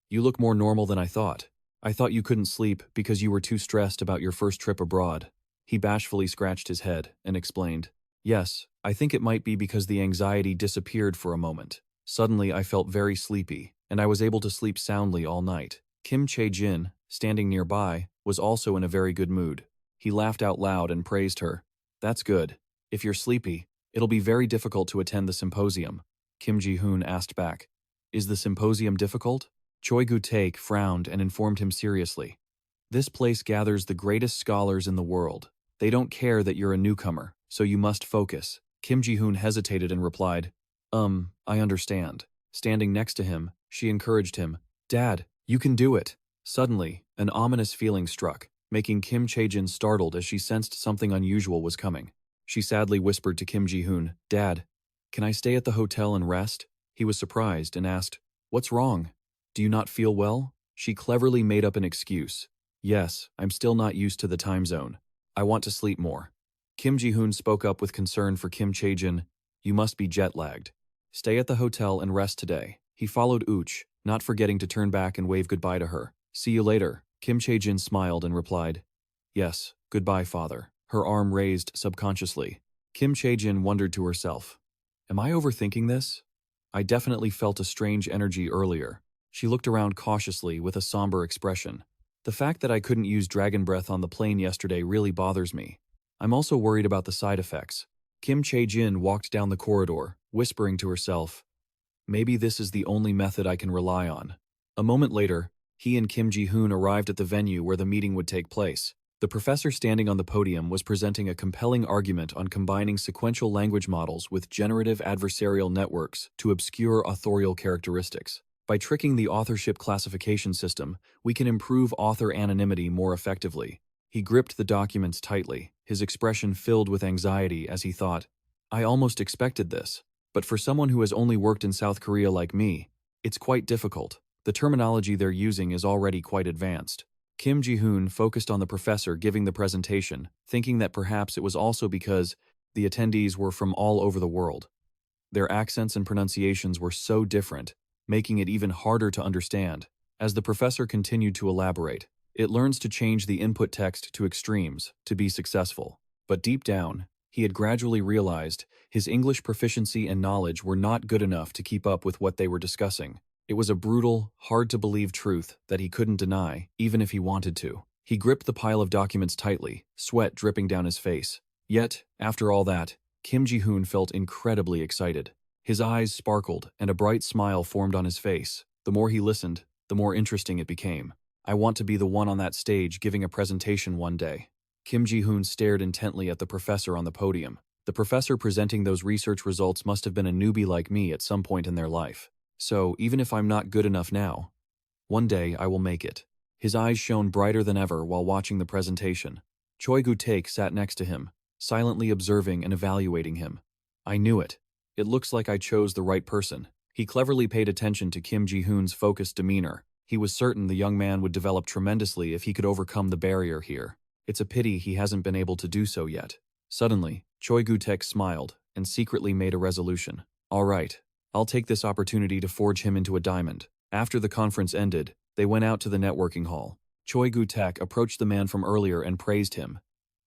"You look more normal than I thought. I thought you couldn't sleep because you were too stressed about your first trip abroad." He bashfully scratched his head and explained, "Yes, I think it might be because the anxiety disappeared for a moment. Suddenly I felt very sleepy, and I was able to sleep soundly all night." Kim Chae-jin, standing nearby, was also in a very good mood. He laughed out loud and praised her. "That's good. If you're sleepy, it'll be very difficult to attend the symposium." Kim Ji-hoon asked back, "Is the symposium difficult?" Choi Gu-taek frowned and informed him seriously, "This place gathers the greatest scholars in the world. They don't care that you're a newcomer, so you must focus." Kim Ji-hoon hesitated and replied, I understand." Standing next to him, she encouraged him, "Dad, you can do it." Suddenly, an ominous feeling struck, making Kim Chae-jin startled as she sensed something unusual was coming. She sadly whispered to Kim Ji-hoon, "Dad, can I stay at the hotel and rest?" He was surprised and asked, "What's wrong? Do you not feel well?" She cleverly made up an excuse. "Yes, I'm still not used to the time zone. I want to sleep more." Kim Ji-hoon spoke up with concern for Kim Chae-jin, "You must be jet-lagged. Stay at the hotel and rest today." He followed Uch, not forgetting to turn back and wave goodbye to her. "See you later." Kim Chae-jin smiled and replied, "Yes, goodbye, father." Her arm raised subconsciously. Kim Chae-jin wondered to herself, "Am I overthinking this? I definitely felt a strange energy earlier." She looked around cautiously with a somber expression. "The fact that I couldn't use dragon breath on the plane yesterday really bothers me. I'm also worried about the side effects." Kim Chae-jin walked down the corridor, whispering to herself, "Maybe this is the only method I can rely on." A moment later, he and Kim Ji-hoon arrived at the venue where the meeting would take place. The professor standing on the podium was presenting a compelling argument on combining sequential language models with generative adversarial networks to obscure authorial characteristics. By tricking the authorship classification system, we can improve author anonymity more effectively. He gripped the documents tightly, his expression filled with anxiety as he thought, "I almost expected this, but for someone who has only worked in South Korea like me, it's quite difficult. The terminology they're using is already quite advanced." Kim Ji-hoon focused on the professor giving the presentation, thinking that perhaps it was also because the attendees were from all over the world. Their accents and pronunciations were so different, making it even harder to understand. As the professor continued to elaborate, it learns to change the input text to extremes to be successful. But deep down, he had gradually realized his English proficiency and knowledge were not good enough to keep up with what they were discussing. It was a brutal, hard-to-believe truth that he couldn't deny, even if he wanted to. He gripped the pile of documents tightly, sweat dripping down his face. Yet, after all that, Kim Ji-hoon felt incredibly excited. His eyes sparkled, and a bright smile formed on his face. The more he listened, the more interesting it became. "I want to be the one on that stage giving a presentation one day." Kim Ji-hoon stared intently at the professor on the podium. The professor presenting those research results must have been a newbie like me at some point in their life. So, even if I'm not good enough now, one day I will make it. His eyes shone brighter than ever while watching the presentation. Choi Gu-taek sat next to him, silently observing and evaluating him. "I knew it. It looks like I chose the right person." He cleverly paid attention to Kim Ji-hoon's focused demeanor. He was certain the young man would develop tremendously if he could overcome the barrier here. It's a pity he hasn't been able to do so yet. Suddenly, Choi Gu-taek smiled and secretly made a resolution. All right, I'll take this opportunity to forge him into a diamond. After the conference ended, they went out to the networking hall. Choi Gu-taek approached the man from earlier and praised him.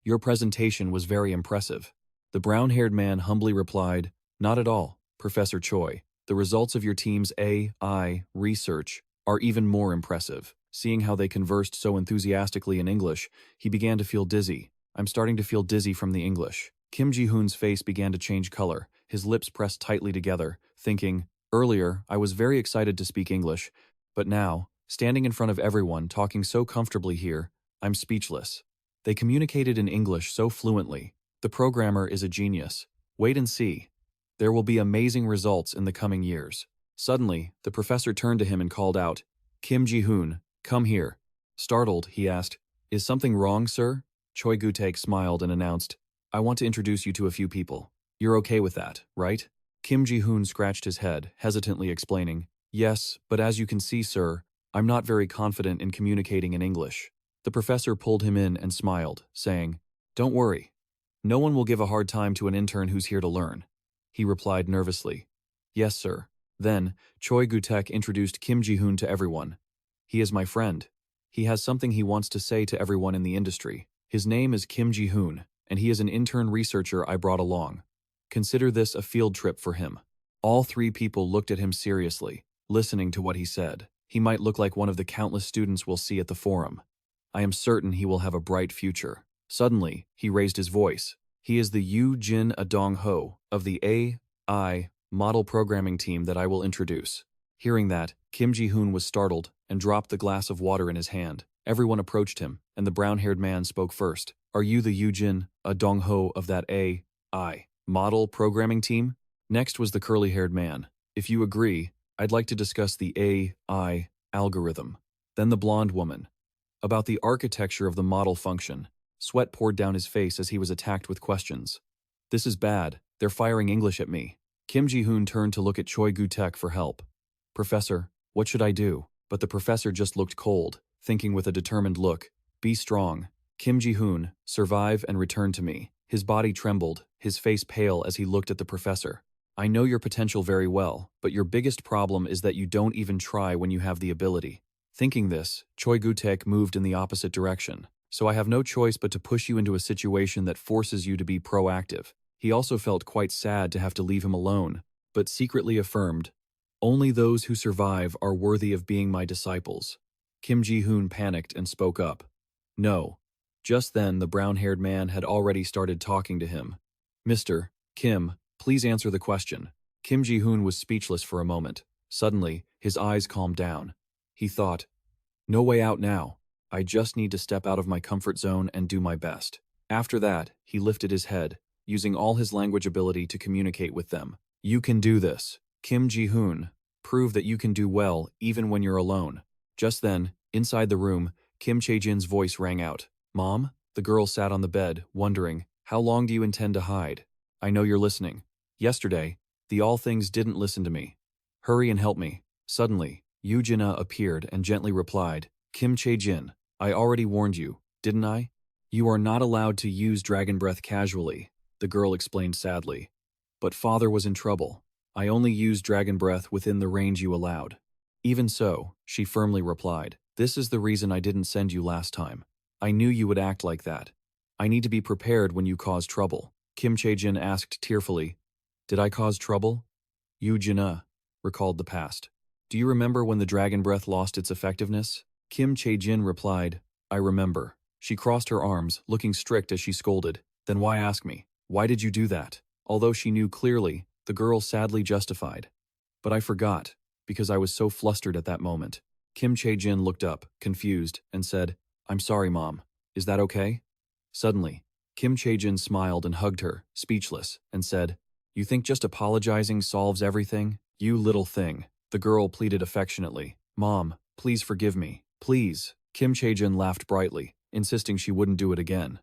Your presentation was very impressive. The brown-haired man humbly replied, Not at all, Professor Choi. The results of your team's AI research are even more impressive. Seeing how they conversed so enthusiastically in English, he began to feel dizzy. I'm starting to feel dizzy from the English. Kim Ji-hoon's face began to change color, his lips pressed tightly together, thinking, Earlier, I was very excited to speak English, but now, standing in front of everyone, talking so comfortably here, I'm speechless. They communicated in English so fluently. The programmer is a genius. Wait and see. There will be amazing results in the coming years. Suddenly, the professor turned to him and called out, Kim Ji-hoon, come here. Startled, he asked, Is something wrong, sir? Choi Gu-taek smiled and announced, I want to introduce you to a few people. You're okay with that, right? Kim Ji-hoon scratched his head, hesitantly explaining, Yes, but as you can see, sir, I'm not very confident in communicating in English. The professor pulled him in and smiled, saying, Don't worry. No one will give a hard time to an intern who's here to learn. He replied nervously, Yes, sir. Then, Choi Gu-taek introduced Kim Ji-hoon to everyone. He is my friend. He has something he wants to say to everyone in the industry. His name is Kim Ji-hoon, and he is an intern researcher I brought along. Consider this a field trip for him. All three people looked at him seriously, listening to what he said. He might look like one of the countless students we'll see at the forum. I am certain he will have a bright future. Suddenly, he raised his voice. He is the Yoo-jin Adong-ho of the AI model programming team that I will introduce. Hearing that, Kim Ji-hoon was startled and dropped the glass of water in his hand. Everyone approached him, and the brown-haired man spoke first. Are you the Yoo-jin Adong-ho of that AI model programming team? Next was the curly-haired man. If you agree, I'd like to discuss the AI algorithm. Then the blonde woman. About the architecture of the model function. Sweat poured down his face as he was attacked with questions. This is bad. They're firing English at me. Kim Ji-hoon turned to look at Choi Gu-taek for help. Professor, what should I do? But the professor just looked cold, thinking with a determined look. Be strong. Kim Ji-hoon, survive and return to me. His body trembled, his face pale as he looked at the professor. I know your potential very well, but your biggest problem is that you don't even try when you have the ability. Thinking this, Choi Gu-taek moved in the opposite direction. So I have no choice but to push you into a situation that forces you to be proactive. He also felt quite sad to have to leave him alone, but secretly affirmed, Only those who survive are worthy of being my disciples. Kim Ji-hoon panicked and spoke up. No. Just then, the brown-haired man had already started talking to him. Mr. Kim, please answer the question. Kim Ji-hoon was speechless for a moment. Suddenly, his eyes calmed down. He thought, No way out now. I just need to step out of my comfort zone and do my best. After that, he lifted his head, using all his language ability to communicate with them. You can do this. Kim Ji-hoon, prove that you can do well even when you're alone. Just then, inside the room, Kim Chae-jin's voice rang out. Mom? The girl sat on the bed, wondering, How long do you intend to hide? I know you're listening. Yesterday, the all things didn't listen to me. Hurry and help me. Suddenly, Yoo-jin-ah appeared and gently replied, Kim Chae-jin, I already warned you, didn't I? You are not allowed to use dragon breath casually, the girl explained sadly. But father was in trouble. I only used dragon breath within the range you allowed. Even so, she firmly replied, This is the reason I didn't send you last time. I knew you would act like that. I need to be prepared when you cause trouble. Kim Chae-jin asked tearfully, Did I cause trouble? Yoo-jin-ah recalled the past. Do you remember when the dragon breath lost its effectiveness? Kim Chae-jin replied, I remember. She crossed her arms, looking strict as she scolded. Then why ask me? Why did you do that? Although she knew clearly, the girl sadly justified. But I forgot, because I was so flustered at that moment. Kim Chae-jin looked up, confused, and said, I'm sorry, Mom. Is that okay? Suddenly, Kim Chae-jin smiled and hugged her, speechless, and said, You think just apologizing solves everything? You little thing. The girl pleaded affectionately. Mom, please forgive me. Please. Kim Chae-jin laughed brightly, insisting she wouldn't do it again.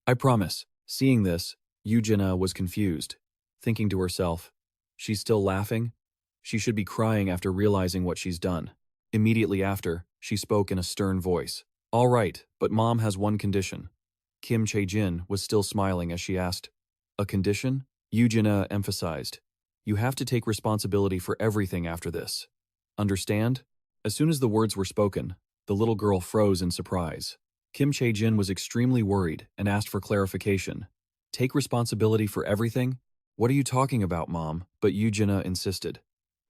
I promise. Seeing this, Yoo-jin-ah was confused, thinking to herself, She's still laughing? She should be crying after realizing what she's done. Immediately after, she spoke in a stern voice. All right, but Mom has one condition. Kim Chae-jin was still smiling as she asked. A condition? Yoo-jin emphasized. You have to take responsibility for everything after this. Understand? As soon as the words were spoken, the little girl froze in surprise. Kim Chae-jin was extremely worried and asked for clarification. Take responsibility for everything? What are you talking about, Mom? But Yoo-jin insisted.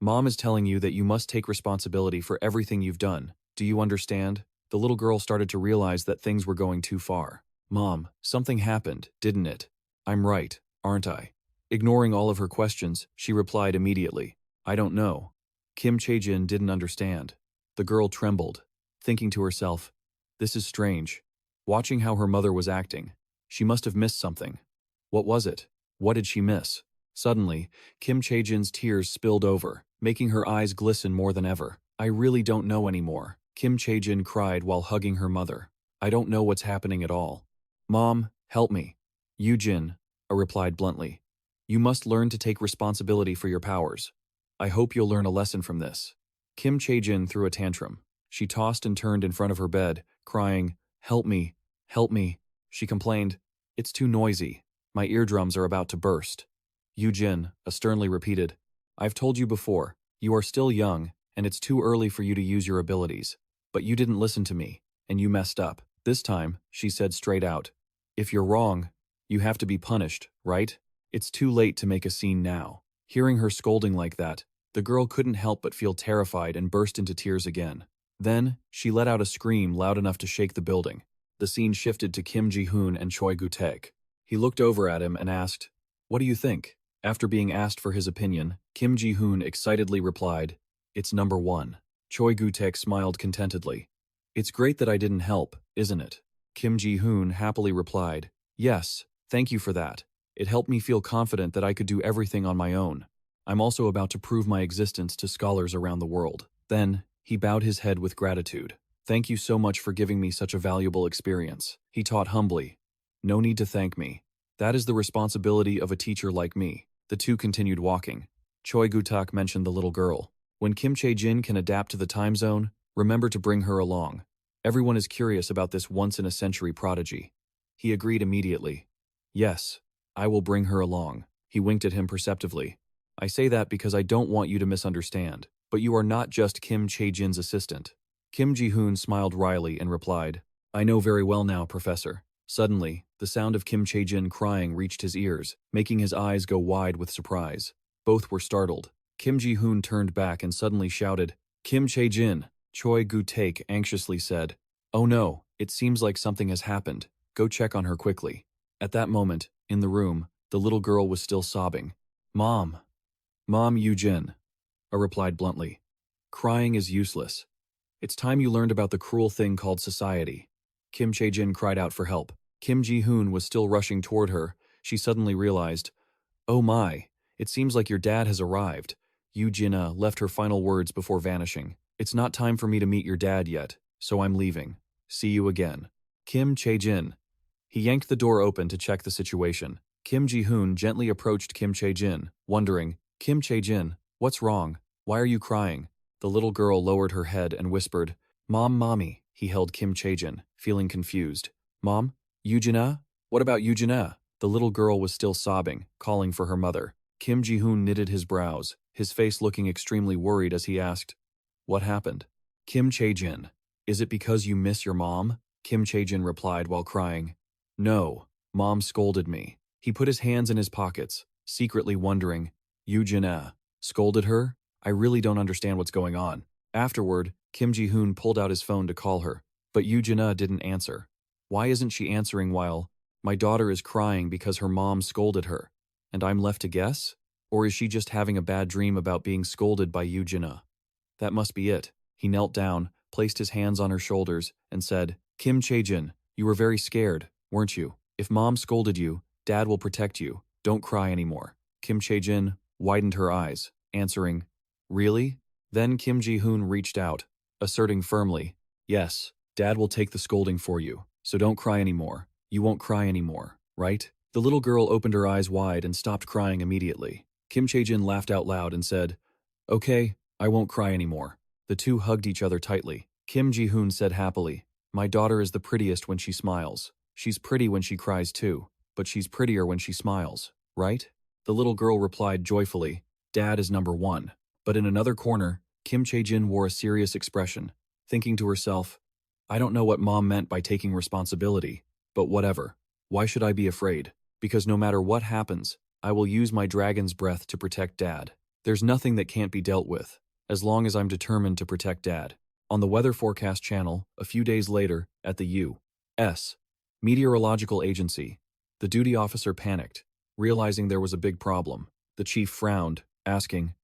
Mom is telling you that you must take responsibility for everything you've done. Do you understand? The little girl started to realize that things were going too far. Mom, something happened, didn't it? I'm right, aren't I? Ignoring all of her questions, she replied immediately. I don't know. Kim Chae-jin didn't understand. The girl trembled, thinking to herself, this is strange. Watching how her mother was acting, she must have missed something. What was it? What did she miss? Suddenly, Kim Chae-jin's tears spilled over, making her eyes glisten more than ever. I really don't know anymore, Kim Chae-jin cried while hugging her mother. I don't know what's happening at all. Mom, help me. Yoo-jin replied bluntly. You must learn to take responsibility for your powers. I hope you'll learn a lesson from this. Kim Chae-jin threw a tantrum. She tossed and turned in front of her bed, crying, help me, help me. She complained, it's too noisy. My eardrums are about to burst. Yoo-jin sternly repeated, I've told you before, you are still young, and it's too early for you to use your abilities. But you didn't listen to me, and you messed up. This time, she said straight out, if you're wrong, you have to be punished, right? It's too late to make a scene now. Hearing her scolding like that, the girl couldn't help but feel terrified and burst into tears again. Then, she let out a scream loud enough to shake the building. The scene shifted to Kim Ji-hoon and Choi Gu-taek. He looked over at him and asked, what do you think? After being asked for his opinion, Kim Ji-hoon excitedly replied, it's number one. Choi Gu-taek smiled contentedly. It's great that I didn't help, isn't it? Kim Ji-hoon happily replied, yes, thank you for that. It helped me feel confident that I could do everything on my own. I'm also about to prove my existence to scholars around the world. Then, he bowed his head with gratitude. Thank you so much for giving me such a valuable experience. He taught humbly. No need to thank me. That is the responsibility of a teacher like me. The two continued walking. Choi Gu-taek mentioned the little girl. When Kim Chae-jin can adapt to the time zone, remember to bring her along. Everyone is curious about this once-in-a-century prodigy. He agreed immediately. Yes, I will bring her along. He winked at him perceptively. I say that because I don't want you to misunderstand. But you are not just Kim Chae-jin's assistant. Kim Ji-hoon smiled wryly and replied, I know very well now, Professor. Suddenly, the sound of Kim Chae-jin crying reached his ears, making his eyes go wide with surprise. Both were startled. Kim Ji-hoon turned back and suddenly shouted, Kim Chae-jin! Choi Gu-taek anxiously said, oh no, it seems like something has happened. Go check on her quickly. At that moment, in the room, the little girl was still sobbing. Mom! Mom, Yoo-jin! Replied bluntly. Crying is useless. It's time you learned about the cruel thing called society. Kim Chae-jin cried out for help. Kim Ji-hoon was still rushing toward her. She suddenly realized, oh my, it seems like your dad has arrived. Yoo-jin left her final words before vanishing. It's not time for me to meet your dad yet, so I'm leaving. See you again. Kim Chae-jin. He yanked the door open to check the situation. Kim Ji-hoon gently approached Kim Chae-jin, wondering, Kim Chae-jin, what's wrong? Why are you crying? The little girl lowered her head and whispered, Mom, Mommy. He held Kim Chae-jin, feeling confused. Mom? Yoo-jin? What about Yoo-jin? The little girl was still sobbing, calling for her mother. Kim Ji-hoon knitted his brows, his face looking extremely worried as he asked, what happened? Kim Chae-jin, is it because you miss your mom? Kim Chae-jin replied while crying. No, Mom scolded me. He put his hands in his pockets, secretly wondering, Yoo-jin scolded her? I really don't understand what's going on. Afterward, Kim Ji-hoon pulled out his phone to call her, but Yoo-jin didn't answer. Why isn't she answering while, my daughter is crying because her mom scolded her, and I'm left to guess? Or is she just having a bad dream about being scolded by Yoo-jin? That must be it. He knelt down, placed his hands on her shoulders, and said, Kim Chae-jin, you were very scared, weren't you? If Mom scolded you, Dad will protect you. Don't cry anymore. Kim Chae-jin widened her eyes, answering, really? Then Kim Ji-hoon reached out, asserting firmly, yes, Dad will take the scolding for you, so don't cry anymore. You won't cry anymore, right? The little girl opened her eyes wide and stopped crying immediately. Kim Chae-jin laughed out loud and said, Okay, I won't cry anymore. The two hugged each other tightly. Kim Ji-hoon said happily, "My daughter is the prettiest when she smiles. She's pretty when she cries too, but she's prettier when she smiles, right?" The little girl replied joyfully, "Dad is number one." But in another corner, Kim Chae-jin wore a serious expression, thinking to herself, "I don't know what Mom meant by taking responsibility, but whatever. Why should I be afraid? Because no matter what happens, I will use my dragon's breath to protect Dad. There's nothing that can't be dealt with, as long as I'm determined to protect Dad." On the weather forecast channel, a few days later, at the U.S. Meteorological Agency, the duty officer panicked, realizing there was a big problem. The chief frowned, asking,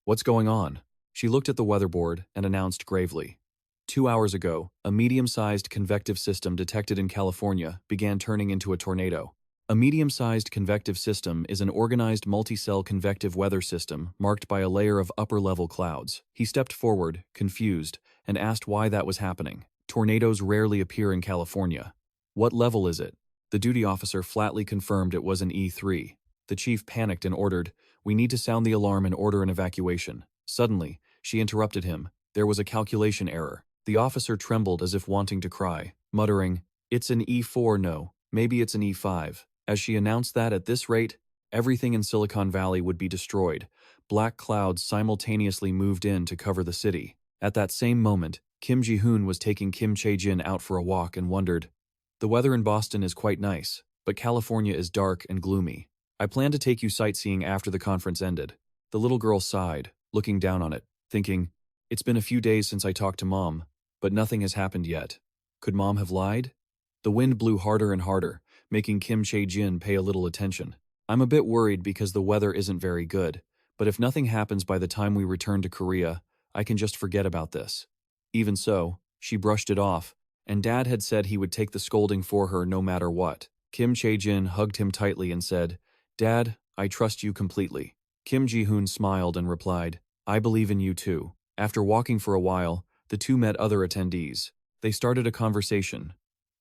"What's going on?" She looked at the weatherboard and announced gravely, 2 hours ago, a medium-sized convective system detected in California began turning into a tornado. A medium-sized convective system is an organized multi-cell convective weather system marked by a layer of upper-level clouds. He stepped forward, confused, and asked why that was happening. Tornadoes rarely appear in California. "What level is it?" The duty officer flatly confirmed it was an E3. The chief panicked and ordered, "We need to sound the alarm and order an evacuation." Suddenly, she interrupted him. There was a calculation error. The officer trembled as if wanting to cry, muttering, "It's an E4, no, maybe it's an E5. As she announced that at this rate, everything in Silicon Valley would be destroyed. Black clouds simultaneously moved in to cover the city. At that same moment, Kim Ji-hoon was taking Kim Chae-jin out for a walk and wondered, "The weather in Boston is quite nice, but California is dark and gloomy. I plan to take you sightseeing after the conference ended." The little girl sighed, looking down on it, thinking, "It's been a few days since I talked to Mom, but nothing has happened yet. Could Mom have lied?" The wind blew harder and harder, making Kim Chae-jin pay a little attention. "I'm a bit worried because the weather isn't very good, but if nothing happens by the time we return to Korea, I can just forget about this." Even so, she brushed it off, and Dad had said he would take the scolding for her no matter what. Kim Chae-jin hugged him tightly and said, "Dad, I trust you completely." Kim Ji-hoon smiled and replied, "I believe in you too." After walking for a while, the two met other attendees. They started a conversation.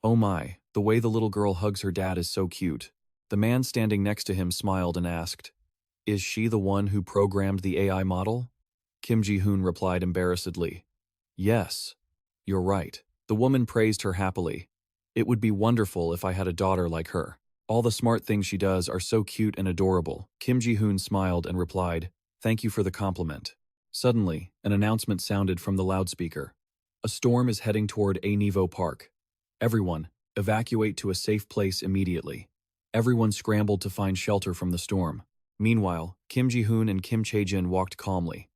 "Oh my, the way the little girl hugs her dad is so cute." The man standing next to him smiled and asked, "Is she the one who programmed the AI model?" Kim Ji-hoon replied embarrassedly, "Yes, you're right." The woman praised her happily. "It would be wonderful if I had a daughter like her. All the smart things she does are so cute and adorable." Kim Ji-hoon smiled and replied, "Thank you for the compliment." Suddenly, an announcement sounded from the loudspeaker. "A storm is heading toward Anivo Park. Everyone, evacuate to a safe place immediately." Everyone scrambled to find shelter from the storm. Meanwhile, Kim Ji-hoon and Kim Chae-jin walked calmly.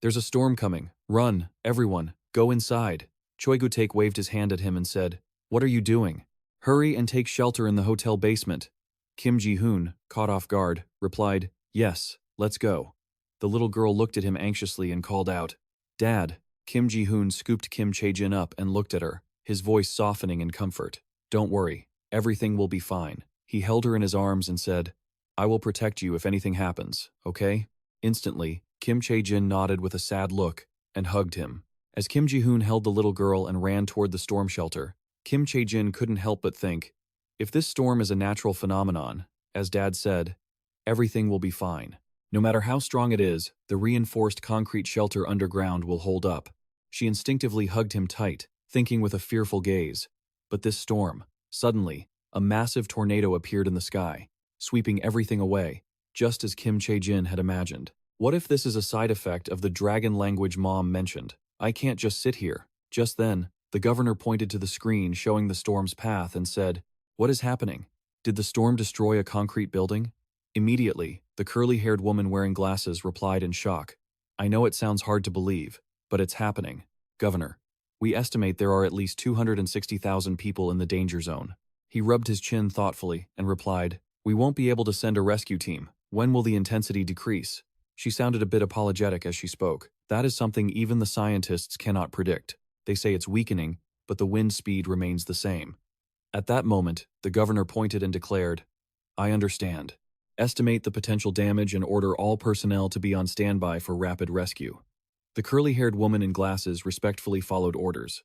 "There's a storm coming. Run, everyone, go inside." Choi Gu-taek waved his hand at him and said, "What are you doing? Hurry and take shelter in the hotel basement." Kim Ji-hoon, caught off guard, replied, "Yes, let's go." The little girl looked at him anxiously and called out, "Dad." Kim Ji-hoon scooped Kim Chae-jin up and looked at her, his voice softening in comfort. "Don't worry, everything will be fine." He held her in his arms and said, "I will protect you if anything happens, okay?" Instantly, Kim Chae-jin nodded with a sad look and hugged him. As Kim Ji-hoon held the little girl and ran toward the storm shelter, Kim Chae-jin couldn't help but think, if this storm is a natural phenomenon, as Dad said, everything will be fine. No matter how strong it is, the reinforced concrete shelter underground will hold up. She instinctively hugged him tight, thinking with a fearful gaze. But this storm, suddenly, a massive tornado appeared in the sky, sweeping everything away, just as Kim Chae-jin had imagined. What if this is a side effect of the dragon language Mom mentioned? I can't just sit here. Just then, the governor pointed to the screen showing the storm's path and said, "What is happening? Did the storm destroy a concrete building?" Immediately, the curly-haired woman wearing glasses replied in shock, "I know it sounds hard to believe, but it's happening. Governor, we estimate there are at least 260,000 people in the danger zone." He rubbed his chin thoughtfully and replied, "We won't be able to send a rescue team. When will the intensity decrease?" She sounded a bit apologetic as she spoke. "That is something even the scientists cannot predict. They say it's weakening, but the wind speed remains the same." At that moment, the governor pointed and declared, "I understand. Estimate the potential damage and order all personnel to be on standby for rapid rescue." The curly-haired woman in glasses respectfully followed orders.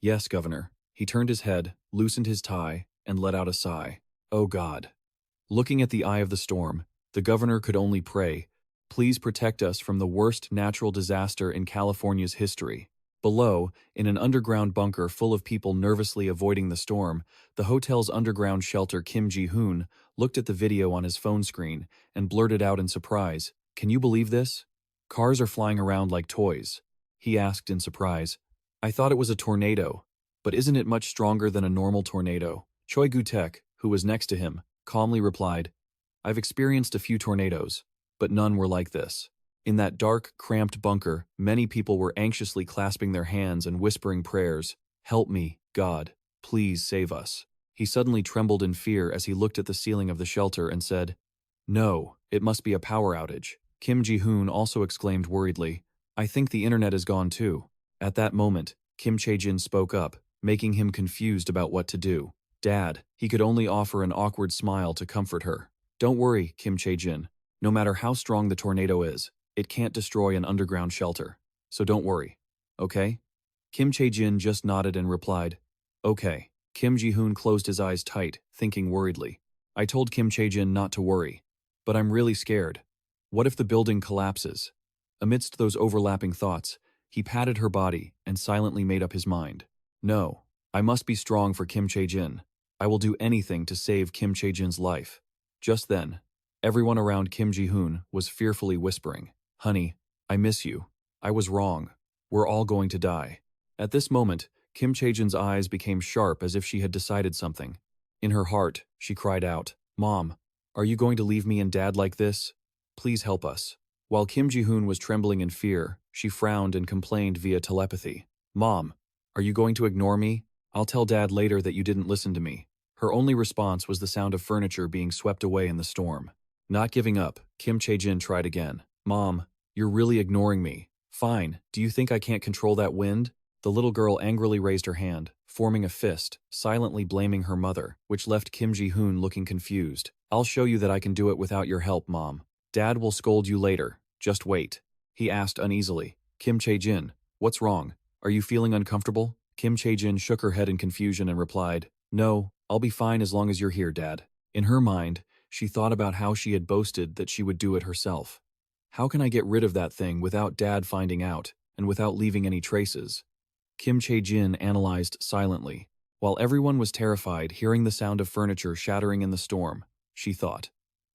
"Yes, Governor." He turned his head, loosened his tie, and let out a sigh. "Oh God." Looking at the eye of the storm, the governor could only pray, Please protect us from the worst natural disaster in California's history. Below, in an underground bunker full of people nervously avoiding the storm, the hotel's underground shelter Kim Ji-hoon looked at the video on his phone screen and blurted out in surprise, "Can you believe this? Cars are flying around like toys." He asked in surprise, "I thought it was a tornado, but isn't it much stronger than a normal tornado?" Choi Gu-tek, who was next to him, calmly replied, "I've experienced a few tornadoes, but none were like this." In that dark, cramped bunker, many people were anxiously clasping their hands and whispering prayers, "Help me, God, please save us." He suddenly trembled in fear as he looked at the ceiling of the shelter and said, "No, it must be a power outage." Kim Ji-hoon also exclaimed worriedly, "I think the internet is gone too." At that moment, Kim Chae-jin spoke up, making him confused about what to do. "Dad," he could only offer an awkward smile to comfort her. "Don't worry, Kim Chae-jin. No matter how strong the tornado is, it can't destroy an underground shelter. So don't worry. Okay?" Kim Chae-jin just nodded and replied, "Okay." Kim Ji-hoon closed his eyes tight, thinking worriedly. "I told Kim Chae-jin not to worry, but I'm really scared. What if the building collapses?" Amidst those overlapping thoughts, he patted her body and silently made up his mind. "No, I must be strong for Kim Chae-jin. I will do anything to save Kim Chae-jin's life." Just then, everyone around Kim Ji-hoon was fearfully whispering, "Honey, I miss you. I was wrong. We're all going to die." At this moment, Kim Chae-jin's eyes became sharp as if she had decided something. In her heart, she cried out, "Mom, are you going to leave me and Dad like this? Please help us." While Kim Ji-hoon was trembling in fear, she frowned and complained via telepathy, "Mom, are you going to ignore me? I'll tell Dad later that you didn't listen to me." Her only response was the sound of furniture being swept away in the storm. Not giving up, Kim Chae-jin tried again. "Mom, you're really ignoring me. Fine, do you think I can't control that wind?" The little girl angrily raised her hand, forming a fist, silently blaming her mother, which left Kim Ji-hoon looking confused. "I'll show you that I can do it without your help, Mom. Dad will scold you later. Just wait." He asked uneasily, "Kim Chae-jin, what's wrong? Are you feeling uncomfortable?" Kim Chae-jin shook her head in confusion and replied, "No, I'll be fine as long as you're here, Dad." In her mind, she thought about how she had boasted that she would do it herself. How can I get rid of that thing without Dad finding out, and without leaving any traces? Kim Chae-jin analyzed silently. While everyone was terrified hearing the sound of furniture shattering in the storm, she thought,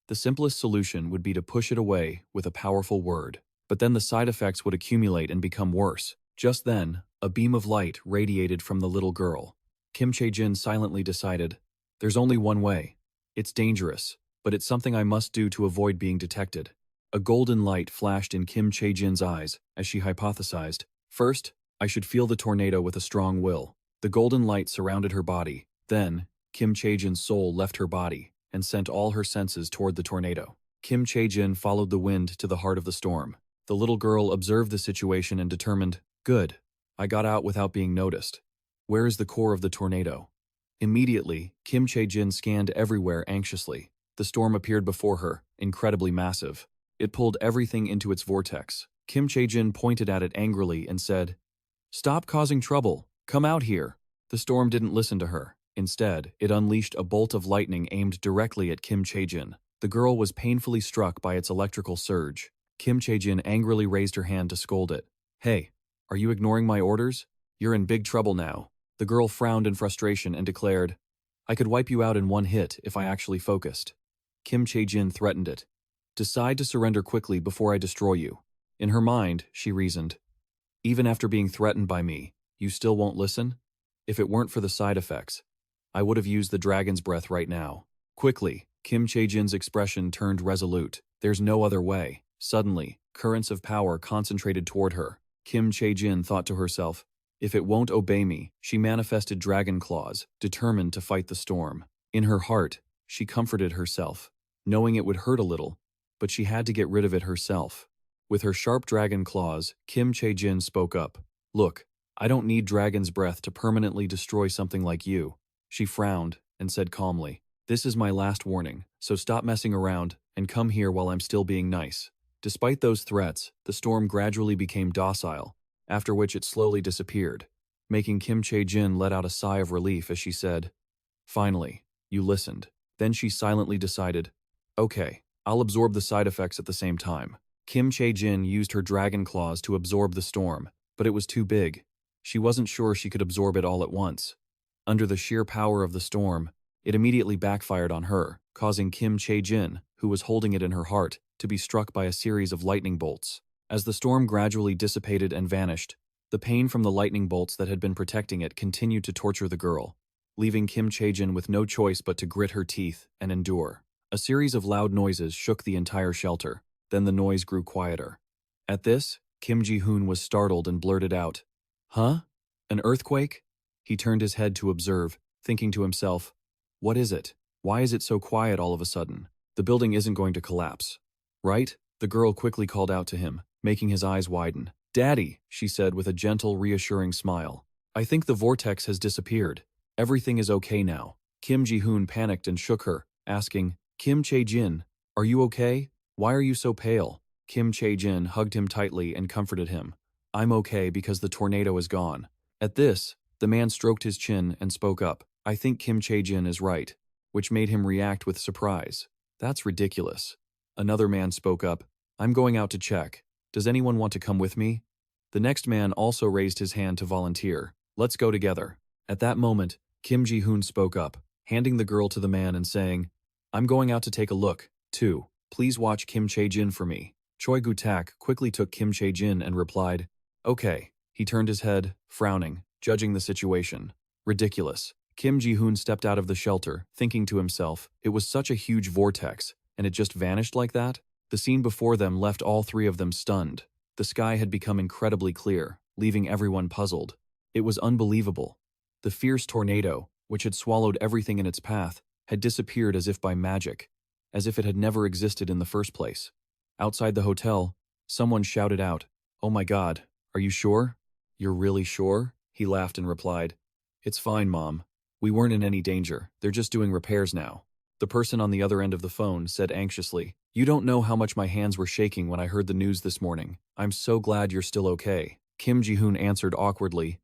the simplest solution would be to push it away with a powerful word. But then the side effects would accumulate and become worse. Just then, a beam of light radiated from the little girl. Kim Chae-jin silently decided, "There's only one way. It's dangerous, but it's something I must do to avoid being detected." A golden light flashed in Kim Chae-jin's eyes as she hypothesized, "First, I should feel the tornado with a strong will." The golden light surrounded her body. Then, Kim Chae-jin's soul left her body and sent all her senses toward the tornado. Kim Chae-jin followed the wind to the heart of the storm. The little girl observed the situation and determined, "Good. I got out without being noticed. Where is the core of the tornado?" Immediately, Kim Chae-jin scanned everywhere anxiously. The storm appeared before her, incredibly massive. It pulled everything into its vortex. Kim Chae-jin pointed at it angrily and said, "Stop causing trouble. Come out here." The storm didn't listen to her. Instead, it unleashed a bolt of lightning aimed directly at Kim Chae-jin. The girl was painfully struck by its electrical surge. Kim Chae-jin angrily raised her hand to scold it. "Hey, are you ignoring my orders? You're in big trouble now." The girl frowned in frustration and declared, "I could wipe you out in one hit if I actually focused." Kim Chae-jin threatened it. "Decide to surrender quickly before I destroy you." In her mind, she reasoned, "Even after being threatened by me, you still won't listen? If it weren't for the side effects, I would have used the dragon's breath right now." Quickly, Kim Chae-jin's expression turned resolute. "There's no other way." Suddenly, currents of power concentrated toward her. Kim Chae-jin thought to herself, "If it won't obey me," she manifested dragon claws, determined to fight the storm. In her heart, she comforted herself, knowing it would hurt a little, but she had to get rid of it herself. With her sharp dragon claws, Kim Chae-jin spoke up. "Look, I don't need dragon's breath to permanently destroy something like you." She frowned and said calmly, "This is my last warning, so stop messing around and come here while I'm still being nice." Despite those threats, the storm gradually became docile, after which it slowly disappeared, making Kim Chae-jin let out a sigh of relief as she said, "Finally, you listened." Then she silently decided, "Okay, I'll absorb the side effects at the same time." Kim Chae-jin used her dragon claws to absorb the storm, but it was too big. She wasn't sure she could absorb it all at once. Under the sheer power of the storm, it immediately backfired on her, causing Kim Chae-jin, who was holding it in her heart, to be struck by a series of lightning bolts. As the storm gradually dissipated and vanished, the pain from the lightning bolts that had been protecting it continued to torture the girl, leaving Kim Chae-jin with no choice but to grit her teeth and endure. A series of loud noises shook the entire shelter, then the noise grew quieter. At this, Kim Ji-hoon was startled and blurted out, "Huh? An earthquake?" He turned his head to observe, thinking to himself, "What is it? Why is it so quiet all of a sudden? The building isn't going to collapse, right?" The girl quickly called out to him, making his eyes widen. "Daddy," she said with a gentle, reassuring smile. "I think the vortex has disappeared. Everything is okay now." Kim Ji-hoon panicked and shook her, asking, "Kim Chae-jin, are you okay? Why are you so pale?" Kim Chae-jin hugged him tightly and comforted him. "I'm okay because the tornado is gone." At this, the man stroked his chin and spoke up, "I think Kim Chae-jin is right," which made him react with surprise. "That's ridiculous." Another man spoke up, "I'm going out to check. Does anyone want to come with me?" The next man also raised his hand to volunteer. "Let's go together." At that moment, Kim Ji-hoon spoke up, handing the girl to the man and saying, "I'm going out to take a look, too. Please watch Kim Chae-jin for me." Choi Gu-tak quickly took Kim Chae-jin and replied, "Okay." He turned his head, frowning, judging the situation. Ridiculous. Kim Ji-hoon stepped out of the shelter, thinking to himself, it was such a huge vortex, and it just vanished like that? The scene before them left all three of them stunned. The sky had become incredibly clear, leaving everyone puzzled. It was unbelievable. The fierce tornado, which had swallowed everything in its path, had disappeared as if by magic, as if it had never existed in the first place. Outside the hotel, someone shouted out, "Oh my God, are you sure?" "You're really sure?" He laughed and replied, "It's fine, Mom. We weren't in any danger. They're just doing repairs now." The person on the other end of the phone said anxiously, "You don't know how much my hands were shaking when I heard the news this morning. I'm so glad you're still okay." Kim Ji-hoon answered awkwardly,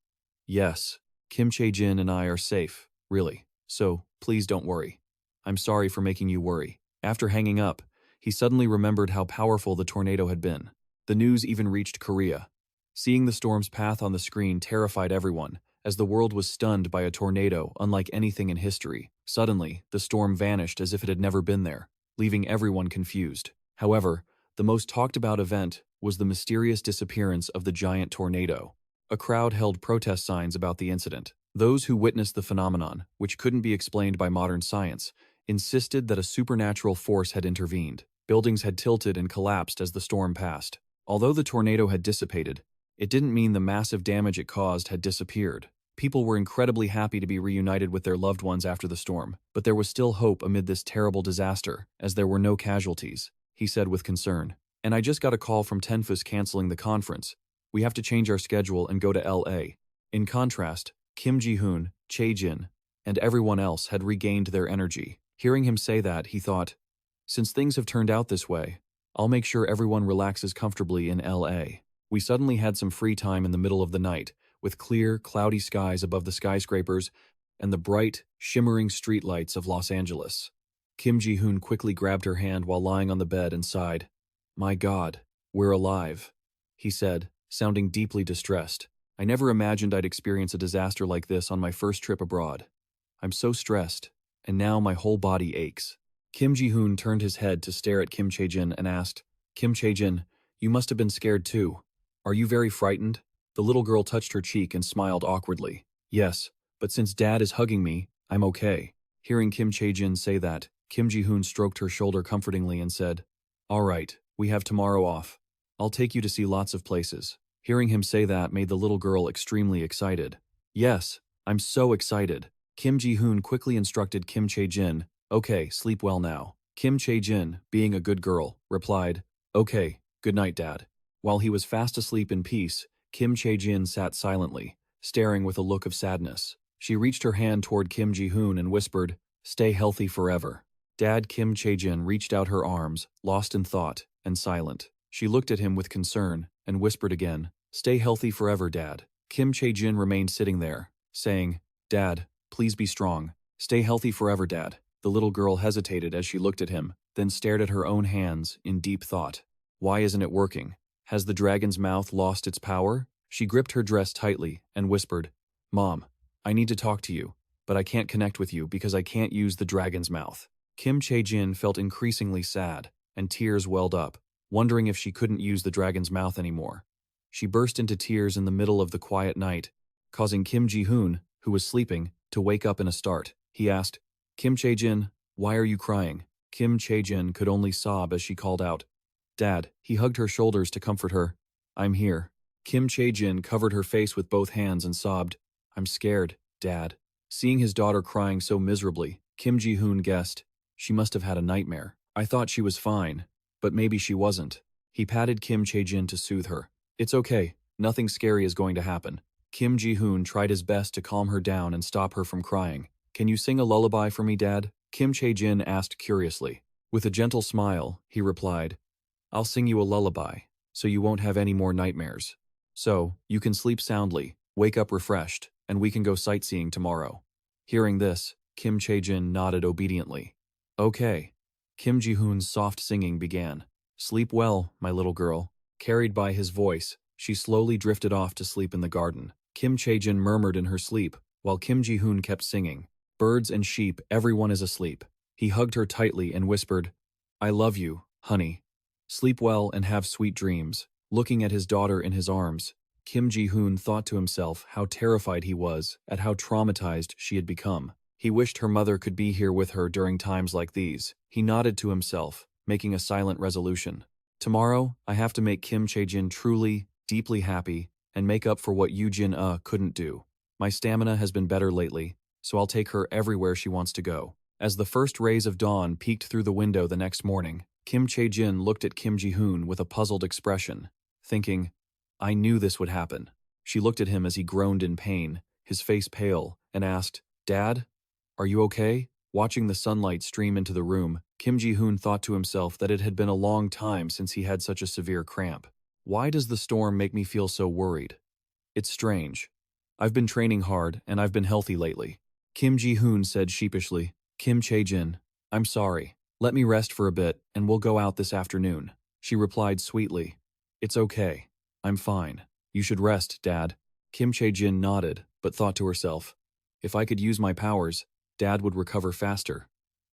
"Yes, Kim Chae-jin and I are safe, really. So, please don't worry. I'm sorry for making you worry." After hanging up, he suddenly remembered how powerful the tornado had been. The news even reached Korea. Seeing the storm's path on the screen terrified everyone, as the world was stunned by a tornado unlike anything in history. Suddenly, the storm vanished as if it had never been there, leaving everyone confused. However, the most talked about event was the mysterious disappearance of the giant tornado. A crowd held protest signs about the incident. Those who witnessed the phenomenon, which couldn't be explained by modern science, insisted that a supernatural force had intervened. Buildings had tilted and collapsed as the storm passed. Although the tornado had dissipated, it didn't mean the massive damage it caused had disappeared. People were incredibly happy to be reunited with their loved ones after the storm, but there was still hope amid this terrible disaster, as there were no casualties, he said with concern. "And I just got a call from Tenfus canceling the conference. We have to change our schedule and go to LA. In contrast, Kim Ji-hoon, Chae-jin, and everyone else had regained their energy. Hearing him say that, he thought, since things have turned out this way, I'll make sure everyone relaxes comfortably in LA. We suddenly had some free time in the middle of the night, with clear, cloudy skies above the skyscrapers and the bright, shimmering streetlights of Los Angeles. Kim Ji-hoon quickly grabbed her hand while lying on the bed and sighed. "My God, we're alive," he said, sounding deeply distressed. "I never imagined I'd experience a disaster like this on my first trip abroad. I'm so stressed, and now my whole body aches." Kim Ji-hoon turned his head to stare at Kim Chae-jin and asked, "Kim Chae-jin, you must have been scared too. Are you very frightened?" The little girl touched her cheek and smiled awkwardly. "Yes, but since Dad is hugging me, I'm okay." Hearing Kim Chae-jin say that, Kim Ji-hoon stroked her shoulder comfortingly and said, "All right, we have tomorrow off. I'll take you to see lots of places." Hearing him say that made the little girl extremely excited. "Yes, I'm so excited." Kim Ji-hoon quickly instructed Kim Chae-jin, "Okay, sleep well now." Kim Chae-jin, being a good girl, replied, "Okay, good night, Dad." While he was fast asleep in peace, Kim Chae-jin sat silently, staring with a look of sadness. She reached her hand toward Kim Ji-hoon and whispered, "Stay healthy forever." Dad Kim Chae-jin reached out her arms, lost in thought, and silent. She looked at him with concern, and whispered again, "Stay healthy forever, Dad." Kim Chae-jin remained sitting there, saying, "Dad, please be strong. Stay healthy forever, Dad." The little girl hesitated as she looked at him, then stared at her own hands in deep thought. Why isn't it working? Has the dragon's mouth lost its power? She gripped her dress tightly and whispered, Mom, I need to talk to you, but I can't connect with you because I can't use the dragon's mouth. Kim Chae-jin felt increasingly sad, and tears welled up, wondering if she couldn't use the dragon's mouth anymore. She burst into tears in the middle of the quiet night, causing Kim Ji-hoon, who was sleeping, to wake up in a start. He asked, Kim Chae-jin, why are you crying? Kim Chae-jin could only sob as she called out, Dad. He hugged her shoulders to comfort her. I'm here. Kim Chae-jin covered her face with both hands and sobbed, I'm scared, Dad. Seeing his daughter crying so miserably, Kim Ji-hoon guessed, she must have had a nightmare. I thought she was fine, but maybe she wasn't. He patted Kim Chae-jin to soothe her. It's okay, nothing scary is going to happen. Kim Ji-hoon tried his best to calm her down and stop her from crying. Can you sing a lullaby for me, Dad? Kim Chae-jin asked curiously. With a gentle smile, he replied, I'll sing you a lullaby, so you won't have any more nightmares. So, you can sleep soundly, wake up refreshed, and we can go sightseeing tomorrow. Hearing this, Kim Chae-jin nodded obediently. Okay. Kim Ji-hoon's soft singing began. Sleep well, my little girl. Carried by his voice, she slowly drifted off to sleep in the garden. Kim Chae-jin murmured in her sleep, while Kim Ji-hoon kept singing. Birds and sheep, everyone is asleep. He hugged her tightly and whispered, I love you, honey. Sleep well and have sweet dreams. Looking at his daughter in his arms, Kim Ji-hoon thought to himself how terrified he was at how traumatized she had become. He wished her mother could be here with her during times like these. He nodded to himself, making a silent resolution. Tomorrow, I have to make Kim Chae-jin truly, deeply happy, and make up for what Yoo Jin couldn't do. My stamina has been better lately, so I'll take her everywhere she wants to go. As the first rays of dawn peeked through the window the next morning, Kim Chae-jin looked at Kim Ji-hoon with a puzzled expression, thinking, I knew this would happen. She looked at him as he groaned in pain, his face pale, and asked, Dad, are you okay? Watching the sunlight stream into the room, Kim Ji-hoon thought to himself that it had been a long time since he had such a severe cramp. Why does the storm make me feel so worried? It's strange. I've been training hard and I've been healthy lately. Kim Ji-hoon said sheepishly, Kim Chae-jin, I'm sorry. Let me rest for a bit and we'll go out this afternoon. She replied sweetly, It's okay. I'm fine. You should rest, Dad. Kim Chae-jin nodded, but thought to herself, if I could use my powers, Dad would recover faster.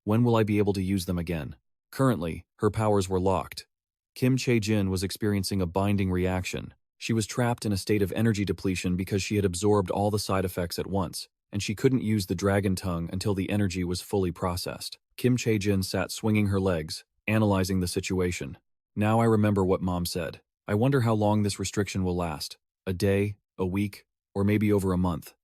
When will I be able to use them again? Currently, her powers were locked. Kim Chae-jin was experiencing a binding reaction. She was trapped in a state of energy depletion because she had absorbed all the side effects at once, and she couldn't use the dragon tongue until the energy was fully processed. Kim Chae-jin sat swinging her legs, analyzing the situation. Now I remember what Mom said. I wonder how long this restriction will last. A day, a week, or maybe over a month.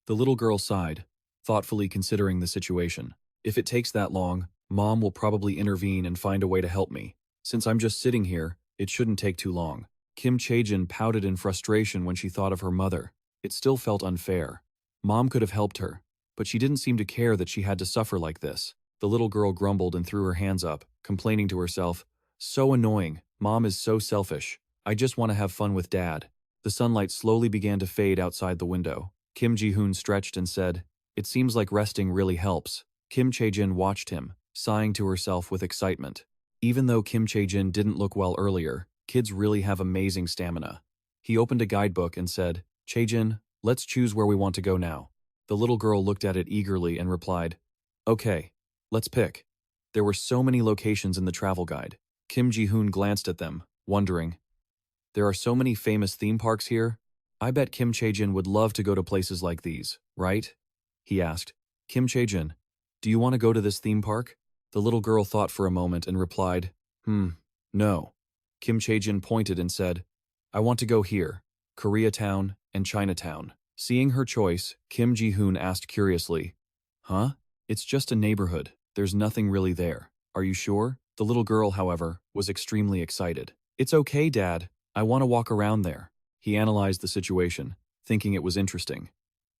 The little girl sighed, thoughtfully considering the situation. If it takes that long, Mom will probably intervene and find a way to help me. Since I'm just sitting here, it shouldn't take too long. Kim Chae-jin pouted in frustration when she thought of her mother. It still felt unfair. Mom could have helped her, but she didn't seem to care that she had to suffer like this. The little girl grumbled and threw her hands up, complaining to herself, So annoying. Mom is so selfish. I just want to have fun with Dad. The sunlight slowly began to fade outside the window. Kim Ji-hoon stretched and said, It seems like resting really helps. Kim Chae-jin watched him, sighing to herself with excitement. Even though Kim Chae-jin didn't look well earlier, kids really have amazing stamina. He opened a guidebook and said, Chae-jin, let's choose where we want to go now. The little girl looked at it eagerly and replied, Okay, let's pick. There were so many locations in the travel guide. Kim Ji-hoon glanced at them, wondering, There are so many famous theme parks here? I bet Kim Chae-jin would love to go to places like these, right? He asked. Kim Chae-jin, do you want to go to this theme park? The little girl thought for a moment and replied, No. Kim Chae-jin pointed and said, I want to go here, Koreatown and Chinatown. Seeing her choice, Kim Ji-hoon asked curiously, Huh? It's just a neighborhood. There's nothing really there. Are you sure? The little girl, however, was extremely excited. It's okay, Dad. I want to walk around there. He analyzed the situation, thinking it was interesting.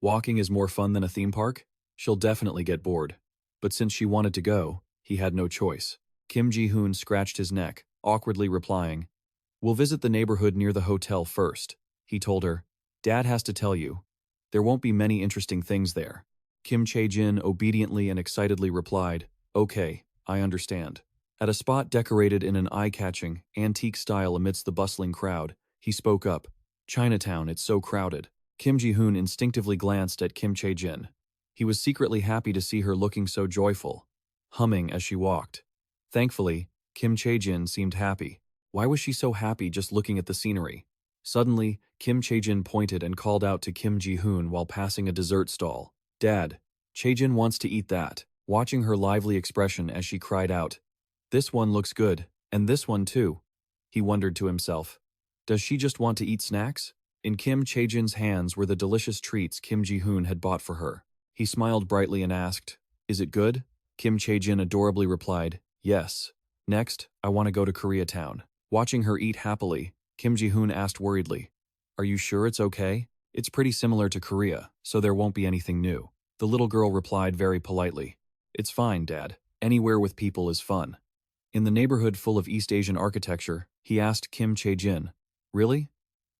Walking is more fun than a theme park? She'll definitely get bored. But since she wanted to go, he had no choice. Kim Ji-hoon scratched his neck, awkwardly replying, We'll visit the neighborhood near the hotel first. He told her, Dad has to tell you, there won't be many interesting things there. Kim Chae-jin obediently and excitedly replied, Okay, I understand. At a spot decorated in an eye-catching, antique style amidst the bustling crowd, he spoke up. Chinatown, it's so crowded. Kim Ji-hoon instinctively glanced at Kim Chae-jin. He was secretly happy to see her looking so joyful, humming as she walked. Thankfully, Kim Chae-jin seemed happy. Why was she so happy just looking at the scenery? Suddenly, Kim Chae-jin pointed and called out to Kim Ji-hoon while passing a dessert stall. Dad, Chae-jin wants to eat that. Watching her lively expression as she cried out, "This one looks good, and this one too." He wondered to himself. Does she just want to eat snacks? In Kim Chae-jin's hands were the delicious treats Kim Ji-hoon had bought for her. He smiled brightly and asked, "Is it good?" Kim Chae-jin adorably replied, "Yes. Next, I want to go to Koreatown." Watching her eat happily, Kim Ji-hoon asked worriedly, "Are you sure it's okay? It's pretty similar to Korea, so there won't be anything new." The little girl replied very politely, "It's fine, Dad. Anywhere with people is fun." In the neighborhood full of East Asian architecture, he asked Kim Chae-jin, "Really?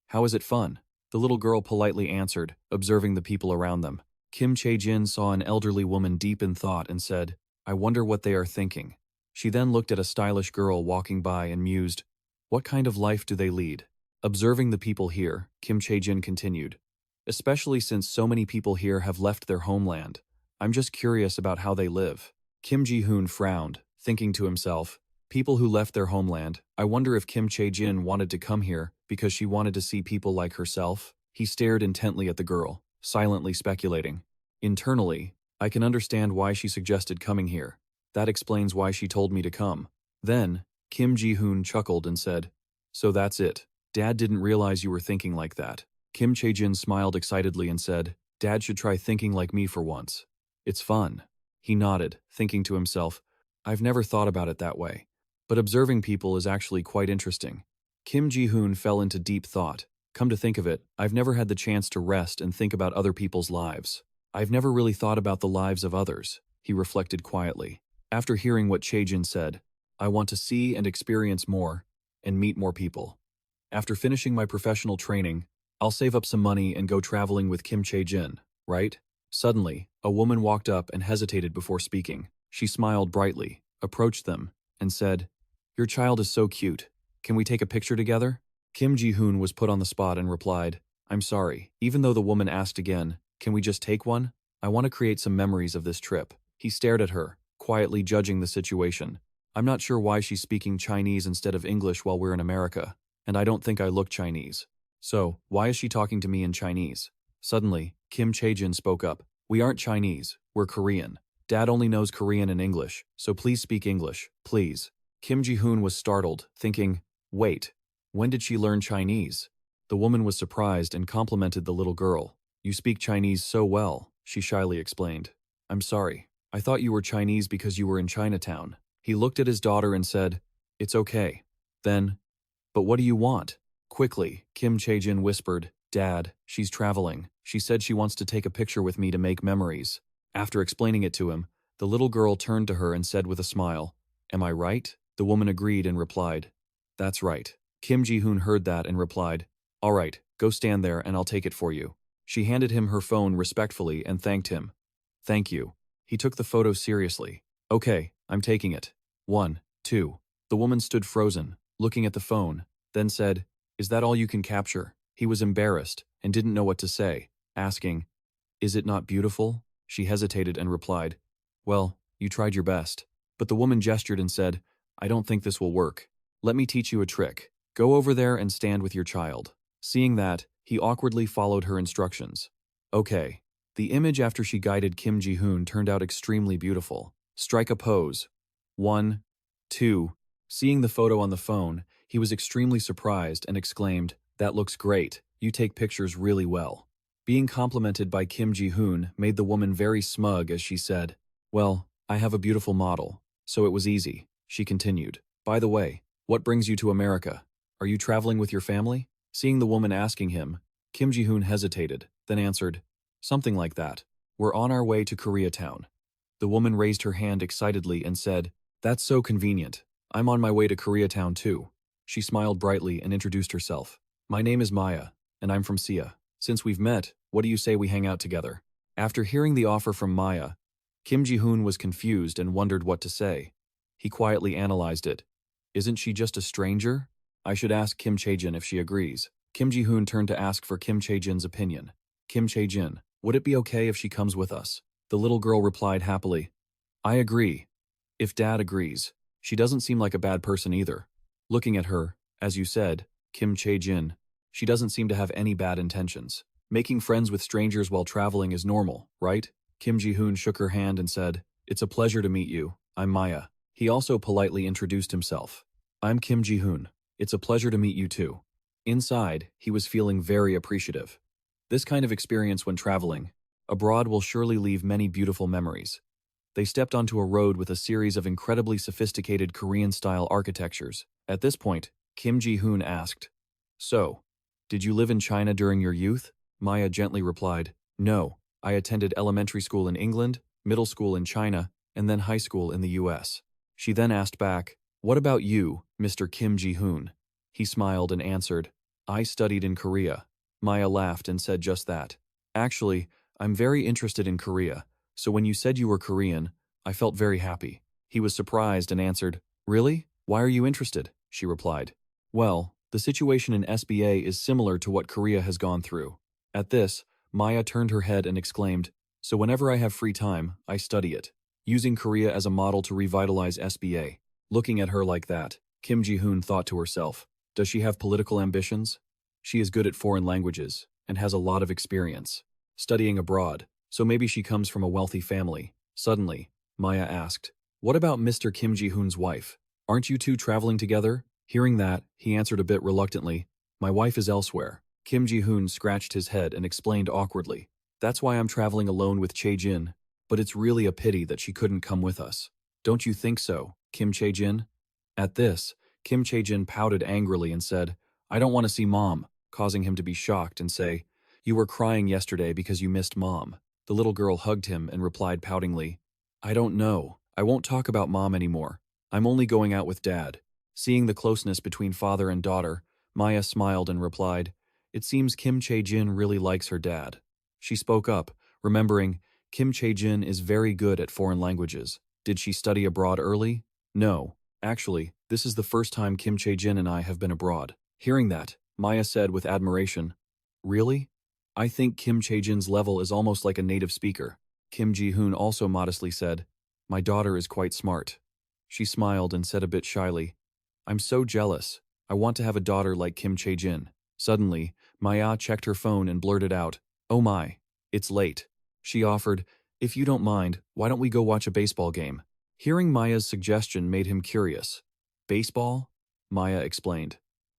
How is it fun?" The little girl politely answered, observing the people around them. Kim Chae-jin saw an elderly woman deep in thought and said, "I wonder what they are thinking." She then looked at a stylish girl walking by and mused, "What kind of life do they lead?" Observing the people here, Kim Chae-jin continued, "Especially since so many people here have left their homeland. I'm just curious about how they live." Kim Ji-hoon frowned, thinking to himself, "People who left their homeland, I wonder if Kim Chae-jin wanted to come here because she wanted to see people like herself?" He stared intently at the girl, silently speculating. Internally, I can understand why she suggested coming here. That explains why she told me to come. Then, Kim Ji-hoon chuckled and said, "So that's it. Dad didn't realize you were thinking like that." Kim Chae-jin smiled excitedly and said, "Dad should try thinking like me for once. It's fun." He nodded, thinking to himself, "I've never thought about it that way. But observing people is actually quite interesting." Kim Ji-hoon fell into deep thought. Come to think of it, I've never had the chance to rest and think about other people's lives. I've never really thought about the lives of others, he reflected quietly. After hearing what Chae-jin said, I want to see and experience more, and meet more people. After finishing my professional training, I'll save up some money and go traveling with Kim Chae-jin, right? Suddenly, a woman walked up and hesitated before speaking. She smiled brightly, approached them, and said, "Your child is so cute. Can we take a picture together?" Kim Ji-hoon was put on the spot and replied, "I'm sorry." Even though the woman asked again, "Can we just take one? I want to create some memories of this trip." He stared at her, quietly judging the situation. I'm not sure why she's speaking Chinese instead of English while we're in America, and I don't think I look Chinese. So, why is she talking to me in Chinese? Suddenly, Kim Chae-jin spoke up. "We aren't Chinese, we're Korean. Dad only knows Korean and English, so please speak English, please." Kim Ji-hoon was startled, thinking, wait, when did she learn Chinese? The woman was surprised and complimented the little girl. "You speak Chinese so well," she shyly explained. "I'm sorry. I thought you were Chinese because you were in Chinatown." He looked at his daughter and said, "It's okay." Then, "But what do you want?" Quickly, Kim Chae-jin whispered, "Dad, she's traveling. She said she wants to take a picture with me to make memories." After explaining it to him, the little girl turned to her and said with a smile, "Am I right?" The woman agreed and replied, "That's right." Kim Ji-hoon heard that and replied, "All right, go stand there and I'll take it for you." She handed him her phone respectfully and thanked him. "Thank you." He took the photo seriously. "Okay, I'm taking it. 1, 2. The woman stood frozen, looking at the phone, then said, "Is that all you can capture?" He was embarrassed and didn't know what to say, asking, "Is it not beautiful?" She hesitated and replied, "Well, you tried your best." But the woman gestured and said, "I don't think this will work. Let me teach you a trick. Go over there and stand with your child." Seeing that, he awkwardly followed her instructions. Okay. The image after she guided Kim Ji-hoon turned out extremely beautiful. Strike a pose. 1, 2. Seeing the photo on the phone, he was extremely surprised and exclaimed, "That looks great. You take pictures really well." Being complimented by Kim Ji-hoon made the woman very smug as she said, "Well, I have a beautiful model, so it was easy." She continued, "By the way, what brings you to America? Are you traveling with your family?" Seeing the woman asking him, Kim Ji-hoon hesitated, then answered, "Something like that. We're on our way to Koreatown." The woman raised her hand excitedly and said, "That's so convenient. I'm on my way to Koreatown too." She smiled brightly and introduced herself. "My name is Maya, and I'm from Sia. Since we've met, what do you say we hang out together?" After hearing the offer from Maya, Kim Ji-hoon was confused and wondered what to say. He quietly analyzed it. Isn't she just a stranger? I should ask Kim Chae-jin if she agrees. Kim Ji-hoon turned to ask for Kim Chae-jin's opinion. Kim Chae-jin, would it be okay if she comes with us? The little girl replied happily. I agree. If Dad agrees. She doesn't seem like a bad person either. Looking at her, as you said, Kim Chae-jin, she doesn't seem to have any bad intentions. Making friends with strangers while traveling is normal, right? Kim Ji-hoon shook her hand and said, It's a pleasure to meet you. I'm Maya. He also politely introduced himself. I'm Kim Ji-hoon. It's a pleasure to meet you too. Inside, he was feeling very appreciative. This kind of experience when traveling abroad will surely leave many beautiful memories. They stepped onto a road with a series of incredibly sophisticated Korean-style architectures. At this point, Kim Ji-hoon asked, So, did you live in China during your youth? Maya gently replied, No, I attended elementary school in England, middle school in China, and then high school in the US. She then asked back, What about you, Mr. Kim Ji-hoon? He smiled and answered, I studied in Korea. Maya laughed and said just that. Actually, I'm very interested in Korea, so when you said you were Korean, I felt very happy. He was surprised and answered, Really? Why are you interested? She replied. Well, the situation in SBA is similar to what Korea has gone through. At this, Maya turned her head and exclaimed, So whenever I have free time, I study it, using Korea as a model to revitalize SBA. Looking at her like that, Kim Ji-hoon thought to herself, Does she have political ambitions? She is good at foreign languages and has a lot of experience studying abroad, so maybe she comes from a wealthy family. Suddenly, Maya asked, What about Mr. Kim Ji-hoon's wife? Aren't you two traveling together? Hearing that, he answered a bit reluctantly, My wife is elsewhere. Kim Ji-hoon scratched his head and explained awkwardly, That's why I'm traveling alone with Chae-jin, but it's really a pity that she couldn't come with us. Don't you think so, Kim Chae-jin? At this, Kim Chae-jin pouted angrily and said, I don't want to see Mom, causing him to be shocked and say, You were crying yesterday because you missed Mom. The little girl hugged him and replied poutingly, I don't know. I won't talk about Mom anymore. I'm only going out with Dad. Seeing the closeness between father and daughter, Maya smiled and replied, It seems Kim Chae-jin really likes her dad. She spoke up, remembering, Kim Chae-jin is very good at foreign languages. Did she study abroad early? No. Actually, this is the first time Kim Chae-jin and I have been abroad. Hearing that, Maya said with admiration, Really? I think Kim Chae-jin's level is almost like a native speaker. Kim Ji-hoon also modestly said, My daughter is quite smart. She smiled and said a bit shyly, I'm so jealous. I want to have a daughter like Kim Chae-jin. Suddenly, Maya checked her phone and blurted out, Oh my, it's late. She offered, If you don't mind, why don't we go watch a baseball game? Hearing Maya's suggestion made him curious. Baseball? Maya explained.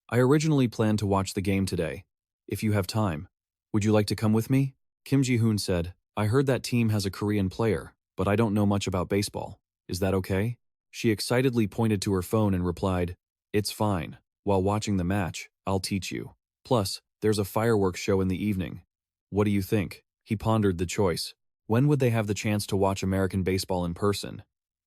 I originally planned to watch the game today. If you have time. Would you like to come with me? Kim Ji-hoon said, I heard that team has a Korean player, but I don't know much about baseball. Is that okay? She excitedly pointed to her phone and replied, It's fine. While watching the match, I'll teach you. Plus, there's a fireworks show in the evening. What do you think? He pondered the choice. When would they have the chance to watch American baseball in person?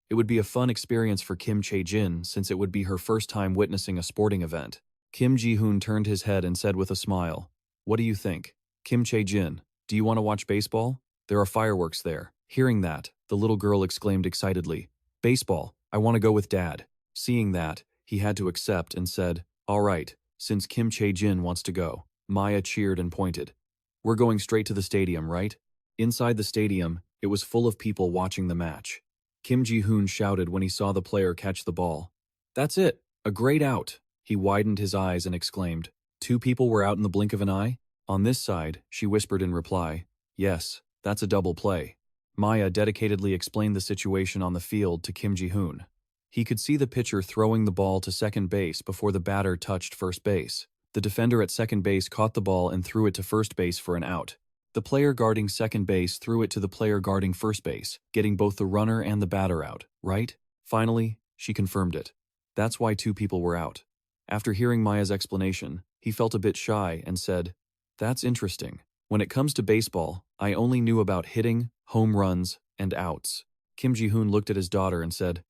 It would be a fun experience for Kim Chae-jin since it would be her first time witnessing a sporting event. Kim Ji-hoon turned his head and said with a smile, What do you think? Kim Chae-jin, do you want to watch baseball? There are fireworks there. Hearing that, the little girl exclaimed excitedly, Baseball, I want to go with Dad. Seeing that, he had to accept and said, All right, since Kim Chae-jin wants to go. Maya cheered and pointed. We're going straight to the stadium, right? Inside the stadium, it was full of people watching the match. Kim Ji-hoon shouted when he saw the player catch the ball. That's it, a great out. He widened his eyes and exclaimed, 2 people were out in the blink of an eye? On this side, she whispered in reply, Yes, that's a double play. Maya dedicatedly explained the situation on the field to Kim Ji-hoon. He could see the pitcher throwing the ball to second base before the batter touched first base. The defender at second base caught the ball and threw it to first base for an out. The player guarding second base threw it to the player guarding first base, getting both the runner and the batter out, right? Finally, she confirmed it. That's why 2 people were out. After hearing Maya's explanation, he felt a bit shy and said, That's interesting. When it comes to baseball, I only knew about hitting, home runs, and outs. Kim Ji-hoon looked at his daughter and said,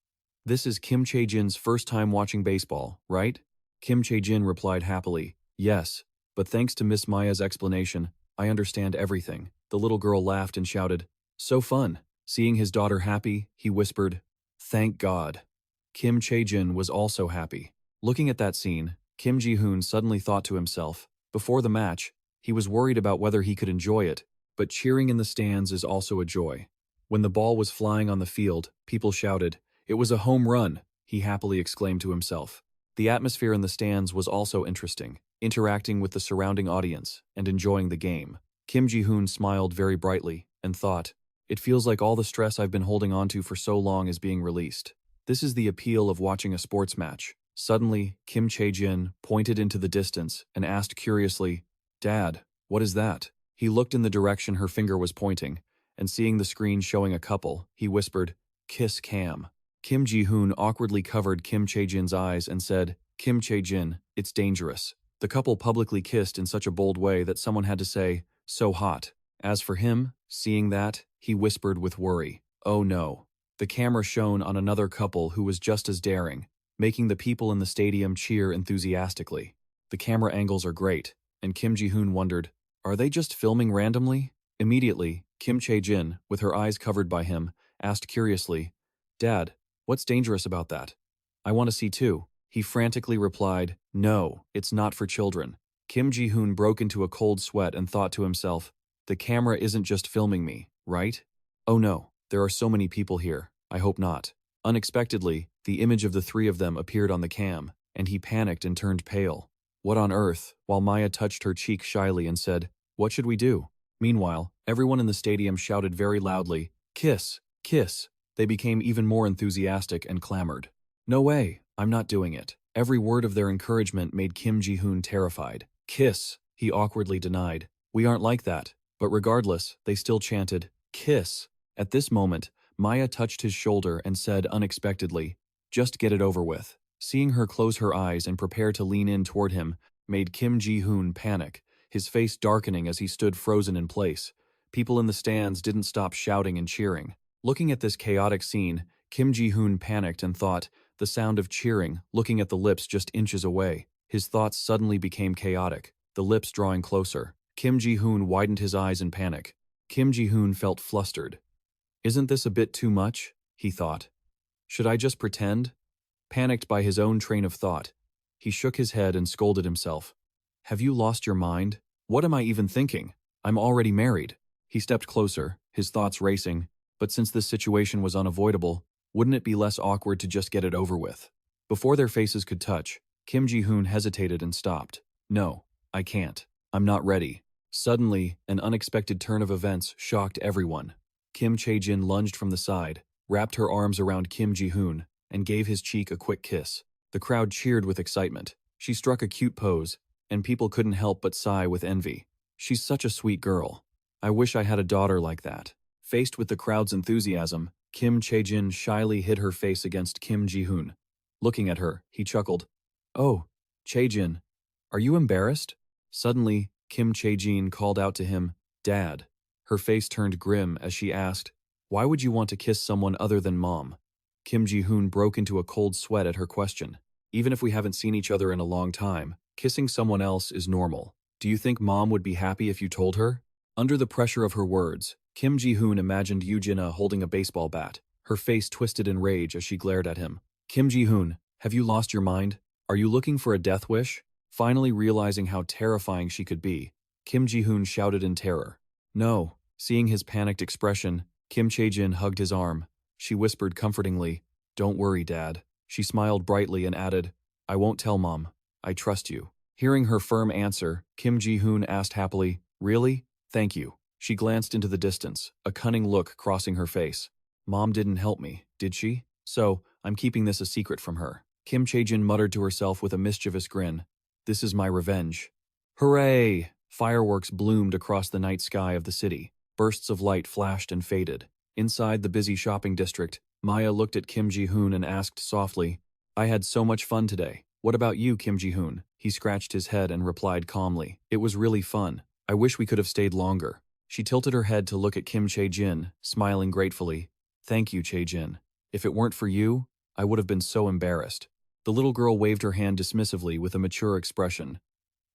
This is Kim Chae-jin's first time watching baseball, right? Kim Chae-jin replied happily, Yes, but thanks to Miss Maya's explanation, I understand everything. The little girl laughed and shouted, So fun. Seeing his daughter happy, he whispered, Thank God. Kim Chae-jin was also happy. Looking at that scene, Kim Ji-hoon suddenly thought to himself, before the match, he was worried about whether he could enjoy it, but cheering in the stands is also a joy. When the ball was flying on the field, people shouted, "It was a home run," he happily exclaimed to himself. The atmosphere in the stands was also interesting, interacting with the surrounding audience and enjoying the game. Kim Ji-hoon smiled very brightly and thought, "It feels like all the stress I've been holding onto for so long is being released. This is the appeal of watching a sports match." Suddenly, Kim Chae-jin pointed into the distance and asked curiously, "Dad, what is that?" He looked in the direction her finger was pointing, and seeing the screen showing a couple, he whispered, "Kiss cam." Kim Ji-hoon awkwardly covered Kim Chae-jin's eyes and said, "Kim Chae-jin, it's dangerous." The couple publicly kissed in such a bold way that someone had to say, "So hot." As for him, seeing that, he whispered with worry, "Oh no." The camera shone on another couple who was just as daring, making the people in the stadium cheer enthusiastically. The camera angles are great, and Kim Ji-hoon wondered, are they just filming randomly? Immediately, Kim Chae-jin, with her eyes covered by him, asked curiously, "Dad, what's dangerous about that? I want to see too." He frantically replied, "No, it's not for children." Kim Ji-hoon broke into a cold sweat and thought to himself, the camera isn't just filming me, right? Oh no, there are so many people here, I hope not. Unexpectedly, the image of the three of them appeared on the cam, and he panicked and turned pale. What on earth? While Maya touched her cheek shyly and said, "What should we do?" Meanwhile, everyone in the stadium shouted very loudly, "Kiss! Kiss!" They became even more enthusiastic and clamored. "No way, I'm not doing it." Every word of their encouragement made Kim Ji-hoon terrified. "Kiss!" he awkwardly denied. "We aren't like that." But regardless, they still chanted, "Kiss!" At this moment, Maya touched his shoulder and said unexpectedly, "Just get it over with." Seeing her close her eyes and prepare to lean in toward him made Kim Ji-hoon panic, his face darkening as he stood frozen in place. People in the stands didn't stop shouting and cheering. Looking at this chaotic scene, Kim Ji-hoon panicked and thought, the sound of cheering, looking at the lips just inches away. His thoughts suddenly became chaotic, the lips drawing closer. Kim Ji-hoon widened his eyes in panic. Kim Ji-hoon felt flustered. "Isn't this a bit too much?" he thought. "Should I just pretend?" Panicked by his own train of thought, he shook his head and scolded himself. "Have you lost your mind? What am I even thinking? I'm already married." He stepped closer, his thoughts racing, but since this situation was unavoidable, wouldn't it be less awkward to just get it over with? Before their faces could touch, Kim Ji-hoon hesitated and stopped. "No, I can't. I'm not ready." Suddenly, an unexpected turn of events shocked everyone. Kim Chae-jin lunged from the side, wrapped her arms around Kim Ji-hoon, and gave his cheek a quick kiss. The crowd cheered with excitement. She struck a cute pose, and people couldn't help but sigh with envy. "She's such a sweet girl. I wish I had a daughter like that." Faced with the crowd's enthusiasm, Kim Chae-jin shyly hid her face against Kim Ji-hoon. Looking at her, he chuckled. "Oh, Chae-jin, are you embarrassed?" Suddenly, Kim Chae-jin called out to him, "Dad." Her face turned grim as she asked, "Why would you want to kiss someone other than Mom?" Kim Ji-hoon broke into a cold sweat at her question. "Even if we haven't seen each other in a long time, kissing someone else is normal. Do you think Mom would be happy if you told her?" Under the pressure of her words, Kim Ji-hoon imagined Yoo-jin-ah holding a baseball bat. Her face twisted in rage as she glared at him. "Kim Ji-hoon, have you lost your mind? Are you looking for a death wish?" Finally realizing how terrifying she could be, Kim Ji-hoon shouted in terror. "No." Seeing his panicked expression, Kim Chae-jin hugged his arm. She whispered comfortingly, "Don't worry, Dad." She smiled brightly and added, "I won't tell Mom. I trust you." Hearing her firm answer, Kim Ji-hoon asked happily, "Really? Thank you." She glanced into the distance, a cunning look crossing her face. "Mom didn't help me, did she? So, I'm keeping this a secret from her." Kim Chae-jin muttered to herself with a mischievous grin. "This is my revenge." Hooray! Fireworks bloomed across the night sky of the city. Bursts of light flashed and faded. Inside the busy shopping district, Maya looked at Kim Ji-hoon and asked softly, "I had so much fun today. What about you, Kim Ji-hoon?" He scratched his head and replied calmly, "It was really fun. I wish we could have stayed longer." She tilted her head to look at Kim Chae-jin, smiling gratefully. "Thank you, Chae-jin. If it weren't for you, I would have been so embarrassed." The little girl waved her hand dismissively with a mature expression.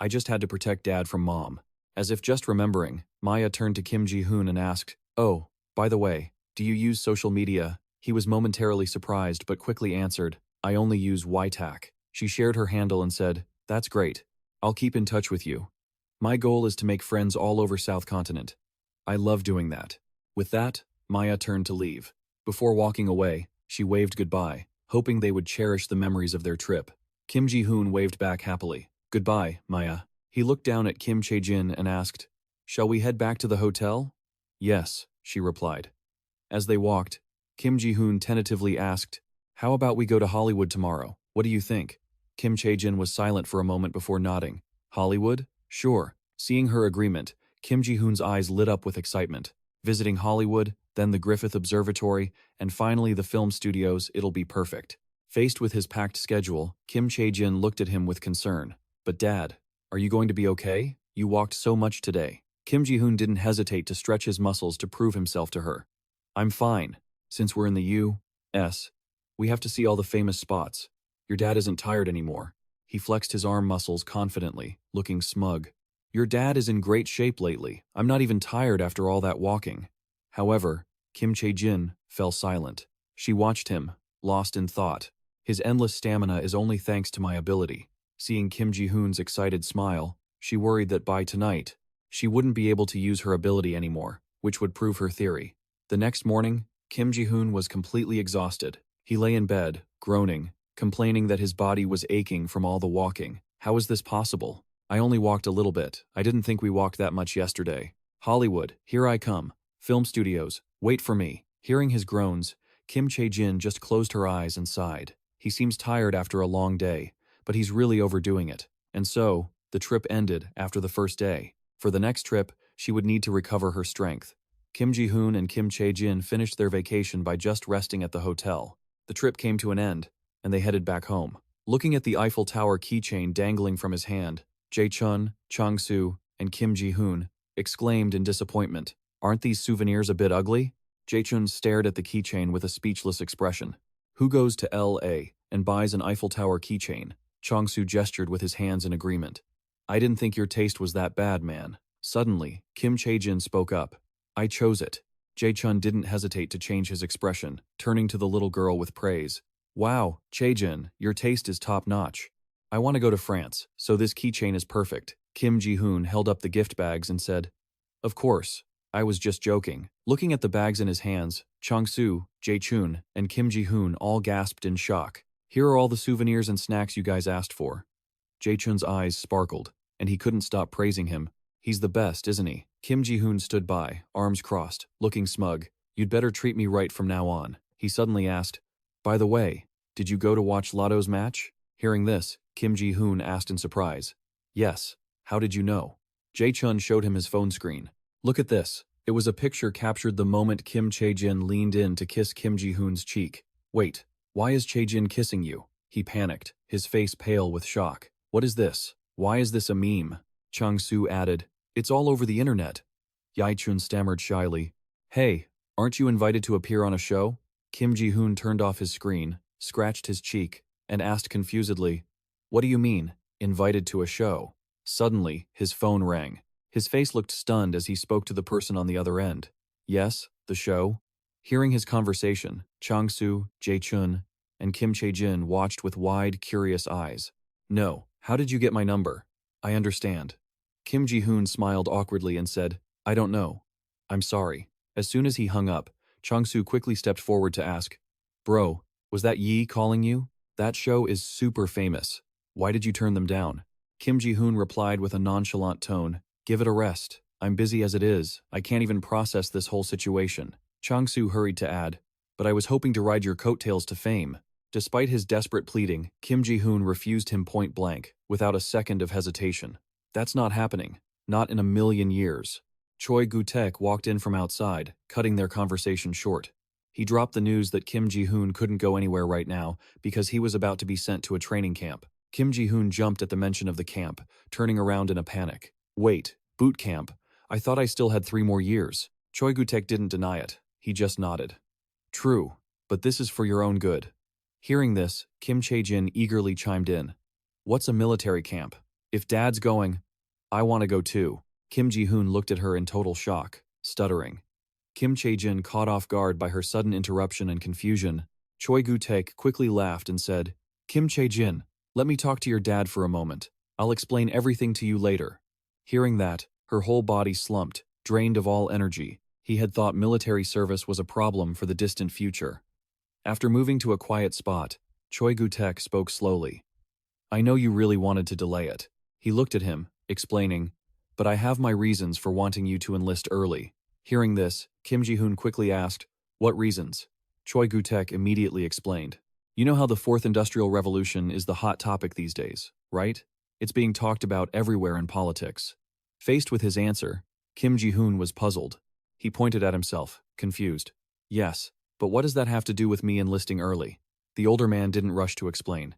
"I just had to protect Dad from Mom." As if just remembering, Maya turned to Kim Ji-hoon and asked, "Oh, by the way, do you use social media?" He was momentarily surprised but quickly answered, I only use YTAC. She shared her handle and said, "That's great. I'll keep in touch with you. My goal is to make friends all over South Continent. I love doing that." With that, Maya turned to leave. Before walking away, she waved goodbye, hoping they would cherish the memories of their trip. Kim Ji-hoon waved back happily. "Goodbye, Maya." He looked down at Kim Chae-jin and asked, "Shall we head back to the hotel?" "Yes," she replied. As they walked, Kim Ji-hoon tentatively asked, "How about we go to Hollywood tomorrow? What do you think?" Kim Chae-jin was silent for a moment before nodding. "Hollywood? Sure." Seeing her agreement, Kim Ji-hoon's eyes lit up with excitement. Visiting Hollywood, then the Griffith Observatory, and finally the film studios, it'll be perfect. Faced with his packed schedule, Kim Chae-jin looked at him with concern. "But Dad, are you going to be okay? You walked so much today." Kim Ji-hoon didn't hesitate to stretch his muscles to prove himself to her. "I'm fine. Since we're in the U.S., we have to see all the famous spots. Your dad isn't tired anymore." He flexed his arm muscles confidently, looking smug. "Your dad is in great shape lately. I'm not even tired after all that walking." However, Kim Chae-jin fell silent. She watched him, lost in thought. His endless stamina is only thanks to my ability. Seeing Kim Ji-hoon's excited smile, she worried that by tonight, she wouldn't be able to use her ability anymore, which would prove her theory. The next morning, Kim Ji-hoon was completely exhausted. He lay in bed, groaning, complaining that his body was aching from all the walking. "How is this possible? I only walked a little bit. I didn't think we walked that much yesterday. Hollywood, here I come. Film studios, wait for me." Hearing his groans, Kim Chae-jin just closed her eyes and sighed. He seems tired after a long day, but he's really overdoing it. And so, the trip ended after the first day. For the next trip, she would need to recover her strength. Kim Ji-hoon and Kim Chae-jin finished their vacation by just resting at the hotel. The trip came to an end, and they headed back home. Looking at the Eiffel Tower keychain dangling from his hand, Jae-chun, Chang-soo, and Kim Ji-hoon exclaimed in disappointment, "Aren't these souvenirs a bit ugly?" Jae-chun stared at the keychain with a speechless expression. "Who goes to L.A. and buys an Eiffel Tower keychain?" Chang-soo gestured with his hands in agreement. "I didn't think your taste was that bad, man." Suddenly, Kim Chae-jin spoke up. "I chose it." Jae-chun didn't hesitate to change his expression, turning to the little girl with praise. "Wow, Chae-jin, your taste is top-notch. I want to go to France, so this keychain is perfect." Kim Ji-hoon held up the gift bags and said, "Of course, I was just joking." Looking at the bags in his hands, Chang-soo, Jae-chun, and Kim Ji-hoon all gasped in shock. "Here are all the souvenirs and snacks you guys asked for." Jae-chun's eyes sparkled, and he couldn't stop praising him. "He's the best, isn't he?" Kim Ji-hoon stood by, arms crossed, looking smug. "You'd better treat me right from now on." He suddenly asked, "By the way, did you go to watch Lotto's match?" Hearing this, Kim Ji-hoon asked in surprise. "Yes. How did you know?" Jae-chun showed him his phone screen. "Look at this." It was a picture captured the moment Kim Chae-jin leaned in to kiss Kim Ji-hoon's cheek. "Wait, why is Chae-jin kissing you?" He panicked, his face pale with shock. "What is this? Why is this a meme?" Chang-soo added, "It's all over the internet." Jae-chun stammered shyly, "Hey, aren't you invited to appear on a show?" Kim Ji-hoon turned off his screen, scratched his cheek, and asked confusedly, "What do you mean, invited to a show?" Suddenly, his phone rang. His face looked stunned as he spoke to the person on the other end. "Yes, the show?" Hearing his conversation, Chang-soo, Jae-chun, and Kim Chae-jin watched with wide, curious eyes. "No, how did you get my number?" "I understand." Kim Ji-hoon smiled awkwardly and said, "I don't know. I'm sorry." As soon as he hung up, Chang-soo quickly stepped forward to ask, "Bro, was that Yi calling you? That show is super famous. Why did you turn them down?" Kim Ji-hoon replied with a nonchalant tone, "Give it a rest. I'm busy as it is. I can't even process this whole situation." Chang-soo hurried to add, "But I was hoping to ride your coattails to fame." Despite his desperate pleading, Kim Ji-hoon refused him point blank, without a second of hesitation. "That's not happening. Not in a million years." Choi Gu-taek walked in from outside, cutting their conversation short. He dropped the news that Kim Ji-hoon couldn't go anywhere right now because he was about to be sent to a training camp. Kim Ji-hoon jumped at the mention of the camp, turning around in a panic. "Wait, boot camp? I thought I still had 3 more years." Choi Gu-taek didn't deny it. He just nodded. "True, but this is for your own good." Hearing this, Kim Chae-jin eagerly chimed in. "What's a military camp? If Dad's going, I want to go too." Kim Ji-hoon looked at her in total shock, stuttering. Kim Chae-jin, caught off guard by her sudden interruption and confusion, Choi Gu-taek quickly laughed and said, Kim Chae-jin, let me talk to your dad for a moment. I'll explain everything to you later. Hearing that, her whole body slumped, drained of all energy. He had thought military service was a problem for the distant future. After moving to a quiet spot, Choi Gu-taek spoke slowly. I know you really wanted to delay it. He looked at him, explaining, but I have my reasons for wanting you to enlist early. Hearing this, Kim Ji-hoon quickly asked, what reasons? Choi Gu-taek immediately explained. You know how the Fourth Industrial Revolution is the hot topic these days, right? It's being talked about everywhere in politics. Faced with his answer, Kim Ji-hoon was puzzled. He pointed at himself, confused. Yes, but what does that have to do with me enlisting early? The older man didn't rush to explain.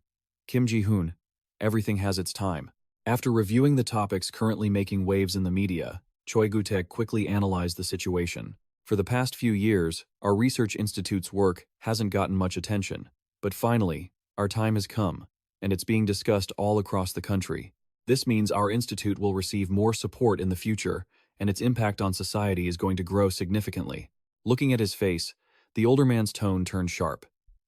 Kim Ji-hoon, everything has its time. After reviewing the topics currently making waves in the media, Choi Gu-taek quickly analyzed the situation. For the past few years, our research institute's work hasn't gotten much attention. But finally, our time has come, and it's being discussed all across the country. This means our institute will receive more support in the future, and its impact on society is going to grow significantly. Looking at his face, the older man's tone turned sharp.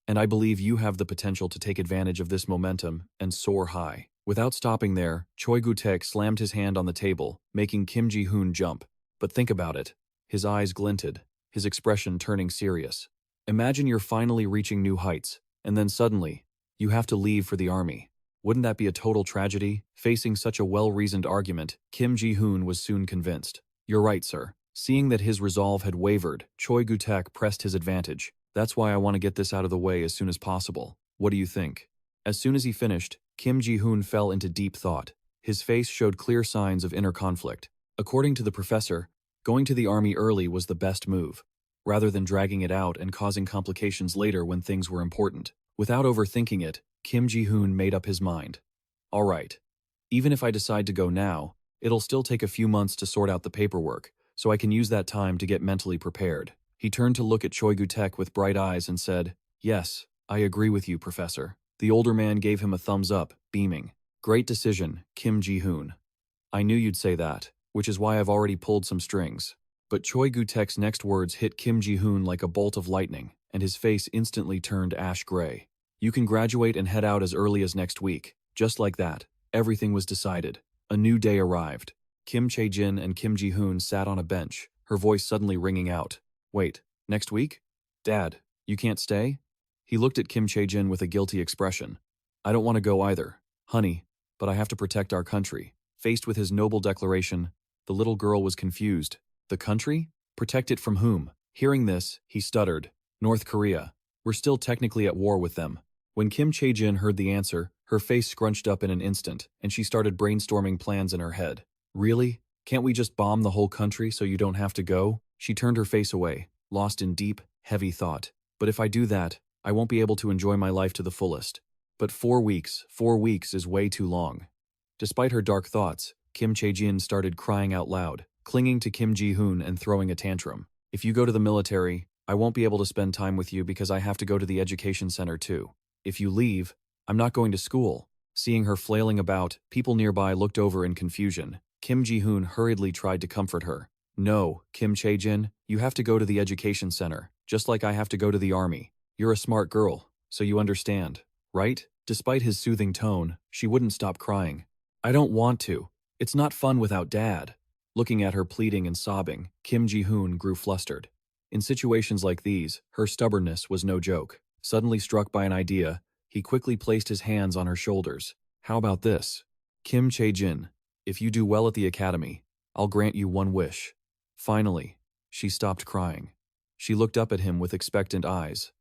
And I believe you have the potential to take advantage of this momentum and soar high. Without stopping there, Choi Gu-taek slammed his hand on the table, making Kim Ji-hoon jump. But think about it. His eyes glinted, his expression turning serious. Imagine you're finally reaching new heights, and then suddenly, you have to leave for the army. Wouldn't that be a total tragedy? Facing such a well-reasoned argument, Kim Ji-hoon was soon convinced. You're right, sir. Seeing that his resolve had wavered, Choi Gu-taek pressed his advantage. That's why I want to get this out of the way as soon as possible. What do you think? As soon as he finished, Kim Ji-hoon fell into deep thought. His face showed clear signs of inner conflict. According to the professor, going to the army early was the best move, rather than dragging it out and causing complications later when things were important. Without overthinking it, Kim Ji-hoon made up his mind. All right. Even if I decide to go now, it'll still take a few months to sort out the paperwork, so I can use that time to get mentally prepared. He turned to look at Choi Gu-taek with bright eyes and said, Yes, I agree with you, Professor. The older man gave him a thumbs up, beaming. Great decision, Kim Ji-hoon. I knew you'd say that, which is why I've already pulled some strings. But Choi Gu-taek's next words hit Kim Ji-hoon like a bolt of lightning, and his face instantly turned ash gray. You can graduate and head out as early as next week. Just like that, everything was decided. A new day arrived. Kim Chae-jin and Kim Ji-hoon sat on a bench, her voice suddenly ringing out. Wait, next week? Dad, you can't stay? He looked at Kim Chae-jin with a guilty expression. I don't want to go either, honey, but I have to protect our country. Faced with his noble declaration, the little girl was confused. The country? Protect it from whom? Hearing this, he stuttered. North Korea. We're still technically at war with them. When Kim Chae-jin heard the answer, her face scrunched up in an instant, and she started brainstorming plans in her head. Really? Can't we just bomb the whole country so you don't have to go? She turned her face away, lost in deep, heavy thought. But if I do that, I won't be able to enjoy my life to the fullest. But 4 weeks is way too long. Despite her dark thoughts, Kim Chae-jin started crying out loud, clinging to Kim Ji-hoon and throwing a tantrum. If you go to the military, I won't be able to spend time with you because I have to go to the education center too. If you leave, I'm not going to school. Seeing her flailing about, people nearby looked over in confusion. Kim Ji-hoon hurriedly tried to comfort her. No, Kim Chae-jin, you have to go to the education center, just like I have to go to the army. You're a smart girl, so you understand, right? Despite his soothing tone, she wouldn't stop crying. I don't want to. It's not fun without Dad. Looking at her pleading and sobbing, Kim Ji-hoon grew flustered. In situations like these, her stubbornness was no joke. Suddenly struck by an idea, he quickly placed his hands on her shoulders. How about this? Kim Chae-jin, if you do well at the academy, I'll grant you one wish. Finally, she stopped crying. She looked up at him with expectant eyes.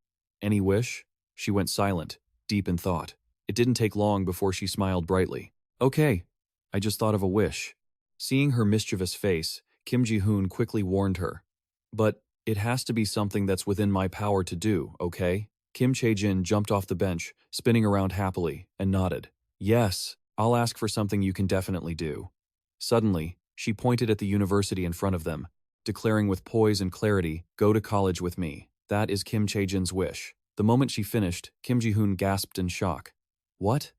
Any wish? She went silent, deep in thought. It didn't take long before she smiled brightly. Okay, I just thought of a wish. Seeing her mischievous face, Kim Ji-hoon quickly warned her. But it has to be something that's within my power to do, okay? Kim Chae-jin jumped off the bench, spinning around happily, and nodded. Yes, I'll ask for something you can definitely do. Suddenly, she pointed at the university in front of them, declaring with poise and clarity, go to college with me. That is Kim Chae-jin's wish. The moment she finished, Kim Ji-hoon gasped in shock. What?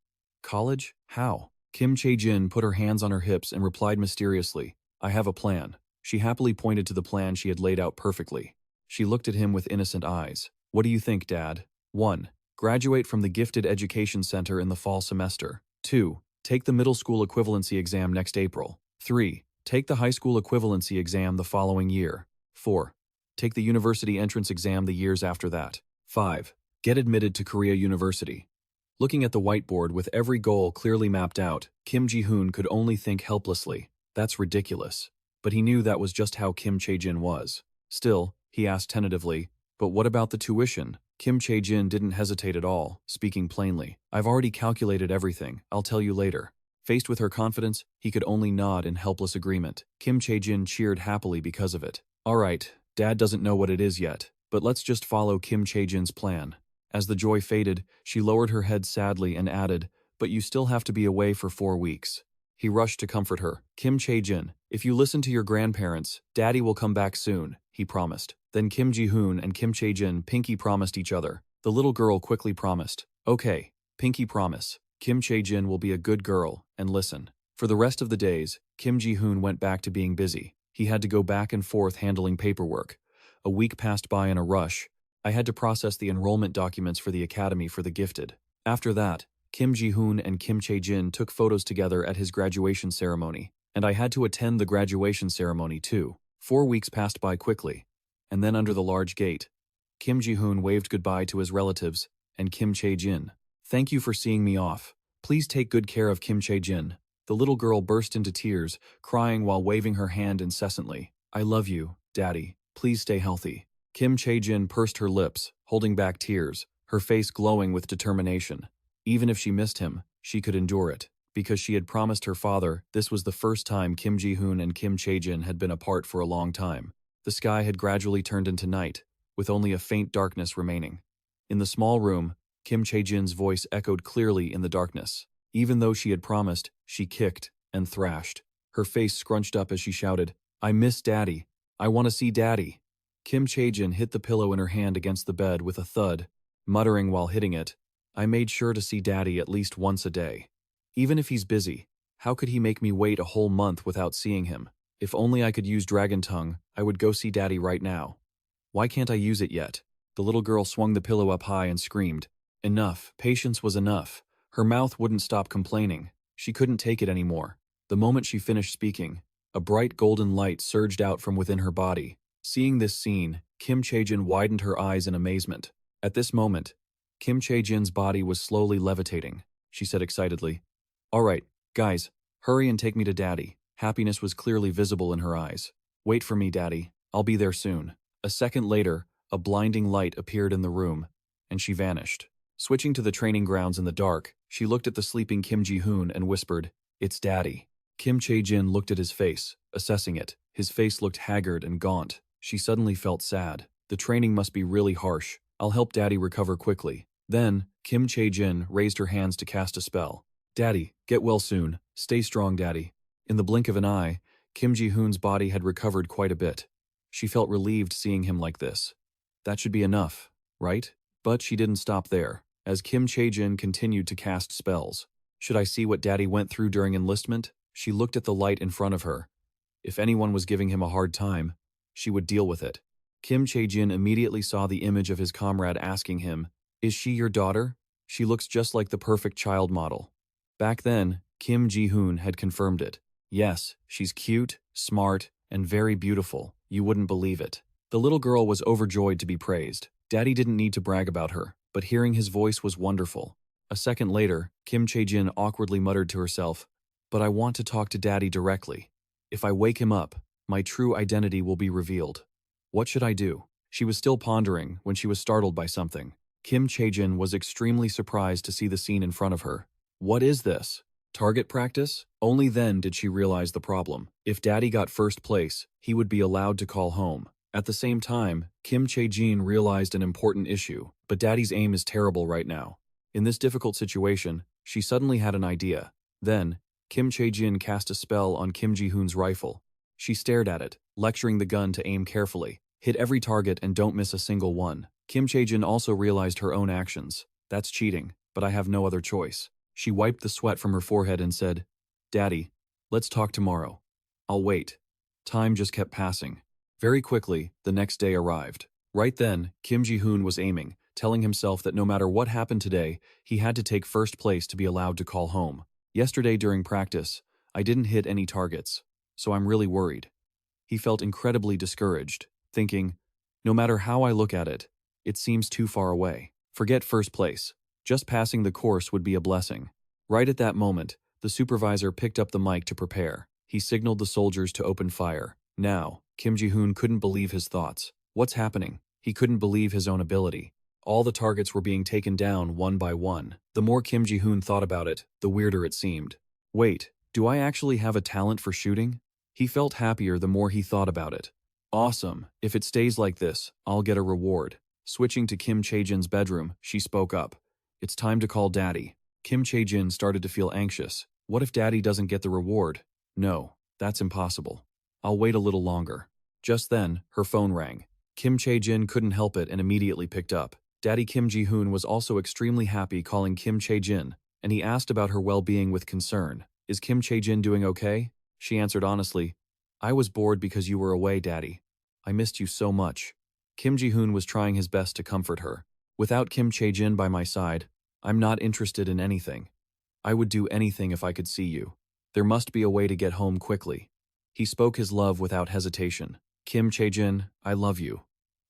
College? How? Kim Chae-jin put her hands on her hips and replied mysteriously, I have a plan. She happily pointed to the plan she had laid out perfectly. She looked at him with innocent eyes. What do you think, Dad? 1. Graduate from the Gifted Education Center in the fall semester. 2. Take the middle school equivalency exam next April. 3. Take the high school equivalency exam the following year. 4. Take the university entrance exam the years after that. 5. Get admitted to Korea University. Looking at the whiteboard with every goal clearly mapped out, Kim Ji-hoon could only think helplessly. That's ridiculous. But he knew that was just how Kim Chae-jin was. Still, he asked tentatively, but what about the tuition? Kim Chae-jin didn't hesitate at all, speaking plainly. I've already calculated everything, I'll tell you later. Faced with her confidence, he could only nod in helpless agreement. Kim Chae-jin cheered happily because of it. All right, Dad doesn't know what it is yet, but let's just follow Kim Chae-jin's plan. As the joy faded, she lowered her head sadly and added, but you still have to be away for 4 weeks. He rushed to comfort her. Kim Chae-jin, if you listen to your grandparents, Daddy will come back soon, he promised. Then Kim Ji-hoon and Kim Chae-jin pinky promised each other. The little girl quickly promised. Okay, pinky promise. Kim Chae-jin will be a good girl and listen. For the rest of the days, Kim Ji-hoon went back to being busy. He had to go back and forth handling paperwork. A week passed by in a rush. I had to process the enrollment documents for the Academy for the Gifted. After that, Kim Ji-hoon and Kim Chae-jin took photos together at his graduation ceremony, and I had to attend the graduation ceremony too. 4 weeks passed by quickly, and then under the large gate, Kim Ji-hoon waved goodbye to his relatives and Kim Chae-jin. Thank you for seeing me off. Please take good care of Kim Chae-jin. The little girl burst into tears, crying while waving her hand incessantly. I love you, Daddy. Please stay healthy. Kim Chae-jin pursed her lips, holding back tears, her face glowing with determination. Even if she missed him, she could endure it, because she had promised her father this was the first time Kim Ji-hoon and Kim Chae-jin had been apart for a long time. The sky had gradually turned into night, with only a faint darkness remaining. In the small room, Kim Chae-jin's voice echoed clearly in the darkness. Even though she had promised, she kicked and thrashed. Her face scrunched up as she shouted, I miss Daddy. I want to see Daddy. Kim Chae-jin hit the pillow in her hand against the bed with a thud, muttering while hitting it, I made sure to see Daddy at least once a day. Even if he's busy, how could he make me wait a whole month without seeing him? If only I could use Dragon Tongue, I would go see Daddy right now. Why can't I use it yet? The little girl swung the pillow up high and screamed. Enough. Patience was enough. Her mouth wouldn't stop complaining. She couldn't take it anymore. The moment she finished speaking, a bright golden light surged out from within her body. Seeing this scene, Kim Chae-jin widened her eyes in amazement. At this moment, Kim Chae-jin's body was slowly levitating. She said excitedly, All right, guys, hurry and take me to Daddy. Happiness was clearly visible in her eyes. Wait for me, Daddy. I'll be there soon. A second later, a blinding light appeared in the room, and she vanished. Switching to the training grounds in the dark, she looked at the sleeping Kim Ji-hoon and whispered, It's Daddy. Kim Chae-jin looked at his face, assessing it. His face looked haggard and gaunt. She suddenly felt sad. The training must be really harsh. I'll help Daddy recover quickly. Then, Kim Chae-jin raised her hands to cast a spell. Daddy, get well soon. Stay strong, Daddy. In the blink of an eye, Kim Ji-hoon's body had recovered quite a bit. She felt relieved seeing him like this. That should be enough, right? But she didn't stop there, as Kim Chae-jin continued to cast spells. Should I see what Daddy went through during enlistment? She looked at the light in front of her. If anyone was giving him a hard time, she would deal with it. Kim Chae-jin immediately saw the image of his comrade asking him, Is she your daughter? She looks just like the perfect child model. Back then, Kim Ji-hoon had confirmed it. Yes, she's cute, smart, and very beautiful. You wouldn't believe it. The little girl was overjoyed to be praised. Daddy didn't need to brag about her, but hearing his voice was wonderful. A second later, Kim Chae-jin awkwardly muttered to herself, But I want to talk to Daddy directly. If I wake him up, my true identity will be revealed. What should I do? She was still pondering when she was startled by something. Kim Chae-jin was extremely surprised to see the scene in front of her. What is this? Target practice? Only then did she realize the problem. If Daddy got first place, he would be allowed to call home. At the same time, Kim Chae-jin realized an important issue, but Daddy's aim is terrible right now. In this difficult situation, she suddenly had an idea. Then, Kim Chae-jin cast a spell on Kim Ji-hoon's rifle. She stared at it, lecturing the gun to aim carefully. Hit every target and don't miss a single one. Kim Chae-jin also realized her own actions. That's cheating, but I have no other choice. She wiped the sweat from her forehead and said, Daddy, let's talk tomorrow. I'll wait. Time just kept passing. Very quickly, the next day arrived. Right then, Kim Ji-hoon was aiming, telling himself that no matter what happened today, he had to take first place to be allowed to call home. Yesterday during practice, I didn't hit any targets, so I'm really worried. He felt incredibly discouraged, thinking, no matter how I look at it, it seems too far away. Forget first place. Just passing the course would be a blessing. Right at that moment, the supervisor picked up the mic to prepare. He signaled the soldiers to open fire. Now, Kim Ji-hoon couldn't believe his thoughts. What's happening? He couldn't believe his own ability. All the targets were being taken down one by one. The more Kim Ji-hoon thought about it, the weirder it seemed. Wait, do I actually have a talent for shooting? He felt happier the more he thought about it. Awesome. If it stays like this, I'll get a reward. Switching to Kim Chae-jin's bedroom, she spoke up. It's time to call Daddy. Kim Chae-jin started to feel anxious. What if Daddy doesn't get the reward? No, that's impossible. I'll wait a little longer. Just then, her phone rang. Kim Chae-jin couldn't help it and immediately picked up. Daddy Kim Ji-hoon was also extremely happy calling Kim Chae-jin, and he asked about her well-being with concern. Is Kim Chae-jin doing okay? She answered honestly, I was bored because you were away, Daddy. I missed you so much. Kim Ji-hoon was trying his best to comfort her. Without Kim Chae-jin by my side, I'm not interested in anything. I would do anything if I could see you. There must be a way to get home quickly. He spoke his love without hesitation. Kim Chae-jin, I love you.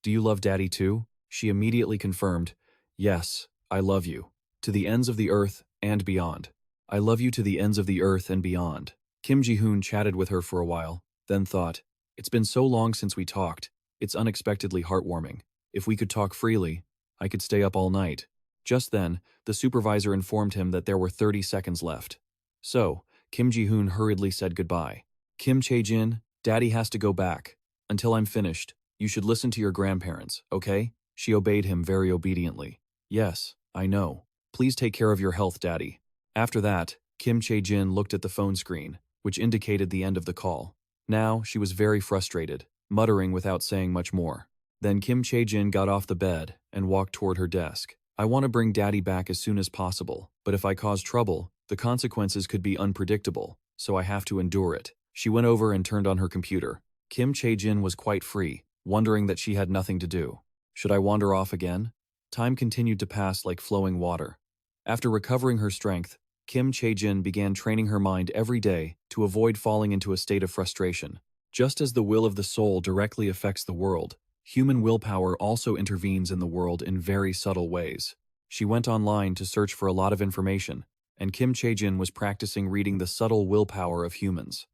Do you love Daddy too? She immediately confirmed, yes, I love you. To the ends of the earth and beyond. I love you to the ends of the earth and beyond. Kim Ji-hoon chatted with her for a while, then thought, it's been so long since we talked. It's unexpectedly heartwarming. If we could talk freely, I could stay up all night. Just then, the supervisor informed him that there were 30 seconds left. So, Kim Ji-hoon hurriedly said goodbye. Kim Chae-jin, Daddy has to go back. Until I'm finished, you should listen to your grandparents, okay? She obeyed him very obediently. Yes, I know. Please take care of your health, Daddy. After that, Kim Chae-jin looked at the phone screen, which indicated the end of the call. Now, she was very frustrated, muttering without saying much more. Then Kim Chae-jin got off the bed and walked toward her desk. I want to bring Daddy back as soon as possible, but if I cause trouble, the consequences could be unpredictable, so I have to endure it. She went over and turned on her computer. Kim Chae-jin was quite free, wondering that she had nothing to do. Should I wander off again? Time continued to pass like flowing water. After recovering her strength, Kim Chae-jin began training her mind every day to avoid falling into a state of frustration. Just as the will of the soul directly affects the world, human willpower also intervenes in the world in very subtle ways. She went online to search for a lot of information, and Kim Chae-jin was practicing reading the subtle willpower of humans.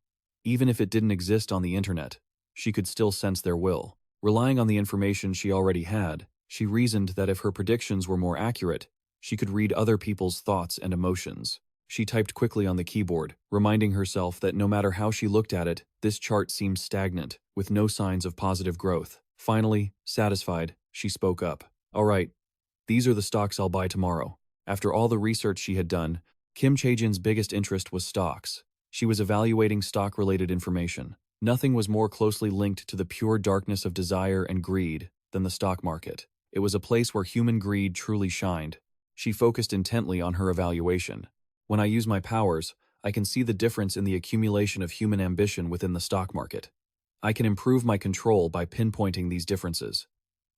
Even if it didn't exist on the internet, she could still sense their will. Relying on the information she already had, she reasoned that if her predictions were more accurate, she could read other people's thoughts and emotions. She typed quickly on the keyboard, reminding herself that no matter how she looked at it, this chart seemed stagnant, with no signs of positive growth. Finally, satisfied, she spoke up. All right, these are the stocks I'll buy tomorrow. After all the research she had done, Kim Chae-jin's biggest interest was stocks. She was evaluating stock-related information. Nothing was more closely linked to the pure darkness of desire and greed than the stock market. It was a place where human greed truly shined. She focused intently on her evaluation. When I use my powers, I can see the difference in the accumulation of human ambition within the stock market. I can improve my control by pinpointing these differences.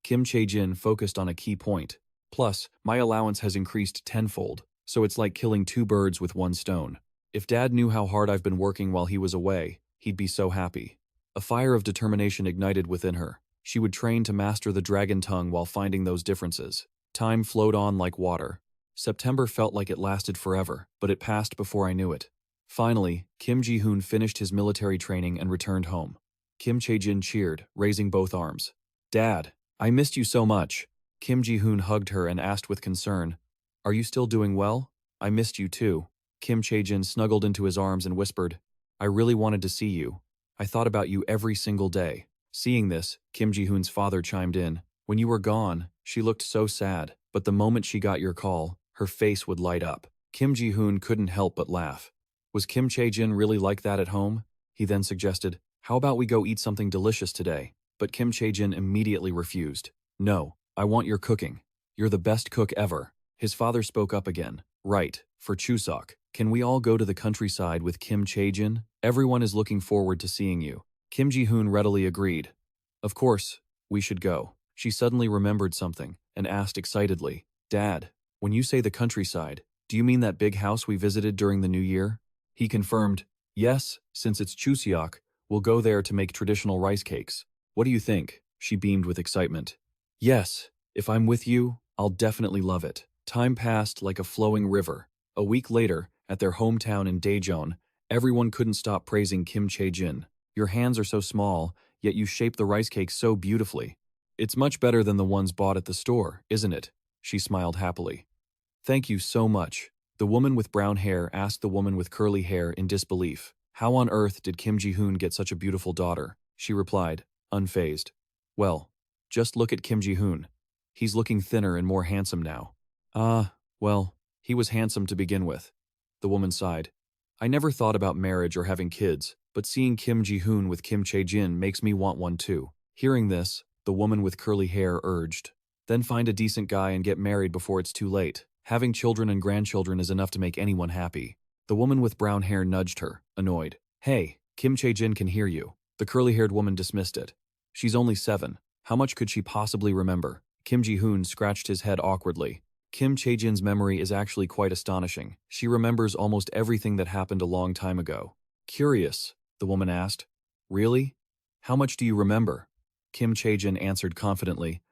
Kim Chae-jin focused on a key point. Plus, my allowance has increased tenfold, so it's like killing two birds with one stone. If Dad knew how hard I've been working while he was away, he'd be so happy. A fire of determination ignited within her. She would train to master the dragon tongue while finding those differences. Time flowed on like water. September felt like it lasted forever, but it passed before I knew it. Finally, Kim Ji-hoon finished his military training and returned home. Kim Chae-jin cheered, raising both arms. Dad, I missed you so much. Kim Ji-hoon hugged her and asked with concern, Are you still doing well? I missed you too. Kim Chae-jin snuggled into his arms and whispered, I really wanted to see you. I thought about you every single day. Seeing this, Kim Ji-hoon's father chimed in. When you were gone, she looked so sad, but the moment she got your call, her face would light up. Kim Ji-hoon couldn't help but laugh. Was Kim Chae-jin really like that at home? He then suggested, How about we go eat something delicious today? But Kim Chae-jin immediately refused. No, I want your cooking. You're the best cook ever. His father spoke up again. Right, for Chuseok. Can we all go to the countryside with Kim Chae-jin? Everyone is looking forward to seeing you. Kim Ji-hoon readily agreed. Of course, we should go. She suddenly remembered something and asked excitedly, Dad, when you say the countryside, do you mean that big house we visited during the New Year? He confirmed, yes, since it's Chuseok, we'll go there to make traditional rice cakes. What do you think? She beamed with excitement. Yes, if I'm with you, I'll definitely love it. Time passed like a flowing river. A week later, at their hometown in Daejeon, everyone couldn't stop praising Kim Chae-jin. Your hands are so small, yet you shape the rice cake so beautifully. It's much better than the ones bought at the store, isn't it? She smiled happily. Thank you so much. The woman with brown hair asked the woman with curly hair in disbelief. How on earth did Kim Ji-hoon get such a beautiful daughter? She replied, unfazed. Well, just look at Kim Ji-hoon. He's looking thinner and more handsome now. Well, he was handsome to begin with. The woman sighed. I never thought about marriage or having kids, but seeing Kim Ji-hoon with Kim Chae-jin makes me want one too. Hearing this, the woman with curly hair urged. Then find a decent guy and get married before it's too late. Having children and grandchildren is enough to make anyone happy. The woman with brown hair nudged her, annoyed. Hey, Kim Chae-jin can hear you. The curly-haired woman dismissed it. She's only 7. How much could she possibly remember? Kim Ji-hoon scratched his head awkwardly. Kim Chae-jin's memory is actually quite astonishing. She remembers almost everything that happened a long time ago. Curious, the woman asked. Really? How much do you remember? Kim Chae-jin answered confidently.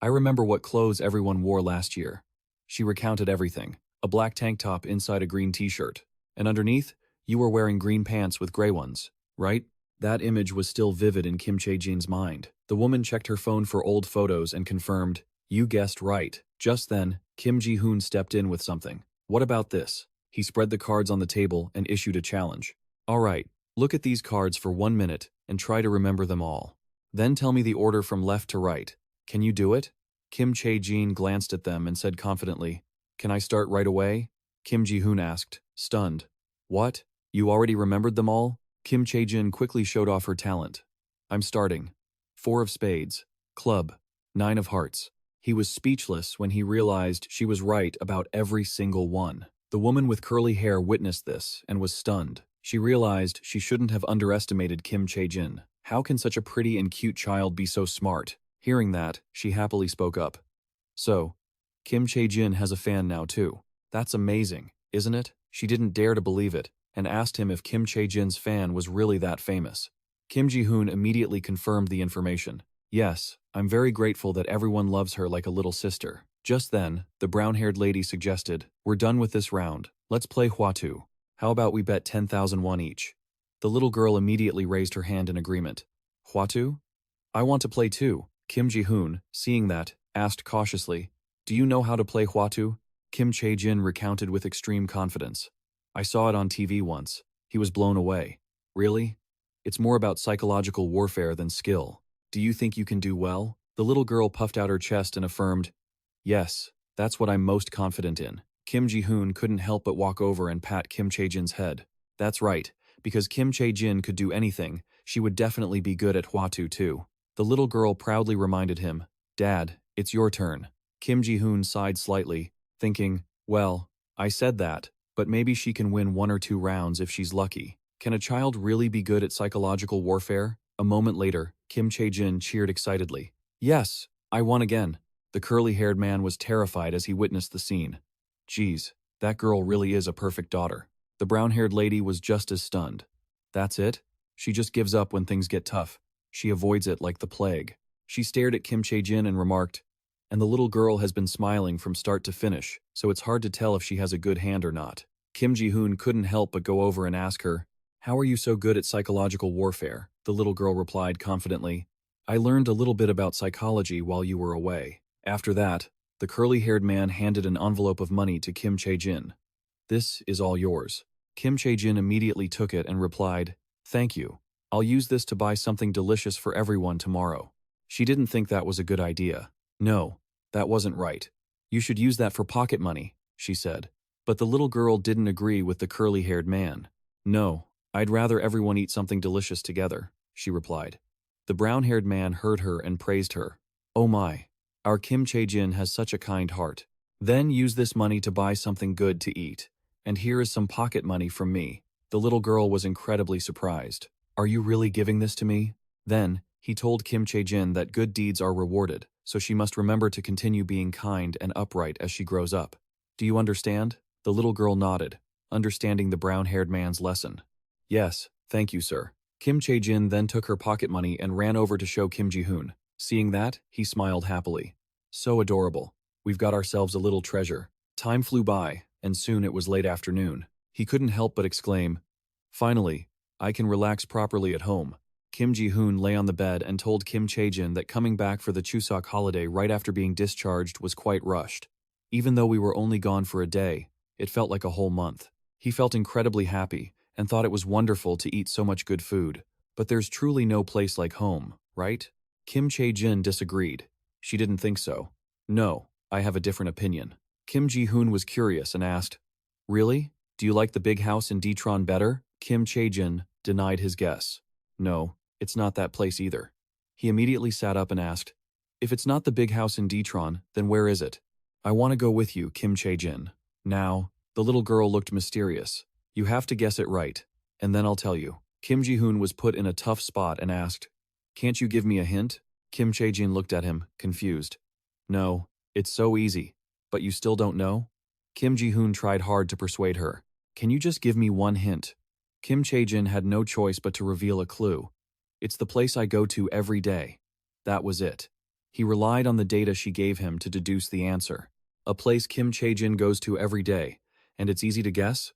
I remember what clothes everyone wore last year. She recounted everything. A black tank top inside a green t-shirt. And underneath, you were wearing green pants with gray ones, right? That image was still vivid in Kim Chae-jin's mind. The woman checked her phone for old photos and confirmed, you guessed right. Just then, Kim Ji-hoon stepped in with something. What about this? He spread the cards on the table and issued a challenge. All right, look at these cards for 1 minute and try to remember them all. Then tell me the order from left to right. Can you do it? Kim Chae-jin glanced at them and said confidently, Can I start right away? Kim Ji-hoon asked, stunned. What? You already remembered them all? Kim Chae-jin quickly showed off her talent. I'm starting. 4 of spades. Club. 9 of hearts. He was speechless when he realized she was right about every single one. The woman with curly hair witnessed this and was stunned. She realized she shouldn't have underestimated Kim Chae-jin. How can such a pretty and cute child be so smart? Hearing that, she happily spoke up. So, Kim Chae-jin has a fan now too. That's amazing, isn't it? She didn't dare to believe it, and asked him if Kim Chae-jin's fan was really that famous. Kim Ji-hoon immediately confirmed the information. Yes, I'm very grateful that everyone loves her like a little sister. Just then, the brown-haired lady suggested, we're done with this round. Let's play Hwatu. How about we bet 10,000 won each? The little girl immediately raised her hand in agreement. Hwatu? I want to play too. Kim Ji-hoon, seeing that, asked cautiously, do you know how to play Hwatu? Kim Chae-jin recounted with extreme confidence. I saw it on TV once. He was blown away. Really? It's more about psychological warfare than skill. Do you think you can do well? The little girl puffed out her chest and affirmed, yes, that's what I'm most confident in. Kim Ji-hoon couldn't help but walk over and pat Kim Chae-jin's head. That's right, because Kim Chae-jin could do anything, she would definitely be good at Hwatu too. The little girl proudly reminded him, Dad, it's your turn. Kim Ji-hoon sighed slightly, thinking, well, I said that, but maybe she can win 1 or 2 rounds if she's lucky. Can a child really be good at psychological warfare? A moment later, Kim Chae-jin cheered excitedly. Yes, I won again. The curly-haired man was terrified as he witnessed the scene. Geez, that girl really is a perfect daughter. The brown-haired lady was just as stunned. That's it? She just gives up when things get tough. She avoids it like the plague. She stared at Kim Chae-jin and remarked, and the little girl has been smiling from start to finish, so it's hard to tell if she has a good hand or not. Kim Ji-hoon couldn't help but go over and ask her, how are you so good at psychological warfare? The little girl replied confidently, I learned a little bit about psychology while you were away. After that, the curly-haired man handed an envelope of money to Kim Chae-jin. This is all yours. Kim Chae-jin immediately took it and replied, thank you. I'll use this to buy something delicious for everyone tomorrow. She didn't think that was a good idea. No, that wasn't right. You should use that for pocket money, she said. But the little girl didn't agree with the curly-haired man. No, I'd rather everyone eat something delicious together, she replied. The brown-haired man heard her and praised her. Oh my, our Kim Chae-jin has such a kind heart. Then use this money to buy something good to eat. And here is some pocket money from me. The little girl was incredibly surprised. Are you really giving this to me? Then, he told Kim Chae-jin that good deeds are rewarded, so she must remember to continue being kind and upright as she grows up. Do you understand? The little girl nodded, understanding the brown-haired man's lesson. Yes, thank you, sir. Kim Chae-jin then took her pocket money and ran over to show Kim Ji-hoon. Seeing that, he smiled happily. So adorable. We've got ourselves a little treasure. Time flew by, and soon it was late afternoon. He couldn't help but exclaim, "Finally, I can relax properly at home." Kim Ji-hoon lay on the bed and told Kim Chae-jin that coming back for the Chuseok holiday right after being discharged was quite rushed. Even though we were only gone for a day, it felt like a whole month. He felt incredibly happy and thought it was wonderful to eat so much good food. But there's truly no place like home, right? Kim Chae-jin disagreed. She didn't think so. No, I have a different opinion. Kim Ji-hoon was curious and asked, "Really? Do you like the big house in Detron better?" Kim Chae-jin denied his guess. "No, it's not that place either." He immediately sat up and asked, "If it's not the big house in Detron, then where is it?" "I want to go with you, Kim Chae-jin." Now, the little girl looked mysterious. "You have to guess it right, and then I'll tell you." Kim Ji-hoon was put in a tough spot and asked, "Can't you give me a hint?" Kim Chae-jin looked at him, confused. "No, it's so easy. But you still don't know?" Kim Ji-hoon tried hard to persuade her. "Can you just give me one hint?" Kim Chae-jin had no choice but to reveal a clue. "It's the place I go to every day." That was it. He relied on the data she gave him to deduce the answer. A place Kim Chae-jin goes to every day, and it's easy to guess?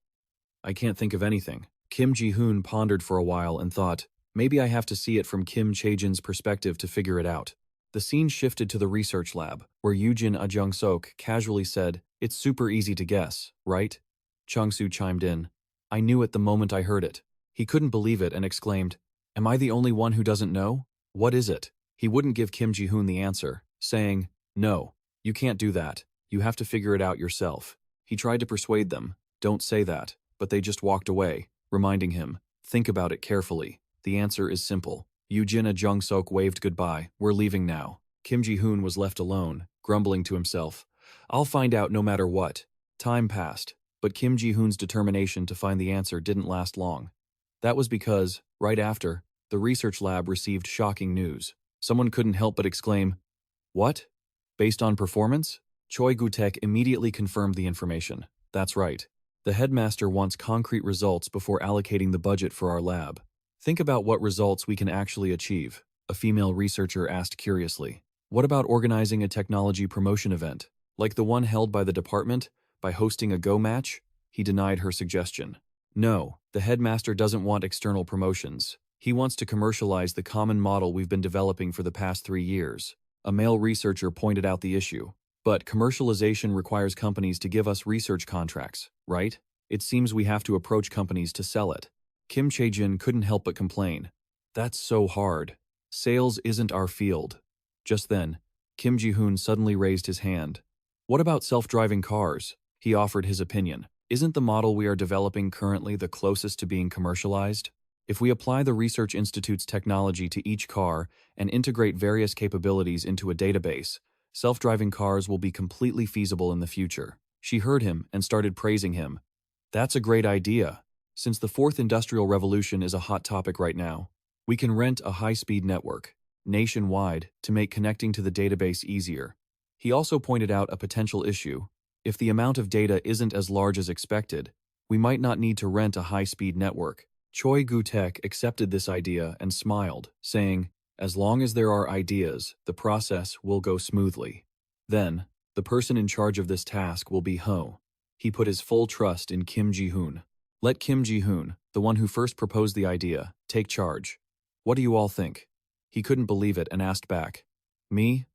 I can't think of anything. Kim Ji-hoon pondered for a while and thought, maybe I have to see it from Kim Chae-jin's perspective to figure it out. The scene shifted to the research lab, where Yoojin Jung-sok casually said, "It's super easy to guess, right?" Chung-soo chimed in. "I knew it the moment I heard it." He couldn't believe it and exclaimed, "Am I the only one who doesn't know? What is it?" He wouldn't give Kim Ji-hoon the answer, saying, "No, you can't do that. You have to figure it out yourself." He tried to persuade them, "Don't say that," but they just walked away, reminding him, "Think about it carefully. The answer is simple." Yoojin Jung-sok waved goodbye. "We're leaving now." Kim Ji-hoon was left alone, grumbling to himself, "I'll find out no matter what." Time passed, but Kim Ji-hoon's determination to find the answer didn't last long. That was because, right after, the research lab received shocking news. Someone couldn't help but exclaim, "What? Based on performance?" Choi Gu-taek immediately confirmed the information. "That's right. The headmaster wants concrete results before allocating the budget for our lab." "Think about what results we can actually achieve," a female researcher asked curiously. "What about organizing a technology promotion event, like the one held by the department, by hosting a Go match?" He denied her suggestion. "No, the headmaster doesn't want external promotions. He wants to commercialize the common model we've been developing for the past 3 years." A male researcher pointed out the issue. "But commercialization requires companies to give us research contracts, right? It seems we have to approach companies to sell it." Kim Chae-jin couldn't help but complain. "That's so hard. Sales isn't our field." Just then, Kim Ji-hoon suddenly raised his hand. "What about self-driving cars?" He offered his opinion. "Isn't the model we are developing currently the closest to being commercialized? If we apply the Research Institute's technology to each car and integrate various capabilities into a database, self-driving cars will be completely feasible in the future." She heard him and started praising him. "That's a great idea. Since the fourth industrial revolution is a hot topic right now, we can rent a high-speed network, nationwide, to make connecting to the database easier." He also pointed out a potential issue. If the amount of data isn't as large as expected, we might not need to rent a high-speed network. Choi Gu-taek accepted this idea and smiled, saying, "As long as there are ideas, the process will go smoothly." Then, the person in charge of this task will be Ho. He put his full trust in Kim Ji-hoon. Let Kim Ji-hoon, the one who first proposed the idea, take charge. "What do you all think?" He couldn't believe it and asked back, "Me?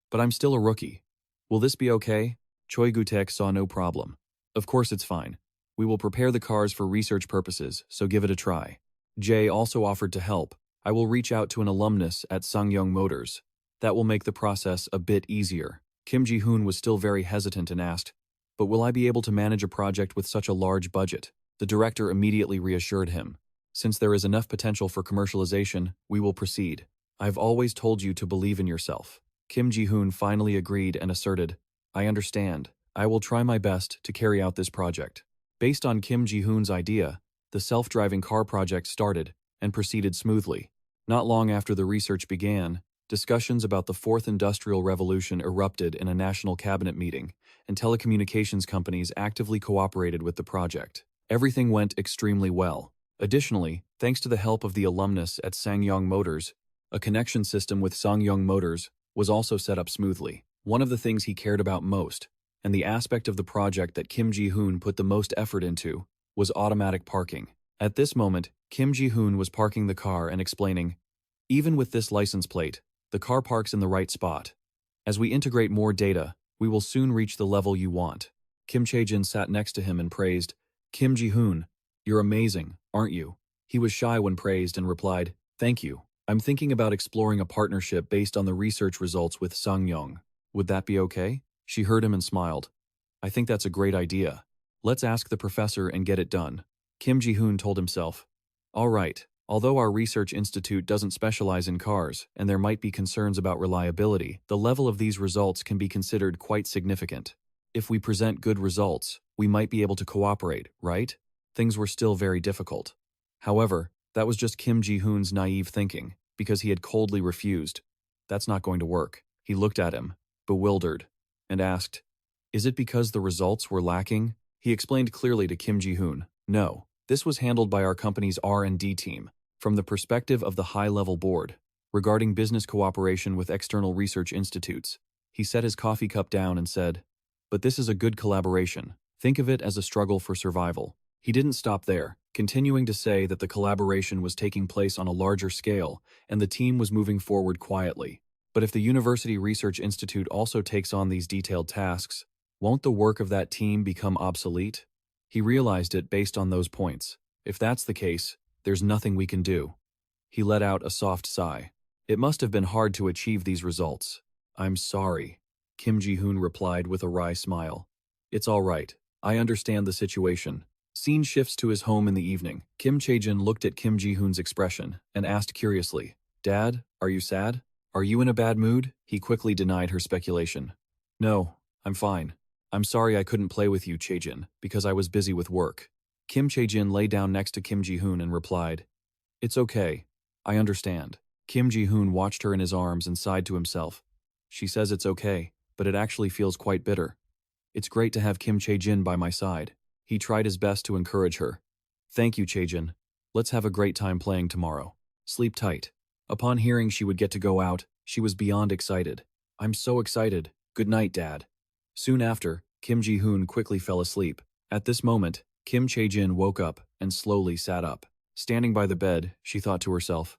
But I'm still a rookie. Will this be okay?" Choi Gu-taek saw no problem. "Of course it's fine. We will prepare the cars for research purposes, so give it a try." Jay also offered to help. "I will reach out to an alumnus at Sangyong Motors. That will make the process a bit easier." Kim Ji-hoon was still very hesitant and asked, "But will I be able to manage a project with such a large budget?" The director immediately reassured him. "Since there is enough potential for commercialization, we will proceed. I've always told you to believe in yourself." Kim Ji-hoon finally agreed and asserted, "I understand. I will try my best to carry out this project." Based on Kim Ji-hoon's idea, the self-driving car project started and proceeded smoothly. Not long after the research began, discussions about the Fourth Industrial Revolution erupted in a national cabinet meeting, and telecommunications companies actively cooperated with the project. Everything went extremely well. Additionally, thanks to the help of the alumnus at Sangyong Motors, a connection system with Sangyong Motors was also set up smoothly. One of the things he cared about most, and the aspect of the project that Kim Ji-hoon put the most effort into, was automatic parking. At this moment, Kim Ji-hoon was parking the car and explaining, "Even with this license plate, the car parks in the right spot. As we integrate more data, we will soon reach the level you want." Kim Chae-jin sat next to him and praised, "Kim Ji-hoon, you're amazing, aren't you?" He was shy when praised and replied, "Thank you. I'm thinking about exploring a partnership based on the research results with Sangyong. Would that be okay?" She heard him and smiled. "I think that's a great idea. Let's ask the professor and get it done." Kim Ji-hoon told himself, "All right, although our research institute doesn't specialize in cars and there might be concerns about reliability, the level of these results can be considered quite significant. If we present good results, we might be able to cooperate, right?" Things were still very difficult. However, that was just Kim Ji-hoon's naive thinking, because he had coldly refused. That's not going to work. He looked at him, bewildered, and asked, "Is it because the results were lacking?" He explained clearly to Kim Ji-hoon, "No, this was handled by our company's R&D team, from the perspective of the high-level board, regarding business cooperation with external research institutes." He set his coffee cup down and said, "But this is a good collaboration. Think of it as a struggle for survival." He didn't stop there, continuing to say that the collaboration was taking place on a larger scale and the team was moving forward quietly. But if the University Research Institute also takes on these detailed tasks, won't the work of that team become obsolete? He realized it based on those points. If that's the case, there's nothing we can do. He let out a soft sigh. It must have been hard to achieve these results. "I'm sorry," Kim Ji-hoon replied with a wry smile. "It's all right. I understand the situation." Scene shifts to his home in the evening. Kim Chae-jin looked at Kim Ji-hoon's expression and asked curiously, "Dad, are you sad? Are you in a bad mood?" He quickly denied her speculation. "No, I'm fine. I'm sorry I couldn't play with you, Chae-jin, because I was busy with work." Kim Chae-jin lay down next to Kim Ji-hoon and replied, "It's okay. I understand." Kim Ji-hoon watched her in his arms and sighed to himself. She says it's okay, but it actually feels quite bitter. It's great to have Kim Chae-jin by my side. He tried his best to encourage her. "Thank you, Chae-jin. Let's have a great time playing tomorrow. Sleep tight." Upon hearing she would get to go out, she was beyond excited. "I'm so excited. Good night, Dad." Soon after, Kim Ji-hoon quickly fell asleep. At this moment, Kim Chae-jin woke up and slowly sat up. Standing by the bed, she thought to herself,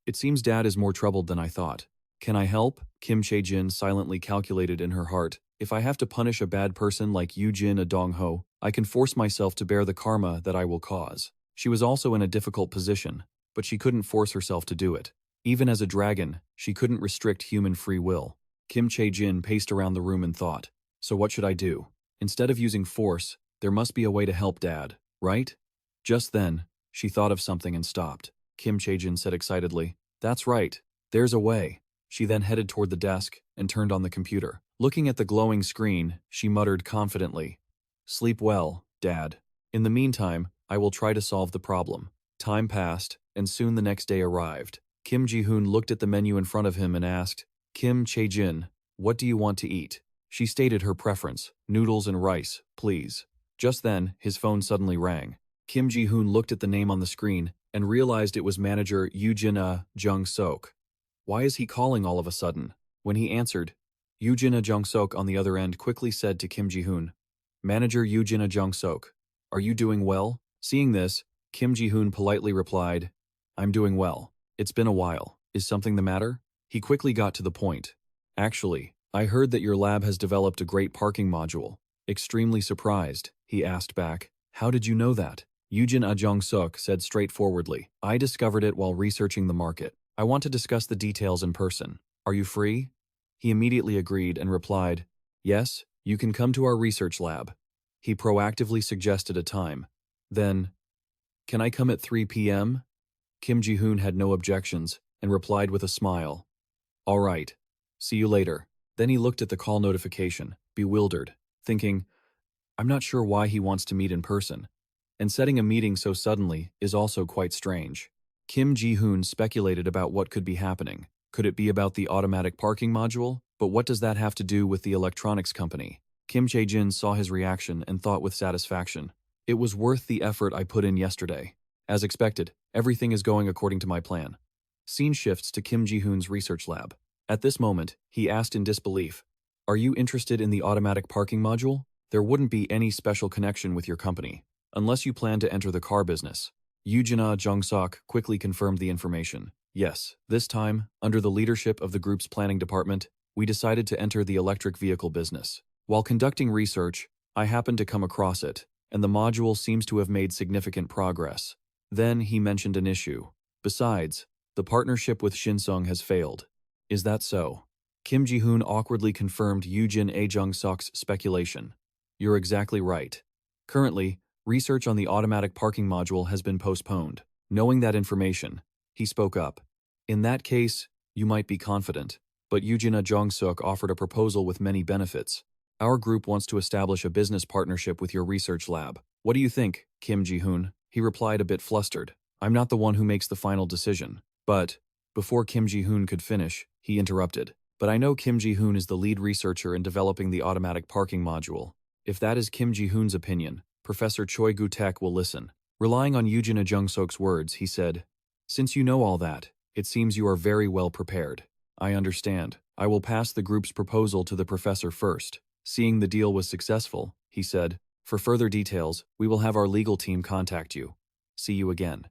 "It seems Dad is more troubled than I thought. Can I help?" Kim Chae-jin silently calculated in her heart, "If I have to punish a bad person like Yoojin Dong-ho, I can force myself to bear the karma that I will cause." She was also in a difficult position, but she couldn't force herself to do it. Even as a dragon, she couldn't restrict human free will. Kim Chae-jin paced around the room and thought, "So what should I do? Instead of using force, there must be a way to help Dad, right?" Just then, she thought of something and stopped. Kim Chae-jin said excitedly, "That's right. There's a way." She then headed toward the desk and turned on the computer. Looking at the glowing screen, she muttered confidently, "Sleep well, Dad. In the meantime, I will try to solve the problem." Time passed, and soon the next day arrived. Kim Ji-hoon looked at the menu in front of him and asked, "Kim Chae-jin, what do you want to eat?" She stated her preference, "Noodles and rice, please." Just then, his phone suddenly rang. Kim Ji-hoon looked at the name on the screen and realized it was manager Yoojin Jung-sok. Why is he calling all of a sudden? When he answered, Yoojin Jung-sok on the other end quickly said to Kim Ji-hoon, "Manager Yoojin Jung-sok, are you doing well?" Seeing this, Kim Ji-hoon politely replied, "I'm doing well. It's been a while. Is something the matter?" He quickly got to the point. "Actually, I heard that your lab has developed a great parking module." Extremely surprised, he asked back, "How did you know that?" Yoojin Jung-sok said straightforwardly, "I discovered it while researching the market. I want to discuss the details in person. Are you free?" He immediately agreed and replied, "Yes, you can come to our research lab." He proactively suggested a time. Then, "Can I come at 3 p.m.?" Kim Ji-hoon had no objections and replied with a smile, "All right. See you later." Then he looked at the call notification, bewildered, thinking, "I'm not sure why he wants to meet in person. And setting a meeting so suddenly is also quite strange." Kim Ji-hoon speculated about what could be happening. Could it be about the automatic parking module? But what does that have to do with the electronics company? Kim Chae-jin saw his reaction and thought with satisfaction. It was worth the effort I put in yesterday. As expected, everything is going according to my plan. Scene shifts to Kim Ji-hoon's research lab. At this moment, he asked in disbelief, "Are you interested in the automatic parking module? There wouldn't be any special connection with your company, unless you plan to enter the car business." Yoo-jin Jung-sok quickly confirmed the information. Yes, this time, under the leadership of the group's planning department, we decided to enter the electric vehicle business. While conducting research, I happened to come across it, and the module seems to have made significant progress. Then he mentioned an issue. Besides, the partnership with Shinsung has failed. Is that so? Kim Ji-hoon awkwardly confirmed Yoo-jin Jung-sok's speculation. You're exactly right. Currently, research on the automatic parking module has been postponed. Knowing that information, he spoke up. In that case, you might be confident, but Yoo-jin Jung-sok offered a proposal with many benefits. Our group wants to establish a business partnership with your research lab. What do you think, Kim Ji-hoon? He replied a bit flustered. I'm not the one who makes the final decision. But, before Kim Ji-hoon could finish, he interrupted. But I know Kim Ji-hoon is the lead researcher in developing the automatic parking module. If that is Kim Ji-hoon's opinion, Professor Choi Gu-taek will listen. Relying on Yoo-jin Jung-sok's words, he said, "Since you know all that, it seems you are very well prepared. I understand. I will pass the group's proposal to the professor first." Seeing the deal was successful, he said, "For further details, we will have our legal team contact you. See you again."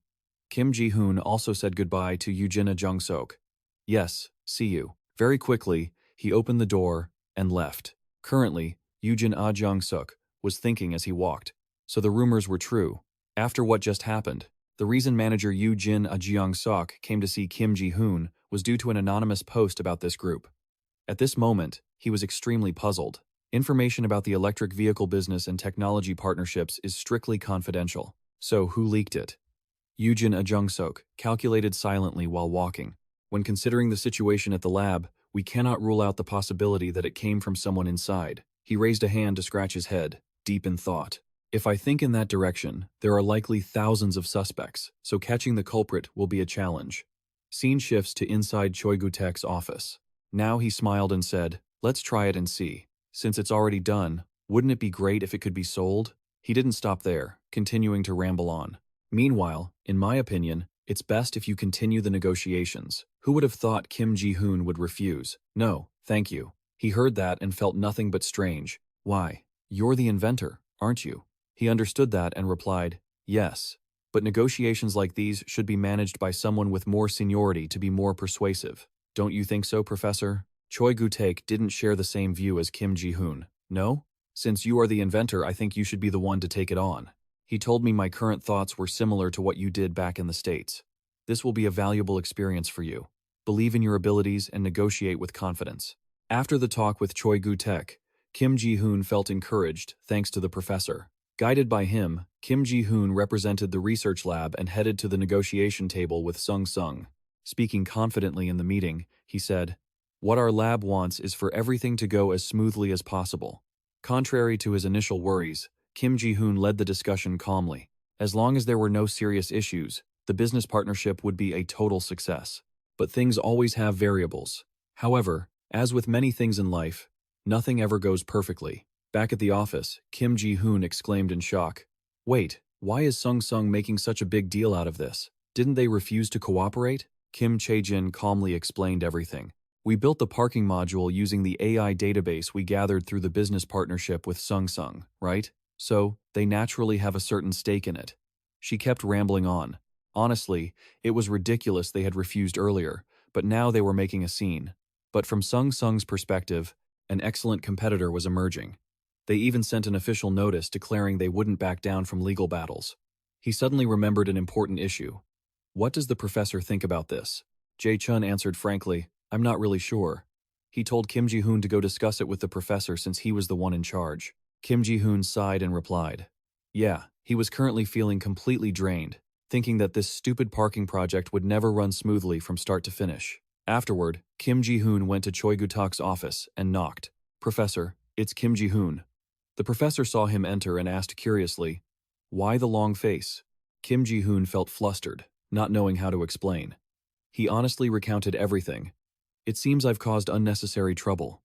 Kim Ji-hoon also said goodbye to Yoo-jin Jung-sok. Yes, see you. Very quickly, he opened the door and left. Currently, Yoo-jin Jung-sok was thinking as he walked. So the rumors were true. After what just happened, the reason manager Yoo-jin Jung-sok came to see Kim Ji-hoon was due to an anonymous post about this group. At this moment, he was extremely puzzled. Information about the electric vehicle business and technology partnerships is strictly confidential. So who leaked it? Yoo-jin Jung-sok calculated silently while walking. When considering the situation at the lab, we cannot rule out the possibility that it came from someone inside. He raised a hand to scratch his head, deep in thought. If I think in that direction, there are likely thousands of suspects, so catching the culprit will be a challenge. Scene shifts to inside Choi Gu-taek's office. Now he smiled and said, "Let's try it and see. Since it's already done, wouldn't it be great if it could be sold?" He didn't stop there, continuing to ramble on. "Meanwhile, in my opinion, it's best if you continue the negotiations. Who would have thought Kim Ji-hoon would refuse? No, thank you." He heard that and felt nothing but strange. Why? You're the inventor, aren't you? He understood that and replied, yes. But negotiations like these should be managed by someone with more seniority to be more persuasive. Don't you think so, Professor? Choi Gu-taek didn't share the same view as Kim Ji-hoon. No? Since you are the inventor, I think you should be the one to take it on. He told me my current thoughts were similar to what you did back in the States. This will be a valuable experience for you. Believe in your abilities and negotiate with confidence. After the talk with Choi Gu-taek, Kim Ji-hoon felt encouraged thanks to the professor. Guided by him, Kim Ji-hoon represented the research lab and headed to the negotiation table with Sung. Speaking confidently in the meeting, he said, "What our lab wants is for everything to go as smoothly as possible." Contrary to his initial worries, Kim Ji-hoon led the discussion calmly. As long as there were no serious issues, the business partnership would be a total success. But things always have variables. However, as with many things in life, nothing ever goes perfectly. Back at the office, Kim Ji-hoon exclaimed in shock, "Wait, why is Sung making such a big deal out of this? Didn't they refuse to cooperate?" Kim Chae-jin calmly explained everything. "We built the parking module using the AI database we gathered through the business partnership with Sung, right? So, they naturally have a certain stake in it." She kept rambling on. Honestly, it was ridiculous they had refused earlier, but now they were making a scene. But from Sung's perspective, an excellent competitor was emerging. They even sent an official notice declaring they wouldn't back down from legal battles. He suddenly remembered an important issue. "What does the professor think about this?" Jae-chun answered frankly, "I'm not really sure." He told Kim Ji-hoon to go discuss it with the professor since he was the one in charge. Kim Ji-hoon sighed and replied, "Yeah, he was currently feeling completely drained, thinking that this stupid parking project would never run smoothly from start to finish." Afterward, Kim Ji-hoon went to Choi Gu-taek's office and knocked. "Professor, it's Kim Ji-hoon." The professor saw him enter and asked curiously, "Why the long face?" Kim Ji-hoon felt flustered, not knowing how to explain. He honestly recounted everything, It seems I've caused unnecessary trouble.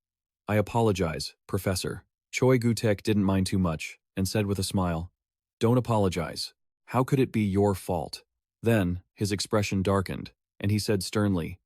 I apologize, Professor. Choi Gu-taek didn't mind too much, and said with a smile, Don't apologize. How could it be your fault? Then, his expression darkened, and he said sternly,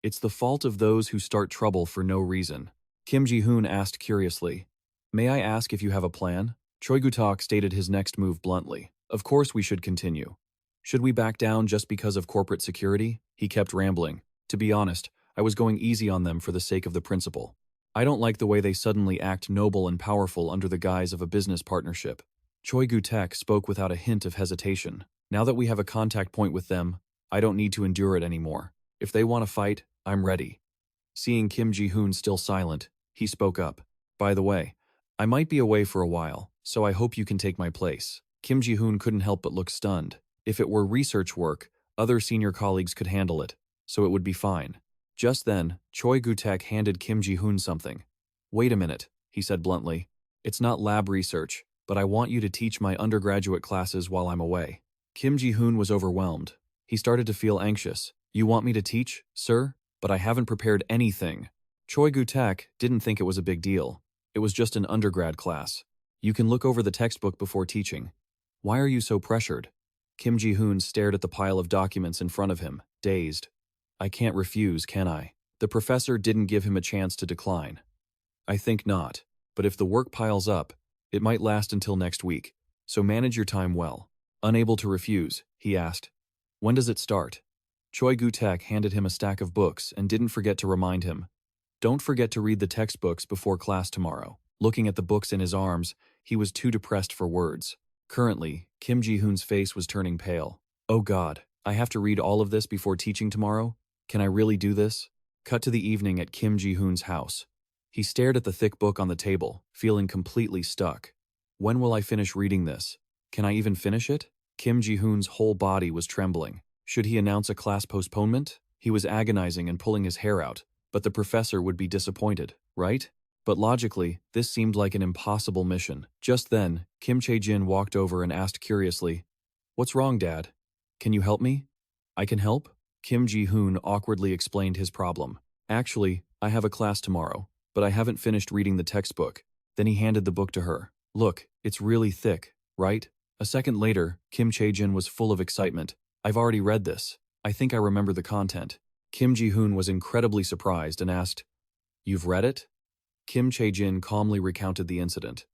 It's the fault of those who start trouble for no reason. Kim Ji-hoon asked curiously, May I ask if you have a plan? Choi Gu-taek stated his next move bluntly. Of course we should continue. Should we back down just because of corporate security? He kept rambling. To be honest, I was going easy on them for the sake of the principle. I don't like the way they suddenly act noble and powerful under the guise of a business partnership. Choi Gu-taek spoke without a hint of hesitation. Now that we have a contact point with them, I don't need to endure it anymore. If they want to fight, I'm ready. Seeing Kim Ji-hoon still silent, he spoke up. By the way, I might be away for a while, so I hope you can take my place. Kim Ji-hoon couldn't help but look stunned. If it were research work, other senior colleagues could handle it, so it would be fine. Just then, Choi Gu-taek handed Kim Ji-hoon something. Wait a minute, he said bluntly. It's not lab research, but I want you to teach my undergraduate classes while I'm away. Kim Ji-hoon was overwhelmed. He started to feel anxious. You want me to teach, sir? But I haven't prepared anything. Choi Gu-taek didn't think it was a big deal. It was just an undergrad class. You can look over the textbook before teaching. Why are you so pressured? Kim Ji-hoon stared at the pile of documents in front of him, dazed. I can't refuse, can I? The professor didn't give him a chance to decline. I think not, but if the work piles up, it might last until next week, so manage your time well. Unable to refuse, he asked, When does it start? Choi Gu-taek handed him a stack of books and didn't forget to remind him. Don't forget to read the textbooks before class tomorrow. Looking at the books in his arms, he was too depressed for words. Currently, Kim Ji-hoon's face was turning pale. Oh God, I have to read all of this before teaching tomorrow? Can I really do this? Cut to the evening at Kim Ji-hoon's house. He stared at the thick book on the table, feeling completely stuck. When will I finish reading this? Can I even finish it? Kim Ji-hoon's whole body was trembling. Should he announce a class postponement? He was agonizing and pulling his hair out, but the professor would be disappointed, right? But logically, this seemed like an impossible mission. Just then, Kim Chae-jin walked over and asked curiously, What's wrong, Dad? Can you help me? I can help? Kim Ji-hoon awkwardly explained his problem. Actually, I have a class tomorrow, but I haven't finished reading the textbook. Then he handed the book to her. Look, it's really thick, right? A second later, Kim Chae-jin was full of excitement. I've already read this. I think I remember the content. Kim Ji-hoon was incredibly surprised and asked, You've read it? Kim Chae-jin calmly recounted the incident.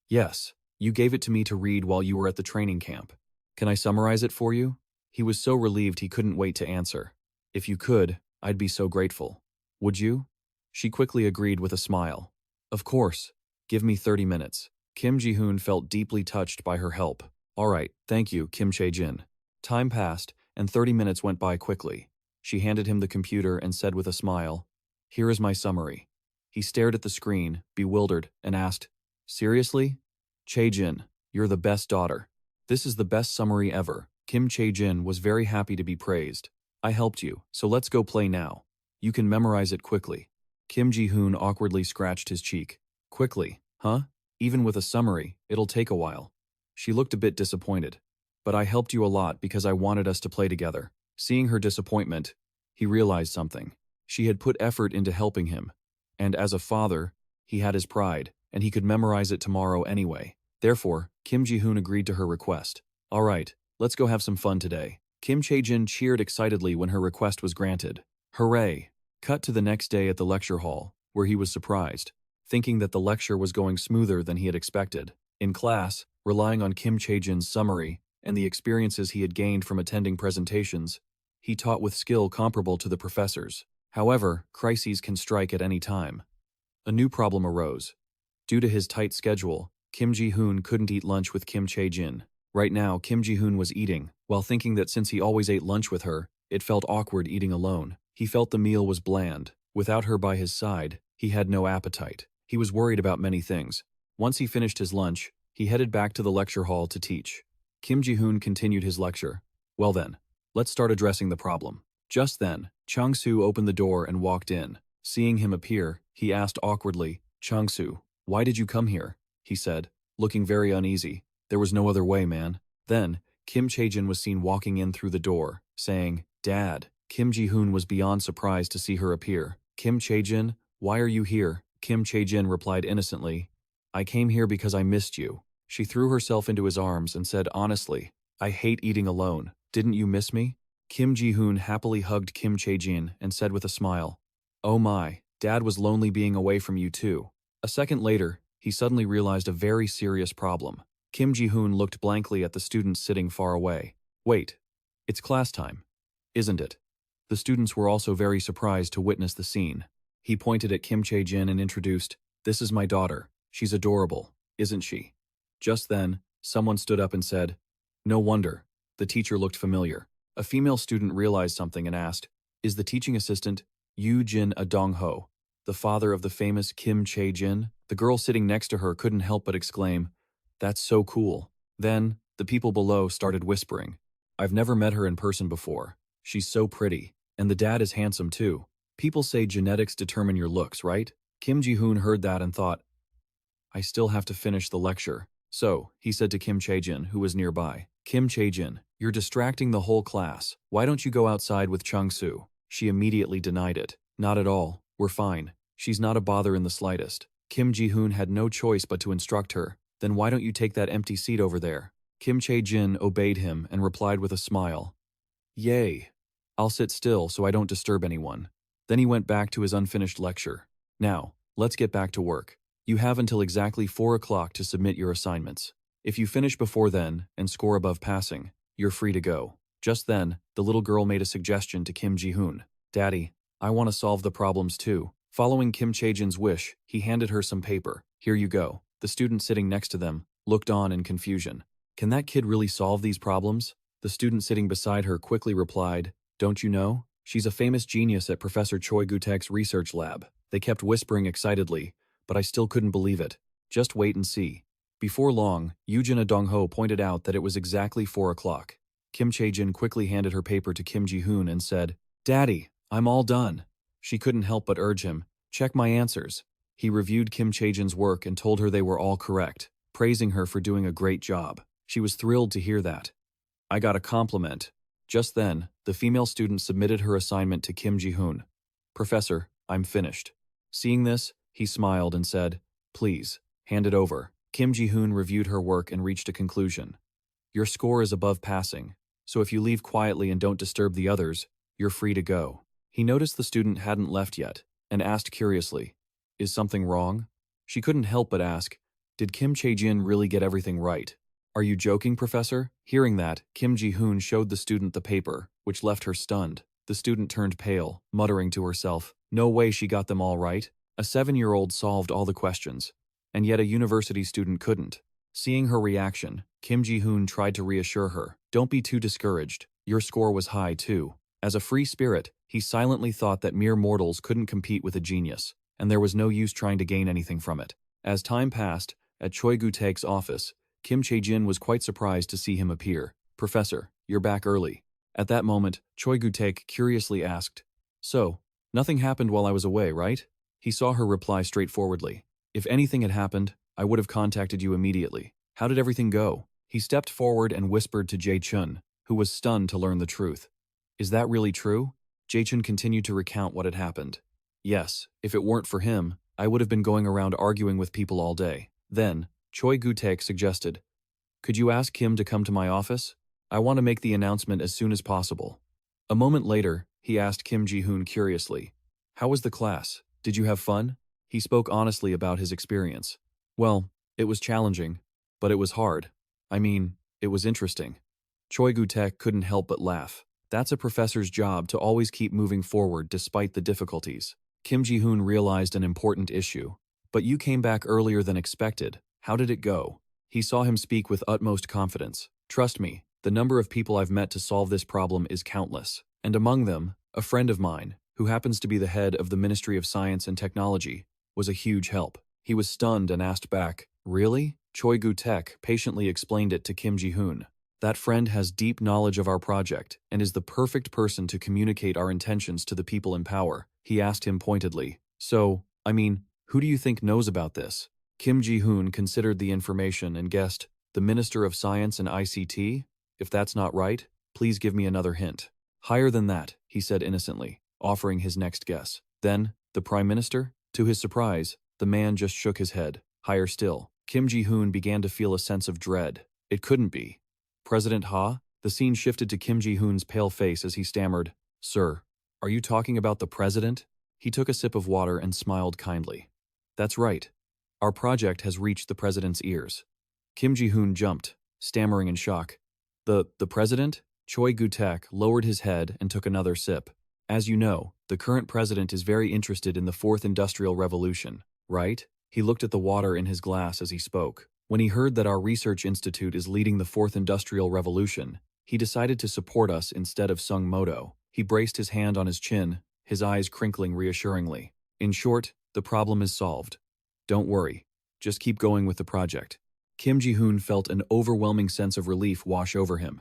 Yes, you gave it to me to read while you were at the training camp. Can I summarize it for you? He was so relieved he couldn't wait to answer. If you could, I'd be so grateful. Would you? She quickly agreed with a smile. Of course. Give me 30 minutes. Kim Ji-hoon felt deeply touched by her help. All right, thank you, Kim Chae-jin. Time passed, and 30 minutes went by quickly. She handed him the computer and said with a smile, Here is my summary. He stared at the screen, bewildered, and asked, Seriously? Chae-jin, you're the best daughter. This is the best summary ever. Kim Chae-jin was very happy to be praised. I helped you, so let's go play now. You can memorize it quickly. Kim Ji-hoon awkwardly scratched his cheek. Quickly, huh? Even with a summary, it'll take a while. She looked a bit disappointed. But I helped you a lot because I wanted us to play together. Seeing her disappointment, he realized something. She had put effort into helping him. And as a father, he had his pride, and he could memorize it tomorrow anyway. Therefore, Kim Ji-hoon agreed to her request. All right, let's go have some fun today. Kim Chae-jin cheered excitedly when her request was granted. Hooray! Cut to the next day at the lecture hall, where he was surprised, thinking that the lecture was going smoother than he had expected. In class, relying on Kim Chae-jin's summary and the experiences he had gained from attending presentations, he taught with skill comparable to the professor's. However, crises can strike at any time. A new problem arose. Due to his tight schedule, Kim Ji-hoon couldn't eat lunch with Kim Chae-jin. Right now, Kim Ji-hoon was eating, while thinking that since he always ate lunch with her, it felt awkward eating alone. He felt the meal was bland. Without her by his side, he had no appetite. He was worried about many things. Once he finished his lunch, he headed back to the lecture hall to teach. Kim Ji-hoon continued his lecture. Well then, let's start addressing the problem. Just then, Chang-soo opened the door and walked in. Seeing him appear, he asked awkwardly, Chang-soo, why did you come here? He said, looking very uneasy. There was no other way, man. Then, Kim Chae-jin was seen walking in through the door, saying, Dad. Kim Ji-hoon was beyond surprised to see her appear. Kim Chae-jin, why are you here? Kim Chae-jin replied innocently. I came here because I missed you. She threw herself into his arms and said honestly, I hate eating alone. Didn't you miss me? Kim Ji-hoon happily hugged Kim Chae-jin and said with a smile, oh my, Dad was lonely being away from you too. A second later, he suddenly realized a very serious problem. Kim Ji-hoon looked blankly at the students sitting far away. Wait, it's class time, isn't it? The students were also very surprised to witness the scene. He pointed at Kim Chae-jin and introduced, this is my daughter. She's adorable, isn't she? Just then, someone stood up and said, no wonder. The teacher looked familiar. A female student realized something and asked, is the teaching assistant Yoo-jin Dong-ho, the father of the famous Kim Chae-jin? The girl sitting next to her couldn't help but exclaim, that's so cool. Then, the people below started whispering, I've never met her in person before. She's so pretty. And the dad is handsome too. People say genetics determine your looks, right? Kim Ji-hoon heard that and thought, I still have to finish the lecture. So, he said to Kim Chae-jin, who was nearby, Kim Chae-jin, you're distracting the whole class. Why don't you go outside with Chung-soo? She immediately denied it. Not at all. We're fine. She's not a bother in the slightest. Kim Ji-hoon had no choice but to instruct her. Then why don't you take that empty seat over there? Kim Chae-jin obeyed him and replied with a smile, yay. I'll sit still so I don't disturb anyone. Then he went back to his unfinished lecture. Now, let's get back to work. You have until exactly 4 o'clock to submit your assignments. If you finish before then and score above passing, you're free to go. Just then, the little girl made a suggestion to Kim Ji-hoon. Daddy, I want to solve the problems too. Following Kim Chae-jin's wish, he handed her some paper. Here you go. The student sitting next to them looked on in confusion. Can that kid really solve these problems? The student sitting beside her quickly replied, don't you know? She's a famous genius at Professor Choi Gu-taek's research lab. They kept whispering excitedly, but I still couldn't believe it. Just wait and see. Before long, Yoo-jin Dong-ho pointed out that it was exactly 4 o'clock. Kim Chae-jin quickly handed her paper to Kim Ji-hoon and said, Daddy, I'm all done. She couldn't help but urge him, check my answers. He reviewed Kim Chae-jin's work and told her they were all correct, praising her for doing a great job. She was thrilled to hear that. I got a compliment. Just then, the female student submitted her assignment to Kim Ji-hoon. Professor, I'm finished. Seeing this, he smiled and said, please, hand it over. Kim Ji-hoon reviewed her work and reached a conclusion. Your score is above passing, so if you leave quietly and don't disturb the others, you're free to go. He noticed the student hadn't left yet, and asked curiously, is something wrong? She couldn't help but ask, did Kim Chae-jin really get everything right? Are you joking, Professor? Hearing that, Kim Ji-hoon showed the student the paper, which left her stunned. The student turned pale, muttering to herself, no way she got them all right. A 7-year-old solved all the questions, and yet a university student couldn't. Seeing her reaction, Kim Ji-hoon tried to reassure her, don't be too discouraged. Your score was high too. As a free spirit, he silently thought that mere mortals couldn't compete with a genius, and there was no use trying to gain anything from it. As time passed, at Choi Gu-taek's office, Kim Chae-jin was quite surprised to see him appear. Professor, you're back early. At that moment, Choi Gu-taek curiously asked, so, nothing happened while I was away, right? He saw her reply straightforwardly. If anything had happened, I would have contacted you immediately. How did everything go? He stepped forward and whispered to Jae-chun, who was stunned to learn the truth. Is that really true? Jae-chun continued to recount what had happened. Yes, if it weren't for him, I would have been going around arguing with people all day. Then, Choi Gu-taek suggested, could you ask Kim to come to my office? I want to make the announcement as soon as possible. A moment later, he asked Kim Ji-hoon curiously, how was the class? Did you have fun? He spoke honestly about his experience. Well, it was challenging, but it was hard. I mean, it was interesting. Choi Gu-taek couldn't help but laugh. That's a professor's job to always keep moving forward despite the difficulties. Kim Ji-hoon realized an important issue. But you came back earlier than expected. How did it go? He saw him speak with utmost confidence. Trust me, the number of people I've met to solve this problem is countless. And among them, a friend of mine, who happens to be the head of the Ministry of Science and Technology, was a huge help. He was stunned and asked back, really? Choi Gu-taek patiently explained it to Kim Ji-hoon. That friend has deep knowledge of our project and is the perfect person to communicate our intentions to the people in power. He asked him pointedly, so, I mean, who do you think knows about this? Kim Ji-hoon considered the information and guessed, the Minister of Science and ICT? If that's not right, please give me another hint. Higher than that, he said innocently, offering his next guess. Then, The Prime Minister? To his surprise, the man just shook his head. Higher still. Kim Ji-hoon began to feel a sense of dread. It couldn't be. President Ha? The scene shifted to Kim Ji-hoon's pale face as he stammered, "Sir, are you talking about the president?" He took a sip of water and smiled kindly. "That's right. Our project has reached the president's ears." Kim Ji-hoon jumped, stammering in shock. The president?" Choi Gu-taek lowered his head and took another sip. "As you know, the current president is very interested in the Fourth Industrial Revolution, right?" He looked at the water in his glass as he spoke. When he heard that our research institute is leading the Fourth Industrial Revolution, he decided to support us instead of Sung Moto. He braced his hand on his chin, his eyes crinkling reassuringly. "In short, the problem is solved. Don't worry. Just keep going with the project." Kim Ji-hoon felt an overwhelming sense of relief wash over him.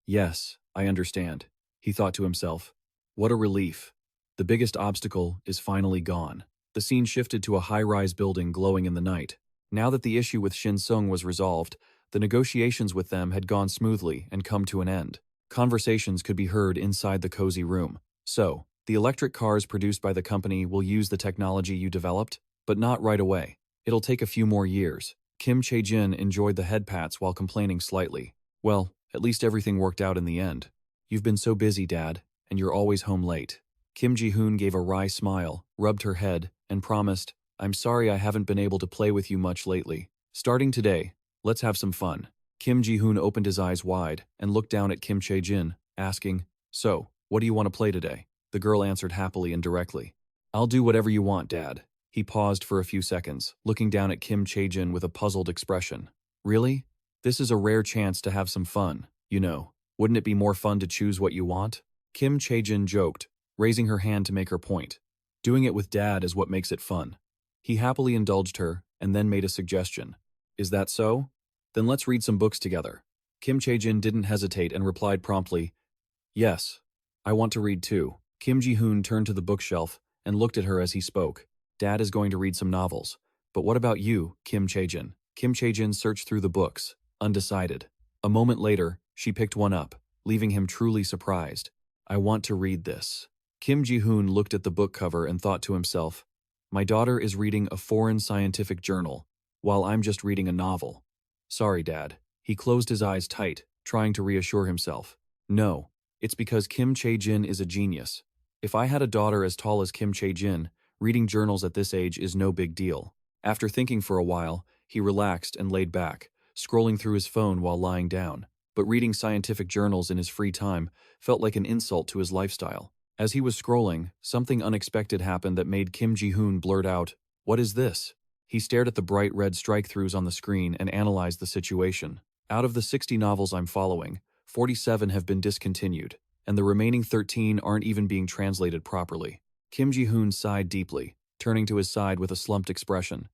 "Yes, I understand," he thought to himself. What a relief. The biggest obstacle is finally gone. The scene shifted to a high-rise building glowing in the night. Now that the issue with Shin Sung was resolved, the negotiations with them had gone smoothly and come to an end. Conversations could be heard inside the cozy room. "So, the electric cars produced by the company will use the technology you developed, but not right away. It'll take a few more years." Kim Chae-jin enjoyed the head pats while complaining slightly. "Well, at least everything worked out in the end. You've been so busy, Dad, and you're always home late." Kim Ji-hoon gave a wry smile, rubbed her head, and promised, "I'm sorry I haven't been able to play with you much lately. Starting today, let's have some fun." Kim Ji-hoon opened his eyes wide and looked down at Kim Chae-jin, asking, "So, what do you want to play today?" The girl answered happily and directly, "I'll do whatever you want, Dad." He paused for a few seconds, looking down at Kim Chae-jin with a puzzled expression. "Really? This is a rare chance to have some fun, you know. Wouldn't it be more fun to choose what you want?" Kim Chae-jin joked, raising her hand to make her point. "Doing it with Dad is what makes it fun." He happily indulged her and then made a suggestion. "Is that so? Then let's read some books together." Kim Chae-jin didn't hesitate and replied promptly, "Yes, I want to read too." Kim Ji-hoon turned to the bookshelf and looked at her as he spoke. "Dad is going to read some novels. But what about you, Kim Chae-jin?" Kim Chae-jin searched through the books, undecided. A moment later, she picked one up, leaving him truly surprised. "I want to read this." Kim Ji-hoon looked at the book cover and thought to himself, "My daughter is reading a foreign scientific journal, while I'm just reading a novel. Sorry, Dad." He closed his eyes tight, trying to reassure himself. "No, it's because Kim Chae-jin is a genius. If I had a daughter as tall as Kim Chae-jin, reading journals at this age is no big deal." After thinking for a while, he relaxed and laid back, scrolling through his phone while lying down. But reading scientific journals in his free time felt like an insult to his lifestyle. As he was scrolling, something unexpected happened that made Kim Ji-hoon blurt out, "What is this?" He stared at the bright red strike-throughs on the screen and analyzed the situation. "Out of the 60 novels I'm following, 47 have been discontinued, and the remaining 13 aren't even being translated properly." Kim Ji-hoon sighed deeply, turning to his side with a slumped expression.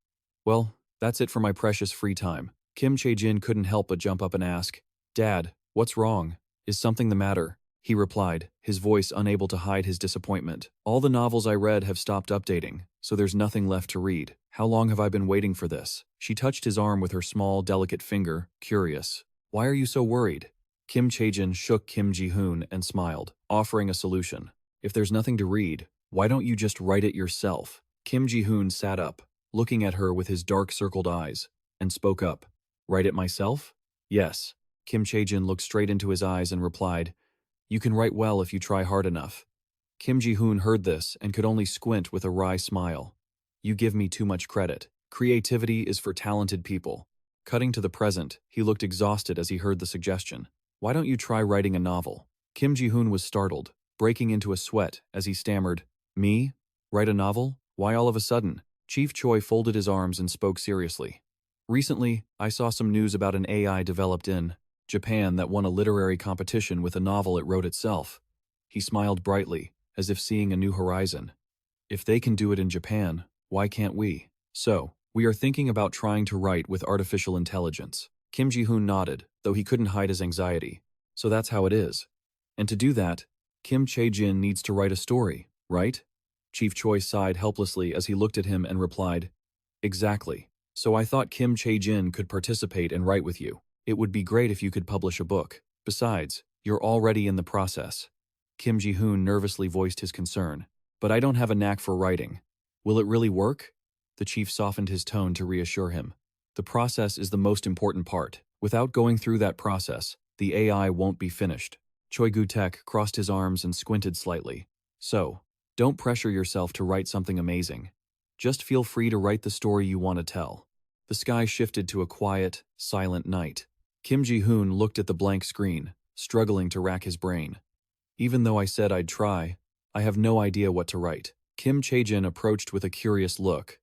"Well, that's it for my precious free time." Kim Chae-jin couldn't help but jump up and ask, "Dad, what's wrong? Is something the matter?" He replied, his voice unable to hide his disappointment. "All the novels I read have stopped updating, so there's nothing left to read. How long have I been waiting for this?" She touched his arm with her small, delicate finger, curious. "Why are you so worried?" Kim Chae-jin shook Kim Ji-hoon and smiled, offering a solution. "If there's nothing to read, why don't you just write it yourself?" Kim Ji-hoon sat up, looking at her with his dark circled eyes, and spoke up. "Write it myself?" "Yes." Kim Chae-jin looked straight into his eyes and replied, "You can write well if you try hard enough." Kim Ji-hoon heard this and could only squint with a wry smile. "You give me too much credit. Creativity is for talented people." Cutting to the present, he looked exhausted as he heard the suggestion. "Why don't you try writing a novel?" Kim Ji-hoon was startled, breaking into a sweat as he stammered, "Me? Write a novel? Why all of a sudden?" Chief Choi folded his arms and spoke seriously. "Recently, I saw some news about an AI developed in Japan that won a literary competition with a novel it wrote itself." He smiled brightly, as if seeing a new horizon. "If they can do it in Japan, why can't we? So, we are thinking about trying to write with artificial intelligence." Kim Ji-hoon nodded, though he couldn't hide his anxiety. "So that's how it is. And to do that, Kim Chae-jin needs to write a story, right?" Chief Choi sighed helplessly as he looked at him and replied, "Exactly. So I thought Kim Chae-jin could participate and write with you. It would be great if you could publish a book. Besides, you're already in the process." Kim Ji-hoon nervously voiced his concern. "But I don't have a knack for writing. Will it really work? The chief softened his tone to reassure him. The process is the most important part. Without going through that process, the AI won't be finished. Choi Gu-tek crossed his arms and squinted slightly. So, don't pressure yourself to write something amazing. Just feel free to write the story you want to tell. The sky shifted to a quiet, silent night. Kim Ji-hoon looked at the blank screen, struggling to rack his brain. Even though I said I'd try, I have no idea what to write. Kim Chae-jin approached with a curious look.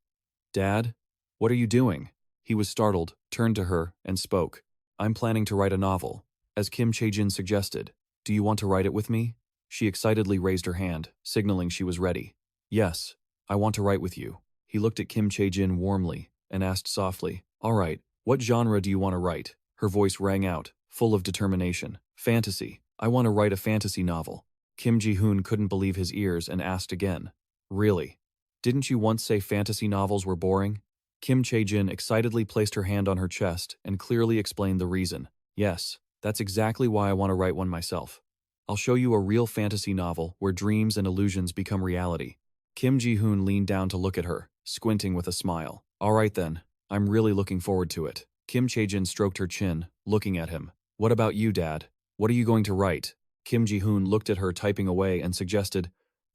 Dad? What are you doing? He was startled, turned to her, and spoke. I'm planning to write a novel. As Kim Chae-jin suggested. Do you want to write it with me? She excitedly raised her hand, signaling she was ready. Yes, I want to write with you. He looked at Kim Chae-jin warmly and asked softly, All right, what genre do you want to write? Her voice rang out, full of determination. Fantasy. I want to write a fantasy novel. Kim Ji-hoon couldn't believe his ears and asked again. Really? Didn't you once say fantasy novels were boring? Kim Chae-jin excitedly placed her hand on her chest and clearly explained the reason. Yes, that's exactly why I want to write one myself. I'll show you a real fantasy novel where dreams and illusions become reality. Kim Ji-hoon leaned down to look at her, squinting with a smile. All right then, I'm really looking forward to it. Kim Chae-jin stroked her chin, looking at him. What about you, Dad? What are you going to write? Kim Ji-hoon looked at her typing away and suggested,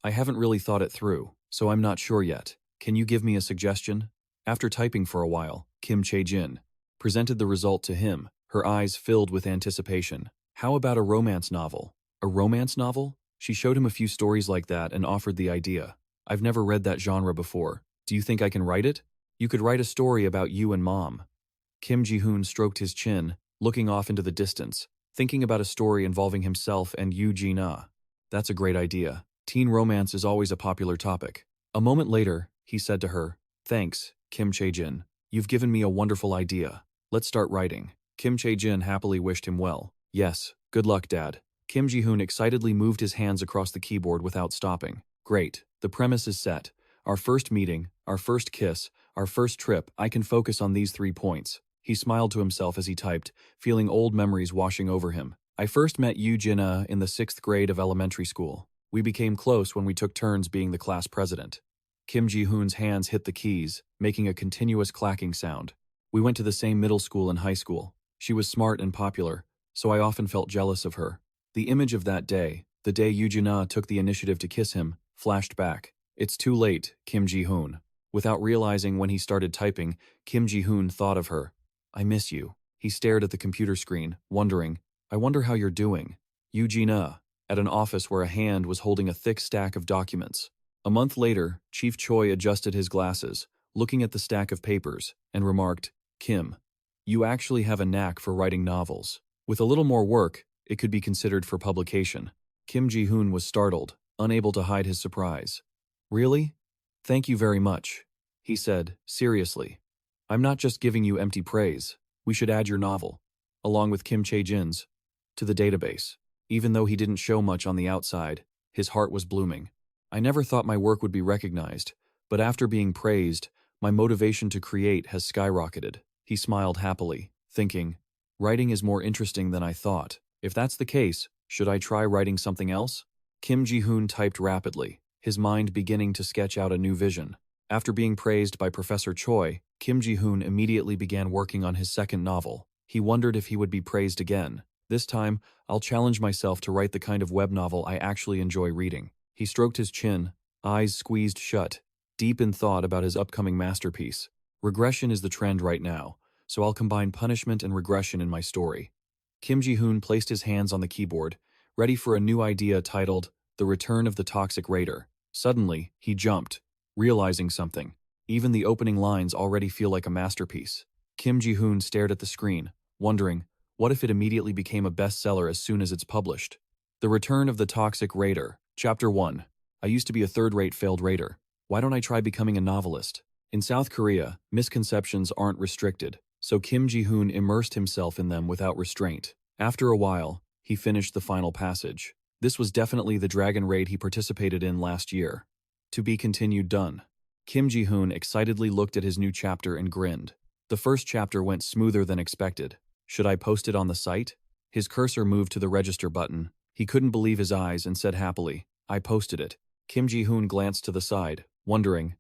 I haven't really thought it through, so I'm not sure yet. Can you give me a suggestion? After typing for a while, Kim Chae-jin presented the result to him, her eyes filled with anticipation. How about a romance novel? A romance novel? She showed him a few stories like that and offered the idea. I've never read that genre before. Do you think I can write it? You could write a story about you and Mom. Kim Ji-hoon stroked his chin, looking off into the distance, thinking about a story involving himself and Yoo Ji-na. That's a great idea. Teen romance is always a popular topic. A moment later, he said to her, Thanks, Kim Chae-jin. You've given me a wonderful idea. Let's start writing. Kim Chae-jin happily wished him well. Yes, good luck, Dad. Kim Ji-hoon excitedly moved his hands across the keyboard without stopping. Great. The premise is set. Our first meeting, our first kiss, our first trip, I can focus on these 3 points. He smiled to himself as he typed, feeling old memories washing over him. I first met Yoo Ji-na in the 6th grade of elementary school. We became close when we took turns being the class president. Kim Ji-hoon's hands hit the keys, making a continuous clacking sound. We went to the same middle school and high school. She was smart and popular, so I often felt jealous of her. The image of that day, the day Yoo Ji-na took the initiative to kiss him, flashed back. It's too late, Kim Ji-hoon. Without realizing when he started typing, Kim Ji-hoon thought of her. I miss you. He stared at the computer screen, wondering, I wonder how you're doing. Yoo Ji-na, at an office where a hand was holding a thick stack of documents. A month later, Chief Choi adjusted his glasses, looking at the stack of papers, and remarked, Kim, you actually have a knack for writing novels. With a little more work, it could be considered for publication. Kim Ji-hoon was startled, unable to hide his surprise. Really? Thank you very much, he said, seriously. I'm not just giving you empty praise. We should add your novel, along with Kim Chae-jin's, to the database. Even though he didn't show much on the outside, his heart was blooming. I never thought my work would be recognized, but after being praised, my motivation to create has skyrocketed. He smiled happily, thinking, writing is more interesting than I thought. If that's the case, should I try writing something else? Kim Ji-hoon typed rapidly, his mind beginning to sketch out a new vision. After being praised by Professor Choi, Kim Ji-hoon immediately began working on his second novel. He wondered if he would be praised again. This time, I'll challenge myself to write the kind of web novel I actually enjoy reading. He stroked his chin, eyes squeezed shut, deep in thought about his upcoming masterpiece. Regression is the trend right now, so I'll combine punishment and regression in my story. Kim Ji-hoon placed his hands on the keyboard, ready for a new idea titled The Return of the Toxic Raider. Suddenly, he jumped, realizing something. Even the opening lines already feel like a masterpiece. Kim Ji-hoon stared at the screen, wondering, what if it immediately became a bestseller as soon as it's published? The Return of the Toxic Raider, Chapter 1. I used to be a third-rate failed raider. Why don't I try becoming a novelist? In South Korea, misconceptions aren't restricted, so Kim Ji-hoon immersed himself in them without restraint. After a while, he finished the final passage. This was definitely the dragon raid he participated in last year. To be continued done. Kim Ji-hoon excitedly looked at his new chapter and grinned. The first chapter went smoother than expected. Should I post it on the site? His cursor moved to the register button. He couldn't believe his eyes and said happily, I posted it. Kim Ji-hoon glanced to the side, wondering,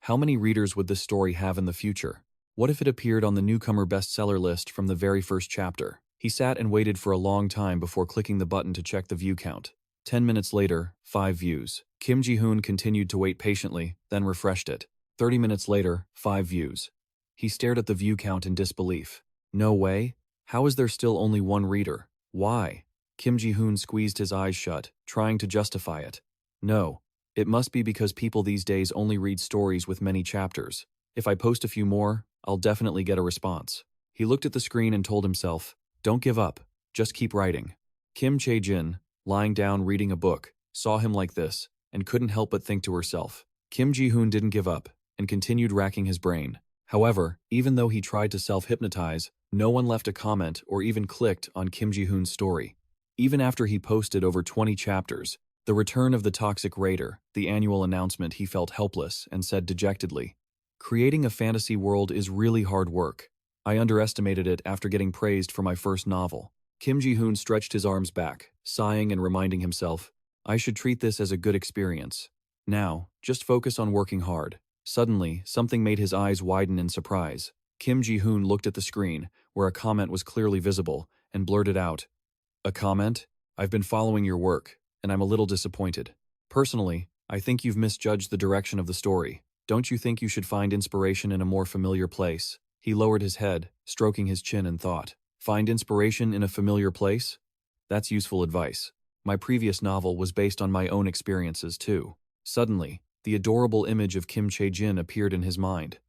How many readers would this story have in the future? What if it appeared on the newcomer bestseller list from the very first chapter? He sat and waited for a long time before clicking the button to check the view count. 10 minutes later, 5 views. Kim Ji-hoon continued to wait patiently, then refreshed it. 30 minutes later, 5 views. He stared at the view count in disbelief. No way? How is there still only one reader? Why? Kim Ji-hoon squeezed his eyes shut, trying to justify it. No. It must be because people these days only read stories with many chapters. If I post a few more, I'll definitely get a response. He looked at the screen and told himself, don't give up, just keep writing. Kim Chae-jin, lying down reading a book, saw him like this, and couldn't help but think to herself. Kim Ji-hoon didn't give up, and continued racking his brain. However, even though he tried to self-hypnotize, no one left a comment or even clicked on Kim Ji-hoon's story. Even after he posted over 20 chapters, the return of the toxic raider, the annual announcement, he felt helpless and said dejectedly, creating a fantasy world is really hard work. I underestimated it after getting praised for my first novel. Kim Ji-hoon stretched his arms back, sighing and reminding himself, I should treat this as a good experience. Now, just focus on working hard. Suddenly, something made his eyes widen in surprise. Kim Ji-hoon looked at the screen, where a comment was clearly visible, and blurted out, a comment? I've been following your work, and I'm a little disappointed. Personally, I think you've misjudged the direction of the story. Don't you think you should find inspiration in a more familiar place? He lowered his head, stroking his chin, and thought, find inspiration in a familiar place? That's useful advice. My previous novel was based on my own experiences too. Suddenly, the adorable image of Kim Chae-jin appeared in his mind.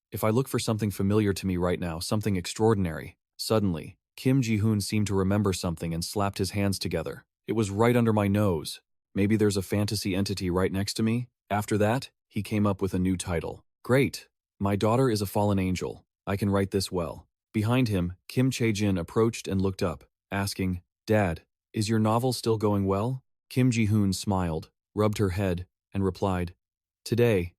If I look for something familiar to me right now, something extraordinary. Suddenly, Kim Ji-hoon seemed to remember something and slapped his hands together. It was right under my nose. Maybe there's a fantasy entity right next to me? After that, he came up with a new title. Great! My daughter is a fallen angel. I can write this well. Behind him, Kim Chae-jin approached and looked up, asking, Dad, is your novel still going well? Kim Ji-hoon smiled, rubbed her head, and replied, Today,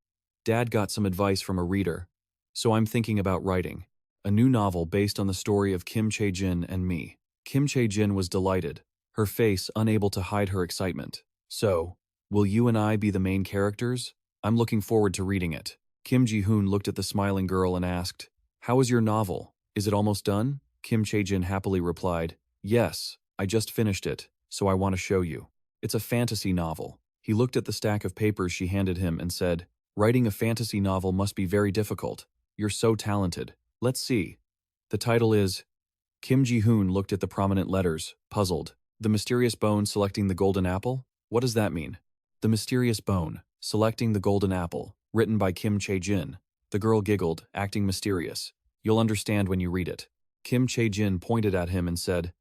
Dad got some advice from a reader, so I'm thinking about writing a new novel based on the story of Kim Chae-jin and me. Kim Chae-jin was delighted, her face unable to hide her excitement. So, will you and I be the main characters? I'm looking forward to reading it. Kim Ji-hoon looked at the smiling girl and asked, How is your novel? Is it almost done? Kim Chae-jin happily replied, Yes, I just finished it, so I want to show you. It's a fantasy novel. He looked at the stack of papers she handed him and said, Writing a fantasy novel must be very difficult. You're so talented. Let's see. The title is... Kim Ji-hoon looked at the prominent letters, puzzled. The Mysterious Bone Selecting the Golden Apple? What does that mean? The Mysterious Bone, Selecting the Golden Apple, written by Kim Chae-jin. The girl giggled, acting mysterious. You'll understand when you read it. Kim Chae-jin pointed at him and said,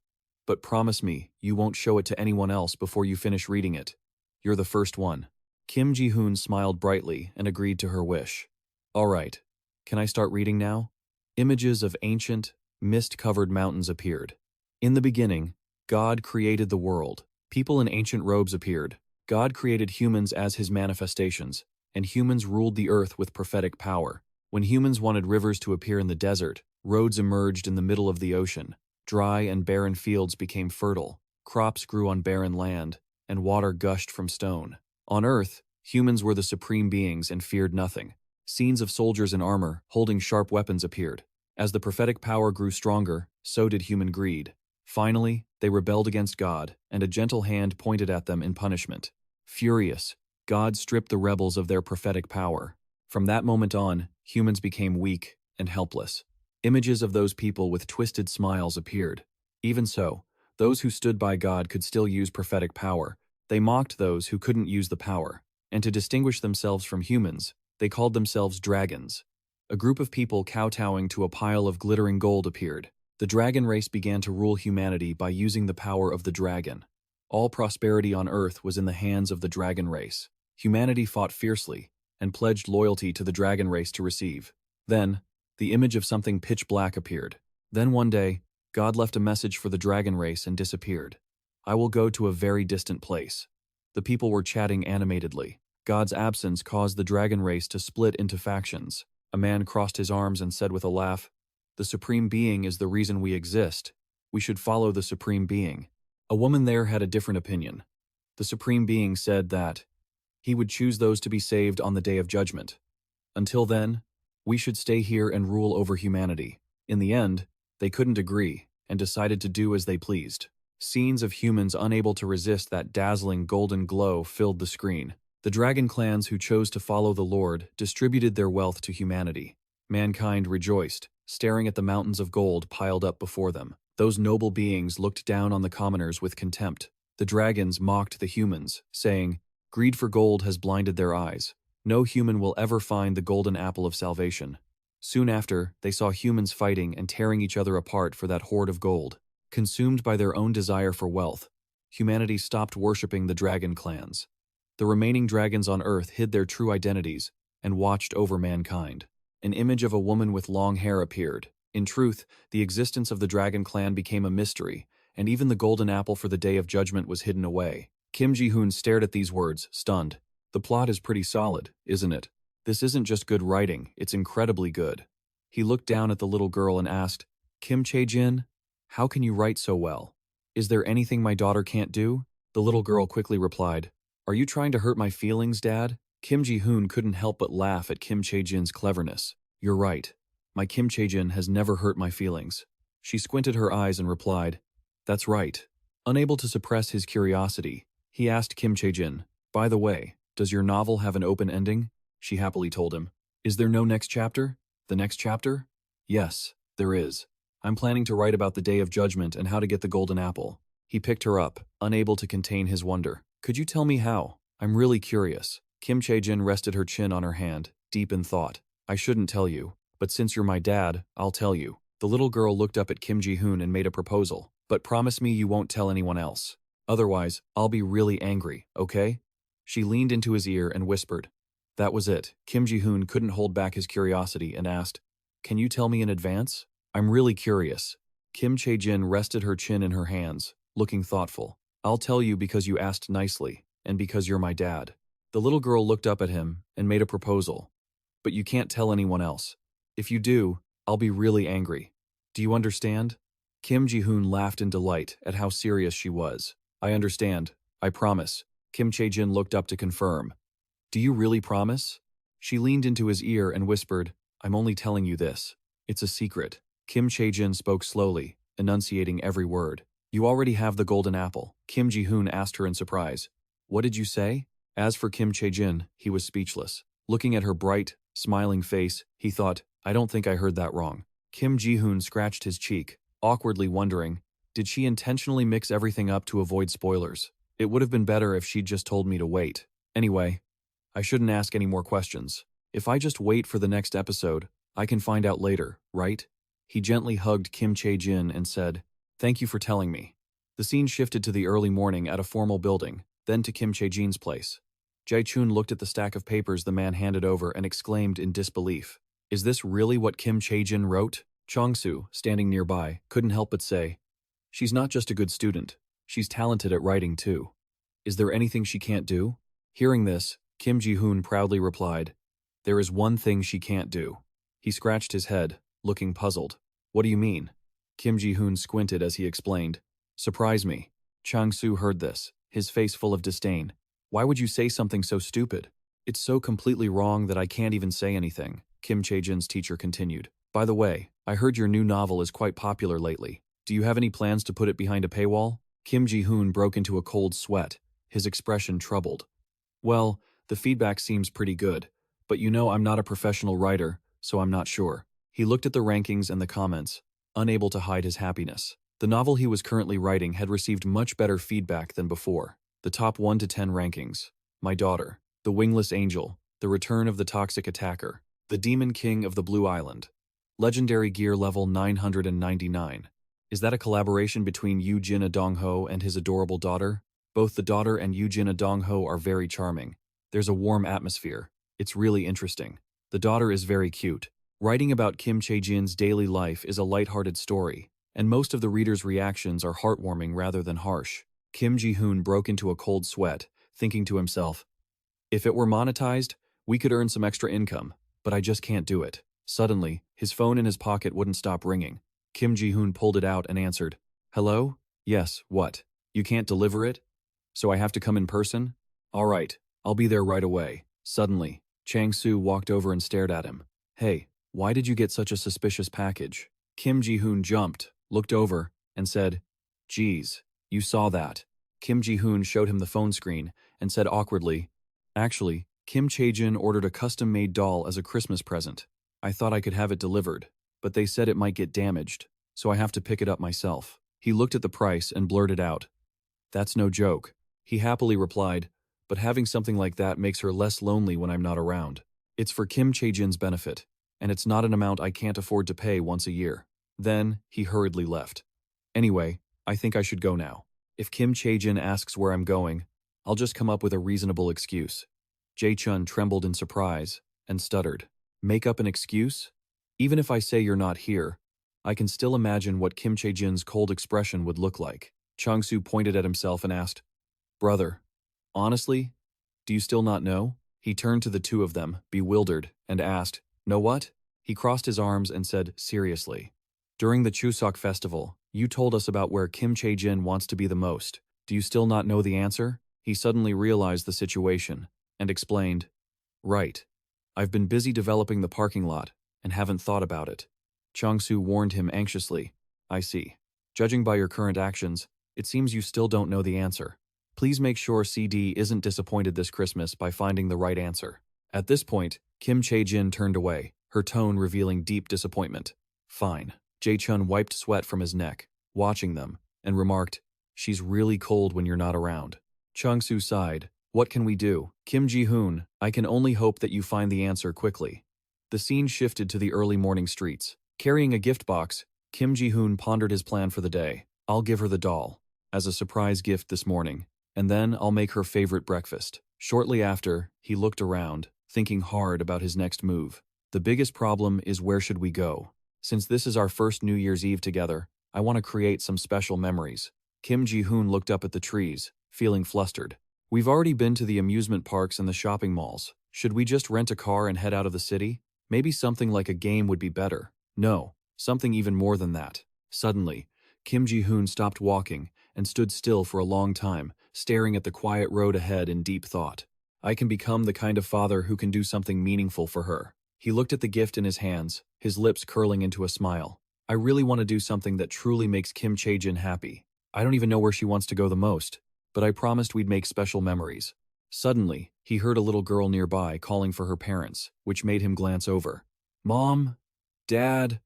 But promise me, you won't show it to anyone else before you finish reading it. You're the first one. Kim Ji-hoon smiled brightly and agreed to her wish. All right. Can I start reading now? Images of ancient, mist-covered mountains appeared. In the beginning, God created the world. People in ancient robes appeared. God created humans as his manifestations, and humans ruled the earth with prophetic power. When humans wanted rivers to appear in the desert, roads emerged in the middle of the ocean. Dry and barren fields became fertile. Crops grew on barren land, and water gushed from stone. On earth, humans were the supreme beings and feared nothing. Scenes of soldiers in armor, holding sharp weapons, appeared. As the prophetic power grew stronger, so did human greed. Finally, they rebelled against God, and a gentle hand pointed at them in punishment. Furious, God stripped the rebels of their prophetic power. From that moment on, humans became weak and helpless. Images of those people with twisted smiles appeared. Even so, those who stood by God could still use prophetic power. They mocked those who couldn't use the power, and to distinguish themselves from humans, they called themselves dragons. A group of people kowtowing to a pile of glittering gold appeared. The dragon race began to rule humanity by using the power of the dragon. All prosperity on Earth was in the hands of the dragon race. Humanity fought fiercely and pledged loyalty to the dragon race to receive. Then, the image of something pitch black appeared. Then one day, God left a message for the dragon race and disappeared. I will go to a very distant place. The people were chatting animatedly. God's absence caused the dragon race to split into factions. A man crossed his arms and said with a laugh, The Supreme Being is the reason we exist. We should follow the Supreme Being. A woman there had a different opinion. The Supreme Being said that he would choose those to be saved on the day of judgment. Until then, we should stay here and rule over humanity. In the end, they couldn't agree and decided to do as they pleased. Scenes of humans unable to resist that dazzling golden glow filled the screen. The dragon clans who chose to follow the Lord distributed their wealth to humanity. Mankind rejoiced, staring at the mountains of gold piled up before them. Those noble beings looked down on the commoners with contempt. The dragons mocked the humans, saying, "Greed for gold has blinded their eyes. No human will ever find the golden apple of salvation." Soon after, they saw humans fighting and tearing each other apart for that hoard of gold. Consumed by their own desire for wealth, humanity stopped worshipping the dragon clans. The remaining dragons on Earth hid their true identities and watched over mankind. An image of a woman with long hair appeared. In truth, the existence of the dragon clan became a mystery, and even the golden apple for the day of judgment was hidden away. Kim Ji-hoon stared at these words, stunned. The plot is pretty solid, isn't it? This isn't just good writing, it's incredibly good. He looked down at the little girl and asked, "Kim Chae-jin, how can you write so well? Is there anything my daughter can't do?" The little girl quickly replied, "Are you trying to hurt my feelings, Dad?" Kim Ji-hoon couldn't help but laugh at Kim Chae-jin's cleverness. "You're right. My Kim Chae-jin has never hurt my feelings." She squinted her eyes and replied, "That's right." Unable to suppress his curiosity, he asked Kim Chae-jin, "By the way, does your novel have an open ending?" She happily told him. "Is there no next chapter?" "The next chapter?" "Yes, there is. I'm planning to write about the Day of Judgment and how to get the golden apple." He picked her up, unable to contain his wonder. "Could you tell me how? I'm really curious." Kim Chae-jin rested her chin on her hand, deep in thought. "I shouldn't tell you, but since you're my dad, I'll tell you." The little girl looked up at Kim Ji-hoon and made a proposal. "But promise me you won't tell anyone else. Otherwise, I'll be really angry, okay?" She leaned into his ear and whispered. That was it. Kim Ji-hoon couldn't hold back his curiosity and asked, "Can you tell me in advance? I'm really curious." Kim Chae-jin rested her chin in her hands, looking thoughtful. "I'll tell you because you asked nicely, and because you're my dad." The little girl looked up at him and made a proposal. "But you can't tell anyone else. If you do, I'll be really angry. Do you understand?" Kim Ji-hoon laughed in delight at how serious she was. "I understand. I promise." Kim Chae-jin looked up to confirm. "Do you really promise?" She leaned into his ear and whispered, "I'm only telling you this. It's a secret." Kim Chae-jin spoke slowly, enunciating every word. "You already have the golden apple." Kim Ji-hoon asked her in surprise. "What did you say?" As for Kim Chae-jin, he was speechless. Looking at her bright, smiling face, he thought, "I don't think I heard that wrong." Kim Ji-hoon scratched his cheek, awkwardly wondering, did she intentionally mix everything up to avoid spoilers? It would have been better if she'd just told me to wait. Anyway, I shouldn't ask any more questions. If I just wait for the next episode, I can find out later, right? He gently hugged Kim Chae-jin and said, "Thank you for telling me." The scene shifted to the early morning at a formal building, then to Kim Chae-jin's place. Jae-chun looked at the stack of papers the man handed over and exclaimed in disbelief, "Is this really what Kim Chae-jin wrote?" Chong-soo, standing nearby, couldn't help but say, "She's not just a good student, she's talented at writing too. Is there anything she can't do?" Hearing this, Kim Ji-hoon proudly replied, "There is one thing she can't do." He scratched his head, looking puzzled. "What do you mean?" Kim Ji-hoon squinted as he explained, "Surprise me." Chang-soo heard this, his face full of disdain. "Why would you say something so stupid? It's so completely wrong that I can't even say anything," Kim Chae-jin's teacher continued. "By the way, I heard your new novel is quite popular lately. Do you have any plans to put it behind a paywall?" Kim Ji-hoon broke into a cold sweat, his expression troubled. "Well, the feedback seems pretty good, but you know I'm not a professional writer, so I'm not sure." He looked at the rankings and the comments, unable to hide his happiness. The novel he was currently writing had received much better feedback than before. The top 1 to 10 rankings: My Daughter, The Wingless Angel, The Return of the Toxic Attacker, The Demon King of the Blue Island, Legendary Gear Level 999. Is that a collaboration between Yoo Jin Dong-ho and his adorable daughter? Both the daughter and Yoo Jin Dong-ho are very charming. There's a warm atmosphere. It's really interesting. The daughter is very cute. Writing about Kim Chae-jin's daily life is a lighthearted story, and most of the reader's reactions are heartwarming rather than harsh. Kim Ji-hoon broke into a cold sweat, thinking to himself, "If it were monetized, we could earn some extra income, but I just can't do it." Suddenly, his phone in his pocket wouldn't stop ringing. Kim Ji-hoon pulled it out and answered, "Hello? Yes, what? You can't deliver it? So I have to come in person? All right, I'll be there right away." Suddenly, Chang-soo walked over and stared at him. Hey, why did you get such a suspicious package? Kim Ji-hoon jumped, looked over, and said, Geez, you saw that. Kim Ji-hoon showed him the phone screen and said awkwardly, Actually, Kim Chae-jin ordered a custom-made doll as a Christmas present. I thought I could have it delivered, but they said it might get damaged, so I have to pick it up myself. He looked at the price and blurted out, That's no joke. He happily replied, But having something like that makes her less lonely when I'm not around. It's for Kim Chae-jin's benefit, and it's not an amount I can't afford to pay once a year. Then, he hurriedly left. Anyway, I think I should go now. If Kim Chae-jin asks where I'm going, I'll just come up with a reasonable excuse. Jae-chun trembled in surprise and stuttered. Make up an excuse? Even if I say you're not here, I can still imagine what Kim Chae-jin's cold expression would look like. Chang-soo pointed at himself and asked, Brother, honestly, do you still not know? He turned to the two of them, bewildered, and asked, Know what? He crossed his arms and said seriously, During the Chuseok festival, you told us about where Kim Chae-jin wants to be the most. Do you still not know the answer? He suddenly realized the situation and explained, Right. I've been busy developing the parking lot and haven't thought about it. Chang-soo warned him anxiously, I see. Judging by your current actions, it seems you still don't know the answer. Please make sure CD isn't disappointed this Christmas by finding the right answer. At this point, Kim Chae-jin turned away, her tone revealing deep disappointment. Fine. Jae-chun wiped sweat from his neck, watching them, and remarked, She's really cold when you're not around. Chang-soo sighed. What can we do? Kim Ji-hoon, I can only hope that you find the answer quickly. The scene shifted to the early morning streets. Carrying a gift box, Kim Ji-hoon pondered his plan for the day. I'll give her the doll as a surprise gift this morning, and then I'll make her favorite breakfast. Shortly after, he looked around, thinking hard about his next move. The biggest problem is where should we go? Since this is our first New Year's Eve together, I want to create some special memories. Kim Ji-hoon looked up at the trees, feeling flustered. We've already been to the amusement parks and the shopping malls. Should we just rent a car and head out of the city? Maybe something like a game would be better. No, something even more than that. Suddenly, Kim Ji-hoon stopped walking and stood still for a long time, staring at the quiet road ahead in deep thought. I can become the kind of father who can do something meaningful for her. He looked at the gift in his hands, his lips curling into a smile. I really want to do something that truly makes Kim Chae-jin happy. I don't even know where she wants to go the most, but I promised we'd make special memories. Suddenly, he heard a little girl nearby calling for her parents, which made him glance over. Mom? Dad?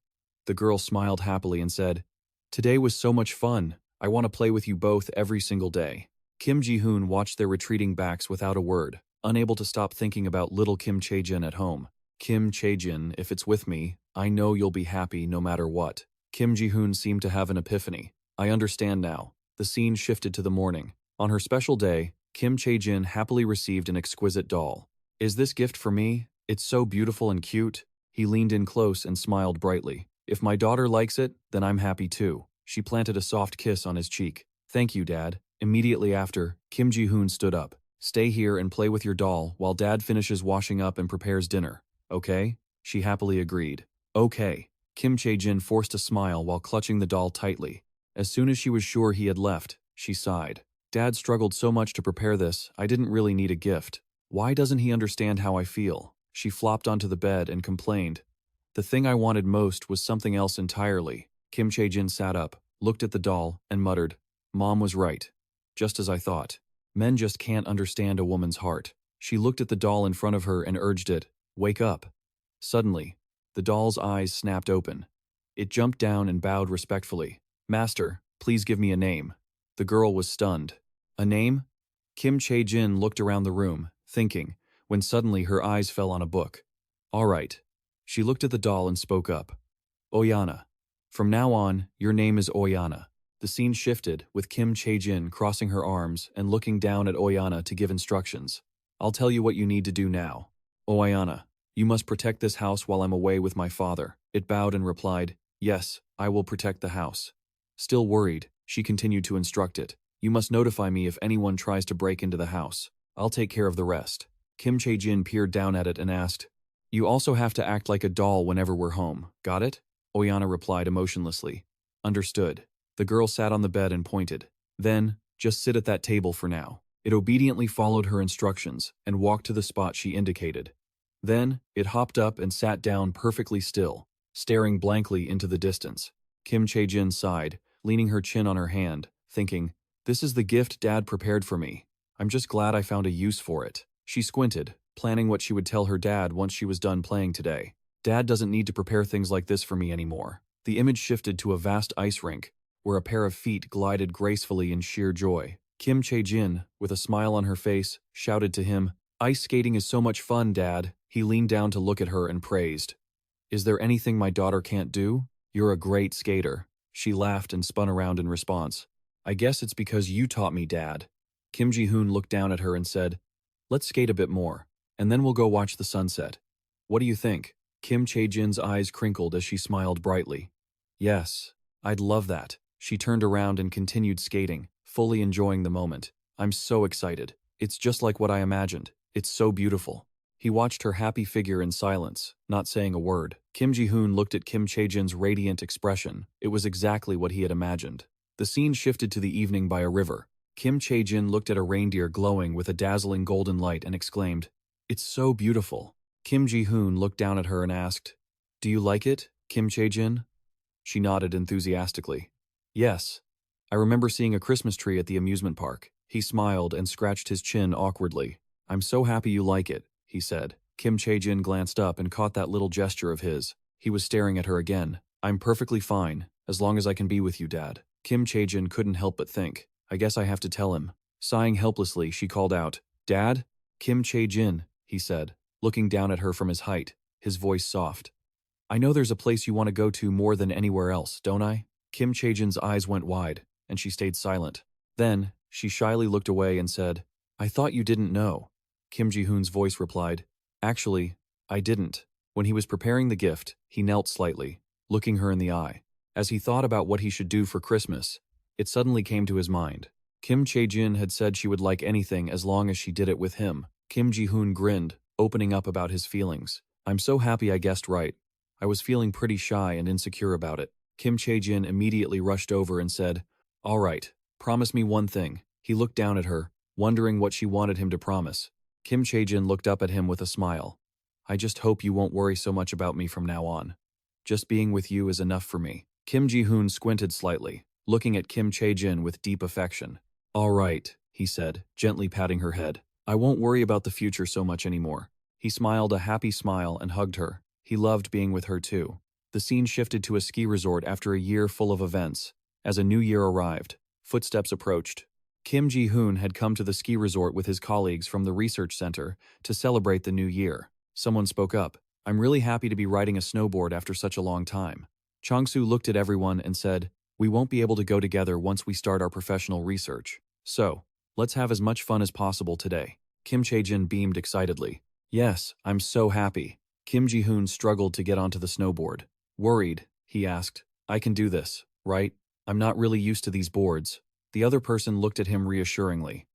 The girl smiled happily and said, Today was so much fun. I want to play with you both every single day. Kim Ji-hoon watched their retreating backs without a word, unable to stop thinking about little Kim Chae-jin at home. Kim Chae-jin, if it's with me, I know you'll be happy no matter what. Kim Ji-hoon seemed to have an epiphany. I understand now. The scene shifted to the morning. On her special day, Kim Chae-jin happily received an exquisite doll. Is this gift for me? It's so beautiful and cute. He leaned in close and smiled brightly. If my daughter likes it, then I'm happy too. She planted a soft kiss on his cheek. Thank you, Dad. Immediately after, Kim Ji-hoon stood up. Stay here and play with your doll while Dad finishes washing up and prepares dinner. Okay? She happily agreed. Okay. Kim Chae-jin forced a smile while clutching the doll tightly. As soon as she was sure he had left, she sighed. Dad struggled so much to prepare this, I didn't really need a gift. Why doesn't he understand how I feel? She flopped onto the bed and complained. The thing I wanted most was something else entirely. Kim Chae-jin sat up, looked at the doll, and muttered, Mom was right. Just as I thought. Men just can't understand a woman's heart. She looked at the doll in front of her and urged it, Wake up. Suddenly, the doll's eyes snapped open. It jumped down and bowed respectfully. Master, please give me a name. The girl was stunned. A name? Kim Chae-jin looked around the room, thinking, when suddenly her eyes fell on a book. All right. She looked at the doll and spoke up. Oyana. From now on, your name is Oyana. The scene shifted, with Kim Chae-jin crossing her arms and looking down at Oyana to give instructions. I'll tell you what you need to do now. Oyana, you must protect this house while I'm away with my father. It bowed and replied, Yes, I will protect the house. Still worried, she continued to instruct it. You must notify me if anyone tries to break into the house. I'll take care of the rest. Kim Chae-jin peered down at it and asked, You also have to act like a doll whenever we're home, got it? Oyana replied emotionlessly. Understood. The girl sat on the bed and pointed. Then, just sit at that table for now. It obediently followed her instructions and walked to the spot she indicated. Then, it hopped up and sat down perfectly still, staring blankly into the distance. Kim Chae-jin sighed, leaning her chin on her hand, thinking, "This is the gift Dad prepared for me. I'm just glad I found a use for it." She squinted, planning what she would tell her dad once she was done playing today. Dad doesn't need to prepare things like this for me anymore. The image shifted to a vast ice rink, where a pair of feet glided gracefully in sheer joy. Kim Chae-jin, with a smile on her face, shouted to him, "Ice skating is so much fun, Dad." He leaned down to look at her and praised, "Is there anything my daughter can't do? You're a great skater." She laughed and spun around in response. "I guess it's because you taught me, Dad." Kim Ji-hoon looked down at her and said, "Let's skate a bit more, and then we'll go watch the sunset. What do you think?" Kim Chae-jin's eyes crinkled as she smiled brightly. "Yes, I'd love that." She turned around and continued skating, fully enjoying the moment. "I'm so excited. It's just like what I imagined. It's so beautiful." He watched her happy figure in silence, not saying a word. Kim Ji-hoon looked at Kim Chae-jin's radiant expression. It was exactly what he had imagined. The scene shifted to the evening by a river. Kim Chae-jin looked at a reindeer glowing with a dazzling golden light and exclaimed, "It's so beautiful." Kim Ji-hoon looked down at her and asked, "Do you like it, Kim Chae-jin?" She nodded enthusiastically. "Yes. I remember seeing a Christmas tree at the amusement park." He smiled and scratched his chin awkwardly. "I'm so happy you like it," he said. Kim Chae-jin glanced up and caught that little gesture of his. He was staring at her again. "I'm perfectly fine, as long as I can be with you, Dad." Kim Chae-jin couldn't help but think, "I guess I have to tell him." Sighing helplessly, she called out, "Dad?" "Kim Chae-jin," he said, looking down at her from his height, his voice soft. "I know there's a place you want to go to more than anywhere else, don't I?" Kim Chae-jin's eyes went wide, and she stayed silent. Then, she shyly looked away and said, "I thought you didn't know." Kim Ji-hoon's voice replied, "Actually, I didn't." When he was preparing the gift, he knelt slightly, looking her in the eye. As he thought about what he should do for Christmas, it suddenly came to his mind. Kim Chae-jin had said she would like anything as long as she did it with him. Kim Ji-hoon grinned, opening up about his feelings. "I'm so happy I guessed right. I was feeling pretty shy and insecure about it." Kim Chae-jin immediately rushed over and said, "All right, promise me one thing." He looked down at her, wondering what she wanted him to promise. Kim Chae-jin looked up at him with a smile. "I just hope you won't worry so much about me from now on. Just being with you is enough for me." Kim Ji-hoon squinted slightly, looking at Kim Chae-jin with deep affection. "All right," he said, gently patting her head. "I won't worry about the future so much anymore." He smiled a happy smile and hugged her. He loved being with her too. The scene shifted to a ski resort after a year full of events. As a new year arrived, footsteps approached. Kim Ji-hoon had come to the ski resort with his colleagues from the research center to celebrate the new year. Someone spoke up, "I'm really happy to be riding a snowboard after such a long time." Chang-soo looked at everyone and said, "We won't be able to go together once we start our professional research. So, let's have as much fun as possible today." Kim Chae-jin beamed excitedly. "Yes, I'm so happy." Kim Ji-hoon struggled to get onto the snowboard. Worried, he asked, "I can do this, right? I'm not really used to these boards." The other person looked at him reassuringly.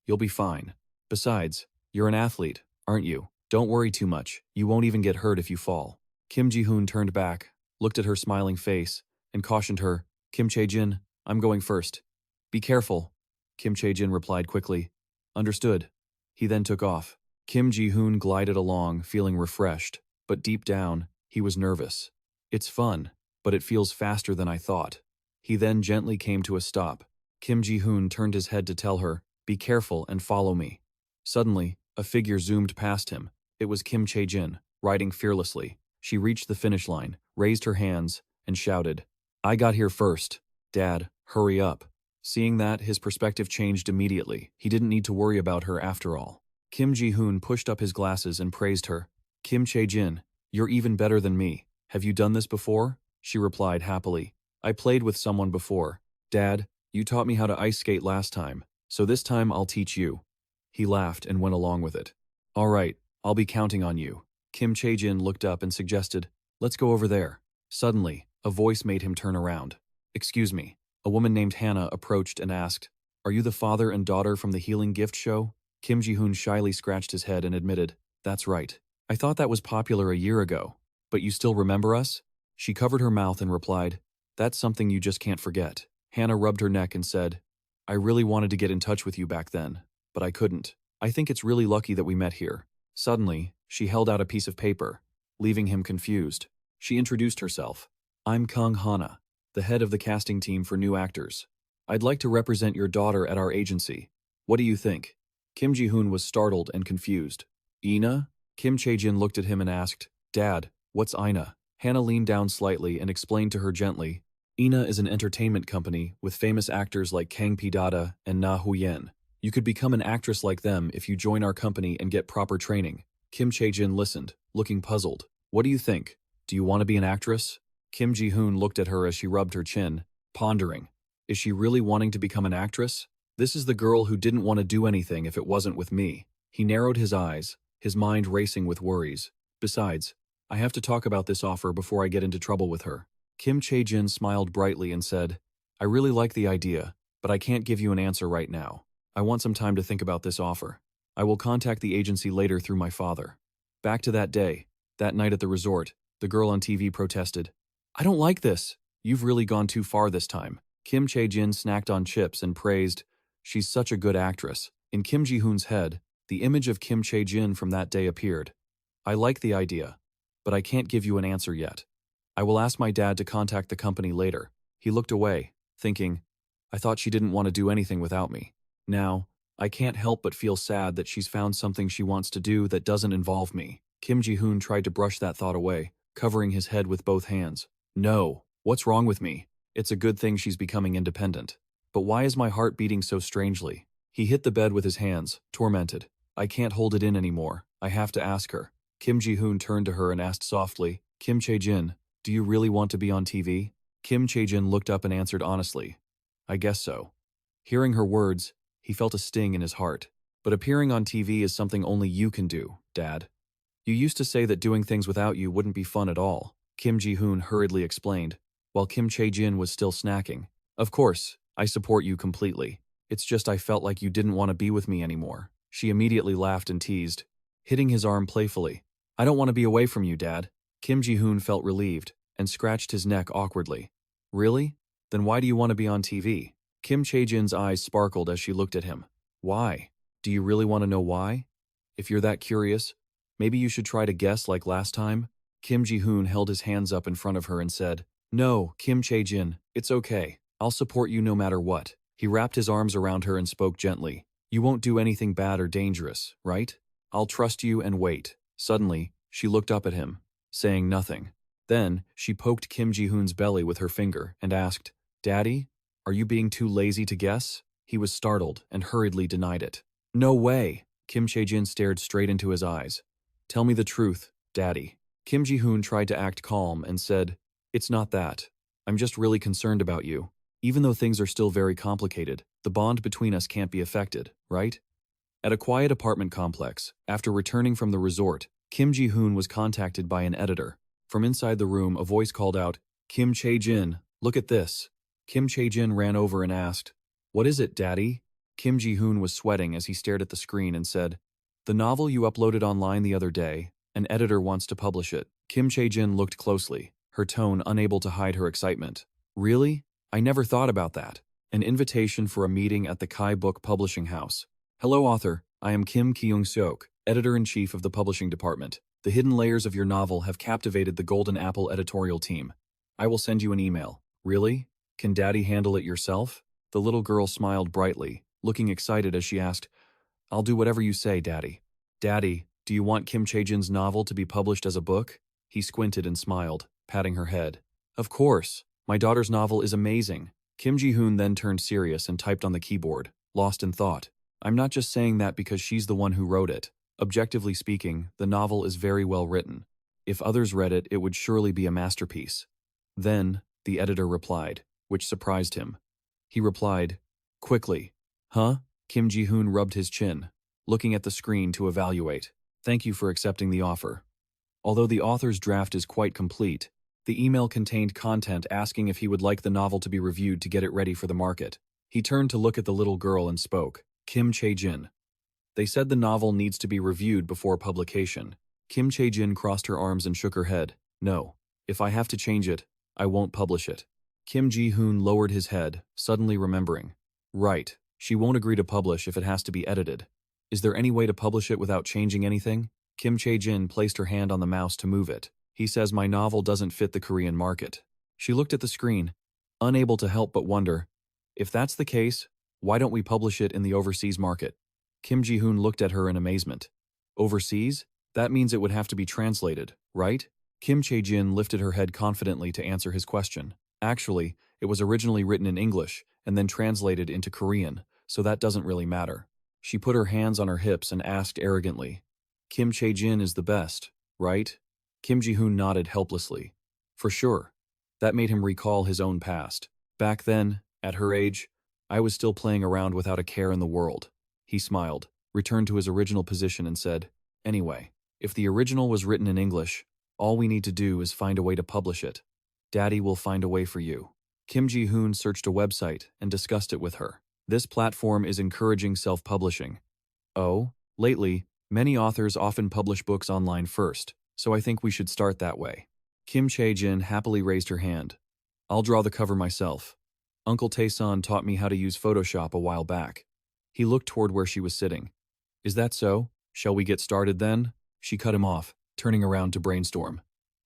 "You'll be fine. Besides, you're an athlete, aren't you? Don't worry too much. You won't even get hurt if you fall." Kim Ji-hoon turned back, looked at her smiling face, and cautioned her, "Kim Chae-jin, I'm going first." "Be careful," Kim Chae-jin replied quickly. "Understood." He then took off. Kim Ji-hoon glided along, feeling refreshed, but deep down, he was nervous. "It's fun, but it feels faster than I thought." He then gently came to a stop. Kim Ji-hoon turned his head to tell her, "Be careful and follow me." Suddenly, a figure zoomed past him. It was Kim Chae-jin, riding fearlessly. She reached the finish line, raised her hands, and shouted, "I got here first. Dad, hurry up." Seeing that, his perspective changed immediately. He didn't need to worry about her after all. Kim Ji-hoon pushed up his glasses and praised her. "Kim Chae-jin, you're even better than me. Have you done this before?" She replied happily, "I played with someone before. Dad, you taught me how to ice skate last time, so this time I'll teach you." He laughed and went along with it. "All right, I'll be counting on you." Kim Chae-jin looked up and suggested, "Let's go over there." Suddenly, a voice made him turn around. "Excuse me." A woman named Hannah approached and asked, "Are you the father and daughter from the Healing Gift Show?" Kim Ji-hoon shyly scratched his head and admitted, "That's right. I thought that was popular a year ago. But you still remember us?" She covered her mouth and replied, "That's something you just can't forget." Hannah rubbed her neck and said, "I really wanted to get in touch with you back then, but I couldn't. I think it's really lucky that we met here." Suddenly, She held out a piece of paper, leaving him confused. She introduced herself. I'm Kang Hana, the head of the casting team for new actors. I'd like to represent your daughter at our agency. What do you think? Kim Ji-hoon was startled and confused. Ina? Kim Chae-jin looked at him and asked, Dad, what's Ina? Hannah leaned down slightly and explained to her gently, Ina is an entertainment company with famous actors like Kang Pi-dada and Na Hu-yen. You could become an actress like them if you join our company and get proper training. Kim Chae-jin listened, looking puzzled. What do you think? Do you want to be an actress? Kim Ji-hoon looked at her as she rubbed her chin, pondering. Is she really wanting to become an actress? This is the girl who didn't want to do anything if it wasn't with me. He narrowed his eyes, his mind racing with worries. Besides, I have to talk about this offer before I get into trouble with her. Kim Chae-jin smiled brightly and said, I really like the idea, but I can't give you an answer right now. I want some time to think about this offer. I will contact the agency later through my father. Back to that day, that night at the resort, the girl on TV protested. I don't like this. You've really gone too far this time. Kim Chae-jin snacked on chips and praised, she's such a good actress. In Kim Ji-hoon's head, the image of Kim Chae-jin from that day appeared. I like the idea, but I can't give you an answer yet. I will ask my dad to contact the company later. He looked away, thinking, I thought she didn't want to do anything without me. Now, I can't help but feel sad that she's found something she wants to do that doesn't involve me. Kim Ji-hoon tried to brush that thought away, covering his head with both hands. No, what's wrong with me? It's a good thing she's becoming independent. But why is my heart beating so strangely? He hit the bed with his hands, tormented. I can't hold it in anymore. I have to ask her. Kim Ji-hoon turned to her and asked softly, Kim Chae-jin, do you really want to be on TV? Kim Chae-jin looked up and answered honestly, I guess so. Hearing her words, he felt a sting in his heart. But appearing on TV is something only you can do, Dad. You used to say that doing things without you wouldn't be fun at all, Kim Ji-hoon hurriedly explained, while Kim Chae-jin was still snacking. Of course, I support you completely. It's just I felt like you didn't want to be with me anymore. She immediately laughed and teased, hitting his arm playfully. I don't want to be away from you, Dad. Kim Ji-hoon felt relieved and scratched his neck awkwardly. Really? Then why do you want to be on TV? Kim Chae-jin's eyes sparkled as she looked at him. Why? Do you really want to know why? If you're that curious, maybe you should try to guess like last time? Kim Ji-hoon held his hands up in front of her and said, No, Kim Chae-jin, it's okay. I'll support you no matter what. He wrapped his arms around her and spoke gently. You won't do anything bad or dangerous, right? I'll trust you and wait. Suddenly, she looked up at him, saying nothing. Then, she poked Kim Ji-hoon's belly with her finger and asked, Daddy, are you being too lazy to guess? He was startled and hurriedly denied it. No way! Kim Chae-jin stared straight into his eyes. Tell me the truth, Daddy. Kim Ji-hoon tried to act calm and said, It's not that. I'm just really concerned about you. Even though things are still very complicated, the bond between us can't be affected, right? At a quiet apartment complex, after returning from the resort, Kim Ji-hoon was contacted by an editor. From inside the room, a voice called out, Kim Chae-jin, look at this. Kim Chae-jin ran over and asked, What is it, Daddy? Kim Ji-hoon was sweating as he stared at the screen and said, The novel you uploaded online the other day, an editor wants to publish it. Kim Chae-jin looked closely, her tone unable to hide her excitement. Really? I never thought about that. An invitation for a meeting at the Kai Book Publishing House. Hello, author. I am Kim Kyung-seok, editor-in-chief of the publishing department. The hidden layers of your novel have captivated the Golden Apple editorial team. I will send you an email. Really? Can Daddy handle it yourself? The little girl smiled brightly, looking excited as she asked, I'll do whatever you say, Daddy. Daddy, do you want Kim Chae-jin's novel to be published as a book? He squinted and smiled, patting her head. Of course. My daughter's novel is amazing. Kim Ji-hoon then turned serious and typed on the keyboard, lost in thought. I'm not just saying that because she's the one who wrote it. Objectively speaking, the novel is very well written. If others read it, it would surely be a masterpiece. Then, the editor replied, which surprised him. He replied, quickly, Huh? Kim Ji-hoon rubbed his chin, looking at the screen to evaluate. Thank you for accepting the offer. Although the author's draft is quite complete, the email contained content asking if he would like the novel to be reviewed to get it ready for the market. He turned to look at the little girl and spoke, Kim Chae-jin. They said the novel needs to be reviewed before publication. Kim Chae-jin crossed her arms and shook her head. No, if I have to change it, I won't publish it. Kim Ji-hoon lowered his head, suddenly remembering. Right, she won't agree to publish if it has to be edited. Is there any way to publish it without changing anything? Kim Chae-jin placed her hand on the mouse to move it. He says my novel doesn't fit the Korean market. She looked at the screen, unable to help but wonder, if that's the case, why don't we publish it in the overseas market? Kim Ji-hoon looked at her in amazement. Overseas? That means it would have to be translated, right? Kim Chae-jin lifted her head confidently to answer his question. Actually, it was originally written in English and then translated into Korean, so that doesn't really matter. She put her hands on her hips and asked arrogantly, Kim Chae-jin is the best, right? Kim Ji-hoon nodded helplessly. For sure. That made him recall his own past. Back then, at her age, I was still playing around without a care in the world. He smiled, returned to his original position and said, Anyway, if the original was written in English, all we need to do is find a way to publish it. Daddy will find a way for you. Kim Ji-hoon searched a website and discussed it with her. This platform is encouraging self-publishing. Oh, lately, many authors often publish books online first, so I think we should start that way. Kim Chae-jin happily raised her hand. I'll draw the cover myself. Uncle Tae-san taught me how to use Photoshop a while back. He looked toward where she was sitting. Is that so? Shall we get started then? She cut him off, turning around to brainstorm.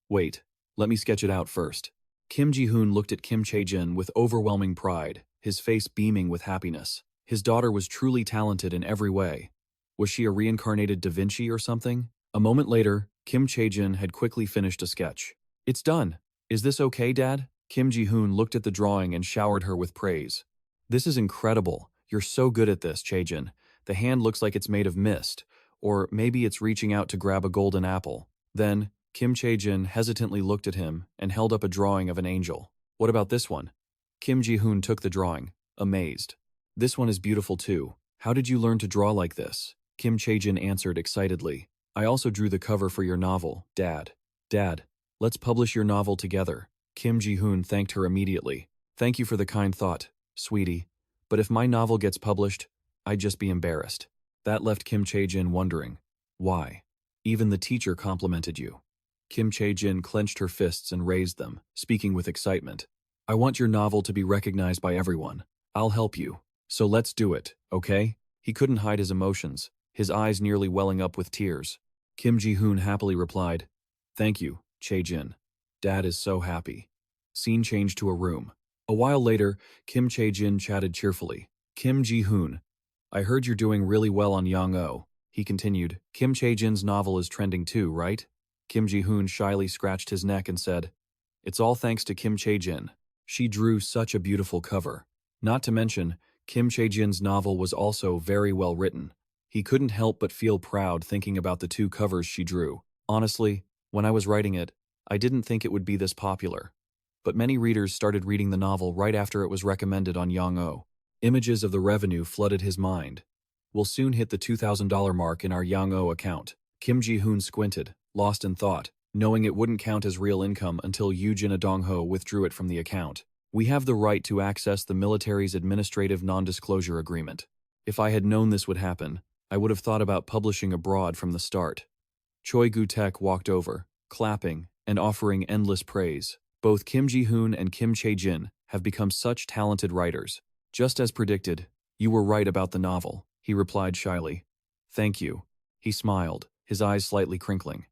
Wait, let me sketch it out first. Kim Ji-hoon looked at Kim Chae-jin with overwhelming pride, his face beaming with happiness. His daughter was truly talented in every way. Was she a reincarnated Da Vinci or something? A moment later, Kim Chae-jin had quickly finished a sketch. It's done. Is this okay, Dad? Kim Ji-hoon looked at the drawing and showered her with praise. This is incredible. You're so good at this, Chae-jin. The hand looks like it's made of mist, or maybe it's reaching out to grab a golden apple. Then, Kim Chae-jin hesitantly looked at him and held up a drawing of an angel. What about this one? Kim Ji-hoon took the drawing, amazed. This one is beautiful too. How did you learn to draw like this? Kim Chae-jin answered excitedly. I also drew the cover for your novel, Dad. Dad, let's publish your novel together. Kim Ji-hoon thanked her immediately. Thank you for the kind thought, sweetie. But if my novel gets published, I'd just be embarrassed. That left Kim Chae-jin wondering. Why? Even the teacher complimented you. Kim Chae-jin clenched her fists and raised them, speaking with excitement. I want your novel to be recognized by everyone. I'll help you. So let's do it, okay? He couldn't hide his emotions, his eyes nearly welling up with tears. Kim Ji-hoon happily replied, Thank you, Chae-jin. Dad is so happy. Scene changed to a room. A while later, Kim Chae-jin chatted cheerfully. Kim Ji-hoon, I heard you're doing really well on Yang-oh. He continued, Kim Chae-jin's novel is trending too, right? Kim Ji-hoon shyly scratched his neck and said, It's all thanks to Kim Chae-jin. She drew such a beautiful cover. Not to mention, Kim Chae-jin's novel was also very well written. He couldn't help but feel proud thinking about the two covers she drew. Honestly, when I was writing it, I didn't think it would be this popular. But many readers started reading the novel right after it was recommended on Yang-oh. Images of the revenue flooded his mind. We'll soon hit the $2,000 mark in our Yang-oh account. Kim Ji-hoon squinted, lost in thought, knowing it wouldn't count as real income until Yoojin Adongho withdrew it from the account. We have the right to access the military's administrative non-disclosure agreement. If I had known this would happen, I would have thought about publishing abroad from the start. Choi Gu-taek walked over, clapping and offering endless praise. Both Kim Ji-hoon and Kim Chae-jin have become such talented writers. Just as predicted, you were right about the novel, he replied shyly. Thank you. He smiled, his eyes slightly crinkling.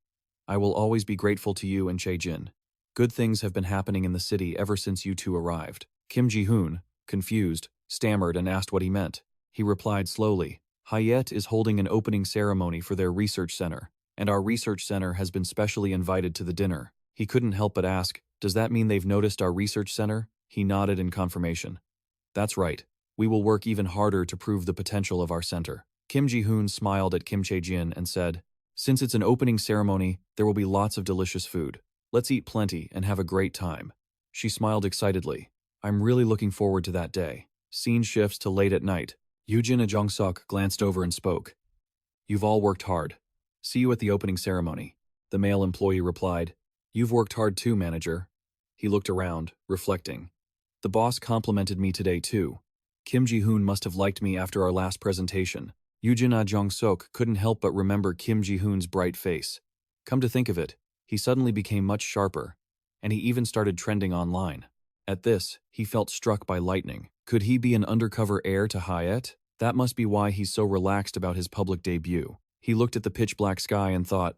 I will always be grateful to you and Chae-jin. Good things have been happening in the city ever since you two arrived. Kim Ji-hoon, confused, stammered and asked what he meant. He replied slowly, Hayet is holding an opening ceremony for their research center, and our research center has been specially invited to the dinner. He couldn't help but ask, Does that mean they've noticed our research center? He nodded in confirmation. That's right. We will work even harder to prove the potential of our center. Kim Ji-hoon smiled at Kim Chae-jin and said, Since it's an opening ceremony, there will be lots of delicious food. Let's eat plenty and have a great time. She smiled excitedly. I'm really looking forward to that day. Scene shifts to late at night. Yoojin Ajong-seok glanced over and spoke. You've all worked hard. See you at the opening ceremony. The male employee replied, You've worked hard too, manager. He looked around, reflecting. The boss complimented me today too. Kim Ji-hoon must have liked me after our last presentation. Yoojin Ajong-seok couldn't help but remember Kim Ji-hoon's bright face. Come to think of it, he suddenly became much sharper, and he even started trending online. At this, he felt struck by lightning. Could he be an undercover heir to Hayet? That must be why he's so relaxed about his public debut. He looked at the pitch-black sky and thought,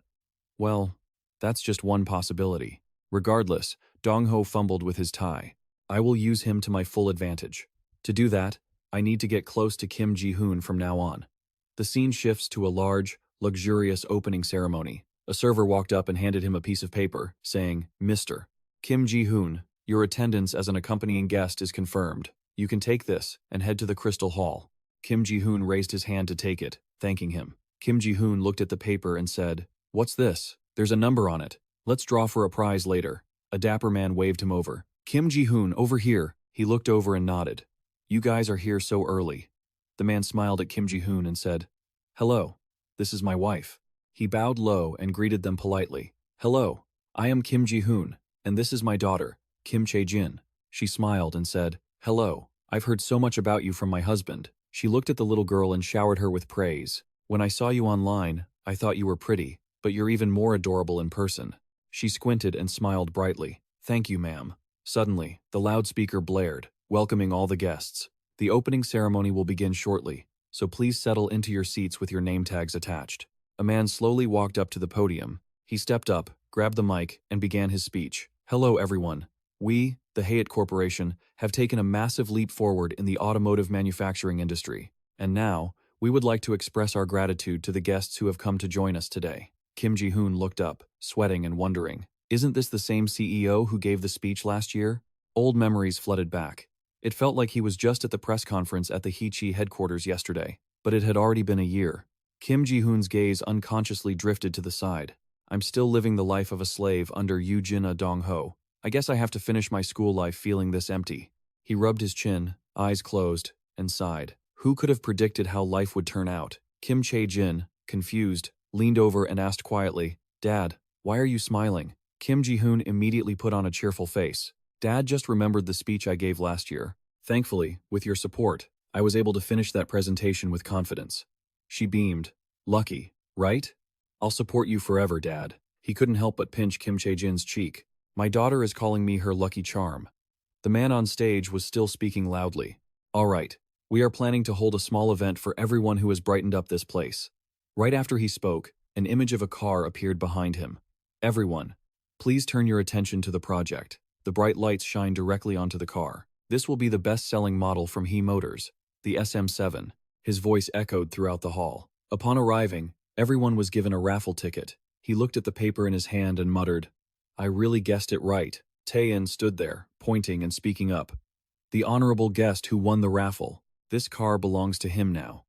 well, that's just one possibility. Regardless, Dong-ho fumbled with his tie. I will use him to my full advantage. To do that, I need to get close to Kim Ji-hoon from now on. The scene shifts to a large, luxurious opening ceremony. A server walked up and handed him a piece of paper, saying, Mr. Kim Ji-hoon, your attendance as an accompanying guest is confirmed. You can take this and head to the Crystal Hall. Kim Ji-hoon raised his hand to take it, thanking him. Kim Ji-hoon looked at the paper and said, What's this? There's a number on it. Let's draw for a prize later. A dapper man waved him over. Kim Ji-hoon, over here. He looked over and nodded. You guys are here so early. The man smiled at Kim Ji-hoon and said, Hello, this is my wife. He bowed low and greeted them politely. Hello, I am Kim Ji-hoon, and this is my daughter, Kim Chae-jin. She smiled and said, Hello, I've heard so much about you from my husband. She looked at the little girl and showered her with praise. When I saw you online, I thought you were pretty, but you're even more adorable in person. She squinted and smiled brightly. Thank you, ma'am. Suddenly, the loudspeaker blared, welcoming all the guests. The opening ceremony will begin shortly, so please settle into your seats with your name tags attached. A man slowly walked up to the podium. He stepped up, grabbed the mic, and began his speech. Hello, everyone. We, the Hayat Corporation, have taken a massive leap forward in the automotive manufacturing industry. And now, we would like to express our gratitude to the guests who have come to join us today. Kim Ji-hoon looked up, sweating and wondering. Isn't this the same CEO who gave the speech last year? Old memories flooded back. It felt like he was just at the press conference at the Heechee headquarters yesterday, but it had already been a year. Kim Ji-hoon's gaze unconsciously drifted to the side. I'm still living the life of a slave under Yoo-jin Dong-ho. I guess I have to finish my school life feeling this empty. He rubbed his chin, eyes closed, and sighed. Who could have predicted how life would turn out? Kim Chae-jin, confused, leaned over and asked quietly, Dad, why are you smiling? Kim Ji-hoon immediately put on a cheerful face. Dad just remembered the speech I gave last year. Thankfully, with your support, I was able to finish that presentation with confidence. She beamed. Lucky, right? I'll support you forever, Dad. He couldn't help but pinch Kim Chae-jin's cheek. My daughter is calling me her lucky charm. The man on stage was still speaking loudly. All right, we are planning to hold a small event for everyone who has brightened up this place. Right after he spoke, an image of a car appeared behind him. Everyone, please turn your attention to the project. The bright lights shine directly onto the car. This will be the best-selling model from He Motors, the SM7. His voice echoed throughout the hall. Upon arriving, everyone was given a raffle ticket. He looked at the paper in his hand and muttered, I really guessed it right. Tae-in stood there, pointing and speaking up. The honorable guest who won the raffle. This car belongs to him now.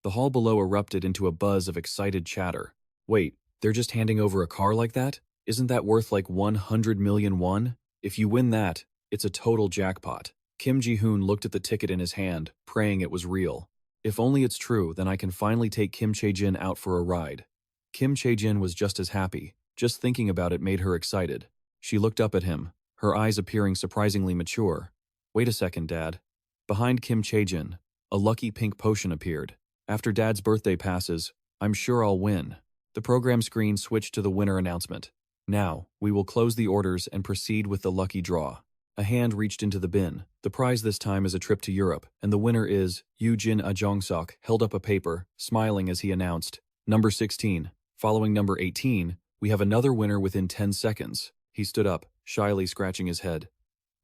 The hall below erupted into a buzz of excited chatter. Wait, they're just handing over a car like that? Isn't that worth like 100 million won? If you win that, it's a total jackpot. Kim Ji-hoon looked at the ticket in his hand, praying it was real. If only it's true, then I can finally take Kim Chae-jin out for a ride. Kim Chae-jin was just as happy. Just thinking about it made her excited. She looked up at him, her eyes appearing surprisingly mature. Wait a second, Dad. Behind Kim Chae-jin, a lucky pink potion appeared. After Dad's birthday passes, I'm sure I'll win. The program screen switched to the winner announcement. Now, we will close the orders and proceed with the lucky draw. A hand reached into the bin. The prize this time is a trip to Europe, and the winner is Yoo-jin Jong-sok held up a paper, smiling as he announced, Number 16. Following number 18, we have another winner within 10 seconds. He stood up, shyly scratching his head.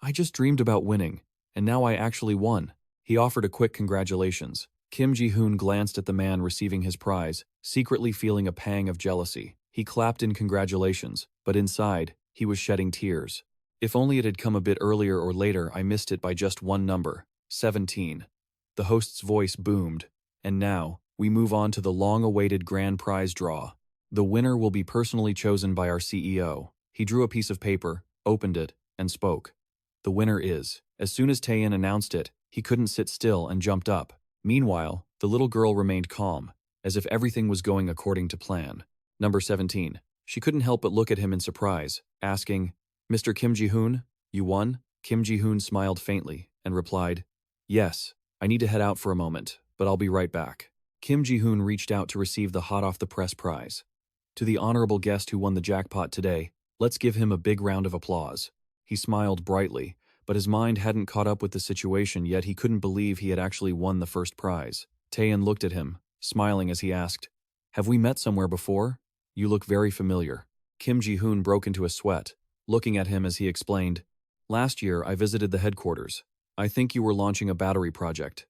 I just dreamed about winning, and now I actually won. He offered a quick congratulations. Kim Ji-hoon glanced at the man receiving his prize, secretly feeling a pang of jealousy. He clapped in congratulations, but inside, he was shedding tears. If only it had come a bit earlier or later, I missed it by just one number, 17. The host's voice boomed. And now, we move on to the long-awaited grand prize draw. The winner will be personally chosen by our CEO. He drew a piece of paper, opened it, and spoke. The winner is. As soon as Tae-in announced it, he couldn't sit still and jumped up. Meanwhile, the little girl remained calm, as if everything was going according to plan. Number 17. She couldn't help but look at him in surprise, asking, Mr. Kim Ji-hoon, you won? Kim Ji-hoon smiled faintly and replied, Yes, I need to head out for a moment, but I'll be right back. Kim Ji-hoon reached out to receive the hot-off-the-press prize. To the honorable guest who won the jackpot today, let's give him a big round of applause. He smiled brightly, but his mind hadn't caught up with the situation yet. He couldn't believe he had actually won the first prize. Tae-in looked at him, smiling as he asked, Have we met somewhere before? You look very familiar. Kim Ji-hoon broke into a sweat, looking at him as he explained, Last year, I visited the headquarters. I think you were launching a battery project.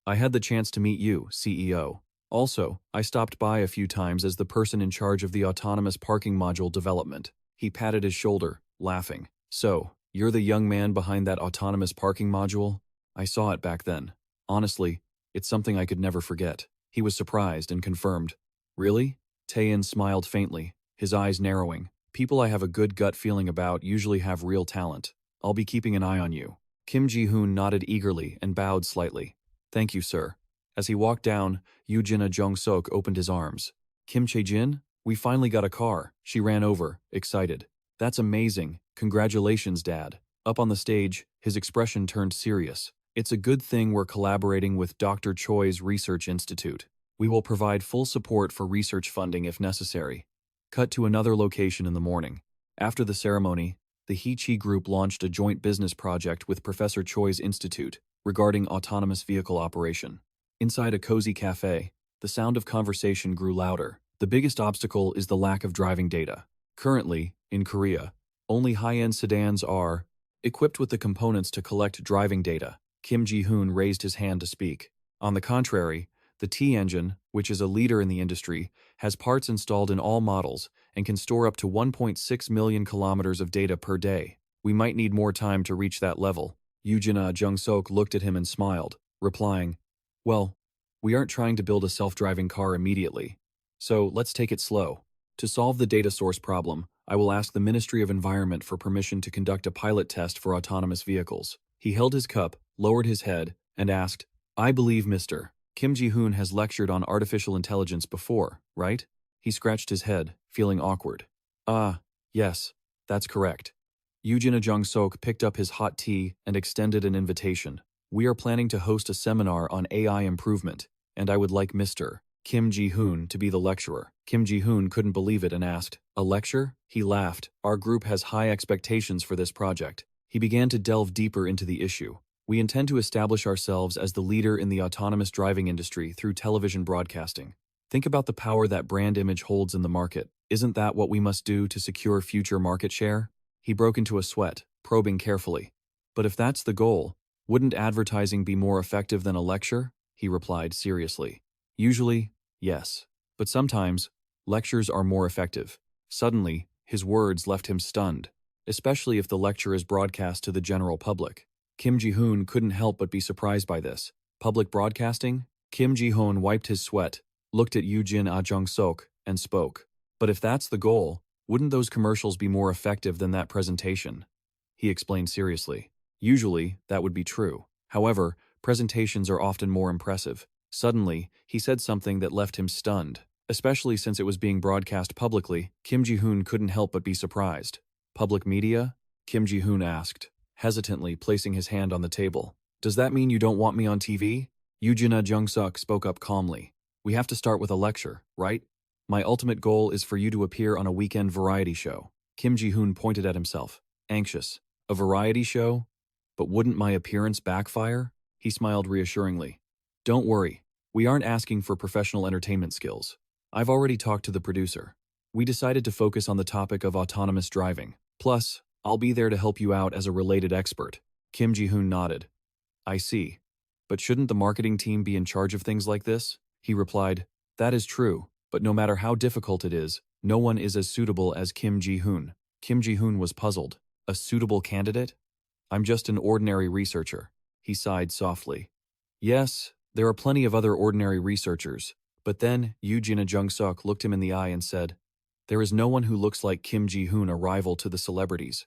I had the chance to meet you, CEO. Also, I stopped by a few times as the person in charge of the autonomous parking module development. He patted his shoulder, laughing. So, you're the young man behind that autonomous parking module? I saw it back then. Honestly, it's something I could never forget. He was surprised and confirmed. Really? Tae-in smiled faintly, his eyes narrowing. People I have a good gut feeling about usually have real talent. I'll be keeping an eye on you. Kim Ji-hoon nodded eagerly and bowed slightly. Thank you, sir. As he walked down, Yoo-jin Jung-sok opened his arms. Kim Chae-jin? We finally got a car. She ran over, excited. That's amazing. Congratulations, Dad. Up on the stage, his expression turned serious. It's a good thing we're collaborating with Dr. Choi's Research Institute. We will provide full support for research funding if necessary. Cut to another location in the morning. After the ceremony, the He-Chi Group launched a joint business project with Professor Choi's Institute regarding autonomous vehicle operation. Inside a cozy cafe, the sound of conversation grew louder. The biggest obstacle is the lack of driving data. Currently, in Korea, only high-end sedans are equipped with the components to collect driving data. Kim Ji-hoon raised his hand to speak. On the contrary, the T-engine, which is a leader in the industry, has parts installed in all models and can store up to 1.6 million kilometers of data per day. We might need more time to reach that level. Yoo-jin Jung-sok looked at him and smiled, replying, Well, we aren't trying to build a self-driving car immediately. So let's take it slow. To solve the data source problem, I will ask the Ministry of Environment for permission to conduct a pilot test for autonomous vehicles. He held his cup, lowered his head, and asked, I believe Mr. Kim Ji-hoon has lectured on artificial intelligence before, right? He scratched his head, feeling awkward. Yes, that's correct. Yoo-jin Jung-sok picked up his hot tea and extended an invitation. We are planning to host a seminar on AI improvement, and I would like Mr. Kim Ji-hoon to be the lecturer. Kim Ji-hoon couldn't believe it and asked, A lecture? He laughed. Our group has high expectations for this project. He began to delve deeper into the issue. We intend to establish ourselves as the leader in the autonomous driving industry through television broadcasting. Think about the power that brand image holds in the market. Isn't that what we must do to secure future market share? He broke into a sweat, probing carefully. But if that's the goal, wouldn't advertising be more effective than a lecture? He replied seriously. Usually, yes. But sometimes, lectures are more effective. Suddenly, his words left him stunned, especially if the lecture is broadcast to the general public. Kim Ji-hoon couldn't help but be surprised by this. Public broadcasting? Kim Ji-hoon wiped his sweat, looked at Yoo-jin Jung-sok, and spoke. But if that's the goal, wouldn't those commercials be more effective than that presentation? He explained seriously. Usually, that would be true. However, presentations are often more impressive. Suddenly, he said something that left him stunned. Especially since it was being broadcast publicly, Kim Ji-hoon couldn't help but be surprised. Public media? Kim Ji-hoon asked, hesitantly placing his hand on the table. Does that mean you don't want me on TV? Yoo-jin Jung-sok spoke up calmly. We have to start with a lecture, right? My ultimate goal is for you to appear on a weekend variety show. Kim Ji-hoon pointed at himself, anxious. A variety show? But wouldn't my appearance backfire? He smiled reassuringly. Don't worry, we aren't asking for professional entertainment skills. I've already talked to the producer. We decided to focus on the topic of autonomous driving. Plus, I'll be there to help you out as a related expert. Kim Ji-hoon nodded. I see. But shouldn't the marketing team be in charge of things like this? He replied, That is true, but no matter how difficult it is, no one is as suitable as Kim Ji-hoon. Kim Ji-hoon was puzzled. A suitable candidate? I'm just an ordinary researcher. He sighed softly. Yes, there are plenty of other ordinary researchers. But then, Yoo-jin Jung-sok looked him in the eye and said, There is no one who looks like Kim Ji-hoon, a rival to the celebrities.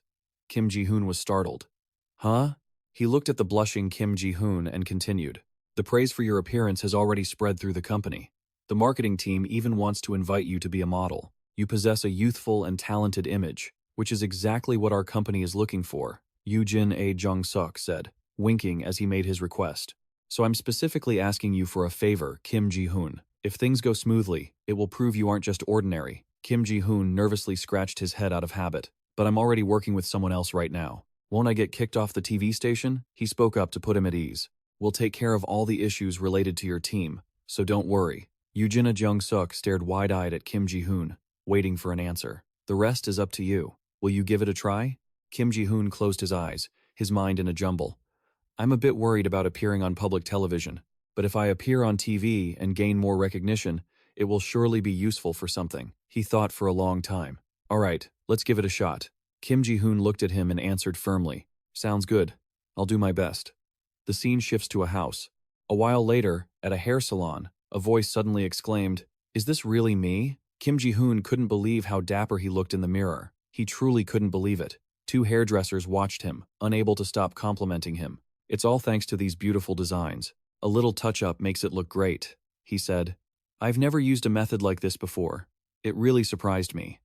Kim Ji-hoon was startled. Huh? He looked at the blushing Kim Ji-hoon and continued. The praise for your appearance has already spread through the company. The marketing team even wants to invite you to be a model. You possess a youthful and talented image, which is exactly what our company is looking for, Yoo-jin Jung-sok said, winking as he made his request. So I'm specifically asking you for a favor, Kim Ji-hoon. If things go smoothly, it will prove you aren't just ordinary. Kim Ji-hoon nervously scratched his head out of habit. But I'm already working with someone else right now. Won't I get kicked off the TV station? He spoke up to put him at ease. We'll take care of all the issues related to your team, so don't worry. Eugenia Jung-suk stared wide-eyed at Kim Ji-hoon, waiting for an answer. The rest is up to you. Will you give it a try? Kim Ji-hoon closed his eyes, his mind in a jumble. I'm a bit worried about appearing on public television, but if I appear on TV and gain more recognition, it will surely be useful for something. He thought for a long time. All right, let's give it a shot. Kim Ji-hoon looked at him and answered firmly. Sounds good. I'll do my best. The scene shifts to a house. A while later, at a hair salon, a voice suddenly exclaimed, Is this really me? Kim Ji-hoon couldn't believe how dapper he looked in the mirror. He truly couldn't believe it. Two hairdressers watched him, unable to stop complimenting him. It's all thanks to these beautiful designs. A little touch-up makes it look great, he said. I've never used a method like this before. It really surprised me.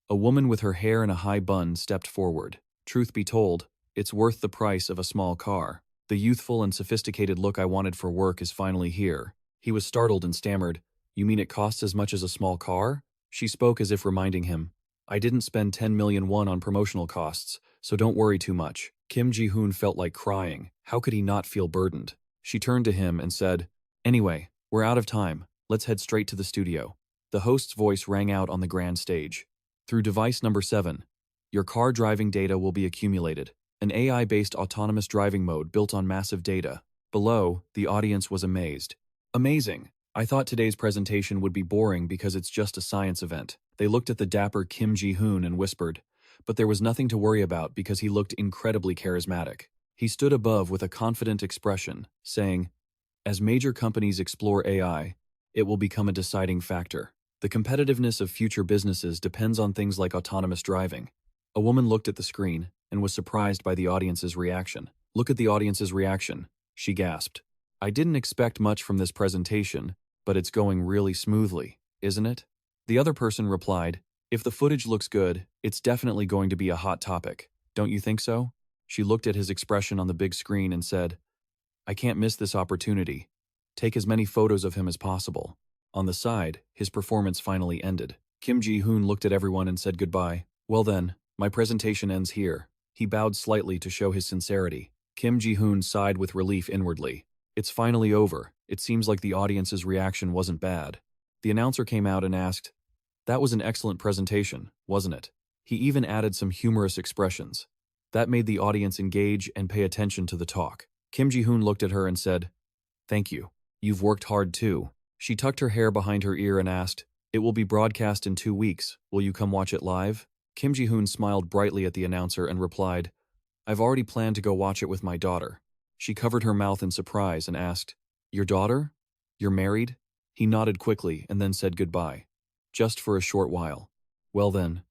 A woman with her hair in a high bun stepped forward. Truth be told, it's worth the price of a small car. The youthful and sophisticated look I wanted for work is finally here. He was startled and stammered, You mean it costs as much as a small car? She spoke as if reminding him, I didn't spend 10 million won on promotional costs, so don't worry too much. Kim Ji-hoon felt like crying. How could he not feel burdened? She turned to him and said, Anyway, we're out of time. Let's head straight to the studio. The host's voice rang out on the grand stage. Through device number 7, your car driving data will be accumulated. An AI-based autonomous driving mode built on massive data. Below, the audience was amazed. Amazing. I thought today's presentation would be boring because it's just a science event. They looked at the dapper Kim Ji-hoon and whispered, but there was nothing to worry about because he looked incredibly charismatic. He stood above with a confident expression, saying, As major companies explore AI, it will become a deciding factor. The competitiveness of future businesses depends on things like autonomous driving. A woman looked at the screen and was surprised by the audience's reaction. Look at the audience's reaction, she gasped. I didn't expect much from this presentation, but it's going really smoothly, isn't it? The other person replied, If the footage looks good, it's definitely going to be a hot topic. Don't you think so? She looked at his expression on the big screen and said, I can't miss this opportunity. Take as many photos of him as possible. On the side, his performance finally ended. Kim Ji-hoon looked at everyone and said goodbye. Well then, my presentation ends here. He bowed slightly to show his sincerity. Kim Ji-hoon sighed with relief inwardly. It's finally over. It seems like the audience's reaction wasn't bad. The announcer came out and asked, That was an excellent presentation, wasn't it? He even added some humorous expressions. That made the audience engage and pay attention to the talk. Kim Ji-hoon looked at her and said, Thank you. You've worked hard too. She tucked her hair behind her ear and asked, It will be broadcast in 2 weeks. Will you come watch it live? Kim Ji-hoon smiled brightly at the announcer and replied, I've already planned to go watch it with my daughter. She covered her mouth in surprise and asked, Your daughter? You're married? He nodded quickly and then said goodbye. Just for a short while. Well then,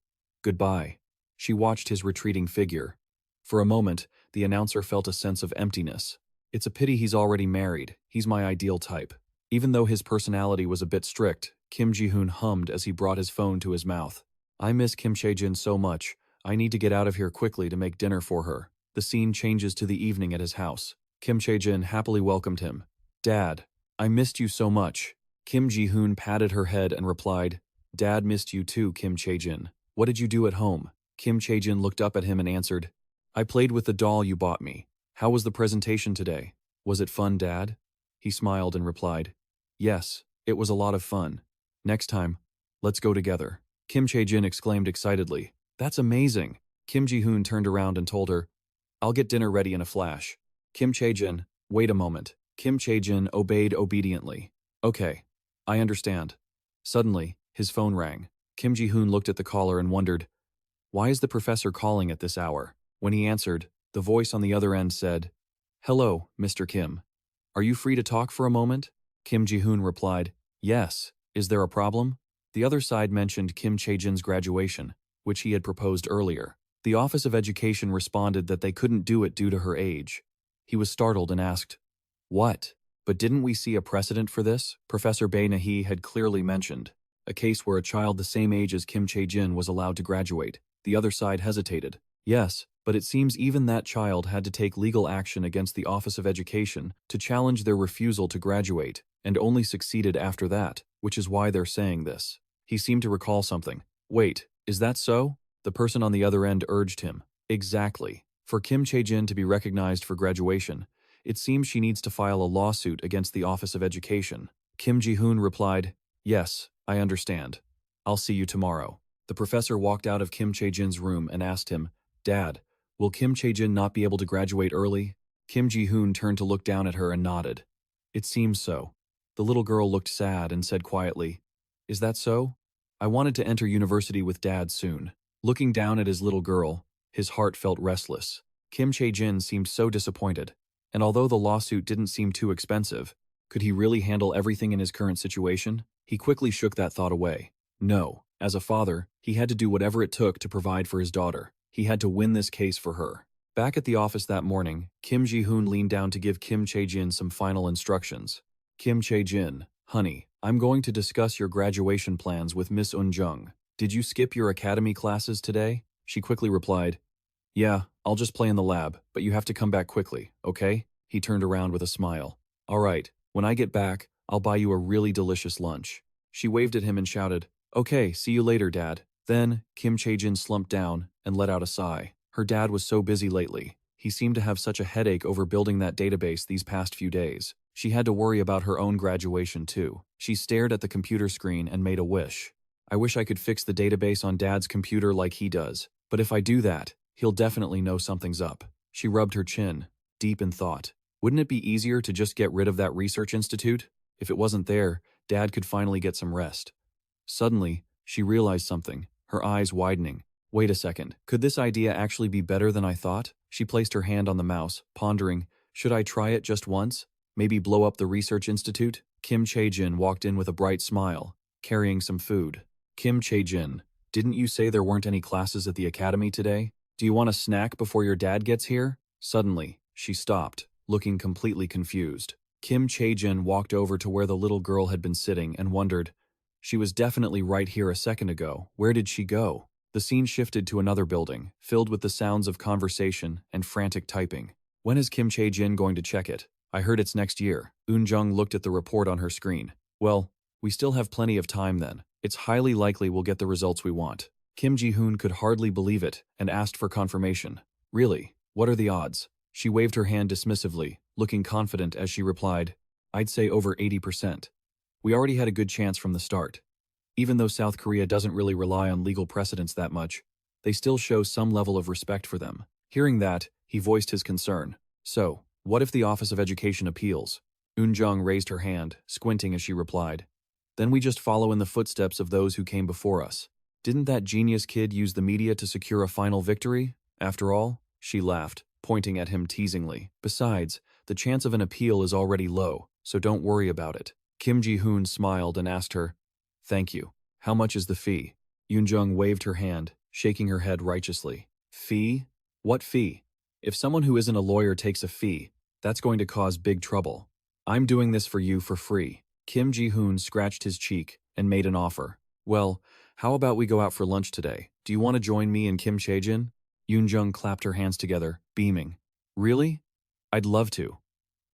goodbye. She watched his retreating figure. For a moment, the announcer felt a sense of emptiness. It's a pity he's already married. He's my ideal type. Even though his personality was a bit strict, Kim Ji-hoon hummed as he brought his phone to his mouth. I miss Kim Chae-jin so much. I need to get out of here quickly to make dinner for her. The scene changes to the evening at his house. Kim Chae-jin happily welcomed him. Dad, I missed you so much. Kim Ji-hoon patted her head and replied, Dad missed you too, Kim Chae-jin. What did you do at home? Kim Chae-jin looked up at him and answered, I played with the doll you bought me. How was the presentation today? Was it fun, Dad? He smiled and replied, Yes, it was a lot of fun. Next time, let's go together. Kim Chae-jin exclaimed excitedly, That's amazing. Kim Ji-hoon turned around and told her, I'll get dinner ready in a flash. Kim Chae-jin, wait a moment. Kim Chae-jin obeyed obediently. Okay, I understand. Suddenly, his phone rang. Kim Ji-hoon looked at the caller and wondered, Why is the professor calling at this hour? When he answered, the voice on the other end said, Hello, Mr. Kim. Are you free to talk for a moment? Kim Ji-hoon replied, Yes. Is there a problem? The other side mentioned Kim Chae-jin's graduation, which he had proposed earlier. The Office of Education responded that they couldn't do it due to her age. He was startled and asked, What? But didn't we see a precedent for this? Professor Bae Nahi had clearly mentioned a case where a child the same age as Kim Chae-jin was allowed to graduate. The other side hesitated. Yes, but it seems even that child had to take legal action against the Office of Education to challenge their refusal to graduate, and only succeeded after that, which is why they're saying this. He seemed to recall something. Wait, is that so? The person on the other end urged him. Exactly. For Kim Chae-jin to be recognized for graduation, it seems she needs to file a lawsuit against the Office of Education. Kim Ji-hoon replied, Yes, I understand. I'll see you tomorrow. The professor walked out of Kim Chae-jin's room and asked him, Dad, will Kim Chae-jin not be able to graduate early? Kim Ji-hoon turned to look down at her and nodded. It seems so. The little girl looked sad and said quietly, Is that so? I wanted to enter university with Dad soon. Looking down at his little girl, his heart felt restless. Kim Chae-jin seemed so disappointed, and although the lawsuit didn't seem too expensive, could he really handle everything in his current situation? He quickly shook that thought away. No, as a father, he had to do whatever it took to provide for his daughter. He had to win this case for her. Back at the office that morning, Kim Ji-hoon leaned down to give Kim Chae-jin some final instructions. Kim Chae-jin, honey, I'm going to discuss your graduation plans with Miss Eun-jung. Did you skip your academy classes today? She quickly replied, Yeah, I'll just play in the lab, but you have to come back quickly, okay? He turned around with a smile. All right, when I get back, I'll buy you a really delicious lunch. She waved at him and shouted, Okay, see you later, Dad. Then, Kim Chae-jin slumped down and let out a sigh. Her dad was so busy lately. He seemed to have such a headache over building that database these past few days. She had to worry about her own graduation too. She stared at the computer screen and made a wish. I wish I could fix the database on Dad's computer like he does, but if I do that, he'll definitely know something's up. She rubbed her chin, deep in thought. Wouldn't it be easier to just get rid of that research institute? If it wasn't there, Dad could finally get some rest. Suddenly, she realized something, her eyes widening. Wait a second, could this idea actually be better than I thought? She placed her hand on the mouse, pondering, should I try it just once? Maybe blow up the research institute? Kim Chae-jin walked in with a bright smile, carrying some food. Kim Chae-jin, didn't you say there weren't any classes at the academy today? Do you want a snack before your dad gets here? Suddenly, she stopped, looking completely confused. Kim Chae-jin walked over to where the little girl had been sitting and wondered, she was definitely right here a second ago. Where did she go? The scene shifted to another building, filled with the sounds of conversation and frantic typing. When is Kim Chae-jin going to check it? I heard it's next year. Eun-jung looked at the report on her screen. Well, we still have plenty of time then. It's highly likely we'll get the results we want. Kim Ji-hoon could hardly believe it and asked for confirmation. Really? What are the odds? She waved her hand dismissively, looking confident as she replied, I'd say over 80%. We already had a good chance from the start. Even though South Korea doesn't really rely on legal precedents that much, they still show some level of respect for them. Hearing that, he voiced his concern. So, what if the Office of Education appeals? Eun-jung raised her hand, squinting as she replied, Then we just follow in the footsteps of those who came before us. Didn't that genius kid use the media to secure a final victory? After all, she laughed, pointing at him teasingly. Besides, the chance of an appeal is already low, so don't worry about it. Kim Ji-hoon smiled and asked her, Thank you. How much is the fee? Eun-jung waved her hand, shaking her head righteously. Fee? What fee? If someone who isn't a lawyer takes a fee, that's going to cause big trouble. I'm doing this for you for free. Kim Ji-hoon scratched his cheek and made an offer. Well, how about we go out for lunch today? Do you want to join me and Kim Chae-jin? Eun-jung clapped her hands together, beaming. Really? I'd love to.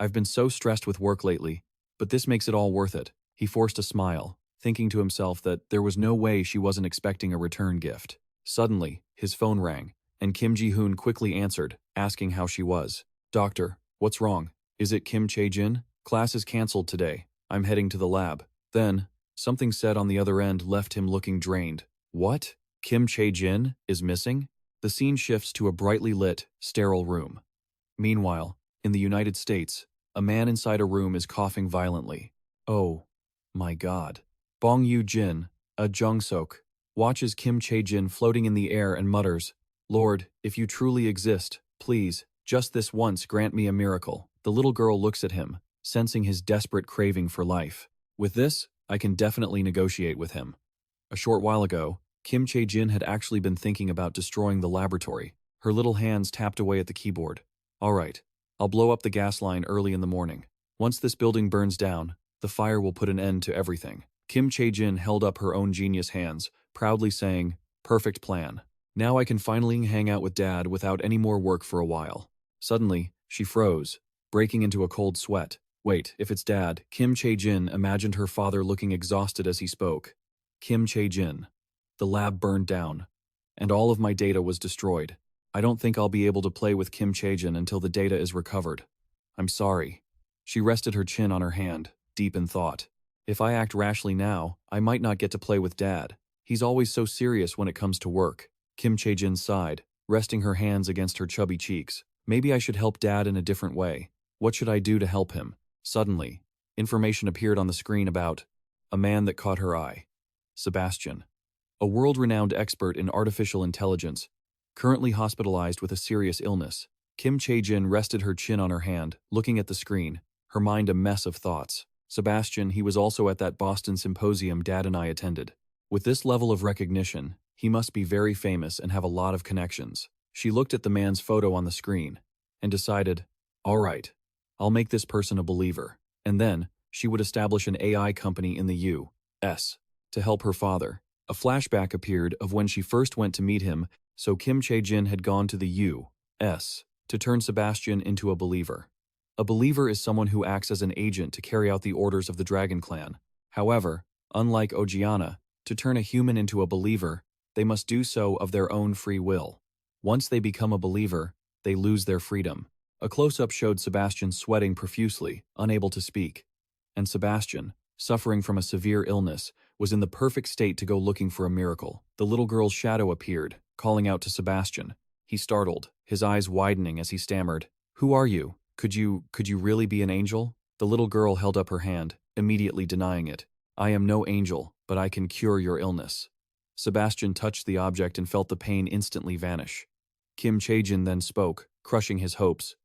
I've been so stressed with work lately, but this makes it all worth it. He forced a smile, thinking to himself that there was no way she wasn't expecting a return gift. Suddenly, his phone rang, and Kim Ji-hoon quickly answered, asking how she was. Doctor, what's wrong? Is it Kim Chae-jin? Class is cancelled today. I'm heading to the lab. Then, something said on the other end left him looking drained. What? Kim Chae-jin is missing? The scene shifts to a brightly lit, sterile room. Meanwhile, in the United States, a man inside a room is coughing violently. Oh, my God. Bong Yoo-jin, a Jung-sok, watches Kim Chae-jin floating in the air and mutters, Lord, if you truly exist, please, just this once grant me a miracle. The little girl looks at him, sensing his desperate craving for life. With this, I can definitely negotiate with him. A short while ago, Kim Chae-jin had actually been thinking about destroying the laboratory. Her little hands tapped away at the keyboard. All right, I'll blow up the gas line early in the morning. Once this building burns down, the fire will put an end to everything. Kim Chae-jin held up her own genius hands, proudly saying, Perfect plan. Now I can finally hang out with Dad without any more work for a while. Suddenly, she froze, breaking into a cold sweat. Wait, if it's Dad, Kim Chae-jin imagined her father looking exhausted as he spoke. Kim Chae-jin. The lab burned down, and all of my data was destroyed. I don't think I'll be able to play with Kim Chae-jin until the data is recovered. I'm sorry. She rested her chin on her hand, deep in thought. If I act rashly now, I might not get to play with Dad. He's always so serious when it comes to work. Kim Chae-jin sighed, resting her hands against her chubby cheeks. Maybe I should help Dad in a different way. What should I do to help him? Suddenly, information appeared on the screen about a man that caught her eye. Sebastian, a world-renowned expert in artificial intelligence, currently hospitalized with a serious illness. Kim Chae-jin rested her chin on her hand, looking at the screen, her mind a mess of thoughts. Sebastian, he was also at that Boston symposium Dad and I attended. With this level of recognition, he must be very famous and have a lot of connections. She looked at the man's photo on the screen and decided, all right, I'll make this person a believer. And then, she would establish an AI company in the U.S. to help her father. A flashback appeared of when she first went to meet him, so Kim Chae-jin had gone to the U.S. to turn Sebastian into a believer. A believer is someone who acts as an agent to carry out the orders of the Dragon Clan. However, unlike Ojiana, to turn a human into a believer, they must do so of their own free will. Once they become a believer, they lose their freedom. A close-up showed Sebastian sweating profusely, unable to speak. And Sebastian, suffering from a severe illness, was in the perfect state to go looking for a miracle. The little girl's shadow appeared, calling out to Sebastian. He startled, his eyes widening as he stammered, "Who are you? Could you really be an angel?" The little girl held up her hand, immediately denying it. "I am no angel, but I can cure your illness." Sebastian touched the object and felt the pain instantly vanish. Kim Chae-jin then spoke, crushing his hopes.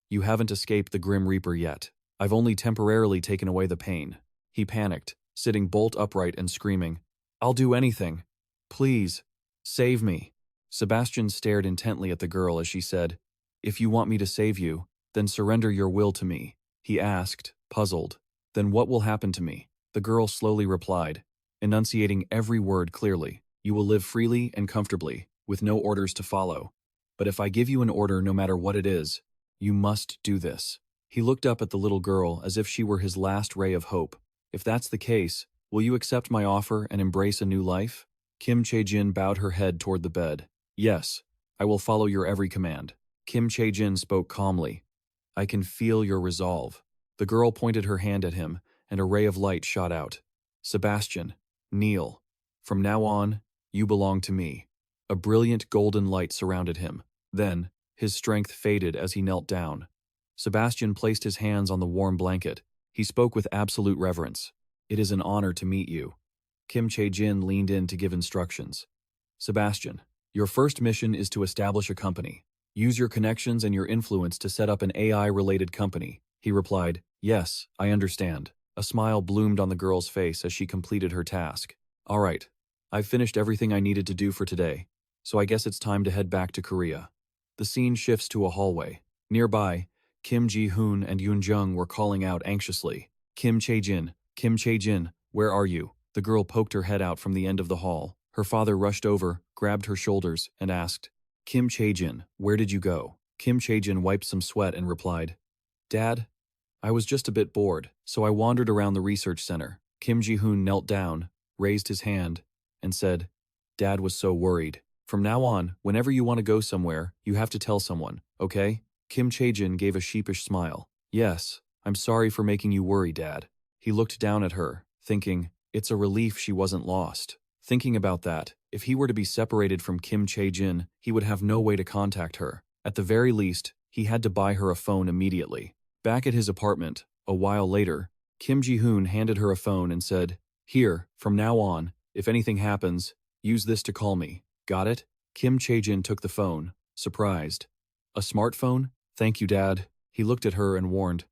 "You haven't escaped the Grim Reaper yet. I've only temporarily taken away the pain." He panicked, sitting bolt upright and screaming, "I'll do anything. Please, save me." Sebastian stared intently at the girl as she said, "If you want me to save you, then surrender your will to me." He asked, puzzled, "Then what will happen to me?" The girl slowly replied, enunciating every word clearly, "You will live freely and comfortably, with no orders to follow. But if I give you an order no matter what it is, you must do this." He looked up at the little girl as if she were his last ray of hope. "If that's the case, will you accept my offer and embrace a new life?" Kim Chae-jin bowed her head toward the bed. "Yes, I will follow your every command." Kim Chae-jin spoke calmly. "I can feel your resolve." The girl pointed her hand at him, and a ray of light shot out. "Sebastian, kneel. From now on, you belong to me." A brilliant golden light surrounded him. Then, his strength faded as he knelt down. Sebastian placed his hands on the warm blanket. He spoke with absolute reverence. "It is an honor to meet you." Kim Chae-jin leaned in to give instructions. "Sebastian, your first mission is to establish a company. Use your connections and your influence to set up an AI-related company." He replied, "Yes, I understand." A smile bloomed on the girl's face as she completed her task. "All right, I've finished everything I needed to do for today, so I guess it's time to head back to Korea." The scene shifts to a hallway. Nearby, Kim Ji-hoon and Yoon-jung were calling out anxiously, Kim Chae-jin, where are you?" The girl poked her head out from the end of the hall. Her father rushed over, grabbed her shoulders, and asked, "Kim Chae-jin, where did you go?" Kim Chae-jin wiped some sweat and replied, "Dad, I was just a bit bored, so I wandered around the research center." Kim Ji-hoon knelt down, raised his hand, and said, "Dad was so worried. From now on, whenever you want to go somewhere, you have to tell someone, okay?" Kim Chae-jin gave a sheepish smile. "Yes, I'm sorry for making you worry, Dad." He looked down at her, thinking, it's a relief she wasn't lost. Thinking about that, if he were to be separated from Kim Chae-jin, he would have no way to contact her. At the very least, he had to buy her a phone immediately. Back at his apartment, a while later, Kim Ji-hoon handed her a phone and said, "Here, from now on, if anything happens, use this to call me. Got it?" Kim Chae-jin took the phone, surprised. "A smartphone? Thank you, Dad." He looked at her and warned,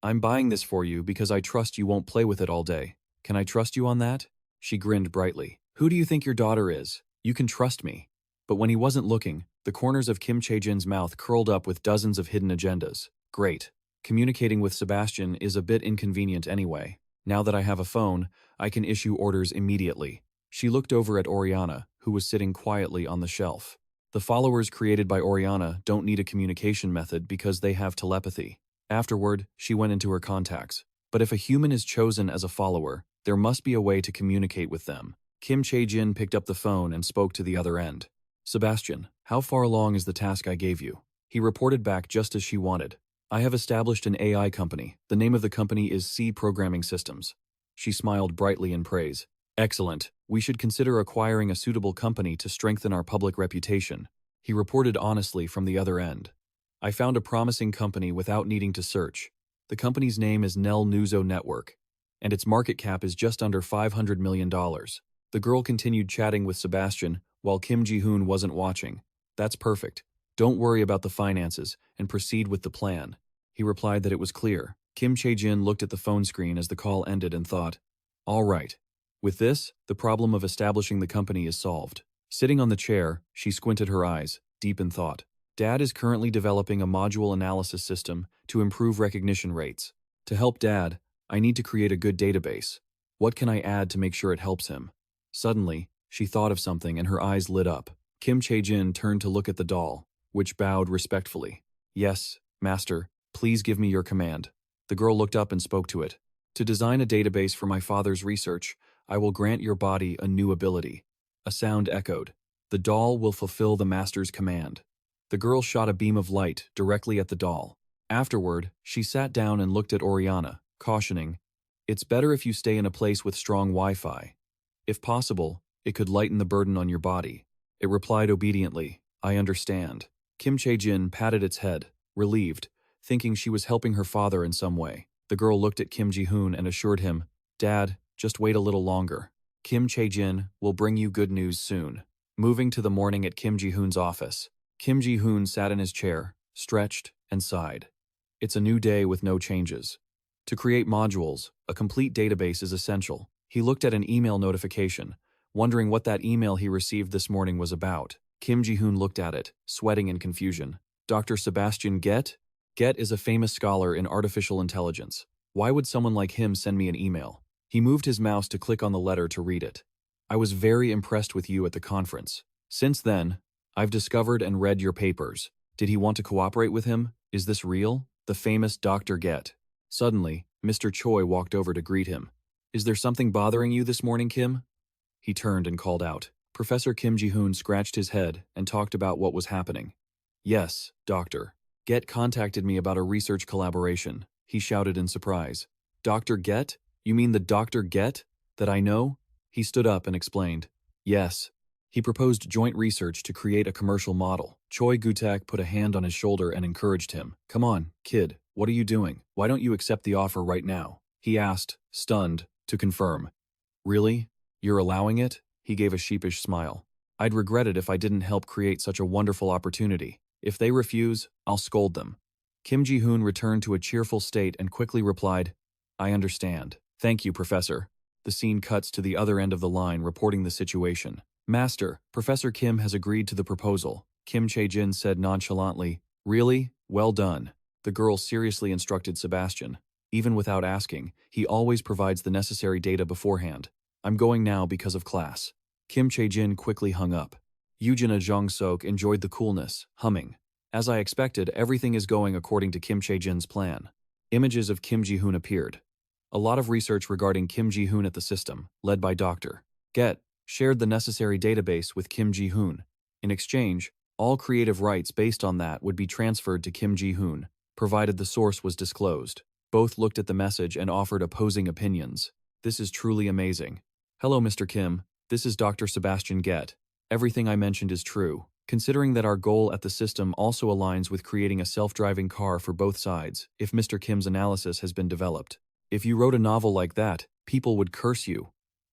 "I'm buying this for you because I trust you won't play with it all day. Can I trust you on that?" She grinned brightly. "Who do you think your daughter is? You can trust me." But when he wasn't looking, the corners of Kim Chae-jin's mouth curled up with dozens of hidden agendas. "Great. Communicating with Sebastian is a bit inconvenient anyway. Now that I have a phone, I can issue orders immediately." She looked over at Oriana, who was sitting quietly on the shelf. The followers created by Oriana don't need a communication method because they have telepathy. Afterward, she went into her contacts. But if a human is chosen as a follower, there must be a way to communicate with them. Kim Chae-jin picked up the phone and spoke to the other end. "Sebastian, how far along is the task I gave you?" He reported back just as she wanted. "I have established an AI company. The name of the company is C Programming Systems. She smiled brightly in praise. Excellent. We should consider acquiring a suitable company to strengthen our public reputation. He reported honestly from the other end. I found a promising company without needing to search. The company's name is Nel Nuzo Network, and its market cap is just under $500 million. The girl continued chatting with Sebastian while Kim Ji-hoon wasn't watching. That's perfect. Don't worry about the finances and proceed with the plan. He replied that it was clear. Kim Chae-jin looked at the phone screen as the call ended and thought, all right. With this, the problem of establishing the company is solved. Sitting on the chair, she squinted her eyes, deep in thought. Dad is currently developing a module analysis system to improve recognition rates. To help Dad, I need to create a good database. What can I add to make sure it helps him? Suddenly, she thought of something and her eyes lit up. Kim Chae-jin turned to look at the doll, which bowed respectfully. Yes, Master, please give me your command. The girl looked up and spoke to it. To design a database for my father's research, I will grant your body a new ability. A sound echoed. The doll will fulfill the Master's command. The girl shot a beam of light directly at the doll. Afterward, she sat down and looked at Oriana, cautioning, it's better if you stay in a place with strong Wi-Fi. If possible, it could lighten the burden on your body. It replied obediently, I understand. Kim Chae-jin patted its head, relieved, thinking she was helping her father in some way. The girl looked at Kim Ji-hoon and assured him, Dad, just wait a little longer. Kim Chae-jin will bring you good news soon. Moving to the morning at Kim Ji-hoon's office, Kim Ji-hoon sat in his chair, stretched, and sighed. It's a new day with no changes. To create modules, a complete database is essential. He looked at an email notification, wondering what that email he received this morning was about. Kim Ji-hoon looked at it, sweating in confusion. Dr. Sebastian Get? Get is a famous scholar in artificial intelligence. Why would someone like him send me an email? He moved his mouse to click on the letter to read it. I was very impressed with you at the conference. Since then, I've discovered and read your papers. Did he want to cooperate with him? Is this real? The famous Dr. Get. Suddenly, Mr. Choi walked over to greet him. Is there something bothering you this morning, Kim? He turned and called out. Professor Kim Ji-hoon scratched his head and talked about what was happening. Yes, Doctor. Get contacted me about a research collaboration, he shouted in surprise. Dr. Get? You mean the Dr. Get? That I know? He stood up and explained. Yes. He proposed joint research to create a commercial model. Choi Gu-tak put a hand on his shoulder and encouraged him. Come on, kid, what are you doing? Why don't you accept the offer right now? He asked, stunned, to confirm. Really? You're allowing it? He gave a sheepish smile. I'd regret it if I didn't help create such a wonderful opportunity. If they refuse, I'll scold them. Kim Ji-hoon returned to a cheerful state and quickly replied, I understand. Thank you, Professor. The scene cuts to the other end of the line reporting the situation. Master, Professor Kim has agreed to the proposal. Kim Chae-jin said nonchalantly, Really? Well done. The girl seriously instructed Sebastian. Even without asking, he always provides the necessary data beforehand. I'm going now because of class. Kim Chae-jin quickly hung up. Yoojin and Jong-sok enjoyed the coolness, humming. As I expected, everything is going according to Kim Chae-jin's plan. Images of Kim Ji-hoon appeared. A lot of research regarding Kim Ji-hoon at the system, led by Dr. Get, shared the necessary database with Kim Ji-hoon. In exchange, all creative rights based on that would be transferred to Kim Ji-hoon, provided the source was disclosed. Both looked at the message and offered opposing opinions. This is truly amazing. Hello, Mr. Kim. This is Dr. Sebastian Get. Everything I mentioned is true. Considering that our goal at the system also aligns with creating a self-driving car for both sides, if Mr. Kim's analysis has been developed. If you wrote a novel like that, people would curse you.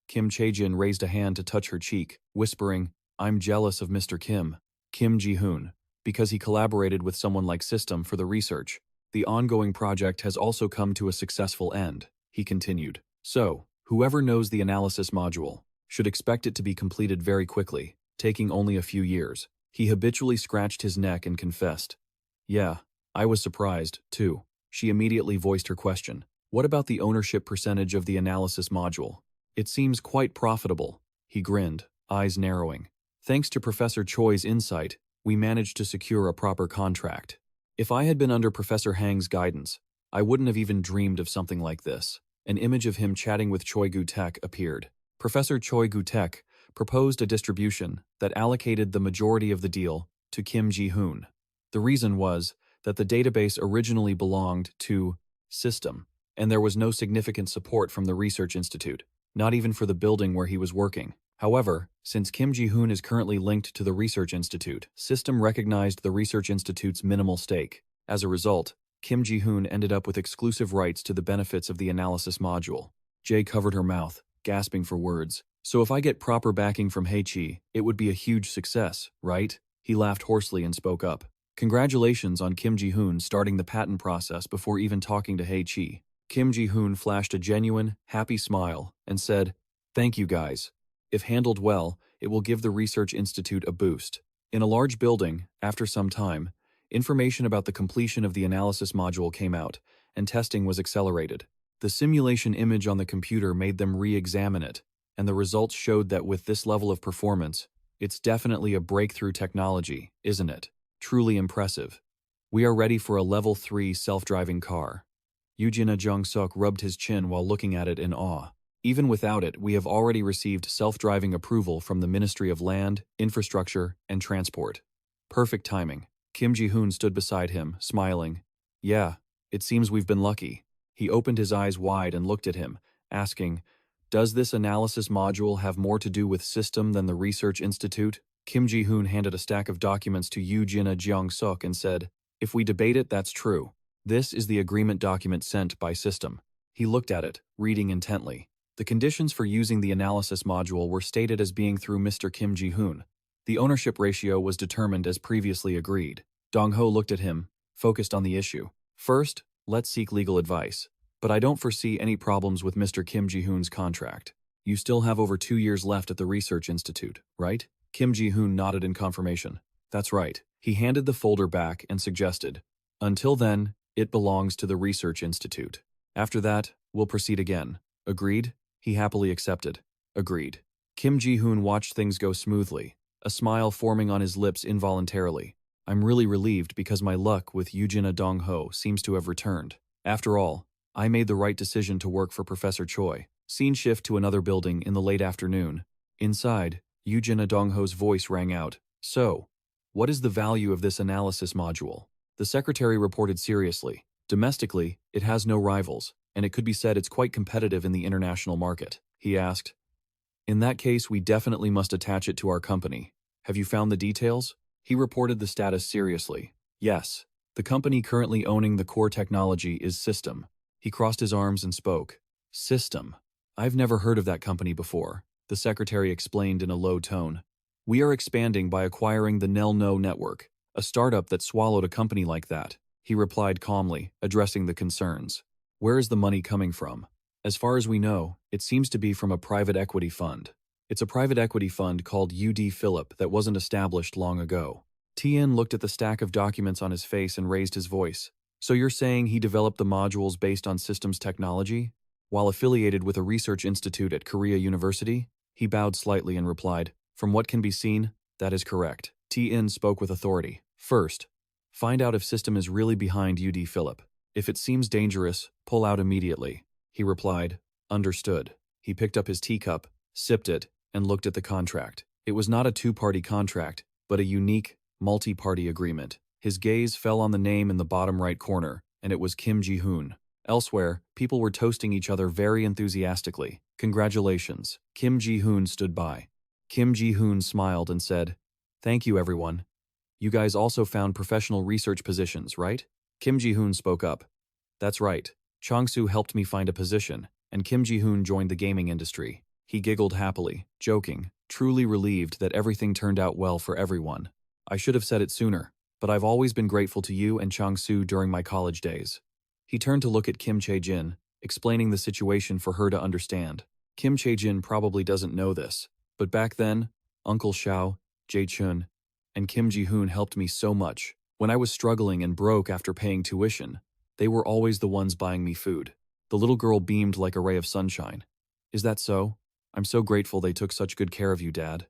Kim Chae-jin raised a hand to touch her cheek, whispering, I'm jealous of Mr. Kim. Kim Ji-hoon. Because he collaborated with someone like System for the research. The ongoing project has also come to a successful end, he continued. So, whoever knows the analysis module should expect it to be completed very quickly, taking only a few years. He habitually scratched his neck and confessed. Yeah, I was surprised, too. She immediately voiced her question. What about the ownership percentage of the analysis module? It seems quite profitable. He grinned, eyes narrowing. Thanks to Professor Choi's insight, we managed to secure a proper contract. If I had been under Professor Hang's guidance, I wouldn't have even dreamed of something like this. An image of him chatting with Choi Gu-tak appeared. Professor Choi Gu-tak proposed a distribution that allocated the majority of the deal to Kim Ji-hoon. The reason was that the database originally belonged to System. and there was no significant support from the research institute, not even for the building where he was working. However, since Kim Ji-hoon is currently linked to the research institute, system recognized the research institute's minimal stake. As a result, Kim Ji-hoon ended up with exclusive rights to the benefits of the analysis module. Jae covered her mouth, gasping for words. So if I get proper backing from Hae-chi, it would be a huge success, right? He laughed hoarsely and spoke up. Congratulations on Kim Ji-hoon starting the patent process before even talking to Hae-chi. Kim Ji-hoon flashed a genuine, happy smile and said, "Thank you guys. If handled well, it will give the Research Institute a boost." In a large building, after some time, information about the completion of the analysis module came out, and testing was accelerated. The simulation image on the computer made them re-examine it, and the results showed that with this level of performance, it's definitely a breakthrough technology, isn't it? Truly impressive. We are ready for a level 3 self-driving car. Yoojin Jung-suk rubbed his chin while looking at it in awe. Even without it, we have already received self-driving approval from the Ministry of Land, Infrastructure, and Transport. Perfect timing. Kim Ji-hoon stood beside him, smiling. Yeah, it seems we've been lucky. He opened his eyes wide and looked at him, asking, "Does this analysis module have more to do with system than the Research Institute?" Kim Ji-hoon handed a stack of documents to Yoojin Jung-suk and said, "If we debate it, that's true. This is the agreement document sent by system." He looked at it, reading intently. The conditions for using the analysis module were stated as being through Mr. Kim Ji-hoon. The ownership ratio was determined as previously agreed. Dong-ho looked at him, focused on the issue. "First, let's seek legal advice. But I don't foresee any problems with Mr. Kim Ji-hoon's contract. You still have over 2 years left at the Research Institute, right?" Kim Ji-hoon nodded in confirmation. "That's right." He handed the folder back and suggested, "Until then, it belongs to the Research Institute. After that, we'll proceed again. Agreed?" He happily accepted. Agreed. Kim Ji-hoon watched things go smoothly, a smile forming on his lips involuntarily. "I'm really relieved because my luck with Yoojin Dong-ho seems to have returned. After all, I made the right decision to work for Professor Choi." Scene shift to another building in the late afternoon. Inside, Yoojin Dong-ho's voice rang out. "So, what is the value of this analysis module?" The secretary reported seriously. "Domestically, it has no rivals, and it could be said it's quite competitive in the international market." He asked, "In that case, we definitely must attach it to our company. Have you found the details?" He reported the status seriously. "Yes. The company currently owning the core technology is System." He crossed his arms and spoke. "System. I've never heard of that company before," the secretary explained in a low tone. "We are expanding by acquiring the Nel-No network, a startup that swallowed a company like that," he replied calmly, addressing the concerns. "Where is the money coming from?" "As far as we know, it seems to be from a private equity fund. It's a private equity fund called UD Philip that wasn't established long ago." Tien looked at the stack of documents on his face and raised his voice. "So you're saying he developed the modules based on systems technology, while affiliated with a research institute at Korea University?" He bowed slightly and replied, "From what can be seen, that is correct." Tien spoke with authority. "First, find out if System is really behind UD Philip. If it seems dangerous, pull out immediately." He replied, "Understood." He picked up his teacup, sipped it, and looked at the contract. It was not a two-party contract, but a unique, multi-party agreement. His gaze fell on the name in the bottom right corner, and it was Kim Ji-hoon. Elsewhere, people were toasting each other very enthusiastically. "Congratulations." Kim Ji-hoon stood by. Kim Ji-hoon smiled and said, "Thank you, everyone. You guys also found professional research positions, right?" Kim Ji-hoon spoke up. "That's right. Chang-soo helped me find a position, and Kim Ji-hoon joined the gaming industry." He giggled happily, joking, truly relieved that everything turned out well for everyone. "I should have said it sooner, but I've always been grateful to you and Chang-soo during my college days." He turned to look at Kim Chae-jin, explaining the situation for her to understand. Kim Chae-jin probably doesn't know this, but back then, Uncle Xiao, Jae-chun, and Kim Ji-hoon helped me so much. When I was struggling and broke after paying tuition, they were always the ones buying me food. The little girl beamed like a ray of sunshine. "Is that so? I'm so grateful they took such good care of you, Dad."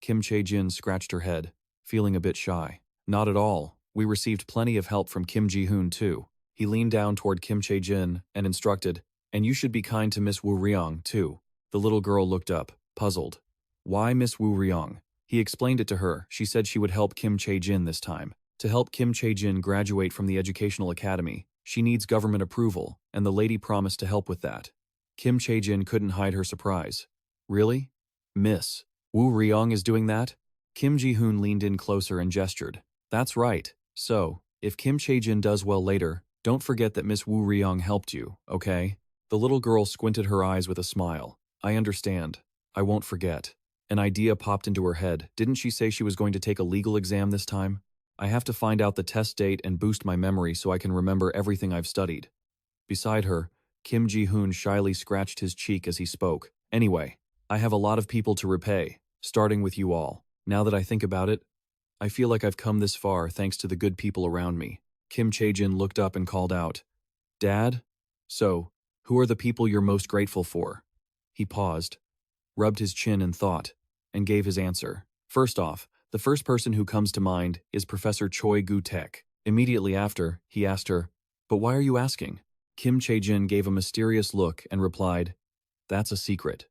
Kim Chae-jin scratched her head, feeling a bit shy. "Not at all. We received plenty of help from Kim Ji-hoon too." He leaned down toward Kim Chae-jin and instructed, "And you should be kind to Miss Woo Ryong too." The little girl looked up, puzzled. "Why Miss Woo Ryong?" He explained it to her. She said she would help Kim Chae-jin this time. To help Kim Chae-jin graduate from the educational academy, She needs government approval, and the lady promised to help with that. Kim Chae-jin couldn't hide her surprise. Really? Miss Woo Ryong is doing that? Kim Ji-hoon leaned in closer and gestured. That's right. So, if Kim Chae-jin does well later, don't forget that Miss Woo Ryong helped you, okay? The little girl squinted her eyes with a smile. I understand. I won't forget. An idea popped into her head. Didn't she say she was going to take a legal exam this time? I have to find out the test date and boost my memory so I can remember everything I've studied. Beside her, Kim Ji-hoon shyly scratched his cheek as he spoke. Anyway, I have a lot of people to repay, starting with you all. Now that I think about it, I feel like I've come this far thanks to the good people around me. Kim Chae-jin looked up and called out, Dad? So, who are the people you're most grateful for? He paused, rubbed his chin in thought, and gave his answer. First off, the first person who comes to mind is Professor Choi Gu-taek. Immediately after, he asked her, But why are you asking? Kim Chae-jin gave a mysterious look and replied, That's a secret.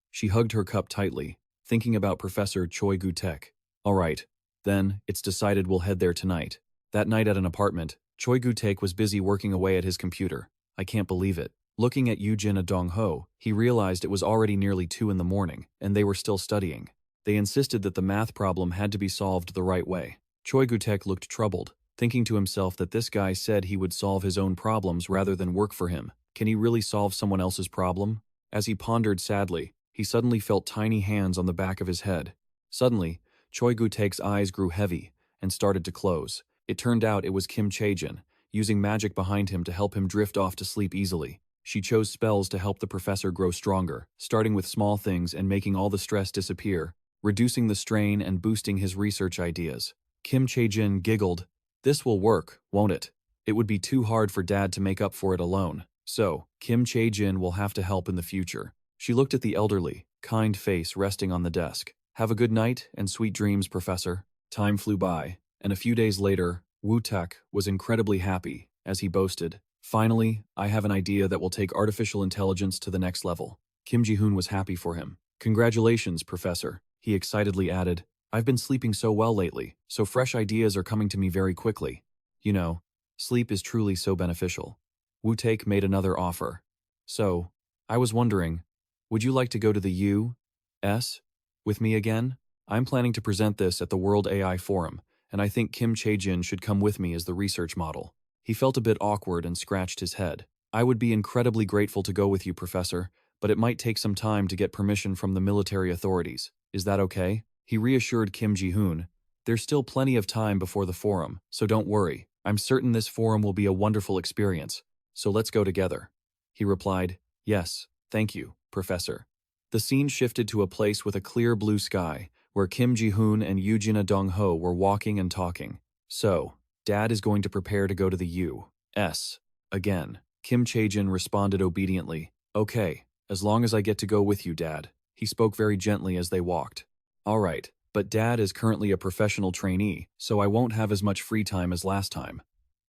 She hugged her cup tightly, thinking about Professor Choi Gu-taek. All right, then, it's decided we'll head there tonight. That night at an apartment, Choi Gu-taek was busy working away at his computer. I can't believe it. Looking at Yoo-jin and Dong-ho, he realized it was already nearly 2 in the morning, and they were still studying. They insisted that the math problem had to be solved the right way. Choi Gu-taek looked troubled, thinking to himself that this guy said he would solve his own problems rather than work for him. Can he really solve someone else's problem? As he pondered sadly, he suddenly felt tiny hands on the back of his head. Suddenly, Choi Gu-taek's eyes grew heavy and started to close. It turned out it was Kim Chae-jin, using magic behind him to help him drift off to sleep easily. She chose spells to help the professor grow stronger, starting with small things and making all the stress disappear, reducing the strain and boosting his research ideas. Kim Chae-jin giggled. This will work, won't it? It would be too hard for Dad to make up for it alone. So, Kim Chae-jin will have to help in the future. She looked at the elderly, kind face resting on the desk. Have a good night and sweet dreams, Professor. Time flew by, and a few days later, Woo-taek was incredibly happy, as he boasted, Finally, I have an idea that will take artificial intelligence to the next level. Kim Ji-hoon was happy for him. Congratulations, Professor, he excitedly added. I've been sleeping so well lately, so fresh ideas are coming to me very quickly. You know, sleep is truly so beneficial. Woo-taek made another offer. So, I was wondering, would you like to go to the U.S. with me again? I'm planning to present this at the World AI Forum, and I think Kim Chae-jin should come with me as the research model. He felt a bit awkward and scratched his head. I would be incredibly grateful to go with you, Professor, but it might take some time to get permission from the military authorities. Is that okay? He reassured Kim Ji-hoon. There's still plenty of time before the forum, so don't worry. I'm certain this forum will be a wonderful experience, so let's go together. He replied, Yes, thank you, Professor. The scene shifted to a place with a clear blue sky, where Kim Ji-hoon and Yoo-jin and Dong-ho were walking and talking. So, Dad is going to prepare to go to the U.S. again. Kim Chae-jin responded obediently. Okay, as long as I get to go with you, Dad. He spoke very gently as they walked. All right, but Dad is currently a professional trainee, so I won't have as much free time as last time.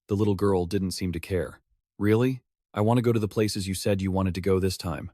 The little girl didn't seem to care. Really? I want to go to the places you said you wanted to go this time.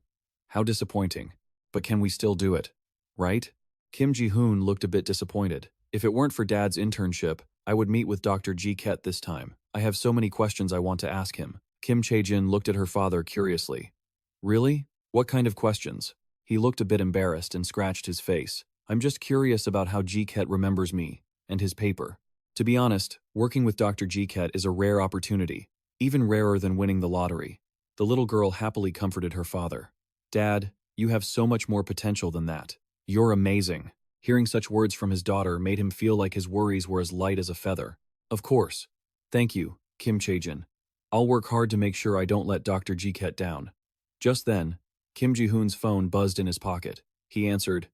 How disappointing. But can we still do it? Right? Kim Ji-hoon looked a bit disappointed. If it weren't for Dad's internship, I would meet with Dr. Ji-ket this time. I have so many questions I want to ask him. Kim Chae-jin looked at her father curiously. Really? What kind of questions? He looked a bit embarrassed and scratched his face. I'm just curious about how Ji-ket remembers me and his paper. To be honest, working with Dr. Ji-ket is a rare opportunity, even rarer than winning the lottery. The little girl happily comforted her father. Dad, you have so much more potential than that. You're amazing. Hearing such words from his daughter made him feel like his worries were as light as a feather. Of course. Thank you, Kim Chae-jin. I'll work hard to make sure I don't let Dr. Ji-ket down. Just then, Kim Ji-hoon's phone buzzed in his pocket. He answered,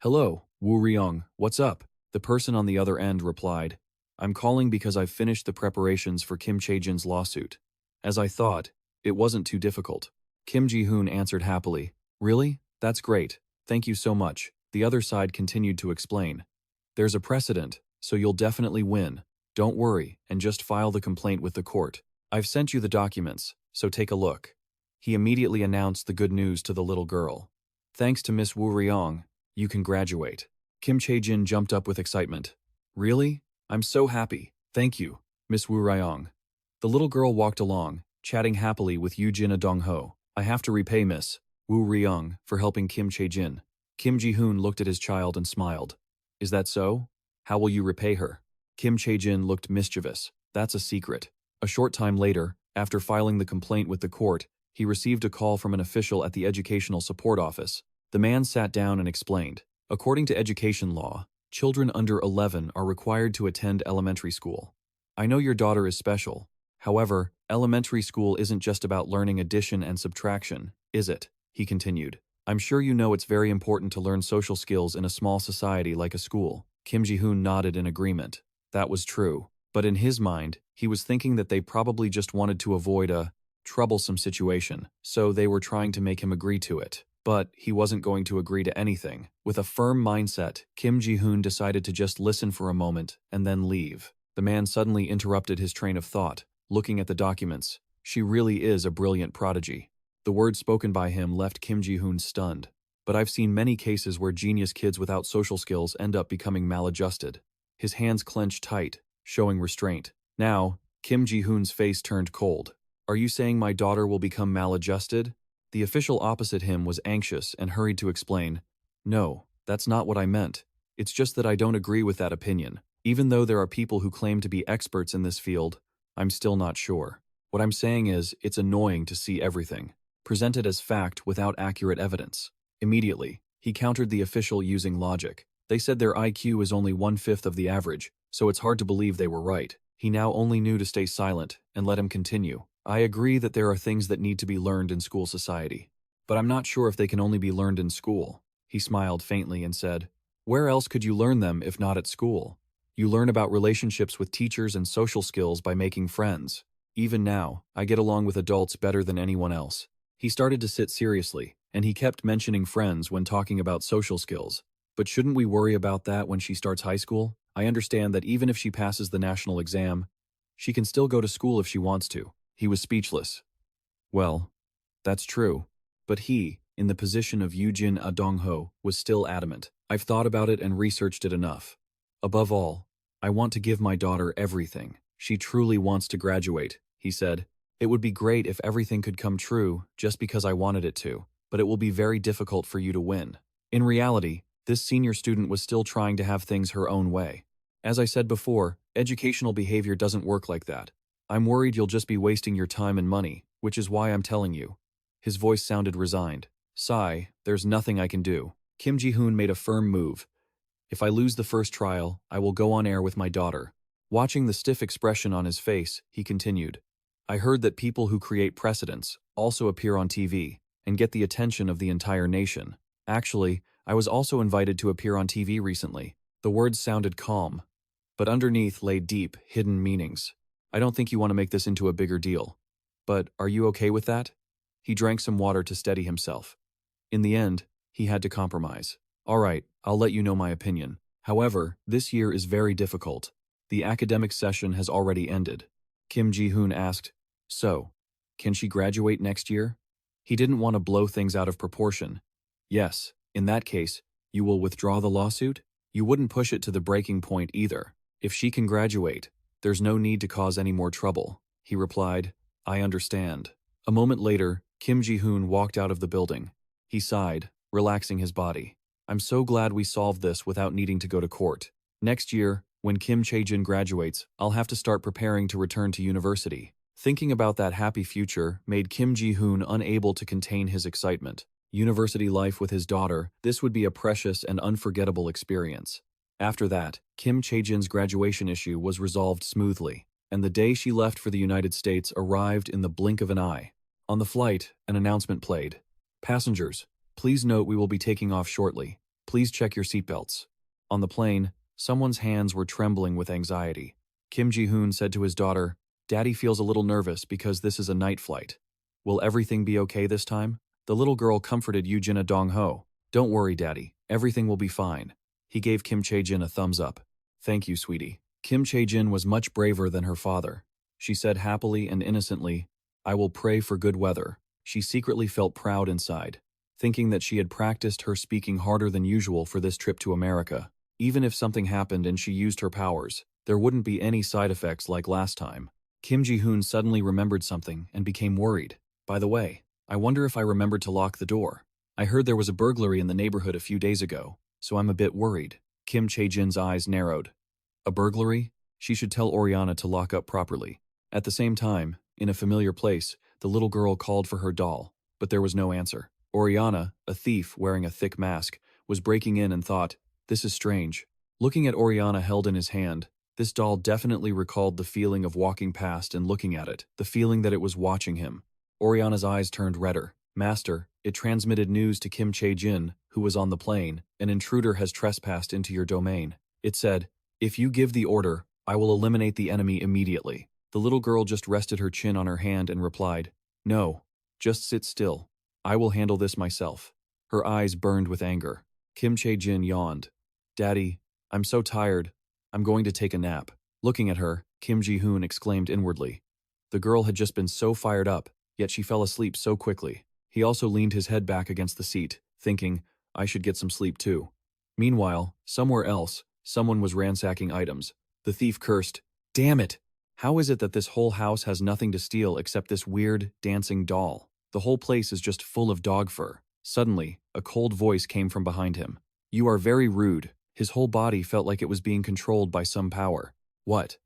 Hello, Woo Ryong, what's up? The person on the other end replied, I'm calling because I've finished the preparations for Kim Chae-jin's lawsuit. As I thought, it wasn't too difficult. Kim Ji-hoon answered happily, Really? That's great. Thank you so much. The other side continued to explain. There's a precedent, so you'll definitely win. Don't worry, and just file the complaint with the court. I've sent you the documents, so take a look. He immediately announced the good news to the little girl. Thanks to Miss Woo Ryong, you can graduate. Kim Chae-jin jumped up with excitement. Really? I'm so happy. Thank you, Miss Woo Ryong. The little girl walked along, chatting happily with Yoo-jin Dong-ho. I have to repay Miss Woo Ryung for helping Kim Chae-jin. Kim Ji-hoon looked at his child and smiled. Is that so? How will you repay her? Kim Chae-jin looked mischievous. That's a secret. A short time later, after filing the complaint with the court, he received a call from an official at the Educational Support Office. The man sat down and explained. According to education law, children under 11 are required to attend elementary school. I know your daughter is special. However, elementary school isn't just about learning addition and subtraction, is it? He continued. I'm sure you know it's very important to learn social skills in a small society like a school. Kim Ji-hoon nodded in agreement. That was true. But in his mind, he was thinking that they probably just wanted to avoid a troublesome situation, so they were trying to make him agree to it. But he wasn't going to agree to anything. With a firm mindset, Kim Ji-hoon decided to just listen for a moment and then leave. The man suddenly interrupted his train of thought, looking at the documents. She really is a brilliant prodigy. The words spoken by him left Kim Ji-hoon stunned. But I've seen many cases where genius kids without social skills end up becoming maladjusted. His hands clenched tight, showing restraint. Now, Kim Ji-hoon's face turned cold. Are you saying my daughter will become maladjusted? The official opposite him was anxious and hurried to explain. No, that's not what I meant. It's just that I don't agree with that opinion. Even though there are people who claim to be experts in this field, I'm still not sure. What I'm saying is, it's annoying to see everything presented as fact without accurate evidence. Immediately, he countered the official using logic. They said their IQ is only 1/5 of the average, so it's hard to believe they were right. He now only knew to stay silent and let him continue. I agree that there are things that need to be learned in school society, but I'm not sure if they can only be learned in school. He smiled faintly and said, where else could you learn them if not at school? You learn about relationships with teachers and social skills by making friends. Even now, I get along with adults better than anyone else. He started to sit seriously, and he kept mentioning friends when talking about social skills. But shouldn't we worry about that when she starts high school? I understand that even if she passes the national exam, she can still go to school if she wants to. He was speechless. Well, that's true. But he, in the position of Yoo-jin Dong-ho, was still adamant. I've thought about it and researched it enough. Above all, I want to give my daughter everything. She truly wants to graduate, he said. It would be great if everything could come true just because I wanted it to, but it will be very difficult for you to win. In reality, this senior student was still trying to have things her own way. As I said before, educational behavior doesn't work like that. I'm worried you'll just be wasting your time and money, which is why I'm telling you. His voice sounded resigned. Sigh, there's nothing I can do. Kim Ji-hoon made a firm move. If I lose the first trial, I will go on air with my daughter. Watching the stiff expression on his face, he continued. I heard that people who create precedents also appear on TV and get the attention of the entire nation. Actually, I was also invited to appear on TV recently. The words sounded calm, but underneath lay deep, hidden meanings. I don't think you want to make this into a bigger deal. But are you okay with that? He drank some water to steady himself. In the end, he had to compromise. All right, I'll let you know my opinion. However, this year is very difficult. The academic session has already ended. Kim Ji-hoon asked, so, can she graduate next year? He didn't want to blow things out of proportion. Yes, in that case, you will withdraw the lawsuit? You wouldn't push it to the breaking point either. If she can graduate, there's no need to cause any more trouble. He replied, I understand. A moment later, Kim Ji-hoon walked out of the building. He sighed, relaxing his body. I'm so glad we solved this without needing to go to court. Next year, when Kim Chae-jin graduates, I'll have to start preparing to return to university. Thinking about that happy future made Kim Ji-hoon unable to contain his excitement. University life with his daughter, this would be a precious and unforgettable experience. After that, Kim Chae-jin's graduation issue was resolved smoothly, and the day she left for the United States arrived in the blink of an eye. On the flight, an announcement played. Passengers, please note we will be taking off shortly. Please check your seatbelts. On the plane, someone's hands were trembling with anxiety. Kim Ji-hoon said to his daughter, Daddy feels a little nervous because this is a night flight. Will everything be okay this time? The little girl comforted Yoo-jin Dong-ho. Don't worry, Daddy. Everything will be fine. He gave Kim Chae-jin a thumbs up. Thank you, sweetie. Kim Chae-jin was much braver than her father. She said happily and innocently, I will pray for good weather. She secretly felt proud inside, thinking that she had practiced her speaking harder than usual for this trip to America. Even if something happened and she used her powers, there wouldn't be any side effects like last time. Kim Ji-hoon suddenly remembered something and became worried. By the way, I wonder if I remembered to lock the door. I heard there was a burglary in the neighborhood a few days ago, so I'm a bit worried. Kim Chae-jin's eyes narrowed. A burglary? She should tell Oriana to lock up properly. At the same time, in a familiar place, the little girl called for her doll, but there was no answer. Oriana, a thief wearing a thick mask, was breaking in and thought, this is strange. Looking at Oriana held in his hand, this doll definitely recalled the feeling of walking past and looking at it, the feeling that it was watching him. Oriana's eyes turned redder. Master, it transmitted news to Kim Chae-jin, who was on the plane. An intruder has trespassed into your domain. It said, if you give the order, I will eliminate the enemy immediately. The little girl just rested her chin on her hand and replied, no, just sit still. I will handle this myself. Her eyes burned with anger. Kim Chae-jin yawned. Daddy, I'm so tired. I'm going to take a nap. Looking at her, Kim Ji-hoon exclaimed inwardly. The girl had just been so fired up, yet she fell asleep so quickly. He also leaned his head back against the seat, thinking, I should get some sleep too. Meanwhile, somewhere else, someone was ransacking items. The thief cursed, damn it! How is it that this whole house has nothing to steal except this weird, dancing doll? The whole place is just full of dog fur. Suddenly, a cold voice came from behind him. You are very rude. His whole body felt like it was being controlled by some power. What?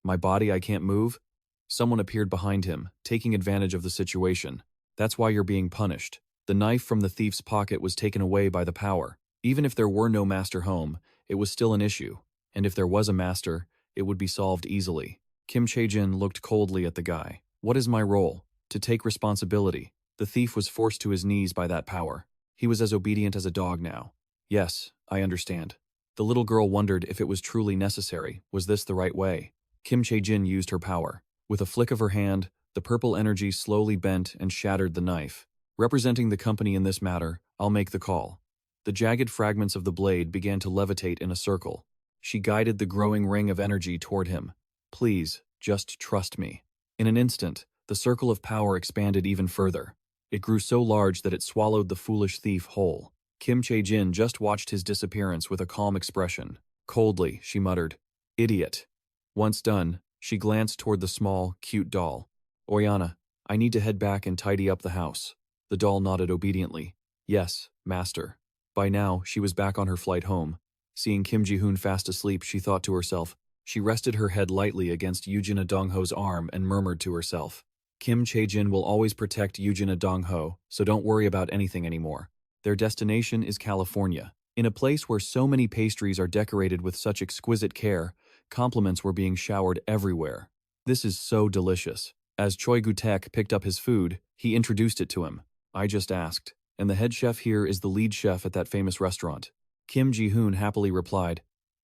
My body I can't move? Someone appeared behind him, taking advantage of the situation. That's why you're being punished. The knife from the thief's pocket was taken away by the power. Even if there were no master home, it was still an issue. And if there was a master, it would be solved easily. Kim Chae-jin looked coldly at the guy. What is my role? To take responsibility. The thief was forced to his knees by that power. He was as obedient as a dog now. Yes, I understand. The little girl wondered if it was truly necessary. Was this the right way? Kim Chae-jin used her power. With a flick of her hand, the purple energy slowly bent and shattered the knife. Representing the company in this matter, I'll make the call. The jagged fragments of the blade began to levitate in a circle. She guided the growing ring of energy toward him. Please, just trust me. In an instant, the circle of power expanded even further. It grew so large that it swallowed the foolish thief whole. Kim Chae-jin just watched his disappearance with a calm expression. Coldly, she muttered, idiot. Once done, she glanced toward the small, cute doll. Oriana, I need to head back and tidy up the house. The doll nodded obediently. Yes, master. By now, she was back on her flight home. Seeing Kim Ji-hoon fast asleep, she thought to herself. She rested her head lightly against Yoojin Dongho's arm and murmured to herself. Kim Chae-jin will always protect Yoojin Dongho, so don't worry about anything anymore. Their destination is California. In a place where so many pastries are decorated with such exquisite care, compliments were being showered everywhere. This is so delicious. As Choi Gu-taek picked up his food, he introduced it to him. I just asked. And the head chef here is the lead chef at that famous restaurant. Kim Ji-hoon happily replied,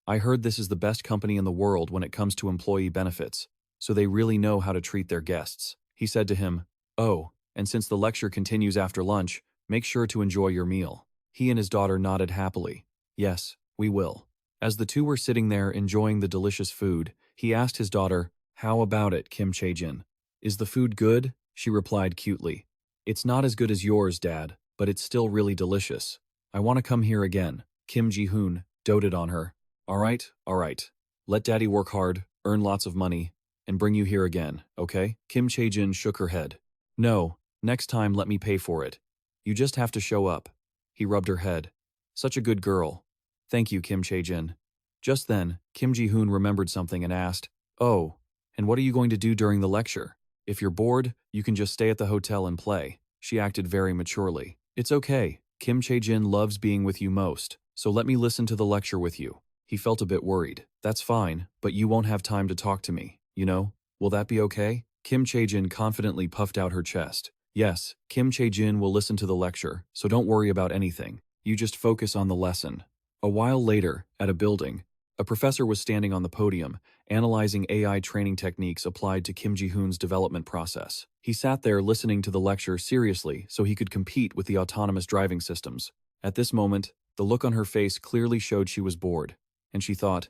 I heard this is the best company in the world when it comes to employee benefits, so they really know how to treat their guests. He said to him, oh, and since the lecture continues after lunch, make sure to enjoy your meal. He and his daughter nodded happily. Yes, we will. As the two were sitting there enjoying the delicious food, he asked his daughter, how about it, Kim Chae-jin? Is the food good? She replied cutely. It's not as good as yours, Dad, but it's still really delicious. I want to come here again. Kim Ji-hoon doted on her. All right. Let Daddy work hard, earn lots of money, and bring you here again, okay? Kim Chae-jin shook her head. No, next time let me pay for it. You just have to show up. He rubbed her head. Such a good girl. Thank you, Kim Chae-jin. Just then, Kim Ji-hoon remembered something and asked, oh, and what are you going to do during the lecture? If you're bored, you can just stay at the hotel and play. She acted very maturely. It's okay. Kim Chae-jin loves being with you most, so let me listen to the lecture with you. He felt a bit worried. That's fine, but you won't have time to talk to me, you know? Will that be okay? Kim Chae-jin confidently puffed out her chest. Yes, Kim Chae-jin will listen to the lecture, so don't worry about anything. You just focus on the lesson. A while later, at a building, a professor was standing on the podium, analyzing AI training techniques applied to Kim Ji-hoon's development process. He sat there listening to the lecture seriously so he could compete with the autonomous driving systems. At this moment, the look on her face clearly showed she was bored. And she thought,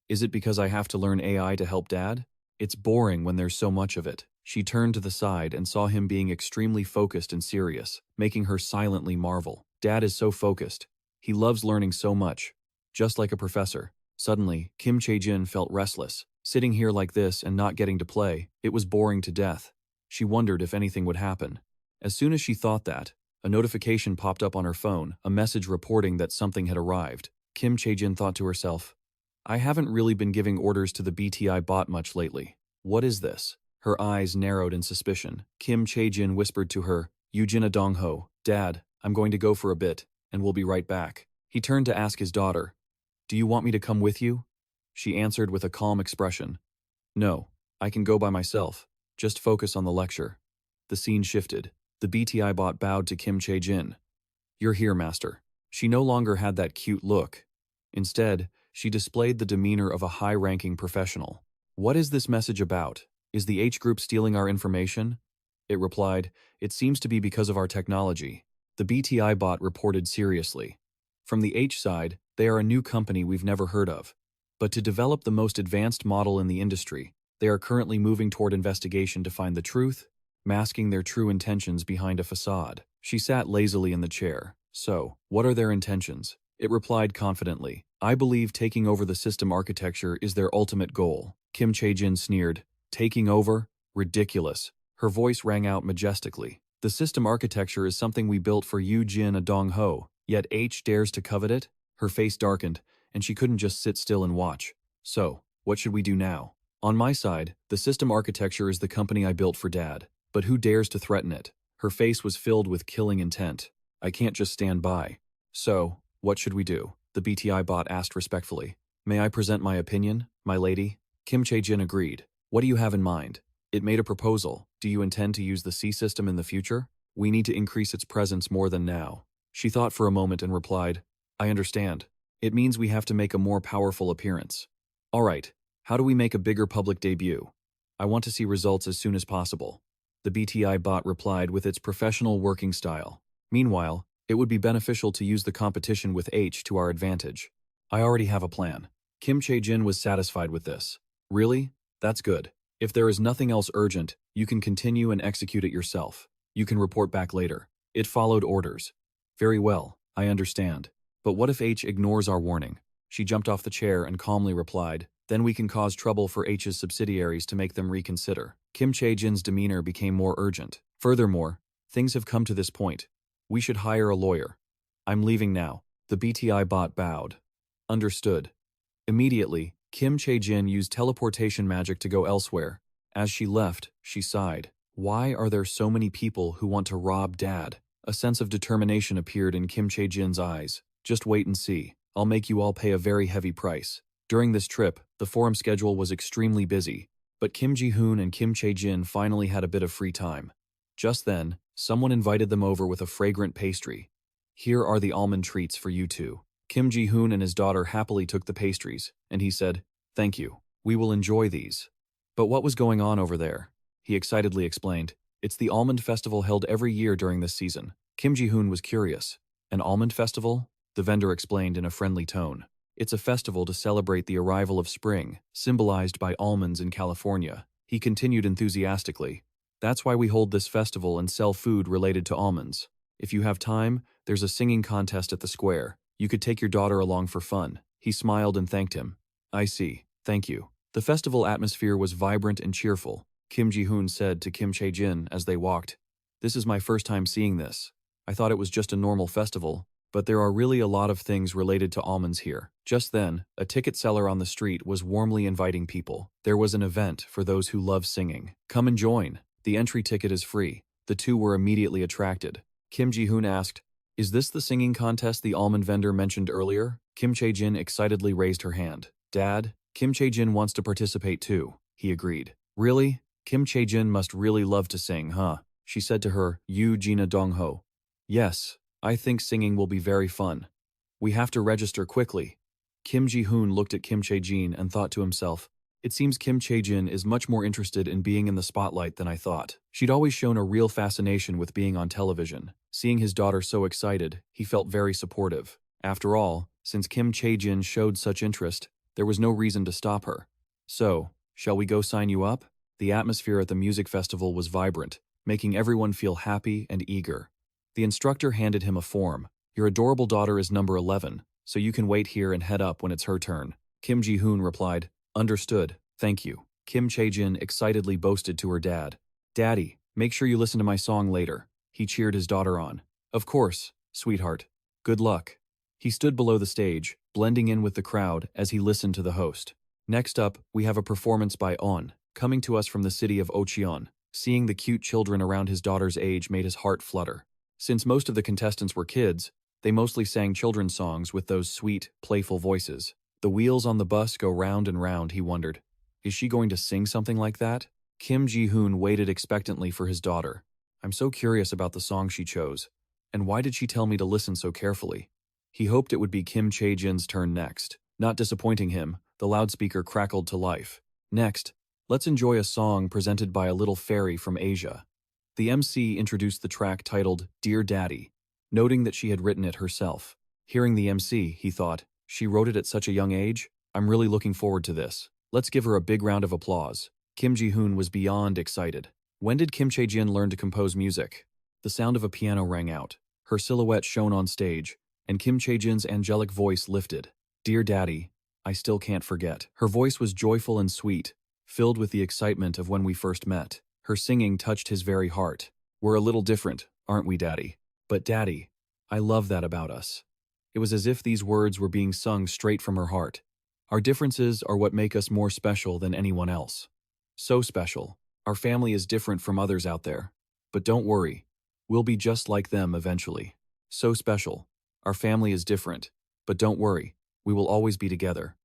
is it because I have to learn AI to help Dad? It's boring when there's so much of it. She turned to the side and saw him being extremely focused and serious, making her silently marvel. Dad is so focused. He loves learning so much. Just like a professor. Suddenly, Kim Chae-jin felt restless. Sitting here like this and not getting to play, it was boring to death. She wondered if anything would happen. As soon as she thought that, a notification popped up on her phone, a message reporting that something had arrived. Kim Chae-jin thought to herself, I haven't really been giving orders to the BTI bot much lately. What is this? Her eyes narrowed in suspicion. Kim Chae-jin whispered to her, Eugenia Dong-ho, Dad, I'm going to go for a bit, and we'll be right back. He turned to ask his daughter, Do you want me to come with you? She answered with a calm expression. No, I can go by myself. Just focus on the lecture. The scene shifted. The BTI bot bowed to Kim Chae-jin. You're here, master. She no longer had that cute look. Instead, she displayed the demeanor of a high-ranking professional. What is this message about? Is the H group stealing our information? It replied, It seems to be because of our technology. The BTI bot reported seriously. From the H side, they are a new company we've never heard of. But to develop the most advanced model in the industry, they are currently moving toward investigation to find the truth, masking their true intentions behind a facade. She sat lazily in the chair. So, what are their intentions? It replied confidently. I believe taking over the system architecture is their ultimate goal. Kim Chae-jin sneered. Taking over? Ridiculous. Her voice rang out majestically. The system architecture is something we built for Eugenia Dong-ho, yet H dares to covet it? Her face darkened, and she couldn't just sit still and watch. So, what should we do now? On my side, the system architecture is the company I built for Dad. But who dares to threaten it? Her face was filled with killing intent. I can't just stand by. So, what should we do? The BTI bot asked respectfully. May I present my opinion, my lady? Kim Chae-jin agreed. What do you have in mind? It made a proposal. Do you intend to use the C system in the future? We need to increase its presence more than now. She thought for a moment and replied, I understand. It means we have to make a more powerful appearance. All right, how do we make a bigger public debut? I want to see results as soon as possible. The BTI bot replied with its professional working style. Meanwhile, it would be beneficial to use the competition with H to our advantage. I already have a plan. Kim Chae-jin was satisfied with this. Really? That's good. If there is nothing else urgent, you can continue and execute it yourself. You can report back later. It followed orders. Very well, I understand. But what if H ignores our warning? She jumped off the chair and calmly replied, Then we can cause trouble for H's subsidiaries to make them reconsider. Kim Chae-jin's demeanor became more urgent. Furthermore, things have come to this point. We should hire a lawyer. I'm leaving now. The BTI bot bowed. Understood. Immediately, Kim Chae-jin used teleportation magic to go elsewhere. As she left, she sighed. Why are there so many people who want to rob Dad? A sense of determination appeared in Kim Chae-jin's eyes. Just wait and see. I'll make you all pay a very heavy price. During this trip, the forum schedule was extremely busy, but Kim Ji-hoon and Kim Chae-jin finally had a bit of free time. Just then, someone invited them over with a fragrant pastry. Here are the almond treats for you two. Kim Ji-hoon and his daughter happily took the pastries, and he said, Thank you. We will enjoy these. But what was going on over there? He excitedly explained. It's the almond festival held every year during this season. Kim Ji-hoon was curious. An almond festival? The vendor explained in a friendly tone. It's a festival to celebrate the arrival of spring, symbolized by almonds in California. He continued enthusiastically. That's why we hold this festival and sell food related to almonds. If you have time, there's a singing contest at the square. You could take your daughter along for fun. He smiled and thanked him. I see. Thank you. The festival atmosphere was vibrant and cheerful. Kim Ji-hoon said to Kim Chae-jin as they walked. This is my first time seeing this. I thought it was just a normal festival, but there are really a lot of things related to almonds here. Just then, a ticket seller on the street was warmly inviting people. There was an event for those who love singing. Come and join. The entry ticket is free. The two were immediately attracted. Kim Ji-hoon asked, Is this the singing contest the almond vendor mentioned earlier? Kim Chae-jin excitedly raised her hand. Dad, Kim Chae-jin wants to participate too. He agreed. Really? Kim Chae-jin must really love to sing, huh? She said to her, Eugenia Dong-ho. Yes, I think singing will be very fun. We have to register quickly. Kim Ji-hoon looked at Kim Chae-jin and thought to himself, It seems Kim Chae-jin is much more interested in being in the spotlight than I thought. She'd always shown a real fascination with being on television. Seeing his daughter so excited, he felt very supportive. After all, since Kim Chae-jin showed such interest, there was no reason to stop her. So, shall we go sign you up? The atmosphere at the music festival was vibrant, making everyone feel happy and eager. The instructor handed him a form. Your adorable daughter is number 11, so you can wait here and head up when it's her turn. Kim Ji-hoon replied, Understood. Thank you. Kim Chae-jin excitedly boasted to her dad. Daddy, make sure you listen to my song later. He cheered his daughter on. Of course, sweetheart. Good luck. He stood below the stage, blending in with the crowd as he listened to the host. Next up, we have a performance by On, coming to us from the city of Ocheon. Seeing the cute children around his daughter's age made his heart flutter. Since most of the contestants were kids, they mostly sang children's songs with those sweet, playful voices. The wheels on the bus go round and round, he wondered. Is she going to sing something like that? Kim Ji-hoon waited expectantly for his daughter. I'm so curious about the song she chose. And why did she tell me to listen so carefully? He hoped it would be Kim Chae-jin's turn next. Not disappointing him, the loudspeaker crackled to life. Next, let's enjoy a song presented by a little fairy from Asia. The MC introduced the track titled Dear Daddy, noting that she had written it herself. Hearing the MC, he thought, she wrote it at such a young age? I'm really looking forward to this. Let's give her a big round of applause. Kim Ji-hoon was beyond excited. When did Kim Chae-jin learn to compose music? The sound of a piano rang out. Her silhouette shone on stage, and Kim Chae-jin's angelic voice lifted. Dear Daddy, I still can't forget. Her voice was joyful and sweet, filled with the excitement of when we first met. Her singing touched his very heart. We're a little different, aren't we, Daddy? But Daddy, I love that about us. It was as if these words were being sung straight from her heart. Our differences are what make us more special than anyone else. So special. Our family is different from others out there. But don't worry, we'll be just like them eventually. So special. Our family is different. But don't worry, we will always be together.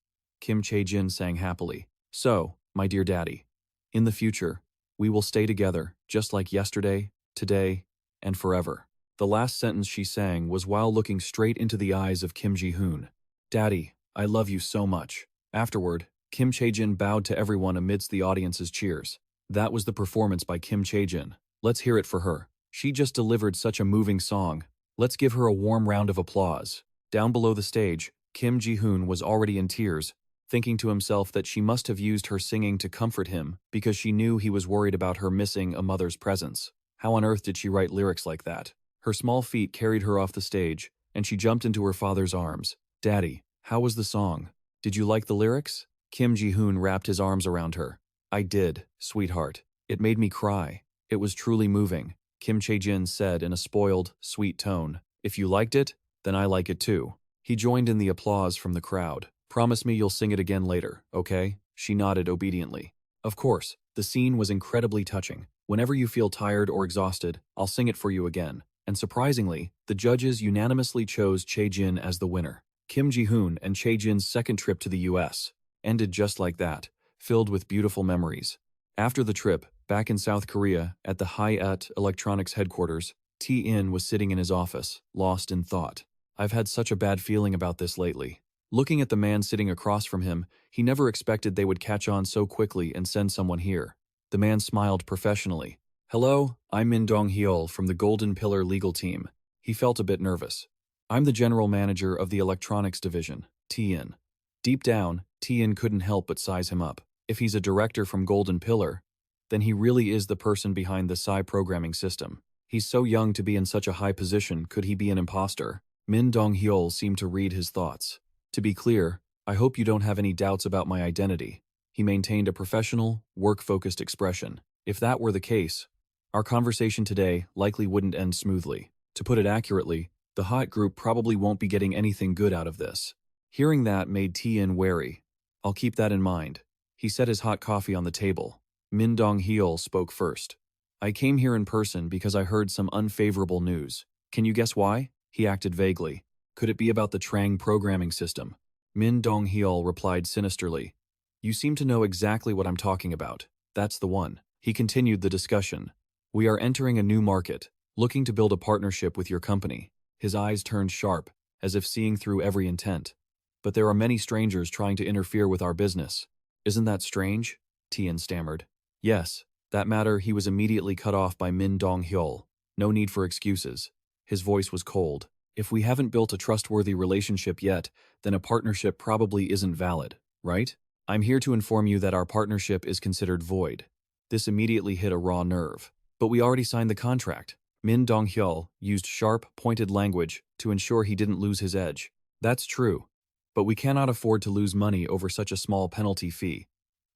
Kim Chae-jin sang happily. So, my dear Daddy, in the future, we will stay together, just like yesterday, today, and forever. The last sentence she sang was while looking straight into the eyes of Kim Ji-hoon. Daddy, I love you so much. Afterward, Kim Chae-jin bowed to everyone amidst the audience's cheers. That was the performance by Kim Chae-jin. Let's hear it for her. She just delivered such a moving song. Let's give her a warm round of applause. Down below the stage, Kim Ji-hoon was already in tears, thinking to himself that she must have used her singing to comfort him because she knew he was worried about her missing a mother's presence. How on earth did she write lyrics like that? Her small feet carried her off the stage, and she jumped into her father's arms. Daddy, how was the song? Did you like the lyrics? Kim Ji-hoon wrapped his arms around her. I did, sweetheart. It made me cry. It was truly moving, Kim Chae-jin said in a spoiled, sweet tone. If you liked it, then I like it too. He joined in the applause from the crowd. Promise me you'll sing it again later, okay? She nodded obediently. Of course, the scene was incredibly touching. Whenever you feel tired or exhausted, I'll sing it for you again. And surprisingly, the judges unanimously chose Chae-jin as the winner. Kim Ji-hoon and Chae-jin's second trip to the US ended just like that, filled with beautiful memories. After the trip, back in South Korea, at the Hi-et Electronics headquarters, T-in was sitting in his office, lost in thought. I've had such a bad feeling about this lately. Looking at the man sitting across from him, he never expected they would catch on so quickly and send someone here. The man smiled professionally. Hello, I'm Min Dong-hyul from the Golden Pillar legal team. He felt a bit nervous. I'm the general manager of the electronics division, T-in. Deep down, T-in couldn't help but size him up. If he's a director from Golden Pillar, then he really is the person behind the Psy programming system. He's so young to be in such a high position, could he be an imposter? Min Dong-hyul seemed to read his thoughts. To be clear, I hope you don't have any doubts about my identity. He maintained a professional, work-focused expression. If that were the case, our conversation today likely wouldn't end smoothly. To put it accurately, the hot group probably won't be getting anything good out of this. Hearing that made T-in wary. I'll keep that in mind. He set his hot coffee on the table. Min Dong-hyul spoke first. I came here in person because I heard some unfavorable news. Can you guess why? He acted vaguely. Could it be about the Trang programming system? Min Dong-hyul replied sinisterly. You seem to know exactly what I'm talking about. That's the one. He continued the discussion. We are entering a new market, looking to build a partnership with your company. His eyes turned sharp, as if seeing through every intent. But there are many strangers trying to interfere with our business. Isn't that strange? T-in stammered. Yes, that matter he was immediately cut off by Min Dong-hyul. No need for excuses. His voice was cold. If we haven't built a trustworthy relationship yet, then a partnership probably isn't valid, right? I'm here to inform you that our partnership is considered void. This immediately hit a raw nerve. But we already signed the contract. Min Dong-hyul used sharp, pointed language to ensure he didn't lose his edge. That's true. But we cannot afford to lose money over such a small penalty fee.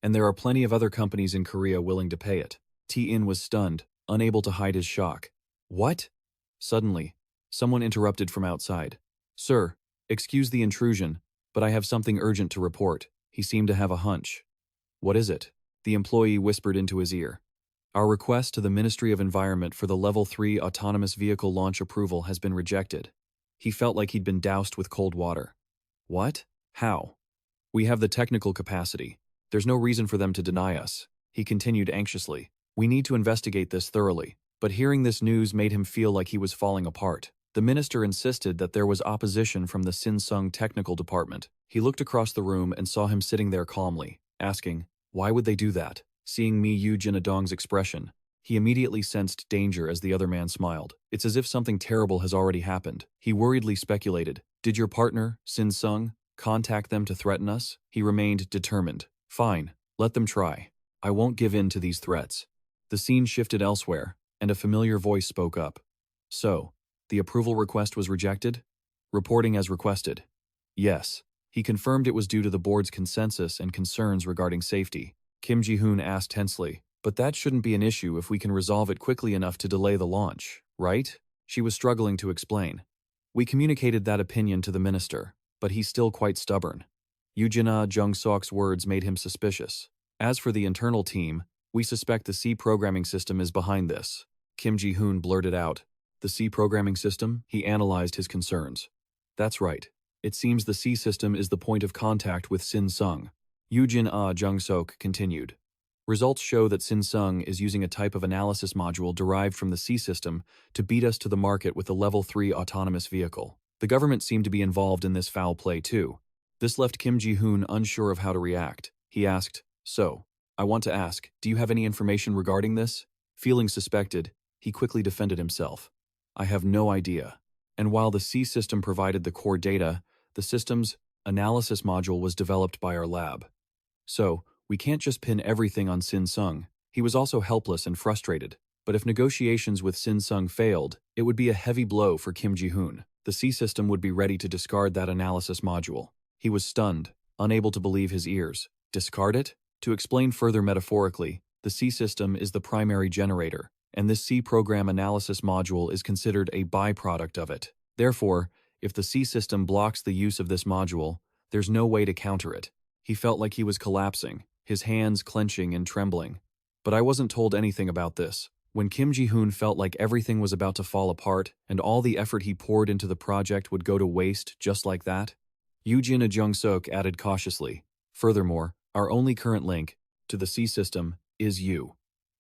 And there are plenty of other companies in Korea willing to pay it. T-in was stunned, unable to hide his shock. What? Suddenly, someone interrupted from outside. Sir, excuse the intrusion, but I have something urgent to report. He seemed to have a hunch. What is it? The employee whispered into his ear. Our request to the Ministry of Environment for the Level 3 autonomous vehicle launch approval has been rejected. He felt like he'd been doused with cold water. What? How? We have the technical capacity. There's no reason for them to deny us. He continued anxiously. We need to investigate this thoroughly. But hearing this news made him feel like he was falling apart. The minister insisted that there was opposition from the Sinsung technical department. He looked across the room and saw him sitting there calmly, asking, why would they do that? Seeing Mi Yu-jin-adong's expression, he immediately sensed danger as the other man smiled. It's as if something terrible has already happened. He worriedly speculated, did your partner, Sinsung, contact them to threaten us? He remained determined. Fine, let them try. I won't give in to these threats. The scene shifted elsewhere, and a familiar voice spoke up. So, the approval request was rejected? Reporting as requested. Yes. He confirmed it was due to the board's consensus and concerns regarding safety. Kim Ji-hoon asked tensely, but that shouldn't be an issue if we can resolve it quickly enough to delay the launch, right? She was struggling to explain. We communicated that opinion to the minister, but he's still quite stubborn. Yoo-jin-ah Jung-sok's words made him suspicious. As for the internal team, we suspect the C programming system is behind this. Kim Ji-hoon blurted out. The C programming system? He analyzed his concerns. That's right. It seems the C system is the point of contact with Sinsung. Yoo-jin-ah Jung-sok continued. Results show that Sinsung is using a type of analysis module derived from the C system to beat us to the market with a Level 3 autonomous vehicle. The government seemed to be involved in this foul play too. This left Kim Ji-hoon unsure of how to react. He asked, so, I want to ask, do you have any information regarding this? Feeling suspected, he quickly defended himself. I have no idea. And while the C system provided the core data, the system's analysis module was developed by our lab. So, we can't just pin everything on Sinsung. He was also helpless and frustrated. But if negotiations with Sinsung failed, it would be a heavy blow for Kim Ji-hoon. The C system would be ready to discard that analysis module. He was stunned, unable to believe his ears. Discard it? To explain further metaphorically, the C system is the primary generator, and this C program analysis module is considered a byproduct of it. Therefore, if the C system blocks the use of this module, there's no way to counter it. He felt like he was collapsing, his hands clenching and trembling. But I wasn't told anything about this. When Kim Ji-hoon felt like everything was about to fall apart and all the effort he poured into the project would go to waste just like that, Yoo-jin Jung-sok added cautiously, furthermore, our only current link to the C system is you.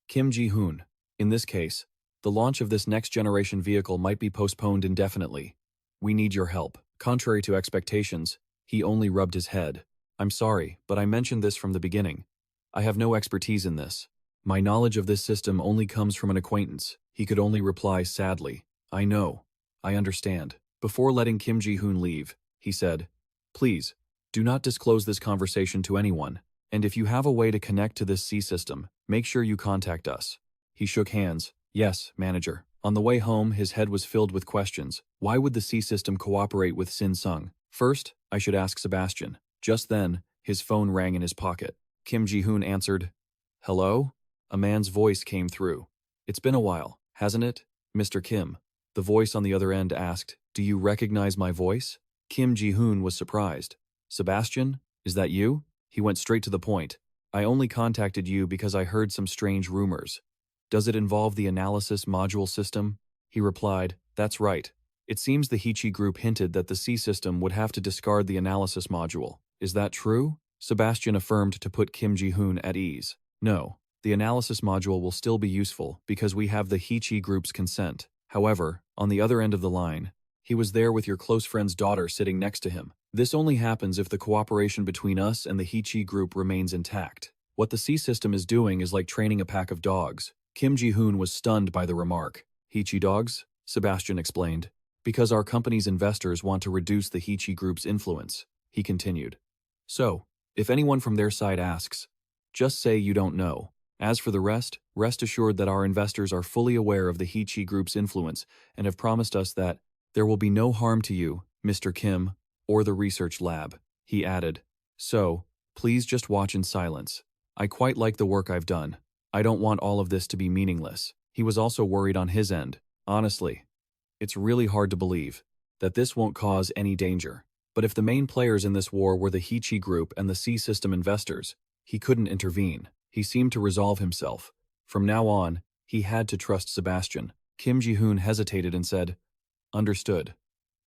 Kim Ji-hoon. In this case, the launch of this next-generation vehicle might be postponed indefinitely. We need your help. Contrary to expectations, he only rubbed his head. I'm sorry, but I mentioned this from the beginning. I have no expertise in this. My knowledge of this system only comes from an acquaintance. He could only reply sadly. I know. I understand. Before letting Kim Ji-hoon leave, he said, please, do not disclose this conversation to anyone. And if you have a way to connect to this C system, make sure you contact us. He shook hands. Yes, manager. On the way home, his head was filled with questions. Why would the C system cooperate with Sinsung? First, I should ask Sebastian. Just then, his phone rang in his pocket. Kim Ji-hoon answered. Hello? A man's voice came through. It's been a while, hasn't it, Mr. Kim? The voice on the other end asked, do you recognize my voice? Kim Ji-hoon was surprised. Sebastian, is that you? He went straight to the point. I only contacted you because I heard some strange rumors. Does it involve the analysis module system? He replied, that's right. It seems the Hichi group hinted that the C system would have to discard the analysis module. Is that true? Sebastian affirmed to put Kim Ji-hoon at ease. No, the analysis module will still be useful because we have the Hichi group's consent. However, on the other end of the line, he was there with your close friend's daughter sitting next to him. This only happens if the cooperation between us and the Hichi group remains intact. What the C system is doing is like training a pack of dogs. Kim Ji-hoon was stunned by the remark. Hichi dogs? Sebastian explained. Because our company's investors want to reduce the Hichi group's influence, he continued. So, if anyone from their side asks, just say you don't know. As for the rest assured that our investors are fully aware of the Hichi group's influence and have promised us that there will be no harm to you, Mr. Kim, or the research lab, he added. So, please just watch in silence. I quite like the work I've done. I don't want all of this to be meaningless. He was also worried on his end. Honestly, it's really hard to believe that this won't cause any danger. But if the main players in this war were the Heechee Group and the C-System investors, he couldn't intervene. He seemed to resolve himself. From now on, he had to trust Sebastian. Kim Ji-hoon hesitated and said, "Understood.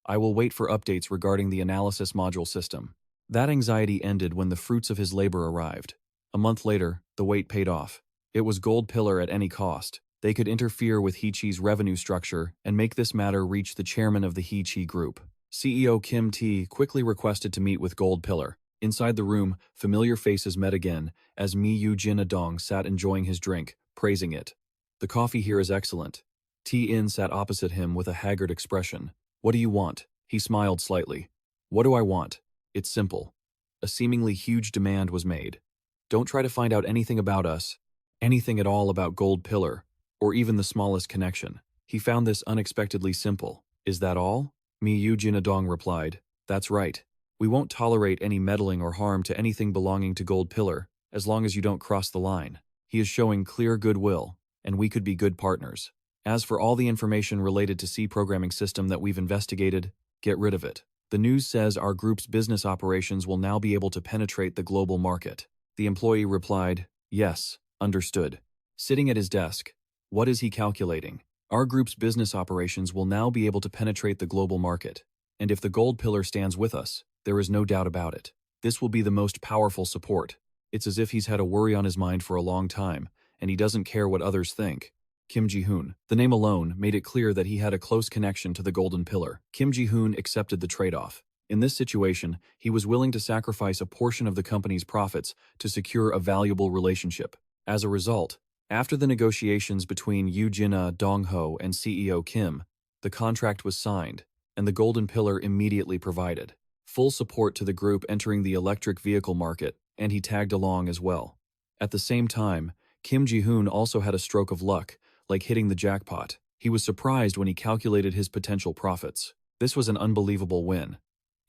I will wait for updates regarding the analysis module system." That anxiety ended when the fruits of his labor arrived. A month later, the wait paid off. It was gold pillar at any cost. They could interfere with Heechee's revenue structure and make this matter reach the chairman of the Heechee Group. CEO Kim T quickly requested to meet with Gold Pillar. Inside the room, familiar faces met again as Mi Yoo-jin Adong sat enjoying his drink, praising it. "The coffee here is excellent." T-in sat opposite him with a haggard expression. "What do you want?" He smiled slightly. "What do I want? It's simple." A seemingly huge demand was made. "Don't try to find out anything about us, anything at all about Gold Pillar, or even the smallest connection." He found this unexpectedly simple. "Is that all?" Mi Yoo-jin Adong replied, "That's right. We won't tolerate any meddling or harm to anything belonging to Gold Pillar, as long as you don't cross the line. He is showing clear goodwill, and we could be good partners. As for all the information related to C programming system that we've investigated, get rid of it. The news says our group's business operations will now be able to penetrate the global market." The employee replied, "Yes, understood." Sitting at his desk, what is he calculating? Our group's business operations will now be able to penetrate the global market. And if the Gold Pillar stands with us, there is no doubt about it. This will be the most powerful support. It's as if he's had a worry on his mind for a long time, and he doesn't care what others think. Kim Ji-hoon. The name alone made it clear that he had a close connection to the Golden Pillar. Kim Ji-hoon accepted the trade-off. In this situation, he was willing to sacrifice a portion of the company's profits to secure a valuable relationship. As a result, after the negotiations between Yoo-jin Dong-ho and CEO Kim, the contract was signed, and the Golden Pillar immediately provided full support to the group entering the electric vehicle market, and he tagged along as well. At the same time, Kim Ji-hoon also had a stroke of luck, like hitting the jackpot. He was surprised when he calculated his potential profits. This was an unbelievable win.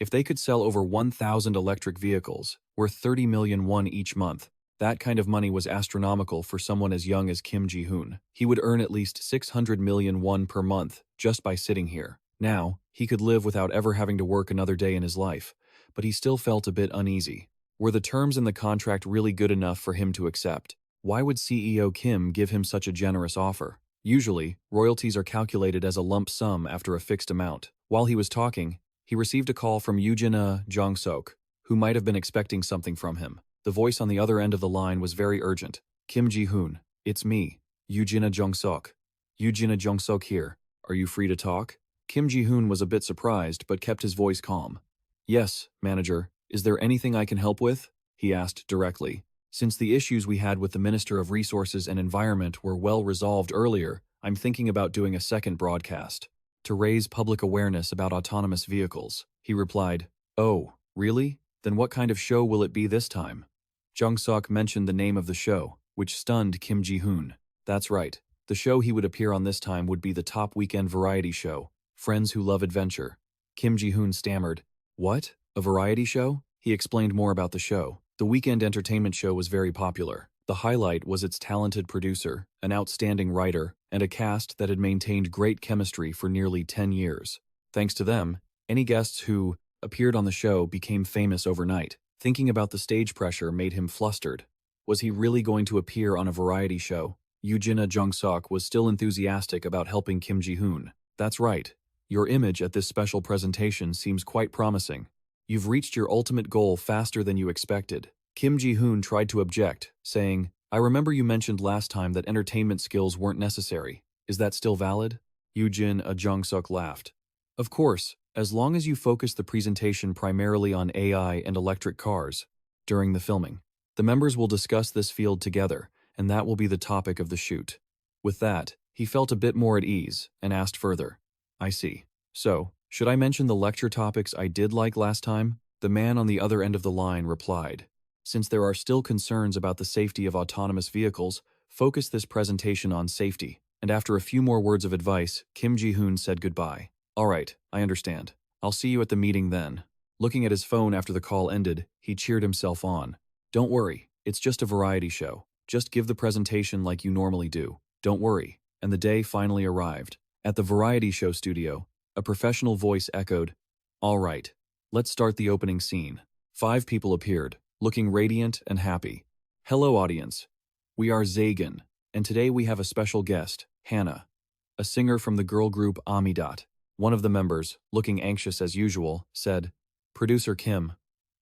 If they could sell over 1,000 electric vehicles, worth 30 million won each month, that kind of money was astronomical for someone as young as Kim Ji-hoon. He would earn at least 600 million won per month just by sitting here. Now, he could live without ever having to work another day in his life, but he still felt a bit uneasy. Were the terms in the contract really good enough for him to accept? Why would CEO Kim give him such a generous offer? Usually, royalties are calculated as a lump sum after a fixed amount. While he was talking, he received a call from Yoo-jin Jong-sok, who might have been expecting something from him. The voice on the other end of the line was very urgent. "Kim Ji-hoon, it's me, Yoo-jin Jong-sok. Yoo-jin Jong-sok here. Are you free to talk?" Kim Ji-hoon was a bit surprised but kept his voice calm. "Yes, manager. Is there anything I can help with?" he asked directly. "Since the issues we had with the Minister of Resources and Environment were well resolved earlier, I'm thinking about doing a second broadcast to raise public awareness about autonomous vehicles." He replied, "Oh, really? Then what kind of show will it be this time?" Jung-sok mentioned the name of the show, which stunned Kim Ji-hoon. That's right. The show he would appear on this time would be the top weekend variety show, Friends Who Love Adventure. Kim Ji-hoon stammered, "What? A variety show?" He explained more about the show. The weekend entertainment show was very popular. The highlight was its talented producer, an outstanding writer, and a cast that had maintained great chemistry for nearly 10 years. Thanks to them, any guests who appeared on the show became famous overnight. Thinking about the stage pressure made him flustered. Was he really going to appear on a variety show? Yoo-jin Jong-sok was still enthusiastic about helping Kim Ji-hoon. "That's right. Your image at this special presentation seems quite promising. You've reached your ultimate goal faster than you expected." Kim Ji-hoon tried to object, saying, "I remember you mentioned last time that entertainment skills weren't necessary. Is that still valid?" Yoo-jin Jong-sok laughed. "Of course, as long as you focus the presentation primarily on AI and electric cars. During the filming, the members will discuss this field together, and that will be the topic of the shoot." With that, he felt a bit more at ease and asked further, "I see. So, should I mention the lecture topics I did like last time?" The man on the other end of the line replied, "Since there are still concerns about the safety of autonomous vehicles, focus this presentation on safety." And after a few more words of advice, Kim Ji-hoon said goodbye. "All right, I understand. I'll see you at the meeting then." Looking at his phone after the call ended, he cheered himself on. "Don't worry, It's just a variety show. Just give the presentation like you normally do. Don't worry. And the day finally arrived. At the variety show studio, a professional voice echoed, "All right, let's start the opening scene." 5 people appeared, looking radiant and happy. "Hello, audience. We are Zagan, and today we have a special guest, Hannah, a singer from the girl group Amidat." One of the members, looking anxious as usual, said, "Producer Kim,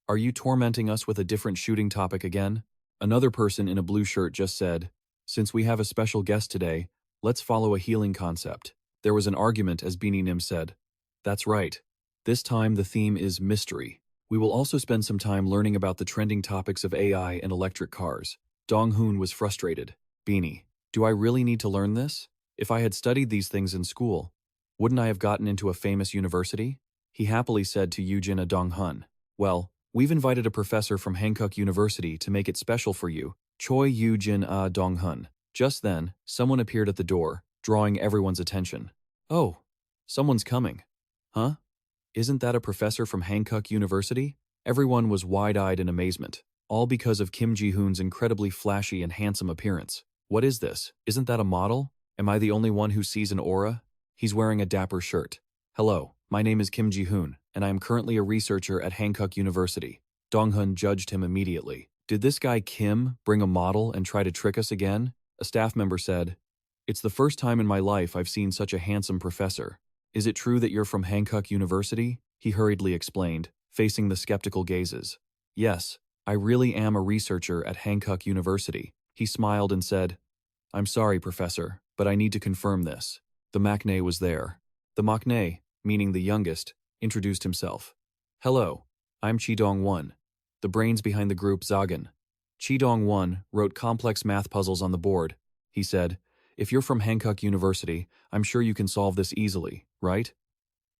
are you tormenting us with a different shooting topic again?" Another person in a blue shirt just said, "Since we have a special guest today, let's follow a healing concept." There was an argument as Beanie Nim said, "That's right. This time the theme is mystery. We will also spend some time learning about the trending topics of AI and electric cars." Dong-hoon was frustrated. "Beanie, do I really need to learn this? If I had studied these things in school, wouldn't I have gotten into a famous university?" He happily said to Yujin a Dong-hun, "Well, we've invited a professor from Hankook University to make it special for you, Choi Yujin a Dong-hun." Just then, someone appeared at the door, drawing everyone's attention. "Oh, someone's coming. Huh? Isn't that a professor from Hankook University?" Everyone was wide-eyed in amazement, all because of Kim Ji-hoon's incredibly flashy and handsome appearance. "What is this? Isn't that a model? Am I the only one who sees an aura?" He's wearing a dapper shirt. "Hello, my name is Kim Ji-hoon, and I am currently a researcher at Hankook University." Dong-hun judged him immediately. "Did this guy Kim bring a model and try to trick us again?" A staff member said, "It's the first time in my life I've seen such a handsome professor. Is it true that you're from Hankook University?" He hurriedly explained, facing the skeptical gazes. "Yes, I really am a researcher at Hankook University." He smiled and said, "I'm sorry, Professor, but I need to confirm this." The maknae was there. The maknae, meaning the youngest, introduced himself. "Hello, I'm Chi Dong-won, the brains behind the group Zagan." Chi Dong-won wrote complex math puzzles on the board. He said, "If you're from Hankook University, I'm sure you can solve this easily, right?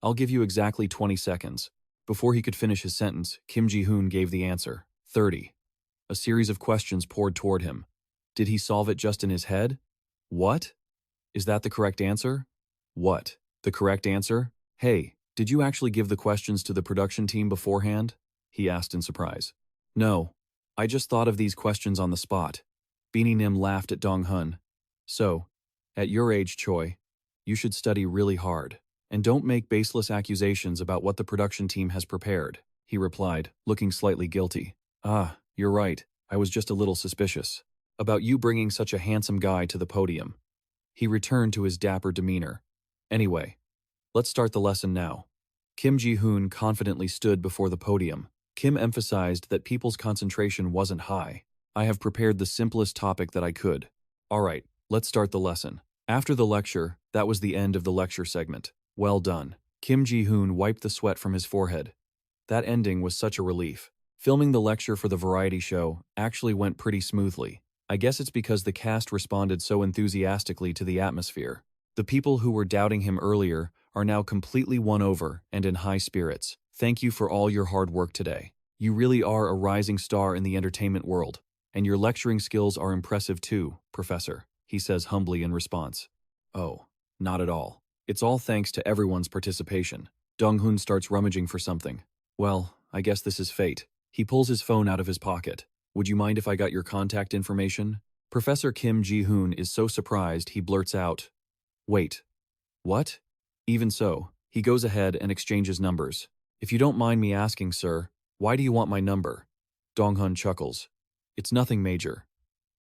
I'll give you exactly 20 seconds." Before he could finish his sentence, Kim Ji-hoon gave the answer, 30. A series of questions poured toward him. Did he solve it just in his head? What? Is that the correct answer? What? The correct answer? "Hey, did you actually give the questions to the production team beforehand?" he asked in surprise. "No, I just thought of these questions on the spot." Beanie Nim laughed at Dong-hun. "So, at your age, Choi, you should study really hard. And don't make baseless accusations about what the production team has prepared," he replied, looking slightly guilty. "Ah, you're right. I was just a little suspicious about you bringing such a handsome guy to the podium." He returned to his dapper demeanor. "Anyway, let's start the lesson now." Kim Ji-hoon confidently stood before the podium. Kim emphasized that people's concentration wasn't high. "I have prepared the simplest topic that I could. All right, let's start the lesson." After the lecture, that was the end of the lecture segment. Well done. Kim Ji-hoon wiped the sweat from his forehead. That ending was such a relief. Filming the lecture for the variety show actually went pretty smoothly. I guess it's because the cast responded so enthusiastically to the atmosphere. The people who were doubting him earlier are now completely won over and in high spirits. "Thank you for all your hard work today. You really are a rising star in the entertainment world, and your lecturing skills are impressive too, Professor," he says humbly in response. "Oh, not at all. It's all thanks to everyone's participation." Dong-hoon starts rummaging for something. "Well, I guess this is fate." He pulls his phone out of his pocket. "Would you mind if I got your contact information?" Professor Kim Ji-hoon is so surprised he blurts out, "Wait, what?" Even so, he goes ahead and exchanges numbers. "If you don't mind me asking, sir, why do you want my number?" Dong-hoon chuckles. "It's nothing major.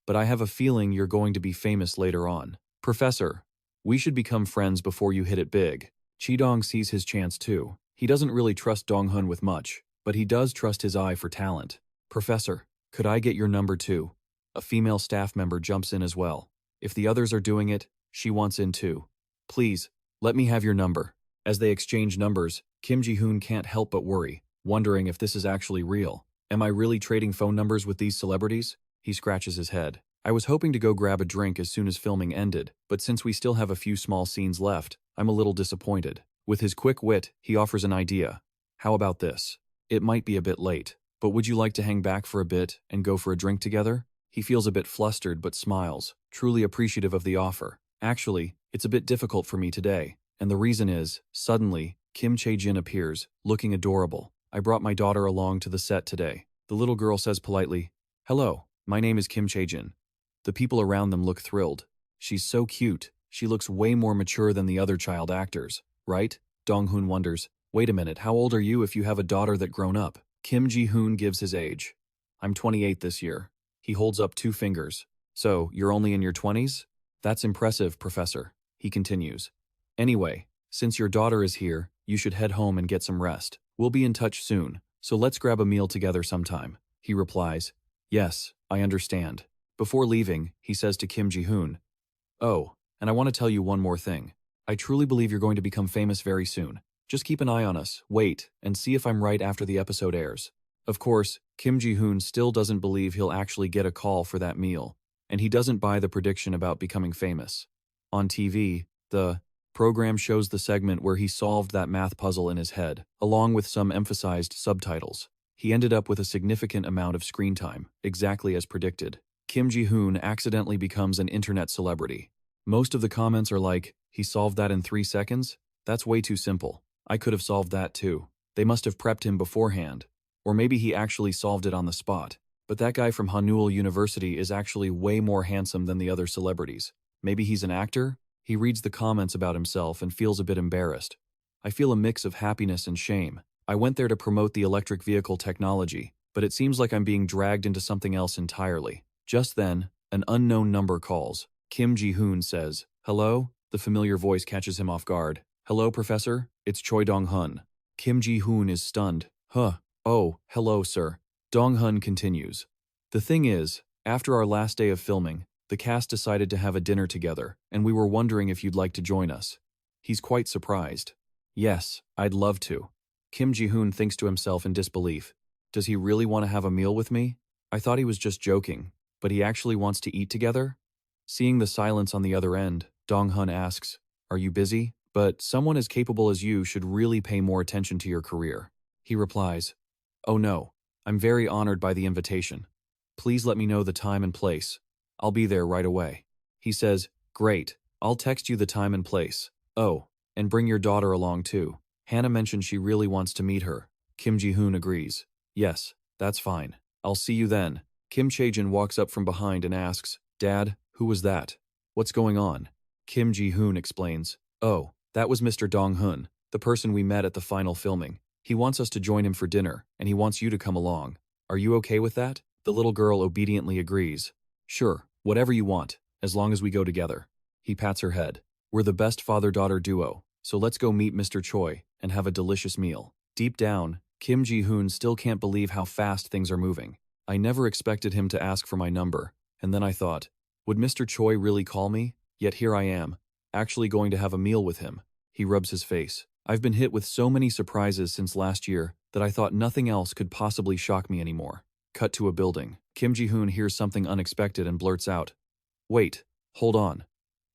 But I have a feeling you're going to be famous later on. Professor, we should become friends before you hit it big." Chi-dong sees his chance too. He doesn't really trust Dong-hoon with much, but he does trust his eye for talent. "Professor, could I get your number too?" A female staff member jumps in as well. If the others are doing it, she wants in too. "Please, let me have your number." As they exchange numbers, Kim Ji-hoon can't help but worry, wondering if this is actually real. Am I really trading phone numbers with these celebrities? He scratches his head. I was hoping to go grab a drink as soon as filming ended, but since we still have a few small scenes left, I'm a little disappointed. With his quick wit, he offers an idea. "How about this? It might be a bit late, but would you like to hang back for a bit and go for a drink together?" He feels a bit flustered but smiles, truly appreciative of the offer. "Actually, it's a bit difficult for me today, and the reason is, suddenly, Kim Chae-jin appears, looking adorable. I brought my daughter along to the set today." The little girl says politely, "Hello, My name is Kim Chae-jin. The people around them look thrilled. She's so cute. She looks way more mature than the other child actors, right? Dong-hoon wonders, wait a minute, how old are you if you have a daughter that grown up? Kim Ji-hoon gives his age. I'm 28 this year. He holds up 2 fingers. So, you're only in your 20s? That's impressive, Professor. He continues. Anyway, since your daughter is here, you should head home and get some rest. We'll be in touch soon, so let's grab a meal together sometime. He replies, yes, I understand. Before leaving, he says to Kim Ji-hoon, oh, and I want to tell you one more thing. I truly believe you're going to become famous very soon. Just keep an eye on us, wait, and see if I'm right after the episode airs. Of course, Kim Ji-hoon still doesn't believe he'll actually get a call for that meal, and he doesn't buy the prediction about becoming famous. On TV, the program shows the segment where he solved that math puzzle in his head, along with some emphasized subtitles. He ended up with a significant amount of screen time, exactly as predicted. Kim Ji-hoon accidentally becomes an internet celebrity. Most of the comments are like, he solved that in 3 seconds? That's way too simple. I could have solved that too. They must have prepped him beforehand. Or maybe he actually solved it on the spot. But that guy from Hanyul University is actually way more handsome than the other celebrities. Maybe he's an actor? He reads the comments about himself and feels a bit embarrassed. I feel a mix of happiness and shame. I went there to promote the electric vehicle technology, but it seems like I'm being dragged into something else entirely. Just then, an unknown number calls. Kim Ji-hoon says, hello? The familiar voice catches him off guard. Hello, Professor? It's Choi Dong-hun. Kim Ji-hoon is stunned. Huh. Oh, hello, sir. Dong-hun continues. The thing is, after our last day of filming, the cast decided to have a dinner together, and we were wondering if you'd like to join us. He's quite surprised. Yes, I'd love to. Kim Ji-hoon thinks to himself in disbelief. Does he really want to have a meal with me? I thought he was just joking, but he actually wants to eat together? Seeing the silence on the other end, Dong-hun asks, are you busy? But someone as capable as you should really pay more attention to your career. He replies, oh no, I'm very honored by the invitation. Please let me know the time and place. I'll be there right away. He says, great, I'll text you the time and place. Oh, and bring your daughter along too. Hannah mentioned she really wants to meet her. Kim Ji-hoon agrees. Yes, that's fine. I'll see you then. Kim Chae-jin walks up from behind and asks, Dad, who was that? What's going on? Kim Ji-hoon explains, oh, that was Mr. Dong-hun, the person we met at the final filming. He wants us to join him for dinner, and he wants you to come along. Are you okay with that? The little girl obediently agrees. Sure, whatever you want, as long as we go together. He pats her head. We're the best father-daughter duo, so let's go meet Mr. Choi and have a delicious meal. Deep down, Kim Ji-hoon still can't believe how fast things are moving. I never expected him to ask for my number, and then I thought, would Mr. Choi really call me? Yet here I am, actually going to have a meal with him. He rubs his face. I've been hit with so many surprises since last year that I thought nothing else could possibly shock me anymore. Cut to a building. Kim Ji-hoon hears something unexpected and blurts out, wait, hold on.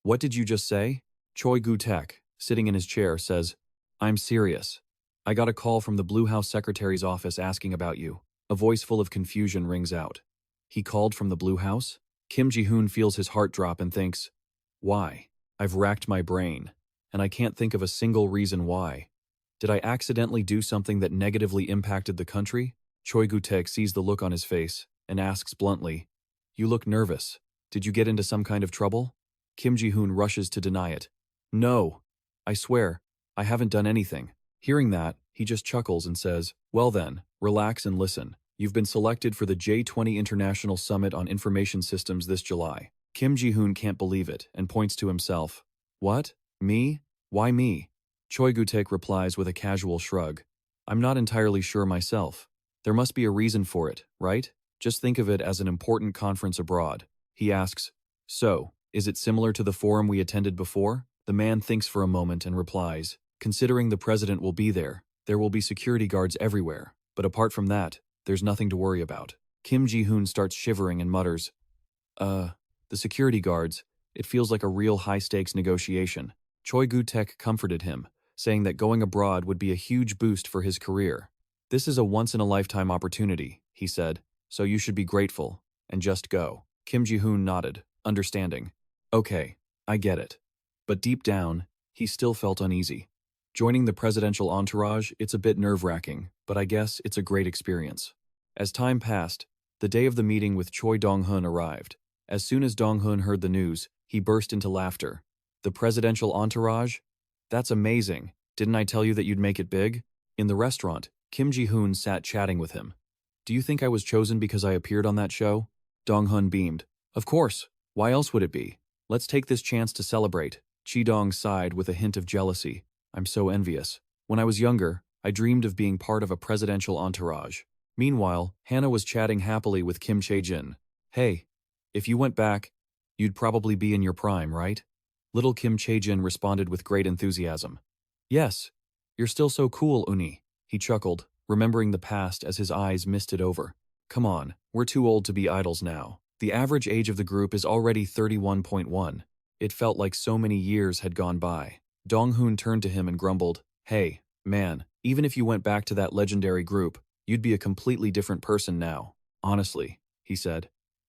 What did you just say? Choi Gu-taek, sitting in his chair, says, I'm serious. I got a call from the Blue House secretary's office asking about you. A voice full of confusion rings out. He called from the Blue House? Kim Ji-hoon feels his heart drop and thinks, why? I've racked my brain, and I can't think of a single reason why. Did I accidentally do something that negatively impacted the country? Choi Gu-taek sees the look on his face and asks bluntly, you look nervous. Did you get into some kind of trouble? Kim Ji-hoon rushes to deny it. No, I swear, I haven't done anything. Hearing that, he just chuckles and says, well then, relax and listen. You've been selected for the J20 International Summit on Information Systems this July. Kim Ji-hoon can't believe it and points to himself. What? Me? Why me? Choi Gu-taek replies with a casual shrug. I'm not entirely sure myself. There must be a reason for it, right? Just think of it as an important conference abroad. He asks, so, is it similar to the forum we attended before? The man thinks for a moment and replies, considering the president will be there will be security guards everywhere, but apart from that, there's nothing to worry about. Kim Ji-hoon starts shivering and mutters, the security guards, it feels like a real high-stakes negotiation. Choi Gu-taek comforted him, saying that going abroad would be a huge boost for his career. This is a once-in-a-lifetime opportunity, he said, so you should be grateful, and just go. Kim Ji-hoon nodded, understanding. Okay, I get it. But deep down, he still felt uneasy. Joining the presidential entourage, it's a bit nerve-wracking, but I guess it's a great experience. As time passed, The day of the meeting with Choi Dong-hun arrived. As soon as Dong-hun heard the news, he burst into laughter. The presidential entourage? That's amazing. Didn't I tell you that you'd make it big? In the restaurant, Kim Ji-hoon sat chatting with him. Do you think I was chosen because I appeared on that show? Dong-hun beamed. Of course. Why else would it be? Let's take this chance to celebrate. Chi-dong sighed with a hint of jealousy. I'm so envious. When I was younger, I dreamed of being part of a presidential entourage. Meanwhile, Hannah was chatting happily with Kim Chae-jin. Hey, if you went back, you'd probably be in your prime, right? Little Kim Chae-jin responded with great enthusiasm. Yes, you're still so cool, Uni. He chuckled, remembering the past as his eyes misted over. Come on, we're too old to be idols now. The average age of the group is already 31.1. It felt like so many years had gone by. Dong-hun turned to him and grumbled, Hey, man, even if you went back to that legendary group, you'd be a completely different person now. Honestly, he said,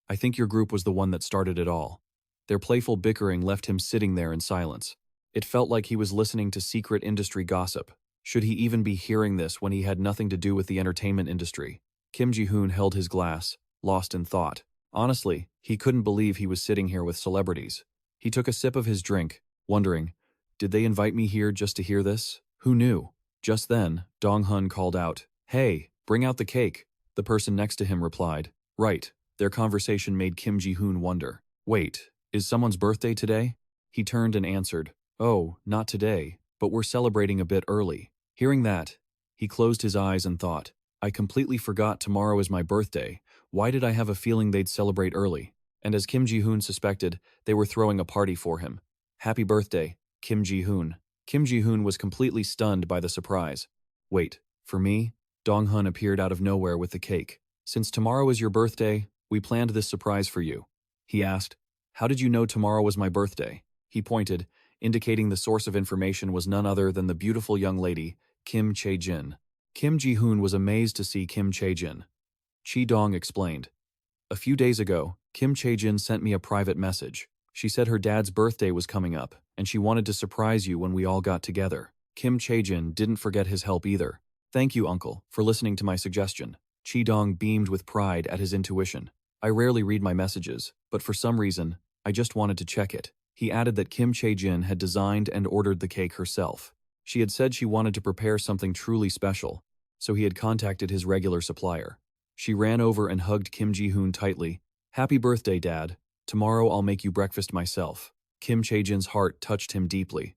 I think your group was the one that started it all. Their playful bickering left him sitting there in silence. It felt like he was listening to secret industry gossip. Should he even be hearing this when he had nothing to do with the entertainment industry? Kim Ji-hoon held his glass, lost in thought. Honestly, he couldn't believe he was sitting here with celebrities. He took a sip of his drink, wondering, did they invite me here just to hear this? Who knew? Just then, Dong-hun called out, Hey, bring out the cake. The person next to him replied, Right. Their conversation made Kim Ji-hoon wonder. Wait, is someone's birthday today? He turned and answered, Oh, not today, but we're celebrating a bit early. Hearing that, he closed his eyes and thought, I completely forgot tomorrow is my birthday. Why did I have a feeling they'd celebrate early? And as Kim Ji-hoon suspected, they were throwing a party for him. Happy birthday, Kim Ji-hoon. Kim Ji-hoon was completely stunned by the surprise. Wait, for me? Dong-hun appeared out of nowhere with the cake. Since tomorrow is your birthday, we planned this surprise for you. He asked, How did you know tomorrow was my birthday? He pointed, indicating the source of information was none other than the beautiful young lady, Kim Chae-jin. Kim Ji-hoon was amazed to see Kim Chae-jin. Chi-dong explained. A few days ago, Kim Chae-jin sent me a private message. She said her dad's birthday was coming up, and she wanted to surprise you when we all got together. Kim Chae-jin didn't forget his help either. Thank you, uncle, for listening to my suggestion. Chi-dong beamed with pride at his intuition. I rarely read my messages, but for some reason, I just wanted to check it. He added that Kim Chae-jin had designed and ordered the cake herself. She had said she wanted to prepare something truly special, so he had contacted his regular supplier. She ran over and hugged Kim Ji-hoon tightly. Happy birthday, Dad. Tomorrow I'll make you breakfast myself. Kim Chae-jin's heart touched him deeply.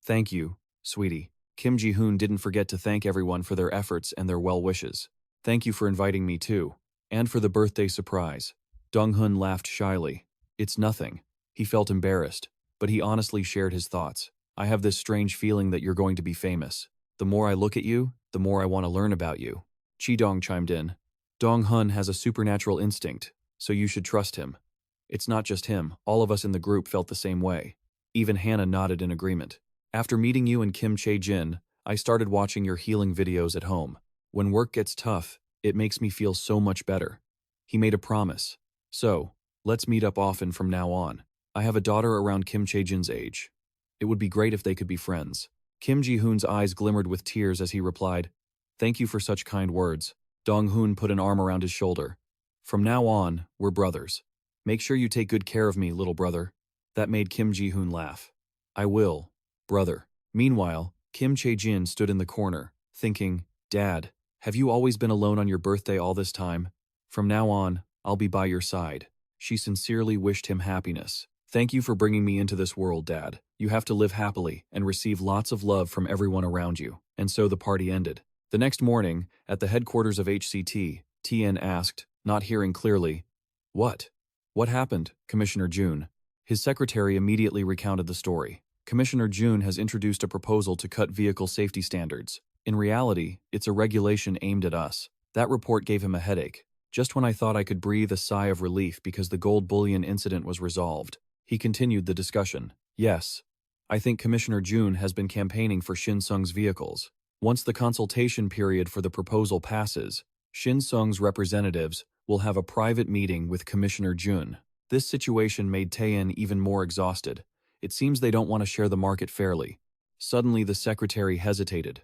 Thank you, sweetie. Kim Ji-hoon didn't forget to thank everyone for their efforts and their well wishes. Thank you for inviting me too. And for the birthday surprise. Dong-hun laughed shyly. It's nothing. He felt embarrassed, but he honestly shared his thoughts. I have this strange feeling that you're going to be famous. The more I look at you, the more I want to learn about you. Chi-dong chimed in. Dong-hun has a supernatural instinct, so you should trust him. It's not just him, all of us in the group felt the same way. Even Hannah nodded in agreement. After meeting you and Kim Chae-jin, I started watching your healing videos at home. When work gets tough, it makes me feel so much better. He made a promise. So, let's meet up often from now on. I have a daughter around Kim Chae-jin's age. It would be great if they could be friends. Kim Ji-hoon's eyes glimmered with tears as he replied, Thank you for such kind words. Dong-hun put an arm around his shoulder. From now on, we're brothers. Make sure you take good care of me, little brother. That made Kim Ji-hoon laugh. I will, brother. Meanwhile, Kim Chae-jin stood in the corner, thinking, Dad, have you always been alone on your birthday all this time? From now on, I'll be by your side. She sincerely wished him happiness. Thank you for bringing me into this world, Dad. You have to live happily and receive lots of love from everyone around you. And so the party ended. The next morning, at the headquarters of HCT, Tien asked, not hearing clearly, What? What happened, Commissioner Jun? His secretary immediately recounted the story. Commissioner Jun has introduced a proposal to cut vehicle safety standards. In reality, it's a regulation aimed at us. That report gave him a headache. Just when I thought I could breathe a sigh of relief because the gold bullion incident was resolved, he continued the discussion. Yes, I think Commissioner Jun has been campaigning for Shin Sung's vehicles. Once the consultation period for the proposal passes, Shin Sung's representatives will have a private meeting with Commissioner Jun. This situation made Taein even more exhausted. It seems they don't want to share the market fairly. Suddenly the secretary hesitated.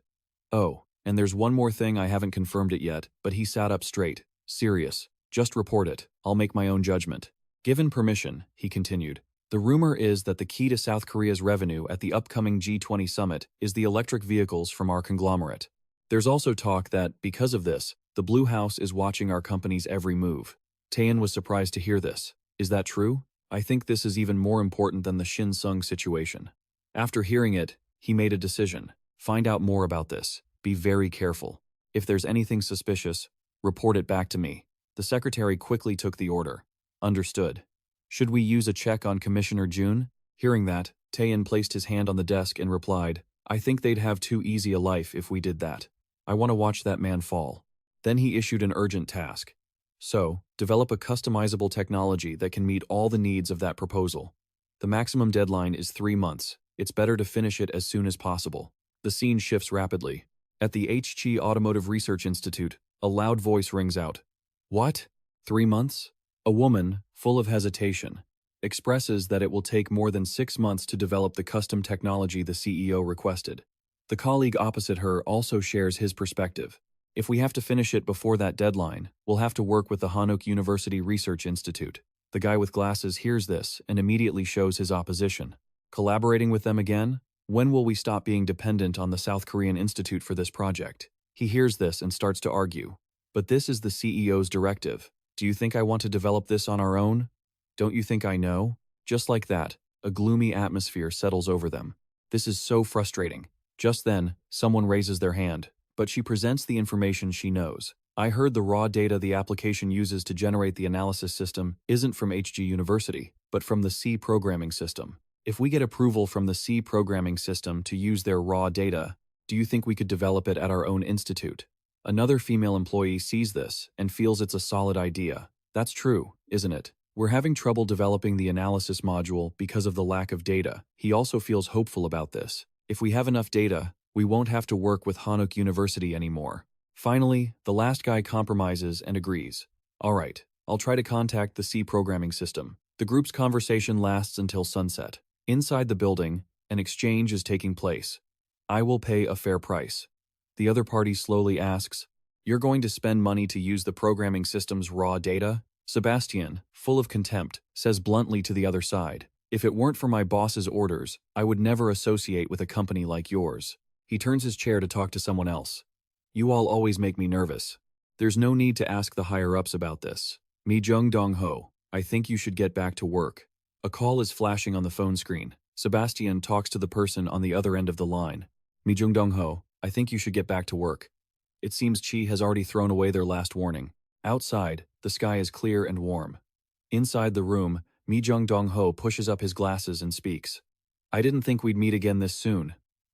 Oh, and there's one more thing I haven't confirmed it yet, but he sat up straight, serious. Just report it. I'll make my own judgment. Given permission, he continued, the rumor is that the key to South Korea's revenue at the upcoming G20 summit is the electric vehicles from our conglomerate. There's also talk that, because of this, the Blue House is watching our company's every move. Taein was surprised to hear this. Is that true? I think this is even more important than the Shin Sung situation. After hearing it, he made a decision. Find out more about this. Be very careful. If there's anything suspicious, report it back to me. The secretary quickly took the order. Understood. Should we use a check on Commissioner Jun? Hearing that, Taein placed his hand on the desk and replied, I think they'd have too easy a life if we did that. I want to watch that man fall. Then he issued an urgent task. So, develop a customizable technology that can meet all the needs of that proposal. The maximum deadline is 3 months. It's better to finish it as soon as possible. The scene shifts rapidly. At the HG Automotive Research Institute, a loud voice rings out. What? 3 months? A woman, full of hesitation, expresses that it will take more than 6 months to develop the custom technology the CEO requested. The colleague opposite her also shares his perspective. If we have to finish it before that deadline, we'll have to work with the Hanok University Research Institute. The guy with glasses hears this and immediately shows his opposition. Collaborating with them again? When will we stop being dependent on the South Korean Institute for this project? He hears this and starts to argue. But this is the CEO's directive. Do you think I want to develop this on our own? Don't you think I know? Just like that, a gloomy atmosphere settles over them. This is so frustrating. Just then, someone raises their hand, but she presents the information she knows. I heard the raw data the application uses to generate the analysis system isn't from HG University, but from the C programming system. If we get approval from the C programming system to use their raw data, do you think we could develop it at our own institute? Another female employee sees this and feels it's a solid idea. That's true, isn't it? We're having trouble developing the analysis module because of the lack of data. He also feels hopeful about this. If we have enough data, we won't have to work with Hanok University anymore. Finally, the last guy compromises and agrees. All right, I'll try to contact the C programming system. The group's conversation lasts until sunset. Inside the building, an exchange is taking place. I will pay a fair price. The other party slowly asks, You're going to spend money to use the programming system's raw data? Sebastian, full of contempt, says bluntly to the other side, If it weren't for my boss's orders, I would never associate with a company like yours. He turns his chair to talk to someone else. You all always make me nervous. There's no need to ask the higher-ups about this. Mi Jung Dong-ho, I think you should get back to work. A call is flashing on the phone screen. Sebastian talks to the person on the other end of the line. Mi Jung Dong-ho, I think you should get back to work. It seems Chi has already thrown away their last warning. Outside, the sky is clear and warm. Inside the room, Mi Jung Dong-ho pushes up his glasses and speaks. I didn't think we'd meet again this soon.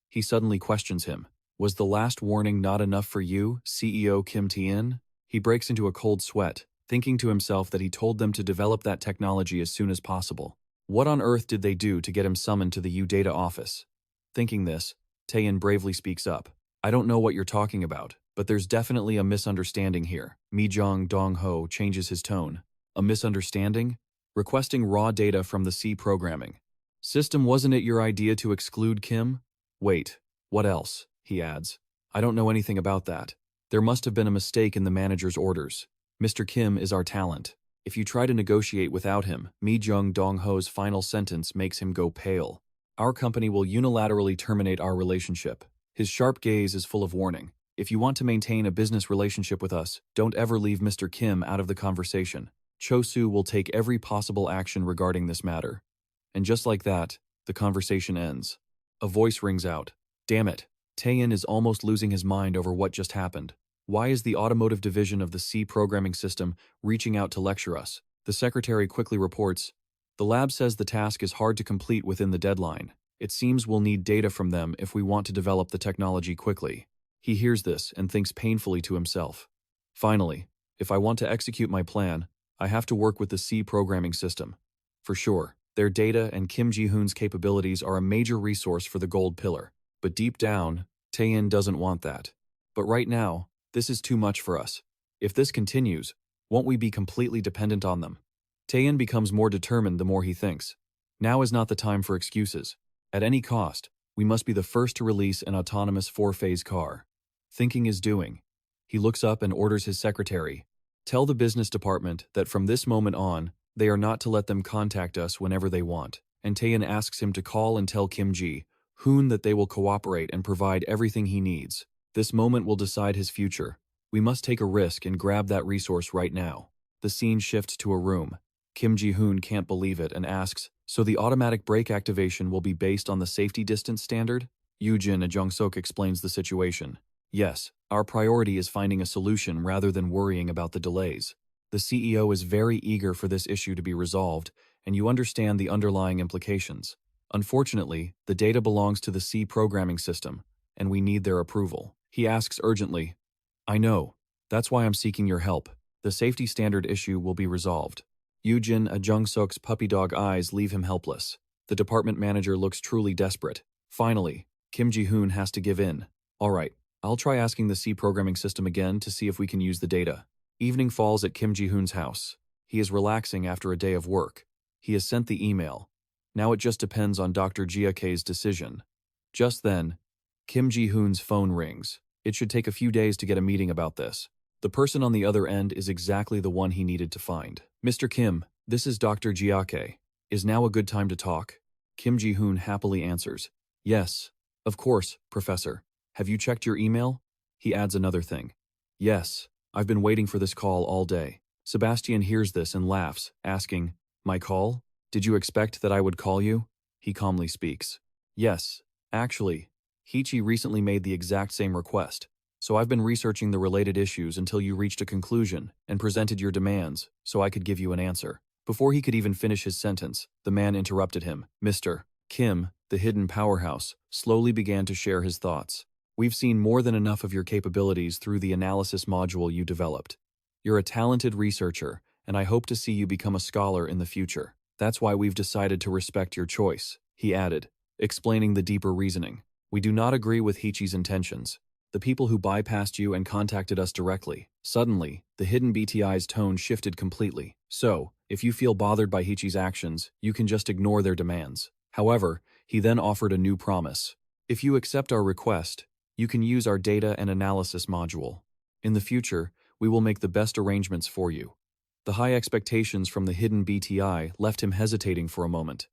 He suddenly questions him. Was the last warning not enough for you, CEO Kim Chae-jin? He breaks into a cold sweat, thinking to himself that he told them to develop that technology as soon as possible. What on earth did they do to get him summoned to the U-Data office? Thinking this, Taein bravely speaks up. I don't know what you're talking about, but there's definitely a misunderstanding here. Mi Jung Dong-ho changes his tone. A misunderstanding? Requesting raw data from the C programming system, wasn't it your idea to exclude Kim? Wait, what else? He adds. I don't know anything about that. There must have been a mistake in the manager's orders. Mr. Kim is our talent. If you try to negotiate without him, Mi Jung Dong-ho's final sentence makes him go pale. Our company will unilaterally terminate our relationship. His sharp gaze is full of warning. If you want to maintain a business relationship with us, don't ever leave Mr. Kim out of the conversation. Cho-soo will take every possible action regarding this matter. And just like that, the conversation ends. A voice rings out. Damn it. Taein is almost losing his mind over what just happened. Why is the automotive division of the C programming system reaching out to lecture us? The secretary quickly reports, the lab says the task is hard to complete within the deadline. It seems we'll need data from them if we want to develop the technology quickly. He hears this and thinks painfully to himself. Finally, if I want to execute my plan, I have to work with the C programming system. For sure, their data and Kim Ji-hoon's capabilities are a major resource for the gold pillar. But deep down, Taein doesn't want that. But right now, this is too much for us. If this continues, won't we be completely dependent on them? Taein becomes more determined the more he thinks. Now is not the time for excuses. At any cost, we must be the first to release an autonomous 4-phase car. Thinking is doing. He looks up and orders his secretary. Tell the business department that from this moment on, they are not to let them contact us whenever they want. And Taein asks him to call and tell Kim Ji-hoon that they will cooperate and provide everything he needs. This moment will decide his future. We must take a risk and grab that resource right now. The scene shifts to a room. Kim Ji-hoon can't believe it and asks, so the automatic brake activation will be based on the safety distance standard? Yoo-jin and Jung-sok explains the situation. Yes, our priority is finding a solution rather than worrying about the delays. The CEO is very eager for this issue to be resolved, and you understand the underlying implications. Unfortunately, the data belongs to the C programming system, and we need their approval. He asks urgently, I know. That's why I'm seeking your help. The safety standard issue will be resolved. Yoo-jin and Jung-sok's puppy dog eyes leave him helpless. The department manager looks truly desperate. Finally, Kim Ji-hoon has to give in. All right, I'll try asking the C programming system again to see if we can use the data. Evening falls at Kim Ji-hoon's house. He is relaxing after a day of work. He has sent the email. Now it just depends on Dr. Ji-hoon's decision. Just then, Kim Ji-hoon's phone rings. It should take a few days to get a meeting about this. The person on the other end is exactly the one he needed to find. Mr. Kim, this is Dr. Ji-hoon. Is now a good time to talk? Kim Ji-hoon happily answers. Yes, of course, Professor. Have you checked your email? He adds another thing. Yes, I've been waiting for this call all day. Sebastian hears this and laughs, asking, My call? Did you expect that I would call you? He calmly speaks. Yes, actually, Hichi recently made the exact same request. So I've been researching the related issues until you reached a conclusion and presented your demands so I could give you an answer. Before he could even finish his sentence, the man interrupted him. Mr. Kim, the hidden powerhouse, slowly began to share his thoughts. We've seen more than enough of your capabilities through the analysis module you developed. You're a talented researcher, and I hope to see you become a scholar in the future. That's why we've decided to respect your choice, he added, explaining the deeper reasoning. We do not agree with Hichi's intentions. The people who bypassed you and contacted us directly. Suddenly, the hidden BTI's tone shifted completely. So, if you feel bothered by Hichi's actions, you can just ignore their demands. However, he then offered a new promise. If you accept our request, you can use our data and analysis module. In the future, we will make the best arrangements for you. The high expectations from the hidden BTI left him hesitating for a moment.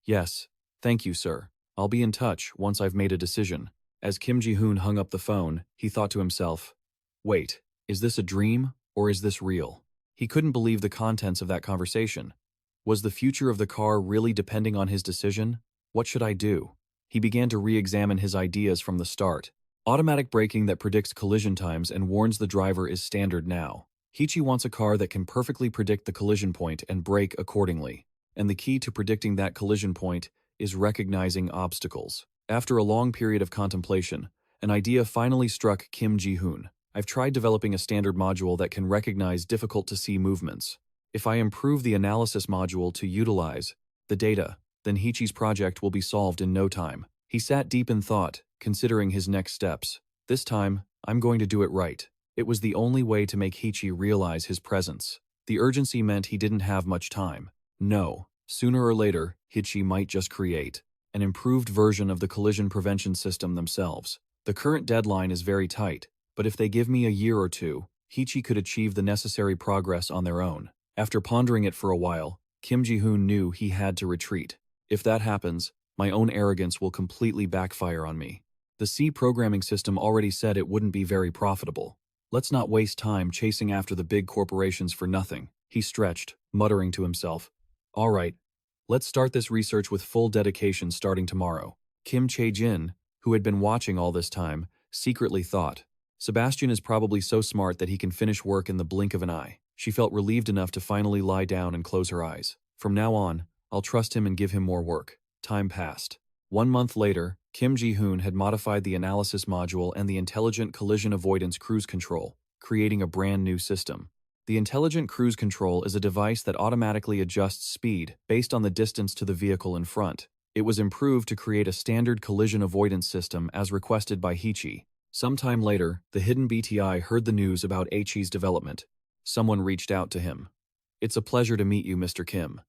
Yes, thank you, sir. I'll be in touch once I've made a decision. As Kim Ji-hoon hung up the phone, he thought to himself, wait, is this a dream or is this real? He couldn't believe the contents of that conversation. Was the future of the car really depending on his decision? What should I do? He began to re-examine his ideas from the start. Automatic braking that predicts collision times and warns the driver is standard now. Hichi wants a car that can perfectly predict the collision point and brake accordingly. And the key to predicting that collision point is recognizing obstacles. After a long period of contemplation, an idea finally struck Kim Ji-hoon. I've tried developing a standard module that can recognize difficult-to-see movements. If I improve the analysis module to utilize the data, then Hichi's project will be solved in no time. He sat deep in thought, considering his next steps. This time, I'm going to do it right. It was the only way to make Hichi realize his presence. The urgency meant he didn't have much time. No, sooner or later, Hichi might just create an improved version of the collision prevention system themselves. The current deadline is very tight, but if they give me a year or two, Hichi could achieve the necessary progress on their own. After pondering it for a while, Kim Ji-hoon knew he had to retreat. If that happens, my own arrogance will completely backfire on me. The C programming system already said it wouldn't be very profitable. Let's not waste time chasing after the big corporations for nothing. He stretched, muttering to himself. All right, let's start this research with full dedication starting tomorrow. Kim Chae-jin, who had been watching all this time, secretly thought, Sebastian is probably so smart that he can finish work in the blink of an eye. She felt relieved enough to finally lie down and close her eyes. From now on, I'll trust him and give him more work. Time passed. 1 month later, Kim Ji-hoon had modified the analysis module and the intelligent collision avoidance cruise control, creating a brand new system. The intelligent cruise control is a device that automatically adjusts speed based on the distance to the vehicle in front. It was improved to create a standard collision avoidance system as requested by Hichi. Sometime later, the hidden BTI heard the news about Hichi's development. Someone reached out to him. It's a pleasure to meet you, Mr. Kim.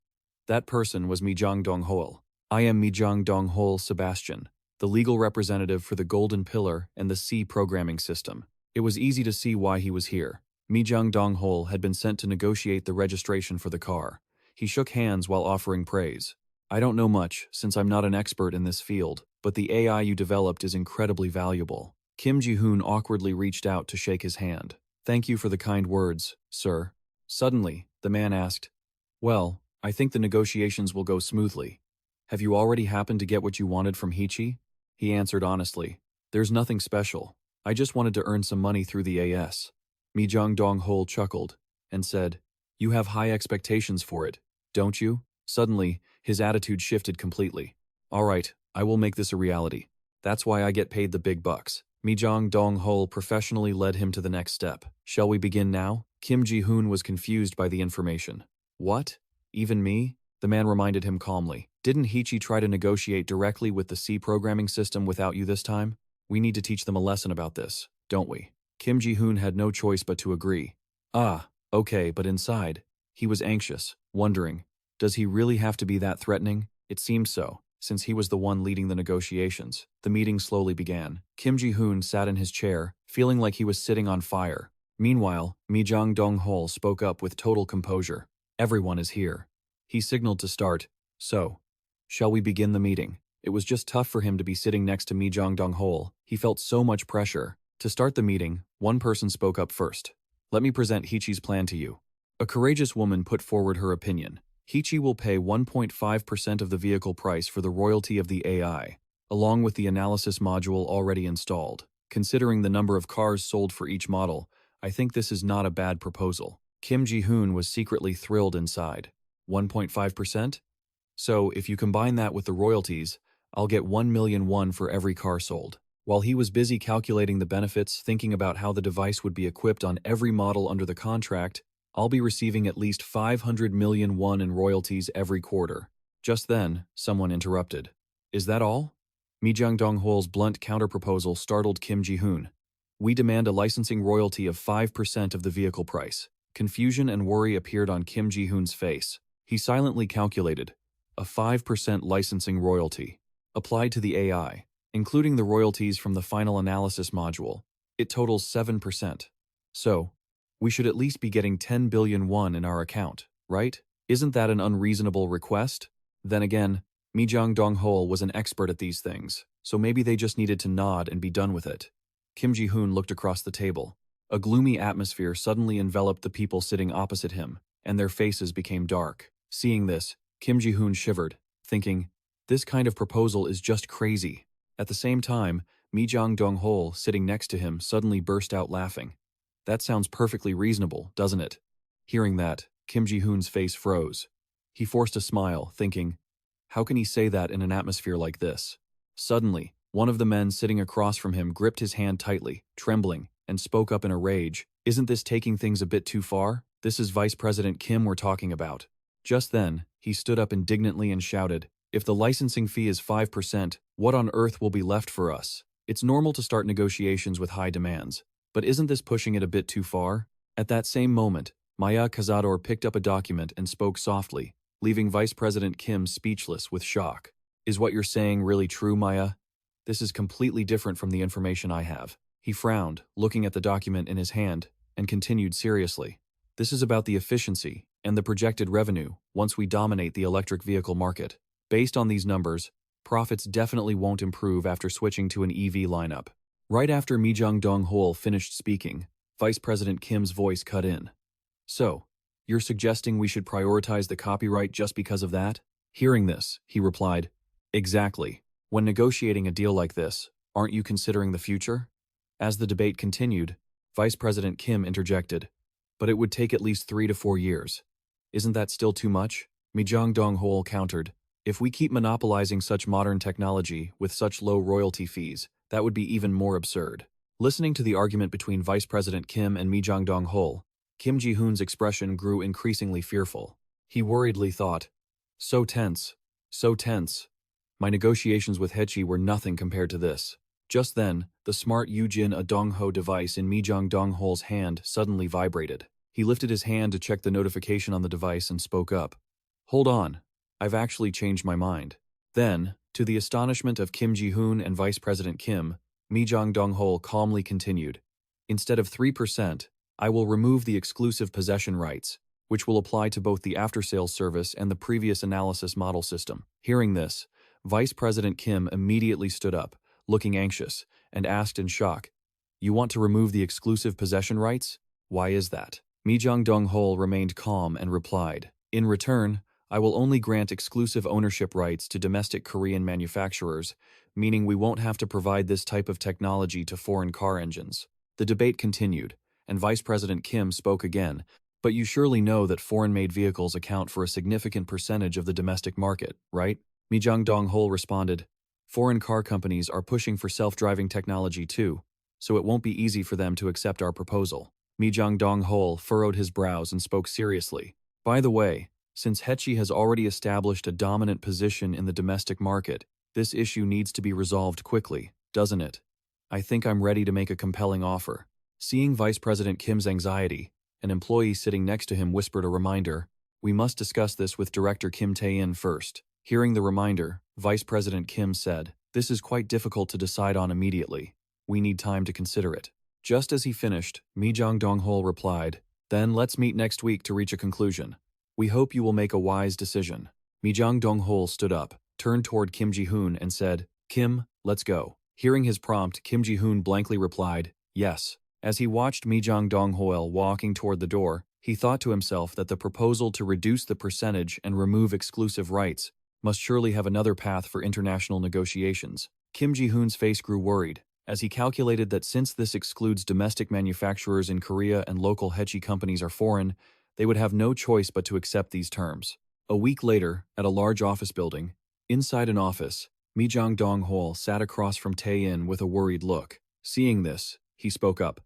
That person was Mijang Dong-hol. I am Mijang Dong-hol Sebastian, the legal representative for the Golden Pillar and the C programming system. It was easy to see why he was here. Mi Dong-hol had been sent to negotiate the registration for the car. He shook hands while offering praise. I don't know much, since I'm not an expert in this field, but the AI you developed is incredibly valuable. Kim Ji-hoon awkwardly reached out to shake his hand. Thank you for the kind words, sir. Suddenly, the man asked, well, I think the negotiations will go smoothly. Have you already happened to get what you wanted from Hichi? He answered honestly. There's nothing special. I just wanted to earn some money through the AS. Mi Dong-hol chuckled and said, you have high expectations for it, don't you? Suddenly, his attitude shifted completely. All right, I will make this a reality. That's why I get paid the big bucks. Mi Dong-hol professionally led him to the next step. Shall we begin now? Kim Ji-hoon was confused by the information. What? Even me? The man reminded him calmly. Didn't Hichi try to negotiate directly with the C programming system without you this time? We need to teach them a lesson about this, don't we? Kim Ji-hoon had no choice but to agree. Ah, okay, but inside, he was anxious, wondering, does he really have to be that threatening? It seemed so, since he was the one leading the negotiations. The meeting slowly began. Kim Ji-hoon sat in his chair, feeling like he was sitting on fire. Meanwhile, Mi Dong-hol spoke up with total composure. Everyone is here. He signaled to start. So, shall we begin the meeting? It was just tough for him to be sitting next to Mi Dong-hol. He felt so much pressure. To start the meeting, one person spoke up first. Let me present Hichi's plan to you. A courageous woman put forward her opinion. Hichi will pay 1.5% of the vehicle price for the royalty of the AI, along with the analysis module already installed. Considering the number of cars sold for each model, I think this is not a bad proposal. Kim Ji-hoon was secretly thrilled inside. 1.5%? So, if you combine that with the royalties, I'll get 1 million won for every car sold. While he was busy calculating the benefits, thinking about how the device would be equipped on every model under the contract, I'll be receiving at least 500 million won in royalties every quarter. Just then, someone interrupted. Is that all? Mi Dong-hol's blunt counterproposal startled Kim Ji-hoon. We demand a licensing royalty of 5% of the vehicle price. Confusion and worry appeared on Kim Ji-hoon's face. He silently calculated. A 5% licensing royalty. Applied to the AI, including the royalties from the final analysis module, it totals 7%. So, we should at least be getting 10 billion won in our account, right? Isn't that an unreasonable request? Then again, Mi Dong-hol was an expert at these things, so maybe they just needed to nod and be done with it. Kim Ji-hoon looked across the table. A gloomy atmosphere suddenly enveloped the people sitting opposite him, and their faces became dark. Seeing this, Kim Ji-hoon shivered, thinking, this kind of proposal is just crazy. At the same time, Mi Dong-hol, sitting next to him, suddenly burst out laughing. That sounds perfectly reasonable, doesn't it? Hearing that, Kim Ji-hoon's face froze. He forced a smile, thinking, how can he say that in an atmosphere like this? Suddenly, one of the men sitting across from him gripped his hand tightly, trembling, and spoke up in a rage. Isn't this taking things a bit too far? This is Vice President Kim we're talking about. Just then, he stood up indignantly and shouted, if the licensing fee is 5%, what on earth will be left for us? It's normal to start negotiations with high demands, but isn't this pushing it a bit too far? At that same moment, Maya Cazador picked up a document and spoke softly, leaving Vice President Kim speechless with shock. Is what you're saying really true, Maya? This is completely different from the information I have. He frowned, looking at the document in his hand, and continued seriously. This is about the efficiency and the projected revenue once we dominate the electric vehicle market. Based on these numbers, profits definitely won't improve after switching to an EV lineup. Right after Mi Dong-hol finished speaking, Vice President Kim's voice cut in. So, you're suggesting we should prioritize the copyright just because of that? Hearing this, he replied, exactly. When negotiating a deal like this, aren't you considering the future? As the debate continued, Vice President Kim interjected, but it would take at least 3 to 4 years. Isn't that still too much? Mi Dong-hol countered, if we keep monopolizing such modern technology with such low royalty fees, that would be even more absurd. Listening to the argument between Vice President Kim and Mi Dong-hol, Kim Ji-hoon's expression grew increasingly fearful. He worriedly thought, so tense, so tense. My negotiations with Hichi were nothing compared to this. Just then, the smart Yujin Adongho device in Mi Dong-hol's hand suddenly vibrated. He lifted his hand to check the notification on the device and spoke up. Hold on, I've actually changed my mind. Then, to the astonishment of Kim Ji-hoon and Vice President Kim, Mi Dong-hol calmly continued. Instead of 3%, I will remove the exclusive possession rights, which will apply to both the after-sales service and the previous analysis model system. Hearing this, Vice President Kim immediately stood up, looking anxious, and asked in shock, "You want to remove the exclusive possession rights? Why is that?" Mi Jong-dong-hol remained calm and replied, "In return, I will only grant exclusive ownership rights to domestic Korean manufacturers, meaning we won't have to provide this type of technology to foreign car engines." The debate continued, and Vice President Kim spoke again, "But you surely know that foreign-made vehicles account for a significant percentage of the domestic market, right?" Mi Jong-dong-hol responded, "Foreign car companies are pushing for self-driving technology too, so it won't be easy for them to accept our proposal." Mi Jong-dong-hol furrowed his brows and spoke seriously. "By the way, since Hechi has already established a dominant position in the domestic market, this issue needs to be resolved quickly, doesn't it? I think I'm ready to make a compelling offer." Seeing Vice President Kim's anxiety, an employee sitting next to him whispered a reminder, "We must discuss this with Director Kim Chae-jin first." Hearing the reminder, Vice President Kim said, "This is quite difficult to decide on immediately. We need time to consider it." Just as he finished, Mi Jong-dong-hol replied, "Then let's meet next week to reach a conclusion. We hope you will make a wise decision." Mi Jong-dong-hol stood up, turned toward Kim Ji-hoon and said, "Kim, let's go." Hearing his prompt, Kim Ji-hoon blankly replied, "Yes." As he watched Mi Jong-dong-hol walking toward the door, he thought to himself that the proposal to reduce the percentage and remove exclusive rights must surely have another path for international negotiations. Kim Ji-hoon's face grew worried, as he calculated that since this excludes domestic manufacturers in Korea and local Hechi companies are foreign, they would have no choice but to accept these terms. A week later, at a large office building, inside an office, Mi Jong-dong-hol sat across from Tae-in with a worried look. Seeing this, he spoke up.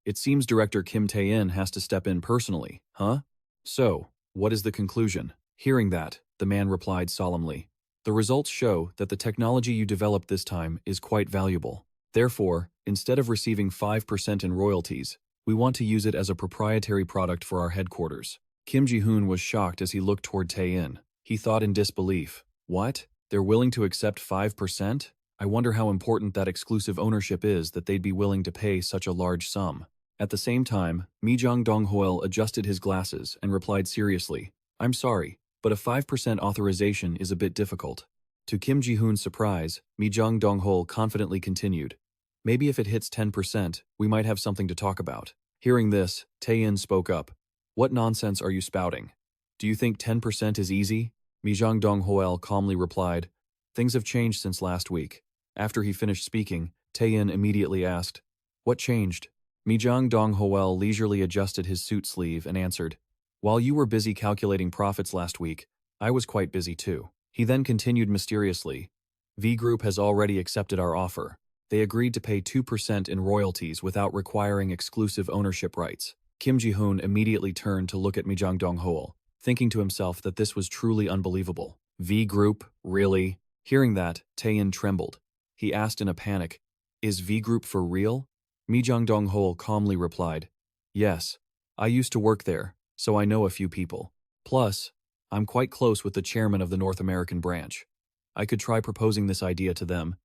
"It seems Director Kim Tae-in has to step in personally, huh? So, what is the conclusion?" Hearing that, the man replied solemnly, "The results show that the technology you developed this time is quite valuable. Therefore, instead of receiving 5% in royalties, we want to use it as a proprietary product for our headquarters." Kim Ji-hoon was shocked as he looked toward Tae-in. He thought in disbelief, "What? They're willing to accept 5%? I wonder how important that exclusive ownership is that they'd be willing to pay such a large sum." At the same time, Mi Jong-dong-hol adjusted his glasses and replied seriously, "I'm sorry, but a 5% authorization is a bit difficult." To Kim Ji-hoon's surprise, Mi Jong-dong-hol confidently continued, "Maybe if it hits 10%, we might have something to talk about." Hearing this, Tae-in spoke up, "What nonsense are you spouting? Do you think 10% is easy?" Mi Jong-dong-hol calmly replied, "Things have changed since last week." After he finished speaking, Tae-in immediately asked, "What changed?" Mi Jong-dong-hol leisurely adjusted his suit sleeve and answered, "While you were busy calculating profits last week, I was quite busy too." He then continued mysteriously, "V Group has already accepted our offer. They agreed to pay 2% in royalties without requiring exclusive ownership rights." Kim Ji-hoon immediately turned to look at Mi Jong-dong-hol, thinking to himself that this was truly unbelievable. V Group? Really? Hearing that, Tae-in trembled. He asked in a panic, "Is V Group for real?" Mi Jong-dong-hol calmly replied, "Yes, I used to work there, so I know a few people. Plus, I'm quite close with the chairman of the North American branch. I could try proposing this idea to them,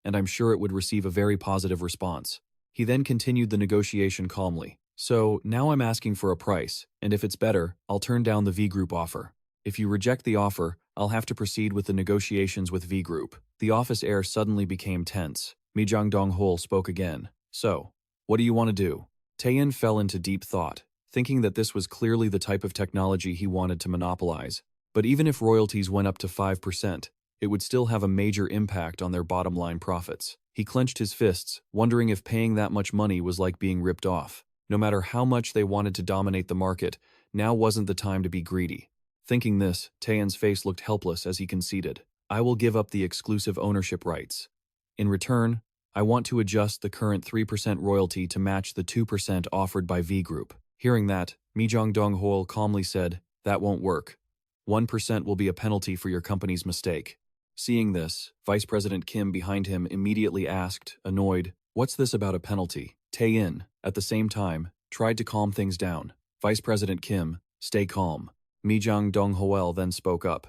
and I'm sure it would receive a very positive response." He then continued the negotiation calmly. "So, now I'm asking for a price, and if it's better, I'll turn down the V Group offer. If you reject the offer, I'll have to proceed with the negotiations with V Group." The office air suddenly became tense. Mi Jong-dong-hol spoke again. "So, what do you want to do?" Tae-in fell into deep thought, thinking that this was clearly the type of technology he wanted to monopolize. But even if royalties went up to 5%, it would still have a major impact on their bottom-line profits. He clenched his fists, wondering if paying that much money was like being ripped off. No matter how much they wanted to dominate the market, now wasn't the time to be greedy. Thinking this, Tae-in's face looked helpless as he conceded, "I will give up the exclusive ownership rights. In return, I want to adjust the current 3% royalty to match the 2% offered by V Group." Hearing that, Mi Jong-dong-hol calmly said, "That won't work. 1% will be a penalty for your company's mistake." Seeing this, Vice President Kim behind him immediately asked, annoyed, "What's this about a penalty?" Tae-in, at the same time, tried to calm things down. Vice President Kim, "Stay calm." Mi Jong-dong-hol then spoke up.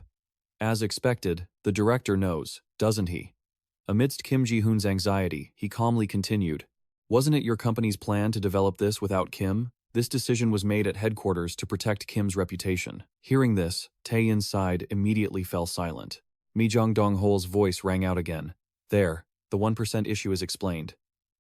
"As expected, the director knows, doesn't he?" Amidst Kim Ji-hoon's anxiety, he calmly continued, "Wasn't it your company's plan to develop this without Kim? This decision was made at headquarters to protect Kim's reputation. Hearing this, Tae-in's side immediately fell silent. Mi Jong-dong-hol's voice rang out again. There, the 1% issue is explained.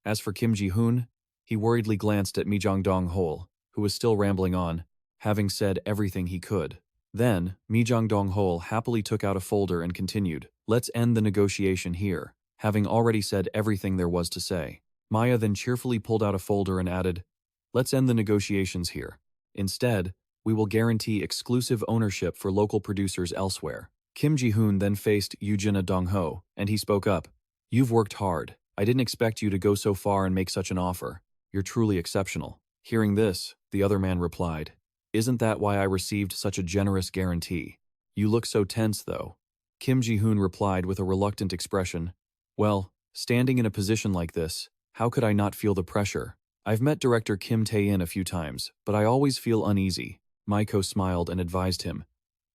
As for Kim Ji-hoon, he worriedly glanced at Mi Jong-dong-hol, who was still rambling on, having said everything he could. Then, Mi Jong-dong-hol happily took out a folder and continued, "Let's end the negotiation here," having already said everything there was to say. Maya then cheerfully pulled out a folder and added, "Let's end the negotiations here. Instead, we will guarantee exclusive ownership for local producers elsewhere." Kim Ji-hoon then faced Eugene Dong-ho, and he spoke up. "You've worked hard. I didn't expect you to go so far and make such an offer. You're truly exceptional." Hearing this, the other man replied, "Isn't that why I received such a generous guarantee? You look so tense, though." Kim Ji-hoon replied with a reluctant expression, "Well, standing in a position like this, how could I not feel the pressure? I've met director Kim Tae-in a few times, but I always feel uneasy." Maiko smiled and advised him,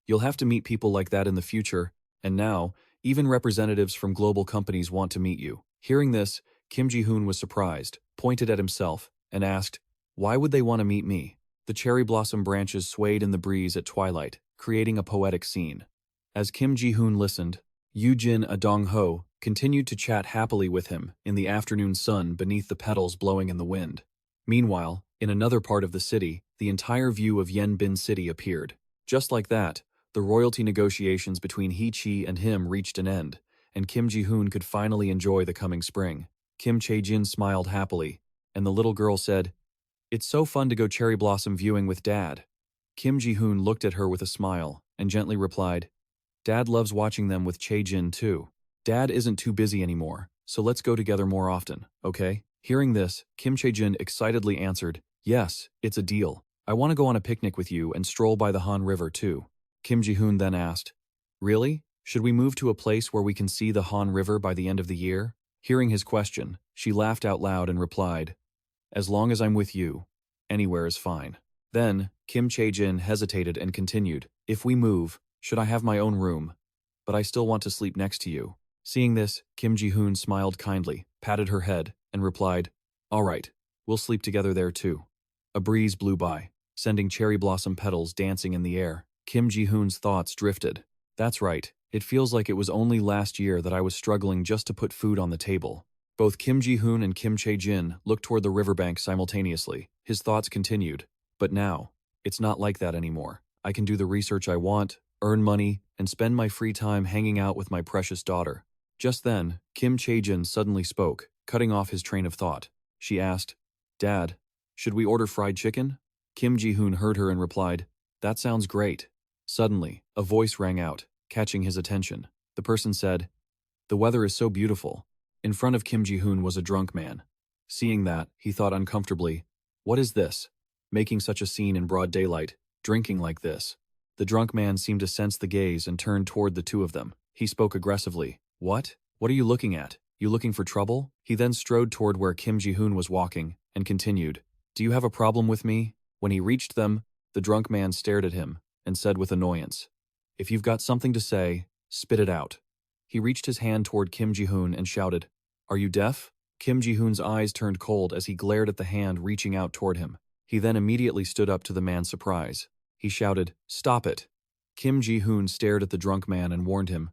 "You'll have to meet people like that in the future, and now, even representatives from global companies want to meet you." Hearing this, Kim Ji-hoon was surprised, pointed at himself, and asked, "Why would they want to meet me?" The cherry blossom branches swayed in the breeze at twilight, creating a poetic scene. As Kim Ji-hoon listened, Eugene Dong-ho continued to chat happily with him in the afternoon sun beneath the petals blowing in the wind. Meanwhile, in another part of the city, the entire view of Yanbin City appeared. Just like that, the royalty negotiations between Hee-chi and him reached an end, and Kim Ji-hoon could finally enjoy the coming spring. Kim Chae-jin smiled happily, and the little girl said, "It's so fun to go cherry blossom viewing with Dad." Kim Ji-hoon looked at her with a smile and gently replied, "Dad loves watching them with Chae-jin too. Dad isn't too busy anymore, so let's go together more often, okay?" Hearing this, Kim Chae-jin excitedly answered, "Yes, it's a deal. I want to go on a picnic with you and stroll by the Han River too." Kim Ji-hoon then asked, "Really? Should we move to a place where we can see the Han River by the end of the year?" Hearing his question, she laughed out loud and replied, "As long as I'm with you, anywhere is fine." Then, Kim Chae-jin hesitated and continued, "If we move, should I have my own room? But I still want to sleep next to you." Seeing this, Kim Ji-hoon smiled kindly, patted her head, and replied, "All right, we'll sleep together there too." A breeze blew by, sending cherry blossom petals dancing in the air. Kim Ji-hoon's thoughts drifted. "That's right, it feels like it was only last year that I was struggling just to put food on the table." Both Kim Ji-hoon and Kim Chae-jin looked toward the riverbank simultaneously. His thoughts continued, "But now, it's not like that anymore. I can do the research I want, earn money, and spend my free time hanging out with my precious daughter." Just then, Kim Chae-jin suddenly spoke, cutting off his train of thought. She asked, "Dad, should we order fried chicken?" Kim Ji-hoon heard her and replied, "That sounds great." Suddenly, a voice rang out, catching his attention. The person said, "The weather is so beautiful." In front of Kim Ji-hoon was a drunk man. Seeing that, he thought uncomfortably, "What is this? Making such a scene in broad daylight, drinking like this." The drunk man seemed to sense the gaze and turned toward the two of them. He spoke aggressively, "What? What are you looking at? You looking for trouble?" He then strode toward where Kim Ji-hoon was walking, and continued, "Do you have a problem with me?" When he reached them, the drunk man stared at him, and said with annoyance, "If you've got something to say, spit it out." He reached his hand toward Kim Ji-hoon and shouted, "Are you deaf?" Kim Ji-hoon's eyes turned cold as he glared at the hand reaching out toward him. He then immediately stood up to the man's surprise. He shouted, "Stop it." Kim Ji-hoon stared at the drunk man and warned him,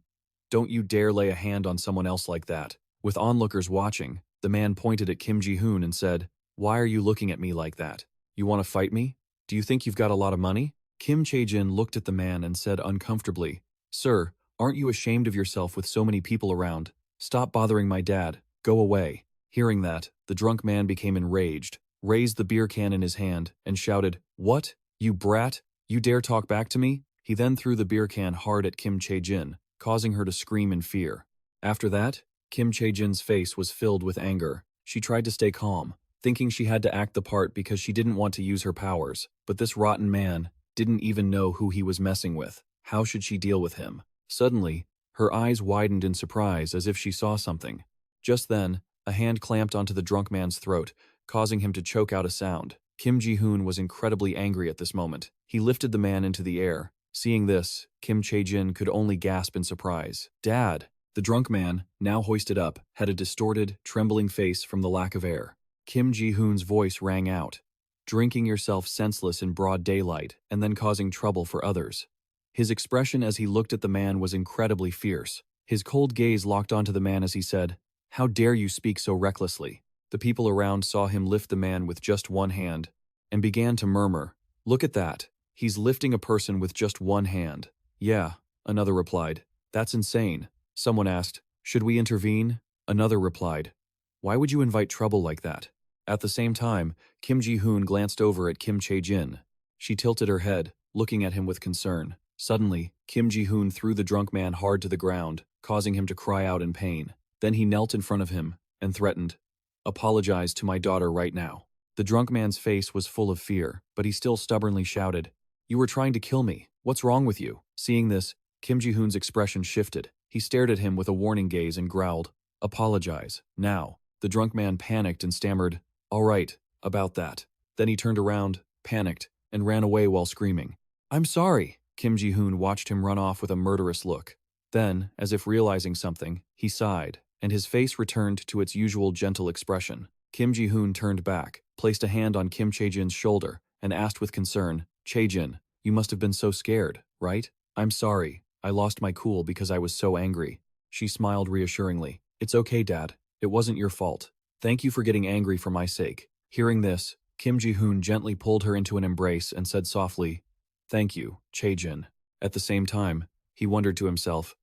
"Don't you dare lay a hand on someone else like that." With onlookers watching, the man pointed at Kim Ji-hoon and said, "Why are you looking at me like that? You want to fight me? Do you think you've got a lot of money?" Kim Chae-jin looked at the man and said uncomfortably, "Sir, aren't you ashamed of yourself with so many people around? Stop bothering my dad. Go away." Hearing that, the drunk man became enraged, raised the beer can in his hand, and shouted, "What? You brat? You dare talk back to me?" He then threw the beer can hard at Kim Chae-jin, causing her to scream in fear. After that, Kim Chae-jin's face was filled with anger. She tried to stay calm, thinking she had to act the part because she didn't want to use her powers. But this rotten man didn't even know who he was messing with. How should she deal with him? Suddenly, her eyes widened in surprise as if she saw something. Just then, a hand clamped onto the drunk man's throat, causing him to choke out a sound. Kim Ji-hoon was incredibly angry at this moment. He lifted the man into the air. Seeing this, Kim Chae-jin could only gasp in surprise. "Dad!" The drunk man, now hoisted up, had a distorted, trembling face from the lack of air. Kim Ji-hoon's voice rang out, drinking yourself senseless in broad daylight and then causing trouble for others. His expression as he looked at the man was incredibly fierce. His cold gaze locked onto the man as he said, "How dare you speak so recklessly?" The people around saw him lift the man with just one hand and began to murmur, "Look at that. He's lifting a person with just one hand." "Yeah," another replied. "That's insane." Someone asked, "Should we intervene?" Another replied, "Why would you invite trouble like that?" At the same time, Kim Ji-hoon glanced over at Kim Chae-jin. She tilted her head, looking at him with concern. Suddenly, Kim Ji-hoon threw the drunk man hard to the ground, causing him to cry out in pain. Then he knelt in front of him and threatened, "Apologize to my daughter right now." The drunk man's face was full of fear, but he still stubbornly shouted, "You were trying to kill me. What's wrong with you?" Seeing this, Kim Ji-hoon's expression shifted. He stared at him with a warning gaze and growled, "Apologize, now." The drunk man panicked and stammered, "All right, about that." Then he turned around, panicked, and ran away while screaming, "I'm sorry." Kim Ji-hoon watched him run off with a murderous look. Then, as if realizing something, he sighed, and his face returned to its usual gentle expression. Kim Ji-hoon turned back, placed a hand on Kim Chae-jin's shoulder, and asked with concern, "Chae-jin, you must have been so scared, right?" "I'm sorry. I lost my cool because I was so angry." She smiled reassuringly. "It's okay, Dad. It wasn't your fault. Thank you for getting angry for my sake." Hearing this, Kim Ji-hoon gently pulled her into an embrace and said softly, "Thank you, Chae-jin." At the same time, he wondered to himself,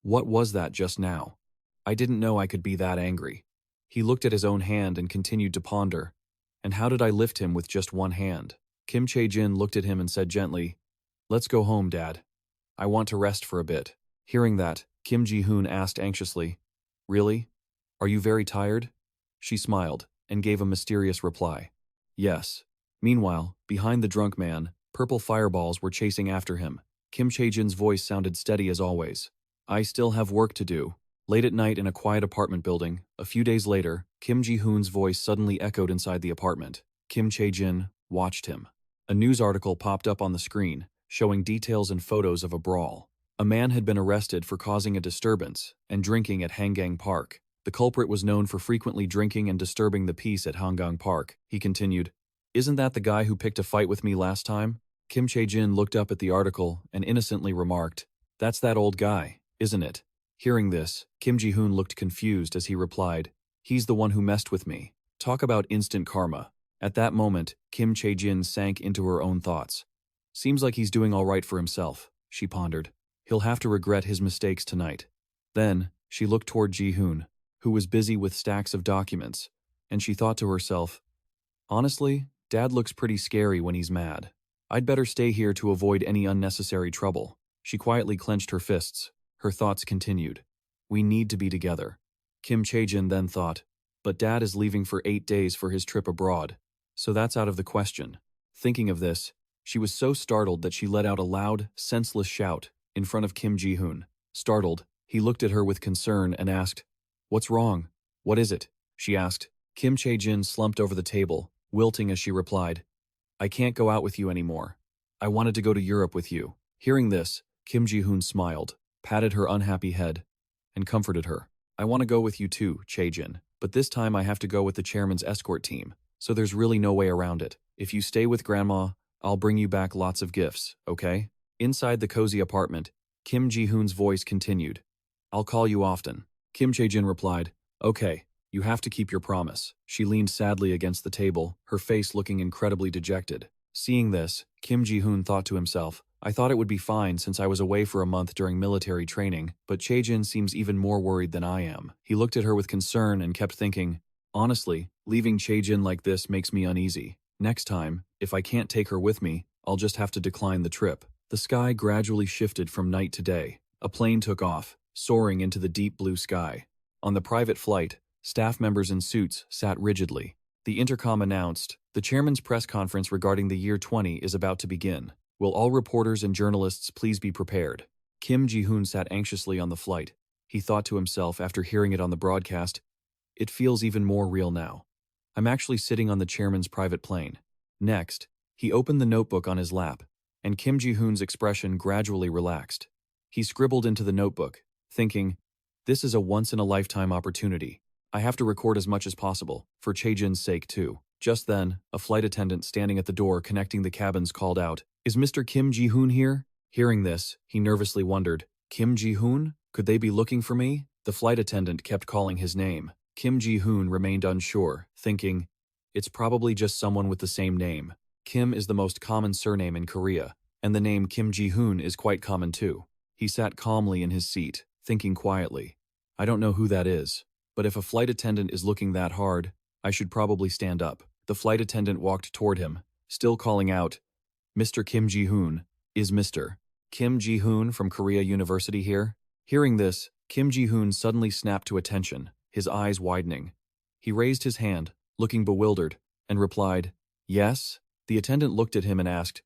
"What was that just now? I didn't know I could be that angry." He looked at his own hand and continued to ponder. And how did I lift him with just one hand? Kim Chae-jin looked at him and said gently, "Let's go home, Dad. I want to rest for a bit." Hearing that, Kim Ji-hoon asked anxiously, "Really? Are you very tired?" She smiled and gave a mysterious reply, "Yes." Meanwhile, behind the drunk man, purple fireballs were chasing after him. Kim Chae-jin's voice sounded steady as always. "I still have work to do." Late at night in a quiet apartment building, a few days later, Kim Ji-hoon's voice suddenly echoed inside the apartment. Kim Chae-jin watched him. A news article popped up on the screen, showing details and photos of a brawl. A man had been arrested for causing a disturbance and drinking at Hangang Park. The culprit was known for frequently drinking and disturbing the peace at Hangang Park. He continued, "Isn't that the guy who picked a fight with me last time?" Kim Chae-jin looked up at the article and innocently remarked, "That's that old guy, isn't it?" Hearing this, Kim Ji-hoon looked confused as he replied, "He's the one who messed with me." Talk about instant karma. At that moment, Kim Chae-jin sank into her own thoughts. "Seems like he's doing all right for himself," she pondered. "He'll have to regret his mistakes tonight." Then, she looked toward Ji-hoon, who was busy with stacks of documents, and she thought to herself, "Honestly, Dad looks pretty scary when he's mad. I'd better stay here to avoid any unnecessary trouble." She quietly clenched her fists. Her thoughts continued, "We need to be together." Kim Chae-jin then thought, "But Dad is leaving for 8 days for his trip abroad, so that's out of the question." Thinking of this, she was so startled that she let out a loud, senseless shout in front of Kim Ji-hoon. Startled, he looked at her with concern and asked, "What's wrong? What is it?" she asked. Kim Chae-jin slumped over the table, wilting as she replied, "I can't go out with you anymore. I wanted to go to Europe with you." Hearing this, Kim Ji-hoon smiled, patted her unhappy head, and comforted her. "I want to go with you too, Chae-jin, but this time I have to go with the chairman's escort team, so there's really no way around it. If you stay with Grandma, I'll bring you back lots of gifts, okay?" Inside the cozy apartment, Kim Ji-hoon's voice continued, "I'll call you often." Kim Chae-jin replied, "Okay, you have to keep your promise." She leaned sadly against the table, her face looking incredibly dejected. Seeing this, Kim Ji-hoon thought to himself, "I thought it would be fine since I was away for a month during military training, but Chae-jin seems even more worried than I am." He looked at her with concern and kept thinking, "Honestly, leaving Chae-jin like this makes me uneasy. Next time, if I can't take her with me, I'll just have to decline the trip." The sky gradually shifted from night to day. A plane took off, soaring into the deep blue sky. On the private flight, staff members in suits sat rigidly. The intercom announced, "The chairman's press conference regarding the year 20 is about to begin. Will all reporters and journalists please be prepared?" Kim Ji-hoon sat anxiously on the flight. He thought to himself after hearing it on the broadcast, "It feels even more real now. I'm actually sitting on the chairman's private plane." Next, he opened the notebook on his lap, and Kim Ji-hoon's expression gradually relaxed. He scribbled into the notebook, thinking, "This is a once-in-a-lifetime opportunity. I have to record as much as possible, for Chae-jin's sake too." Just then, a flight attendant standing at the door connecting the cabins called out, "Is Mr. Kim Ji-hoon here?" Hearing this, he nervously wondered, Kim Ji-hoon? Could they be looking for me? The flight attendant kept calling his name. Kim Ji-hoon remained unsure, thinking, it's probably just someone with the same name. Kim is the most common surname in Korea, and the name Kim Ji-hoon is quite common too. He sat calmly in his seat, thinking quietly, I don't know who that is, but if a flight attendant is looking that hard, I should probably stand up. The flight attendant walked toward him, still calling out, Mr. Kim Ji-hoon, is Mr. Kim Ji-hoon from Korea University here? Hearing this, Kim Ji-hoon suddenly snapped to attention, his eyes widening. He raised his hand, looking bewildered, and replied, Yes? The attendant looked at him and asked,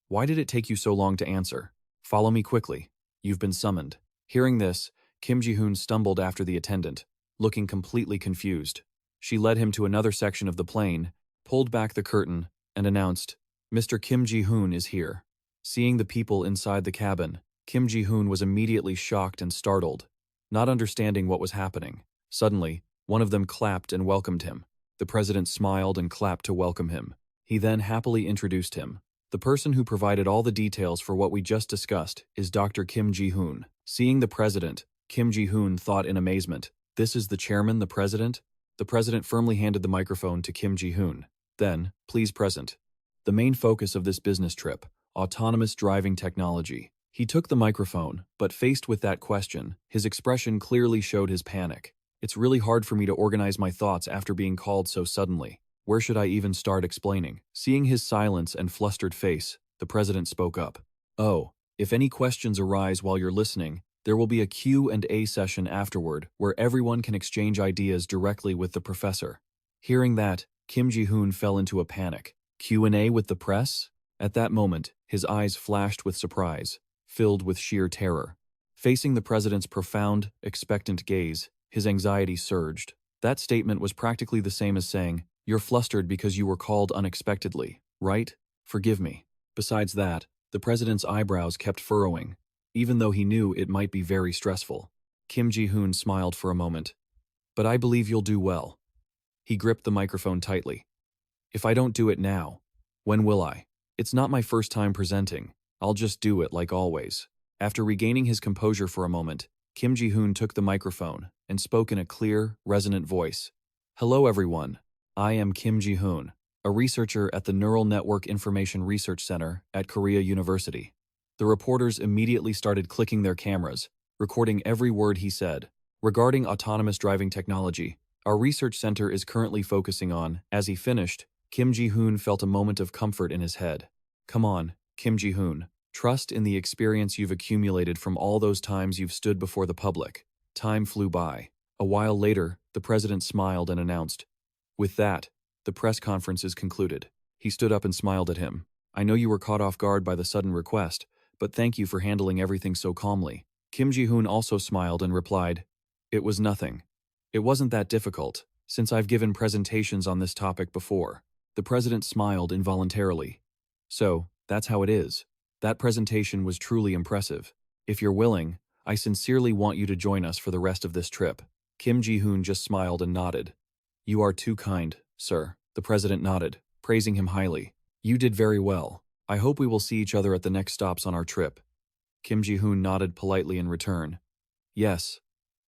Why did it take you so long to answer? Follow me quickly. You've been summoned. Hearing this, Kim Ji-hoon stumbled after the attendant, looking completely confused. She led him to another section of the plane, pulled back the curtain, and announced, Mr. Kim Ji-hoon is here. Seeing the people inside the cabin, Kim Ji-hoon was immediately shocked and startled, not understanding what was happening. Suddenly, one of them clapped and welcomed him. The president smiled and clapped to welcome him. He then happily introduced him. The person who provided all the details for what we just discussed is Dr. Kim Ji-hoon. Seeing the president, Kim Ji-hoon thought in amazement, This is the chairman, the president? The president firmly handed the microphone to Kim Ji-hoon. Then, please present. The main focus of this business trip, autonomous driving technology. He took the microphone, but faced with that question, his expression clearly showed his panic. It's really hard for me to organize my thoughts after being called so suddenly. Where should I even start explaining? Seeing his silence and flustered face, the president spoke up. Oh, if any questions arise while you're listening, there will be a Q&A session afterward where everyone can exchange ideas directly with the professor. Hearing that, Kim Ji-hoon fell into a panic. Q&A with the press? At that moment, his eyes flashed with surprise, filled with sheer terror. Facing the president's profound, expectant gaze, his anxiety surged. That statement was practically the same as saying, You're flustered because you were called unexpectedly, right? Forgive me. Besides that, the president's eyebrows kept furrowing, even though he knew it might be very stressful. Kim Ji-hoon smiled for a moment. But I believe you'll do well. He gripped the microphone tightly. If I don't do it now, when will I? It's not my first time presenting. I'll just do it like always. After regaining his composure for a moment, Kim Ji-hoon took the microphone and spoke in a clear, resonant voice. Hello everyone. I am Kim Ji-hoon, a researcher at the Neural Network Information Research Center at Korea University. The reporters immediately started clicking their cameras, recording every word he said. Regarding autonomous driving technology, our research center is currently focusing on, as he finished, Kim Ji-hoon felt a moment of comfort in his head. Come on, Kim Ji-hoon, trust in the experience you've accumulated from all those times you've stood before the public. Time flew by. A while later, the president smiled and announced, With that, the press conference is concluded. He stood up and smiled at him. I know you were caught off guard by the sudden request, but thank you for handling everything so calmly. Kim Ji-hoon also smiled and replied, It was nothing. It wasn't that difficult, since I've given presentations on this topic before. The president smiled involuntarily. So, that's how it is. That presentation was truly impressive. If you're willing, I sincerely want you to join us for the rest of this trip. Kim Ji-hoon just smiled and nodded. You are too kind, sir. The president nodded, praising him highly. You did very well. I hope we will see each other at the next stops on our trip. Kim Ji-hoon nodded politely in return. Yes,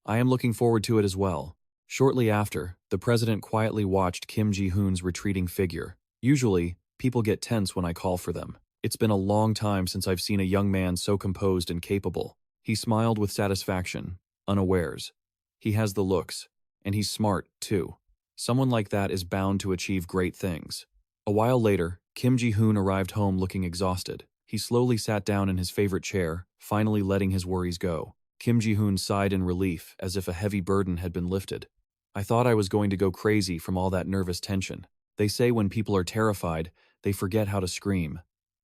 I am looking forward to it as well. Shortly after, the president quietly watched Kim Ji-hoon's retreating figure. Usually, people get tense when I call for them. It's been a long time since I've seen a young man so composed and capable. He smiled with satisfaction, unawares. He has the looks, and he's smart, too. Someone like that is bound to achieve great things. A while later, Kim Ji-hoon arrived home looking exhausted. He slowly sat down in his favorite chair, finally letting his worries go. Kim Ji-hoon sighed in relief as if a heavy burden had been lifted. I thought I was going to go crazy from all that nervous tension. They say when people are terrified, they forget how to scream.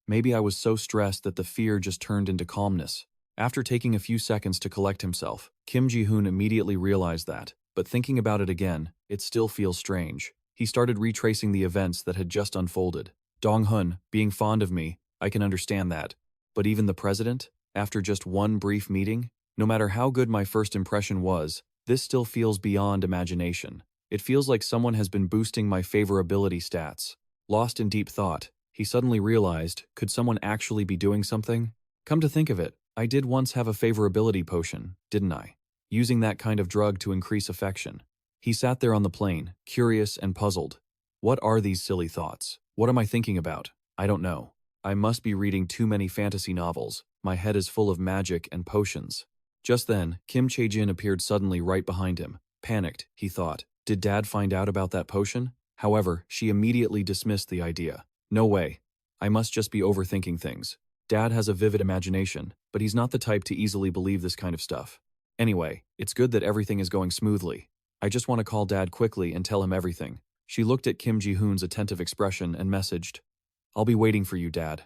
Maybe I was so stressed that the fear just turned into calmness. After taking a few seconds to collect himself, Kim Ji-hoon immediately realized that, but thinking about it again, it still feels strange. He started retracing the events that had just unfolded. Dong-hun, being fond of me, I can understand that. But even the president? After just one brief meeting? No matter how good my first impression was, this still feels beyond imagination. It feels like someone has been boosting my favorability stats. Lost in deep thought, he suddenly realized, could someone actually be doing something? Come to think of it, I did once have a favorability potion, didn't I? Using that kind of drug to increase affection. He sat there on the plane, curious and puzzled. What are these silly thoughts? What am I thinking about? I don't know. I must be reading too many fantasy novels. My head is full of magic and potions. Just then, Kim Chae-jin appeared suddenly right behind him. Panicked, he thought. Did Dad find out about that potion? However, she immediately dismissed the idea. No way. I must just be overthinking things. Dad has a vivid imagination, but he's not the type to easily believe this kind of stuff. Anyway, it's good that everything is going smoothly. I just want to call Dad quickly and tell him everything. She looked at Kim Ji-hoon's attentive expression and messaged, I'll be waiting for you, Dad.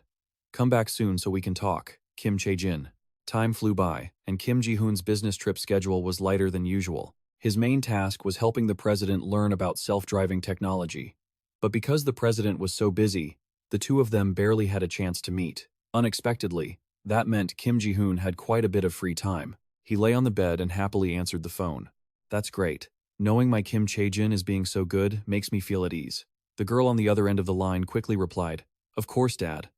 Come back soon so we can talk, Kim Chae-jin. Time flew by, and Kim Ji-hoon's business trip schedule was lighter than usual. His main task was helping the president learn about self-driving technology. But because the president was so busy, the two of them barely had a chance to meet. Unexpectedly, that meant Kim Ji-hoon had quite a bit of free time. He lay on the bed and happily answered the phone. That's great. Knowing my Kim Chae-jin is being so good makes me feel at ease. The girl on the other end of the line quickly replied, Of course, Dad.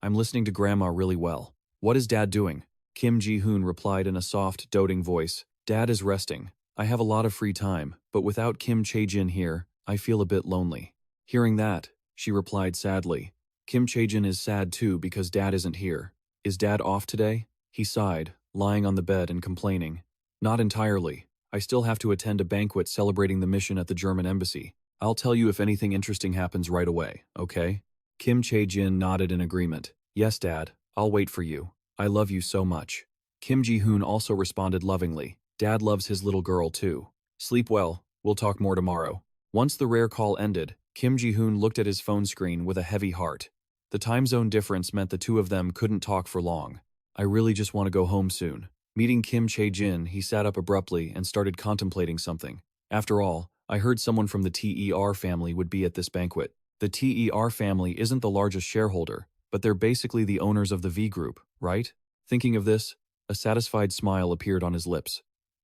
I'm listening to Grandma really well. What is Dad doing? Kim Ji-hoon replied in a soft, doting voice. Dad is resting. I have a lot of free time, but without Kim Chae-jin here, I feel a bit lonely. Hearing that, she replied sadly. Kim Chae-jin is sad too because Dad isn't here. Is Dad off today? He sighed, lying on the bed and complaining. Not entirely. I still have to attend a banquet celebrating the mission at the German embassy. I'll tell you if anything interesting happens right away, okay? Kim Chae-jin nodded in agreement. Yes, Dad, I'll wait for you. I love you so much. Kim Ji-hoon also responded lovingly. Dad loves his little girl too. Sleep well, we'll talk more tomorrow. Once the rare call ended, Kim Ji-hoon looked at his phone screen with a heavy heart. The time zone difference meant the two of them couldn't talk for long. I really just want to go home soon. Meeting Kim Chae-jin, he sat up abruptly and started contemplating something. After all, I heard someone from the TER family would be at this banquet. The TER family isn't the largest shareholder, but they're basically the owners of the V Group, right? Thinking of this, a satisfied smile appeared on his lips.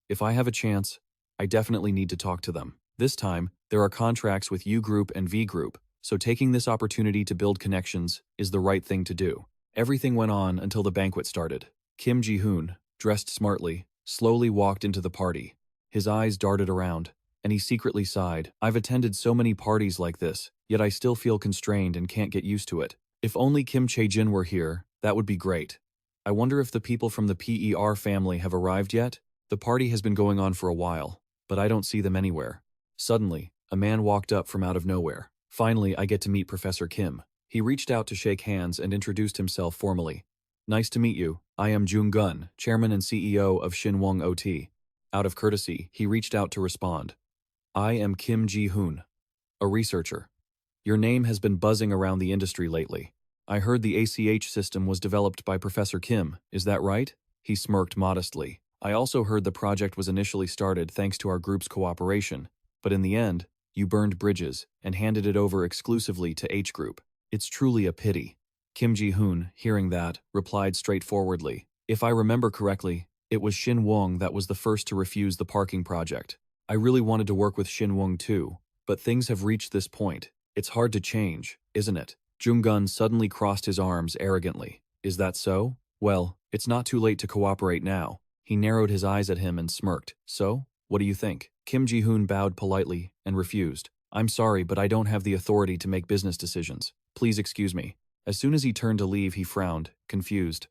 If I have a chance, I definitely need to talk to them. This time, there are contracts with U Group and V Group, so taking this opportunity to build connections is the right thing to do. Everything went on until the banquet started. Kim Ji-hoon, dressed smartly, slowly walked into the party. His eyes darted around, and he secretly sighed. I've attended so many parties like this, yet I still feel constrained and can't get used to it. If only Kim Chae-jin were here, that would be great. I wonder if the people from the PER family have arrived yet? The party has been going on for a while, but I don't see them anywhere. Suddenly, a man walked up from out of nowhere. Finally, I get to meet Professor Kim. He reached out to shake hands and introduced himself formally. Nice to meet you. I am Jung-gun, chairman and CEO of Shinwong OT. Out of courtesy, he reached out to respond. I am Kim Ji-hoon, a researcher. Your name has been buzzing around the industry lately. I heard the ACH system was developed by Professor Kim, is that right? He smirked modestly. I also heard the project was initially started thanks to our group's cooperation, but in the end, you burned bridges and handed it over exclusively to H Group. It's truly a pity. Kim Ji-hoon, hearing that, replied straightforwardly. If I remember correctly, it was Shinwong that was the first to refuse the parking project. I really wanted to work with Shinwong too, but things have reached this point. It's hard to change, isn't it? Jung-gun suddenly crossed his arms arrogantly. Is that so? Well, it's not too late to cooperate now. He narrowed his eyes at him and smirked. So, what do you think? Kim Ji-hoon bowed politely and refused. I'm sorry, but I don't have the authority to make business decisions. Please excuse me. As soon as he turned to leave, he frowned, confused.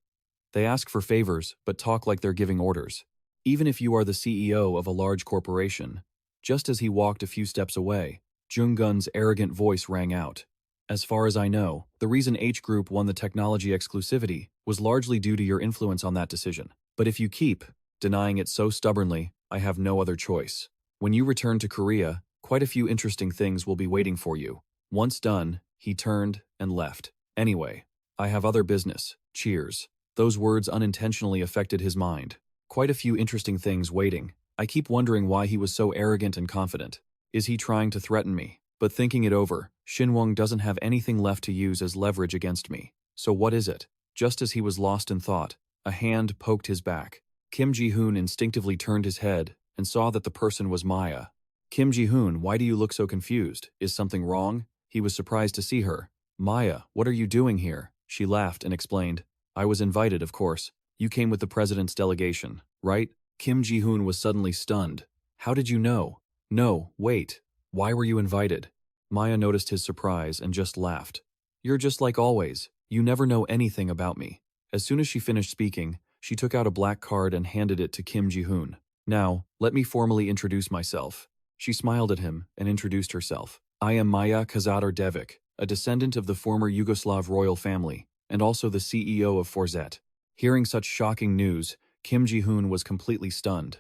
They ask for favors, but talk like they're giving orders. Even if you are the CEO of a large corporation. Just as he walked a few steps away, Jung-gun's arrogant voice rang out. As far as I know, the reason H Group won the technology exclusivity was largely due to your influence on that decision. But if you keep denying it so stubbornly, I have no other choice. When you return to Korea, quite a few interesting things will be waiting for you. Once done, he turned and left. Anyway, I have other business. Cheers. Those words unintentionally affected his mind. Quite a few interesting things waiting. I keep wondering why he was so arrogant and confident. Is he trying to threaten me? But thinking it over, Shinwong doesn't have anything left to use as leverage against me. So what is it? Just as he was lost in thought, a hand poked his back. Kim Ji-hoon instinctively turned his head and saw that the person was Maya. Kim Ji-hoon, why do you look so confused? Is something wrong? He was surprised to see her. Maya, what are you doing here? She laughed and explained. I was invited, of course. You came with the president's delegation, right? Kim Ji-hoon was suddenly stunned. How did you know? No, wait. Why were you invited? Maya noticed his surprise and just laughed. You're just like always. You never know anything about me. As soon as she finished speaking, she took out a black card and handed it to Kim Ji-hoon. Now, let me formally introduce myself. She smiled at him and introduced herself. I am Maya Kazadar-Devik, a descendant of the former Yugoslav royal family, and also the CEO of Forzet. Hearing such shocking news, Kim Ji-hoon was completely stunned.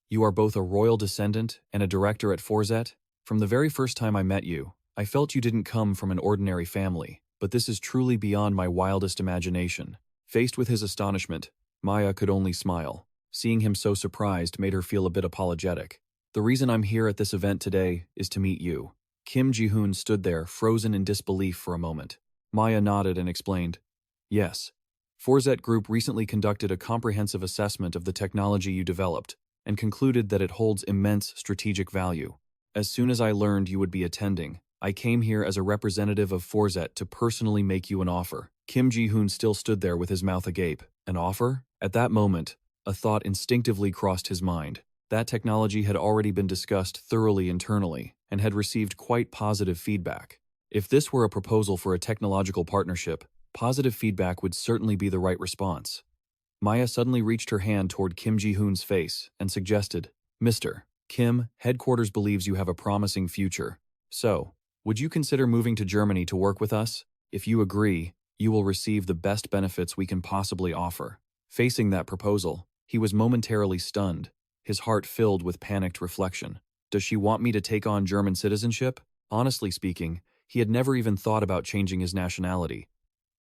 You are both a royal descendant and a director at Forzet? From the very first time I met you, I felt you didn't come from an ordinary family, but this is truly beyond my wildest imagination. Faced with his astonishment, Maya could only smile. Seeing him so surprised made her feel a bit apologetic. The reason I'm here at this event today is to meet you. Kim Ji-hoon stood there, frozen in disbelief for a moment. Maya nodded and explained, Yes. Forzet Group recently conducted a comprehensive assessment of the technology you developed and concluded that it holds immense strategic value. As soon as I learned you would be attending, I came here as a representative of Forzet to personally make you an offer. Kim Ji-hoon still stood there with his mouth agape. An offer? At that moment, a thought instinctively crossed his mind. That technology had already been discussed thoroughly internally and had received quite positive feedback. If this were a proposal for a technological partnership, positive feedback would certainly be the right response. Maya suddenly reached her hand toward Kim Ji-hoon's face and suggested, Mr. Kim, headquarters believes you have a promising future. So, would you consider moving to Germany to work with us? If you agree, you will receive the best benefits we can possibly offer. Facing that proposal, he was momentarily stunned, his heart filled with panicked reflection. Does she want me to take on German citizenship? Honestly speaking, he had never even thought about changing his nationality.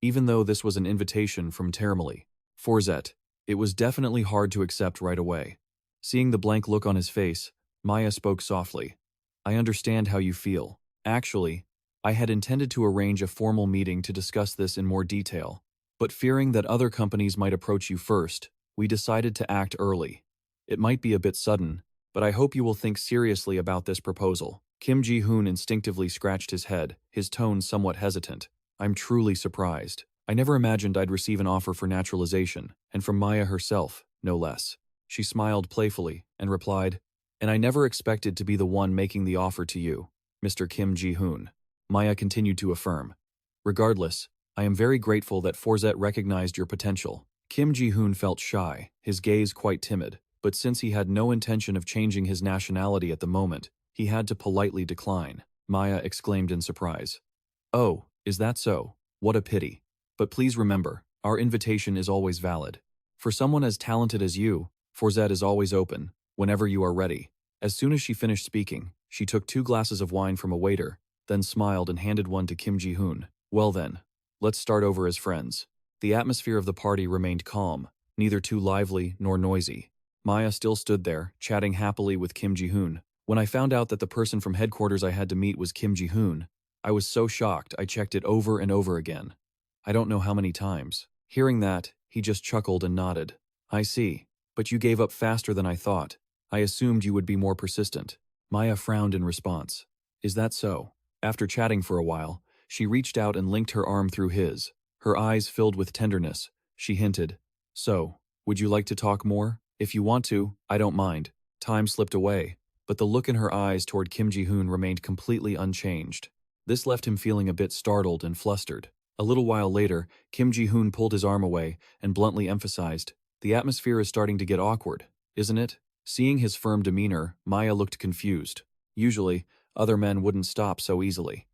Even though this was an invitation from Termoli, Forzet, it was definitely hard to accept right away. Seeing the blank look on his face, Maya spoke softly. I understand how you feel. Actually, I had intended to arrange a formal meeting to discuss this in more detail, but fearing that other companies might approach you first, we decided to act early. It might be a bit sudden, but I hope you will think seriously about this proposal. Kim Ji-hoon instinctively scratched his head, his tone somewhat hesitant. I'm truly surprised. I never imagined I'd receive an offer for naturalization, and from Maya herself, no less. She smiled playfully and replied, And I never expected to be the one making the offer to you, Mr. Kim Ji-hoon. Maya continued to affirm, Regardless, I am very grateful that Forzet recognized your potential. Kim Ji-hoon felt shy, his gaze quite timid, but since he had no intention of changing his nationality at the moment, he had to politely decline. Maya exclaimed in surprise. Oh, is that so? What a pity. But please remember, our invitation is always valid. For someone as talented as you, Forzet is always open, whenever you are ready. As soon as she finished speaking, she took 2 glasses of wine from a waiter, then smiled and handed one to Kim Ji-hoon. Well then, let's start over as friends. The atmosphere of the party remained calm, neither too lively nor noisy. Maya still stood there, chatting happily with Kim Ji-hoon. When I found out that the person from headquarters I had to meet was Kim Ji-hoon, I was so shocked I checked it over and over again. I don't know how many times. Hearing that, he just chuckled and nodded. I see, but you gave up faster than I thought. I assumed you would be more persistent. Maya frowned in response. Is that so? After chatting for a while, she reached out and linked her arm through his. Her eyes filled with tenderness. She hinted, So, would you like to talk more? If you want to, I don't mind. Time slipped away, but the look in her eyes toward Kim Ji-hoon remained completely unchanged. This left him feeling a bit startled and flustered. A little while later, Kim Ji-hoon pulled his arm away and bluntly emphasized, The atmosphere is starting to get awkward, isn't it? Seeing his firm demeanor, Maya looked confused. Usually, other men wouldn't stop so easily.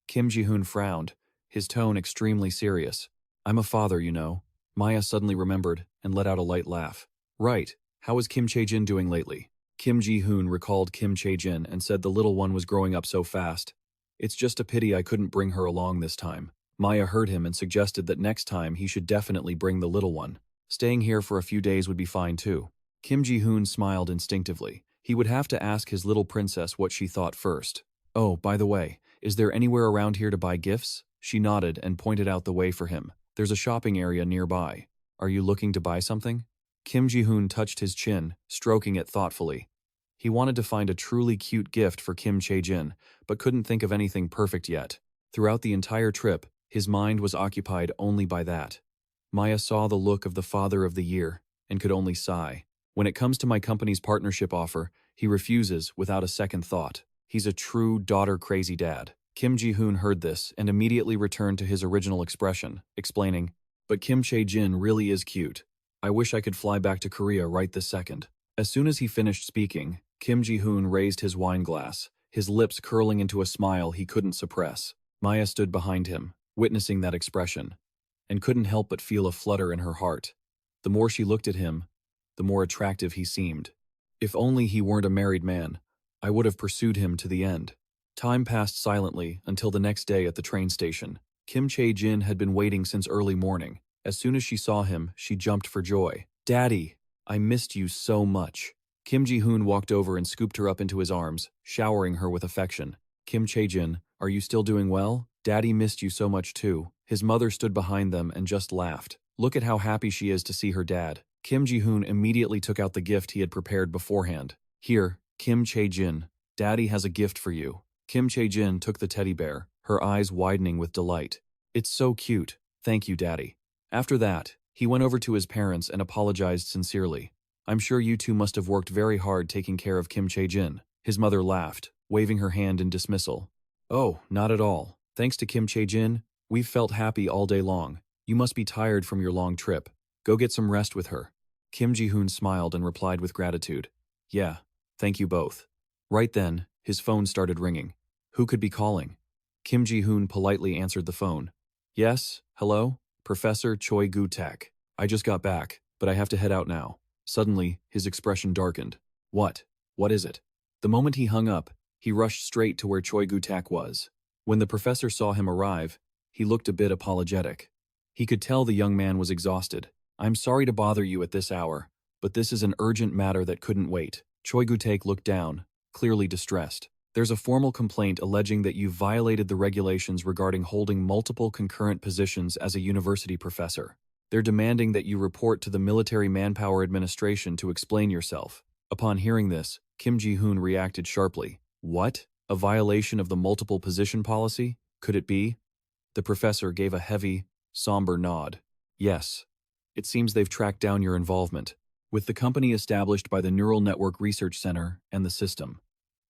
Kim Ji-hoon frowned, his tone extremely serious. I'm a father, you know. Maya suddenly remembered and let out a light laugh. Right, how is Kim Chae-jin doing lately? Kim Ji-hoon recalled Kim Chae-jin and said the little one was growing up so fast. It's just a pity I couldn't bring her along this time. Maya heard him and suggested that next time he should definitely bring the little one. Staying here for a few days would be fine too. Kim Ji-hoon smiled instinctively. He would have to ask his little princess what she thought first. Oh, by the way, is there anywhere around here to buy gifts? She nodded and pointed out the way for him. There's a shopping area nearby. Are you looking to buy something? Kim Ji-hoon touched his chin, stroking it thoughtfully. He wanted to find a truly cute gift for Kim Chae-jin, but couldn't think of anything perfect yet. Throughout the entire trip, his mind was occupied only by that. Maya saw the look of the father of the year and could only sigh. When it comes to my company's partnership offer, he refuses without a second thought. He's a true daughter-crazy dad. Kim Ji-hoon heard this and immediately returned to his original expression, explaining, "But Kim Chae-jin really is cute. I wish I could fly back to Korea right this second." As soon as he finished speaking, Kim Ji-hoon raised his wine glass, his lips curling into a smile he couldn't suppress. Maya stood behind him, witnessing that expression, and couldn't help but feel a flutter in her heart. The more she looked at him, the more attractive he seemed. If only he weren't a married man, I would have pursued him to the end. Time passed silently until the next day at the train station. Kim Chae-jin had been waiting since early morning. As soon as she saw him, she jumped for joy. "Daddy, I missed you so much." Kim Ji-hoon walked over and scooped her up into his arms, showering her with affection. "Kim Chae-jin, are you still doing well? Daddy missed you so much too." His mother stood behind them and just laughed. "Look at how happy she is to see her dad." Kim Ji-hoon immediately took out the gift he had prepared beforehand. "Here, Kim Chae-jin, Daddy has a gift for you." Kim Chae-jin took the teddy bear, her eyes widening with delight. "It's so cute. Thank you, Daddy." After that, he went over to his parents and apologized sincerely. "I'm sure you two must have worked very hard taking care of Kim Chae-jin." His mother laughed, waving her hand in dismissal. "Oh, not at all. Thanks to Kim Chae-jin, we've felt happy all day long. You must be tired from your long trip. Go get some rest with her." Kim Ji-hoon smiled and replied with gratitude, "Yeah, thank you both." Right then, his phone started ringing. Who could be calling? Kim Ji-hoon politely answered the phone. "Yes, hello? Professor Choi Gu-tak. I just got back, but I have to head out now." Suddenly, his expression darkened. "What? What is it?" The moment he hung up, he rushed straight to where Choi Gu-tak was. When the professor saw him arrive, he looked a bit apologetic. He could tell the young man was exhausted. "I'm sorry to bother you at this hour, but this is an urgent matter that couldn't wait." Choi Gu-tak looked down, clearly distressed. "There's a formal complaint alleging that you violated the regulations regarding holding multiple concurrent positions as a university professor. They're demanding that you report to the Military Manpower Administration to explain yourself." Upon hearing this, Kim Ji-hoon reacted sharply. "What? A violation of the multiple position policy? Could it be?" The professor gave a heavy, somber nod. "Yes. It seems they've tracked down your involvement with the company established by the Neural Network Research Center and the system.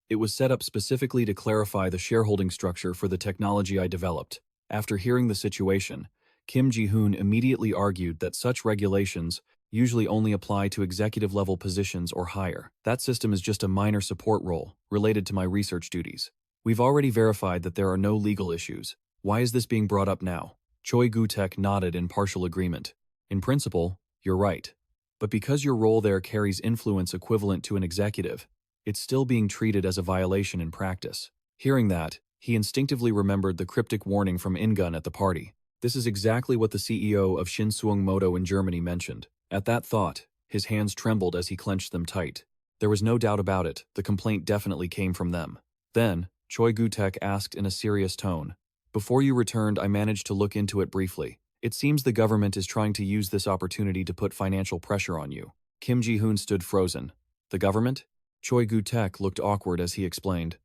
It was set up specifically to clarify the shareholding structure for the technology I developed." After hearing the situation, Kim Ji-hoon immediately argued that such regulations usually only apply to executive-level positions or higher. "That system is just a minor support role related to my research duties. We've already verified that there are no legal issues. Why is this being brought up now?" Choi Gu-tak nodded in partial agreement. "In principle, you're right. But because your role there carries influence equivalent to an executive, it's still being treated as a violation in practice." Hearing that, he instinctively remembered the cryptic warning from Ingun at the party. This is exactly what the CEO of Shinseung Moto in Germany mentioned. At that thought, his hands trembled as he clenched them tight. There was no doubt about it, the complaint definitely came from them. Then, Choi Gu-tak asked in a serious tone, "Before you returned, I managed to look into it briefly. It seems the government is trying to use this opportunity to put financial pressure on you." Kim Ji-hoon stood frozen. "The government?" Choi Gu-tak looked awkward as he explained.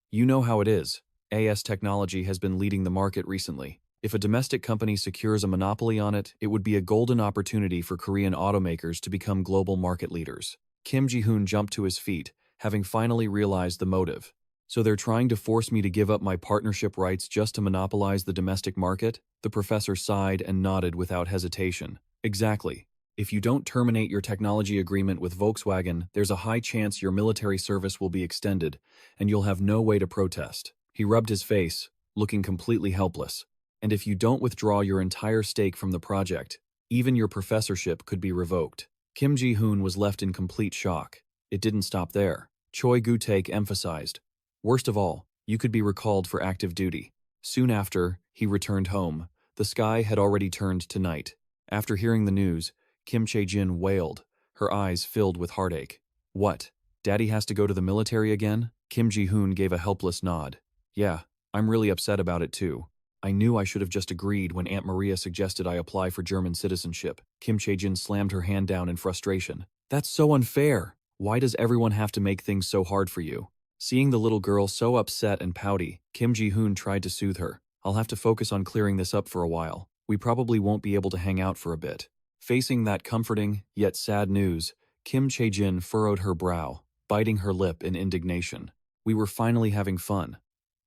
"You know how it is. AS technology has been leading the market recently. If a domestic company secures a monopoly on it, it would be a golden opportunity for Korean automakers to become global market leaders." Kim Ji-hoon jumped to his feet, having finally realized the motive. "So they're trying to force me to give up my partnership rights just to monopolize the domestic market?" The professor sighed and nodded without hesitation. "Exactly. If you don't terminate your technology agreement with Volkswagen, there's a high chance your military service will be extended, and you'll have no way to protest." He rubbed his face, looking completely helpless. "And if you don't withdraw your entire stake from the project, even your professorship could be revoked." Kim Ji-hoon was left in complete shock. It didn't stop there. Choi Gu-tak emphasized, "Worst of all, you could be recalled for active duty." Soon after, he returned home. The sky had already turned to night. After hearing the news, Kim Chae-jin wailed, her eyes filled with heartache. "What? Daddy has to go to the military again?" Kim Ji-hoon gave a helpless nod. "Yeah, I'm really upset about it too. I knew I should have just agreed when Aunt Maria suggested I apply for German citizenship." Kim Chae-jin slammed her hand down in frustration. "That's so unfair. Why does everyone have to make things so hard for you? Seeing the little girl so upset and pouty, Kim Ji-hoon tried to soothe her. I'll have to focus on clearing this up for a while. We probably won't be able to hang out for a bit. Facing that comforting, yet sad news, Kim Chae-jin furrowed her brow, biting her lip in indignation. We were finally having fun.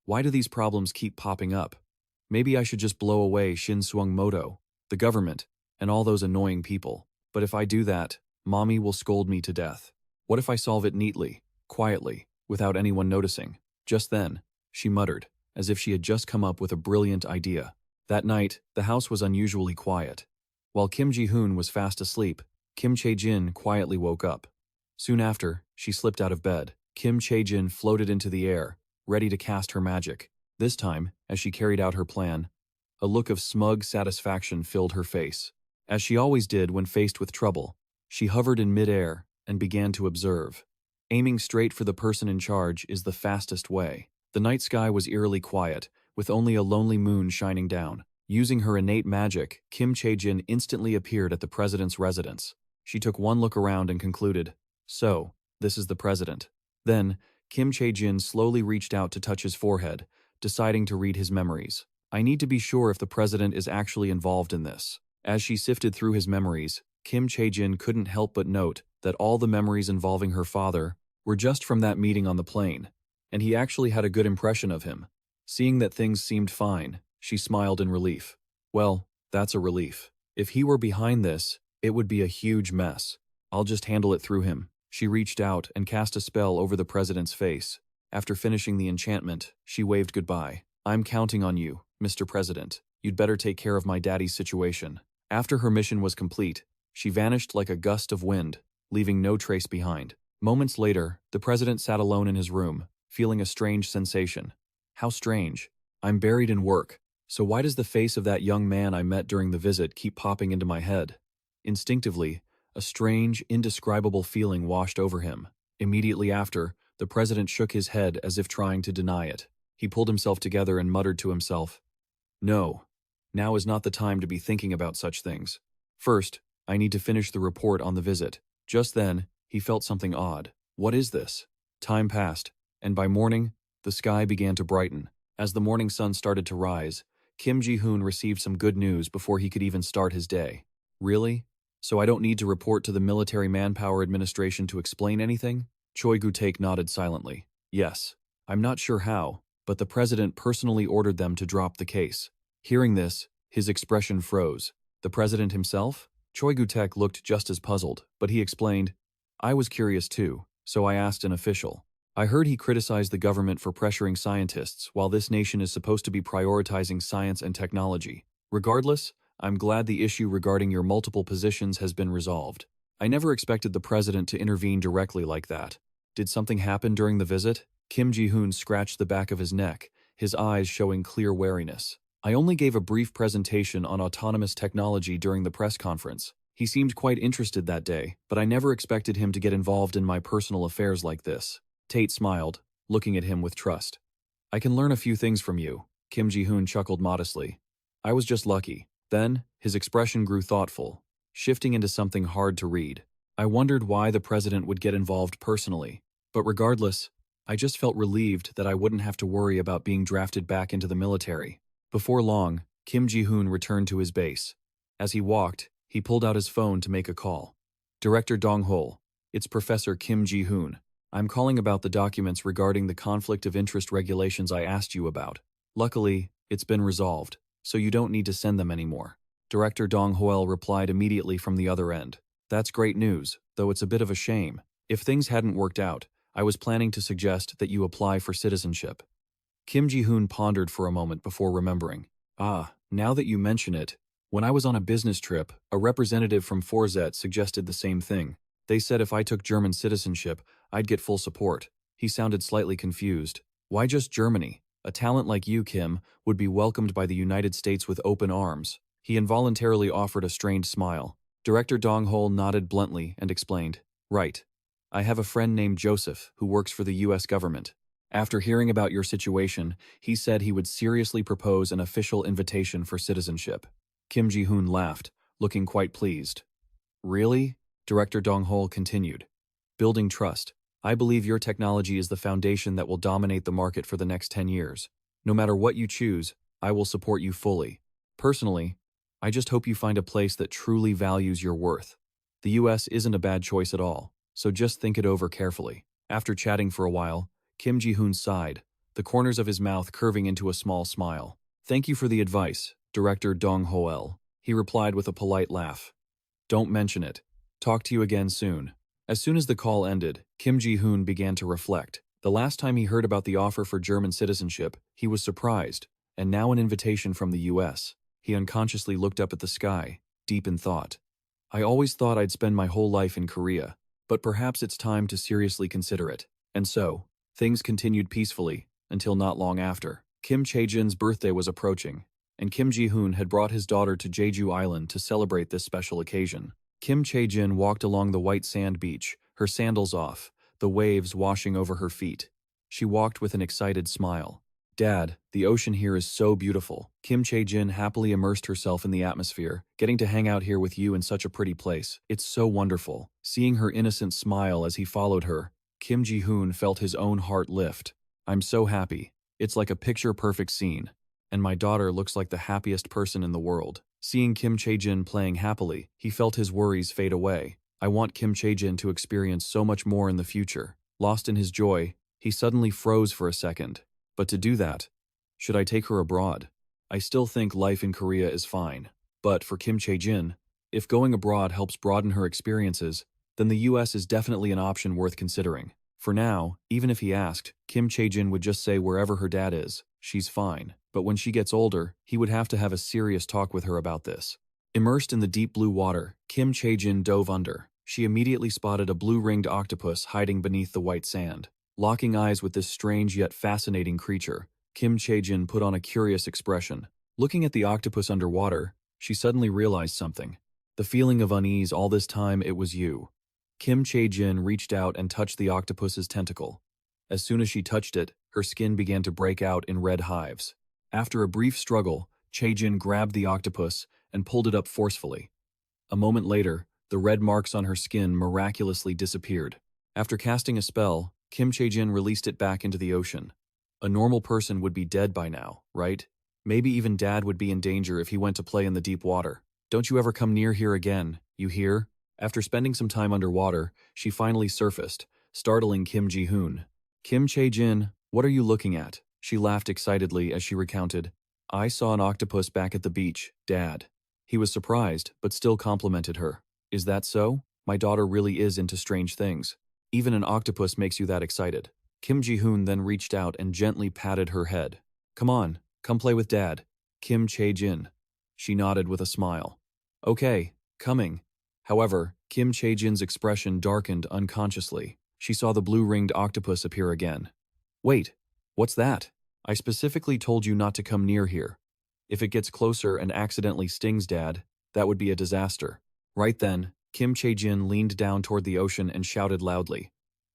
Why do these problems keep popping up? Maybe I should just blow away Shin Seung-modo, the government, and all those annoying people. But if I do that, Mommy will scold me to death. What if I solve it neatly, quietly, without anyone noticing? Just then, she muttered, as if she had just come up with a brilliant idea. That night, the house was unusually quiet. While Kim Ji-hoon was fast asleep, Kim Chae-jin quietly woke up. Soon after, she slipped out of bed. Kim Chae-jin floated into the air, ready to cast her magic. This time, as she carried out her plan, a look of smug satisfaction filled her face. As she always did when faced with trouble, she hovered in midair and began to observe. Aiming straight for the person in charge is the fastest way. The night sky was eerily quiet, with only a lonely moon shining down. Using her innate magic, Kim Chae-jin instantly appeared at the president's residence. She took one look around and concluded, "So, this is the president." Then, Kim Chae-jin slowly reached out to touch his forehead, deciding to read his memories. I need to be sure if the president is actually involved in this. As she sifted through his memories, Kim Chae-jin couldn't help but note that all the memories involving her father were just from that meeting on the plane, and he actually had a good impression of him. Seeing that things seemed fine, she smiled in relief. Well, that's a relief. If he were behind this, it would be a huge mess. I'll just handle it through him. She reached out and cast a spell over the president's face. After finishing the enchantment, she waved goodbye. I'm counting on you, Mr. President. You'd better take care of my daddy's situation. After her mission was complete, she vanished like a gust of wind, leaving no trace behind. Moments later, the president sat alone in his room, feeling a strange sensation. How strange. I'm buried in work, so why does the face of that young man I met during the visit keep popping into my head? Instinctively, a strange, indescribable feeling washed over him. Immediately after, the president shook his head as if trying to deny it. He pulled himself together and muttered to himself, "No, now is not the time to be thinking about such things. First, I need to finish the report on the visit." Just then, he felt something odd. What is this? Time passed, and by morning, the sky began to brighten. As the morning sun started to rise, Kim Ji-hoon received some good news before he could even start his day. Really? So I don't need to report to the Military Manpower Administration to explain anything? Choi Gu-taek nodded silently. Yes. I'm not sure how, but the president personally ordered them to drop the case. Hearing this, his expression froze. The president himself? Choi Gu-taek looked just as puzzled, but he explained, I was curious too, so I asked an official. I heard he criticized the government for pressuring scientists while this nation is supposed to be prioritizing science and technology. Regardless, I'm glad the issue regarding your multiple positions has been resolved. I never expected the president to intervene directly like that. Did something happen during the visit? Kim Ji-hoon scratched the back of his neck, his eyes showing clear wariness. I only gave a brief presentation on autonomous technology during the press conference. He seemed quite interested that day, but I never expected him to get involved in my personal affairs like this. Tate smiled, looking at him with trust. I can learn a few things from you, Kim Ji-hoon chuckled modestly. I was just lucky. Then, his expression grew thoughtful, shifting into something hard to read. I wondered why the president would get involved personally, but regardless, I just felt relieved that I wouldn't have to worry about being drafted back into the military. Before long, Kim Ji-hoon returned to his base. As he walked, he pulled out his phone to make a call. Director Dong-hol, it's Professor Kim Ji-hoon. I'm calling about the documents regarding the conflict of interest regulations I asked you about. Luckily, it's been resolved, so you don't need to send them anymore. Director Dong-hol replied immediately from the other end. That's great news, though it's a bit of a shame. If things hadn't worked out, I was planning to suggest that you apply for citizenship. Kim Ji-hoon pondered for a moment before remembering. Now that you mention it, when I was on a business trip, a representative from Forzet suggested the same thing. They said if I took German citizenship, I'd get full support. He sounded slightly confused. Why just Germany? A talent like you, Kim, would be welcomed by the United States with open arms. He involuntarily offered a strained smile. Director Dong-hol nodded bluntly and explained, Right. I have a friend named Joseph who works for the U.S. government. After hearing about your situation, he said he would seriously propose an official invitation for citizenship. Kim Ji-hoon laughed, looking quite pleased. Really? Director Dong-hol continued. Building trust. I believe your technology is the foundation that will dominate the market for the next 10 years. No matter what you choose, I will support you fully. Personally, I just hope you find a place that truly values your worth. The US isn't a bad choice at all, so just think it over carefully. After chatting for a while, Kim Ji-hoon sighed, the corners of his mouth curving into a small smile. Thank you for the advice, Director Dong Hoel. He replied with a polite laugh. Don't mention it. Talk to you again soon. As soon as the call ended, Kim Ji-hoon began to reflect. The last time he heard about the offer for German citizenship, he was surprised, and now an invitation from the US. He unconsciously looked up at the sky, deep in thought. I always thought I'd spend my whole life in Korea, but perhaps it's time to seriously consider it. And so, things continued peacefully, until not long after. Kim Chae-jin's birthday was approaching, and Kim Ji-hoon had brought his daughter to Jeju Island to celebrate this special occasion. Kim Chae-jin walked along the white sand beach, her sandals off, the waves washing over her feet. She walked with an excited smile. Dad, the ocean here is so beautiful. Kim Chae-jin happily immersed herself in the atmosphere, getting to hang out here with you in such a pretty place. It's so wonderful. Seeing her innocent smile as he followed her, Kim Ji-hoon felt his own heart lift. I'm so happy. It's like a picture-perfect scene. And my daughter looks like the happiest person in the world. Seeing Kim Chae-jin playing happily, he felt his worries fade away. I want Kim Chae-jin to experience so much more in the future. Lost in his joy, he suddenly froze for a second. But to do that, should I take her abroad? I still think life in Korea is fine. But for Kim Chae-jin, if going abroad helps broaden her experiences, then the US is definitely an option worth considering. For now, even if he asked, Kim Chae-jin would just say wherever her dad is, she's fine. But when she gets older, he would have to have a serious talk with her about this. Immersed in the deep blue water, Kim Chae-jin dove under. She immediately spotted a blue-ringed octopus hiding beneath the white sand. Locking eyes with this strange yet fascinating creature, Kim Chae-jin put on a curious expression. Looking at the octopus underwater, she suddenly realized something. The feeling of unease all this time, it was you. Kim Chae-jin reached out and touched the octopus's tentacle. As soon as she touched it, her skin began to break out in red hives. After a brief struggle, Chae-jin grabbed the octopus and pulled it up forcefully. A moment later, the red marks on her skin miraculously disappeared. After casting a spell, Kim Chae-jin released it back into the ocean. A normal person would be dead by now, right? Maybe even Dad would be in danger if he went to play in the deep water. Don't you ever come near here again, you hear? After spending some time underwater, she finally surfaced, startling Kim Ji-hoon. Kim Chae-jin, what are you looking at? She laughed excitedly as she recounted. I saw an octopus back at the beach, Dad. He was surprised, but still complimented her. Is that so? My daughter really is into strange things. Even an octopus makes you that excited. Kim Ji-hoon then reached out and gently patted her head. Come on, come play with Dad. Kim Chae-jin. She nodded with a smile. Okay, coming. However, Kim Chae-jin's expression darkened unconsciously. She saw the blue-ringed octopus appear again. Wait, what's that? I specifically told you not to come near here. If it gets closer and accidentally stings Dad, that would be a disaster. Right then, Kim Chae-jin leaned down toward the ocean and shouted loudly.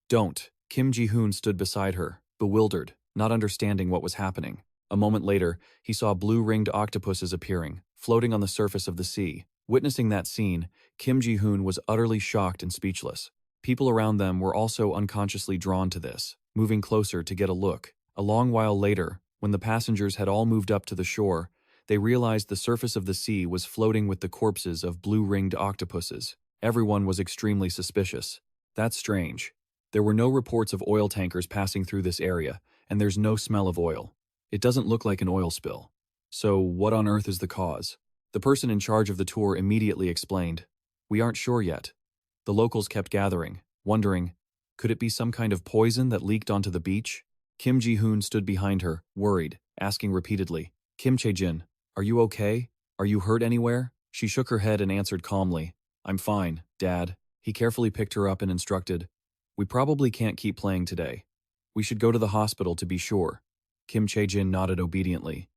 Don't. Kim Ji-hoon stood beside her, bewildered, not understanding what was happening. A moment later, he saw blue-ringed octopuses appearing, floating on the surface of the sea. Witnessing that scene, Kim Ji-hoon was utterly shocked and speechless. People around them were also unconsciously drawn to this, moving closer to get a look. A long while later, when the passengers had all moved up to the shore, they realized the surface of the sea was floating with the corpses of blue-ringed octopuses. Everyone was extremely suspicious. That's strange. There were no reports of oil tankers passing through this area, and there's no smell of oil. It doesn't look like an oil spill. So what on earth is the cause? The person in charge of the tour immediately explained. We aren't sure yet. The locals kept gathering, wondering, could it be some kind of poison that leaked onto the beach? Kim Ji-hoon stood behind her, worried, asking repeatedly, Kim Chae-jin, are you okay? Are you hurt anywhere? She shook her head and answered calmly, I'm fine, Dad. He carefully picked her up and instructed, we probably can't keep playing today. We should go to the hospital to be sure. Kim Chae-jin nodded obediently.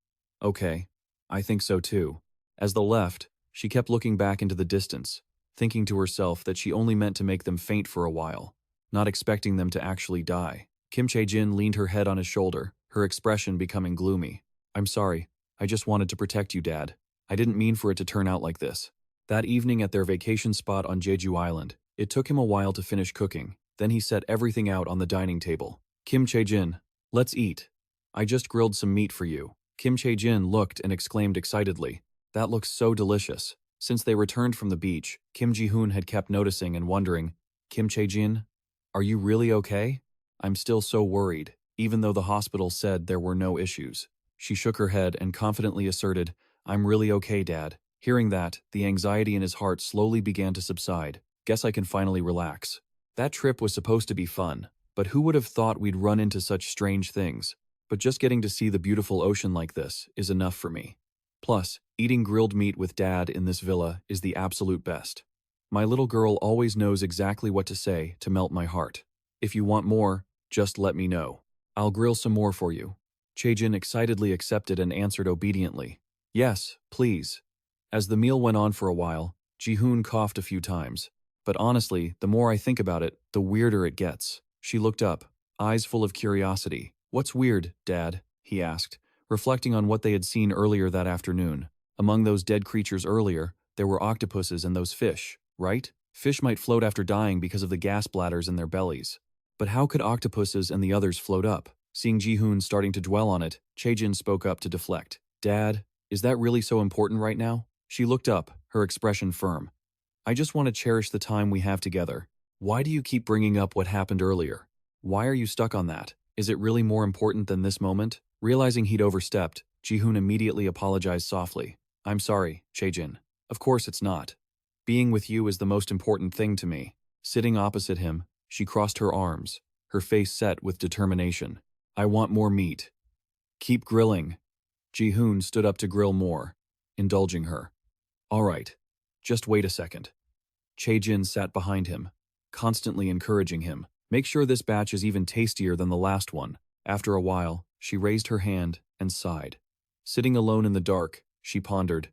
Okay, I think so too. As they left, she kept looking back into the distance, thinking to herself that she only meant to make them faint for a while, not expecting them to actually die. Kim Chae-jin leaned her head on his shoulder, her expression becoming gloomy. I'm sorry, I just wanted to protect you, Dad. I didn't mean for it to turn out like this. That evening at their vacation spot on Jeju Island, it took him a while to finish cooking. Then he set everything out on the dining table. Kim Chae-jin, let's eat. I just grilled some meat for you. Kim Chae-jin looked and exclaimed excitedly, that looks so delicious. Since they returned from the beach, Kim Ji-hoon had kept noticing and wondering, Kim Chae-jin, are you really okay? I'm still so worried, even though the hospital said there were no issues. She shook her head and confidently asserted, I'm really okay, Dad. Hearing that, the anxiety in his heart slowly began to subside. Guess I can finally relax. That trip was supposed to be fun, but who would have thought we'd run into such strange things? But just getting to see the beautiful ocean like this is enough for me. Plus, eating grilled meat with Dad in this villa is the absolute best. My little girl always knows exactly what to say to melt my heart. If you want more, just let me know. I'll grill some more for you. Chae-jin excitedly accepted and answered obediently. Yes, please. As the meal went on for a while, Ji-hoon coughed a few times. But honestly, the more I think about it, the weirder it gets. She looked up, eyes full of curiosity. What's weird, Dad? He asked, reflecting on what they had seen earlier that afternoon. Among those dead creatures earlier, there were octopuses and those fish, right? Fish might float after dying because of the gas bladders in their bellies. But how could octopuses and the others float up? Seeing Ji-hoon starting to dwell on it, Chae-jin spoke up to deflect. Dad, is that really so important right now? She looked up, her expression firm. I just want to cherish the time we have together. Why do you keep bringing up what happened earlier? Why are you stuck on that? Is it really more important than this moment? Realizing he'd overstepped, Ji-hoon immediately apologized softly. I'm sorry, Chae-jin. Of course it's not. Being with you is the most important thing to me. Sitting opposite him, she crossed her arms, her face set with determination. I want more meat. Keep grilling. Ji-hoon stood up to grill more, indulging her. All right, just wait a second. Chae-jin sat behind him, constantly encouraging him. Make sure this batch is even tastier than the last one. After a while, she raised her hand and sighed. Sitting alone in the dark, she pondered.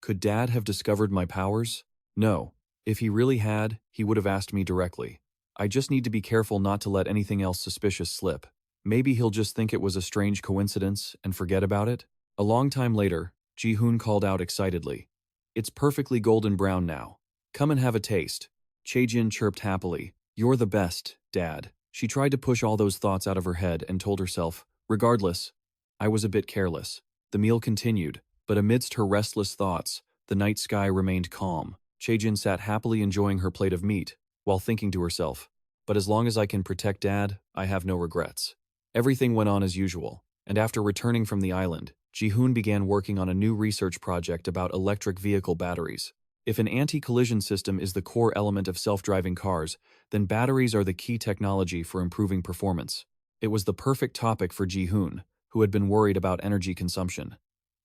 Could Dad have discovered my powers? No. If he really had, he would have asked me directly. I just need to be careful not to let anything else suspicious slip. Maybe he'll just think it was a strange coincidence and forget about it. A long time later, Ji-hoon called out excitedly. It's perfectly golden brown now. Come and have a taste. Chae-jin chirped happily. You're the best, Dad. She tried to push all those thoughts out of her head and told herself, regardless, I was a bit careless. The meal continued, but amidst her restless thoughts, the night sky remained calm. Chae-jin sat happily enjoying her plate of meat, while thinking to herself, but as long as I can protect Dad, I have no regrets. Everything went on as usual, and after returning from the island, Ji-hoon began working on a new research project about electric vehicle batteries. If an anti-collision system is the core element of self-driving cars, then batteries are the key technology for improving performance. It was the perfect topic for Ji-hoon, who had been worried about energy consumption.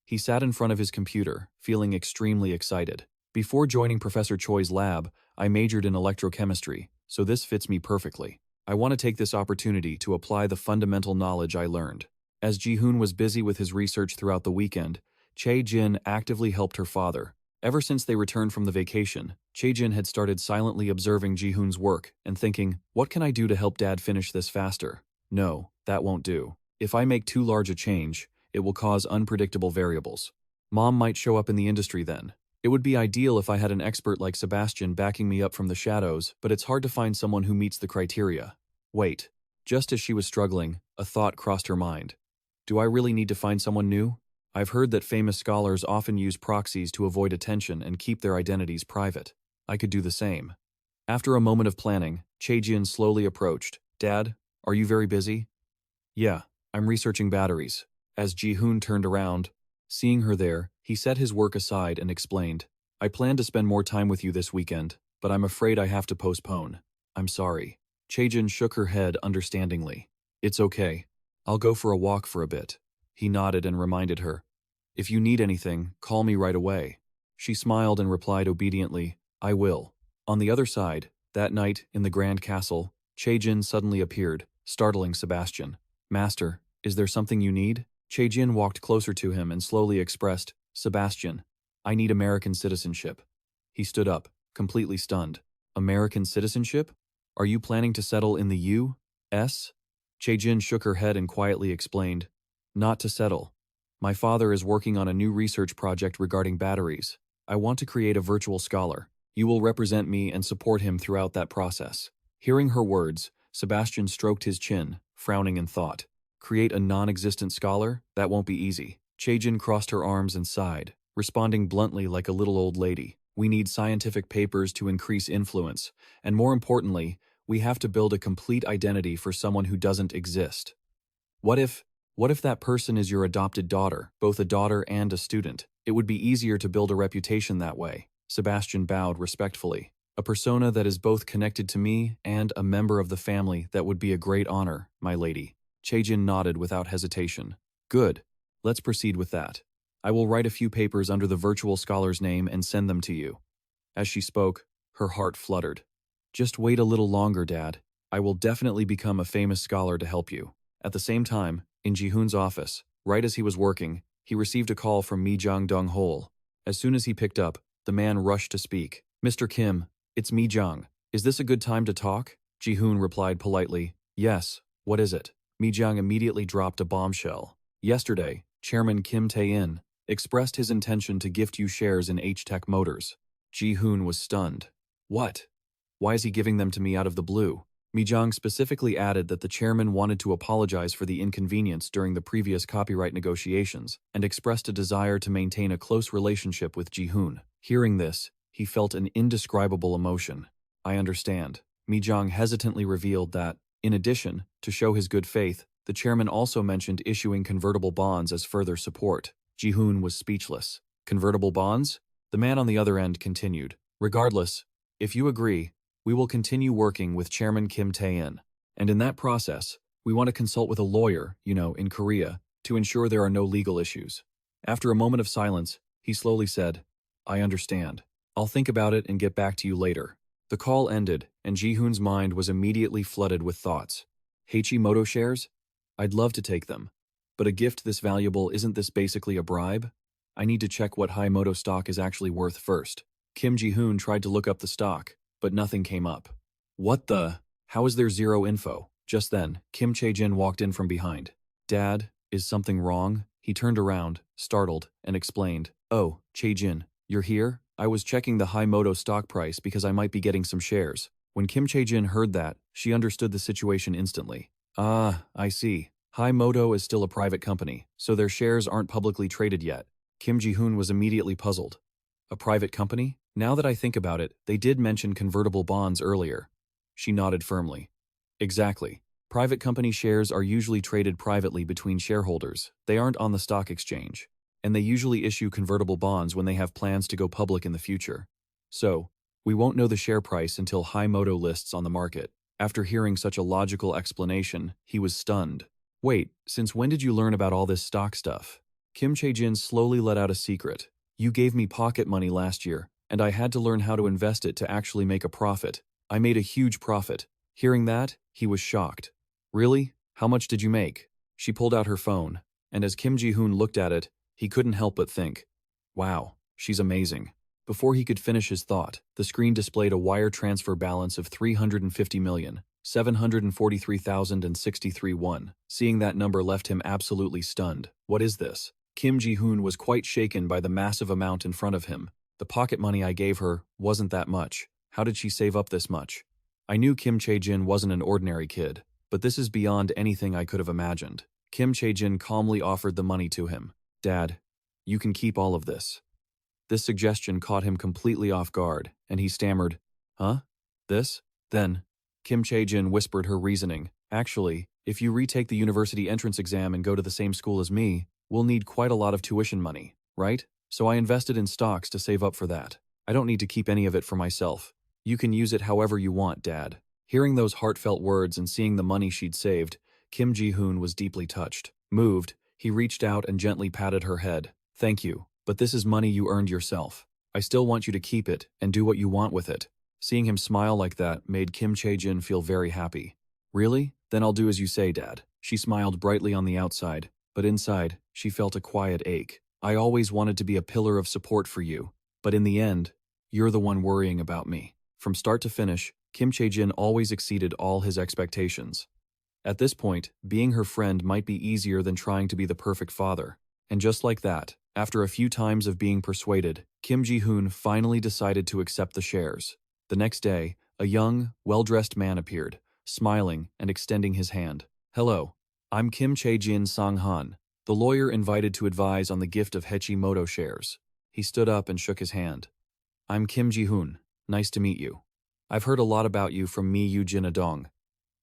He sat in front of his computer, feeling extremely excited. Before joining Professor Choi's lab, I majored in electrochemistry, so this fits me perfectly. I want to take this opportunity to apply the fundamental knowledge I learned. As Ji-hoon was busy with his research throughout the weekend, Chae-jin actively helped her father. Ever since they returned from the vacation, Chae-jin had started silently observing Ji-hoon's work and thinking, what can I do to help Dad finish this faster? No, that won't do. If I make too large a change, it will cause unpredictable variables. Mom might show up in the industry then. It would be ideal if I had an expert like Sebastian backing me up from the shadows, but it's hard to find someone who meets the criteria. Wait. Just as she was struggling, a thought crossed her mind. Do I really need to find someone new? I've heard that famous scholars often use proxies to avoid attention and keep their identities private. I could do the same. After a moment of planning, Chae-jin slowly approached. Dad, are you very busy? Yeah, I'm researching batteries. As Ji-hoon turned around, seeing her there, he set his work aside and explained, I plan to spend more time with you this weekend, but I'm afraid I have to postpone. I'm sorry. Chae-jin shook her head understandingly. It's okay. I'll go for a walk for a bit. He nodded and reminded her. If you need anything, call me right away. She smiled and replied obediently, I will. On the other side, that night in the Grand Castle, Chae-jin suddenly appeared, startling Sebastian. Master, is there something you need? Chae-jin walked closer to him and slowly expressed, Sebastian, I need American citizenship. He stood up, completely stunned. American citizenship? Are you planning to settle in the U.S.? Chae-jin shook her head and quietly explained, Not to settle. My father is working on a new research project regarding batteries. I want to create a virtual scholar. You will represent me and support him throughout that process. Hearing her words, Sebastian stroked his chin, frowning in thought. Create a non-existent scholar? That won't be easy. Chae-jin crossed her arms and sighed, responding bluntly like a little old lady. We need scientific papers to increase influence, and more importantly, we have to build a complete identity for someone who doesn't exist. What if that person is your adopted daughter, both a daughter and a student? It would be easier to build a reputation that way. Sebastian bowed respectfully. A persona that is both connected to me and a member of the family, that would be a great honor, my lady. Chae-jin nodded without hesitation. Good. Let's proceed with that. I will write a few papers under the virtual scholar's name and send them to you. As she spoke, her heart fluttered. Just wait a little longer, Dad. I will definitely become a famous scholar to help you. At the same time, in Ji-hoon's office, right as he was working, he received a call from Mi Jang-dong-hol. As soon as he picked up, the man rushed to speak. Mr. Kim, it's Mi Jang. Is this a good time to talk? Ji-hoon replied politely. Yes, what is it? Mi Jang immediately dropped a bombshell. Yesterday, Chairman Kim Tae-in expressed his intention to gift you shares in H-Tech Motors. Ji-hoon was stunned. What? Why is he giving them to me out of the blue? Mi Jang specifically added that the chairman wanted to apologize for the inconvenience during the previous copyright negotiations and expressed a desire to maintain a close relationship with Ji-hoon. Hearing this, he felt an indescribable emotion. I understand. Mi Jang hesitantly revealed that, in addition, to show his good faith, the chairman also mentioned issuing convertible bonds as further support. Ji-hoon was speechless. Convertible bonds? The man on the other end continued. Regardless, if you agree, we will continue working with Chairman Kim Tae-in. And in that process, we want to consult with a lawyer, in Korea, to ensure there are no legal issues. After a moment of silence, he slowly said, I understand. I'll think about it and get back to you later. The call ended, and Ji-hoon's mind was immediately flooded with thoughts. Hachimoto shares? I'd love to take them. But a gift this valuable, isn't this basically a bribe? I need to check what Himoto stock is actually worth first. Kim Ji-hoon tried to look up the stock, but nothing came up. What the? How is there zero info? Just then, Kim Chae-jin walked in from behind. Dad, is something wrong? He turned around, startled, and explained. Oh, Chae-jin, you're here? I was checking the Himoto stock price because I might be getting some shares. When Kim Chae-jin heard that, she understood the situation instantly. Ah, I see. Himoto is still a private company, so their shares aren't publicly traded yet. Kim Ji-hoon was immediately puzzled. A private company? Now that I think about it, they did mention convertible bonds earlier. She nodded firmly. Exactly. Private company shares are usually traded privately between shareholders. They aren't on the stock exchange. And they usually issue convertible bonds when they have plans to go public in the future. So, we won't know the share price until Himoto lists on the market. After hearing such a logical explanation, he was stunned. Wait, since when did you learn about all this stock stuff? Kim Chae-jin slowly let out a secret. You gave me pocket money last year, and I had to learn how to invest it to actually make a profit. I made a huge profit. Hearing that, he was shocked. Really? How much did you make? She pulled out her phone, and as Kim Ji-hoon looked at it, he couldn't help but think, wow, she's amazing. Before he could finish his thought, the screen displayed a wire transfer balance of 350,743,063 won. Seeing that number left him absolutely stunned. What is this? Kim Ji-hoon was quite shaken by the massive amount in front of him. The pocket money I gave her wasn't that much. How did she save up this much? I knew Kim Chae-jin wasn't an ordinary kid, but this is beyond anything I could have imagined. Kim Chae-jin calmly offered the money to him. Dad, you can keep all of this. This suggestion caught him completely off guard, and he stammered, Huh? This? Then, Kim Chae-jin whispered her reasoning. Actually, if you retake the university entrance exam and go to the same school as me, we'll need quite a lot of tuition money, right? So I invested in stocks to save up for that. I don't need to keep any of it for myself. You can use it however you want, Dad. Hearing those heartfelt words and seeing the money she'd saved, Kim Ji-hoon was deeply touched. Moved, he reached out and gently patted her head. Thank you, but this is money you earned yourself. I still want you to keep it and do what you want with it. Seeing him smile like that made Kim Chae-jin feel very happy. Really? Then I'll do as you say, Dad. She smiled brightly on the outside, but inside, she felt a quiet ache. I always wanted to be a pillar of support for you, but in the end, you're the one worrying about me. From start to finish, Kim Chae-jin always exceeded all his expectations. At this point, being her friend might be easier than trying to be the perfect father. And just like that, after a few times of being persuaded, Kim Ji-hoon finally decided to accept the shares. The next day, A young, well-dressed man appeared, smiling and extending his hand. "Hello. I'm Kim Chae-jin Sang-han, the lawyer invited to advise on the gift of Hachimoto shares." He stood up and shook his hand. "I'm Kim Ji-hoon. Nice to meet you. I've heard a lot about you from Mi Yoo-jin Adong,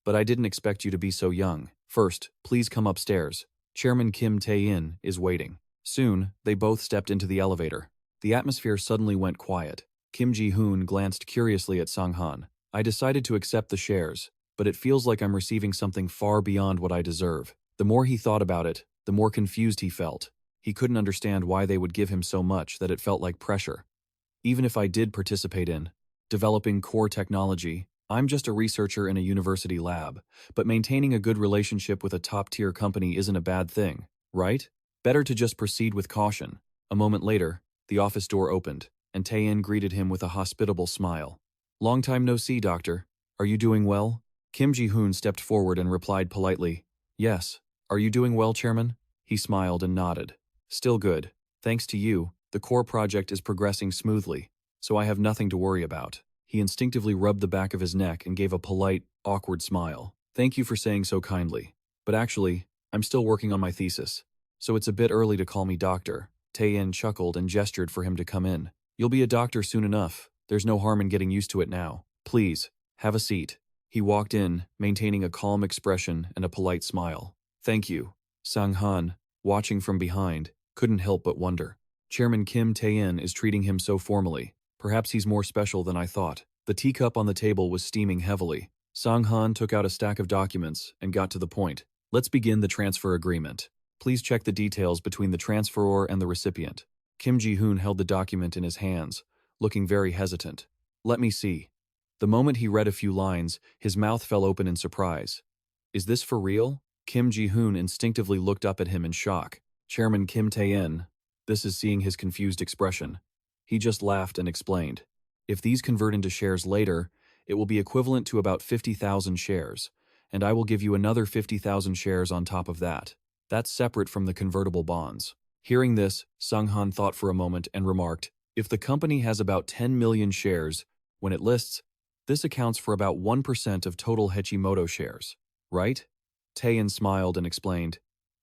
but I didn't expect you to be so young. First, please come upstairs. Chairman Kim Tae-in is waiting." Soon, they both stepped into the elevator. The atmosphere suddenly went quiet. Kim Ji-hoon glanced curiously at Sang-han. "I decided to accept the shares, but it feels like I'm receiving something far beyond what I deserve." The more he thought about it, the more confused he felt. He couldn't understand why they would give him so much that it felt like pressure. "Even if I did participate in developing core technology, I'm just a researcher in a university lab, but maintaining a good relationship with a top-tier company isn't a bad thing, right? Better to just proceed with caution." A moment later, the office door opened, and Tae-in greeted him with a hospitable smile. "Long time no see, doctor. Are you doing well?" Kim Ji-hoon stepped forward and replied politely, "Yes. Are you doing well, Chairman?" He smiled and nodded. "Still good. Thanks to you, the core project is progressing smoothly, so I have nothing to worry about." He instinctively rubbed the back of his neck and gave a polite, awkward smile. "Thank you for saying so kindly. But actually, I'm still working on my thesis, so it's a bit early to call me doctor." Tae-in chuckled and gestured for him to come in. "You'll be a doctor soon enough. There's no harm in getting used to it now. Please, have a seat." He walked in, maintaining a calm expression and a polite smile. "Thank you." Sang-han, watching from behind, couldn't help but wonder. Chairman Kim Tae-in is treating him so formally. Perhaps he's more special than I thought. The teacup on the table was steaming heavily. Sang-han took out a stack of documents and got to the point. "Let's begin the transfer agreement. Please check the details between the transferor and the recipient." Kim Ji-hoon held the document in his hands, looking very hesitant. "Let me see." The moment he read a few lines, his mouth fell open in surprise. "Is this for real?" Kim Ji-hoon instinctively looked up at him in shock. Chairman Kim Tae-in, this is seeing his confused expression. He just laughed and explained. "If these convert into shares later, it will be equivalent to about 50,000 shares, and I will give you another 50,000 shares on top of that. That's separate from the convertible bonds." Hearing this, Sang-han thought for a moment and remarked, "If the company has about 10 million shares, when it lists, this accounts for about 1% of total Hachimoto shares, right?" Tae-in smiled and explained,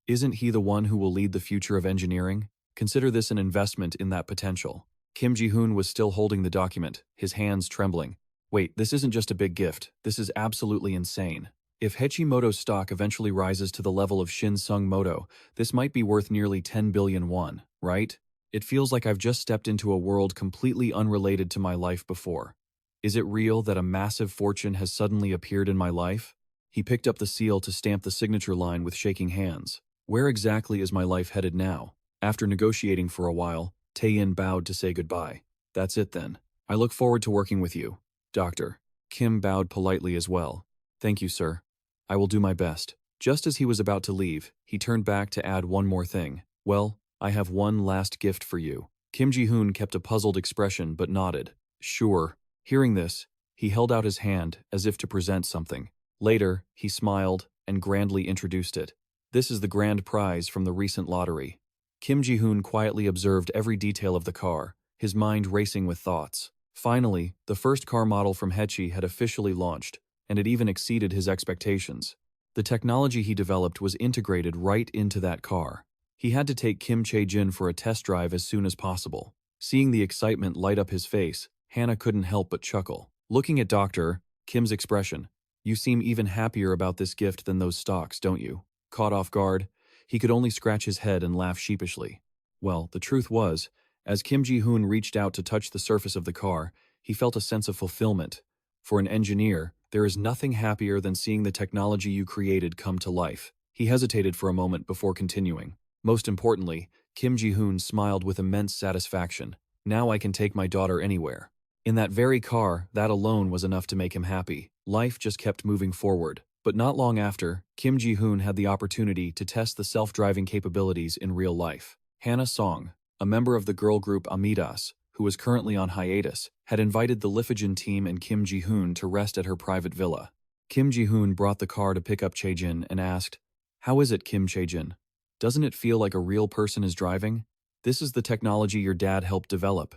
"Isn't he the one who will lead the future of engineering? Consider this an investment in that potential." Kim Ji-hoon was still holding the document, his hands trembling. "Wait, this isn't just a big gift. This is absolutely insane. If Hachimoto's stock eventually rises to the level of Shin Sung Moto, this might be worth nearly 10 billion won, right? It feels like I've just stepped into a world completely unrelated to my life before. Is it real that a massive fortune has suddenly appeared in my life?" He picked up the seal to stamp the signature line with shaking hands. "Where exactly is my life headed now?" After negotiating for a while, Tae-in bowed to say goodbye. "That's it then. I look forward to working with you, Doctor." Kim bowed politely as well. "Thank you, sir. I will do my best." Just as he was about to leave, he turned back to add one more thing. "Well, I have one last gift for you." Kim Ji-hoon kept a puzzled expression but nodded. "Sure." Hearing this, he held out his hand as if to present something. Later, he smiled and grandly introduced it. "This is the grand prize from the recent lottery." Kim Ji-hoon quietly observed every detail of the car, his mind racing with thoughts. Finally, the first car model from Hachi had officially launched, and it even exceeded his expectations. The technology he developed was integrated right into that car. He had to take Kim Chae-jin for a test drive as soon as possible. Seeing the excitement light up his face, Hannah couldn't help but chuckle. Looking at Dr. Kim's expression, "You seem even happier about this gift than those stocks, don't you?" Caught off guard, he could only scratch his head and laugh sheepishly. Well, the truth was, as Kim Ji-hoon reached out to touch the surface of the car, he felt a sense of fulfillment. For an engineer, there is nothing happier than seeing the technology you created come to life. He hesitated for a moment before continuing. Most importantly, Kim Ji-hoon smiled with immense satisfaction. "Now I can take my daughter anywhere." In that very car, that alone was enough to make him happy. Life just kept moving forward. But not long after, Kim Ji-hoon had the opportunity to test the self-driving capabilities in real life. Hannah Song, a member of the girl group Amidas, who was currently on hiatus, had invited the Lifajin team and Kim Ji-hoon to rest at her private villa. Kim Ji-hoon brought the car to pick up Chae-jin and asked, "How is it, Kim Chae-jin? Doesn't it feel like a real person is driving? This is the technology your dad helped develop."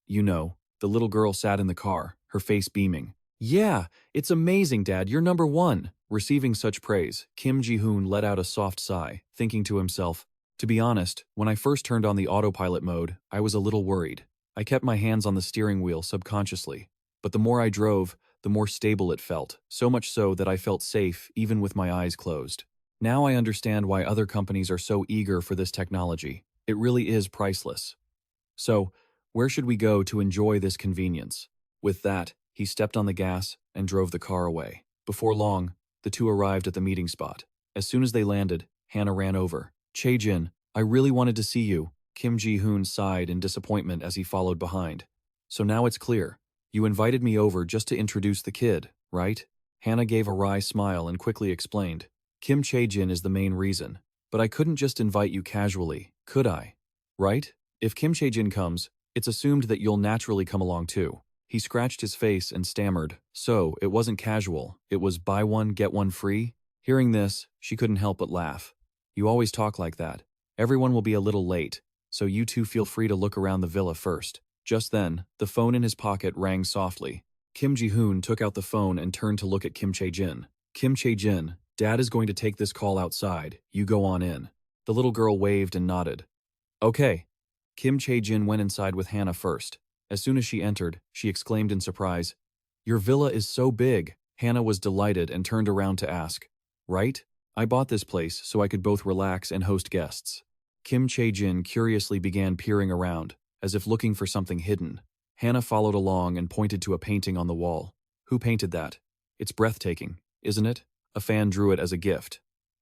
You know, the little girl sat in the car, her face beaming. Yeah, it's amazing, Dad. You're number one. Receiving such praise, Kim Ji-hoon let out a soft sigh, thinking to himself, to be honest, when I first turned on the autopilot mode, I was a little worried. I kept my hands on the steering wheel subconsciously. But the more I drove, the more stable it felt, so much so that I felt safe even with my eyes closed. Now I understand why other companies are so eager for this technology. It really is priceless. So, where should we go to enjoy this convenience? With that, he stepped on the gas and drove the car away. Before long, the two arrived at the meeting spot. As soon as they landed, Hannah ran over. Chae-jin, I really wanted to see you. Kim Ji-hoon sighed in disappointment as he followed behind. So now it's clear. You invited me over just to introduce the kid, right? Hannah gave a wry smile and quickly explained. Kim Chae-jin is the main reason. But I couldn't just invite you casually, could I? Right? If Kim Chae-jin comes, it's assumed that you'll naturally come along too. He scratched his face and stammered, so it wasn't casual, it was buy one, get one free? Hearing this, she couldn't help but laugh. You always talk like that. Everyone will be a little late, so you two feel free to look around the villa first. Just then, the phone in his pocket rang softly. Kim Ji-hoon took out the phone and turned to look at Kim Chae-jin. Kim Chae-jin, Dad is going to take this call outside, you go on in. The little girl waved and nodded. Okay. Kim Chae-jin went inside with Hannah first. As soon as she entered, she exclaimed in surprise, Your villa is so big. Hannah was delighted and turned around to ask, Right? I bought this place so I could both relax and host guests. Kim Chae-jin curiously began peering around, as if looking for something hidden. Hannah followed along and pointed to a painting on the wall. Who painted that? It's breathtaking, isn't it? A fan drew it as a gift.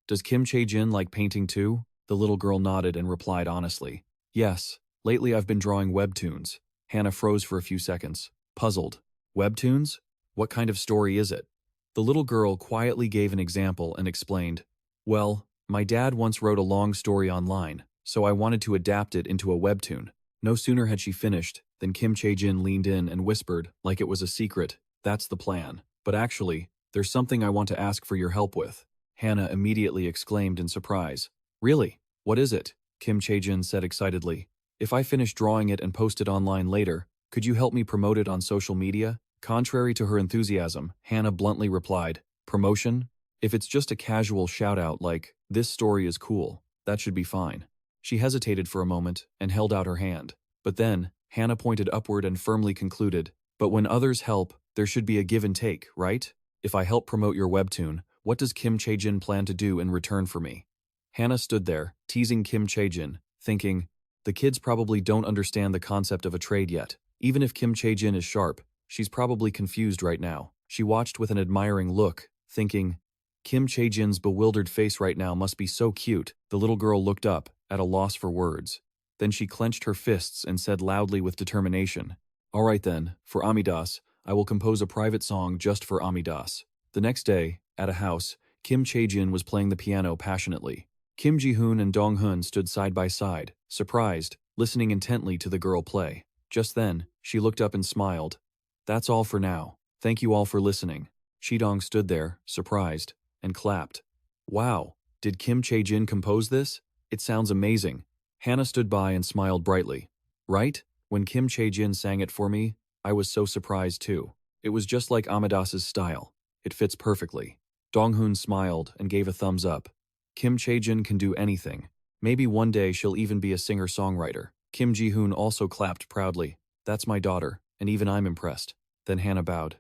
Does Kim Chae-jin like painting too? The little girl nodded and replied honestly. Yes, lately I've been drawing webtoons. Hannah froze for a few seconds, puzzled. Webtoons? What kind of story is it? The little girl quietly gave an example and explained, Well, my dad once wrote a long story online, so I wanted to adapt it into a webtoon. No sooner had she finished than Kim Chae-jin leaned in and whispered, like it was a secret, That's the plan. But actually, there's something I want to ask for your help with. Hannah immediately exclaimed in surprise. Really? What is it? Kim Chae-jin said excitedly. If I finish drawing it and post it online later, could you help me promote it on social media? Contrary to her enthusiasm, Hannah bluntly replied, Promotion? If it's just a casual shout-out like, this story is cool, that should be fine. She hesitated for a moment and held out her hand. But then, Hannah pointed upward and firmly concluded, But when others help, there should be a give and take, right? If I help promote your webtoon, what does Kim Chae-jin plan to do in return for me? Hannah stood there, teasing Kim Chae-jin, thinking, the kids probably don't understand the concept of a trade yet. Even if Kim Chae-jin is sharp, she's probably confused right now. She watched with an admiring look, thinking, Kim Chae-jin's bewildered face right now must be so cute. The little girl looked up, at a loss for words. Then she clenched her fists and said loudly with determination, All right then, for Amidas, I will compose a private song just for Amidas. The next day, at a house, Kim Chae-jin was playing the piano passionately. Kim Ji-hoon and Dong-hun stood side by side, surprised, listening intently to the girl play. Just then, she looked up and smiled. That's all for now. Thank you all for listening. Shidong stood there, surprised, and clapped. Wow, did Kim Chae-jin compose this? It sounds amazing. Hannah stood by and smiled brightly. Right? When Kim Chae-jin sang it for me, I was so surprised too. It was just like Amadas's style. It fits perfectly. Dong-hun smiled and gave a thumbs up. Kim Chae-jin can do anything. Maybe one day she'll even be a singer-songwriter. Kim Ji-hoon also clapped proudly. That's my daughter, and even I'm impressed. Then Hannah bowed.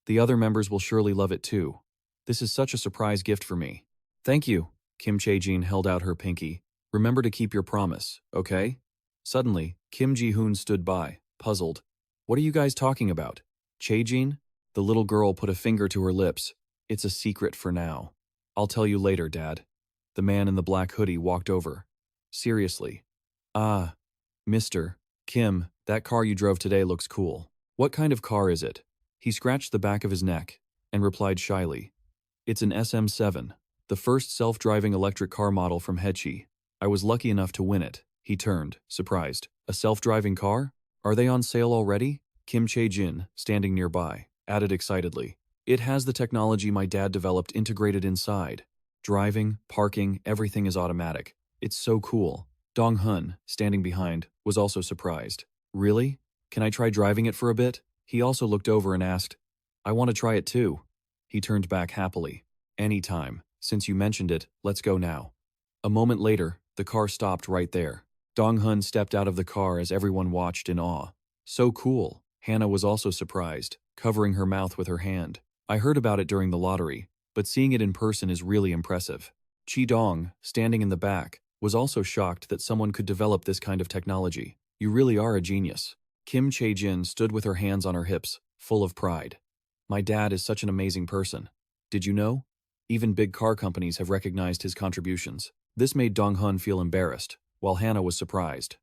The other members will surely love it too. This is such a surprise gift for me. Thank you. Kim Chae-jin held out her pinky. Remember to keep your promise, okay? Suddenly, Kim Ji-hoon stood by, puzzled. What are you guys talking about? Chae-jin? The little girl put a finger to her lips. It's a secret for now. I'll tell you later, Dad. The man in the black hoodie walked over. Seriously. Ah, Mr. Kim, that car you drove today looks cool. What kind of car is it? He scratched the back of his neck and replied shyly. It's an SM7, the first self-driving electric car model from Hechi. I was lucky enough to win it. He turned, surprised. A self-driving car? Are they on sale already? Kim Chae-jin, standing nearby, added excitedly. It has the technology my dad developed integrated inside. Driving, parking, everything is automatic. It's so cool. Dong-hun, standing behind, was also surprised. Really? Can I try driving it for a bit? He also looked over and asked, I want to try it too. He turned back happily. Anytime. Since you mentioned it, let's go now. A moment later, the car stopped right there. Dong-hun stepped out of the car as everyone watched in awe. So cool. Hannah was also surprised, covering her mouth with her hand. I heard about it during the lottery, but seeing it in person is really impressive. Chi-dong, standing in the back, was also shocked that someone could develop this kind of technology. You really are a genius. Kim Chae-jin stood with her hands on her hips, full of pride. My dad is such an amazing person. Did you know? Even big car companies have recognized his contributions. This made Dong-hun feel embarrassed, while Hannah was surprised.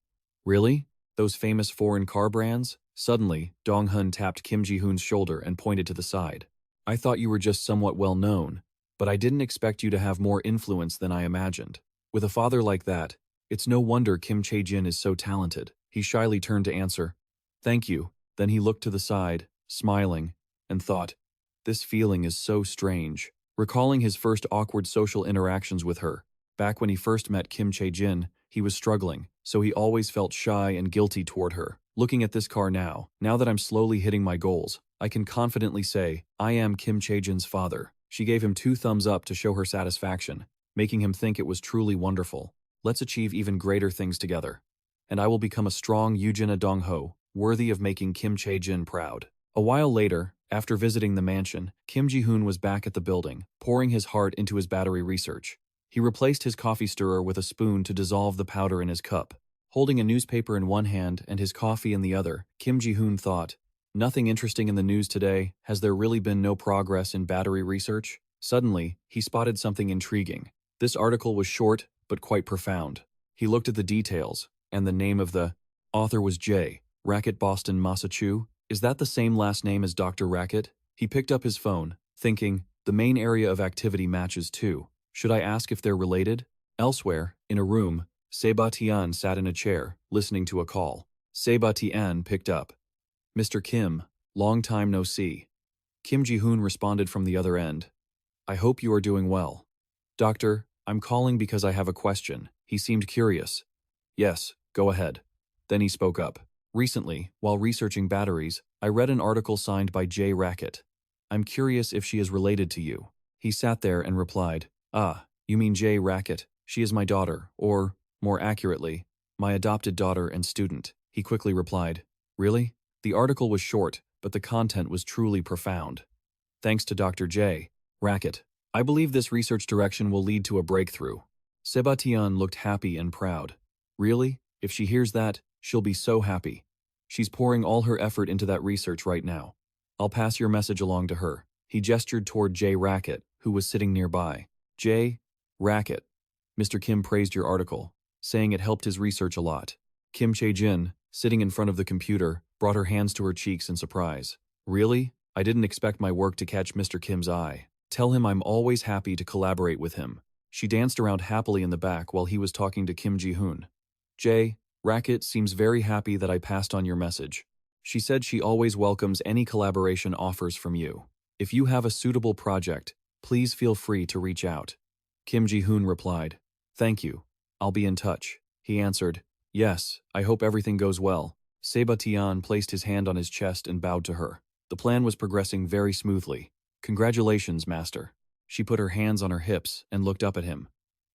Really? Those famous foreign car brands? Suddenly, Dong-hun tapped Kim Ji-hoon's shoulder and pointed to the side. I thought you were just somewhat well known, but I didn't expect you to have more influence than I imagined. With a father like that, it's no wonder Kim Chae-jin is so talented. He shyly turned to answer, "Thank you." Then he looked to the side, smiling, and thought, this feeling is so strange. Recalling his first awkward social interactions with her, back when he first met Kim Chae-jin, he was struggling, so he always felt shy and guilty toward her. Looking at this car now that I'm slowly hitting my goals, I can confidently say, I am Kim Chae-jin's father. She gave him 2 thumbs up to show her satisfaction, making him think it was truly wonderful. Let's achieve even greater things together. And I will become a strong Yujin Dong-ho, worthy of making Kim Chae-jin proud. A while later, after visiting the mansion, Kim Ji-hoon was back at the building, pouring his heart into his battery research. He replaced his coffee stirrer with a spoon to dissolve the powder in his cup. Holding a newspaper in one hand and his coffee in the other, Kim Ji-hoon thought, nothing interesting in the news today. Has there really been no progress in battery research? Suddenly, he spotted something intriguing. This article was short, but quite profound. He looked at the details, and the name of the author was J. Racket Boston Massachusetts. Is that the same last name as Dr. Racket? He picked up his phone, thinking, the main area of activity matches too. Should I ask if they're related? Elsewhere, in a room, Sebastien sat in a chair, listening to a call. Sebastien picked up. Mr. Kim, long time no see. Kim Ji-hoon responded from the other end. I hope you are doing well. Doctor, I'm calling because I have a question. He seemed curious. Yes, go ahead. Then he spoke up. Recently, while researching batteries, I read an article signed by J. Racket. I'm curious if she is related to you. He sat there and replied, Ah, you mean J. Racket. She is my daughter, or, more accurately, my adopted daughter and student. He quickly replied, Really? The article was short, but the content was truly profound. Thanks to Dr. J. Racket, I believe this research direction will lead to a breakthrough. Sebastien looked happy and proud. Really? If she hears that, she'll be so happy. She's pouring all her effort into that research right now. I'll pass your message along to her. He gestured toward J. Racket, who was sitting nearby. J. Racket. Mr. Kim praised your article, saying it helped his research a lot. Kim Chae-jin, sitting in front of the computer, brought her hands to her cheeks in surprise. Really? I didn't expect my work to catch Mr. Kim's eye. Tell him I'm always happy to collaborate with him. She danced around happily in the back while he was talking to Kim Ji-hoon. J. Racket seems very happy that I passed on your message. She said she always welcomes any collaboration offers from you. If you have a suitable project, please feel free to reach out. Kim Ji-hoon replied, Thank you. I'll be in touch. He answered, Yes, I hope everything goes well. Sebastien placed his hand on his chest and bowed to her. The plan was progressing very smoothly. Congratulations, master. She put her hands on her hips and looked up at him.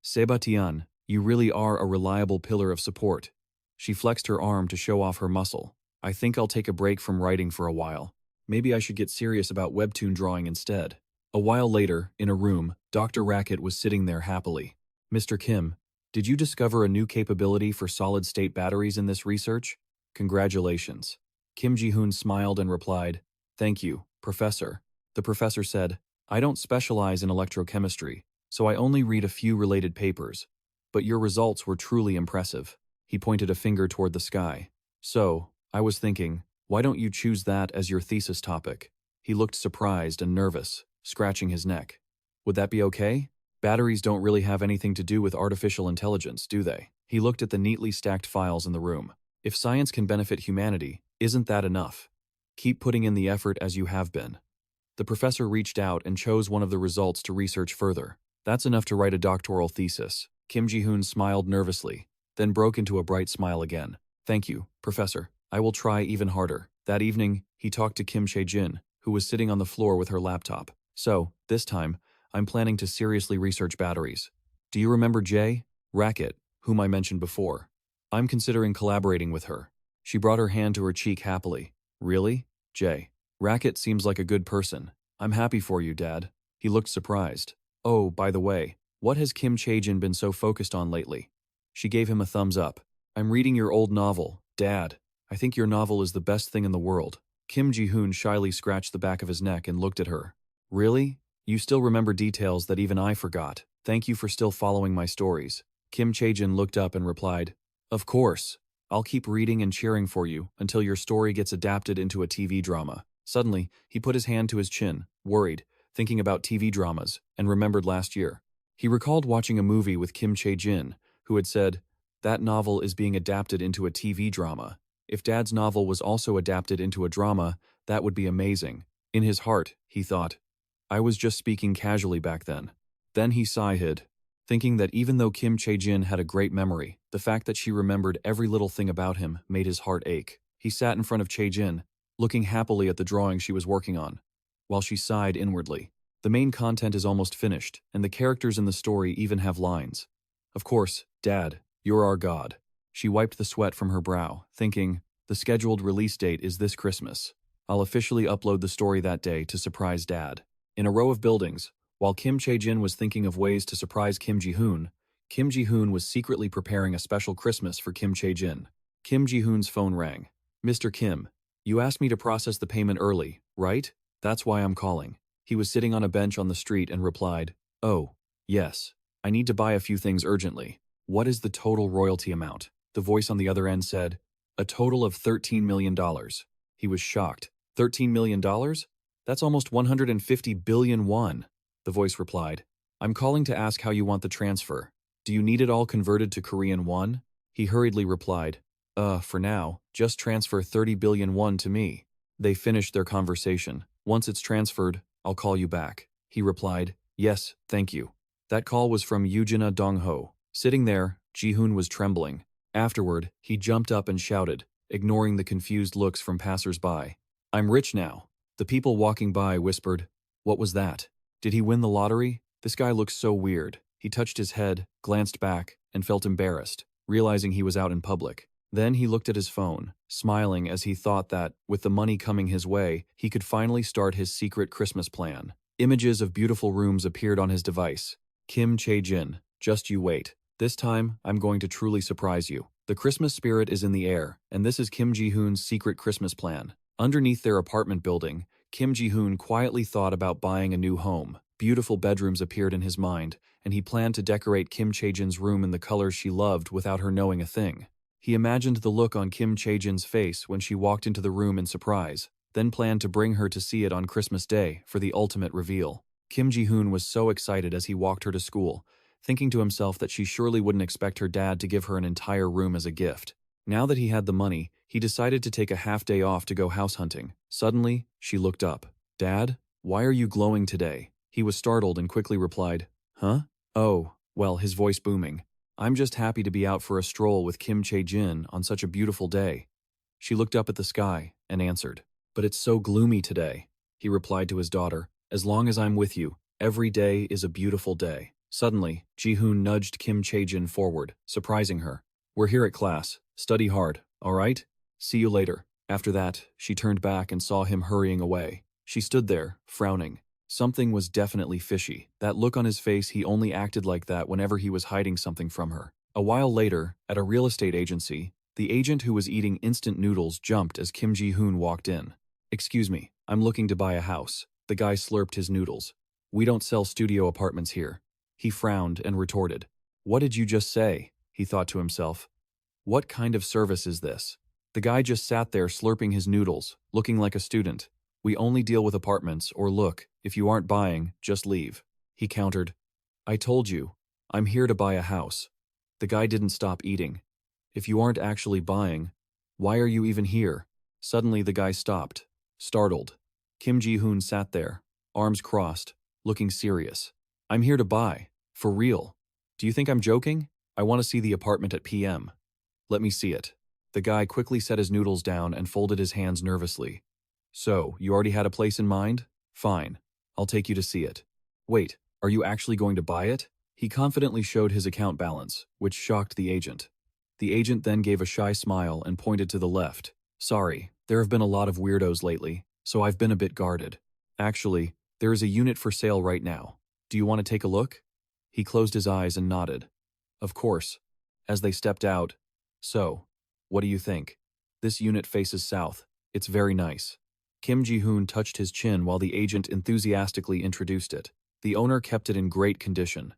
Sebastien, you really are a reliable pillar of support. She flexed her arm to show off her muscle. I think I'll take a break from writing for a while. Maybe I should get serious about webtoon drawing instead. A while later, in a room, Dr. Racket was sitting there happily. Mr. Kim, did you discover a new capability for solid-state batteries in this research? Congratulations. Kim Ji-hoon smiled and replied, Thank you, Professor. The professor said, I don't specialize in electrochemistry, so I only read a few related papers. But your results were truly impressive. He pointed a finger toward the sky. So, I was thinking, why don't you choose that as your thesis topic? He looked surprised and nervous, scratching his neck. Would that be okay? Batteries don't really have anything to do with artificial intelligence, do they? He looked at the neatly stacked files in the room. If science can benefit humanity, isn't that enough? Keep putting in the effort as you have been. The professor reached out and chose one of the results to research further. That's enough to write a doctoral thesis. Kim Ji-hoon smiled nervously, then broke into a bright smile again. Thank you, Professor. I will try even harder. That evening, he talked to Kim Chae-jin, who was sitting on the floor with her laptop. So, this time, I'm planning to seriously research batteries. Do you remember Jay? Racket, whom I mentioned before. I'm considering collaborating with her. She brought her hand to her cheek happily. Really? Jay. Racket seems like a good person. I'm happy for you, Dad. He looked surprised. Oh, by the way, what has Kim Chae-jin been so focused on lately? She gave him a thumbs up. I'm reading your old novel, Dad. I think your novel is the best thing in the world. Kim Ji-hoon shyly scratched the back of his neck and looked at her. Really? You still remember details that even I forgot. Thank you for still following my stories. Kim Chae-jin looked up and replied, Of course. I'll keep reading and cheering for you until your story gets adapted into a TV drama. Suddenly, he put his hand to his chin, worried, thinking about TV dramas, and remembered last year. He recalled watching a movie with Kim Chae-jin, who had said, That novel is being adapted into a TV drama. If Dad's novel was also adapted into a drama, that would be amazing. In his heart, he thought, I was just speaking casually back then. Then he sighed, thinking that even though Kim Chae-jin had a great memory, the fact that she remembered every little thing about him made his heart ache. He sat in front of Chae-jin, looking happily at the drawing she was working on, while she sighed inwardly. The main content is almost finished, and the characters in the story even have lines. Of course, Dad, you're our god. She wiped the sweat from her brow, thinking, the scheduled release date is this Christmas. I'll officially upload the story that day to surprise Dad. In a row of buildings, while Kim Chae-jin was thinking of ways to surprise Kim Ji-hoon was secretly preparing a special Christmas for Kim Chae-jin. Kim Ji-hoon's phone rang. Mr. Kim, you asked me to process the payment early, right? That's why I'm calling. He was sitting on a bench on the street and replied, Oh, yes. I need to buy a few things urgently. What is the total royalty amount? The voice on the other end said, A total of $13 million. He was shocked. $13 million? That's almost 150 billion won. The voice replied, I'm calling to ask how you want the transfer. Do you need it all converted to Korean won? He hurriedly replied, for now, just transfer 30 billion won to me. They finished their conversation. Once it's transferred, I'll call you back. He replied, Yes, thank you. That call was from Eugenia Dong-ho. Sitting there, Ji-hoon was trembling. Afterward, he jumped up and shouted, ignoring the confused looks from passers-by. I'm rich now. The people walking by whispered, What was that? Did he win the lottery? This guy looks so weird. He touched his head, glanced back, and felt embarrassed, realizing he was out in public. Then he looked at his phone, smiling as he thought that, with the money coming his way, he could finally start his secret Christmas plan. Images of beautiful rooms appeared on his device. Kim Chae-jin, just you wait. This time, I'm going to truly surprise you. The Christmas spirit is in the air, and this is Kim Ji-hoon's secret Christmas plan. Underneath their apartment building, Kim Ji-hoon quietly thought about buying a new home. Beautiful bedrooms appeared in his mind, and he planned to decorate Kim Chae-jin's room in the colors she loved without her knowing a thing. He imagined the look on Kim Chae-jin's face when she walked into the room in surprise, then planned to bring her to see it on Christmas Day for the ultimate reveal. Kim Ji-hoon was so excited as he walked her to school, thinking to himself that she surely wouldn't expect her dad to give her an entire room as a gift. Now that he had the money, he decided to take a half-day off to go house hunting. Suddenly, she looked up. Dad, why are you glowing today? He was startled and quickly replied, Huh? Oh, well, his voice booming. I'm just happy to be out for a stroll with Kim Chae-jin on such a beautiful day. She looked up at the sky and answered, But it's so gloomy today. He replied to his daughter, As long as I'm with you, every day is a beautiful day. Suddenly, Ji-hoon nudged Kim Chae-jin forward, surprising her. We're here at class. Study hard, all right? See you later. After that, she turned back and saw him hurrying away. She stood there, frowning. Something was definitely fishy. That look on his face, he only acted like that whenever he was hiding something from her. A while later, at a real estate agency, the agent who was eating instant noodles jumped as Kim Ji-hoon walked in. Excuse me, I'm looking to buy a house. The guy slurped his noodles. We don't sell studio apartments here. He frowned and retorted. What did you just say? He thought to himself. What kind of service is this? The guy just sat there slurping his noodles, looking like a student. We only deal with apartments, or look, if you aren't buying, just leave. He countered. I told you, I'm here to buy a house. The guy didn't stop eating. If you aren't actually buying, why are you even here? Suddenly the guy stopped, startled. Kim Ji-hoon sat there, arms crossed, looking serious. I'm here to buy. For real. Do you think I'm joking? I want to see the apartment at PM. Let me see it. The guy quickly set his noodles down and folded his hands nervously. So, you already had a place in mind? Fine. I'll take you to see it. Wait, are you actually going to buy it? He confidently showed his account balance, which shocked the agent. The agent then gave a shy smile and pointed to the left. Sorry, there have been a lot of weirdos lately, so I've been a bit guarded. Actually, there is a unit for sale right now. Do you want to take a look? He closed his eyes and nodded. Of course. As they stepped out, so, what do you think? This unit faces south. It's very nice. Kim Ji-hoon touched his chin while the agent enthusiastically introduced it. The owner kept it in great condition.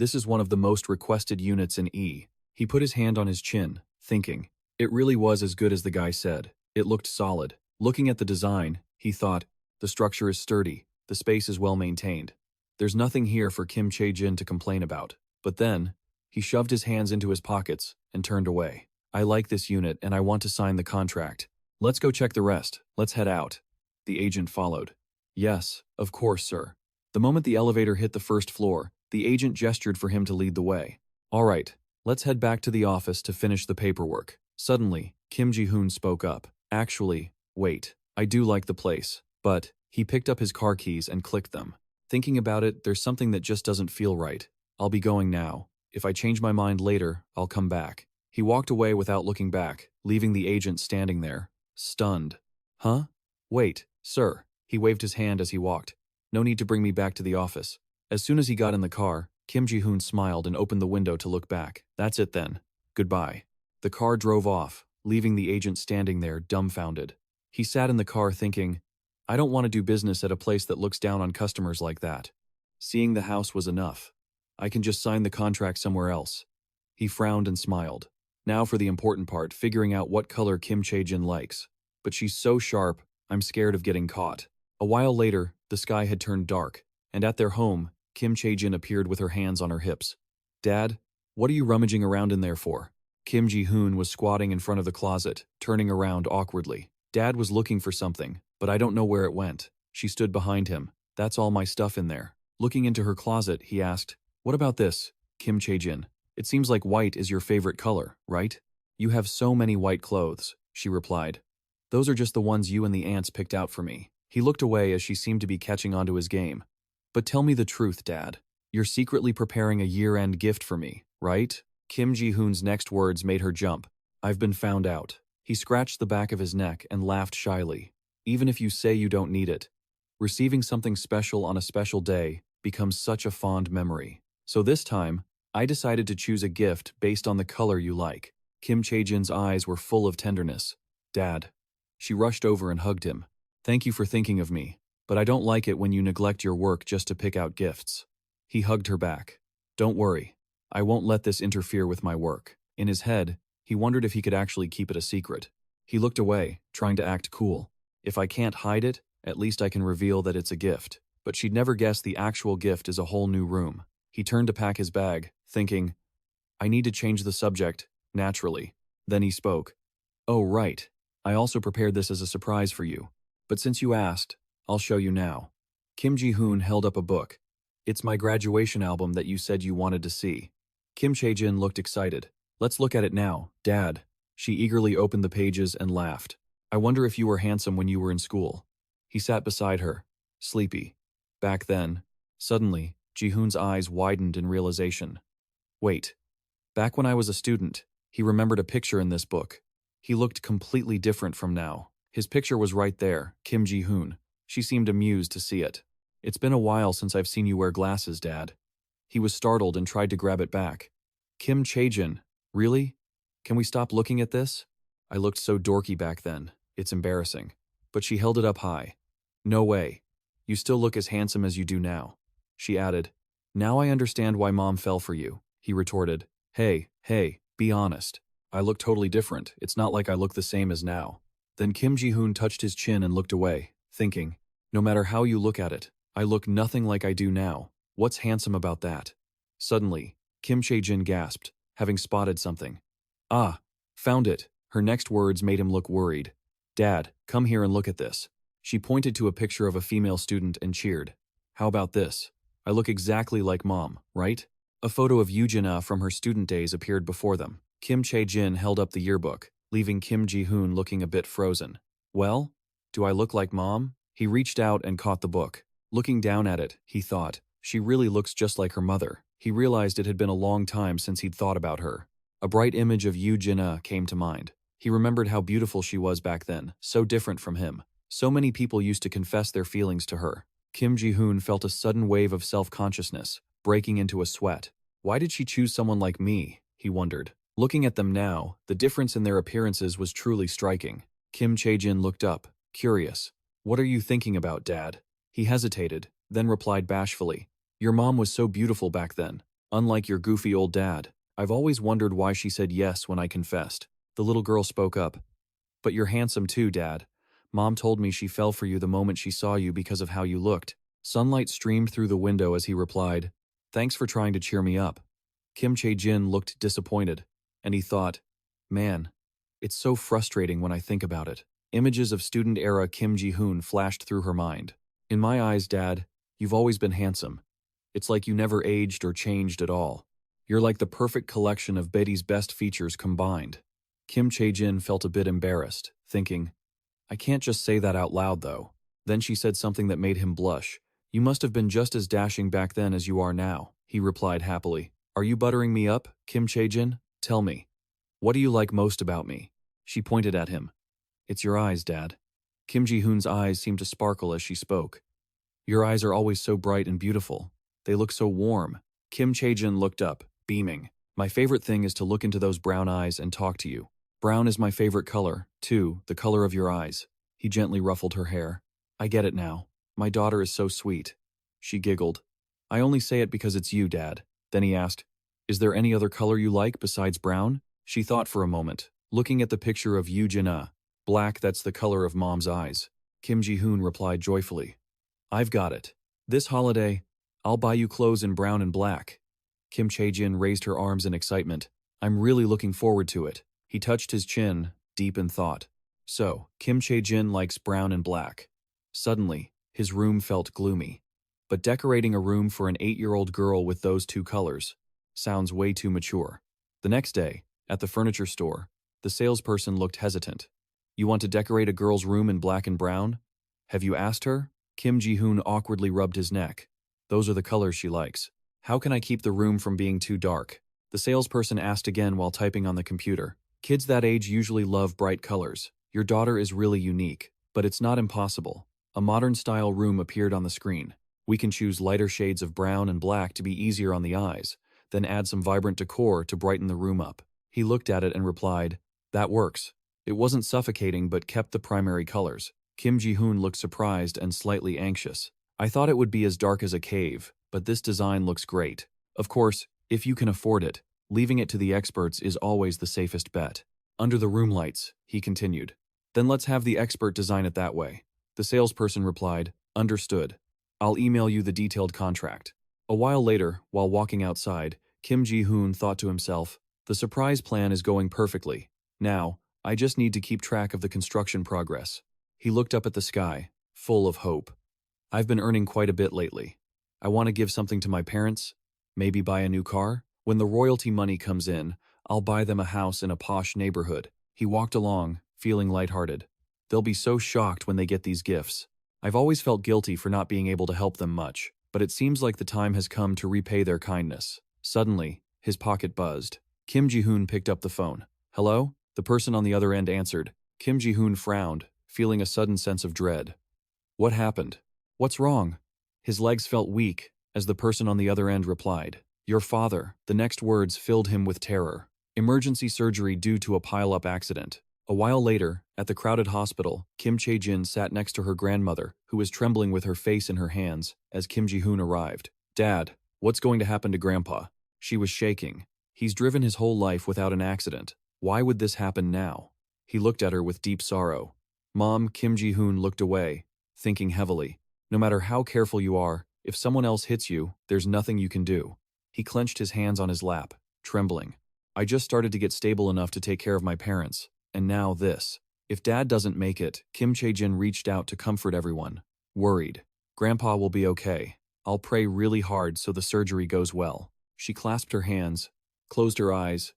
This is one of the most requested units in E. He put his hand on his chin, thinking. It really was as good as the guy said. It looked solid. Looking at the design, he thought, the structure is sturdy, the space is well maintained. There's nothing here for Kim Chae-jin to complain about. But then, he shoved his hands into his pockets and turned away. I like this unit and I want to sign the contract. Let's go check the rest. Let's head out. The agent followed. Yes, of course, sir. The moment the elevator hit the first floor, the agent gestured for him to lead the way. All right, let's head back to the office to finish the paperwork. Suddenly, Kim Ji-hoon spoke up. Actually, wait, I do like the place. But, he picked up his car keys and clicked them. Thinking about it, there's something that just doesn't feel right. I'll be going now. If I change my mind later, I'll come back. He walked away without looking back, leaving the agent standing there, stunned. Huh? Wait, sir. He waved his hand as he walked. No need to bring me back to the office. As soon as he got in the car, Kim Ji-hoon smiled and opened the window to look back. That's it then. Goodbye. The car drove off, leaving the agent standing there, dumbfounded. He sat in the car thinking, I don't want to do business at a place that looks down on customers like that. Seeing the house was enough. I can just sign the contract somewhere else. He frowned and smiled. Now for the important part, figuring out what color Kim Chae-jin likes. But she's so sharp, I'm scared of getting caught. A while later, the sky had turned dark, and at their home, Kim Chae-jin appeared with her hands on her hips. Dad, what are you rummaging around in there for? Kim Ji-hoon was squatting in front of the closet, turning around awkwardly. Dad was looking for something, but I don't know where it went. She stood behind him. That's all my stuff in there. Looking into her closet, he asked, What about this, Kim Chae-jin? It seems like white is your favorite color, right? You have so many white clothes, she replied. Those are just the ones you and the ants picked out for me. He looked away as she seemed to be catching on to his game. But tell me the truth, Dad. You're secretly preparing a year-end gift for me, right? Kim Ji-hoon's next words made her jump. I've been found out. He scratched the back of his neck and laughed shyly. Even if you say you don't need it, receiving something special on a special day becomes such a fond memory. So this time, I decided to choose a gift based on the color you like. Kim Chae-jin's eyes were full of tenderness. Dad. She rushed over and hugged him. Thank you for thinking of me, but I don't like it when you neglect your work just to pick out gifts. He hugged her back. Don't worry. I won't let this interfere with my work. In his head, he wondered if he could actually keep it a secret. He looked away, trying to act cool. If I can't hide it, at least I can reveal that it's a gift. But she'd never guessed the actual gift is a whole new room. He turned to pack his bag, thinking, I need to change the subject, naturally. Then he spoke. Oh, right. I also prepared this as a surprise for you. But since you asked, I'll show you now. Kim Ji-hoon held up a book. It's my graduation album that you said you wanted to see. Kim Chae-jin looked excited. Let's look at it now, Dad. She eagerly opened the pages and laughed. I wonder if you were handsome when you were in school. He sat beside her, sleepy. Back then, suddenly, Ji-hoon's eyes widened in realization. Wait. Back when I was a student, he remembered a picture in this book. He looked completely different from now. His picture was right there, Kim Ji-hoon. She seemed amused to see it. It's been a while since I've seen you wear glasses, Dad. He was startled and tried to grab it back. Kim Chae-jin, really? Can we stop looking at this? I looked so dorky back then. It's embarrassing. But she held it up high. No way. You still look as handsome as you do now. She added, Now I understand why Mom fell for you. He retorted, Hey, be honest. I look totally different. It's not like I look the same as now. Then Kim Ji-hoon touched his chin and looked away, thinking, no matter how you look at it, I look nothing like I do now. What's handsome about that? Suddenly, Kim Chae-jin gasped, having spotted something. Ah, found it. Her next words made him look worried. Dad, come here and look at this. She pointed to a picture of a female student and cheered. How about this? I look exactly like Mom, right? A photo of Yoo-jin-ah from her student days appeared before them. Kim Chae-jin held up the yearbook, leaving Kim Ji-hoon looking a bit frozen. Well? Do I look like Mom? He reached out and caught the book. Looking down at it, he thought, she really looks just like her mother. He realized it had been a long time since he'd thought about her. A bright image of Yoo-jin came to mind. He remembered how beautiful she was back then, so different from him. So many people used to confess their feelings to her. Kim Ji-hoon felt a sudden wave of self-consciousness, breaking into a sweat. Why did she choose someone like me? He wondered. Looking at them now, the difference in their appearances was truly striking. Kim Chae-jin looked up, curious. What are you thinking about, Dad? He hesitated, then replied bashfully. Your mom was so beautiful back then. Unlike your goofy old dad. I've always wondered why she said yes when I confessed. The little girl spoke up. But you're handsome too, Dad. Mom told me she fell for you the moment she saw you because of how you looked. Sunlight streamed through the window as he replied, Thanks for trying to cheer me up. Kim Chae-jin looked disappointed, and he thought, Man, it's so frustrating when I think about it. Images of student-era Kim Ji-hoon flashed through her mind. In my eyes, Dad, you've always been handsome. It's like you never aged or changed at all. You're like the perfect collection of Betty's best features combined. Kim Chae-jin felt a bit embarrassed, thinking, I can't just say that out loud, though. Then she said something that made him blush. You must have been just as dashing back then as you are now, he replied happily. Are you buttering me up, Kim Chae-jin? Tell me. What do you like most about me? She pointed at him. It's your eyes, Dad. Kim Ji-hoon's eyes seemed to sparkle as she spoke. Your eyes are always so bright and beautiful. They look so warm. Kim Chae-jin looked up, beaming. My favorite thing is to look into those brown eyes and talk to you. Brown is my favorite color, too, the color of your eyes. He gently ruffled her hair. I get it now. My daughter is so sweet. She giggled. I only say it because it's you, Dad. Then he asked, Is there any other color you like besides brown? She thought for a moment, looking at the picture of Yoo-jin. Black, that's the color of Mom's eyes. Kim Ji-hoon replied joyfully. I've got it. This holiday, I'll buy you clothes in brown and black. Kim Chae-jin raised her arms in excitement. I'm really looking forward to it. He touched his chin, deep in thought. So, Kim Chae-jin likes brown and black. Suddenly, his room felt gloomy. But decorating a room for an 8-year-old girl with those two colors sounds way too mature. The next day, at the furniture store, the salesperson looked hesitant. You want to decorate a girl's room in black and brown? Have you asked her? Kim Ji-hoon awkwardly rubbed his neck. Those are the colors she likes. How can I keep the room from being too dark? The salesperson asked again while typing on the computer. Kids that age usually love bright colors. Your daughter is really unique, but it's not impossible. A modern-style room appeared on the screen. We can choose lighter shades of brown and black to be easier on the eyes, then add some vibrant decor to brighten the room up. He looked at it and replied, That works. It wasn't suffocating but kept the primary colors. Kim Ji-hoon looked surprised and slightly anxious. I thought it would be as dark as a cave, but this design looks great. Of course, if you can afford it, leaving it to the experts is always the safest bet. Under the room lights, he continued. Then let's have the expert design it that way. The salesperson replied, Understood. I'll email you the detailed contract. A while later, while walking outside, Kim Ji-hoon thought to himself, the surprise plan is going perfectly. Now, I just need to keep track of the construction progress. He looked up at the sky, full of hope. I've been earning quite a bit lately. I want to give something to my parents, maybe buy a new car. When the royalty money comes in, I'll buy them a house in a posh neighborhood. He walked along, feeling lighthearted. They'll be so shocked when they get these gifts. I've always felt guilty for not being able to help them much, but it seems like the time has come to repay their kindness. Suddenly, his pocket buzzed. Kim Ji-hoon picked up the phone. Hello? The person on the other end answered. Kim Ji-hoon frowned, feeling a sudden sense of dread. What happened? What's wrong? His legs felt weak, as the person on the other end replied. Your father. The next words filled him with terror. Emergency surgery due to a pile-up accident. A while later, at the crowded hospital, Kim Chae-jin sat next to her grandmother, who was trembling with her face in her hands, as Kim Ji-hoon arrived. Dad, what's going to happen to Grandpa? She was shaking. He's driven his whole life without an accident. Why would this happen now? He looked at her with deep sorrow. Mom, Kim Ji-hoon looked away, thinking heavily. No matter how careful you are, if someone else hits you, there's nothing you can do. He clenched his hands on his lap, trembling. I just started to get stable enough to take care of my parents. And now this. If Dad doesn't make it, Kim Chae-jin reached out to comfort everyone. Worried. Grandpa will be okay. I'll pray really hard so the surgery goes well. She clasped her hands, closed her eyes,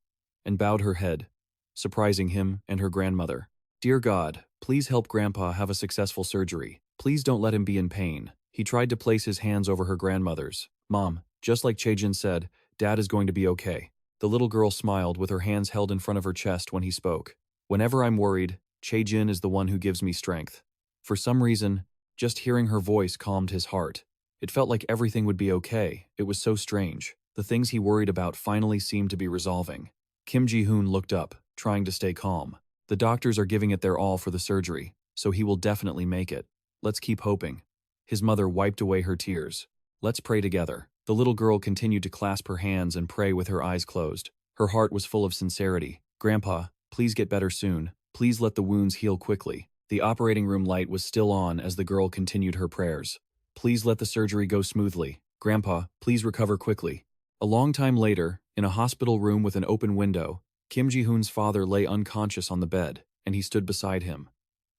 and bowed her head, surprising him and her grandmother. Dear God, Please help Grandpa have a successful surgery. Please don't let him be in pain. He tried to place his hands over her grandmother's. Mom, just like Chae-jin said, Dad is going to be okay. The little girl smiled with her hands held in front of her chest when he spoke. Whenever I'm worried, Chae-jin is the one who gives me strength. For some reason, just hearing her voice calmed his heart. It felt like everything would be okay. It was so strange. The things he worried about finally seemed to be resolving. Kim Ji-hoon looked up, trying to stay calm. The doctors are giving it their all for the surgery, so he will definitely make it. Let's keep hoping. His mother wiped away her tears. Let's pray together. The little girl continued to clasp her hands and pray with her eyes closed. Her heart was full of sincerity. Grandpa, please get better soon. Please let the wounds heal quickly. The operating room light was still on as the girl continued her prayers. Please let the surgery go smoothly. Grandpa, please recover quickly. A long time later, in a hospital room with an open window, Kim Ji-hoon's father lay unconscious on the bed, and he stood beside him.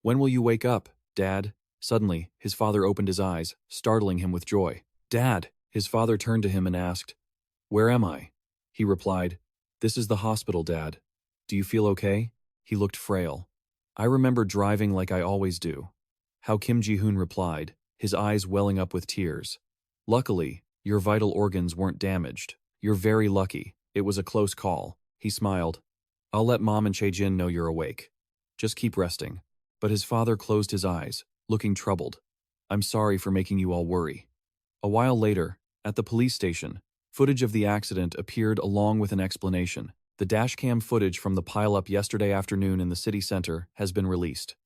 When will you wake up, Dad? Suddenly, his father opened his eyes, startling him with joy. Dad! His father turned to him and asked, Where am I? He replied, This is the hospital, Dad. Do you feel okay? He looked frail. I remember driving like I always do. How Kim Ji-hoon replied, his eyes welling up with tears. Luckily, your vital organs weren't damaged. You're very lucky. It was a close call. He smiled. I'll let Mom and Chae-jin know you're awake. Just keep resting. But his father closed his eyes, looking troubled. I'm sorry for making you all worry. A while later, at the police station, footage of the accident appeared along with an explanation. The dashcam footage from the pileup yesterday afternoon in the city center has been released.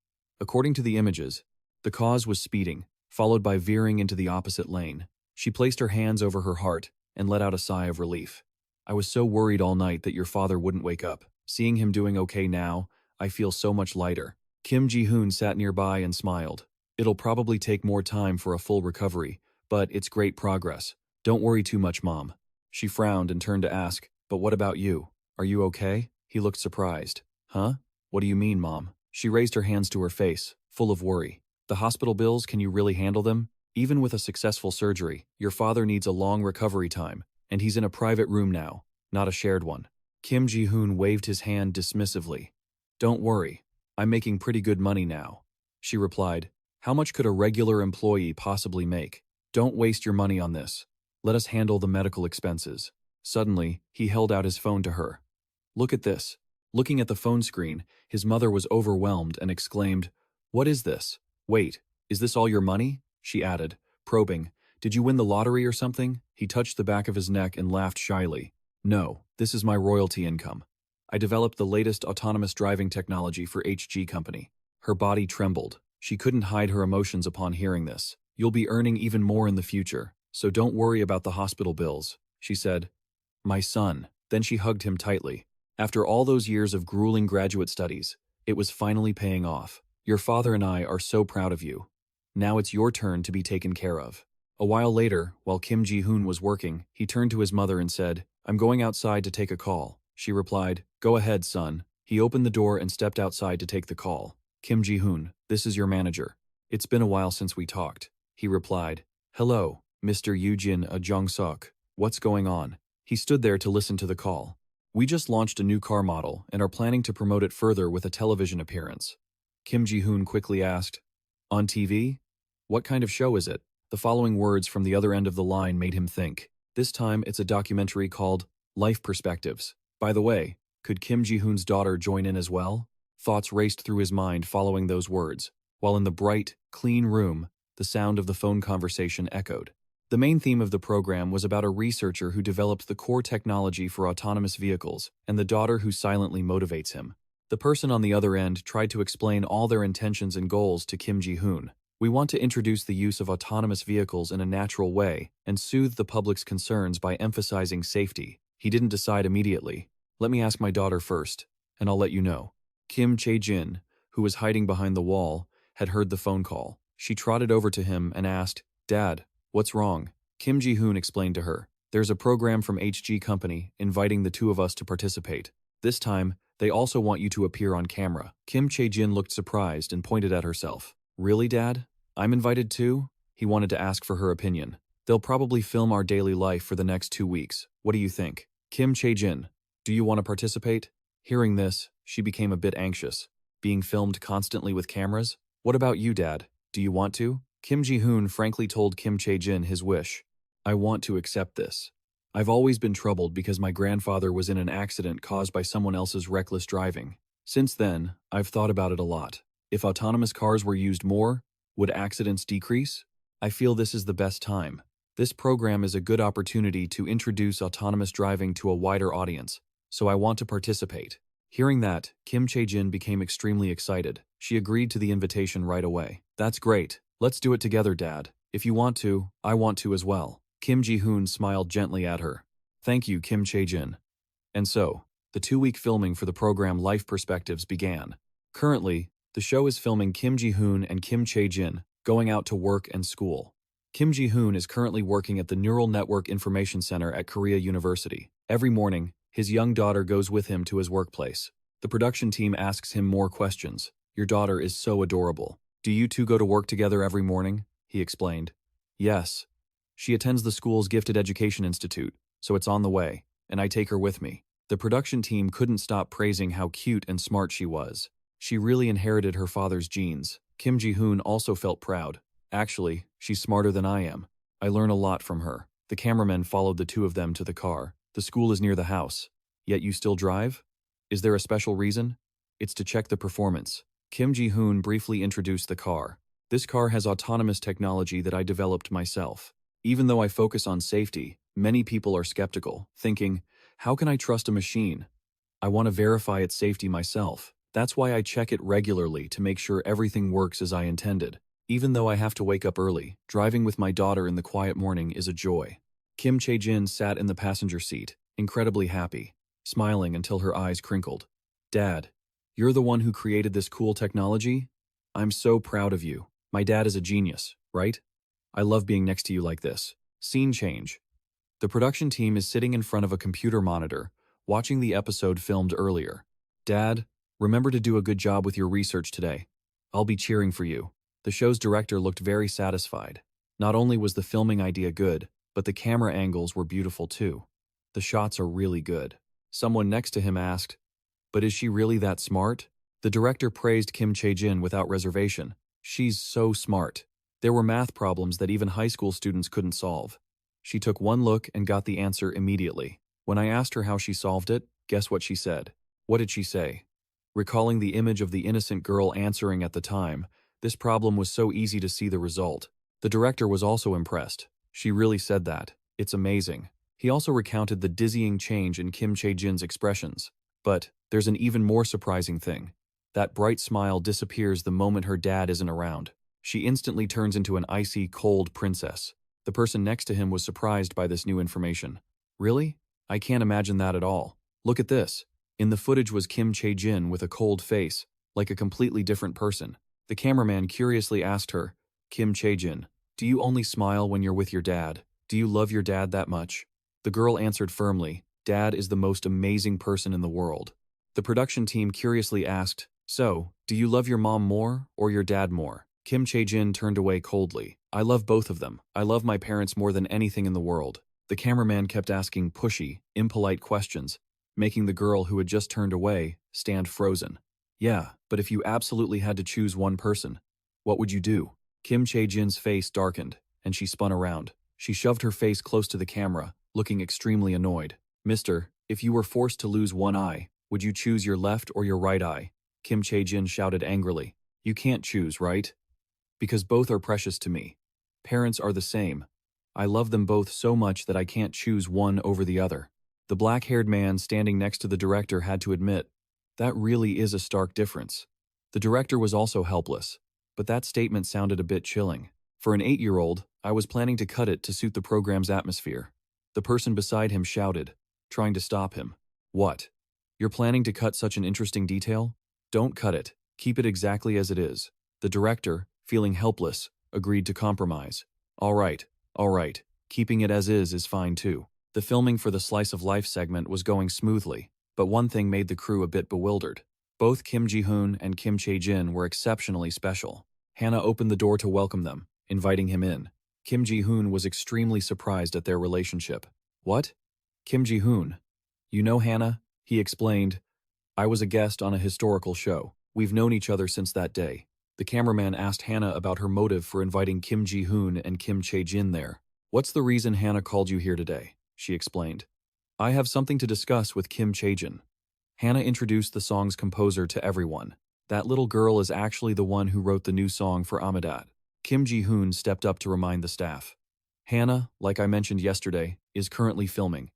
According to the images, the cause was speeding, followed by veering into the opposite lane. She placed her hands over her heart and let out a sigh of relief. I was so worried all night that your father wouldn't wake up. Seeing him doing okay now, I feel so much lighter. Kim Ji-hoon sat nearby and smiled. It'll probably take more time for a full recovery, but it's great progress. Don't worry too much, Mom. She frowned and turned to ask, But what about you? Are you okay? He looked surprised. Huh? What do you mean, Mom? She raised her hands to her face, full of worry. The hospital bills, can you really handle them? Even with a successful surgery, your father needs a long recovery time, and he's in a private room now, not a shared one. Kim Ji-hoon waved his hand dismissively. Don't worry, I'm making pretty good money now. She replied, How much could a regular employee possibly make? Don't waste your money on this. Let us handle the medical expenses. Suddenly, he held out his phone to her. Look at this. Looking at the phone screen, his mother was overwhelmed and exclaimed, What is this? Wait, is this all your money? She added, probing, Did you win the lottery or something? He touched the back of his neck and laughed shyly. No, this is my royalty income. I developed the latest autonomous driving technology for HG Company. Her body trembled. She couldn't hide her emotions upon hearing this. You'll be earning even more in the future, so don't worry about the hospital bills, she said. My son. Then she hugged him tightly. After all those years of grueling graduate studies, it was finally paying off. Your father and I are so proud of you. Now it's your turn to be taken care of. A while later, while Kim Ji-hoon was working, he turned to his mother and said, I'm going outside to take a call. She replied, Go ahead, son. He opened the door and stepped outside to take the call. Kim Ji-hoon, this is your manager. It's been a while since we talked. He replied, Hello, Mr. Yoojin Jong-suk. What's going on? He stood there to listen to the call. We just launched a new car model and are planning to promote it further with a television appearance. Kim Ji-hoon quickly asked, On TV? What kind of show is it? The following words from the other end of the line made him think. This time it's a documentary called Life Perspectives. By the way, could Kim Ji-hoon's daughter join in as well? Thoughts raced through his mind following those words, while in the bright, clean room, the sound of the phone conversation echoed. The main theme of the program was about a researcher who developed the core technology for autonomous vehicles and the daughter who silently motivates him. The person on the other end tried to explain all their intentions and goals to Kim Ji-hoon. We want to introduce the use of autonomous vehicles in a natural way and soothe the public's concerns by emphasizing safety. He didn't decide immediately. Let me ask my daughter first, and I'll let you know. Kim Chae-jin, who was hiding behind the wall, had heard the phone call. She trotted over to him and asked, Dad, what's wrong? Kim Ji-hoon explained to her, There's a program from HG Company inviting the two of us to participate. This time, they also want you to appear on camera. Kim Chae-jin looked surprised and pointed at herself. Really, Dad? I'm invited too? He wanted to ask for her opinion. They'll probably film our daily life for the next 2 weeks. What do you think? Kim Chae-jin, do you want to participate? Hearing this, she became a bit anxious. being filmed constantly with cameras? What about you, Dad? Do you want to? Kim Ji-hoon frankly told Kim Chae-jin his wish. I want to accept this. I've always been troubled because my grandfather was in an accident caused by someone else's reckless driving. Since then, I've thought about it a lot. If autonomous cars were used more, would accidents decrease? I feel this is the best time. This program is a good opportunity to introduce autonomous driving to a wider audience, so I want to participate. Hearing that, Kim Chae-jin became extremely excited. She agreed to the invitation right away. That's great. Let's do it together, Dad. If you want to, I want to as well. Kim Ji-hoon smiled gently at her. Thank you, Kim Chae-jin. And so, the 2-week filming for the program Life Perspectives began. Currently, the show is filming Kim Ji-hoon and Kim Chae-jin going out to work and school. Kim Ji-hoon is currently working at the Neural Network Information Center at Korea University. Every morning, his young daughter goes with him to his workplace. The production team asks him more questions. Your daughter is so adorable. Do you two go to work together every morning? He explained. Yes. She attends the school's Gifted Education Institute, so it's on the way, and I take her with me. The production team couldn't stop praising how cute and smart she was. She really inherited her father's genes. Kim Ji-hoon also felt proud. Actually, she's smarter than I am. I learn a lot from her. The cameramen followed the two of them to the car. The school is near the house. Yet you still drive? Is there a special reason? It's to check the performance. Kim Ji-hoon briefly introduced the car. This car has autonomous technology that I developed myself. Even though I focus on safety, many people are skeptical, thinking, how can I trust a machine? I want to verify its safety myself. That's why I check it regularly to make sure everything works as I intended. Even though I have to wake up early, driving with my daughter in the quiet morning is a joy. Kim Chae-jin sat in the passenger seat, incredibly happy, smiling until her eyes crinkled. Dad, you're the one who created this cool technology? I'm so proud of you. My dad is a genius, right? I love being next to you like this. Scene change. The production team is sitting in front of a computer monitor, watching the episode filmed earlier. Dad, remember to do a good job with your research today. I'll be cheering for you. The show's director looked very satisfied. Not only was the filming idea good, but the camera angles were beautiful too. The shots are really good. Someone next to him asked, but is she really that smart? The director praised Kim Chae-jin without reservation. She's so smart. There were math problems that even high school students couldn't solve. She took one look and got the answer immediately. When I asked her how she solved it, guess what she said? What did she say? Recalling the image of the innocent girl answering at the time, this problem was so easy to see the result. The director was also impressed. She really said that. It's amazing. He also recounted the dizzying change in Kim Chae-jin's expressions. But there's an even more surprising thing. That bright smile disappears the moment her dad isn't around. She instantly turns into an icy, cold princess. The person next to him was surprised by this new information. Really? I can't imagine that at all. Look at this. In the footage was Kim Chae-jin with a cold face, like a completely different person. The cameraman curiously asked her, Kim Chae-jin, do you only smile when you're with your dad? Do you love your dad that much? The girl answered firmly, Dad is the most amazing person in the world. The production team curiously asked, so, do you love your mom more or your dad more? Kim Chae-jin turned away coldly. I love both of them. I love my parents more than anything in the world. The cameraman kept asking pushy, impolite questions, making the girl who had just turned away stand frozen. Yeah, but if you absolutely had to choose one person, what would you do? Kim Chae-jin's face darkened, and she spun around. She shoved her face close to the camera, looking extremely annoyed. Mister, if you were forced to lose one eye, would you choose your left or your right eye? Kim Chae-jin shouted angrily. You can't choose, right? Because both are precious to me. Parents are the same. I love them both so much that I can't choose one over the other. The black-haired man standing next to the director had to admit, that really is a stark difference. The director was also helpless, but that statement sounded a bit chilling. For an 8-year-old, I was planning to cut it to suit the program's atmosphere. The person beside him shouted, trying to stop him. What? You're planning to cut such an interesting detail? Don't cut it. Keep it exactly as it is. The director, feeling helpless, agreed to compromise. All right. Keeping it as is fine too. The filming for the Slice of Life segment was going smoothly, but one thing made the crew a bit bewildered. Both Kim Ji-hoon and Kim Chae-jin were exceptionally special. Hannah opened the door to welcome them, inviting him in. Kim Ji-hoon was extremely surprised at their relationship. What? Kim Ji-hoon. You know Hannah? He explained. I was a guest on a historical show. We've known each other since that day. The cameraman asked Hannah about her motive for inviting Kim Ji-hoon and Kim Chae-jin there. What's the reason Hannah called you here today? She explained. I have something to discuss with Kim Chae-jin. Hannah introduced the song's composer to everyone. That little girl is actually the one who wrote the new song for Amidat. Kim Ji-hoon stepped up to remind the staff. Hannah, like I mentioned yesterday, is currently filming.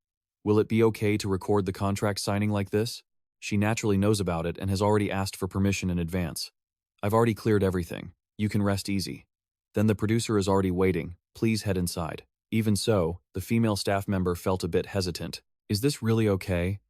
Will it be okay to record the contract signing like this? She naturally knows about it and has already asked for permission in advance. I've already cleared everything. You can rest easy. Then the producer is already waiting. Please head inside. Even so, the female staff member felt a bit hesitant. Is this really okay?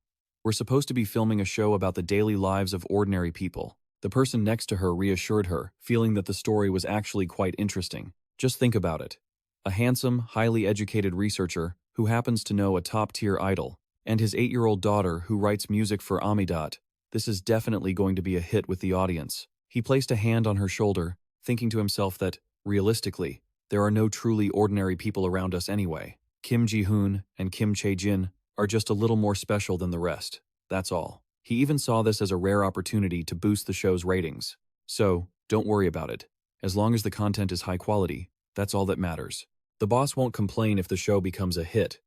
We're supposed to be filming a show about the daily lives of ordinary people. The person next to her reassured her, feeling that the story was actually quite interesting. Just think about it. A handsome, highly educated researcher who happens to know a top-tier idol, and his 8-year-old daughter who writes music for Amidat. This is definitely going to be a hit with the audience. He placed a hand on her shoulder, thinking to himself that, realistically, there are no truly ordinary people around us anyway. Kim Ji-hoon and Kim Chae-jin are just a little more special than the rest. That's all. He even saw this as a rare opportunity to boost the show's ratings. So, don't worry about it. As long as the content is high quality, that's all that matters. The boss won't complain if the show becomes a hit.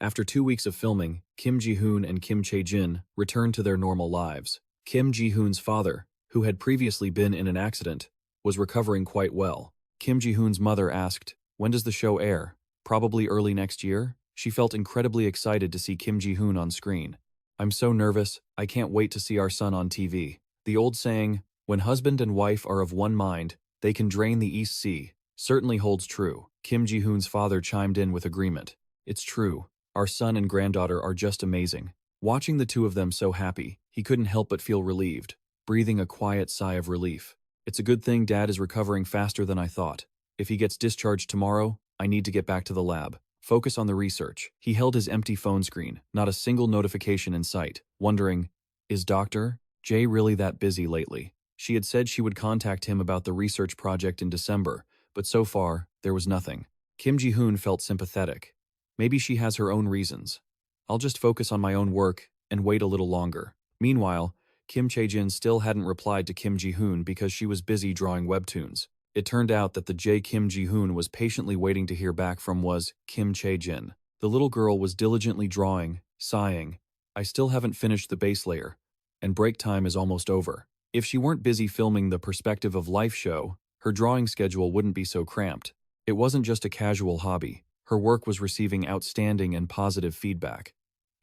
After 2 weeks of filming, Kim Ji-hoon and Kim Chae-jin returned to their normal lives. Kim Ji-hoon's father, who had previously been in an accident, was recovering quite well. Kim Ji-hoon's mother asked, "When does the show air? Probably early next year?" She felt incredibly excited to see Kim Ji-hoon on screen. "I'm so nervous, I can't wait to see our son on TV." The old saying, "When husband and wife are of one mind, they can drain the East Sea," certainly holds true. Kim Ji-hoon's father chimed in with agreement. "It's true. Our son and granddaughter are just amazing." Watching the two of them so happy, he couldn't help but feel relieved, breathing a quiet sigh of relief. "It's a good thing Dad is recovering faster than I thought. If he gets discharged tomorrow, I need to get back to the lab. Focus on the research." He held his empty phone screen, not a single notification in sight, wondering, is Dr. J really that busy lately? She had said she would contact him about the research project in December, but so far, there was nothing. Kim Ji-hoon felt sympathetic. Maybe she has her own reasons. I'll just focus on my own work and wait a little longer. Meanwhile, Kim Chae-jin still hadn't replied to Kim Ji-hoon because she was busy drawing webtoons. It turned out that the J Kim Ji-hoon was patiently waiting to hear back from was Kim Chae-jin. The little girl was diligently drawing, sighing, "I still haven't finished the base layer, and break time is almost over." If she weren't busy filming the Perspective of Life show, her drawing schedule wouldn't be so cramped. It wasn't just a casual hobby. Her work was receiving outstanding and positive feedback.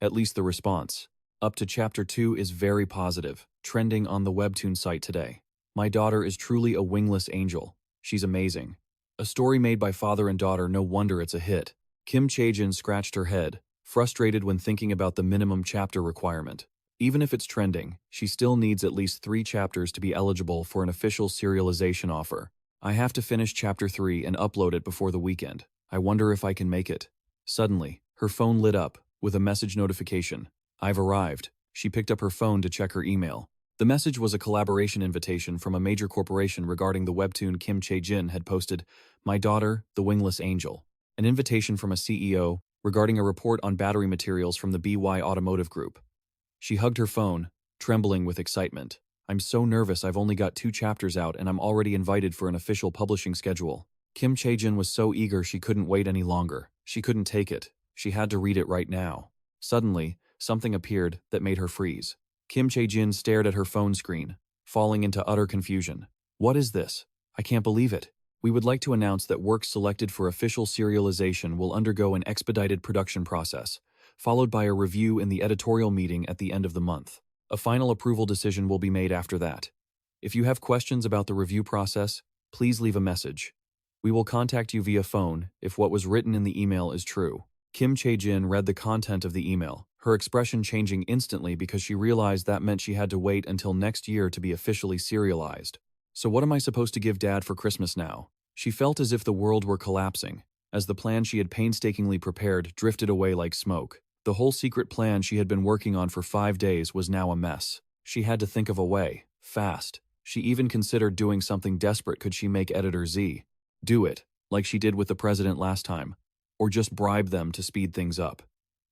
At least the response. Up to Chapter 2 is very positive, trending on the webtoon site today. "My daughter is truly a wingless angel. She's amazing." A story made by father and daughter, no wonder it's a hit. Kim Chae-jin scratched her head, frustrated when thinking about the minimum chapter requirement. Even if it's trending, she still needs at least 3 chapters to be eligible for an official serialization offer. "I have to finish Chapter 3 and upload it before the weekend. I wonder if I can make it." Suddenly, her phone lit up with a message notification. "I've arrived." She picked up her phone to check her email. The message was a collaboration invitation from a major corporation regarding the webtoon Kim Chae-jin had posted, "My Daughter, the Wingless Angel." An invitation from a CEO regarding a report on battery materials from the BY Automotive Group. She hugged her phone, trembling with excitement. "I'm so nervous, I've only got 2 chapters out and I'm already invited for an official publishing schedule." Kim Chae-jin was so eager she couldn't wait any longer. She couldn't take it. She had to read it right now. Suddenly, something appeared that made her freeze. Kim Chae-jin stared at her phone screen, falling into utter confusion. "What is this? I can't believe it. We would like to announce that works selected for official serialization will undergo an expedited production process, followed by a review in the editorial meeting at the end of the month. A final approval decision will be made after that. If you have questions about the review process, please leave a message. We will contact you via phone if what was written in the email is true." Kim Chae-jin read the content of the email, her expression changing instantly because she realized that meant she had to wait until next year to be officially serialized. "So what am I supposed to give Dad for Christmas now?" She felt as if the world were collapsing, as the plan she had painstakingly prepared drifted away like smoke. The whole secret plan she had been working on for 5 days was now a mess. She had to think of a way, fast. She even considered doing something desperate. Could she make Editor Z do it, like she did with the president last time, or just bribe them to speed things up?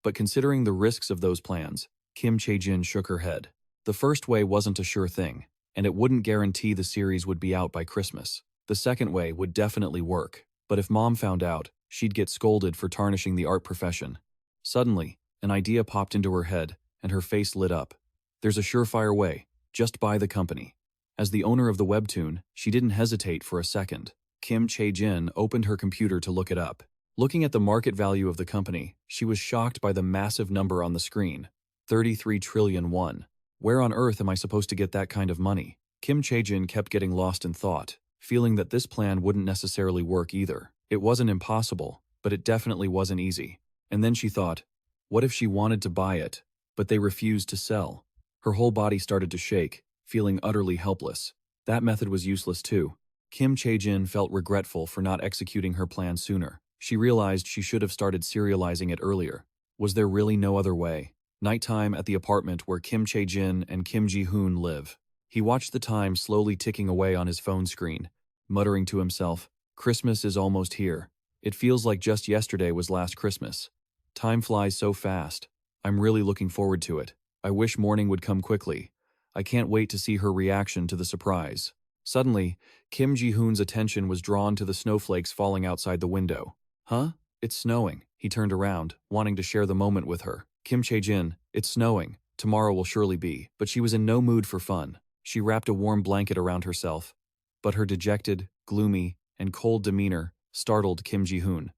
But considering the risks of those plans, Kim Chae-jin shook her head. The first way wasn't a sure thing. and it wouldn't guarantee the series would be out by Christmas. The second way would definitely work, but if Mom found out, she'd get scolded for tarnishing the art profession. Suddenly, an idea popped into her head, and her face lit up. There's a surefire way. Just buy the company. As the owner of the webtoon, she didn't hesitate for a second. Kim Chae-jin opened her computer to look it up. Looking at the market value of the company, she was shocked by the massive number on the screen. 33 trillion won. Where on earth am I supposed to get that kind of money? Kim Chae-jin kept getting lost in thought, feeling that this plan wouldn't necessarily work either. It wasn't impossible, but it definitely wasn't easy. And then she thought, what if she wanted to buy it, but they refused to sell? Her whole body started to shake, feeling utterly helpless. That method was useless too. Kim Chae-jin felt regretful for not executing her plan sooner. She realized she should have started serializing it earlier. Was there really no other way? Nighttime at the apartment where Kim Chae-jin and Kim Ji-hoon live. He watched the time slowly ticking away on his phone screen, muttering to himself, Christmas is almost here. It feels like just yesterday was last Christmas. Time flies so fast. I'm really looking forward to it. I wish morning would come quickly. I can't wait to see her reaction to the surprise. Suddenly, Kim Ji-hoon's attention was drawn to the snowflakes falling outside the window. Huh? It's snowing. He turned around, wanting to share the moment with her. Kim Chae-jin, it's snowing. Tomorrow will surely be. But she was in no mood for fun. She wrapped a warm blanket around herself. But her dejected, gloomy, and cold demeanor startled Kim Ji-hoon.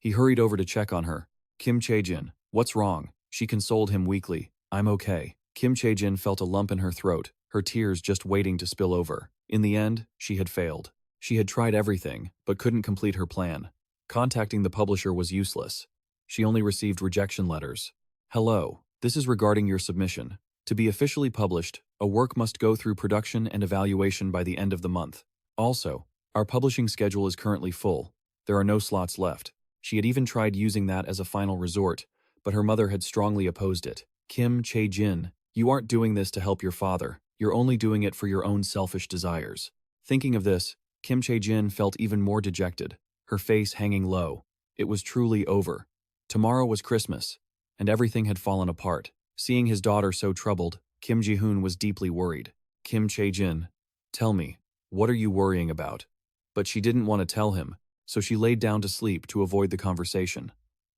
He hurried over to check on her. Kim Chae-jin, what's wrong? She consoled him weakly. I'm okay. Kim Chae-jin felt a lump in her throat, her tears just waiting to spill over. In the end, she had failed. She had tried everything, but couldn't complete her plan. Contacting the publisher was useless. She only received rejection letters. Hello, this is regarding your submission. To be officially published, a work must go through production and evaluation by the end of the month. Also, our publishing schedule is currently full. There are no slots left. She had even tried using that as a final resort, but her mother had strongly opposed it. Kim Chae-jin, you aren't doing this to help your father. You're only doing it for your own selfish desires. Thinking of this, Kim Chae-jin felt even more dejected, her face hanging low. It was truly over. Tomorrow was Christmas, and everything had fallen apart. Seeing his daughter so troubled, Kim Ji-hoon was deeply worried. Kim Chae-jin, tell me, what are you worrying about? But she didn't want to tell him, so she laid down to sleep to avoid the conversation.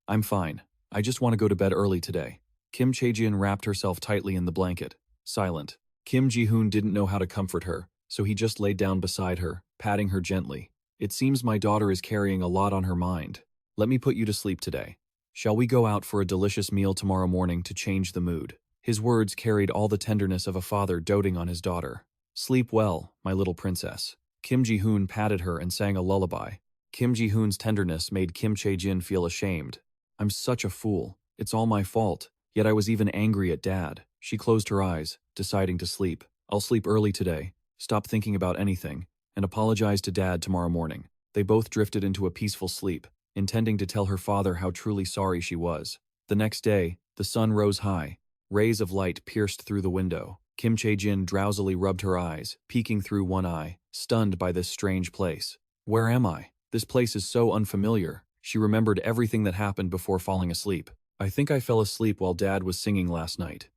I'm fine. I just want to go to bed early today. Kim Chae-jin wrapped herself tightly in the blanket, silent. Kim Ji-hoon didn't know how to comfort her, so he just laid down beside her, patting her gently. It seems my daughter is carrying a lot on her mind. Let me put you to sleep today. Shall we go out for a delicious meal tomorrow morning to change the mood? His words carried all the tenderness of a father doting on his daughter. Sleep well, my little princess. Kim Ji-hoon patted her and sang a lullaby. Kim Ji-hoon's tenderness made Kim Chae-jin feel ashamed. I'm such a fool. It's all my fault. Yet I was even angry at Dad. She closed her eyes, deciding to sleep. I'll sleep early today, stop thinking about anything, and apologize to Dad tomorrow morning. They both drifted into a peaceful sleep, intending to tell her father how truly sorry she was. The next day, the sun rose high. Rays of light pierced through the window. Kim Chae-jin drowsily rubbed her eyes, peeking through one eye, stunned by this strange place. Where am I? This place is so unfamiliar. She remembered everything that happened before falling asleep. I think I fell asleep while Dad was singing last night.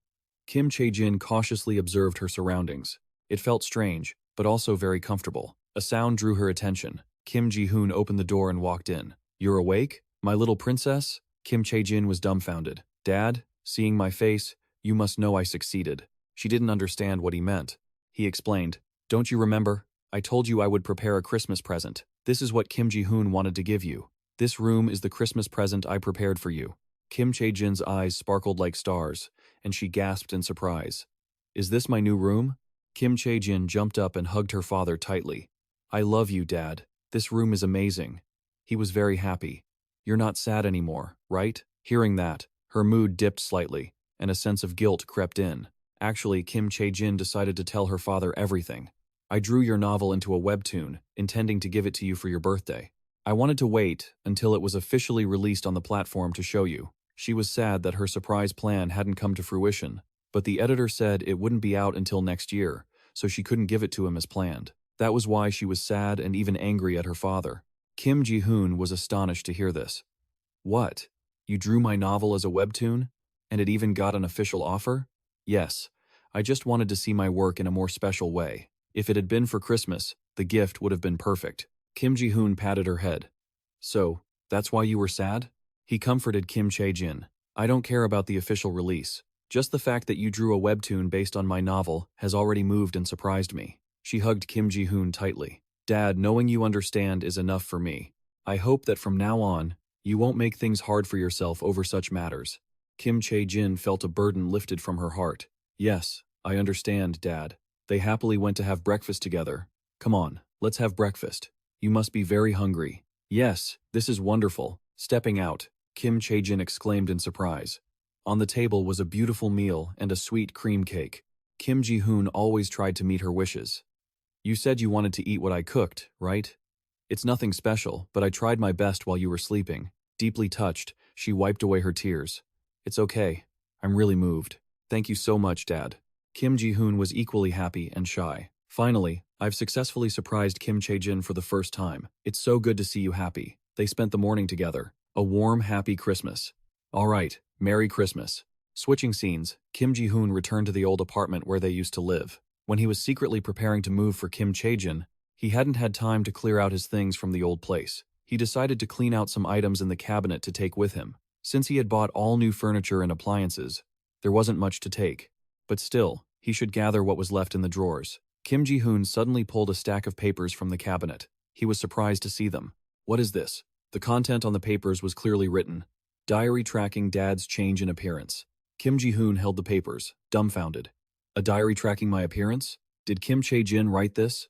Kim Chae-jin cautiously observed her surroundings. It felt strange, but also very comfortable. A sound drew her attention. Kim Ji-hoon opened the door and walked in. You're awake, my little princess? Kim Chae-jin was dumbfounded. Dad, seeing my face, you must know I succeeded. She didn't understand what he meant. He explained, don't you remember? I told you I would prepare a Christmas present. This is what Kim Ji-hoon wanted to give you. This room is the Christmas present I prepared for you. Kim Chae-jin's eyes sparkled like stars, and she gasped in surprise. Is this my new room? Kim Chae-jin jumped up and hugged her father tightly. I love you, Dad. This room is amazing. He was very happy. You're not sad anymore, right? Hearing that, her mood dipped slightly, and a sense of guilt crept in. Actually, Kim Chae-jin decided to tell her father everything. I drew your novel into a webtoon, intending to give it to you for your birthday. I wanted to wait until it was officially released on the platform to show you. She was sad that her surprise plan hadn't come to fruition, but the editor said it wouldn't be out until next year, so she couldn't give it to him as planned. That was why she was sad and even angry at her father. Kim Ji-hoon was astonished to hear this. What? You drew my novel as a webtoon? And it even got an official offer? Yes. I just wanted to see my work in a more special way. If it had been for Christmas, the gift would have been perfect. Kim Ji-hoon patted her head. So, that's why you were sad? He comforted Kim Chae-jin. I don't care about the official release. Just the fact that you drew a webtoon based on my novel has already moved and surprised me. She hugged Kim Ji-hoon tightly. Dad, knowing you understand is enough for me. I hope that from now on, you won't make things hard for yourself over such matters. Kim Chae-jin felt a burden lifted from her heart. Yes, I understand, Dad. They happily went to have breakfast together. Come on, let's have breakfast. You must be very hungry. Yes, this is wonderful. Stepping out, Kim Chae-jin exclaimed in surprise. On the table was a beautiful meal and a sweet cream cake. Kim Ji-hoon always tried to meet her wishes. You said you wanted to eat what I cooked, right? It's nothing special, but I tried my best while you were sleeping. Deeply touched, she wiped away her tears. It's okay. I'm really moved. Thank you so much, Dad. Kim Ji-hoon was equally happy and shy. Finally, I've successfully surprised Kim Chae-jin for the first time. It's so good to see you happy. They spent the morning together. A warm, happy Christmas. All right, Merry Christmas. Switching scenes, Kim Ji-hoon returned to the old apartment where they used to live. When he was secretly preparing to move for Kim Chae-jin, he hadn't had time to clear out his things from the old place. He decided to clean out some items in the cabinet to take with him. Since he had bought all new furniture and appliances, there wasn't much to take. But still, he should gather what was left in the drawers. Kim Ji-hoon suddenly pulled a stack of papers from the cabinet. He was surprised to see them. What is this? The content on the papers was clearly written. Diary tracking Dad's change in appearance. Kim Ji-hoon held the papers, dumbfounded. A diary tracking my appearance? Did Kim Chae-jin write this?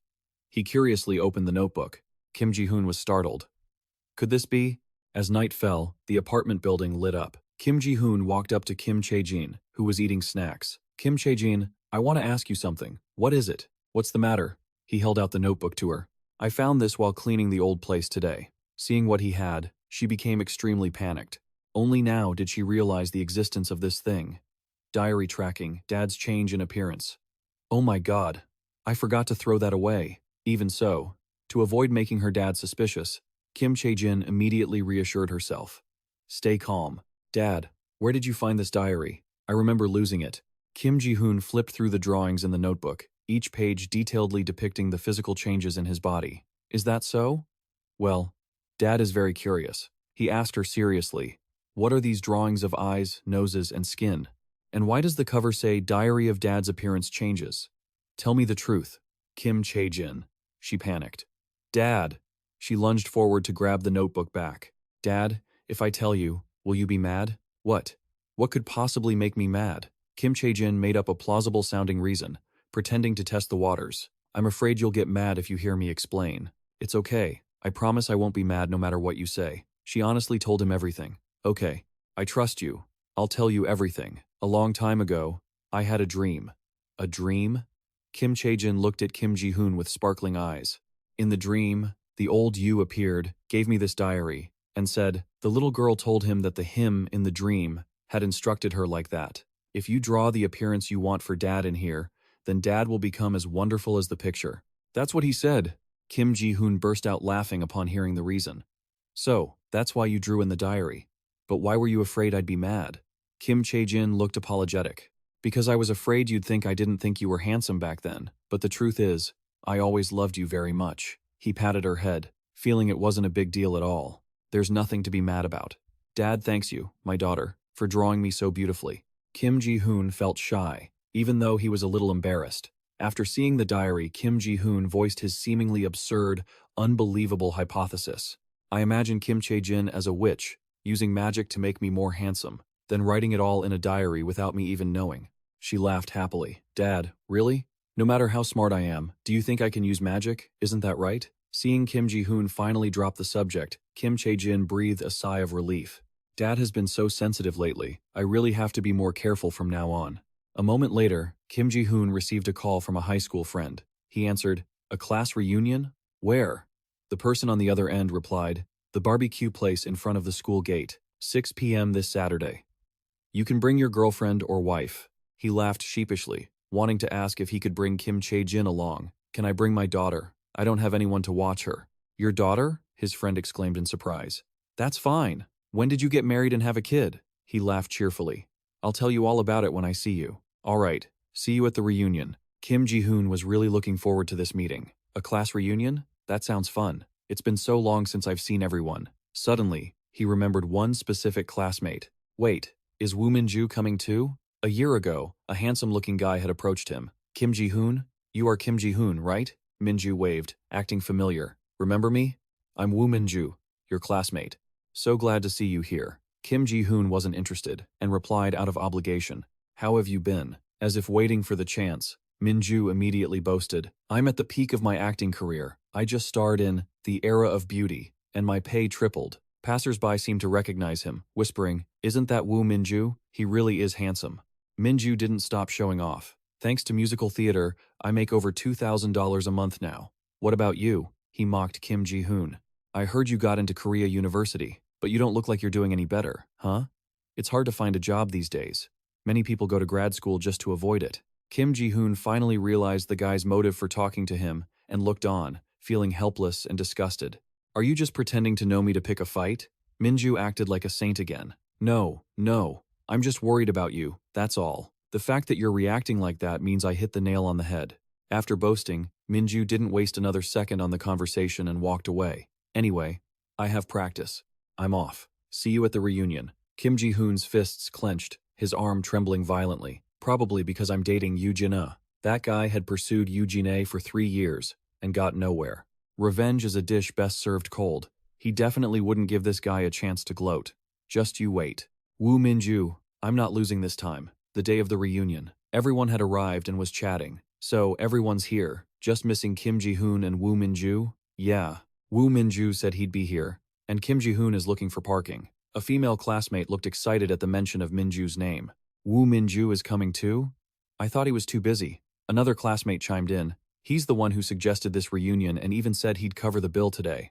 He curiously opened the notebook. Kim Ji-hoon was startled. Could this be? As night fell, the apartment building lit up. Kim Ji-hoon walked up to Kim Chae-jin, who was eating snacks. Kim Chae-jin, I want to ask you something. What is it? What's the matter? He held out the notebook to her. I found this while cleaning the old place today. Seeing what he had, she became extremely panicked. Only now did she realize the existence of this thing. Diary tracking Dad's change in appearance. Oh my God. I forgot to throw that away. Even so, to avoid making her dad suspicious, Kim Chae-jin immediately reassured herself. Stay calm. Dad, where did you find this diary? I remember losing it. Kim Ji-hoon flipped through the drawings in the notebook, each page detailedly depicting the physical changes in his body. Is that so? Well, Dad is very curious. He asked her seriously. What are these drawings of eyes, noses, and skin? And why does the cover say Diary of Dad's Appearance Changes? Tell me the truth. Kim Chae-jin. She panicked. Dad. She lunged forward to grab the notebook back. Dad, if I tell you, will you be mad? What? What could possibly make me mad? Kim Chae-jin made up a plausible-sounding reason, pretending to test the waters. I'm afraid you'll get mad if you hear me explain. It's okay. I promise I won't be mad no matter what you say. She honestly told him everything. Okay. I trust you. I'll tell you everything. A long time ago, I had a dream. A dream? Kim Chae-jin looked at Kim Ji-hoon with sparkling eyes. In the dream, the old you appeared, gave me this diary, and said, the little girl told him that the him in the dream had instructed her like that. If you draw the appearance you want for Dad in here, then Dad will become as wonderful as the picture. That's what he said. Kim Ji-hoon burst out laughing upon hearing the reason. So, that's why you drew in the diary. But why were you afraid I'd be mad? Kim Chae-jin looked apologetic. Because I was afraid you'd think I didn't think you were handsome back then. But the truth is, I always loved you very much. He patted her head, feeling it wasn't a big deal at all. There's nothing to be mad about. Dad thanks you, my daughter, for drawing me so beautifully. Kim Ji-hoon felt shy, even though he was a little embarrassed. After seeing the diary, Kim Ji-hoon voiced his seemingly absurd, unbelievable hypothesis. I imagine Kim Chae-jin as a witch, using magic to make me more handsome, then writing it all in a diary without me even knowing. She laughed happily. Dad, really? No matter how smart I am, do you think I can use magic? Isn't that right? Seeing Kim Ji-hoon finally drop the subject, Kim Chae-jin breathed a sigh of relief. Dad has been so sensitive lately. I really have to be more careful from now on. A moment later, Kim Ji-hoon received a call from a high school friend. He answered, a class reunion? Where? The person on the other end replied, the barbecue place in front of the school gate, 6 p.m. this Saturday. You can bring your girlfriend or wife. He laughed sheepishly, wanting to ask if he could bring Kim Chae-jin along. Can I bring my daughter? I don't have anyone to watch her. Your daughter? His friend exclaimed in surprise. That's fine. When did you get married and have a kid? He laughed cheerfully. I'll tell you all about it when I see you. All right. See you at the reunion. Kim Ji-hoon was really looking forward to this meeting. A class reunion? That sounds fun. It's been so long since I've seen everyone. Suddenly, he remembered one specific classmate. Wait, is Woo Min-ju coming too? A year ago, a handsome-looking guy had approached him. Kim Ji-hoon? You are Kim Ji-hoon, right? Min-ju waved, acting familiar. Remember me? I'm Woo Min-ju, your classmate. So glad to see you here. Kim Ji-hoon wasn't interested, and replied out of obligation. How have you been? As if waiting for the chance, Min-ju immediately boasted. I'm at the peak of my acting career. I just starred in The Era of Beauty, and my pay tripled. Passers-by seemed to recognize him, whispering, Isn't that Woo Min-ju? He really is handsome. Min-ju didn't stop showing off. Thanks to musical theater, I make over $2,000 a month now. What about you? He mocked Kim Ji-hoon. I heard you got into Korea University, but you don't look like you're doing any better, huh? It's hard to find a job these days. Many people go to grad school just to avoid it. Kim Ji-hoon finally realized the guy's motive for talking to him and looked on, feeling helpless and disgusted. Are you just pretending to know me to pick a fight? Min-ju acted like a saint again. No, I'm just worried about you, that's all. The fact that you're reacting like that means I hit the nail on the head. After boasting, Min-ju didn't waste another second on the conversation and walked away. Anyway, I have practice. I'm off. See you at the reunion. Kim Ji-hoon's fists clenched, his arm trembling violently. Probably because I'm dating Yoo Jin-ah. That guy had pursued Yoo Jin-ae for 3 years and got nowhere. Revenge is a dish best served cold. He definitely wouldn't give this guy a chance to gloat. Just you wait. Woo Min-ju, I'm not losing this time. The day of the reunion. Everyone had arrived and was chatting. So, everyone's here, just missing Kim Ji-hoon and Woo Min-ju? Yeah. Woo Min-ju said he'd be here, and Kim Ji-hoon is looking for parking. A female classmate looked excited at the mention of Min-ju's name. Woo Min-ju is coming too? I thought he was too busy. Another classmate chimed in. He's the one who suggested this reunion and even said he'd cover the bill today.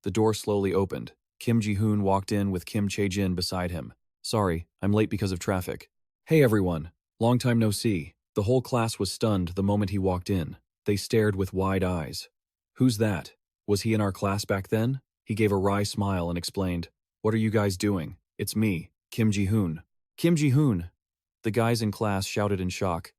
The door slowly opened. Kim Ji-hoon walked in with Kim Chae-jin beside him. Sorry, I'm late because of traffic. Hey everyone, long time no see. The whole class was stunned the moment he walked in. They stared with wide eyes. Who's that? Was he in our class back then? He gave a wry smile and explained, What are you guys doing? It's me, Kim Ji-hoon. Kim Ji-hoon! The guys in class shouted in shock.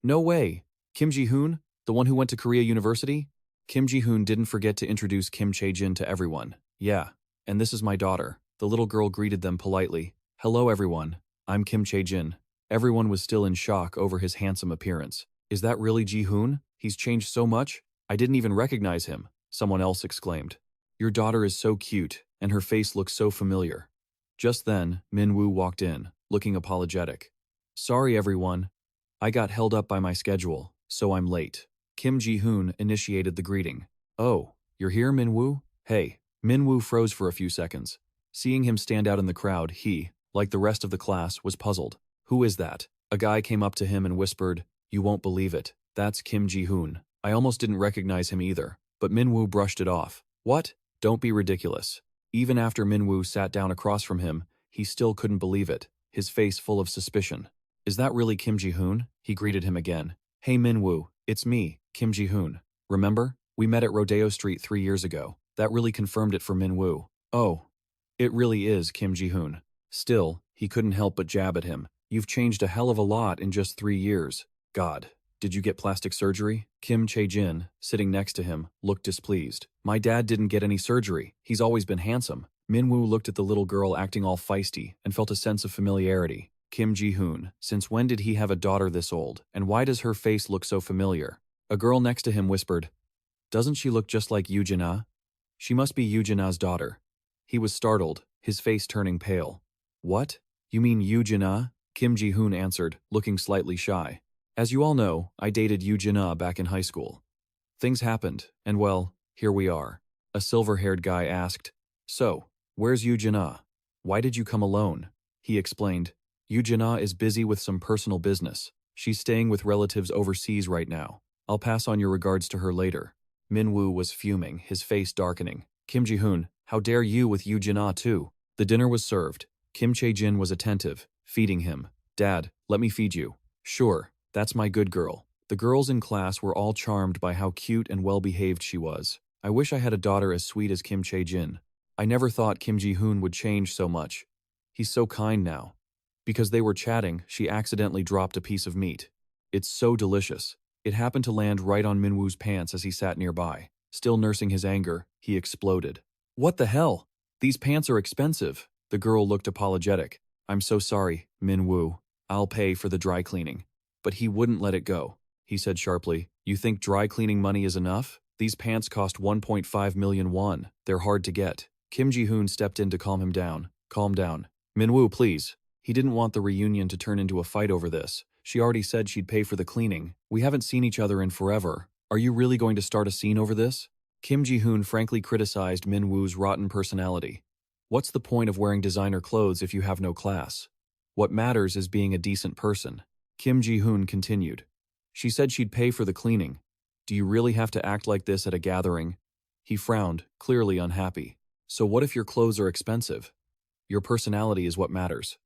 No way! Kim Ji-hoon? The one who went to Korea University? Kim Ji-hoon didn't forget to introduce Kim Chae-jin to everyone. Yeah, and this is my daughter. The little girl greeted them politely. Hello everyone, I'm Kim Chae-jin. Everyone was still in shock over his handsome appearance. Is that really Ji-hoon? He's changed so much? I didn't even recognize him, someone else exclaimed. Your daughter is so cute, and her face looks so familiar. Just then, Min-woo walked in, looking apologetic. Sorry everyone. I got held up by my schedule, so I'm late. Kim Ji-hoon initiated the greeting. Oh, you're here, Min-woo? Hey. Min-woo froze for a few seconds. Seeing him stand out in the crowd, he, like the rest of the class, was puzzled. Who is that? A guy came up to him and whispered, You won't believe it. That's Kim Ji-hoon. I almost didn't recognize him either, but Min-woo brushed it off. What? Don't be ridiculous. Even after Min-woo sat down across from him, he still couldn't believe it, his face full of suspicion. Is that really Kim Ji-hoon? He greeted him again. Hey Min-woo, it's me, Kim Ji-hoon. Remember? We met at Rodeo Street 3 years ago. That really confirmed it for Min-woo. Oh, it really is Kim Ji-hoon. Still, he couldn't help but jab at him. You've changed a hell of a lot in just 3 years. God, did you get plastic surgery? Kim Chae-jin, sitting next to him, looked displeased. My dad didn't get any surgery. He's always been handsome. Min-woo looked at the little girl acting all feisty and felt a sense of familiarity. Kim Ji-hoon, since when did he have a daughter this old, and why does her face look so familiar? A girl next to him whispered, Doesn't she look just like Yoo Jin-ah? She must be Yoo Jin-ah's daughter. He was startled, his face turning pale. What? You mean Yoo Jin-ah? Kim Ji-hoon answered, looking slightly shy. As you all know, I dated Yoo Jin-ah back in high school. Things happened, and well, here we are. A silver-haired guy asked, So, where's Yoo Jin-ah? Why did you come alone? He explained, Yoo Jin-ah is busy with some personal business. She's staying with relatives overseas right now. I'll pass on your regards to her later. Min-woo was fuming, his face darkening. Kim Ji-hoon, how dare you with Yoo Jin-ah too? The dinner was served. Kim Chae-jin was attentive, feeding him. Dad, let me feed you. Sure, that's my good girl. The girls in class were all charmed by how cute and well-behaved she was. I wish I had a daughter as sweet as Kim Chae-jin. I never thought Kim Ji-hoon would change so much. He's so kind now. Because they were chatting, she accidentally dropped a piece of meat. It's so delicious. It happened to land right on Minwoo's pants as he sat nearby. Still nursing his anger, he exploded. What the hell? These pants are expensive. The girl looked apologetic. I'm so sorry, Minwoo. I'll pay for the dry cleaning. But he wouldn't let it go. He said sharply, you think dry cleaning money is enough? These pants cost 1.5 million won. They're hard to get. Kim Ji-hoon stepped in to calm him down. Calm down. Minwoo, please. He didn't want the reunion to turn into a fight over this. She already said she'd pay for the cleaning. We haven't seen each other in forever. Are you really going to start a scene over this? Kim Ji-hoon frankly criticized Minwoo's rotten personality. What's the point of wearing designer clothes if you have no class? What matters is being a decent person. Kim Ji-hoon continued. She said she'd pay for the cleaning. Do you really have to act like this at a gathering? He frowned, clearly unhappy. So what if your clothes are expensive? Your personality is what matters.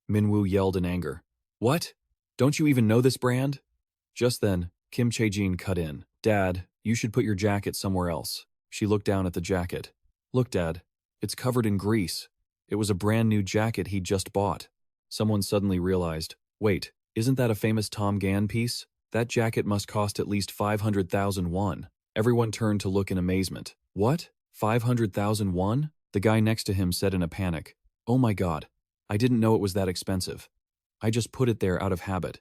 Minwoo yelled in anger. What? Don't you even know this brand? Just then, Kim Chae-jin cut in. Dad, you should put your jacket somewhere else. She looked down at the jacket. Look, Dad. It's covered in grease. It was a brand new jacket he'd just bought. Someone suddenly realized, wait, isn't that a famous Tom Gann piece? That jacket must cost at least 500,000 won. Everyone turned to look in amazement. What? 500,000 won? The guy next to him said in a panic. Oh my god. I didn't know it was that expensive. I just put it there out of habit.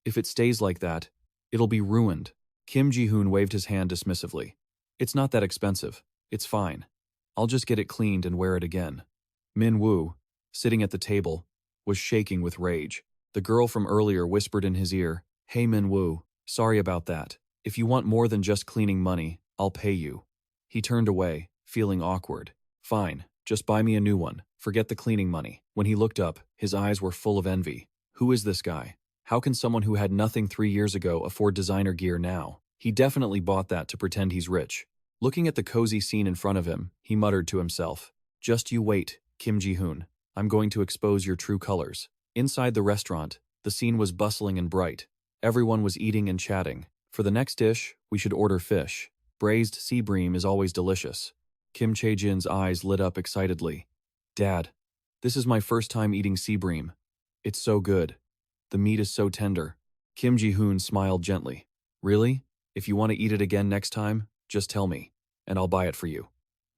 If it stays like that, it'll be ruined. Kim Ji-hoon waved his hand dismissively. It's not that expensive. It's fine. I'll just get it cleaned and wear it again. Minwoo, sitting at the table, was shaking with rage. The girl from earlier whispered in his ear, Hey Minwoo, sorry about that. If you want more than just cleaning money, I'll pay you. He turned away, feeling awkward. Fine, just buy me a new one. Forget the cleaning money. When he looked up, his eyes were full of envy. Who is this guy? How can someone who had nothing 3 years ago afford designer gear now? He definitely bought that to pretend he's rich. Looking at the cozy scene in front of him, he muttered to himself, Just you wait, Kim Ji-hoon. I'm going to expose your true colors. Inside the restaurant, the scene was bustling and bright. Everyone was eating and chatting. For the next dish, we should order fish. Braised sea bream is always delicious. Kim Chae-jin's eyes lit up excitedly. Dad, this is my first time eating sea bream. It's so good. The meat is so tender. Kim Ji-hoon smiled gently. Really? If you want to eat it again next time, just tell me, and I'll buy it for you.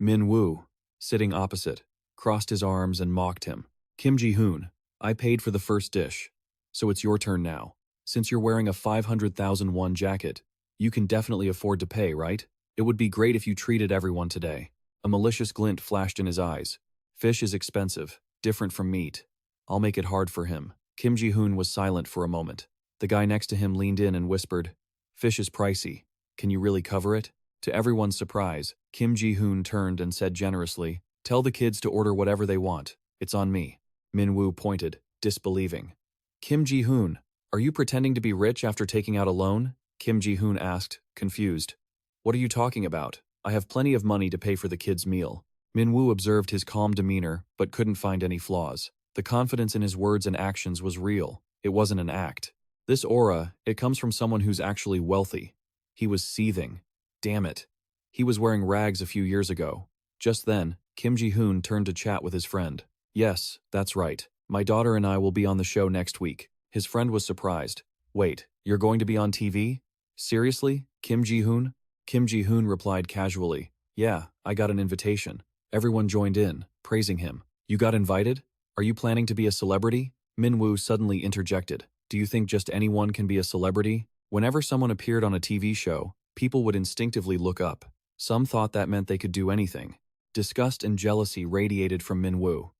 Minwoo, sitting opposite, crossed his arms and mocked him. Kim Ji-hoon, I paid for the first dish, so it's your turn now. Since you're wearing a 500,000 won jacket, you can definitely afford to pay, right? It would be great if you treated everyone today. A malicious glint flashed in his eyes. Fish is expensive, different from meat. I'll make it hard for him. Kim Ji-hoon was silent for a moment. The guy next to him leaned in and whispered, Fish is pricey. Can you really cover it? To everyone's surprise, Kim Ji-hoon turned and said generously, Tell the kids to order whatever they want. It's on me. Minwoo pointed, disbelieving. Kim Ji-hoon, are you pretending to be rich after taking out a loan? Kim Ji-hoon asked, confused. What are you talking about? I have plenty of money to pay for the kids' meal. Minwoo observed his calm demeanor, but couldn't find any flaws. The confidence in his words and actions was real. It wasn't an act. This aura, it comes from someone who's actually wealthy. He was seething. Damn it. He was wearing rags a few years ago. Just then, Kim Ji-hoon turned to chat with his friend. Yes, that's right. My daughter and I will be on the show next week. His friend was surprised. Wait, you're going to be on TV? Seriously, Kim Ji-hoon? Kim Ji-hoon replied casually. Yeah, I got an invitation. Everyone joined in, praising him. You got invited? Are you planning to be a celebrity? Minwoo suddenly interjected. Do you think just anyone can be a celebrity? Whenever someone appeared on a TV show, people would instinctively look up. Some thought that meant they could do anything. Disgust and jealousy radiated from Minwoo.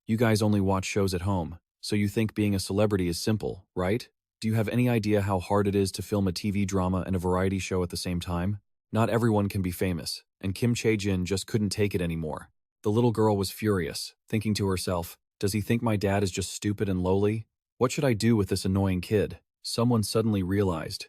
You guys only watch shows at home, so you think being a celebrity is simple, right? Do you have any idea how hard it is to film a TV drama and a variety show at the same time? Not everyone can be famous, and Kim Chae-jin just couldn't take it anymore. The little girl was furious, thinking to herself, Does he think my dad is just stupid and lowly? What should I do with this annoying kid? Someone suddenly realized.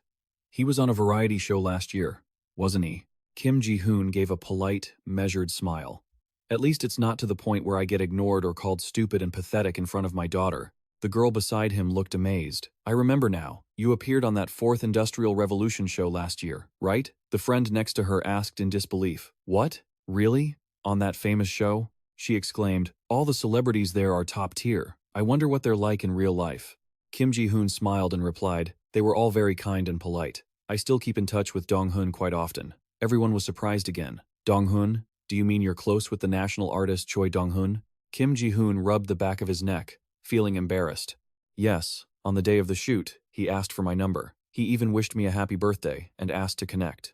He was on a variety show last year, wasn't he? Kim Ji-hoon gave a polite, measured smile. At least it's not to the point where I get ignored or called stupid and pathetic in front of my daughter. The girl beside him looked amazed. I remember now. You appeared on that Fourth Industrial Revolution show last year, right? The friend next to her asked in disbelief. What? Really? On that famous show? She exclaimed. All the celebrities there are top tier. I wonder what they're like in real life. Kim Ji-hoon smiled and replied, They were all very kind and polite. I still keep in touch with Dong-hoon quite often. Everyone was surprised again. Dong-hoon? Do you mean you're close with the national artist Choi Dong-hoon? Kim Ji-hoon rubbed the back of his neck, feeling embarrassed. Yes, on the day of the shoot, he asked for my number. He even wished me a happy birthday and asked to connect.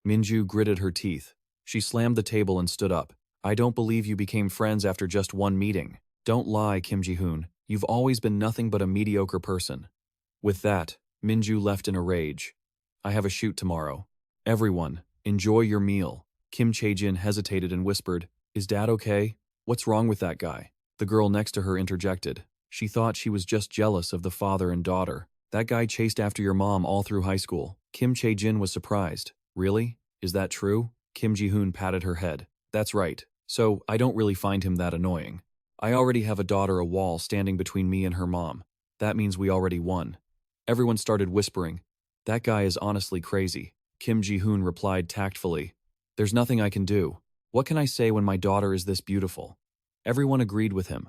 Minju gritted her teeth. She slammed the table and stood up. I don't believe you became friends after just one meeting. Don't lie, Kim Ji-hoon. You've always been nothing but a mediocre person. With that, Minju left in a rage. I have a shoot tomorrow. Everyone, enjoy your meal. Kim Chae-jin hesitated and whispered, Is Dad okay? What's wrong with that guy? The girl next to her interjected. She thought she was just jealous of the father and daughter. That guy chased after your mom all through high school. Kim Chae-jin was surprised. Really? Is that true? Kim Ji-hoon patted her head. That's right. So, I don't really find him that annoying. I already have a daughter, a wall standing between me and her mom. That means we already won. Everyone started whispering. That guy is honestly crazy. Kim Ji-hoon replied tactfully. There's nothing I can do. What can I say when my daughter is this beautiful? Everyone agreed with him.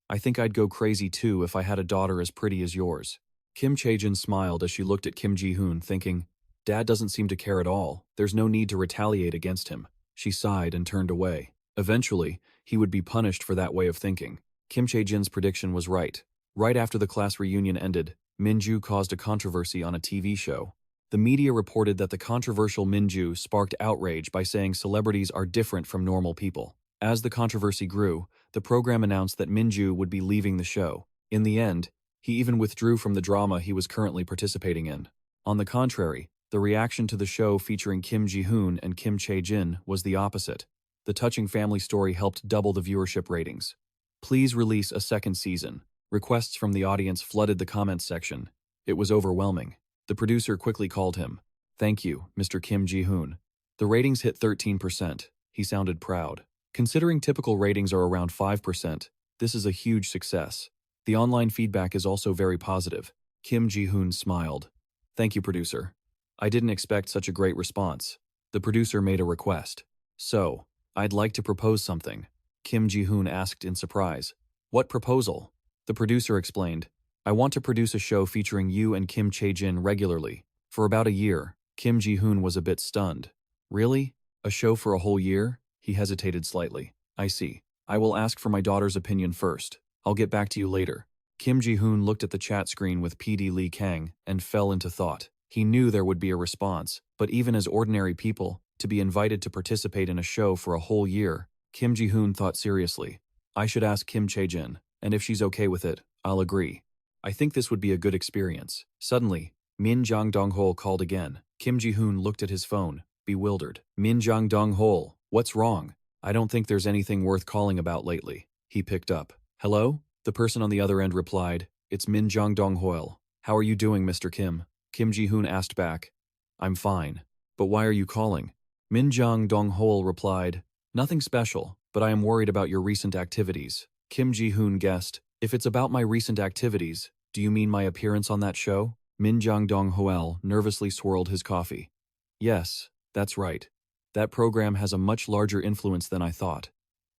I think I'd go crazy too if I had a daughter as pretty as yours. Kim Chae-jin smiled as she looked at Kim Ji-hoon, thinking, Dad doesn't seem to care at all. There's no need to retaliate against him. She sighed and turned away. Eventually, he would be punished for that way of thinking. Kim Chae-jin's prediction was right. Right after the class reunion ended, Minju caused a controversy on a TV show. The media reported that the controversial Minju sparked outrage by saying celebrities are different from normal people. As the controversy grew, the program announced that Minju would be leaving the show. In the end, he even withdrew from the drama he was currently participating in. On the contrary, the reaction to the show featuring Kim Ji-hoon and Kim Chae-jin was the opposite. The touching family story helped double the viewership ratings. Please release a second season. Requests from the audience flooded the comments section. It was overwhelming. The producer quickly called him. Thank you, Mr. Kim Ji-hoon. The ratings hit 13%. He sounded proud. Considering typical ratings are around 5%, this is a huge success. The online feedback is also very positive. Kim Ji-hoon smiled. Thank you, producer. I didn't expect such a great response. The producer made a request. So, I'd like to propose something. Kim Ji-hoon asked in surprise. What proposal? The producer explained. I want to produce a show featuring you and Kim Chae-jin regularly. For about a year. Kim Ji-hoon was a bit stunned. Really? A show for a whole year? He hesitated slightly. I see. I will ask for my daughter's opinion first. I'll get back to you later. Kim Ji-hoon looked at the chat screen with PD Lee Kang and fell into thought. He knew there would be a response, but even as ordinary people, to be invited to participate in a show for a whole year, Kim Ji-hoon thought seriously. I should ask Kim Chae-jin, and if she's okay with it, I'll agree. I think this would be a good experience. Suddenly, Min Jang-dong-hol called again. Kim Ji-hoon looked at his phone, bewildered. Min Jang-dong-hol, what's wrong? I don't think there's anything worth calling about lately. He picked up. Hello? The person on the other end replied, It's Min Jang-dong-hol. How are you doing, Mr. Kim? Kim Ji-hoon asked back. I'm fine. But why are you calling? Min Jang-dong-hol replied, Nothing special, but I am worried about your recent activities. Kim Ji-hoon guessed, If it's about my recent activities, do you mean my appearance on that show? Min Jang-dong-hol nervously swirled his coffee. Yes, that's right. That program has a much larger influence than I thought.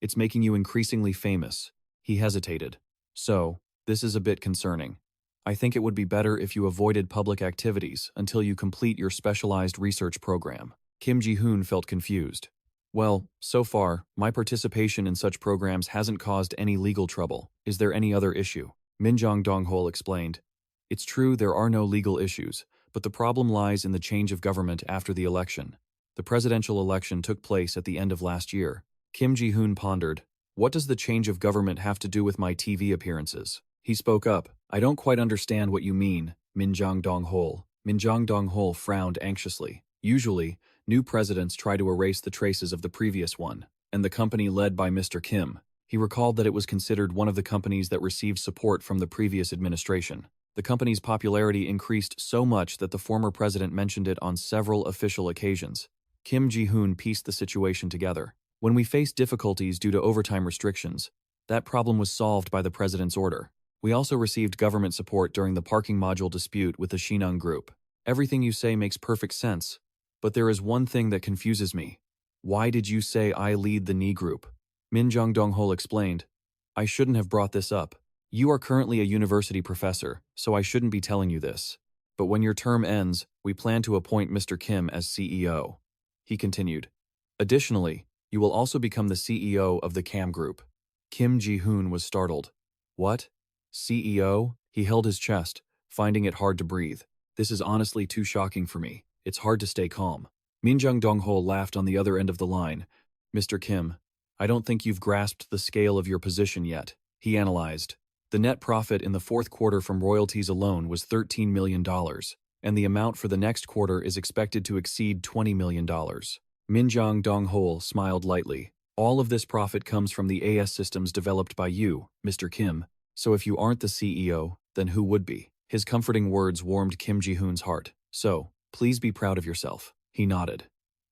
It's making you increasingly famous. He hesitated. So, this is a bit concerning. I think it would be better if you avoided public activities until you complete your specialized research program. Kim Ji-hoon felt confused. Well, so far, my participation in such programs hasn't caused any legal trouble. Is there any other issue? Min Jang-dong-hol explained. It's true there are no legal issues, but the problem lies in the change of government after the election. The presidential election took place at the end of last year. Kim Ji-hoon pondered. What does the change of government have to do with my TV appearances? He spoke up. I don't quite understand what you mean, Min Jang-dong-hol. Min Jang-dong-hol frowned anxiously. Usually, new presidents try to erase the traces of the previous one, and the company led by Mr. Kim. He recalled that it was considered one of the companies that received support from the previous administration. The company's popularity increased so much that the former president mentioned it on several official occasions. Kim Ji-hoon pieced the situation together. When we faced difficulties due to overtime restrictions, that problem was solved by the president's order. We also received government support during the parking module dispute with the Shinung Group. Everything you say makes perfect sense, but there is one thing that confuses me. Why did you say I lead the Ni Group? Min Jang-dong-hol explained. I shouldn't have brought this up. You are currently a university professor, so I shouldn't be telling you this. But when your term ends, we plan to appoint Mr. Kim as CEO. He continued. Additionally, you will also become the CEO of the CAM Group. Kim Ji-hoon was startled. What? CEO? He held his chest, finding it hard to breathe. This is honestly too shocking for me. It's hard to stay calm. Minjung Dongho laughed on the other end of the line. Mr. Kim, I don't think you've grasped the scale of your position yet. He analyzed. The net profit in the fourth quarter from royalties alone was $13 million, and the amount for the next quarter is expected to exceed $20 million. Minjung Dongho smiled lightly. All of this profit comes from the AS systems developed by you, Mr. Kim. So if you aren't the CEO, then who would be? His comforting words warmed Kim Ji-hoon's heart. So, please be proud of yourself. He nodded.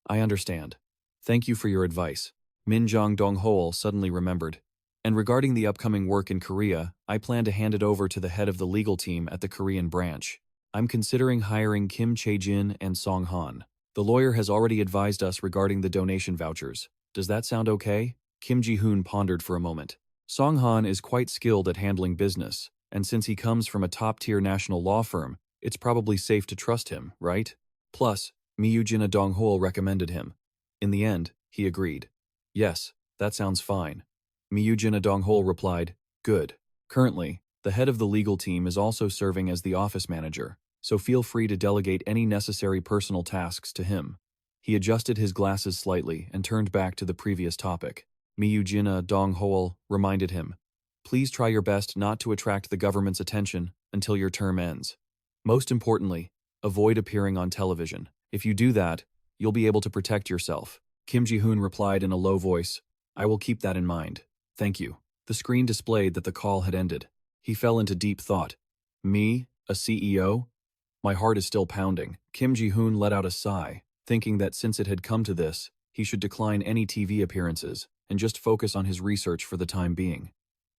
I understand. Thank you for your advice. Minjung Dongho suddenly remembered. And regarding the upcoming work in Korea, I plan to hand it over to the head of the legal team at the Korean branch. I'm considering hiring Kim Chae-jin and Song Han. The lawyer has already advised us regarding the donation vouchers. Does that sound okay? Kim Ji-hoon pondered for a moment. Song Han is quite skilled at handling business, and since he comes from a top-tier national law firm, it's probably safe to trust him, right? Plus, Miyujina Dongho recommended him. In the end, he agreed. Yes, that sounds fine. Miyujina Dongho replied, good. Currently, the head of the legal team is also serving as the office manager, so feel free to delegate any necessary personal tasks to him. He adjusted his glasses slightly and turned back to the previous topic. Miyujina Dongho reminded him, please try your best not to attract the government's attention until your term ends. Most importantly, avoid appearing on television. If you do that, you'll be able to protect yourself. Kim Ji-hoon replied in a low voice, I will keep that in mind. Thank you. The screen displayed that the call had ended. He fell into deep thought. Me, a CEO? My heart is still pounding. Kim Ji-hoon let out a sigh, thinking that since it had come to this, he should decline any TV appearances and just focus on his research for the time being.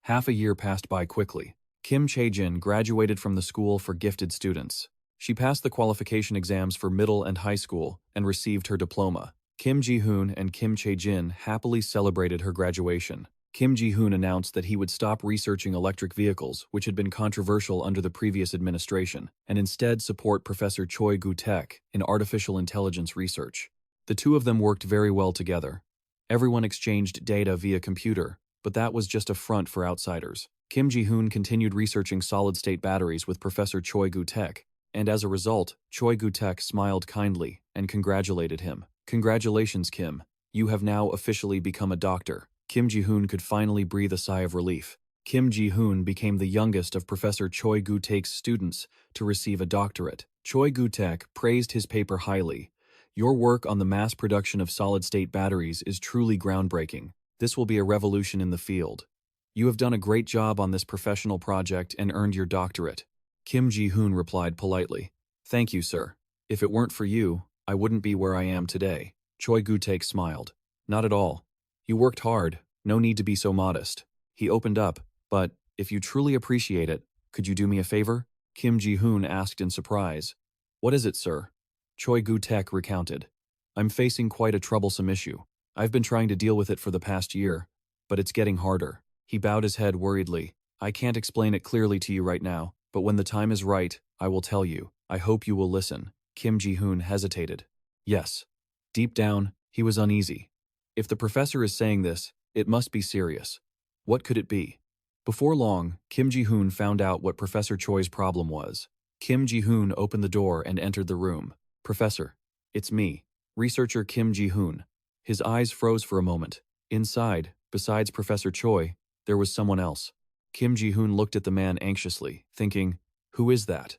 Half a year passed by quickly. Kim Chae-jin graduated from the school for gifted students. She passed the qualification exams for middle and high school and received her diploma. Kim Ji-hoon and Kim Chae-jin happily celebrated her graduation. Kim Ji-hoon announced that he would stop researching electric vehicles, which had been controversial under the previous administration, and instead support Professor Choi Gu-taek in artificial intelligence research. The two of them worked very well together. Everyone exchanged data via computer, but that was just a front for outsiders. Kim Ji-hoon continued researching solid-state batteries with Professor Choi Gu-taek, and as a result, Choi Gu-taek smiled kindly and congratulated him. Congratulations, Kim. You have now officially become a doctor. Kim Ji-hoon could finally breathe a sigh of relief. Kim Ji-hoon became the youngest of Professor Choi Gu-taek's students to receive a doctorate. Choi Gu-taek praised his paper highly. Your work on the mass production of solid-state batteries is truly groundbreaking. This will be a revolution in the field. You have done a great job on this professional project and earned your doctorate. Kim Ji-hoon replied politely. Thank you, sir. If it weren't for you, I wouldn't be where I am today. Choi Gu-taek smiled. Not at all. You worked hard. No need to be so modest. He opened up, but, if you truly appreciate it, could you do me a favor? Kim Ji-hoon asked in surprise. What is it, sir? Choi Gu-taek recounted. I'm facing quite a troublesome issue. I've been trying to deal with it for the past year, but it's getting harder. He bowed his head worriedly. I can't explain it clearly to you right now, but when the time is right, I will tell you. I hope you will listen. Kim Ji-hoon hesitated. Yes. Deep down, he was uneasy. If the professor is saying this, it must be serious. What could it be? Before long, Kim Ji-hoon found out what Professor Choi's problem was. Kim Ji-hoon opened the door and entered the room. Professor, it's me, researcher Kim Ji-hoon. His eyes froze for a moment. Inside, besides Professor Choi, there was someone else. Kim Ji-hoon looked at the man anxiously, thinking, who is that?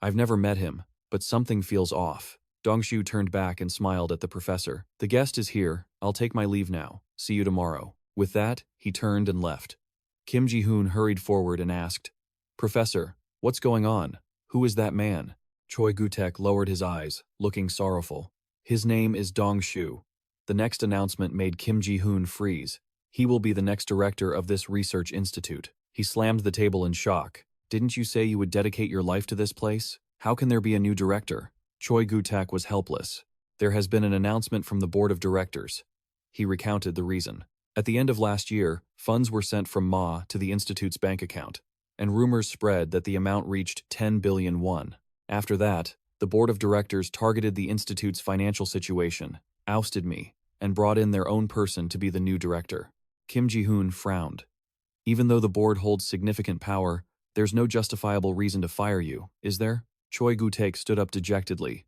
I've never met him, but something feels off. Dongshu turned back and smiled at the professor. The guest is here. I'll take my leave now. See you tomorrow. With that, he turned and left. Kim Ji-hoon hurried forward and asked, Professor, what's going on? Who is that man? Choi Gu-taek lowered his eyes, looking sorrowful. His name is Dongshu. The next announcement made Kim Ji-hoon freeze. He will be the next director of this research institute. He slammed the table in shock. Didn't you say you would dedicate your life to this place? How can there be a new director? Choi Gu-taek was helpless. There has been an announcement from the board of directors. He recounted the reason. At the end of last year, funds were sent from Ma to the institute's bank account, and rumors spread that the amount reached 10 billion won. After that, The board of directors targeted the institute's financial situation, ousted me, and brought in their own person to be the new director. Kim Ji-hoon frowned. Even though the board holds significant power, there's no justifiable reason to fire you, is there? Choi Gu-taek stood up dejectedly.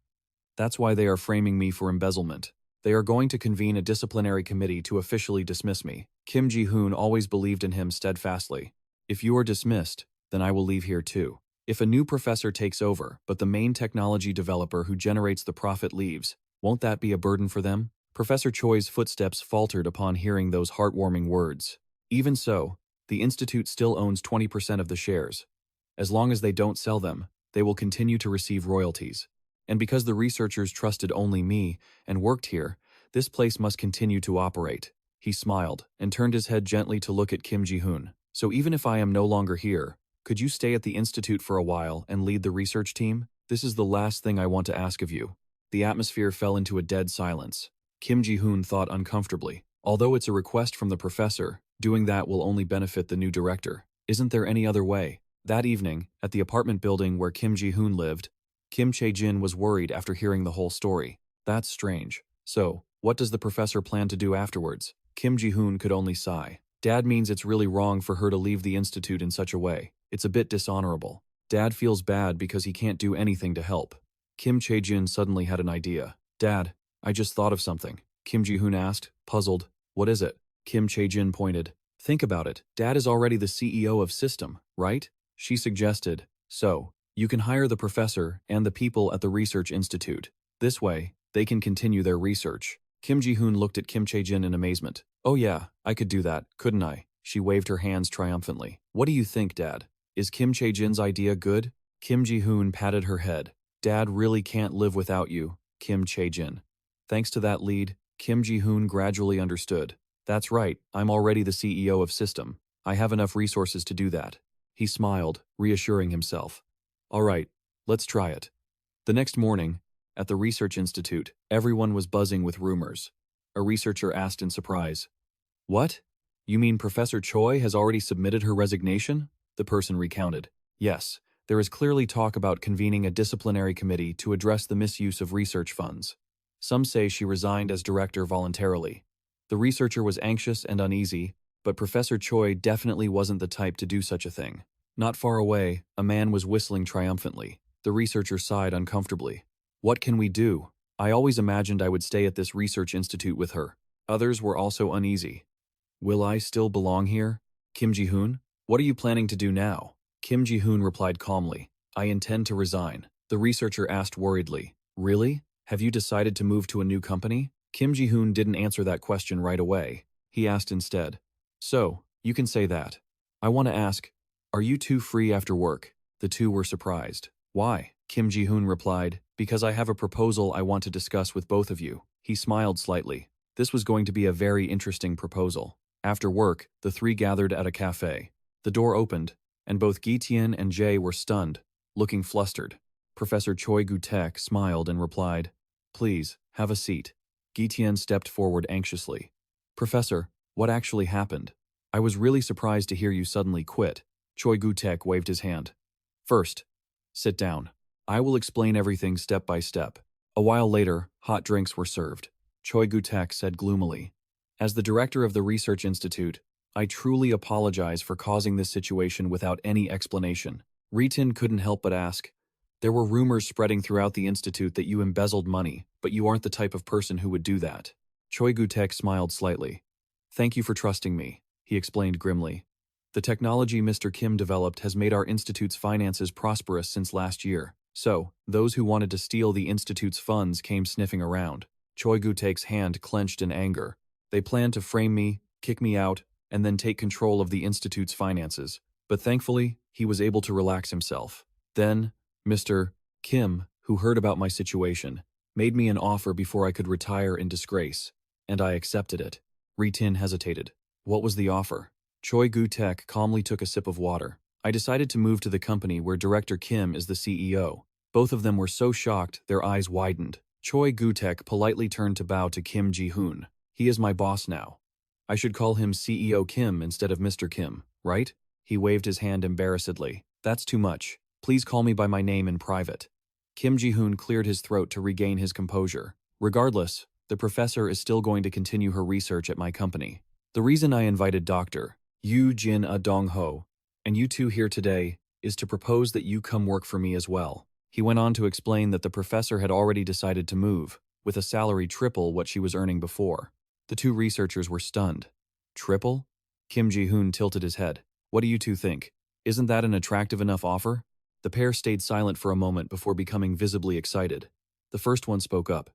That's why they are framing me for embezzlement. They are going to convene a disciplinary committee to officially dismiss me. Kim Ji-hoon always believed in him steadfastly. If you are dismissed, then I will leave here too. If a new professor takes over, but the main technology developer who generates the profit leaves, won't that be a burden for them? Professor Choi's footsteps faltered upon hearing those heartwarming words. Even so, the institute still owns 20% of the shares. As long as they don't sell them, they will continue to receive royalties. And because the researchers trusted only me and worked here, this place must continue to operate. He smiled and turned his head gently to look at Kim Ji-hoon. So even if I am no longer here, could you stay at the institute for a while and lead the research team? This is the last thing I want to ask of you. The atmosphere fell into a dead silence. Kim Ji-hoon thought uncomfortably. Although it's a request from the professor, doing that will only benefit the new director. Isn't there any other way? That evening, at the apartment building where Kim Ji-hoon lived, Kim Chae-jin was worried after hearing the whole story. That's strange. So, what does the professor plan to do afterwards? Kim Ji-hoon could only sigh. Dad means it's really wrong for her to leave the institute in such a way. It's a bit dishonorable. Dad feels bad because he can't do anything to help. Kim Chae-jin suddenly had an idea. Dad, I just thought of something. Kim Ji-hoon asked, puzzled. What is it? Kim Chae-jin pointed. Think about it. Dad is already the CEO of System, right? She suggested. So, you can hire the professor and the people at the research institute. This way, they can continue their research. Kim Ji-hoon looked at Kim Chae-jin in amazement. Oh yeah, I could do that, couldn't I? She waved her hands triumphantly. What do you think, Dad? Is Kim Chae-jin's idea good? Kim Ji-hoon patted her head. Dad really can't live without you, Kim Chae-jin. Thanks to that lead, Kim Ji-hoon gradually understood. That's right, I'm already the CEO of System. I have enough resources to do that. He smiled, reassuring himself. All right, let's try it. The next morning, at the research institute, everyone was buzzing with rumors. A researcher asked in surprise. What? You mean Professor Choi has already submitted her resignation? The person recounted. Yes, there is clearly talk about convening a disciplinary committee to address the misuse of research funds. Some say she resigned as director voluntarily. The researcher was anxious and uneasy, but Professor Choi definitely wasn't the type to do such a thing. Not far away, a man was whistling triumphantly. The researcher sighed uncomfortably. What can we do? I always imagined I would stay at this research institute with her. Others were also uneasy. Will I still belong here? Kim Ji-hoon? What are you planning to do now? Kim Ji-hoon replied calmly. I intend to resign. The researcher asked worriedly. Really? Have you decided to move to a new company? Kim Ji-hoon didn't answer that question right away. He asked instead. So, you can say that. I want to ask, are you two free after work? The two were surprised. Why? Kim Ji-hoon replied, because I have a proposal I want to discuss with both of you. He smiled slightly. This was going to be a very interesting proposal. After work, the three gathered at a cafe. The door opened, and both Gi-tian and Jae were stunned, looking flustered. Professor Choi Gu-taek smiled and replied, Please, have a seat. Gi-tian stepped forward anxiously. Professor, what actually happened? I was really surprised to hear you suddenly quit. Choi Gu-taek waved his hand. First, sit down. I will explain everything step by step. A while later, hot drinks were served. Choi Gu-taek said gloomily, As the director of the Research Institute, I truly apologize for causing this situation without any explanation. Ritin couldn't help but ask, There were rumors spreading throughout the institute that you embezzled money, but you aren't the type of person who would do that. Choi Gu-taek smiled slightly. Thank you for trusting me, he explained grimly. The technology Mr. Kim developed has made our institute's finances prosperous since last year. So, those who wanted to steal the institute's funds came sniffing around. Choi Gu-taek's hand clenched in anger. They planned to frame me, kick me out, and then take control of the institute's finances. But thankfully, he was able to relax himself. Then, Mr. Kim, who heard about my situation, made me an offer before I could retire in disgrace, and I accepted it. Ritin hesitated. What was the offer? Choi Gu-taek calmly took a sip of water. I decided to move to the company where Director Kim is the CEO. Both of them were so shocked, their eyes widened. Choi Gu-taek politely turned to bow to Kim Ji-hoon. He is my boss now. I should call him CEO Kim instead of Mr. Kim, right? He waved his hand embarrassedly. That's too much. Please call me by my name in private. Kim Ji-hoon cleared his throat to regain his composure. Regardless, the professor is still going to continue her research at my company. The reason I invited Dr. Yu Jin A Dong Ho and you two here today is to propose that you come work for me as well. He went on to explain that the professor had already decided to move, with a salary triple what she was earning before. The two researchers were stunned. Triple? Kim Ji-hoon tilted his head. What do you two think? Isn't that an attractive enough offer? The pair stayed silent for a moment before becoming visibly excited. The first one spoke up.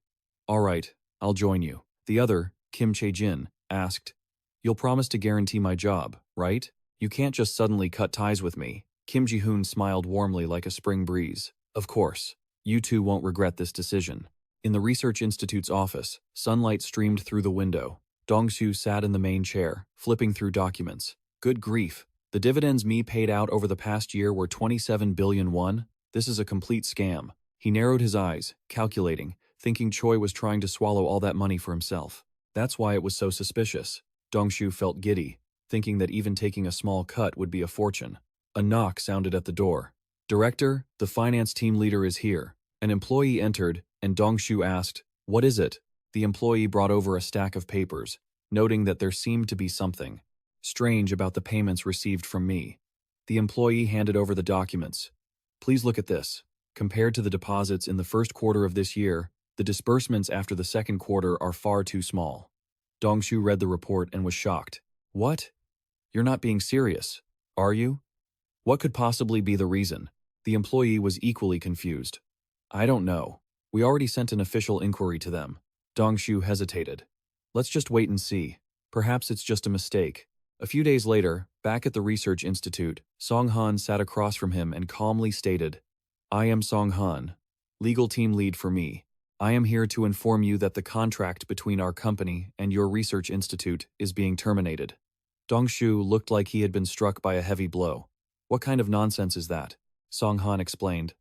All right, I'll join you. The other, Kim Chae-jin, asked, You'll promise to guarantee my job, right? You can't just suddenly cut ties with me. Kim Ji-hoon smiled warmly like a spring breeze. Of course. You two won't regret this decision. In the Research Institute's office, sunlight streamed through the window. Dong-soo sat in the main chair, flipping through documents. Good grief. The dividends me paid out over the past year were 27 billion won. This is a complete scam. He narrowed his eyes, calculating, thinking Choi was trying to swallow all that money for himself. That's why it was so suspicious. Dong-soo felt giddy, thinking that even taking a small cut would be a fortune. A knock sounded at the door. Director, the finance team leader is here. An employee entered, and Dong-soo asked, What is it? The employee brought over a stack of papers, noting that there seemed to be something strange about the payments received from me. The employee handed over the documents. Please look at this. Compared to the deposits in the first quarter of this year, the disbursements after the second quarter are far too small. Dong-soo read the report and was shocked. What? You're not being serious, are you? What could possibly be the reason? The employee was equally confused. I don't know. We already sent an official inquiry to them. Dong-soo hesitated. Let's just wait and see. Perhaps it's just a mistake. A few days later, back at the Research Institute, Song-han sat across from him and calmly stated, I am Song-han, legal team lead for me. I am here to inform you that the contract between our company and your Research Institute is being terminated. Dong-soo looked like he had been struck by a heavy blow. What kind of nonsense is that? Song-han explained.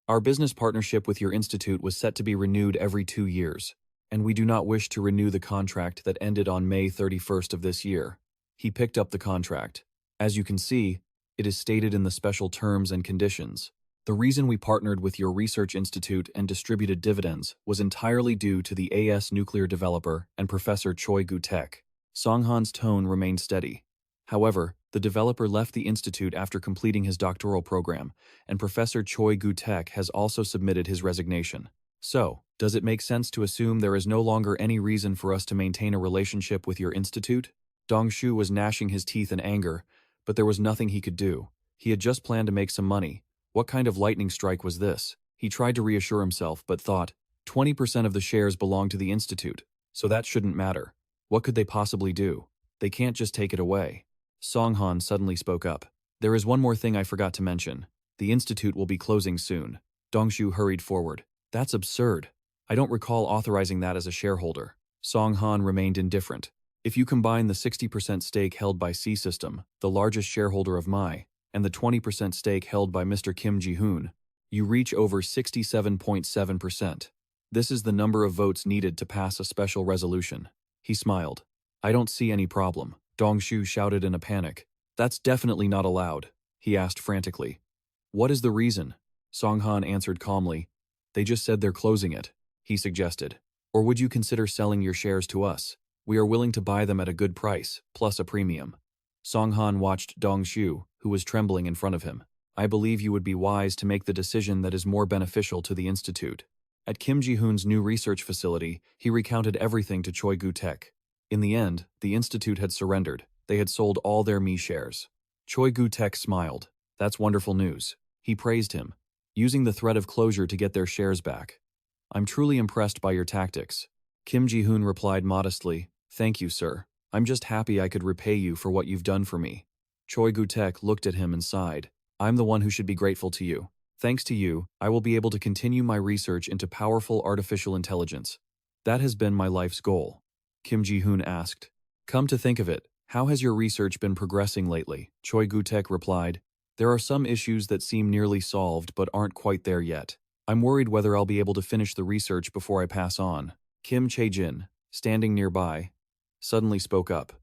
Our business partnership with your institute was set to be renewed every 2 years, and we do not wish to renew the contract that ended on May 31st of this year. He picked up the contract. As you can see, it is stated in the special terms and conditions. The reason we partnered with your research institute and distributed dividends was entirely due to the AS nuclear developer and Professor Choi Gu-taek. Song-han's tone remained steady. However, the developer left the institute after completing his doctoral program, and Professor Choi Gu-taek has also submitted his resignation. So, does it make sense to assume there is no longer any reason for us to maintain a relationship with your institute? Dong-soo was gnashing his teeth in anger, but there was nothing he could do. He had just planned to make some money. What kind of lightning strike was this? He tried to reassure himself, but thought, 20% of the shares belong to the institute, so that shouldn't matter. What could they possibly do? They can't just take it away. Song-han suddenly spoke up. There is one more thing I forgot to mention. The institute will be closing soon. Dong-soo hurried forward. That's absurd. I don't recall authorizing that as a shareholder. Song-han remained indifferent. If you combine the 60% stake held by C-System, the largest shareholder of MI, and the 20% stake held by Mr. Kim Ji-hoon, you reach over 67.7%. This is the number of votes needed to pass a special resolution. He smiled. I don't see any problem. Dong-soo shouted in a panic. That's definitely not allowed, he asked frantically. What is the reason? Song-han answered calmly. They just said they're closing it, he suggested. Or would you consider selling your shares to us? We are willing to buy them at a good price, plus a premium. Song-han watched Dong-soo, who was trembling in front of him. I believe you would be wise to make the decision that is more beneficial to the institute. At Kim Ji-hoon's new research facility, he recounted everything to Choi Gu-taek. In the end, the institute had surrendered. They had sold all their MI shares. Choi Gu-taek smiled. That's wonderful news. He praised him, using the threat of closure to get their shares back. I'm truly impressed by your tactics. Kim Ji-hoon replied modestly, Thank you, sir. I'm just happy I could repay you for what you've done for me. Choi Gu-taek looked at him and sighed. I'm the one who should be grateful to you. Thanks to you, I will be able to continue my research into powerful artificial intelligence. That has been my life's goal. Kim Ji-hoon asked. Come to think of it, how has your research been progressing lately? Choi Gu-taek replied. There are some issues that seem nearly solved but aren't quite there yet. I'm worried whether I'll be able to finish the research before I pass on. Kim Chae-jin, standing nearby, suddenly spoke up.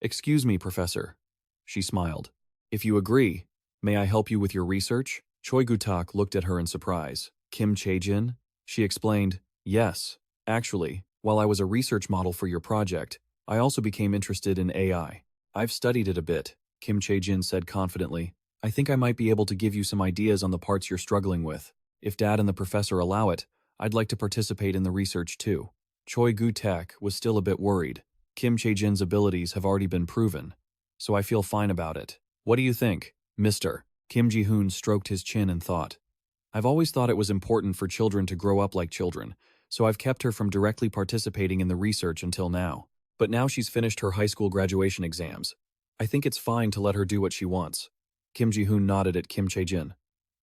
Excuse me, Professor. She smiled. If you agree, may I help you with your research? Choi Gu-taek looked at her in surprise. Kim Chae-jin? She explained, yes. Actually, while I was a research model for your project, I also became interested in AI. I've studied it a bit, Kim Chae-jin said confidently. I think I might be able to give you some ideas on the parts you're struggling with. If Dad and the professor allow it, I'd like to participate in the research too. Choi Gu-tak was still a bit worried. Kim Chae-jin's abilities have already been proven, so I feel fine about it. What do you think, Mr.? Kim Ji-hoon stroked his chin and thought. I've always thought it was important for children to grow up like children, so I've kept her from directly participating in the research until now. But now she's finished her high school graduation exams. I think it's fine to let her do what she wants. Kim Ji-hoon nodded at Kim Chae-jin.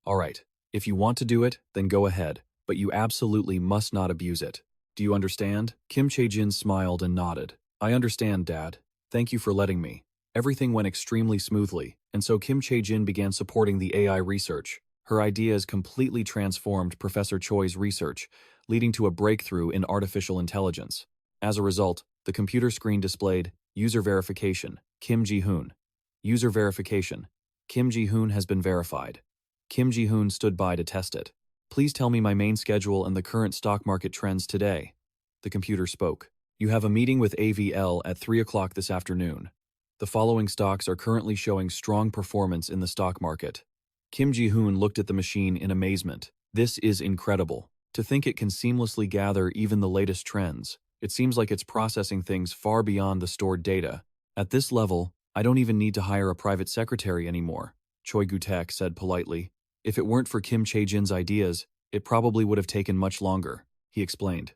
All right, if you want to do it, then go ahead, but you absolutely must not abuse it. Do you understand? Kim Chae-jin smiled and nodded. I understand, Dad. Thank you for letting me. Everything went extremely smoothly, and so Kim Chae-jin began supporting the AI research. Her ideas completely transformed Professor Choi's research, leading to a breakthrough in artificial intelligence. As a result, the computer screen displayed User Verification, Kim Ji-hoon. User Verification. Kim Ji-hoon has been verified. Kim Ji-hoon stood by to test it. Please tell me my main schedule and the current stock market trends today. The computer spoke. You have a meeting with AVL at 3 o'clock this afternoon. The following stocks are currently showing strong performance in the stock market. Kim Ji-hoon looked at the machine in amazement. This is incredible. To think it can seamlessly gather even the latest trends. It seems like it's processing things far beyond the stored data. At this level, I don't even need to hire a private secretary anymore, Choi Gu-tak said politely. If it weren't for Kim Chae-jin's ideas, it probably would have taken much longer, he explained.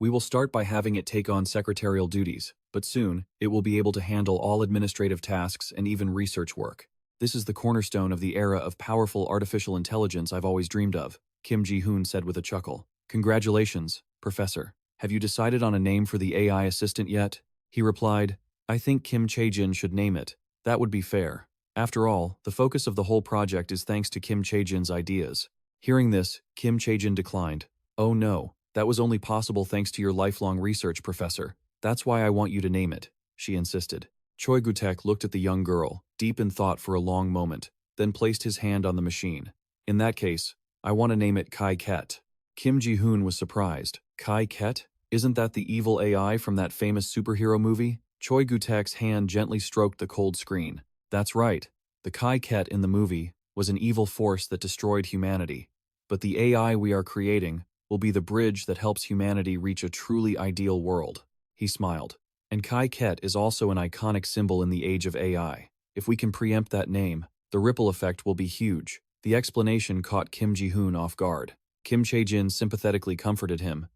We will start by having it take on secretarial duties, but soon, it will be able to handle all administrative tasks and even research work. This is the cornerstone of the era of powerful artificial intelligence I've always dreamed of, Kim Ji-hoon said with a chuckle. Congratulations, Professor. Have you decided on a name for the AI assistant yet? He replied, I think Kim Chae-jin should name it. That would be fair. After all, the focus of the whole project is thanks to Kim Chae-jin's ideas. Hearing this, Kim Chae-jin declined. Oh no, that was only possible thanks to your lifelong research, Professor. That's why I want you to name it, she insisted. Choi Gu-tak looked at the young girl, deep in thought for a long moment, then placed his hand on the machine. In that case, I want to name it Kai-ket. Kim Ji-hoon was surprised. Kai-ket? Isn't that the evil AI from that famous superhero movie? Choi Gu-tak's hand gently stroked the cold screen. That's right. The Kai-ket in the movie was an evil force that destroyed humanity. But the AI we are creating will be the bridge that helps humanity reach a truly ideal world. He smiled. And Kai-ket is also an iconic symbol in the age of AI. If we can preempt that name, the ripple effect will be huge. The explanation caught Kim Ji-hoon off guard. Kim Chae-jin sympathetically comforted him.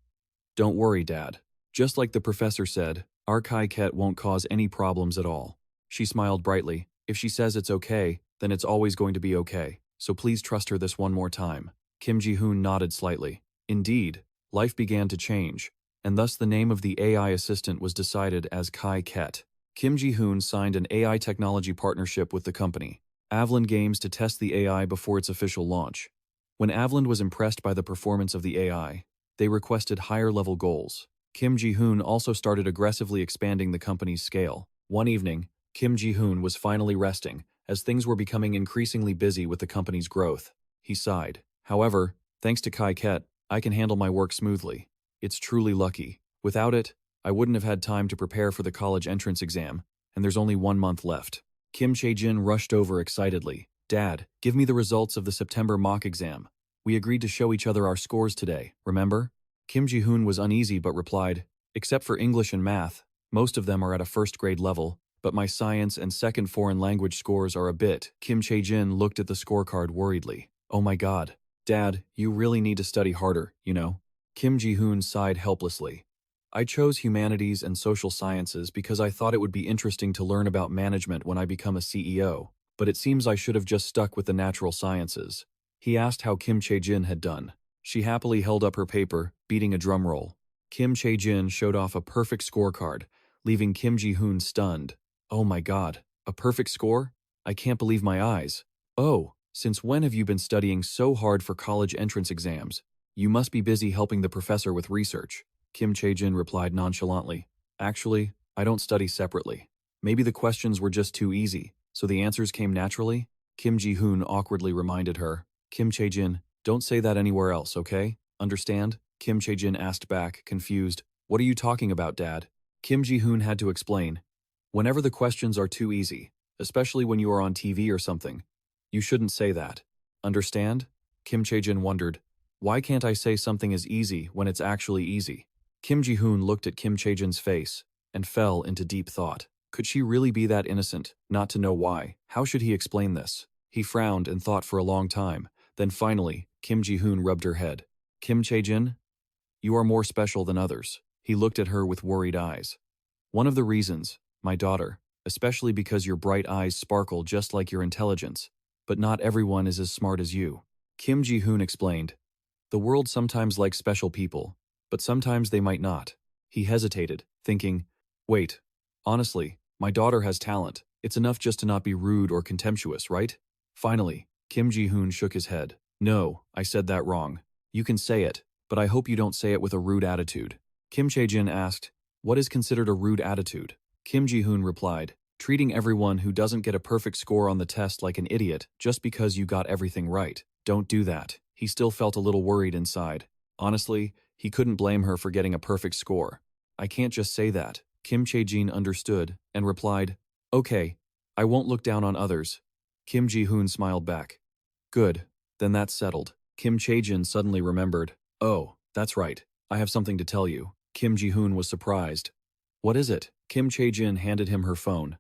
Don't worry, Dad. Just like the professor said, our Kai-ket won't cause any problems at all. She smiled brightly. If she says it's okay, then it's always going to be okay. So please trust her this one more time. Kim Ji-hoon nodded slightly. Indeed, life began to change, and thus the name of the AI assistant was decided as Kai-ket. Kim Ji-hoon signed an AI technology partnership with the company, Avland Games, to test the AI before its official launch. When Avland was impressed by the performance of the AI, they requested higher-level goals. Kim Ji-hoon also started aggressively expanding the company's scale. One evening, Kim Ji-hoon was finally resting, as things were becoming increasingly busy with the company's growth. He sighed. However, thanks to Kai-ket, I can handle my work smoothly. It's truly lucky. Without it, I wouldn't have had time to prepare for the college entrance exam, and there's only 1 month left. Kim Chae-jin rushed over excitedly. Dad, give me the results of the September mock exam. We agreed to show each other our scores today, remember? Kim Ji-hoon was uneasy but replied, except for English and math, most of them are at a first-grade level, but my science and second foreign language scores are a bit. Kim Chae-jin looked at the scorecard worriedly. Oh my god. Dad, you really need to study harder, you know? Kim Ji-hoon sighed helplessly. I chose humanities and social sciences because I thought it would be interesting to learn about management when I become a CEO, but it seems I should have just stuck with the natural sciences. He asked how Kim Chae-jin had done. She happily held up her paper, beating a drum roll. Kim Chae-jin showed off a perfect scorecard, leaving Kim Ji-hoon stunned. Oh my god, a perfect score? I can't believe my eyes. Oh, since when have you been studying so hard for college entrance exams? You must be busy helping the professor with research. Kim Chae-jin replied nonchalantly. Actually, I don't study separately. Maybe the questions were just too easy, so the answers came naturally? Kim Ji-hoon awkwardly reminded her. Kim Chae-jin, Don't say that anywhere else, okay? Understand? Kim Chae-jin asked back, confused. What are you talking about, Dad? Kim Ji-hoon had to explain. Whenever the questions are too easy, especially when you are on TV or something, you shouldn't say that. Understand? Kim Chae-jin wondered. Why can't I say something is easy when it's actually easy? Kim Ji-hoon looked at Kim Chae-jin's face and fell into deep thought. Could she really be that innocent, not to know why? How should he explain this? He frowned and thought for a long time. Then finally, Kim Ji-hoon rubbed her head. Kim Chae-jin, you are more special than others. He looked at her with worried eyes. One of the reasons, my daughter, especially because your bright eyes sparkle just like your intelligence, but not everyone is as smart as you. Kim Ji-hoon explained. The world sometimes likes special people, but sometimes they might not. He hesitated, thinking, wait, honestly, my daughter has talent. It's enough just to not be rude or contemptuous, right? Finally, Kim Ji-hoon shook his head. No, I said that wrong. You can say it, but I hope you don't say it with a rude attitude. Kim Chae-jin asked, what is considered a rude attitude? Kim Ji-hoon replied, treating everyone who doesn't get a perfect score on the test like an idiot just because you got everything right. Don't do that. He still felt a little worried inside. Honestly, he couldn't blame her for getting a perfect score. I can't just say that. Kim Chae-jin understood and replied, okay, I won't look down on others. Kim Ji-hoon smiled back. Good, then that's settled. Kim Chae-jin suddenly remembered. Oh, that's right. I have something to tell you. Kim Ji-hoon was surprised. What is it? Kim Chae-jin handed him her phone.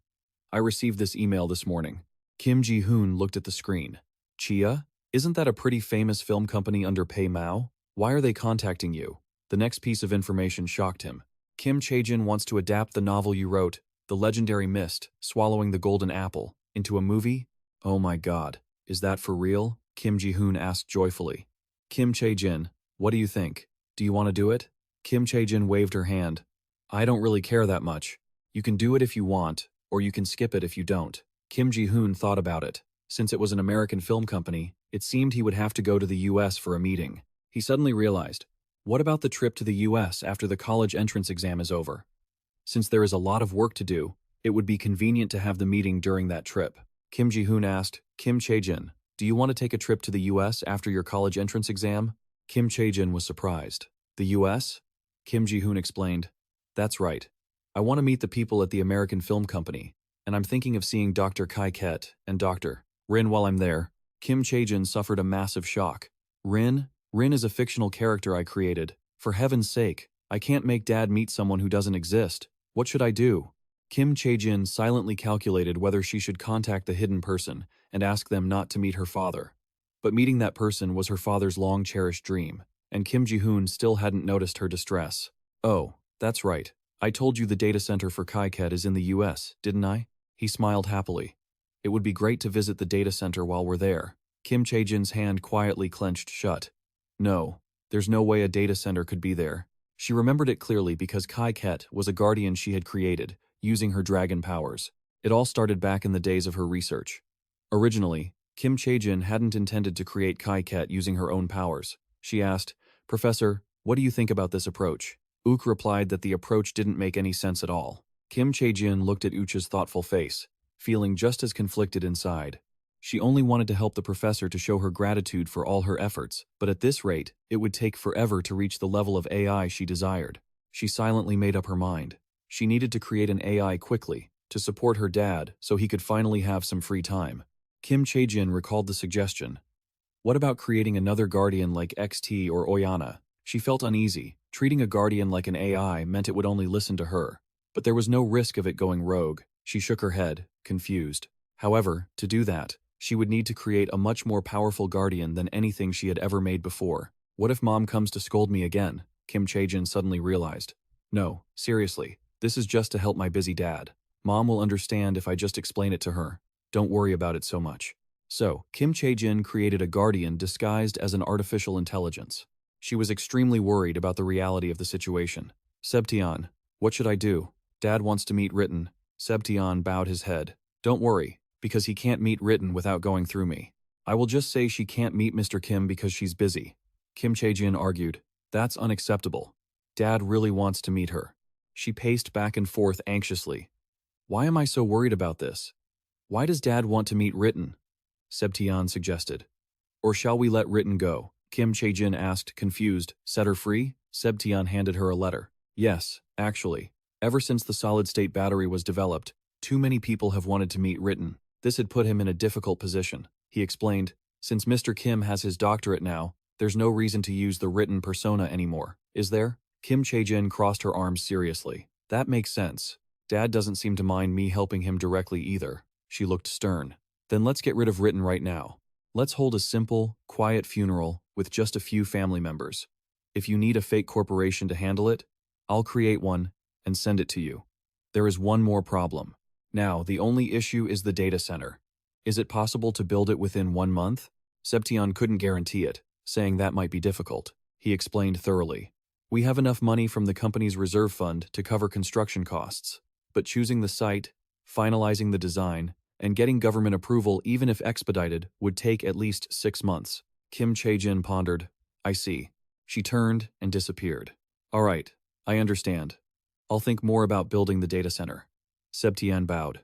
I received this email this morning. Kim Ji-hoon looked at the screen. Chia? Isn't that a pretty famous film company under Pei Mao? Why are they contacting you? The next piece of information shocked him. Kim Chae-jin wants to adapt the novel you wrote, The Legendary Mist, Swallowing the Golden Apple, into a movie? Oh my god, is that for real? Kim Ji-hoon asked joyfully. Kim Chae-jin, what do you think? Do you want to do it? Kim Chae-jin waved her hand. I don't really care that much. You can do it if you want, or you can skip it if you don't. Kim Ji-hoon thought about it. Since it was an American film company, it seemed he would have to go to the US for a meeting. He suddenly realized, what about the trip to the US after the college entrance exam is over? Since there is a lot of work to do, it would be convenient to have the meeting during that trip. Kim Ji-hoon asked, Kim Chae-jin, do you want to take a trip to the US after your college entrance exam? Kim Chae-jin was surprised. The US? Kim Ji-hoon explained, that's right. I want to meet the people at the American Film Company, and I'm thinking of seeing Dr. Kai-ket and Dr. Rin while I'm there. Kim Chae-jin suffered a massive shock. Rin? Rin is a fictional character I created. For heaven's sake, I can't make Dad meet someone who doesn't exist. What should I do? Kim Chae-jin silently calculated whether she should contact the hidden person and ask them not to meet her father. But meeting that person was her father's long-cherished dream, and Kim Ji-hoon still hadn't noticed her distress. Oh, that's right. I told you the data center for Kai-ket is in the US, didn't I? He smiled happily. It would be great to visit the data center while we're there. Kim Chae-jin's hand quietly clenched shut. No, there's no way a data center could be there. She remembered it clearly because Kai-ket was a guardian she had created, using her dragon powers. It all started back in the days of her research. Originally, Kim Chae-jin hadn't intended to create Kai-ket using her own powers. She asked, Professor, what do you think about this approach? Ook replied that the approach didn't make any sense at all. Kim Chae-jin looked at Ooch's thoughtful face, feeling just as conflicted inside. She only wanted to help the professor to show her gratitude for all her efforts, but at this rate, it would take forever to reach the level of AI she desired. She silently made up her mind. She needed to create an AI quickly, to support her dad so he could finally have some free time. Kim Chae-jin recalled the suggestion. What about creating another guardian like XT or Oyana? She felt uneasy. Treating a guardian like an AI meant it would only listen to her. But there was no risk of it going rogue. She shook her head, confused. However, to do that, she would need to create a much more powerful guardian than anything she had ever made before. What if Mom comes to scold me again? Kim Chae-jin suddenly realized. No, seriously, this is just to help my busy dad. Mom will understand if I just explain it to her. Don't worry about it so much. So, Kim Chae-jin created a guardian disguised as an artificial intelligence. She was extremely worried about the reality of the situation. Sebtian, what should I do? Dad wants to meet Ritten. Sebtian bowed his head. Don't worry, because he can't meet Ritten without going through me. I will just say she can't meet Mr. Kim because she's busy. Kim Chae-jin argued. That's unacceptable. Dad really wants to meet her. She paced back and forth anxiously. Why am I so worried about this? Why does Dad want to meet Ritten? Sebtian suggested. Or shall we let Ritten go? Kim Chae-jin asked, confused. Set her free? Sebtian handed her a letter. Yes, actually. Ever since the solid-state battery was developed, too many people have wanted to meet Written. This had put him in a difficult position. He explained, since Mr. Kim has his doctorate now, there's no reason to use the Written persona anymore, is there? Kim Chae-jin crossed her arms seriously. That makes sense. Dad doesn't seem to mind me helping him directly either. She looked stern. Then let's get rid of Written right now. Let's hold a simple, quiet funeral with just a few family members. If you need a fake corporation to handle it, I'll create one and send it to you. There is one more problem. Now, the only issue is the data center. Is it possible to build it within 1 month? Sebtian couldn't guarantee it, saying that might be difficult. He explained thoroughly. We have enough money from the company's reserve fund to cover construction costs, but choosing the site, finalizing the design, and getting government approval even if expedited would take at least 6 months. Kim Chae-jin pondered. I see. She turned and disappeared. All right, I understand. I'll think more about building the data center. Sebtian bowed.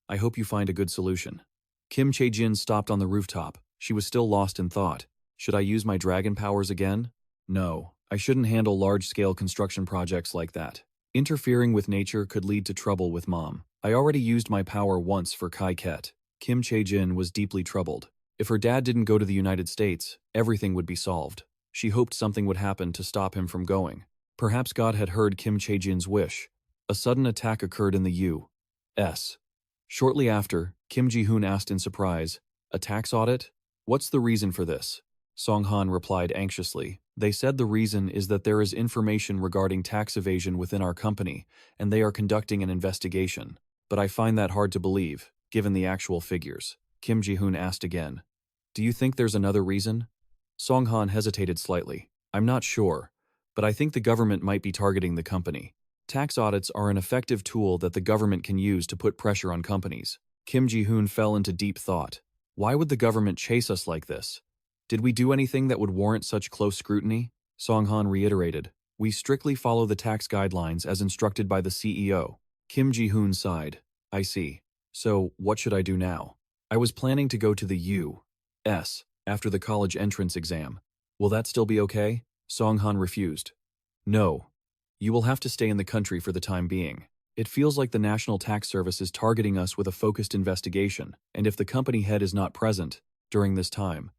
I hope you find a good solution. Kim Chae-jin stopped on the rooftop. She was still lost in thought. Should I use my dragon powers again? No, I shouldn't handle large-scale construction projects like that. Interfering with nature could lead to trouble with Mom. I already used my power once for Kai-ket. Kim Chae-jin was deeply troubled. If her dad didn't go to the United States, everything would be solved. She hoped something would happen to stop him from going. Perhaps God had heard Kim Chae-jin's wish. A sudden attack occurred in the U.S. Shortly after, Kim Ji-hoon asked in surprise, a tax audit? What's the reason for this? Song-han replied anxiously. They said the reason is that there is information regarding tax evasion within our company, and they are conducting an investigation. But I find that hard to believe, given the actual figures. Kim Ji-hoon asked again. Do you think there's another reason? Song-han hesitated slightly. I'm not sure, but I think the government might be targeting the company. Tax audits are an effective tool that the government can use to put pressure on companies. Kim Ji-hoon fell into deep thought. Why would the government chase us like this? Did we do anything that would warrant such close scrutiny? Song-han reiterated. We strictly follow the tax guidelines as instructed by the CEO. Kim Ji-hoon sighed. I see. So, what should I do now? I was planning to go to the U.S. after the college entrance exam. Will that still be okay? Song-han refused. No. You will have to stay in the country for the time being. It feels like the National Tax Service is targeting us with a focused investigation, and if the company head is not present during this time,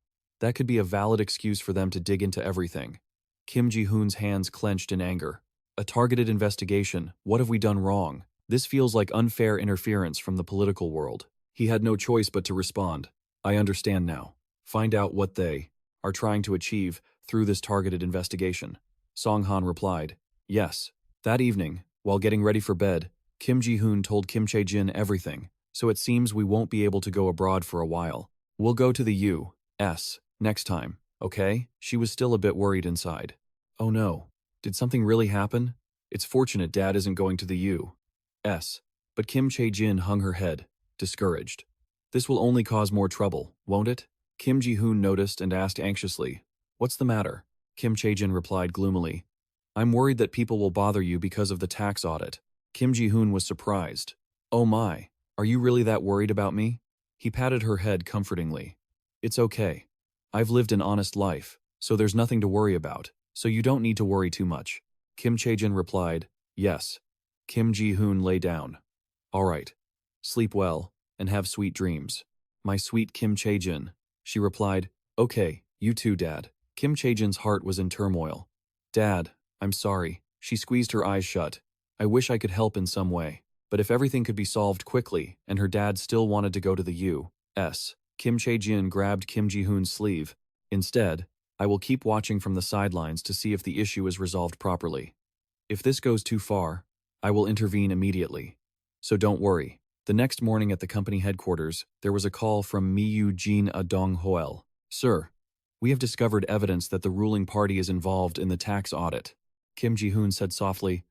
that could be a valid excuse for them to dig into everything. Kim Ji-hoon's hands clenched in anger. A targeted investigation. What have we done wrong? This feels like unfair interference from the political world. He had no choice but to respond. I understand now. Find out what they are trying to achieve through this targeted investigation. Song-han replied. Yes. That evening, while getting ready for bed, Kim Ji-hoon told Kim Chae-jin everything, so it seems we won't be able to go abroad for a while. We'll go to the U.S. next time, okay? She was still a bit worried inside. Oh no. Did something really happen? It's fortunate Dad isn't going to the U.S. But Kim Chae-jin hung her head, discouraged. This will only cause more trouble, won't it? Kim Ji-hoon noticed and asked anxiously. What's the matter? Kim Chae-jin replied gloomily. I'm worried that people will bother you because of the tax audit. Kim Ji-hoon was surprised. Oh my, are you really that worried about me? He patted her head comfortingly. It's okay. I've lived an honest life, so there's nothing to worry about, so you don't need to worry too much. Kim Chae-jin replied, yes. Kim Ji-hoon lay down. All right. Sleep well, and have sweet dreams. My sweet Kim Chae-jin. She replied, okay, you too, Dad. Kim Chae-jin's heart was in turmoil. Dad, I'm sorry. She squeezed her eyes shut. I wish I could help in some way. But if everything could be solved quickly, and her dad still wanted to go to the U.S., Kim Chae-jin grabbed Kim Ji-hoon's sleeve. Instead, I will keep watching from the sidelines to see if the issue is resolved properly. If this goes too far, I will intervene immediately. So don't worry. The next morning at the company headquarters, there was a call from Jin Dong-hoel. Sir, we have discovered evidence that the ruling party is involved in the tax audit. Kim Ji-hoon said softly,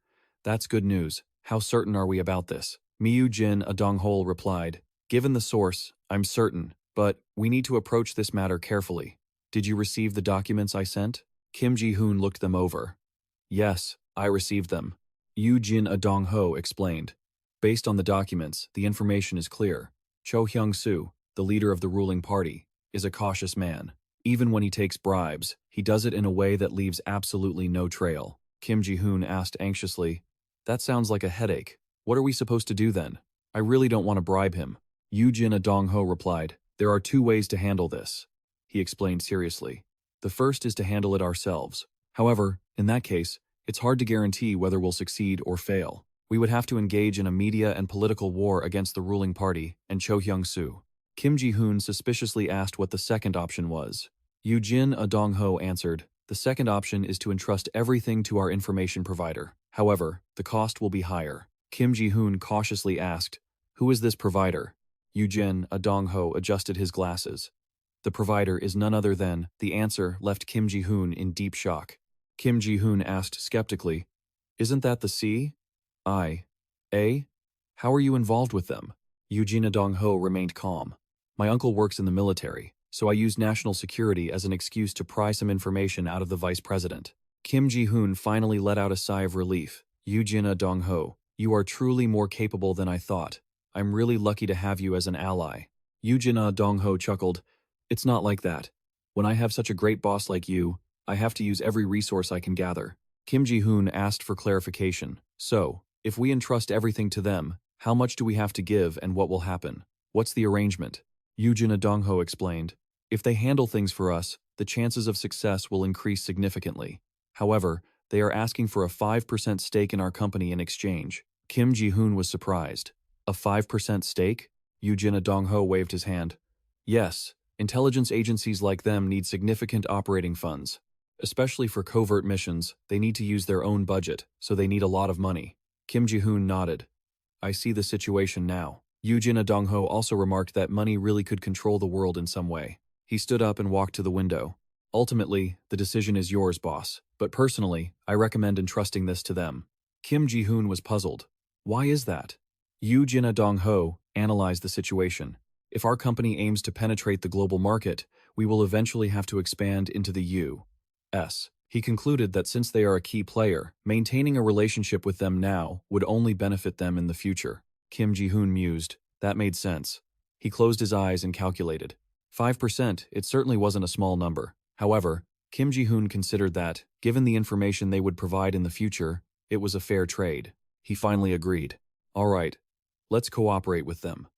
that's good news. How certain are we about this? Jin Dong-hoel replied, given the source, I'm certain, but we need to approach this matter carefully. Did you receive the documents I sent? Kim Ji-hoon looked them over. Yes, I received them. Jin Dong-ho explained. Based on the documents, the information is clear. Cho Hyung-soo, the leader of the ruling party, is a cautious man. Even when he takes bribes, he does it in a way that leaves absolutely no trail. Kim Ji-hoon asked anxiously, "That sounds like a headache. What are we supposed to do then? I really don't want to bribe him." Yoo-jin Dong-ho replied, "There are two ways to handle this," he explained seriously. "The first is to handle it ourselves. However, in that case, it's hard to guarantee whether we'll succeed or fail. We would have to engage in a media and political war against the ruling party and Cho Hyung-soo." Kim Ji-hoon suspiciously asked what the second option was. Yoo-jin Dong-ho answered, "The second option is to entrust everything to our information provider. However, the cost will be higher." Kim Ji-hoon cautiously asked, "Who is this provider?" Yoo-jin Dong-ho adjusted his glasses. "The provider is none other than." The answer left Kim Ji-hoon in deep shock. Kim Ji-hoon asked skeptically, "Isn't that the CIA? How are you involved with them?" Yoo-jin Dong-ho remained calm. "My uncle works in the military, so I used national security as an excuse to pry some information out of the vice president." Kim Ji-hoon finally let out a sigh of relief. "Yoo-jin Dong-ho, you are truly more capable than I thought. I'm really lucky to have you as an ally." Yoo-jin Dong-ho chuckled, "It's not like that. When I have such a great boss like you, I have to use every resource I can gather." Kim Ji-hoon asked for clarification. "So, if we entrust everything to them, how much do we have to give and what will happen? What's the arrangement?" Yoo-jin Dong-ho explained, "If they handle things for us, the chances of success will increase significantly. However, they are asking for a 5% stake in our company in exchange." Kim Ji-hoon was surprised. "A 5% stake?" Yoo-jin Dong-ho waved his hand. "Yes, intelligence agencies like them need significant operating funds. Especially for covert missions, they need to use their own budget, so they need a lot of money." Kim Ji-hoon nodded. "I see the situation now." Yoo-jin Dong-ho also remarked that money really could control the world in some way. He stood up and walked to the window. "Ultimately, the decision is yours, boss, but personally, I recommend entrusting this to them." Kim Ji-hoon was puzzled. "Why is that?" Yoo-jin Dong-ho analyzed the situation. "If our company aims to penetrate the global market, we will eventually have to expand into the U.S. He concluded that since they are a key player, maintaining a relationship with them now would only benefit them in the future." Kim Ji-hoon mused. That made sense. He closed his eyes and calculated. 5%, it certainly wasn't a small number. However, Kim Ji-hoon considered that, given the information they would provide in the future, it was a fair trade. He finally agreed. "All right, let's cooperate with them."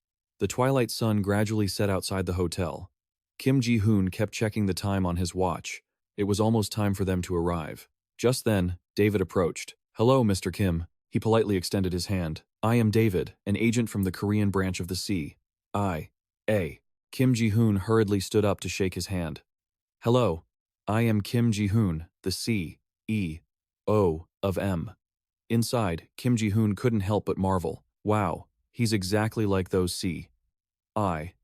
The twilight sun gradually set outside the hotel. Kim Ji-hoon kept checking the time on his watch. It was almost time for them to arrive. Just then, David approached. "Hello, Mr. Kim." He politely extended his hand. "I am David, an agent from the Korean branch of the CIA." Kim Ji-hoon hurriedly stood up to shake his hand. "Hello, I am Kim Ji-hoon, the CEO of M." Inside, Kim Ji-hoon couldn't help but marvel. Wow, he's exactly like those CIA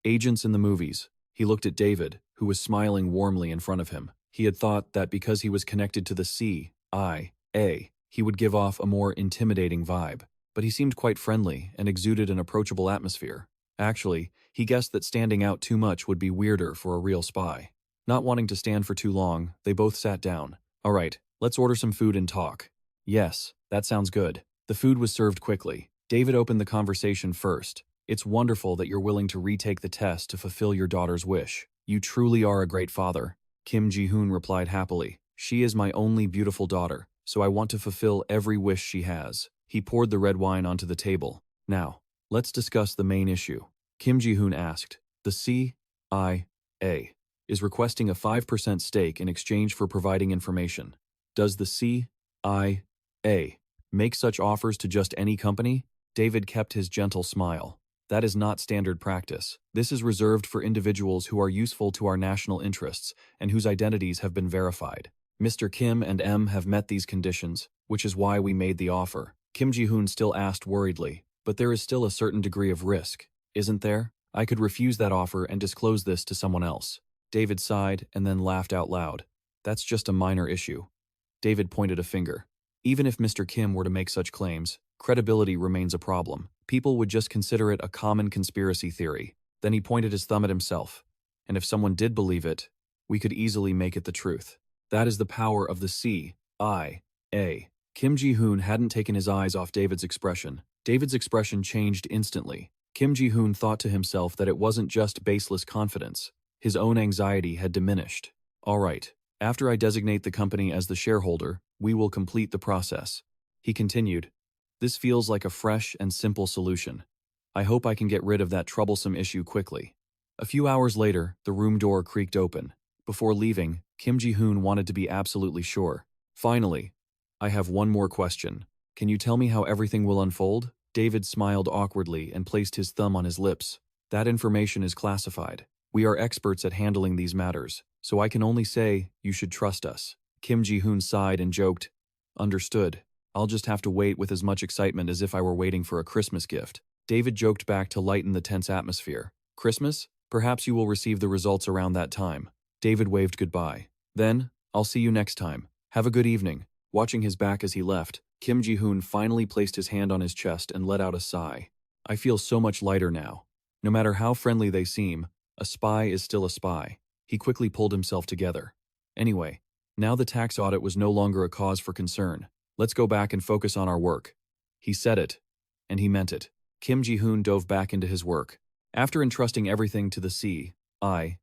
agents in the movies. He looked at David, who was smiling warmly in front of him. He had thought that because he was connected to the CIA, he would give off a more intimidating vibe, but he seemed quite friendly and exuded an approachable atmosphere. Actually, he guessed that standing out too much would be weirder for a real spy. Not wanting to stand for too long, they both sat down. "All right, let's order some food and talk." "Yes, that sounds good." The food was served quickly. David opened the conversation first. "It's wonderful that you're willing to retake the test to fulfill your daughter's wish. You truly are a great father." Kim Ji-hoon replied happily. "She is my only beautiful daughter, so I want to fulfill every wish she has." He poured the red wine onto the table. "Now, let's discuss the main issue." Kim Ji-hoon asked. "The CIA is requesting a 5% stake in exchange for providing information. Does the CIA make such offers to just any company?" David kept his gentle smile. "That is not standard practice. This is reserved for individuals who are useful to our national interests and whose identities have been verified. Mr. Kim and M have met these conditions, which is why we made the offer." Kim Ji-hoon still asked worriedly, "But there is still a certain degree of risk, isn't there? I could refuse that offer and disclose this to someone else." David sighed and then laughed out loud. "That's just a minor issue." David pointed a finger. "Even if Mr. Kim were to make such claims, credibility remains a problem. People would just consider it a common conspiracy theory." Then he pointed his thumb at himself. "And if someone did believe it, we could easily make it the truth. That is the power of the CIA." Kim Ji-hoon hadn't taken his eyes off David's expression. David's expression changed instantly. Kim Ji-hoon thought to himself that it wasn't just baseless confidence. His own anxiety had diminished. All right, after I designate the company as the shareholder, we will complete the process. He continued, this feels like a fresh and simple solution. I hope I can get rid of that troublesome issue quickly. A few hours later, the room door creaked open. Before leaving, Kim Ji-hoon wanted to be absolutely sure. Finally, I have one more question. Can you tell me how everything will unfold? David smiled awkwardly and placed his thumb on his lips. That information is classified. We are experts at handling these matters, so I can only say you should trust us. Kim Ji-hoon sighed and joked, understood. I'll just have to wait with as much excitement as if I were waiting for a Christmas gift. David joked back to lighten the tense atmosphere. Christmas? Perhaps you will receive the results around that time. David waved goodbye. Then, I'll see you next time. Have a good evening. Watching his back as he left, Kim Ji-hoon finally placed his hand on his chest and let out a sigh. I feel so much lighter now. No matter how friendly they seem, a spy is still a spy. He quickly pulled himself together. Anyway, now the tax audit was no longer a cause for concern. Let's go back and focus on our work. He said it, and he meant it. Kim Ji-hoon dove back into his work. After entrusting everything to the CIA,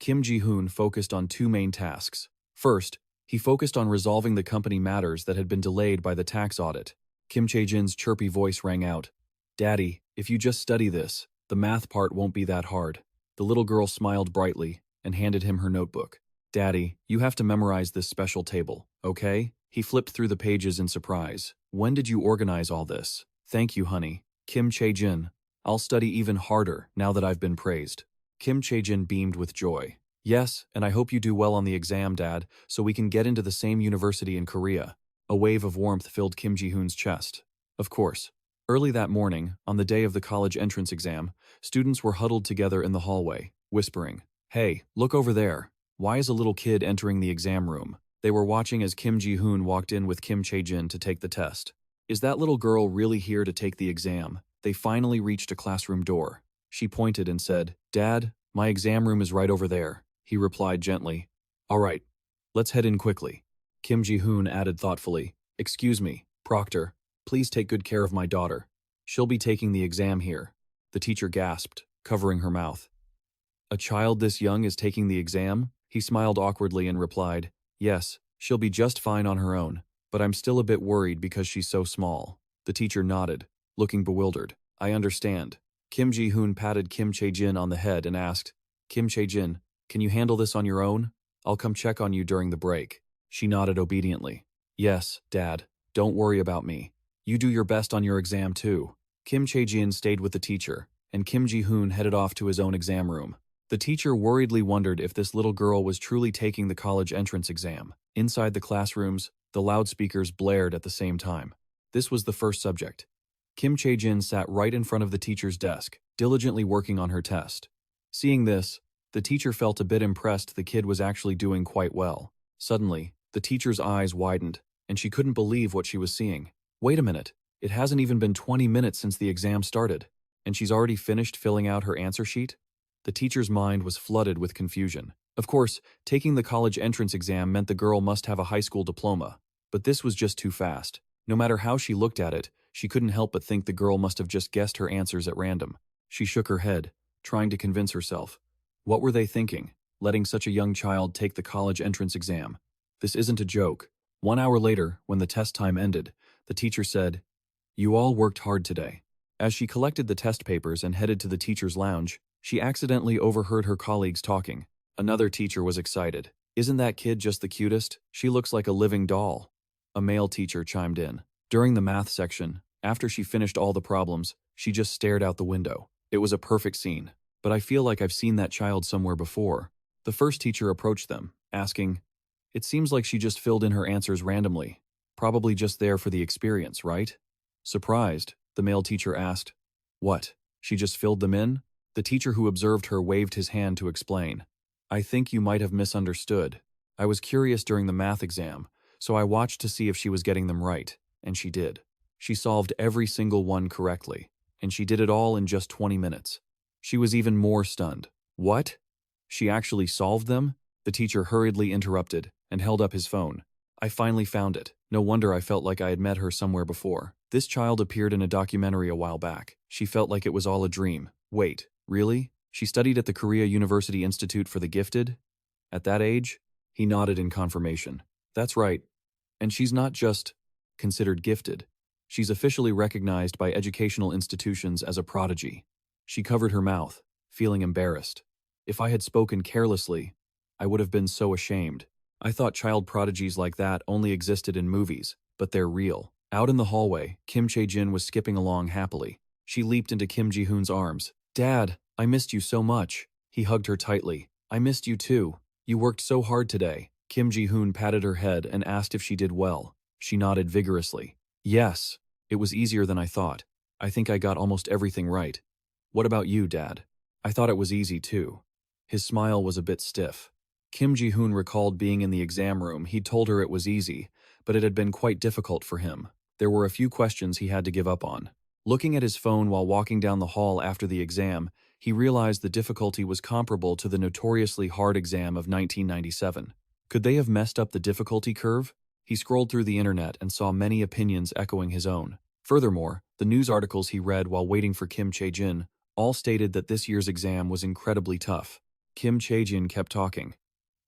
Kim Ji-hoon focused on two main tasks. First, he focused on resolving the company matters that had been delayed by the tax audit. Kim Chae-jin's chirpy voice rang out. Daddy, if you just study this, the math part won't be that hard. The little girl smiled brightly and handed him her notebook. Daddy, you have to memorize this special table, okay? He flipped through the pages in surprise. When did you organize all this? Thank you, honey. Kim Chae-jin. I'll study even harder now that I've been praised. Kim Chae-jin beamed with joy. Yes, and I hope you do well on the exam, Dad, so we can get into the same university in Korea. A wave of warmth filled Kim Ji-hoon's chest. Of course. Early that morning, on the day of the college entrance exam, students were huddled together in the hallway, whispering, Hey, look over there. Why is a little kid entering the exam room? They were watching as Kim Ji-hoon walked in with Kim Chae-jin to take the test. Is that little girl really here to take the exam? They finally reached a classroom door. She pointed and said, Dad, my exam room is right over there. He replied gently, All right, let's head in quickly. Kim Ji-hoon added thoughtfully, Excuse me, Proctor, please take good care of my daughter. She'll be taking the exam here. The teacher gasped, covering her mouth. A child this young is taking the exam? He smiled awkwardly and replied, Yes, she'll be just fine on her own, but I'm still a bit worried because she's so small. The teacher nodded, looking bewildered. I understand. Kim Ji-hoon patted Kim Chae-jin on the head and asked, Kim Chae-jin, can you handle this on your own? I'll come check on you during the break. She nodded obediently. Yes, Dad, don't worry about me. You do your best on your exam too. Kim Chae-jin stayed with the teacher, and Kim Ji-hoon headed off to his own exam room. The teacher worriedly wondered if this little girl was truly taking the college entrance exam. Inside the classrooms, the loudspeakers blared at the same time. This was the first subject. Kim Chae-jin sat right in front of the teacher's desk, diligently working on her test. Seeing this, the teacher felt a bit impressed the kid was actually doing quite well. Suddenly, the teacher's eyes widened, and she couldn't believe what she was seeing. Wait a minute, it hasn't even been 20 minutes since the exam started, and she's already finished filling out her answer sheet? The teacher's mind was flooded with confusion. Of course, taking the college entrance exam meant the girl must have a high school diploma, but this was just too fast. No matter how she looked at it, she couldn't help but think the girl must have just guessed her answers at random. She shook her head, trying to convince herself. What were they thinking, letting such a young child take the college entrance exam? This isn't a joke. 1 hour later, when the test time ended, the teacher said, You all worked hard today. As she collected the test papers and headed to the teacher's lounge, she accidentally overheard her colleagues talking. Another teacher was excited. Isn't that kid just the cutest? She looks like a living doll. A male teacher chimed in. During the math section, after she finished all the problems, she just stared out the window. It was a perfect scene. But I feel like I've seen that child somewhere before. The first teacher approached them, asking, It seems like she just filled in her answers randomly. Probably just there for the experience, right? Surprised, the male teacher asked, What? She just filled them in? The teacher who observed her waved his hand to explain. I think you might have misunderstood. I was curious during the math exam, so I watched to see if she was getting them right, and she did. She solved every single one correctly, and she did it all in just 20 minutes. She was even more stunned. What? She actually solved them? The teacher hurriedly interrupted and held up his phone. I finally found it. No wonder I felt like I had met her somewhere before. This child appeared in a documentary a while back. She felt like it was all a dream. Wait, really? She studied at the Korea University Institute for the Gifted? At that age? He nodded in confirmation. That's right. And she's not just considered gifted. She's officially recognized by educational institutions as a prodigy. She covered her mouth, feeling embarrassed. If I had spoken carelessly, I would have been so ashamed. I thought child prodigies like that only existed in movies, but they're real. Out in the hallway, Kim Chae-jin was skipping along happily. She leaped into Kim Ji-hoon's arms. Dad, I missed you so much. He hugged her tightly. I missed you too. You worked so hard today. Kim Ji-hoon patted her head and asked if she did well. She nodded vigorously. Yes, it was easier than I thought. I think I got almost everything right. What about you, Dad? I thought it was easy too. His smile was a bit stiff. Kim Ji-hoon recalled being in the exam room. He'd told her it was easy, but it had been quite difficult for him. There were a few questions he had to give up on. Looking at his phone while walking down the hall after the exam, he realized the difficulty was comparable to the notoriously hard exam of 1997. Could they have messed up the difficulty curve? He scrolled through the internet and saw many opinions echoing his own. Furthermore, the news articles he read while waiting for Kim Chae-jin all stated that this year's exam was incredibly tough. Kim Chae-jin kept talking.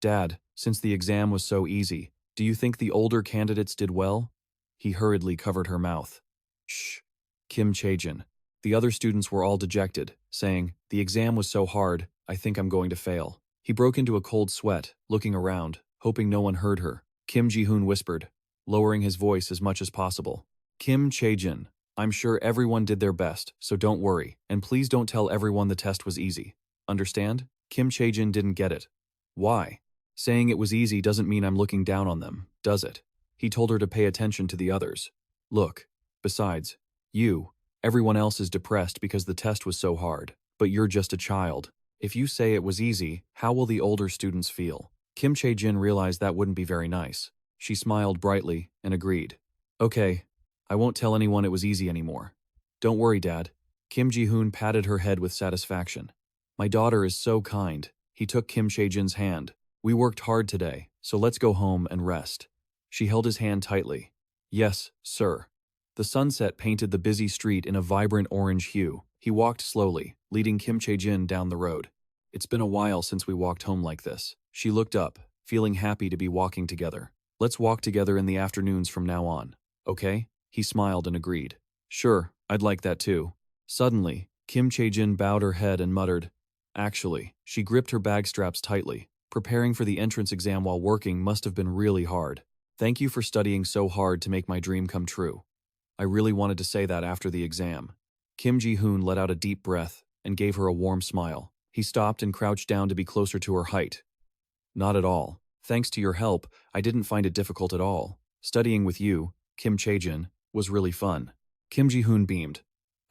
Dad, since the exam was so easy, do you think the older candidates did well? He hurriedly covered her mouth. Shh. Kim Chae-jin. The other students were all dejected, saying, the exam was so hard, I think I'm going to fail. He broke into a cold sweat, looking around, hoping no one heard her. Kim Ji-hoon whispered, lowering his voice as much as possible. Kim Chae-jin, I'm sure everyone did their best, so don't worry, and please don't tell everyone the test was easy. Understand? Kim Chae-jin didn't get it. Why? Saying it was easy doesn't mean I'm looking down on them, does it? He told her to pay attention to the others. Look, besides, everyone else is depressed because the test was so hard, but you're just a child. If you say it was easy, how will the older students feel? Kim Chae-jin realized that wouldn't be very nice. She smiled brightly and agreed. Okay, I won't tell anyone it was easy anymore. Don't worry, Dad. Kim Ji-hoon patted her head with satisfaction. My daughter is so kind. He took Kim Chae-jin's hand. We worked hard today, so let's go home and rest. She held his hand tightly. Yes, sir. The sunset painted the busy street in a vibrant orange hue. He walked slowly, leading Kim Chae-jin down the road. It's been a while since we walked home like this. She looked up, feeling happy to be walking together. Let's walk together in the afternoons from now on, okay? He smiled and agreed. Sure, I'd like that too. Suddenly, Kim Chae-jin bowed her head and muttered. Actually, she gripped her bag straps tightly. Preparing for the entrance exam while working must have been really hard. Thank you for studying so hard to make my dream come true. I really wanted to say that after the exam. Kim Ji-hoon let out a deep breath and gave her a warm smile. He stopped and crouched down to be closer to her height. Not at all. Thanks to your help, I didn't find it difficult at all. Studying with you, Kim Chae-jin, was really fun. Kim Ji-hoon beamed.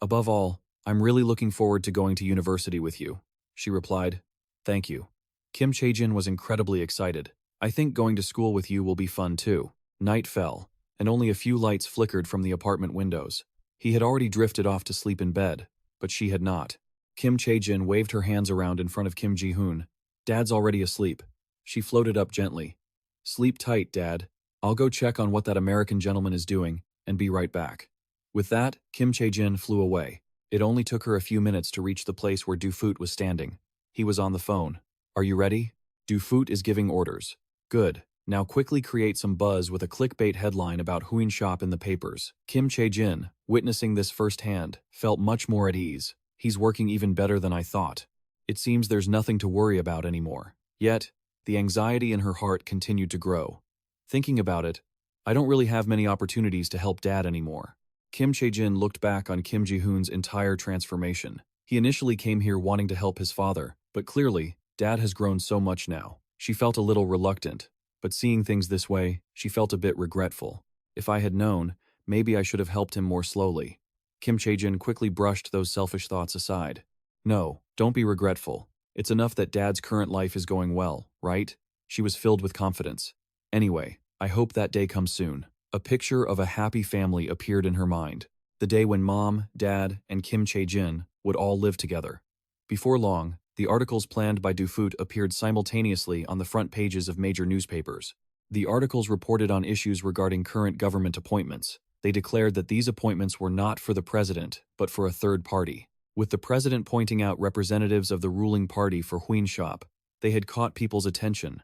Above all, I'm really looking forward to going to university with you. She replied, Thank you. Kim Chae-jin was incredibly excited. I think going to school with you will be fun too. Night fell, and only a few lights flickered from the apartment windows. He had already drifted off to sleep in bed, but she had not. Kim Chae-jin waved her hands around in front of Kim Ji-hoon. Dad's already asleep. She floated up gently. Sleep tight, Dad. I'll go check on what that American gentleman is doing and be right back. With that, Kim Chae-jin flew away. It only took her a few minutes to reach the place where Du-foot was standing. He was on the phone. Are you ready? Du-foot is giving orders. Good. Now quickly create some buzz with a clickbait headline about Huin shop in the papers. Kim Chae-jin, witnessing this firsthand, felt much more at ease. He's working even better than I thought. It seems there's nothing to worry about anymore. Yet, the anxiety in her heart continued to grow. Thinking about it, I don't really have many opportunities to help Dad anymore. Kim Chae-jin looked back on Kim Ji-hoon's entire transformation. He initially came here wanting to help his father, but clearly, Dad has grown so much now. She felt a little reluctant, but seeing things this way, she felt a bit regretful. If I had known, maybe I should have helped him more slowly. Kim Chae-jin quickly brushed those selfish thoughts aside. No, don't be regretful. It's enough that Dad's current life is going well, right? She was filled with confidence. Anyway, I hope that day comes soon. A picture of a happy family appeared in her mind. The day when Mom, Dad, and Kim Chae-jin would all live together. Before long, the articles planned by Du-foot appeared simultaneously on the front pages of major newspapers. The articles reported on issues regarding current government appointments. They declared that these appointments were not for the president, but for a third party. With the president pointing out representatives of the ruling party for Huin Shop, they had caught people's attention.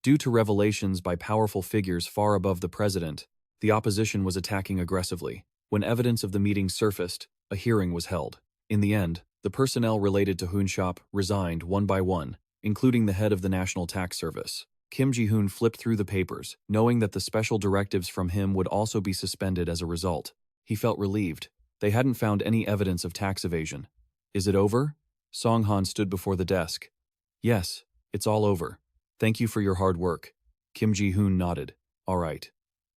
Due to revelations by powerful figures far above the president, the opposition was attacking aggressively. When evidence of the meeting surfaced, a hearing was held. In the end, the personnel related to Huin Shop resigned one by one, including the head of the National Tax Service. Kim Ji-hoon flipped through the papers, knowing that the special directives from him would also be suspended as a result. He felt relieved. They hadn't found any evidence of tax evasion. Is it over? Song-han stood before the desk. Yes, it's all over. Thank you for your hard work. Kim Ji-hoon nodded. All right.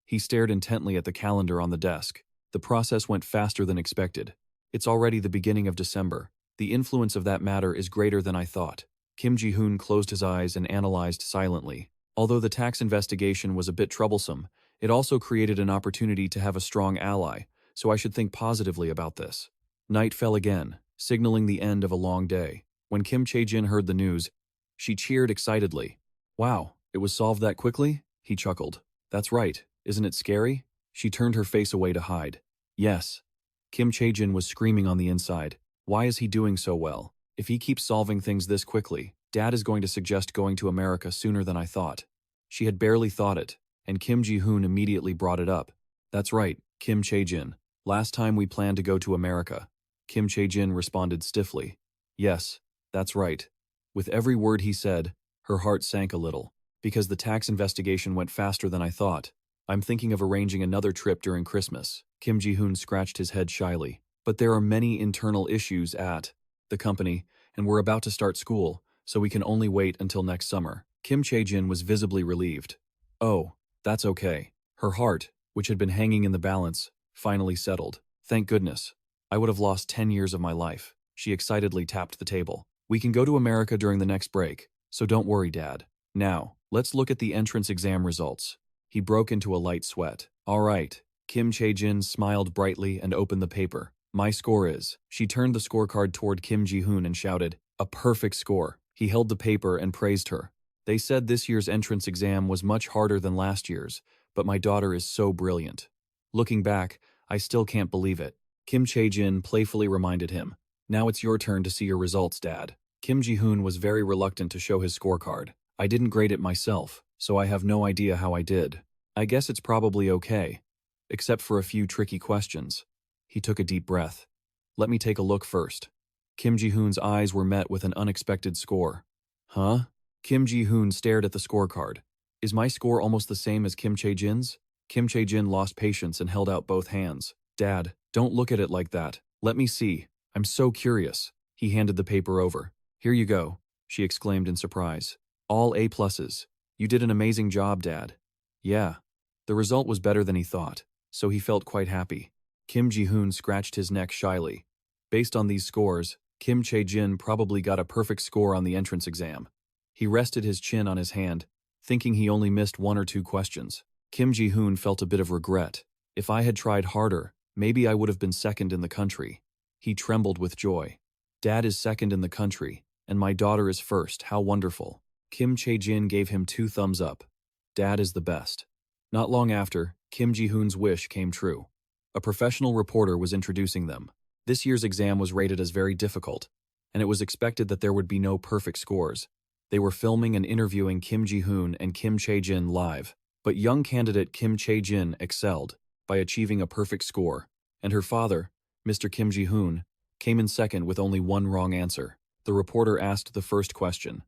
He stared intently at the calendar on the desk. The process went faster than expected. It's already the beginning of December. The influence of that matter is greater than I thought. Kim Ji-hoon closed his eyes and analyzed silently. Although the tax investigation was a bit troublesome, it also created an opportunity to have a strong ally, so I should think positively about this. Night fell again, signaling the end of a long day. When Kim Chae-jin heard the news, she cheered excitedly. Wow, it was solved that quickly? He chuckled. That's right, isn't it scary? She turned her face away to hide. Yes. Kim Chae-jin was screaming on the inside. Why is he doing so well? If he keeps solving things this quickly, Dad is going to suggest going to America sooner than I thought. She had barely thought it, and Kim Ji-hoon immediately brought it up. That's right, Kim Chae-jin. Last time we planned to go to America. Kim Chae-jin responded stiffly. Yes, that's right. With every word he said, her heart sank a little. Because the tax investigation went faster than I thought. I'm thinking of arranging another trip during Christmas. Kim Ji-hoon scratched his head shyly. But there are many internal issues at the company, and we're about to start school, so we can only wait until next summer. Kim Chae-jin was visibly relieved. Oh, that's okay. Her heart, which had been hanging in the balance, finally settled. Thank goodness. I would have lost 10 years of my life. She excitedly tapped the table. We can go to America during the next break, so don't worry, Dad. Now, let's look at the entrance exam results. He broke into a light sweat. All right. Kim Chae-jin smiled brightly and opened the paper. My score is. She turned the scorecard toward Kim Ji-hoon and shouted, a perfect score. He held the paper and praised her. They said this year's entrance exam was much harder than last year's, but my daughter is so brilliant. Looking back, I still can't believe it. Kim Chae-jin playfully reminded him. Now it's your turn to see your results, Dad. Kim Ji-hoon was very reluctant to show his scorecard. I didn't grade it myself, so I have no idea how I did. I guess it's probably okay, except for a few tricky questions. He took a deep breath. Let me take a look first. Kim Ji-hoon's eyes were met with an unexpected score. Huh? Kim Ji-hoon stared at the scorecard. Is my score almost the same as Kim Chae-jin's? Kim Chae-jin lost patience and held out both hands. Dad, don't look at it like that. Let me see. I'm so curious. He handed the paper over. Here you go, she exclaimed in surprise. All A pluses. You did an amazing job, Dad. Yeah. The result was better than he thought, so he felt quite happy. Kim Ji-hoon scratched his neck shyly. Based on these scores, Kim Chae-jin probably got a perfect score on the entrance exam. He rested his chin on his hand, thinking he only missed 1 or 2 questions. Kim Ji-hoon felt a bit of regret. If I had tried harder, maybe I would have been second in the country. He trembled with joy. Dad is second in the country, and my daughter is first. How wonderful. Kim Chae-jin gave him 2 thumbs up. Dad is the best. Not long after, Kim Ji-hoon's wish came true. A professional reporter was introducing them. This year's exam was rated as very difficult, and it was expected that there would be no perfect scores. They were filming and interviewing Kim Ji-hoon and Kim Chae-jin live, but young candidate Kim Chae-jin excelled by achieving a perfect score, and her father, Mr. Kim Ji-hoon, came in second with only 1 wrong answer. The reporter asked the first question.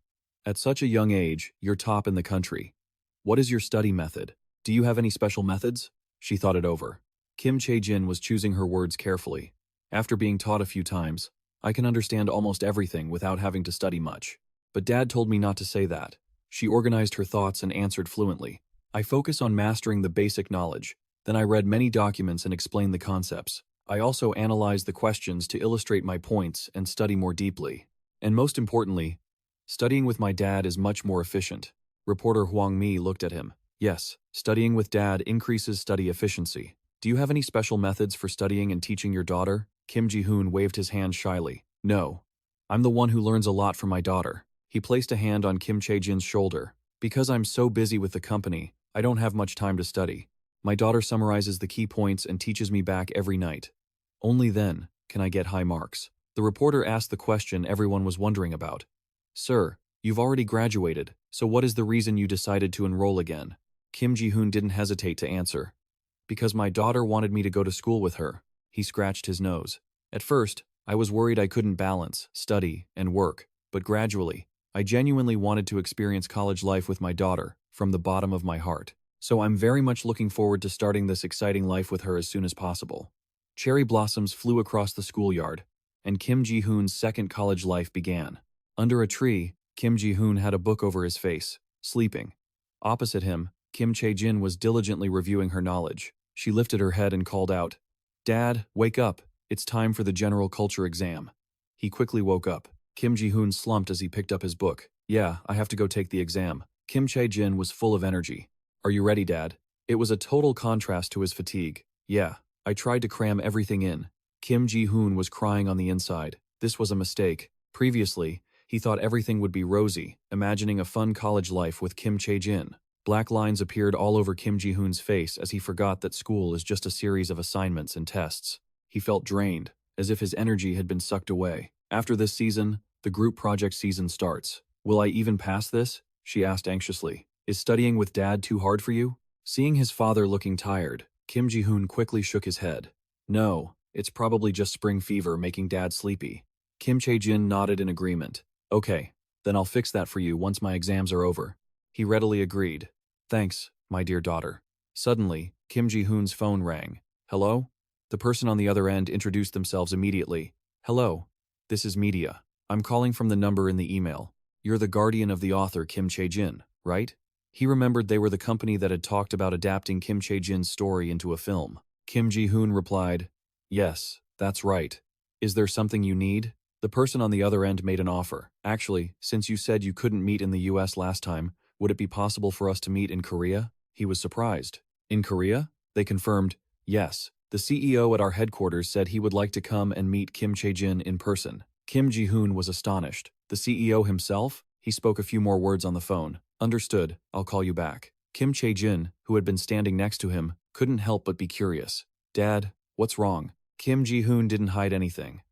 At such a young age, you're top in the country. What is your study method? Do you have any special methods? She thought it over. Kim Chae-jin was choosing her words carefully. After being taught a few times, I can understand almost everything without having to study much. But Dad told me not to say that. She organized her thoughts and answered fluently. I focus on mastering the basic knowledge. Then I read many documents and explained the concepts. I also analyzed the questions to illustrate my points and study more deeply. And most importantly, studying with my dad is much more efficient. Reporter Huang Mi looked at him. Yes, studying with Dad increases study efficiency. Do you have any special methods for studying and teaching your daughter? Kim Ji-hoon waved his hand shyly. No. I'm the one who learns a lot from my daughter. He placed a hand on Kim Chae-jin's shoulder. Because I'm so busy with the company, I don't have much time to study. My daughter summarizes the key points and teaches me back every night. Only then can I get high marks. The reporter asked the question everyone was wondering about. Sir, you've already graduated, so what is the reason you decided to enroll again? Kim Ji-hoon didn't hesitate to answer. Because my daughter wanted me to go to school with her. He scratched his nose. At first, I was worried I couldn't balance, study, and work, but gradually, I genuinely wanted to experience college life with my daughter, from the bottom of my heart. So I'm very much looking forward to starting this exciting life with her as soon as possible. Cherry blossoms flew across the schoolyard, and Kim Ji-hoon's second college life began. Under a tree, Kim Ji-hoon had a book over his face, sleeping. Opposite him, Kim Chae-jin was diligently reviewing her knowledge. She lifted her head and called out, "Dad, wake up. It's time for the general culture exam." He quickly woke up. Kim Ji-hoon slumped as he picked up his book. "Yeah, I have to go take the exam." Kim Chae-jin was full of energy. "Are you ready, Dad?" It was a total contrast to his fatigue. "Yeah, I tried to cram everything in." Kim Ji-hoon was crying on the inside. This was a mistake. Previously, he thought everything would be rosy, imagining a fun college life with Kim Chae-jin. Black lines appeared all over Kim Ji-hoon's face as he forgot that school is just a series of assignments and tests. He felt drained, as if his energy had been sucked away. After this season, the group project season starts. "Will I even pass this?" she asked anxiously. "Is studying with Dad too hard for you?" Seeing his father looking tired, Kim Ji-hoon quickly shook his head. "No, it's probably just spring fever making Dad sleepy." Kim Chae-jin nodded in agreement. "Okay, then I'll fix that for you once my exams are over." He readily agreed. "Thanks, my dear daughter." Suddenly, Kim Ji-hoon's phone rang. "Hello?" The person on the other end introduced themselves immediately. "Hello, this is Media. I'm calling from the number in the email. You're the guardian of the author Kim Chae-jin, right?" He remembered they were the company that had talked about adapting Kim Chae-jin's story into a film. Kim Ji-hoon replied, "Yes, that's right. Is there something you need?" The person on the other end made an offer. "Actually, since you said you couldn't meet in the US last time, would it be possible for us to meet in Korea?" He was surprised. "In Korea?" They confirmed, "Yes. The CEO at our headquarters said he would like to come and meet Kim Chae-jin in person." Kim Ji-hoon was astonished. "The CEO himself?" He spoke a few more words on the phone. "Understood, I'll call you back." Kim Chae-jin, who had been standing next to him, couldn't help but be curious. "Dad, what's wrong?" Kim Ji-hoon didn't hide anything.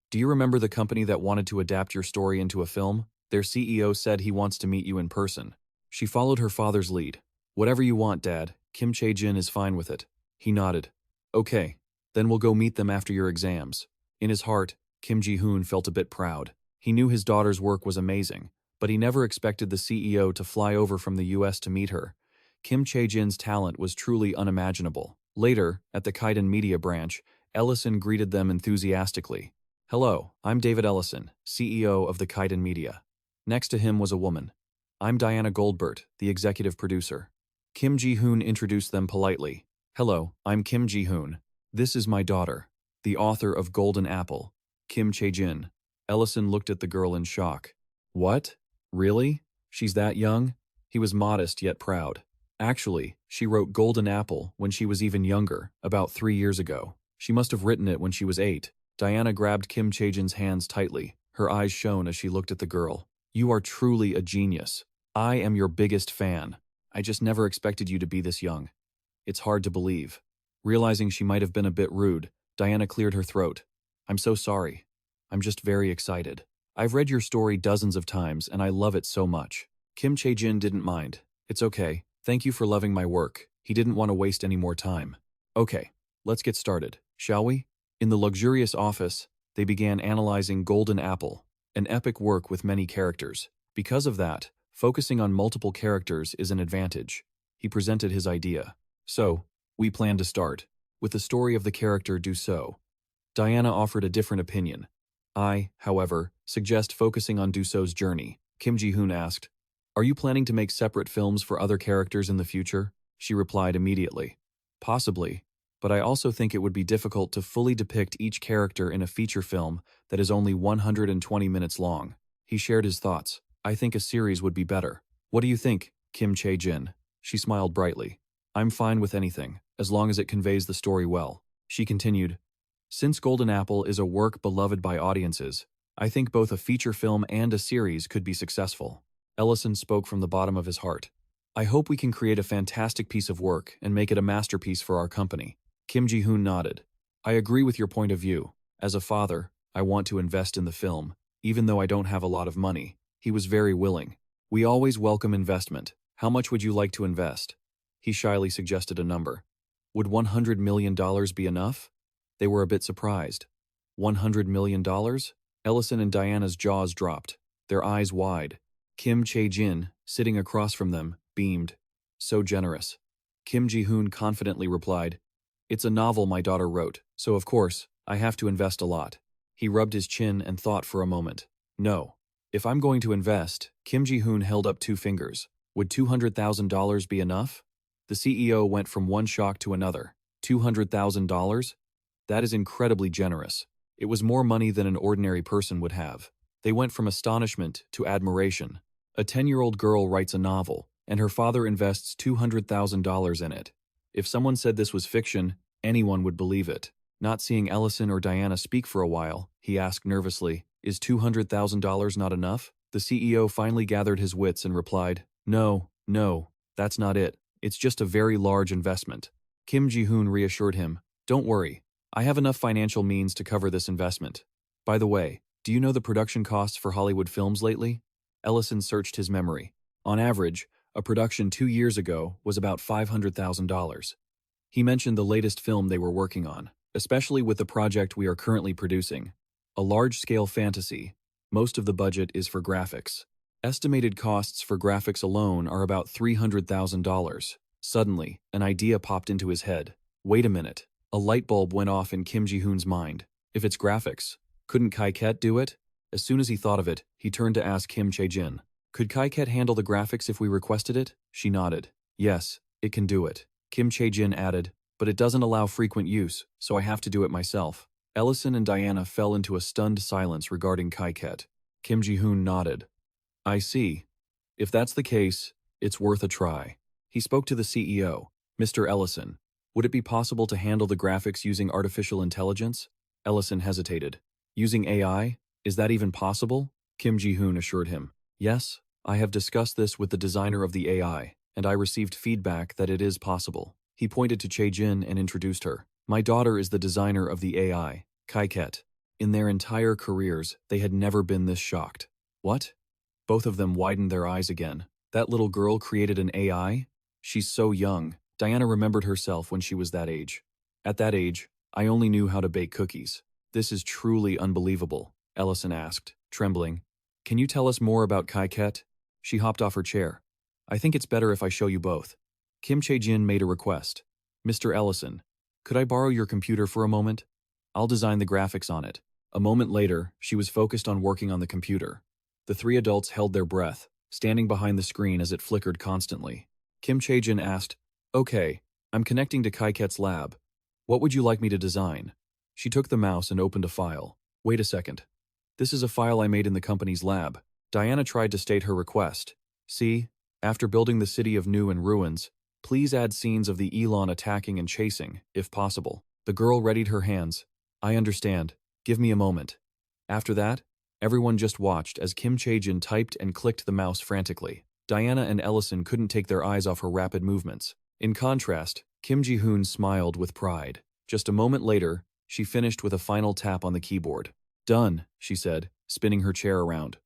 "Do you remember the company that wanted to adapt your story into a film? Their CEO said he wants to meet you in person." She followed her father's lead. "Whatever you want, Dad. Kim Chae-jin is fine with it." He nodded. "Okay, then we'll go meet them after your exams." In his heart, Kim Ji-hoon felt a bit proud. He knew his daughter's work was amazing, but he never expected the CEO to fly over from the US to meet her. Kim Chae-jin's talent was truly unimaginable. Later, at the Kaiden Media branch, Ellison greeted them enthusiastically. "Hello, I'm David Ellison, CEO of the Kaiden Media." Next to him was a woman. "I'm Diana Goldbert, the executive producer." Kim Ji-hoon introduced them politely. "Hello, I'm Kim Ji-hoon. This is my daughter, the author of Golden Apple, Kim Chae-jin." Ellison looked at the girl in shock. "What? Really? She's that young?" He was modest yet proud. "Actually, she wrote Golden Apple when she was even younger, about 3 years ago. She must have written it when she was 8. Diana grabbed Kim Chae-jin's hands tightly. Her eyes shone as she looked at the girl. "You are truly a genius. I am your biggest fan. I just never expected you to be this young. It's hard to believe." Realizing she might have been a bit rude, Diana cleared her throat. "I'm so sorry. I'm just very excited. I've read your story dozens of times and I love it so much." Kim Chae-jin didn't mind. "It's okay. Thank you for loving my work." He didn't want to waste any more time. "Okay, let's get started, shall we?" In the luxurious office, they began analyzing Golden Apple, an epic work with many characters. Because of that, focusing on multiple characters is an advantage. He presented his idea. "So, we plan to start with the story of the character Dusseau." Diana offered a different opinion. "I, however, suggest focusing on Dusseau's journey." Kim Ji-hoon asked, "Are you planning to make separate films for other characters in the future?" She replied immediately, "Possibly, but I also think it would be difficult to fully depict each character in a feature film that is only 120 minutes long." He shared his thoughts. "I think a series would be better." "What do you think, Kim Chae-jin?" She smiled brightly. "I'm fine with anything, as long as it conveys the story well." She continued, "Since Golden Apple is a work beloved by audiences, I think both a feature film and a series could be successful." Ellison spoke from the bottom of his heart. "I hope we can create a fantastic piece of work and make it a masterpiece for our company." Kim Ji-hoon nodded. "I agree with your point of view. As a father, I want to invest in the film, even though I don't have a lot of money. He was very willing. We always welcome investment. How much would you like to invest? He shyly suggested a number. Would $100 million be enough? They were a bit surprised. $100 million? Ellison and Diana's jaws dropped, their eyes wide. Kim Chae-jin, sitting across from them, beamed. So generous. Kim Ji-hoon confidently replied, "It's a novel my daughter wrote, so of course, I have to invest a lot." He rubbed his chin and thought for a moment. No. If I'm going to invest, Kim Ji-hoon held up 2 fingers. Would $200,000 be enough? The CEO went from one shock to another. $200,000? That is incredibly generous. It was more money than an ordinary person would have. They went from astonishment to admiration. A 10-year-old girl writes a novel, and her father invests $200,000 in it. If someone said this was fiction, anyone would believe it. Not seeing Ellison or Diana speak for a while, he asked nervously, "Is $200,000 not enough?" The CEO finally gathered his wits and replied, No, that's not it. It's just a very large investment." Kim Ji-hoon reassured him, "Don't worry. I have enough financial means to cover this investment. By the way, do you know the production costs for Hollywood films lately?" Ellison searched his memory. On average, a production 2 years ago was about $500,000. He mentioned the latest film they were working on, especially with the project we are currently producing. A large-scale fantasy. Most of the budget is for graphics. Estimated costs for graphics alone are about $300,000. Suddenly, an idea popped into his head. Wait a minute. A light bulb went off in Kim Ji-hoon's mind. If it's graphics, couldn't Kai-ket do it? As soon as he thought of it, he turned to ask Kim Chae-jin. Could Kai-ket handle the graphics if we requested it? She nodded. Yes, it can do it. Kim Chae-jin added, but it doesn't allow frequent use, so I have to do it myself. Ellison and Diana fell into a stunned silence regarding Kai-ket. Kim Ji-hoon nodded. I see. If that's the case, it's worth a try. He spoke to the CEO, Mr. Ellison. Would it be possible to handle the graphics using artificial intelligence? Ellison hesitated. Using AI? Is that even possible? Kim Ji-hoon assured him. Yes, I have discussed this with the designer of the AI, and I received feedback that it is possible. He pointed to Chae-jin and introduced her. My daughter is the designer of the AI, Kai-ket. In their entire careers, they had never been this shocked. What? Both of them widened their eyes again. That little girl created an AI? She's so young. Diana remembered herself when she was that age. At that age, I only knew how to bake cookies. This is truly unbelievable, Ellison asked, trembling. Can you tell us more about Kai-ket? She hopped off her chair. I think it's better if I show you both. Kim Chae-jin made a request. Mr. Ellison, could I borrow your computer for a moment? I'll design the graphics on it. A moment later, she was focused on working on the computer. The 3 adults held their breath, standing behind the screen as it flickered constantly. Kim Chae-jin asked, Okay, I'm connecting to Kai-ket's lab. What would you like me to design? She took the mouse and opened a file. Wait a second. This is a file I made in the company's lab. Diana tried to state her request. See, after building the city of Nu in ruins, please add scenes of the Elon attacking and chasing, if possible. The girl readied her hands. I understand. Give me a moment. After that, everyone just watched as Kim Chae-jin typed and clicked the mouse frantically. Diana and Ellison couldn't take their eyes off her rapid movements. In contrast, Kim Ji-hoon smiled with pride. Just a moment later, she finished with a final tap on the keyboard. Done, she said, spinning her chair around.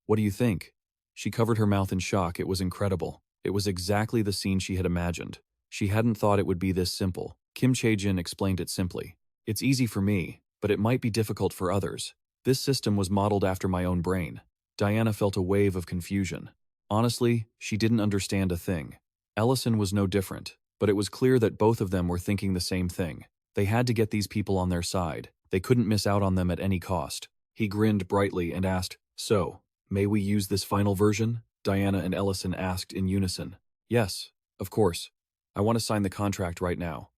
What do you think? She covered her mouth in shock. It was incredible. It was exactly the scene she had imagined. She hadn't thought it would be this simple. Kim Chae-jin explained it simply. It's easy for me, but it might be difficult for others. This system was modeled after my own brain. Diana felt a wave of confusion. Honestly, she didn't understand a thing. Ellison was no different, but it was clear that both of them were thinking the same thing. They had to get these people on their side. They couldn't miss out on them at any cost. He grinned brightly and asked, So, may we use this final version? Diana and Ellison asked in unison. Yes, of course. I want to sign the contract right now.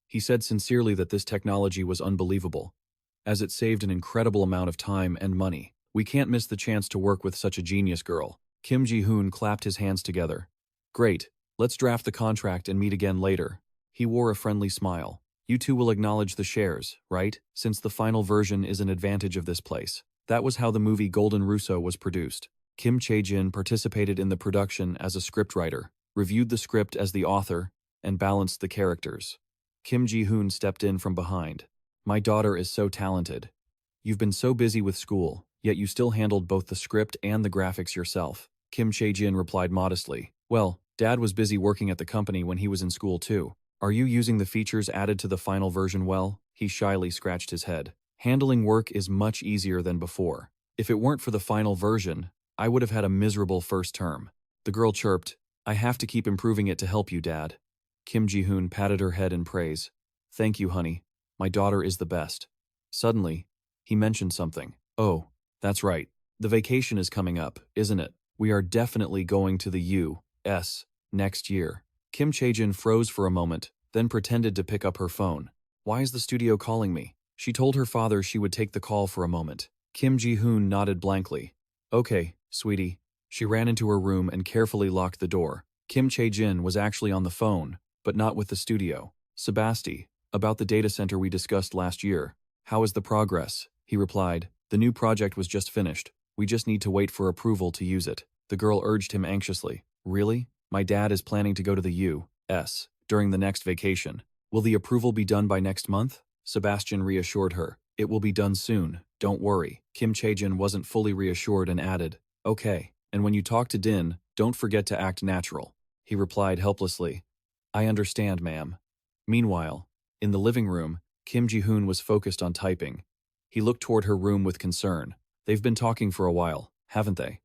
He said sincerely that this technology was unbelievable, as it saved an incredible amount of time and money. We can't miss the chance to work with such a genius girl. Kim Ji-hoon clapped his hands together. Great, let's draft the contract and meet again later. He wore a friendly smile. You two will acknowledge the shares, right? Since the final version is an advantage of this place. That was how the movie Golden Russo was produced. Kim Chae-jin participated in the production as a scriptwriter, reviewed the script as the author, and balanced the characters. Kim Ji-hoon stepped in from behind. My daughter is so talented. You've been so busy with school, yet you still handled both the script and the graphics yourself. Kim Chae-jin replied modestly. Well, Dad was busy working at the company when he was in school too. Are you using the features added to the final version well? He shyly scratched his head. Handling work is much easier than before. If it weren't for the final version, I would have had a miserable first term. The girl chirped, I have to keep improving it to help you, Dad. Kim Ji-hoon patted her head in praise. Thank you, honey. My daughter is the best. Suddenly, he mentioned something. Oh, that's right. The vacation is coming up, isn't it? We are definitely going to the U.S. next year. Kim Chae-jin froze for a moment, then pretended to pick up her phone. Why is the studio calling me? She told her father she would take the call for a moment. Kim Ji-hoon nodded blankly. Okay, sweetie. She ran into her room and carefully locked the door. Kim Chae-jin was actually on the phone, but not with the studio. Sebasti, about the data center we discussed last year. How is the progress? He replied. The new project was just finished. We just need to wait for approval to use it. The girl urged him anxiously. Really? My dad is planning to go to the U.S. during the next vacation. Will the approval be done by next month? Sebastian reassured her. It will be done soon. Don't worry. Kim Chae-jin wasn't fully reassured and added, okay, and when you talk to Din, don't forget to act natural. He replied helplessly. I understand, ma'am. Meanwhile, in the living room, Kim Ji-hoon was focused on typing. He looked toward her room with concern. They've been talking for a while, haven't they?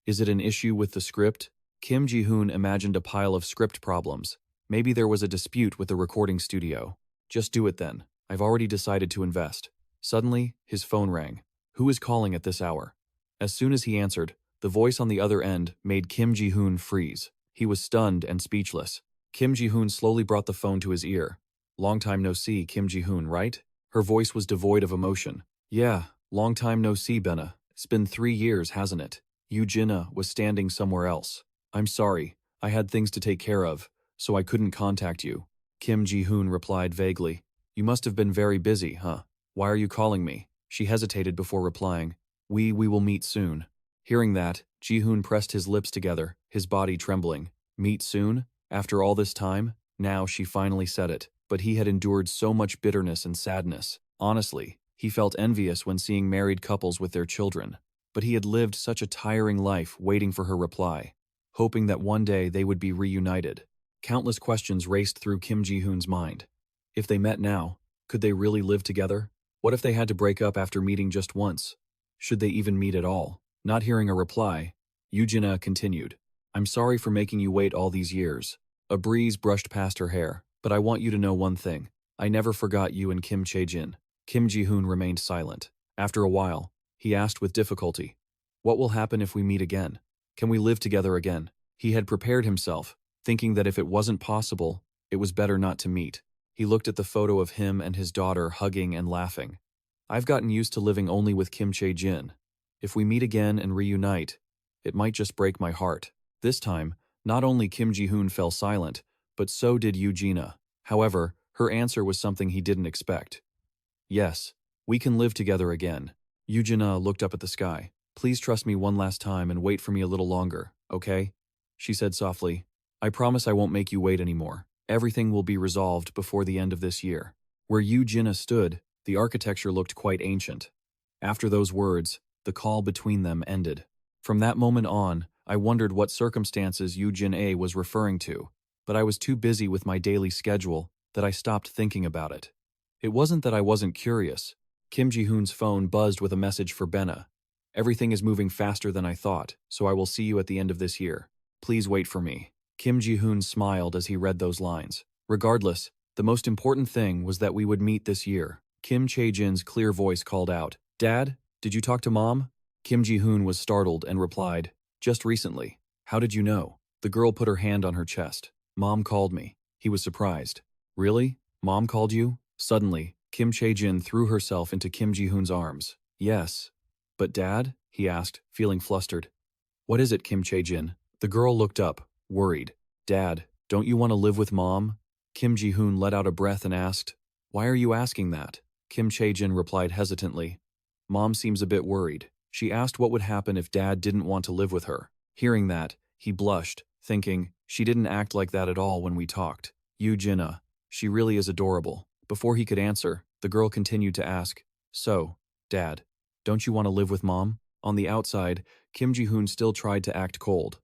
Is it an issue with the script? Kim Ji-hoon imagined a pile of script problems. Maybe there was a dispute with the recording studio. Just do it then. I've already decided to invest. Suddenly, his phone rang. Who is calling at this hour? As soon as he answered, the voice on the other end made Kim Ji-hoon freeze. He was stunned and speechless. Kim Ji-hoon slowly brought the phone to his ear. Long time no see, Kim Ji-hoon, right? Her voice was devoid of emotion. Yeah, long time no see, Benna. It's been 3 years, hasn't it? Yoo-jin was standing somewhere else. I'm sorry, I had things to take care of, so I couldn't contact you. Kim Ji-hoon replied vaguely. You must have been very busy, huh? Why are you calling me? She hesitated before replying. We will meet soon. Hearing that, Ji-hoon pressed his lips together, his body trembling. Meet soon? After all this time? Now she finally said it, but he had endured so much bitterness and sadness. Honestly, he felt envious when seeing married couples with their children. But he had lived such a tiring life waiting for her reply, hoping that one day they would be reunited. Countless questions raced through Kim Ji-hoon's mind. If they met now, could they really live together? What if they had to break up after meeting just once? Should they even meet at all? Not hearing a reply, Yoo-jin continued. I'm sorry for making you wait all these years. A breeze brushed past her hair, but I want you to know one thing. I never forgot you and Kim Chae-jin. Kim Ji-hoon remained silent. After a while, he asked with difficulty, what will happen if we meet again? Can we live together again? He had prepared himself, thinking that if it wasn't possible, it was better not to meet. He looked at the photo of him and his daughter hugging and laughing. I've gotten used to living only with Kim Chae-jin. If we meet again and reunite, it might just break my heart. This time, not only Kim Ji-hoon fell silent, but so did Yoo-jin. However, her answer was something he didn't expect. Yes, we can live together again. Yoo-jin looked up at the sky. Please trust me one last time and wait for me a little longer, okay? She said softly. I promise I won't make you wait anymore. Everything will be resolved before the end of this year. Where Yoo-jin stood, the architecture looked quite ancient. After those words, the call between them ended. From that moment on, I wondered what circumstances Yoo-jin was referring to, but I was too busy with my daily schedule that I stopped thinking about it. It wasn't that I wasn't curious. Kim Ji-hoon's phone buzzed with a message for Benna. Everything is moving faster than I thought, so I will see you at the end of this year. Please wait for me. Kim Ji-hoon smiled as he read those lines. Regardless, the most important thing was that we would meet this year. Kim Chae-jin's clear voice called out, Dad, did you talk to Mom? Kim Ji-hoon was startled and replied, just recently. How did you know? The girl put her hand on her chest. Mom called me. He was surprised. Really? Mom called you? Suddenly, Kim Chae-jin threw herself into Kim Ji-hoon's arms. Yes. But Dad? He asked, feeling flustered. What is it, Kim Chae-jin? The girl looked up, worried. Dad, don't you want to live with Mom? Kim Ji-hoon let out a breath and asked, Why are you asking that? Kim Chae-jin replied hesitantly. Mom seems a bit worried. She asked what would happen if Dad didn't want to live with her. Hearing that, he blushed, thinking, she didn't act like that at all when we talked. Yoo-jin, she really is adorable. Before he could answer, the girl continued to ask, So, Dad, don't you want to live with Mom? On the outside, Kim Ji-hoon still tried to act cold.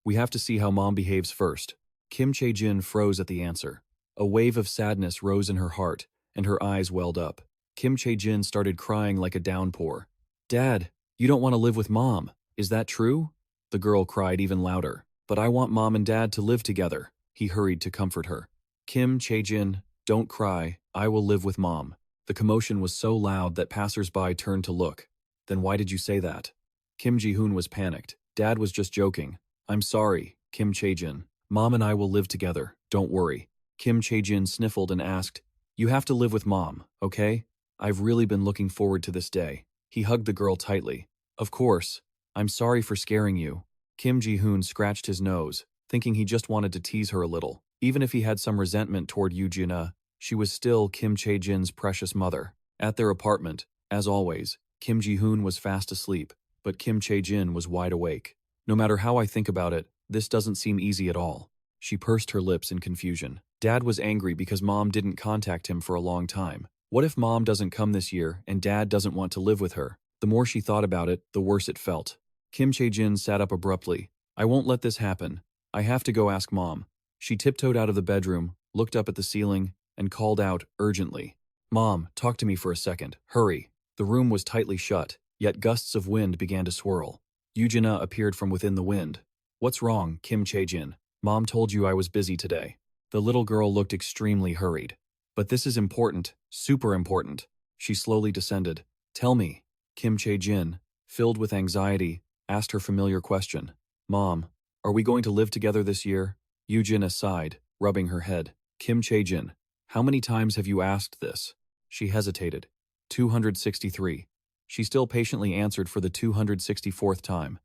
We have to see how Mom behaves first. Kim Chae-jin froze at the answer. A wave of sadness rose in her heart, and her eyes welled up. Kim Chae-jin started crying like a downpour. Dad, you don't want to live with Mom. Is that true? The girl cried even louder. But I want Mom and Dad to live together. He hurried to comfort her. Kim Chae-jin, don't cry. I will live with Mom. The commotion was so loud that passers-by turned to look. Then why did you say that? Kim Ji-hoon was panicked. Dad was just joking. I'm sorry, Kim Chae-jin. Mom and I will live together. Don't worry. Kim Chae-jin sniffled and asked, You have to live with Mom, okay? I've really been looking forward to this day. He hugged the girl tightly. Of course. I'm sorry for scaring you. Kim Ji-hoon scratched his nose, thinking he just wanted to tease her a little. Even if he had some resentment toward Yoo-jin, she was still Kim Chae-jin's precious mother. At their apartment, as always, Kim Ji-hoon was fast asleep, but Kim Chae-jin was wide awake. No matter how I think about it, this doesn't seem easy at all. She pursed her lips in confusion. Dad was angry because Mom didn't contact him for a long time. What if Mom doesn't come this year and Dad doesn't want to live with her? The more she thought about it, the worse it felt. Kim Chae-jin sat up abruptly. I won't let this happen. I have to go ask Mom. She tiptoed out of the bedroom, looked up at the ceiling, and called out urgently. Mom, talk to me for a second. Hurry. The room was tightly shut, yet gusts of wind began to swirl. Yoo-jin appeared from within the wind. What's wrong, Kim Chae-jin? Mom told you I was busy today. The little girl looked extremely hurried. But this is important, super important. She slowly descended. Tell me. Kim Chae-jin, filled with anxiety, asked her familiar question. Mom, are we going to live together this year? Yoo-jin sighed, rubbing her head. Kim Chae-jin, how many times have you asked this? She hesitated. 263. She still patiently answered for the 264th time.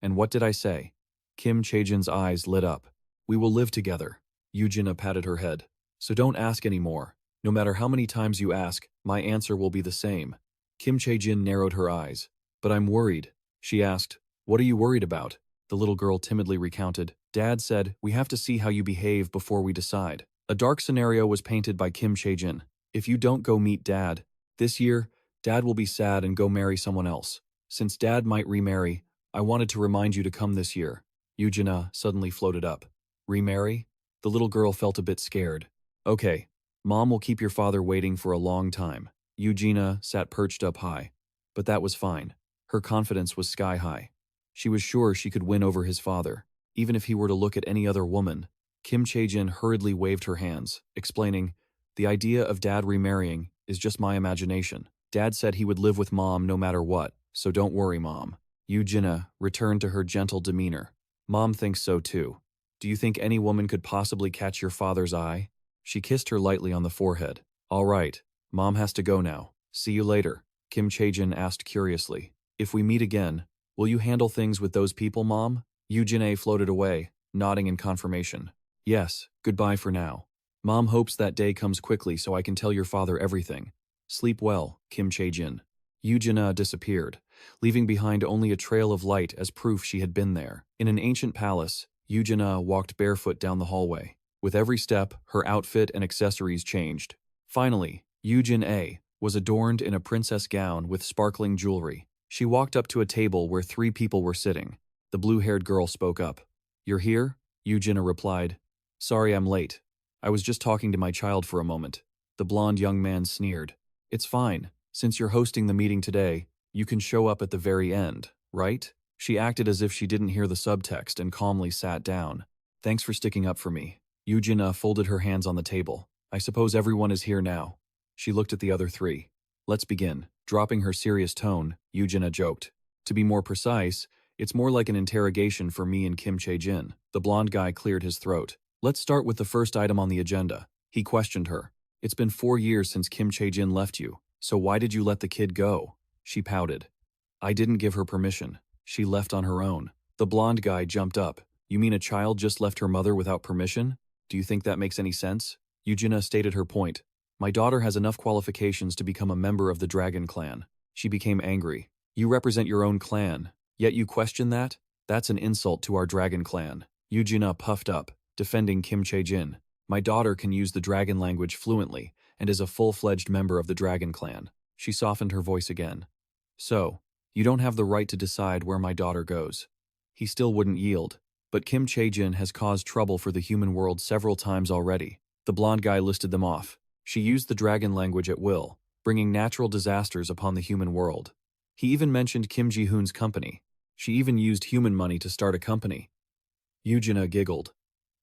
And what did I say? Kim Chae-jin's eyes lit up. We will live together. Yoo-jin patted her head. So don't ask anymore. No matter how many times you ask, my answer will be the same. Kim Chae-jin narrowed her eyes. But I'm worried. She asked, What are you worried about? The little girl timidly recounted. Dad said, we have to see how you behave before we decide. A dark scenario was painted by Kim Chae-jin. If you don't go meet Dad, this year, Dad will be sad and go marry someone else. Since Dad might remarry, I wanted to remind you to come this year. Yoo-jin suddenly floated up. Remarry? The little girl felt a bit scared. Okay, Mom will keep your father waiting for a long time. Yoo-jin sat perched up high. But that was fine. Her confidence was sky high. She was sure she could win over his father, even if he were to look at any other woman. Kim Chae-jin hurriedly waved her hands, explaining, The idea of Dad remarrying is just my imagination. Dad said he would live with Mom no matter what, so don't worry, Mom. Yoo-jin returned to her gentle demeanor. Mom thinks so too. Do you think any woman could possibly catch your father's eye? She kissed her lightly on the forehead. All right, Mom has to go now. See you later. Kim Chae-jin asked curiously. If we meet again, will you handle things with those people, Mom? Yoo-jin floated away, nodding in confirmation. Yes, goodbye for now. Mom hopes that day comes quickly so I can tell your father everything. Sleep well, Kim Chae-jin. Yoo-jin disappeared, leaving behind only a trail of light as proof she had been there. In an ancient palace, Yoo-jin walked barefoot down the hallway. With every step, her outfit and accessories changed. Finally, Yoo-jin was adorned in a princess gown with sparkling jewelry. She walked up to a table where 3 people were sitting. The blue-haired girl spoke up. You're here? Yoo-jin replied. Sorry I'm late. I was just talking to my child for a moment. The blonde young man sneered. It's fine. Since you're hosting the meeting today, you can show up at the very end, right? She acted as if she didn't hear the subtext and calmly sat down. Thanks for sticking up for me. Yoo-jin folded her hands on the table. I suppose everyone is here now. She looked at the other 3. Let's begin. Dropping her serious tone, Yoo-jin joked. To be more precise, it's more like an interrogation for me and Kim Chae-jin. The blonde guy cleared his throat. Let's start with the first item on the agenda. He questioned her. It's been 4 years since Kim Chae-jin left you, so why did you let the kid go? She pouted. I didn't give her permission. She left on her own. The blonde guy jumped up. You mean a child just left her mother without permission? Do you think that makes any sense? Yoo-jin stated her point. My daughter has enough qualifications to become a member of the Dragon Clan. She became angry. You represent your own clan, yet you question that? That's an insult to our Dragon Clan. Yoo-jin puffed up, defending Kim Chae-jin. My daughter can use the dragon language fluently and is a full-fledged member of the Dragon Clan. She softened her voice again. So, you don't have the right to decide where my daughter goes. He still wouldn't yield, but Kim Chae-jin has caused trouble for the human world several times already. The blonde guy listed them off. She used the dragon language at will, bringing natural disasters upon the human world. He even mentioned Kim Ji-hoon's company. She even used human money to start a company. Eugenia giggled.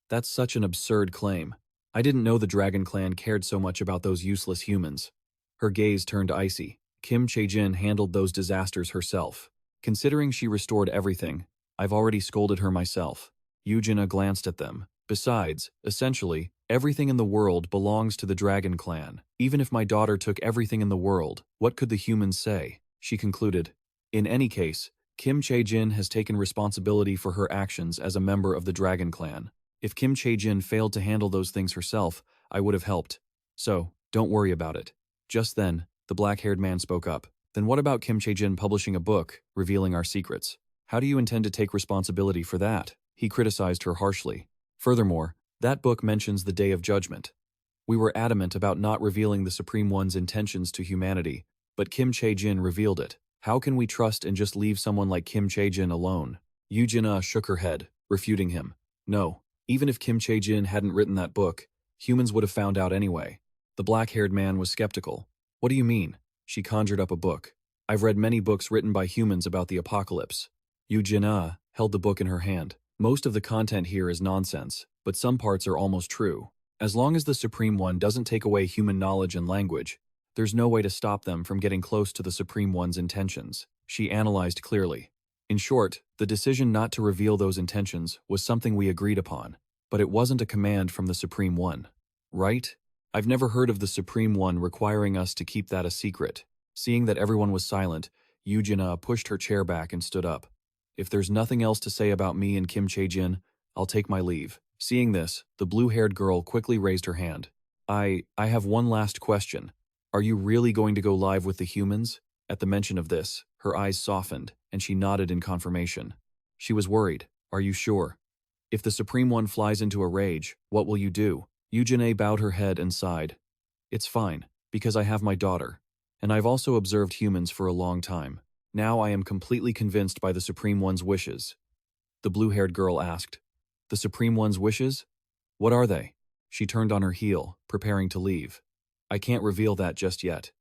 That's such an absurd claim. I didn't know the Dragon Clan cared so much about those useless humans. Her gaze turned icy. Kim Chae-jin handled those disasters herself. Considering she restored everything, I've already scolded her myself. Eugenia glanced at them. Besides, essentially, everything in the world belongs to the Dragon Clan. Even if my daughter took everything in the world, what could the humans say? She concluded. In any case, Kim Chae-jin has taken responsibility for her actions as a member of the Dragon Clan. If Kim Chae-jin failed to handle those things herself, I would have helped. So, don't worry about it. Just then, the black-haired man spoke up. Then what about Kim Chae-jin publishing a book, revealing our secrets? How do you intend to take responsibility for that? He criticized her harshly. Furthermore, that book mentions the Day of Judgment. We were adamant about not revealing the Supreme One's intentions to humanity, but Kim Chae-jin revealed it. How can we trust and just leave someone like Kim Chae-jin alone? Eugenia shook her head, refuting him. No, even if Kim Chae-jin hadn't written that book, humans would have found out anyway. The black-haired man was skeptical. What do you mean? She conjured up a book. I've read many books written by humans about the apocalypse. Eugenia held the book in her hand. Most of the content here is nonsense, but some parts are almost true. As long as the Supreme One doesn't take away human knowledge and language, there's no way to stop them from getting close to the Supreme One's intentions. She analyzed clearly. In short, the decision not to reveal those intentions was something we agreed upon, but it wasn't a command from the Supreme One. Right? I've never heard of the Supreme One requiring us to keep that a secret. Seeing that everyone was silent, Eugenia pushed her chair back and stood up. If there's nothing else to say about me and Kim Chae-jin, I'll take my leave. Seeing this, the blue-haired girl quickly raised her hand. I have one last question. Are you really going to go live with the humans? At the mention of this, her eyes softened, and she nodded in confirmation. She was worried. Are you sure? If the Supreme One flies into a rage, what will you do? Eugenia bowed her head and sighed. It's fine, because I have my daughter, and I've also observed humans for a long time. Now I am completely convinced by the Supreme One's wishes. The blue-haired girl asked. The Supreme One's wishes? What are they? She turned on her heel, preparing to leave. I can't reveal that just yet.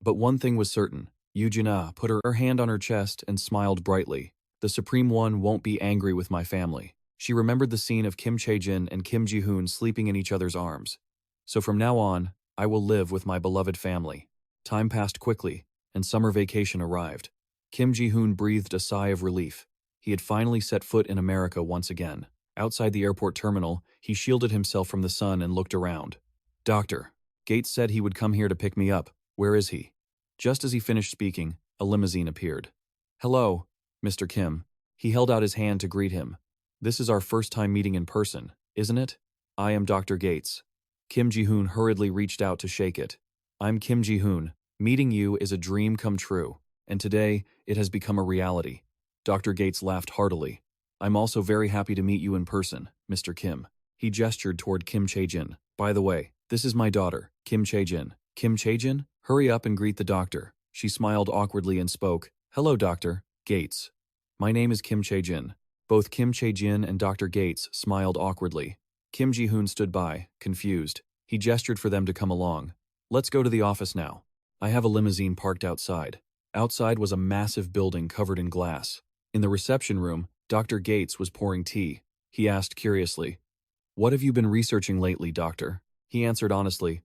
But one thing was certain. Eugenia put her hand on her chest and smiled brightly. The Supreme One won't be angry with my family. She remembered the scene of Kim Chae-jin and Kim Ji-hoon sleeping in each other's arms. So from now on, I will live with my beloved family. Time passed quickly, and summer vacation arrived. Kim Ji-hoon breathed a sigh of relief. He had finally set foot in America once again. Outside the airport terminal, he shielded himself from the sun and looked around. Doctor, Gates said he would come here to pick me up. Where is he? Just as he finished speaking, a limousine appeared. Hello, Mr. Kim. He held out his hand to greet him. This is our first time meeting in person, isn't it? I am Dr. Gates. Kim Ji-hoon hurriedly reached out to shake it. I'm Kim Ji-hoon. Meeting you is a dream come true, and today it has become a reality. Dr. Gates laughed heartily. I'm also very happy to meet you in person, Mr. Kim. He gestured toward Kim Chae-jin. By the way, this is my daughter, Kim Chae-jin. Kim Chae-jin? Hurry up and greet the doctor. She smiled awkwardly and spoke. Hello, Dr. Gates. My name is Kim Chae-jin. Both Kim Chae-jin and Dr. Gates smiled awkwardly. Kim Ji-hoon stood by, confused. He gestured for them to come along. Let's go to the office now. I have a limousine parked outside. Outside was a massive building covered in glass. In the reception room, Dr. Gates was pouring tea. He asked curiously, What have you been researching lately, doctor? He answered honestly,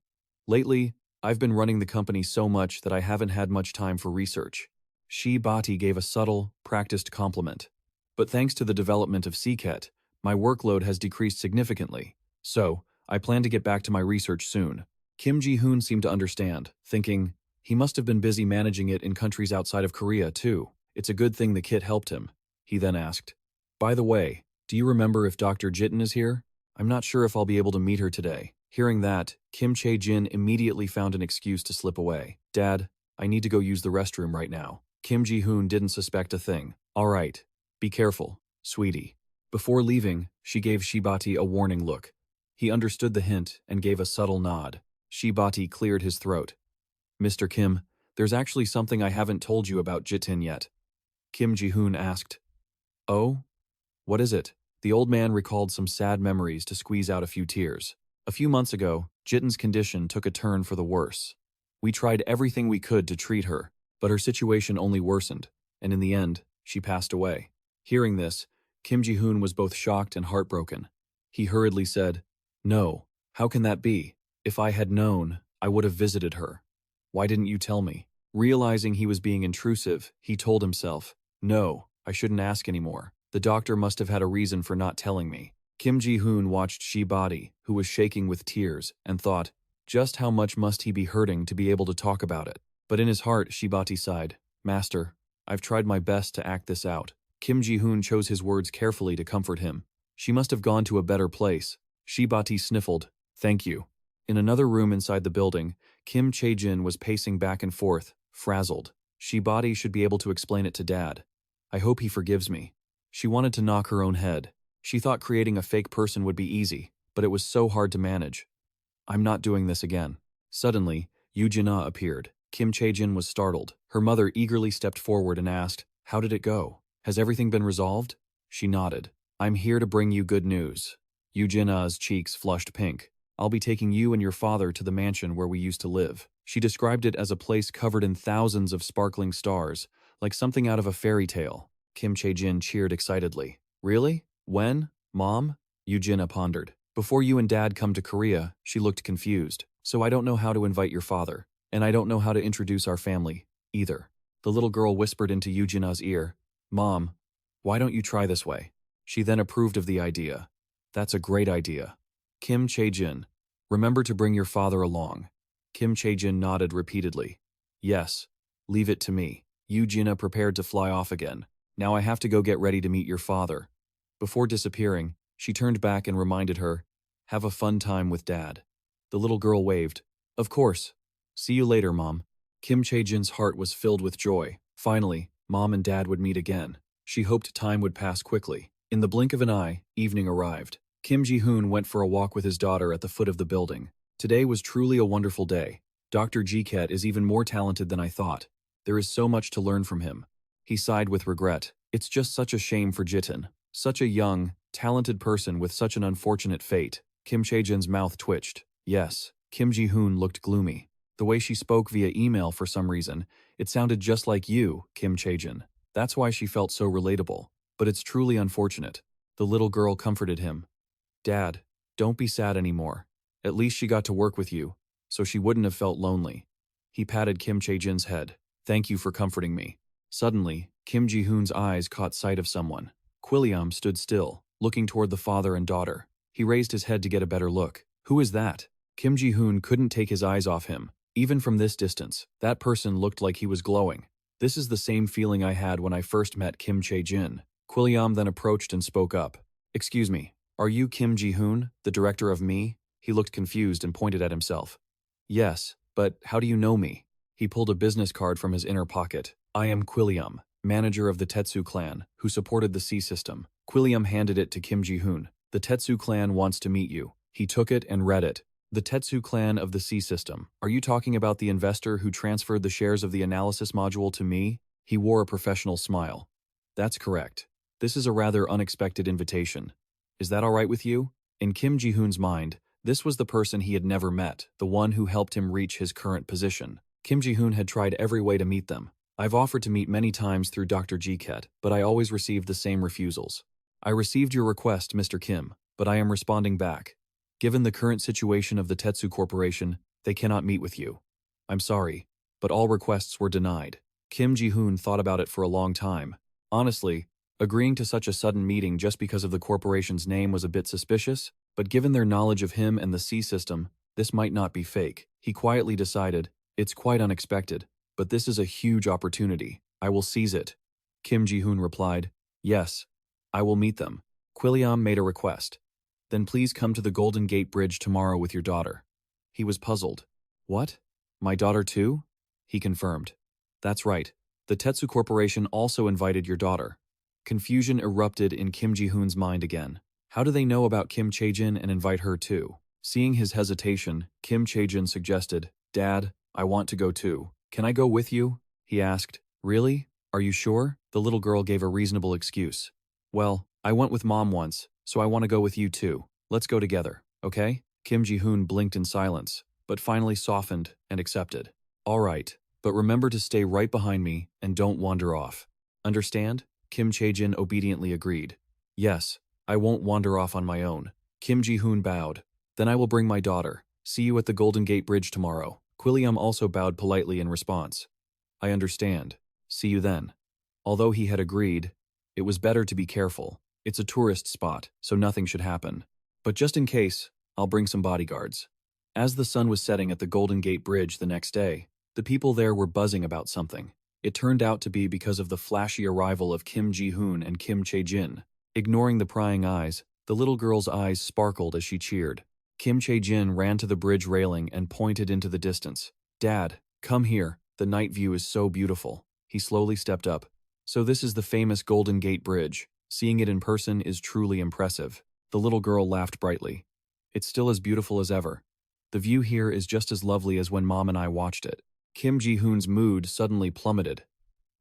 Lately, I've been running the company so much that I haven't had much time for research. Shi-bati gave a subtle, practiced compliment. But thanks to the development of CCAT, my workload has decreased significantly. So, I plan to get back to my research soon. Kim Ji-hoon seemed to understand, thinking, he must have been busy managing it in countries outside of Korea, too. It's a good thing the kit helped him. He then asked, By the way, do you remember if Dr. Ji-hoon is here? I'm not sure if I'll be able to meet her today. Hearing that, Kim Chae-jin immediately found an excuse to slip away. Dad, I need to go use the restroom right now. Kim Ji-hoon didn't suspect a thing. All right, be careful, sweetie. Before leaving, she gave Shi-bati a warning look. He understood the hint and gave a subtle nod. Shi-bati cleared his throat. Mr. Kim, There's actually something I haven't told you about Ji-hoon yet. Kim Ji-hoon asked. Oh? What is it? The old man recalled some sad memories to squeeze out a few tears. A few months ago, Ji-hoon's condition took a turn for the worse. We tried everything we could to treat her, but her situation only worsened, and in the end, she passed away. Hearing this, Kim Ji-hoon was both shocked and heartbroken. He hurriedly said, "No, how can that be? If I had known, I would have visited her. Why didn't you tell me?" Realizing he was being intrusive, he told himself, "No, I shouldn't ask anymore. The doctor must have had a reason for not telling me." Kim Ji-hoon watched Shibati, who was shaking with tears, and thought, just how much must he be hurting to be able to talk about it. But in his heart, Shibati sighed, "Master, I've tried my best to act this out." Kim Ji-hoon chose his words carefully to comfort him. She must have gone to a better place. Shibati sniffled, "Thank you." In another room inside the building, Kim Chae-jin was pacing back and forth, frazzled. Shibati should be able to explain it to Dad. I hope he forgives me. She wanted to knock her own head. She thought creating a fake person would be easy, but it was so hard to manage. I'm not doing this again. Suddenly, Yoo-jin-ah appeared. Kim Chae-jin was startled. Her mother eagerly stepped forward and asked, "How did it go? Has everything been resolved?" She nodded. "I'm here to bring you good news." Yoo-jin-ah's cheeks flushed pink. "I'll be taking you and your father to the mansion where we used to live." She described it as a place covered in thousands of sparkling stars, like something out of a fairy tale. Kim Chae-jin cheered excitedly. "Really? When? Mom?" Yoo-jin-ah pondered. "Before you and Dad come to Korea," she looked confused. "So I don't know how to invite your father, and I don't know how to introduce our family, either." The little girl whispered into Yoo-jin-ah's ear, "Mom, why don't you try this way?" She then approved of the idea. "That's a great idea." Kim Chae-jin, remember to bring your father along. Kim Chae-jin nodded repeatedly. "Yes, leave it to me." Yoo-jin-ah prepared to fly off again. "Now I have to go get ready to meet your father." Before disappearing, she turned back and reminded her, "Have a fun time with Dad." The little girl waved. "Of course. See you later, Mom." Kim Chae-jin's heart was filled with joy. Finally, Mom and Dad would meet again. She hoped time would pass quickly. In the blink of an eye, evening arrived. Kim Ji-hoon went for a walk with his daughter at the foot of the building. Today was truly a wonderful day. Dr. Ji-ket is even more talented than I thought. There is so much to learn from him. He sighed with regret. It's just such a shame for Ji-hoon. Such a young, talented person with such an unfortunate fate. Kim Chae-jin's mouth twitched. Yes, Kim Ji-hoon looked gloomy. The way she spoke via email for some reason, it sounded just like you, Kim Chae-jin. That's why she felt so relatable. But it's truly unfortunate. The little girl comforted him. "Dad, don't be sad anymore. At least she got to work with you, so she wouldn't have felt lonely." He patted Kim Chae-jin's head. "Thank you for comforting me." Suddenly, Kim Ji-hoon's eyes caught sight of someone. Quilliam stood still, looking toward the father and daughter. He raised his head to get a better look. "Who is that?" Kim Ji-hoon couldn't take his eyes off him. Even from this distance, that person looked like he was glowing. "This is the same feeling I had when I first met Kim Chae-jin." Quilliam then approached and spoke up. "Excuse me, are you Kim Ji-hoon, the director of Me?" He looked confused and pointed at himself. "Yes, but how do you know me?" He pulled a business card from his inner pocket. "I am Quilliam, manager of the Tetsu clan, who supported the C system." Quilliam handed it to Kim Ji-hoon. "The Tetsu clan wants to meet you." He took it and read it. "The Tetsu clan of the C system. Are you talking about the investor who transferred the shares of the analysis module to me?" He wore a professional smile. "That's correct. This is a rather unexpected invitation. Is that all right with you?" In Kim Ji-hoon's mind, this was the person he had never met, the one who helped him reach his current position. Kim Ji-hoon had tried every way to meet them. "I've offered to meet many times through Dr. Ji-ket, but I always received the same refusals. I received your request, Mr. Kim, but I am responding back. Given the current situation of the Tetsu Corporation, they cannot meet with you. I'm sorry, but all requests were denied." Kim Ji-hoon thought about it for a long time. Honestly, agreeing to such a sudden meeting just because of the corporation's name was a bit suspicious, but given their knowledge of him and the C system, this might not be fake. He quietly decided, "It's quite unexpected, but this is a huge opportunity. I will seize it." Kim Ji-hoon replied, "Yes, I will meet them." Quilliam made a request. "Then please come to the Golden Gate Bridge tomorrow with your daughter." He was puzzled. "What? My daughter too?" He confirmed. "That's right. The Tetsu Corporation also invited your daughter." Confusion erupted in Kim Ji-hoon's mind again. How do they know about Kim Chae-jin and invite her too? Seeing his hesitation, Kim Chae-jin suggested, "Dad, I want to go too." Can I go with you? He asked. Really? Are you sure? The little girl gave a reasonable excuse. Well, I went with Mom once, so I want to go with you too. Let's go together, okay? Kim Ji-hoon blinked in silence, but finally softened and accepted. All right, but remember to stay right behind me and don't wander off. Understand? Kim Chae-jin obediently agreed. Yes, I won't wander off on my own. Kim Ji-hoon bowed. Then I will bring my daughter. See you at the Golden Gate Bridge tomorrow. Quilliam also bowed politely in response. I understand. See you then. Although he had agreed, it was better to be careful. It's a tourist spot, so nothing should happen. But just in case, I'll bring some bodyguards. As the sun was setting at the Golden Gate Bridge the next day, the people there were buzzing about something. It turned out to be because of the flashy arrival of Kim Ji-hoon and Kim Chae-jin. Ignoring the prying eyes, the little girl's eyes sparkled as she cheered. Kim Chae-jin ran to the bridge railing and pointed into the distance. Dad, come here, the night view is so beautiful. He slowly stepped up. So this is the famous Golden Gate Bridge. Seeing it in person is truly impressive. The little girl laughed brightly. It's still as beautiful as ever. The view here is just as lovely as when Mom and I watched it. Kim Ji-hoon's mood suddenly plummeted.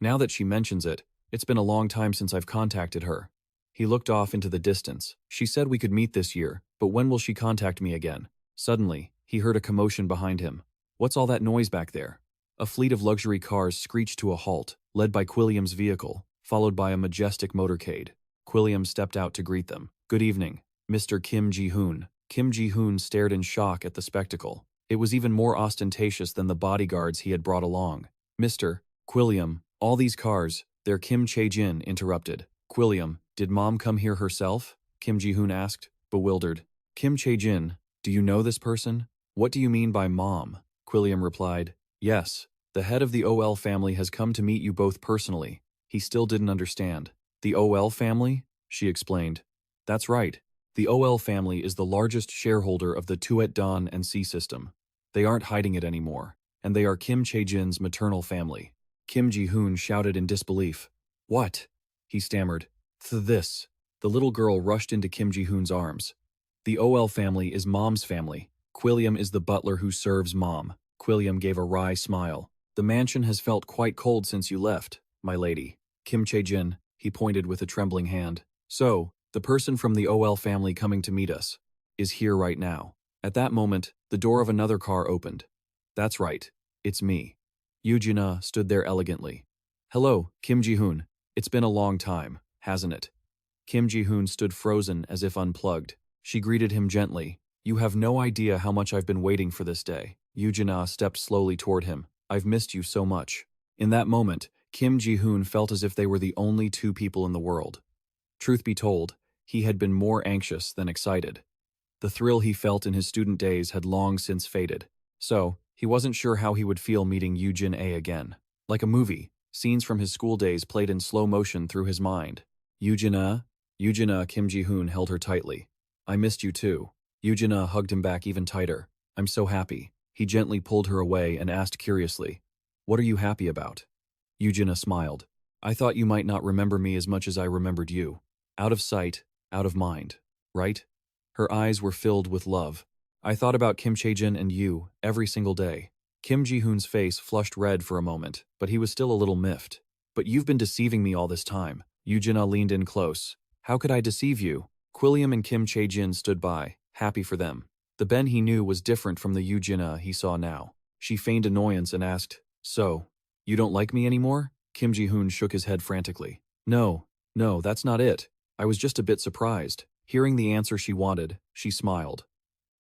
Now that she mentions it, it's been a long time since I've contacted her. He looked off into the distance. She said we could meet this year, but when will she contact me again? Suddenly, he heard a commotion behind him. What's all that noise back there? A fleet of luxury cars screeched to a halt, led by Quilliam's vehicle, followed by a majestic motorcade. Quilliam stepped out to greet them. Good evening, Mr. Kim Ji-hoon. Kim Ji-hoon stared in shock at the spectacle. It was even more ostentatious than the bodyguards he had brought along. Mr. Quilliam, all these cars, they're Kim Chae-jin interrupted. Quilliam, did Mom come here herself? Kim Ji-hoon asked, bewildered. Kim Chae-jin, do you know this person? What do you mean by Mom? Quilliam replied, yes, the head of the OL family has come to meet you both personally. He still didn't understand. The OL family? She explained. That's right. The OL family is the largest shareholder of the Tuet Don and C system. They aren't hiding it anymore, and they are Kim Chae-jin's maternal family. Kim Ji-hoon shouted in disbelief. What? He stammered. This. The little girl rushed into Kim Ji-hoon's arms. The OL family is Mom's family. Quilliam is the butler who serves Mom. Quilliam gave a wry smile. The mansion has felt quite cold since you left, my lady. Kim Chae-jin, he pointed with a trembling hand. So, the person from the OL family coming to meet us is here right now. At that moment, the door of another car opened. That's right. It's me. Yoo-jin stood there elegantly. Hello, Kim Ji-hoon. It's been a long time, hasn't it? Kim Ji-hoon stood frozen as if unplugged. She greeted him gently. You have no idea how much I've been waiting for this day. Yoo-jin stepped slowly toward him. I've missed you so much. In that moment, Kim Ji-hoon felt as if they were the only two people in the world. Truth be told, he had been more anxious than excited. The thrill he felt in his student days had long since faded. So, he wasn't sure how he would feel meeting Yoo-jin again. Like a movie, scenes from his school days played in slow motion through his mind. Yoo-jin? Yoo-jin, Kim Ji-hoon held her tightly. I missed you too. Yoo-jin hugged him back even tighter. I'm so happy. He gently pulled her away and asked curiously, what are you happy about? Yoo-jin smiled. I thought you might not remember me as much as I remembered you. Out of sight, out of mind, right? Her eyes were filled with love. I thought about Kim Chae-jin and you every single day. Kim Ji-hoon's face flushed red for a moment, but he was still a little miffed. But you've been deceiving me all this time. Yoo-jin leaned in close. How could I deceive you? Quilliam and Kim Chae-jin stood by, happy for them. The Ben he knew was different from the Yoo-jin he saw now. She feigned annoyance and asked, so, you don't like me anymore? Kim Ji-hoon shook his head frantically. No, that's not it. I was just a bit surprised. Hearing the answer she wanted, she smiled.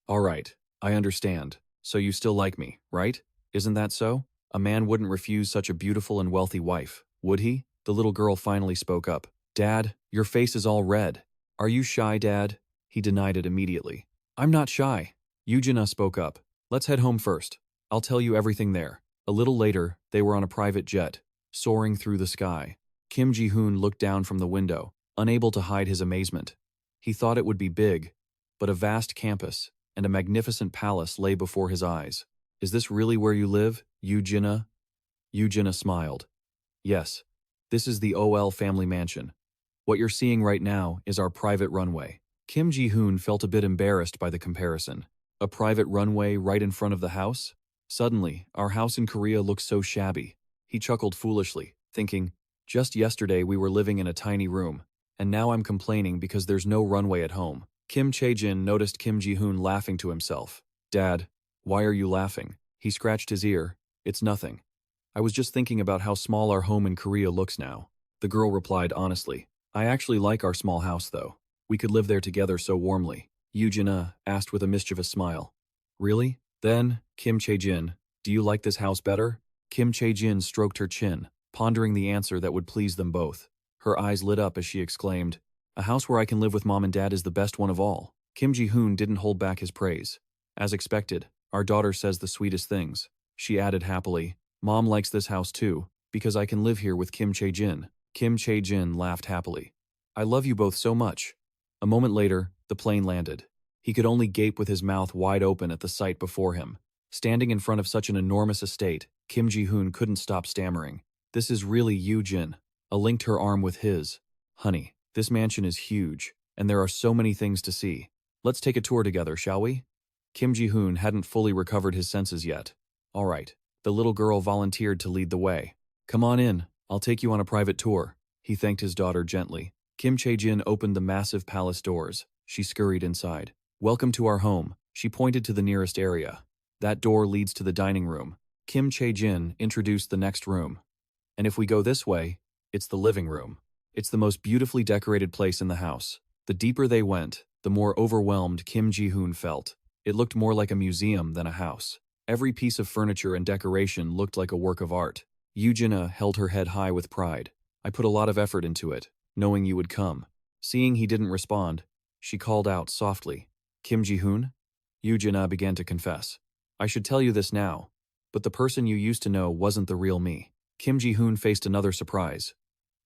All right, I understand. So you still like me, right? Isn't that so? A man wouldn't refuse such a beautiful and wealthy wife, would he? The little girl finally spoke up. Dad, your face is all red. Are you shy, Dad? He denied it immediately. I'm not shy. Yoo-jin spoke up. Let's head home first. I'll tell you everything there. A little later, they were on a private jet, soaring through the sky. Kim Ji-hoon looked down from the window, unable to hide his amazement. He thought it would be big, but a vast campus and a magnificent palace lay before his eyes. Is this really where you live, Yoo-jin? Yoo-jin smiled. Yes, this is the OL family mansion. What you're seeing right now is our private runway. Kim Ji-hoon felt a bit embarrassed by the comparison. A private runway right in front of the house? Suddenly, our house in Korea looks so shabby. He chuckled foolishly, thinking, just yesterday we were living in a tiny room, and now I'm complaining because there's no runway at home. Kim Chae-jin noticed Kim Ji-hoon laughing to himself. Dad, why are you laughing? He scratched his ear. It's nothing. I was just thinking about how small our home in Korea looks now. The girl replied honestly. I actually like our small house though. We could live there together so warmly. Yoo-jin asked with a mischievous smile. Really? Then, Kim Chae-jin, do you like this house better? Kim Chae-jin stroked her chin, pondering the answer that would please them both. Her eyes lit up as she exclaimed, a house where I can live with mom and dad is the best one of all. Kim Ji-hoon didn't hold back his praise. As expected, our daughter says the sweetest things. She added happily, Mom likes this house too, because I can live here with Kim Chae-jin. Kim Chae-jin laughed happily. I love you both so much. A moment later, the plane landed. He could only gape with his mouth wide open at the sight before him. Standing in front of such an enormous estate, Kim Ji-hoon couldn't stop stammering. This is really Yoo-jin. Linked her arm with his. Honey, this mansion is huge, and there are so many things to see. Let's take a tour together, shall we? Kim Ji-hoon hadn't fully recovered his senses yet. All right. The little girl volunteered to lead the way. Come on in, I'll take you on a private tour. He thanked his daughter gently. Kim Chae-jin opened the massive palace doors. She scurried inside. Welcome to our home. She pointed to the nearest area. That door leads to the dining room. Kim Chae-jin introduced the next room. And if we go this way, it's the living room. It's the most beautifully decorated place in the house. The deeper they went, the more overwhelmed Kim Ji-hoon felt. It looked more like a museum than a house. Every piece of furniture and decoration looked like a work of art. Yoo-jin held her head high with pride. I put a lot of effort into it, knowing you would come. Seeing he didn't respond, she called out softly, Kim Ji-hoon? Yoo-jin began to confess. I should tell you this now, but the person you used to know wasn't the real me. Kim Ji-hoon faced another surprise.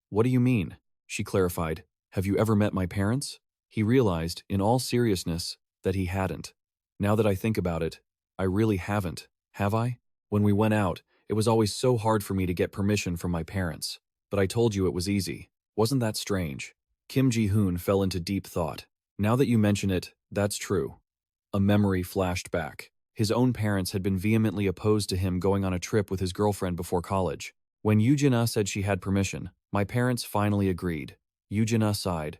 What do you mean? She clarified. Have you ever met my parents? He realized, in all seriousness, that he hadn't. Now that I think about it, I really haven't, have I? When we went out, it was always so hard for me to get permission from my parents. But I told you it was easy. Wasn't that strange? Kim Ji-hoon fell into deep thought. Now that you mention it, that's true. A memory flashed back. His own parents had been vehemently opposed to him going on a trip with his girlfriend before college. When Yoo-jin said she had permission, my parents finally agreed. Yoo-jin sighed.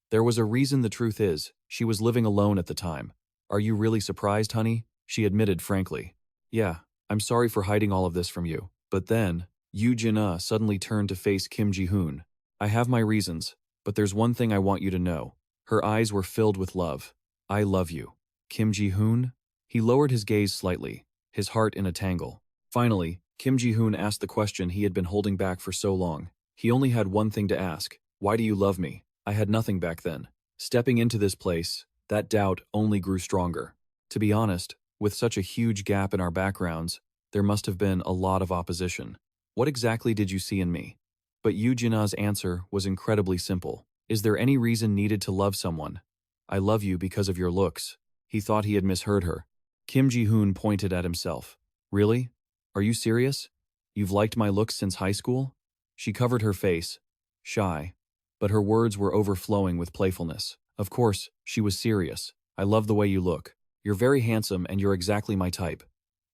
There was a reason. The truth is, she was living alone at the time. Are you really surprised, honey? She admitted frankly. Yeah, I'm sorry for hiding all of this from you. But then, Yoo-jin suddenly turned to face Kim Ji-hoon. I have my reasons, but there's one thing I want you to know. Her eyes were filled with love. I love you. Kim Ji-hoon? He lowered his gaze slightly, his heart in a tangle. Finally, Kim Ji-hoon asked the question he had been holding back for so long. He only had one thing to ask. Why do you love me? I had nothing back then. Stepping into this place, that doubt only grew stronger. To be honest, with such a huge gap in our backgrounds, there must have been a lot of opposition. What exactly did you see in me? But Yoo-jin answer was incredibly simple. Is there any reason needed to love someone? I love you because of your looks. He thought he had misheard her. Kim Ji-hoon pointed at himself. Really? Are you serious? You've liked my looks since high school? She covered her face, shy, but her words were overflowing with playfulness. Of course, she was serious. I love the way you look. You're very handsome and you're exactly my type.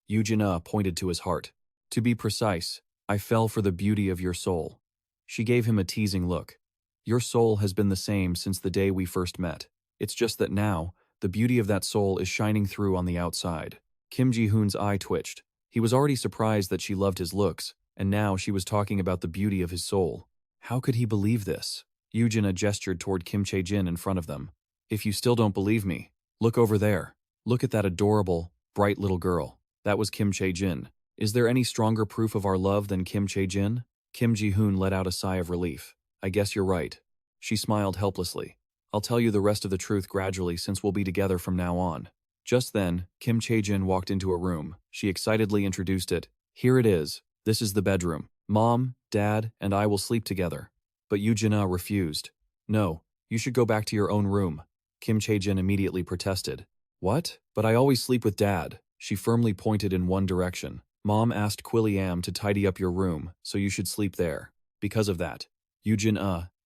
Yoo-jin pointed to his heart. To be precise, I fell for the beauty of your soul. She gave him a teasing look. Your soul has been the same since the day we first met. It's just that now, the beauty of that soul is shining through on the outside. Kim Ji-hoon's eye twitched. He was already surprised that she loved his looks, and now she was talking about the beauty of his soul. How could he believe this? Yoo-jin gestured toward Kim Chae-jin in front of them. If you still don't believe me, look over there. Look at that adorable, bright little girl. That was Kim Chae-jin. Is there any stronger proof of our love than Kim Chae-jin? Kim Ji-hoon let out a sigh of relief. I guess you're right. She smiled helplessly. I'll tell you the rest of the truth gradually since we'll be together from now on. Just then, Kim Chae-jin walked into a room. She excitedly introduced it. Here it is. This is the bedroom. Mom, Dad, and I will sleep together. But Yoo-jin refused. No, you should go back to your own room. Kim Chae-jin immediately protested. What? But I always sleep with Dad. She firmly pointed in one direction. Mom asked Quilliam to tidy up your room, so you should sleep there. Because of that. Yoo-jin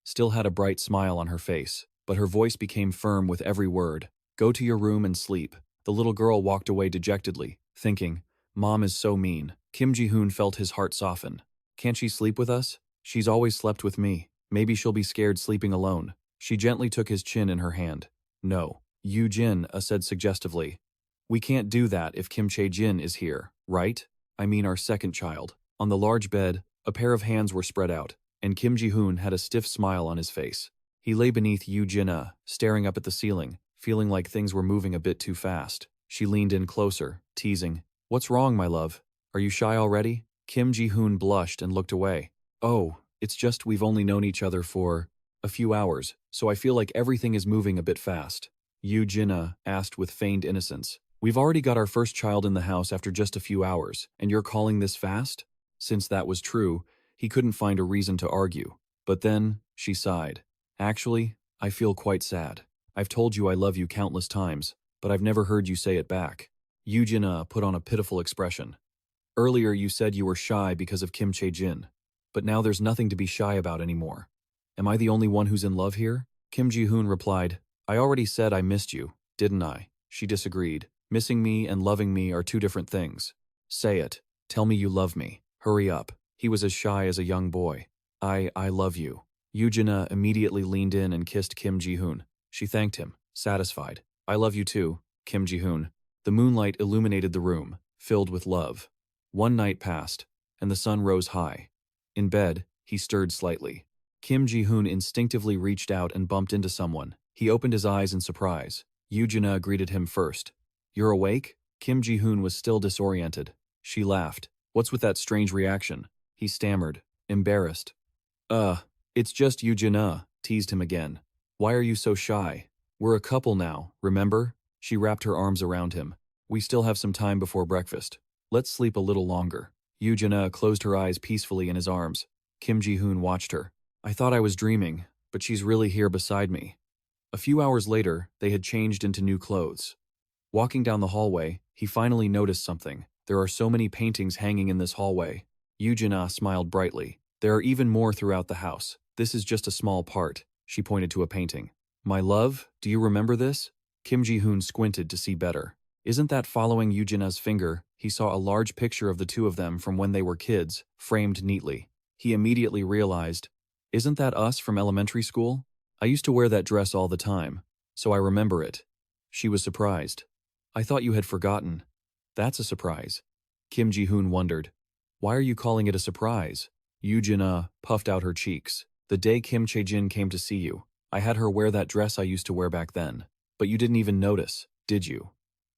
still had a bright smile on her face, but her voice became firm with every word. Go to your room and sleep. The little girl walked away dejectedly, thinking, Mom is so mean. Kim Ji-hoon felt his heart soften. Can't she sleep with us? She's always slept with me. Maybe she'll be scared sleeping alone. She gently took his chin in her hand. No. Yoo-jin said suggestively. We can't do that if Kim Chae-jin is here, right? I mean our second child. On the large bed, a pair of hands were spread out, and Kim Ji-hoon had a stiff smile on his face. He lay beneath Yoo-jin, staring up at the ceiling, feeling like things were moving a bit too fast. She leaned in closer, teasing. What's wrong, my love? Are you shy already? Kim Ji-hoon blushed and looked away. Oh, it's just we've only known each other for a few hours, so I feel like everything is moving a bit fast. Yoo-jin asked with feigned innocence. We've already got our first child in the house after just a few hours, and you're calling this fast? Since that was true, he couldn't find a reason to argue. But then, she sighed. Actually, I feel quite sad. I've told you I love you countless times, but I've never heard you say it back. Yoo-jin put on a pitiful expression. Earlier you said you were shy because of Kim Chae-jin, but now there's nothing to be shy about anymore. Am I the only one who's in love here? Kim Ji-hoon replied, I already said I missed you, didn't I? She disagreed. Missing me and loving me are two different things. Say it. Tell me you love me. Hurry up. He was as shy as a young boy. I love you. Yoo-jin immediately leaned in and kissed Kim Ji-hoon. She thanked him, satisfied. I love you too, Kim Ji-hoon. The moonlight illuminated the room, filled with love. One night passed, and the sun rose high. In bed, he stirred slightly. Kim Ji-hoon instinctively reached out and bumped into someone. He opened his eyes in surprise. Yoo-jin greeted him first. You're awake? Kim Ji-hoon was still disoriented. She laughed. What's with that strange reaction? He stammered, embarrassed. It's just Yoo-jin, teased him again. Why are you so shy? We're a couple now, remember? She wrapped her arms around him. We still have some time before breakfast. Let's sleep a little longer. Yoo-jin closed her eyes peacefully in his arms. Kim Ji-hoon watched her. I thought I was dreaming, but she's really here beside me. A few hours later, they had changed into new clothes. Walking down the hallway, he finally noticed something. There are so many paintings hanging in this hallway. Yoo-jin smiled brightly. There are even more throughout the house. This is just a small part. She pointed to a painting. My love, do you remember this? Kim Ji-hoon squinted to see better. Isn't that following Yoo-jin's finger? He saw a large picture of the two of them from when they were kids, framed neatly. He immediately realized, isn't that us from elementary school? I used to wear that dress all the time, so I remember it. She was surprised. I thought you had forgotten. That's a surprise. Kim Ji-hoon wondered. Why are you calling it a surprise? Yoo-jin puffed out her cheeks. The day Kim Chae-jin came to see you, I had her wear that dress I used to wear back then. But you didn't even notice, did you?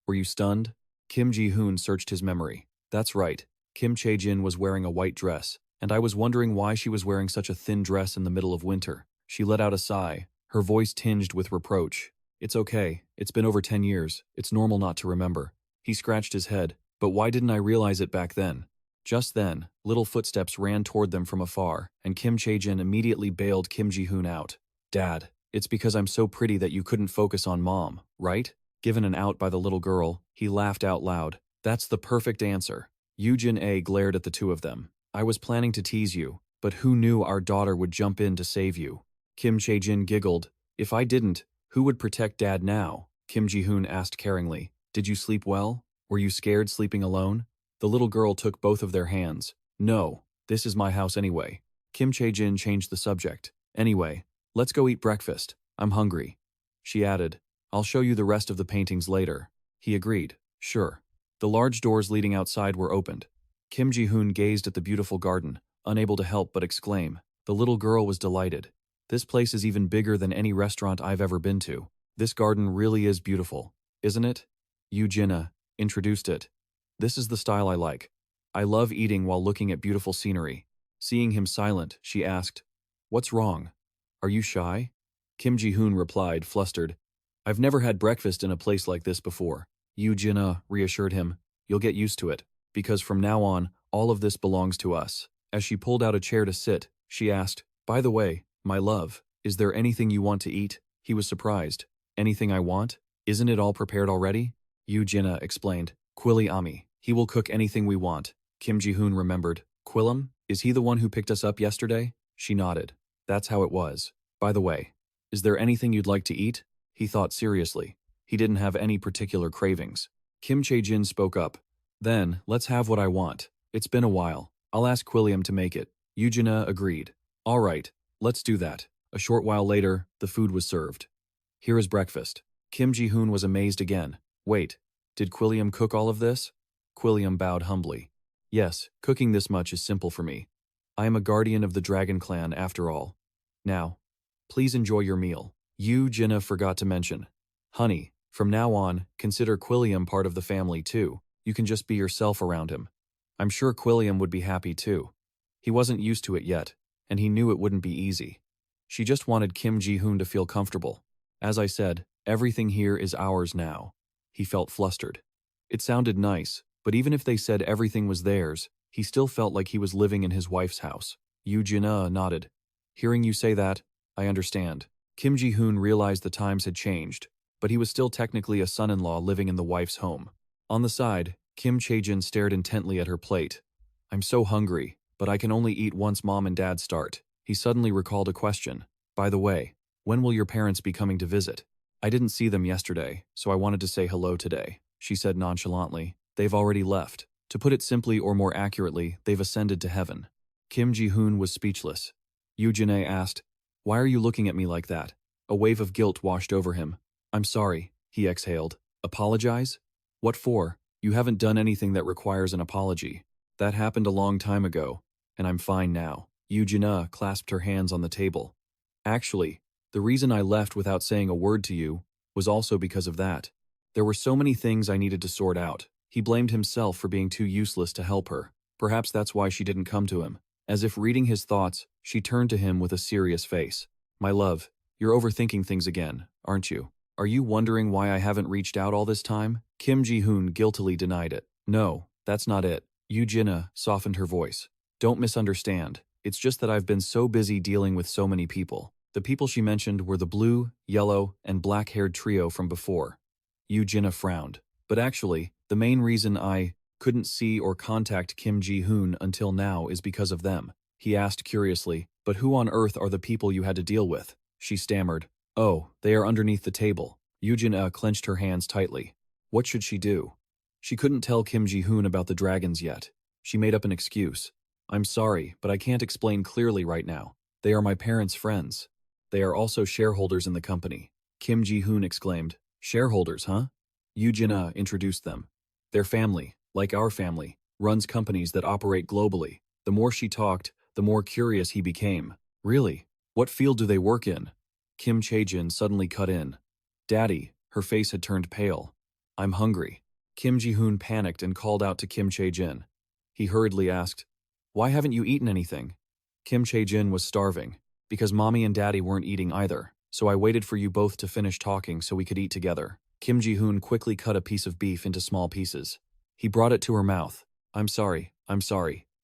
Were you stunned? Kim Ji-hoon searched his memory. That's right. Kim Chae-jin was wearing a white dress, and I was wondering why she was wearing such a thin dress in the middle of winter. She let out a sigh, her voice tinged with reproach. It's okay. It's been over 10 years. It's normal not to remember. He scratched his head. But why didn't I realize it back then? Just then, little footsteps ran toward them from afar, and Kim Chae-jin immediately bailed Kim Ji-hoon out. Dad, it's because I'm so pretty that you couldn't focus on Mom, right? Given an out by the little girl, he laughed out loud. That's the perfect answer. Yoo-jin glared at the two of them. I was planning to tease you, but who knew our daughter would jump in to save you? Kim Chae-jin giggled. If I didn't, who would protect Dad now? Kim Ji-hoon asked caringly. Did you sleep well? Were you scared sleeping alone? The little girl took both of their hands. No, this is my house anyway. Kim Chae-jin changed the subject. Anyway, let's go eat breakfast. I'm hungry. She added, I'll show you the rest of the paintings later. He agreed. Sure. The large doors leading outside were opened. Kim Ji-hoon gazed at the beautiful garden, unable to help but exclaim. The little girl was delighted. This place is even bigger than any restaurant I've ever been to. This garden really is beautiful, isn't it? Yoo-jin introduced it. This is the style I like. I love eating while looking at beautiful scenery. Seeing him silent, she asked, What's wrong? Are you shy? Kim Ji-hoon replied, flustered, I've never had breakfast in a place like this before. Yoo-jin reassured him, You'll get used to it, because from now on, all of this belongs to us. As she pulled out a chair to sit, she asked, By the way, my love, is there anything you want to eat? He was surprised. Anything I want? Isn't it all prepared already? Yoo-jin explained. Quilly Ami. He will cook anything we want. Kim Ji-hoon remembered. Quillam? Is he the one who picked us up yesterday? She nodded. That's how it was. By the way, is there anything you'd like to eat? He thought seriously. He didn't have any particular cravings. Kim Chae-jin spoke up. Then, let's have what I want. It's been a while. I'll ask Quilliam to make it. Eugenia agreed. All right, let's do that. A short while later, the food was served. Here is breakfast. Kim Ji-hoon was amazed again. Wait, did Quilliam cook all of this? Quilliam bowed humbly. Yes, cooking this much is simple for me. I am a guardian of the Dragon Clan after all. Now, please enjoy your meal. Eugenia forgot to mention. Honey, from now on, consider Quilliam part of the family too. You can just be yourself around him. I'm sure Quilliam would be happy too. He wasn't used to it yet, and he knew it wouldn't be easy. She just wanted Kim Ji-hoon to feel comfortable. As I said, everything here is ours now. He felt flustered. It sounded nice, but even if they said everything was theirs, he still felt like he was living in his wife's house. Eugenia nodded. Hearing you say that, I understand. Kim Ji-hoon realized the times had changed, but he was still technically a son-in-law living in the wife's home. On the side, Kim Chae-jin stared intently at her plate. I'm so hungry, but I can only eat once Mom and Dad start. He suddenly recalled a question. By the way, when will your parents be coming to visit? I didn't see them yesterday, so I wanted to say hello today, she said nonchalantly. They've already left. To put it simply or more accurately, they've ascended to heaven. Kim Ji-hoon was speechless. Eugenia asked, Why are you looking at me like that? A wave of guilt washed over him. I'm sorry, he exhaled. Apologize? What for? You haven't done anything that requires an apology. That happened a long time ago, and I'm fine now. Eugenia clasped her hands on the table. Actually, the reason I left without saying a word to you was also because of that. There were so many things I needed to sort out. He blamed himself for being too useless to help her. Perhaps that's why she didn't come to him. As if reading his thoughts, she turned to him with a serious face. My love, you're overthinking things again, aren't you? Are you wondering why I haven't reached out all this time? Kim Ji-hoon guiltily denied it. No, that's not it. Eugenia softened her voice. Don't misunderstand. It's just that I've been so busy dealing with so many people. The people she mentioned were the blue, yellow, and black-haired trio from before. Eugenia frowned. But actually, the main reason I couldn't see or contact Kim Ji-hoon until now is because of them. He asked curiously, but who on earth are the people you had to deal with? She stammered. Oh, they are underneath the table. Eugenia clenched her hands tightly. What should she do? She couldn't tell Kim Ji-hoon about the dragons yet. She made up an excuse. I'm sorry, but I can't explain clearly right now. They are my parents' friends. They are also shareholders in the company. Kim Ji-hoon exclaimed. Shareholders, huh? Eugenia introduced them. Their family, like our family, runs companies that operate globally. The more she talked, the more curious he became. Really? What field do they work in? Kim Chae-jin suddenly cut in. Daddy, her face had turned pale. I'm hungry. Kim Ji-hoon panicked and called out to Kim Chae-jin. He hurriedly asked, Why haven't you eaten anything? Kim Chae-jin was starving, because Mommy and Daddy weren't eating either, so I waited for you both to finish talking so we could eat together. Kim Ji-hoon quickly cut a piece of beef into small pieces. He brought it to her mouth. I'm sorry.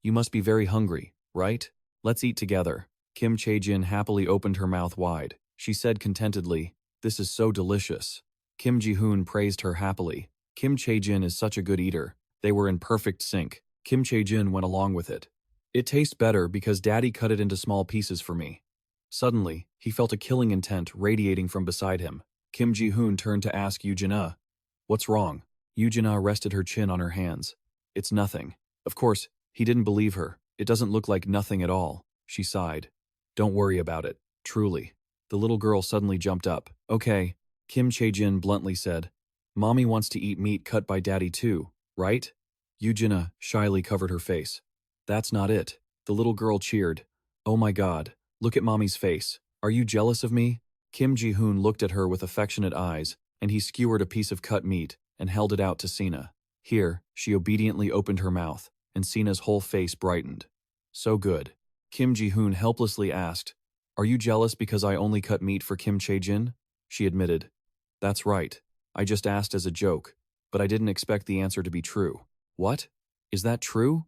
You must be very hungry, right? Let's eat together. Kim Chae-jin happily opened her mouth wide. She said contentedly, This is so delicious. Kim Ji-hoon praised her happily. Kim Chae-jin is such a good eater. They were in perfect sync. Kim Chae-jin went along with it. It tastes better because Daddy cut it into small pieces for me. Suddenly, he felt a killing intent radiating from beside him. Kim Ji-hoon turned to ask Eugenia, What's wrong? Eugenia rested her chin on her hands. It's nothing. Of course, he didn't believe her. It doesn't look like nothing at all. She sighed. Don't worry about it. Truly. The little girl suddenly jumped up. Okay, Kim Chae-jin bluntly said. Mommy wants to eat meat cut by Daddy too, right? Eugenia shyly covered her face. That's not it. The little girl cheered. Oh my God, look at Mommy's face. Are you jealous of me? Kim Ji-hoon looked at her with affectionate eyes, and he skewered a piece of cut meat and held it out to Sina. Here, she obediently opened her mouth, and Sina's whole face brightened. So good. Kim Ji-hoon helplessly asked, Are you jealous because I only cut meat for Kim Chae-jin? She admitted. That's right. I just asked as a joke, but I didn't expect the answer to be true. What? Is that true?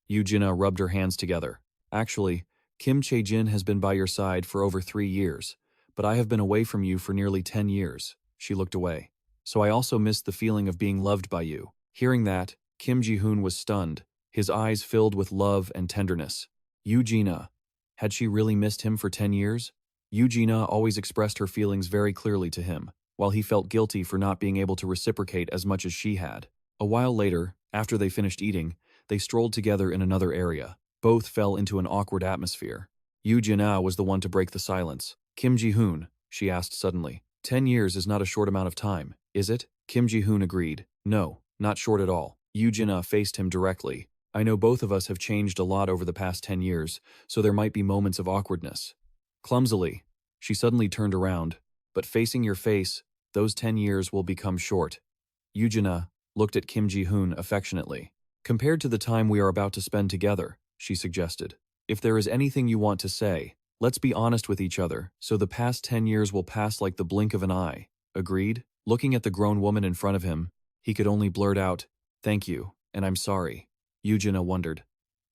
Eugenia rubbed her hands together. Actually, Kim Chae-jin has been by your side for over 3 years, but I have been away from you for nearly 10 years. She looked away. So I also missed the feeling of being loved by you. Hearing that, Kim Ji-hoon was stunned, his eyes filled with love and tenderness. Eugenia. Had she really missed him for 10 years? Eugenia always expressed her feelings very clearly to him, while he felt guilty for not being able to reciprocate as much as she had. A while later, After they finished eating, they strolled together in another area. Both fell into an awkward atmosphere. Yoo Jin-ah was the one to break the silence. Kim Ji-hoon, she asked suddenly. 10 years is not a short amount of time, is it? Kim Ji-hoon agreed. No, not short at all. Yoo Jin-ah faced him directly. I know both of us have changed a lot over the past 10 years, so there might be moments of awkwardness. Clumsily, she suddenly turned around. But facing your face, those 10 years will become short. Yoo Jin-ah looked at Kim Ji-hoon affectionately. Compared to the time we are about to spend together, she suggested. If there is anything you want to say, let's be honest with each other, so the past 10 years will pass like the blink of an eye. Agreed? Looking at the grown woman in front of him, he could only blurt out, "Thank you, and I'm sorry." Yoo Jin-ah wondered.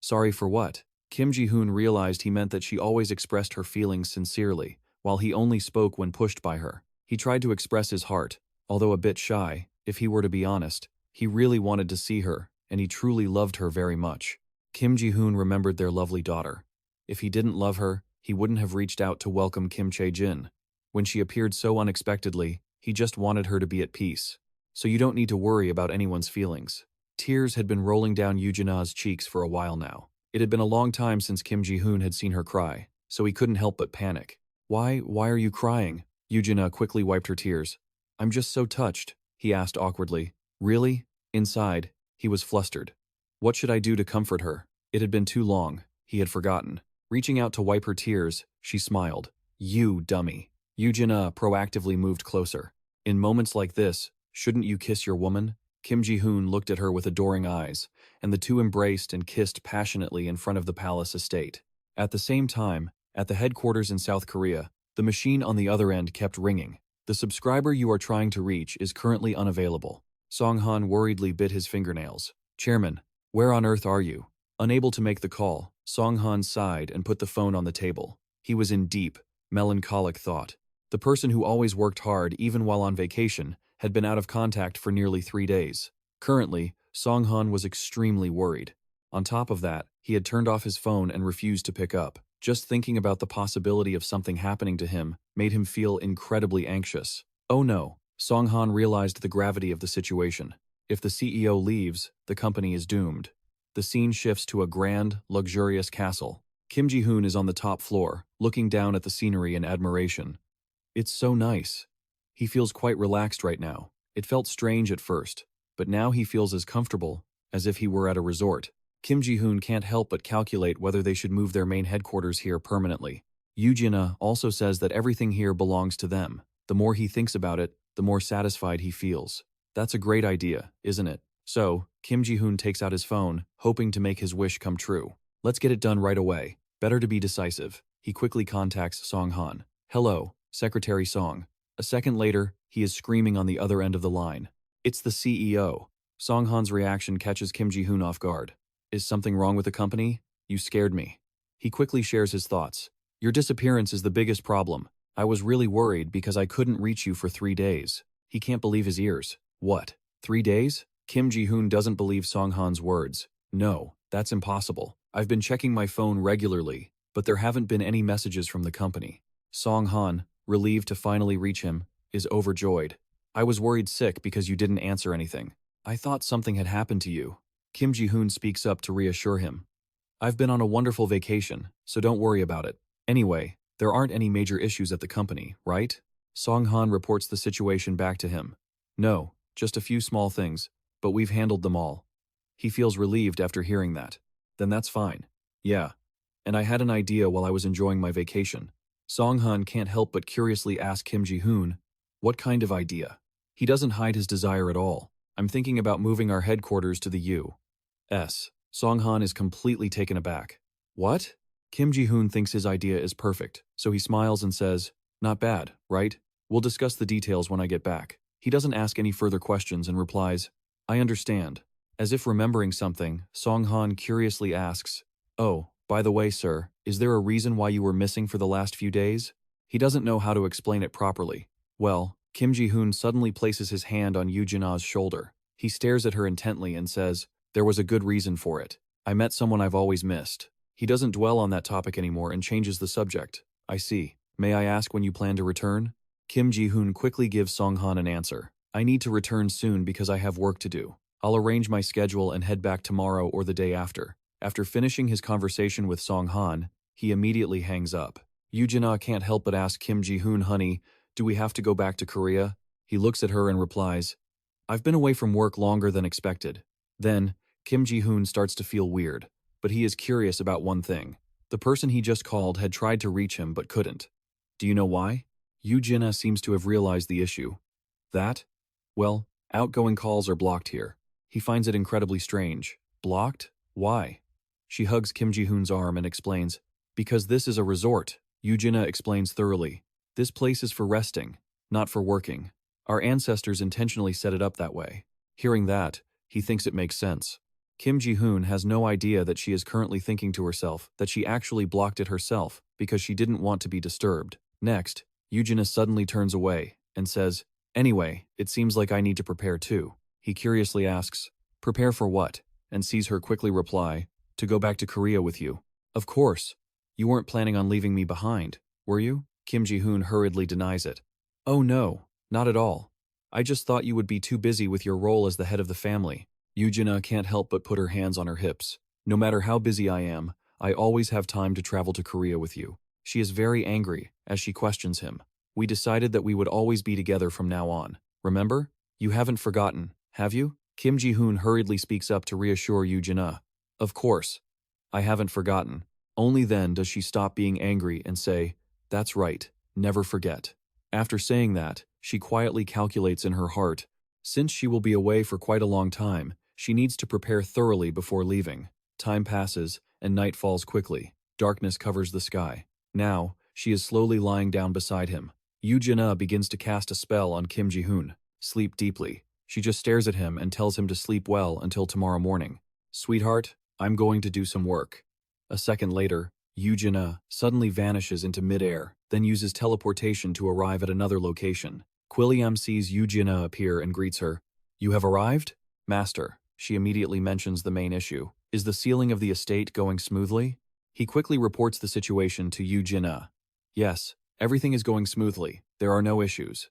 Sorry for what? Kim Ji-hoon realized he meant that she always expressed her feelings sincerely, while he only spoke when pushed by her. He tried to express his heart, although a bit shy. If he were to be honest, he really wanted to see her, and he truly loved her very much. Kim Ji-hoon remembered their lovely daughter. If he didn't love her, he wouldn't have reached out to welcome Kim Chae-jin. When she appeared so unexpectedly, he just wanted her to be at peace. So you don't need to worry about anyone's feelings. Tears had been rolling down Yoo Jin-ah's cheeks for a while now. It had been a long time since Kim Ji-hoon had seen her cry, so he couldn't help but panic. Why are you crying? Yoo Jin-ah quickly wiped her tears. I'm just so touched, he asked awkwardly. Really? Inside, he was flustered. What should I do to comfort her? It had been too long, he had forgotten. Reaching out to wipe her tears, she smiled. You dummy. Yoo Jin-ah proactively moved closer. In moments like this, shouldn't you kiss your woman? Kim Ji-hoon looked at her with adoring eyes, and the two embraced and kissed passionately in front of the palace estate. At the same time, at the headquarters in South Korea, the machine on the other end kept ringing. The subscriber you are trying to reach is currently unavailable. Song-han worriedly bit his fingernails. Chairman, where on earth are you? Unable to make the call, Song-han sighed and put the phone on the table. He was in deep, melancholic thought. The person who always worked hard even while on vacation had been out of contact for nearly 3 days. Currently, Song-han was extremely worried. On top of that, he had turned off his phone and refused to pick up. Just thinking about the possibility of something happening to him made him feel incredibly anxious. Oh no, Song-han realized the gravity of the situation. If the CEO leaves, the company is doomed. The scene shifts to a grand, luxurious castle. Kim Ji-hoon is on the top floor, looking down at the scenery in admiration. It's so nice. He feels quite relaxed right now. It felt strange at first, but now he feels as comfortable as if he were at a resort. Kim Ji-hoon can't help but calculate whether they should move their main headquarters here permanently. Yoo Jin-ah also says that everything here belongs to them. The more he thinks about it, the more satisfied he feels. That's a great idea, isn't it? So, Kim Ji-hoon takes out his phone, hoping to make his wish come true. Let's get it done right away. Better to be decisive. He quickly contacts Song-han. Hello, Secretary Song. A second later, he is screaming on the other end of the line. It's the CEO. Song-han's reaction catches Kim Ji-hoon off guard. Is something wrong with the company? You scared me. He quickly shares his thoughts. Your disappearance is the biggest problem. I was really worried because I couldn't reach you for 3 days. He can't believe his ears. What? 3 days? Kim Ji-hoon doesn't believe Song-han's words. No, that's impossible. I've been checking my phone regularly, but there haven't been any messages from the company. Song-han, relieved to finally reach him, is overjoyed. I was worried sick because you didn't answer anything. I thought something had happened to you. Kim Ji-hoon speaks up to reassure him. I've been on a wonderful vacation, so don't worry about it. Anyway, there aren't any major issues at the company, right? Song-han reports the situation back to him. No, just a few small things, but we've handled them all. He feels relieved after hearing that. Then that's fine. Yeah. And I had an idea while I was enjoying my vacation. Song-han can't help but curiously ask Kim Ji-hoon, what kind of idea? He doesn't hide his desire at all. I'm thinking about moving our headquarters to the U.S. Song-han is completely taken aback. What? Kim Ji-hoon thinks his idea is perfect, so he smiles and says, not bad, right? We'll discuss the details when I get back. He doesn't ask any further questions and replies, I understand. As if remembering something, Song-han curiously asks, oh, by the way, sir, is there a reason why you were missing for the last few days? He doesn't know how to explain it properly. Well, Kim Ji-hoon suddenly places his hand on Yoo Jin-ah's shoulder. He stares at her intently and says, there was a good reason for it. I met someone I've always missed. He doesn't dwell on that topic anymore and changes the subject. I see. May I ask when you plan to return? Kim Ji-hoon quickly gives Song-han an answer. I need to return soon because I have work to do. I'll arrange my schedule and head back tomorrow or the day after. After finishing his conversation with Song Han, he immediately hangs up. Yoo-jin-ah can't help but ask Kim Ji-hoon, honey, do we have to go back to Korea? He looks at her and replies, I've been away from work longer than expected. Then, Kim Ji-hoon starts to feel weird, but he is curious about one thing. The person he just called had tried to reach him but couldn't. Do you know why? Yoo-jin-ah seems to have realized the issue. That? Well, outgoing calls are blocked here. He finds it incredibly strange. Blocked? Why? She hugs Kim Ji-hoon's arm and explains, because this is a resort. Yoo-jin-ah explains thoroughly. This place is for resting, not for working. Our ancestors intentionally set it up that way. Hearing that, he thinks it makes sense. Kim Ji-hoon has no idea that she is currently thinking to herself that she actually blocked it herself because she didn't want to be disturbed. Next, Yoo-jin-ah suddenly turns away and says, Anyway, it seems like I need to prepare too. He curiously asks, Prepare for what? And sees her quickly reply, To go back to Korea with you. Of course. You weren't planning on leaving me behind, were you? Kim Ji-hoon hurriedly denies it. Oh no, not at all. I just thought you would be too busy with your role as the head of the family. Yoo-jin-ah can't help but put her hands on her hips. No matter how busy I am, I always have time to travel to Korea with you. She is very angry as she questions him. We decided that we would always be together from now on. Remember? You haven't forgotten, have you? Kim Ji-hoon hurriedly speaks up to reassure Yoo-jin-ah. Of course. I haven't forgotten. Only then does she stop being angry and say, That's right, never forget. After saying that, she quietly calculates in her heart, since she will be away for quite a long time, she needs to prepare thoroughly before leaving. Time passes, and night falls quickly. Darkness covers the sky. Now, she is slowly lying down beside him. Yoo-jin-ah begins to cast a spell on Kim Ji-hoon. Sleep deeply. She just stares at him and tells him to sleep well until tomorrow morning. Sweetheart, I'm going to do some work. A second later, Yoo-jin-ah suddenly vanishes into midair, then uses teleportation to arrive at another location. Quilliam sees Yoo-jin-ah appear and greets her. You have arrived? Master. She immediately mentions the main issue. Is the sealing of the estate going smoothly? He quickly reports the situation to Yoo-jin-ah. Yes, everything is going smoothly. There are no issues.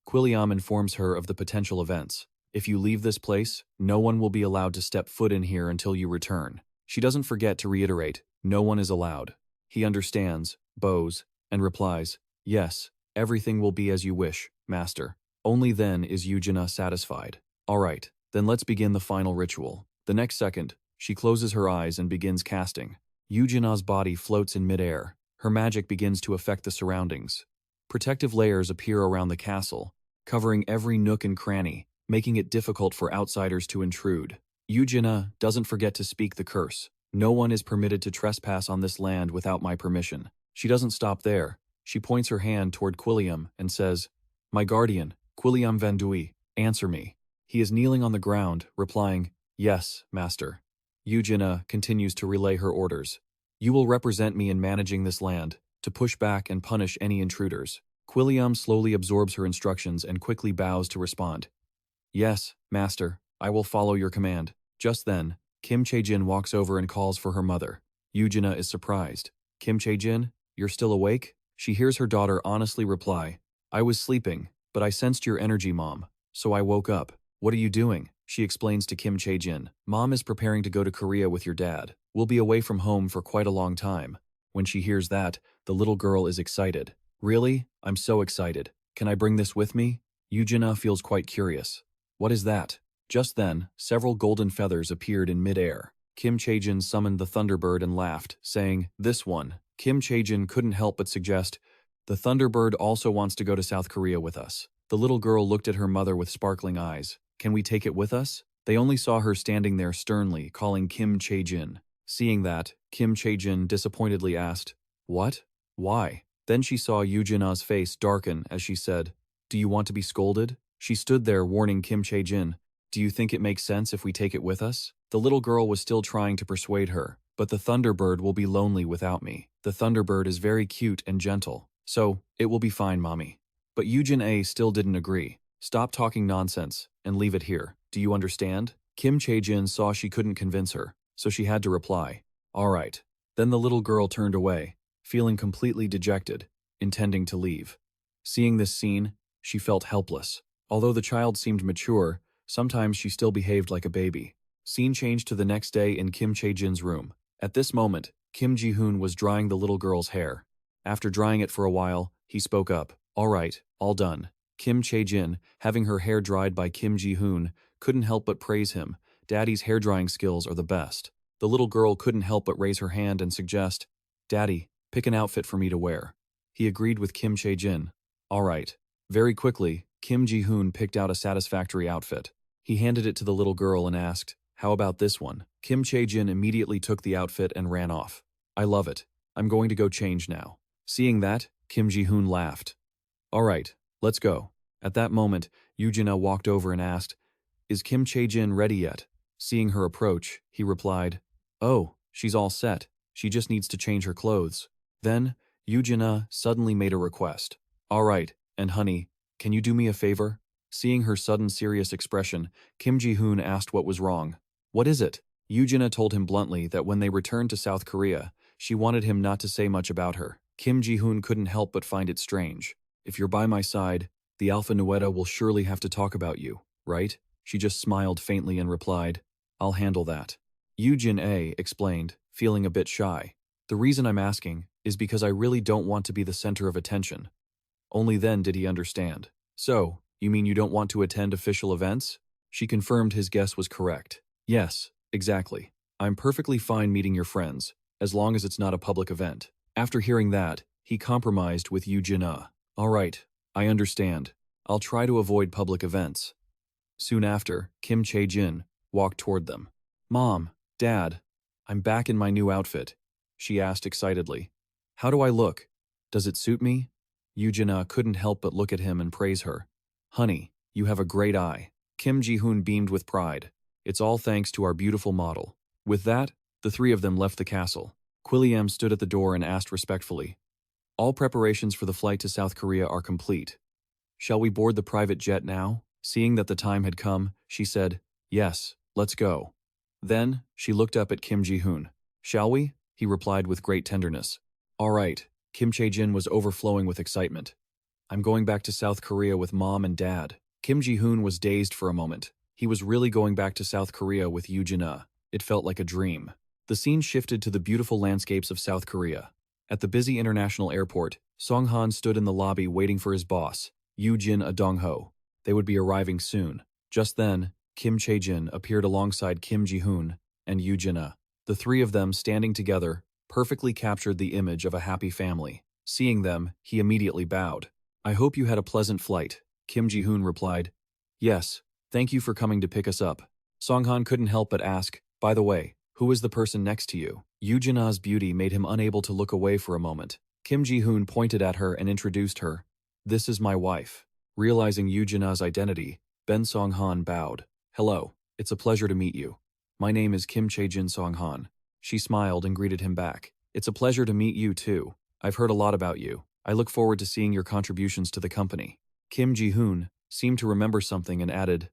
Quilliam informs her of the potential events. If you leave this place, no one will be allowed to step foot in here until you return. She doesn't forget to reiterate, no one is allowed. He understands, bows, and replies, Yes, everything will be as you wish, Master. Only then is Yoo-jin-ah satisfied. All right, then let's begin the final ritual. The next second, she closes her eyes and begins casting. Yoo-jin-ah's body floats in midair. Her magic begins to affect the surroundings. Protective layers appear around the castle, covering every nook and cranny, making it difficult for outsiders to intrude. Yoo-jin-ah doesn't forget to speak the curse. No one is permitted to trespass on this land without my permission. She doesn't stop there. She points her hand toward Quilliam and says, My guardian, Quilliam Van Dui, answer me. He is kneeling on the ground, replying, Yes, Master. Yoo-jin-ah continues to relay her orders. You will represent me in managing this land, to push back and punish any intruders. Quilliam slowly absorbs her instructions and quickly bows to respond. Yes, Master, I will follow your command. Just then, Kim Chae-jin walks over and calls for her mother. Yoo-jin-ah is surprised. Kim Chae-jin, you're still awake? She hears her daughter honestly reply, I was sleeping, but I sensed your energy, Mom, so I woke up. What are you doing? She explains to Kim Chae-jin. Mom is preparing to go to Korea with your dad. We'll be away from home for quite a long time. When she hears that, the little girl is excited. Really? I'm so excited. Can I bring this with me? Yoo-jin-ah feels quite curious. What is that? Just then, several golden feathers appeared in midair. Kim Chae-jin summoned the Thunderbird and laughed, saying, This one. Kim Chae-jin couldn't help but suggest, The Thunderbird also wants to go to South Korea with us. The little girl looked at her mother with sparkling eyes. Can we take it with us? They only saw her standing there sternly, calling Kim Chae-jin. Seeing that, Kim Chae-jin disappointedly asked, What? Why? Then she saw Yoo-jin-ah's face darken as she said, Do you want to be scolded? She stood there warning Kim Chae-jin, Do you think it makes sense if we take it with us? The little girl was still trying to persuade her, but the Thunderbird will be lonely without me. The Thunderbird is very cute and gentle, so it will be fine, Mommy. But Yoo-jin-ah still didn't agree. Stop talking nonsense and leave it here. Do you understand? Kim Chae-jin saw she couldn't convince her, so she had to reply, All right. Then the little girl turned away, feeling completely dejected, intending to leave. Seeing this scene, she felt helpless. Although the child seemed mature, Sometimes she still behaved like a baby. Scene changed to the next day in Kim Chae-jin's room. At this moment, Kim Ji-hoon was drying the little girl's hair. After drying it for a while, he spoke up. All right, all done. Kim Chae-jin, having her hair dried by Kim Ji-hoon, couldn't help but praise him. Daddy's hair-drying skills are the best. The little girl couldn't help but raise her hand and suggest, Daddy, pick an outfit for me to wear. He agreed with Kim Chae-jin. All right. Very quickly, Kim Ji-hoon picked out a satisfactory outfit. He handed it to the little girl and asked, how about this one? Kim Chae-jin immediately took the outfit and ran off. I love it. I'm going to go change now. Seeing that, Kim Ji-hoon laughed. All right, let's go. At that moment, Yoo-jin-ah walked over and asked, is Kim Chae-jin ready yet? Seeing her approach, he replied, oh, she's all set. She just needs to change her clothes. Then, Yoo-jin-ah suddenly made a request. All right, and honey, can you do me a favor? Seeing her sudden serious expression, Kim Ji-hoon asked what was wrong. What is it? Yoo-jin-ah told him bluntly that when they returned to South Korea, she wanted him not to say much about her. Kim Ji-hoon couldn't help but find it strange. If you're by my side, the Alpha Nuetta will surely have to talk about you, right? She just smiled faintly and replied, I'll handle that. Yoo-jin-ah explained, feeling a bit shy. The reason I'm asking is because I really don't want to be the center of attention. Only then did he understand. So, you mean you don't want to attend official events? She confirmed his guess was correct. Yes, exactly. I'm perfectly fine meeting your friends, as long as it's not a public event. After hearing that, he compromised with Yoo-jin-ah. All right, I understand. I'll try to avoid public events. Soon after, Kim Chae-jin walked toward them. Mom, Dad, I'm back in my new outfit, she asked excitedly. How do I look? Does it suit me? Yoo-jin-ah couldn't help but look at him and praise her. Honey, you have a great eye. Kim Ji-hoon beamed with pride. It's all thanks to our beautiful model. With that, the three of them left the castle. Quilliam stood at the door and asked respectfully, all preparations for the flight to South Korea are complete. Shall we board the private jet now? Seeing that the time had come, she said, yes, let's go. Then, she looked up at Kim Ji-hoon. Shall we? He replied with great tenderness. All right. Kim Chae-jin was overflowing with excitement. I'm going back to South Korea with Mom and Dad. Kim Ji-hoon was dazed for a moment. He was really going back to South Korea with Yoo-jin-ah. It felt like a dream. The scene shifted to the beautiful landscapes of South Korea. At the busy international airport, Song-han stood in the lobby waiting for his boss, Yoo-jin-ah Dong-ho. They would be arriving soon. Just then, Kim Chae-jin appeared alongside Kim Ji-hoon and Yoo-jin-ah. The three of them standing together perfectly captured the image of a happy family. Seeing them, he immediately bowed. I hope you had a pleasant flight, Kim Ji-hoon replied. Yes, thank you for coming to pick us up. Song-han couldn't help but ask, by the way, who is the person next to you? Yoo-jin-ah's beauty made him unable to look away for a moment. Kim Ji-hoon pointed at her and introduced her. This is my wife. Realizing Yoo-jin-ah's identity, Ben Song-han bowed. Hello, it's a pleasure to meet you. My name is Kim Chae-jin Song-han. She smiled and greeted him back. It's a pleasure to meet you too. I've heard a lot about you. I look forward to seeing your contributions to the company. Kim Ji-hoon seemed to remember something and added,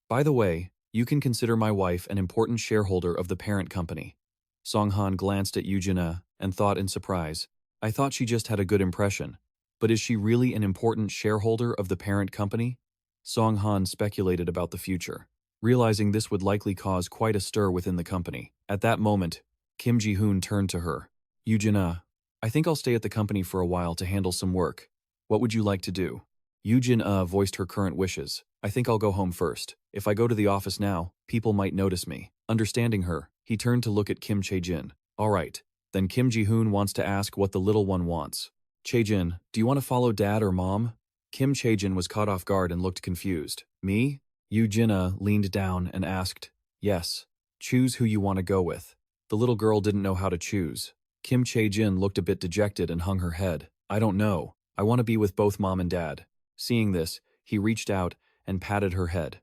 by the way, you can consider my wife an important shareholder of the parent company. Song-han glanced at Yoo-jin-ah and thought in surprise, I thought she just had a good impression. But is she really an important shareholder of the parent company? Song-han speculated about the future, realizing this would likely cause quite a stir within the company. At that moment, Kim Ji-hoon turned to her. Yoo-jin-ah, I think I'll stay at the company for a while to handle some work. What would you like to do? Yoo-jin-ah voiced her current wishes. I think I'll go home first. If I go to the office now, people might notice me. Understanding her, he turned to look at Kim Chae-jin. All right, then Kim Ji-hoon wants to ask what the little one wants. Chae-jin, do you want to follow Dad or Mom? Kim Chae-jin was caught off guard and looked confused. Me? Yoo-jin-ah leaned down and asked, yes. Choose who you want to go with. The little girl didn't know how to choose. Kim Chae-jin looked a bit dejected and hung her head. I don't know. I want to be with both Mom and Dad. Seeing this, he reached out and patted her head.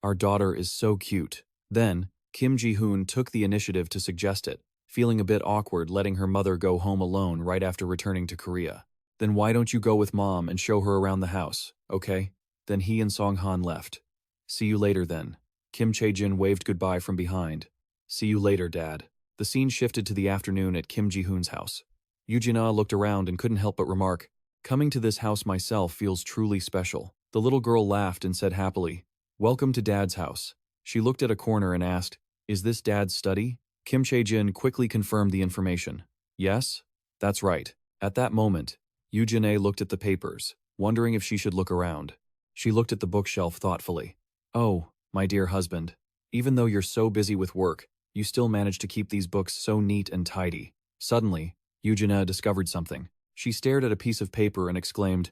Our daughter is so cute. Then, Kim Ji-hoon took the initiative to suggest it, feeling a bit awkward letting her mother go home alone right after returning to Korea. Then why don't you go with Mom and show her around the house, okay? Then he and Song-han left. See you later then. Kim Chae-jin waved goodbye from behind. See you later, Dad. The scene shifted to the afternoon at Kim Ji-hoon's house. Yoo-jin-ah looked around and couldn't help but remark, coming to this house myself feels truly special. The little girl laughed and said happily, Welcome to Dad's house. She looked at a corner and asked, Is this Dad's study? Kim Chae-jin quickly confirmed the information. Yes? That's right. At that moment, Yoo Jin-ae looked at the papers, wondering if she should look around. She looked at the bookshelf thoughtfully. Oh, my dear husband. Even though you're so busy with work, you still manage to keep these books so neat and tidy. Suddenly, Yoo Jin-ae discovered something. She stared at a piece of paper and exclaimed,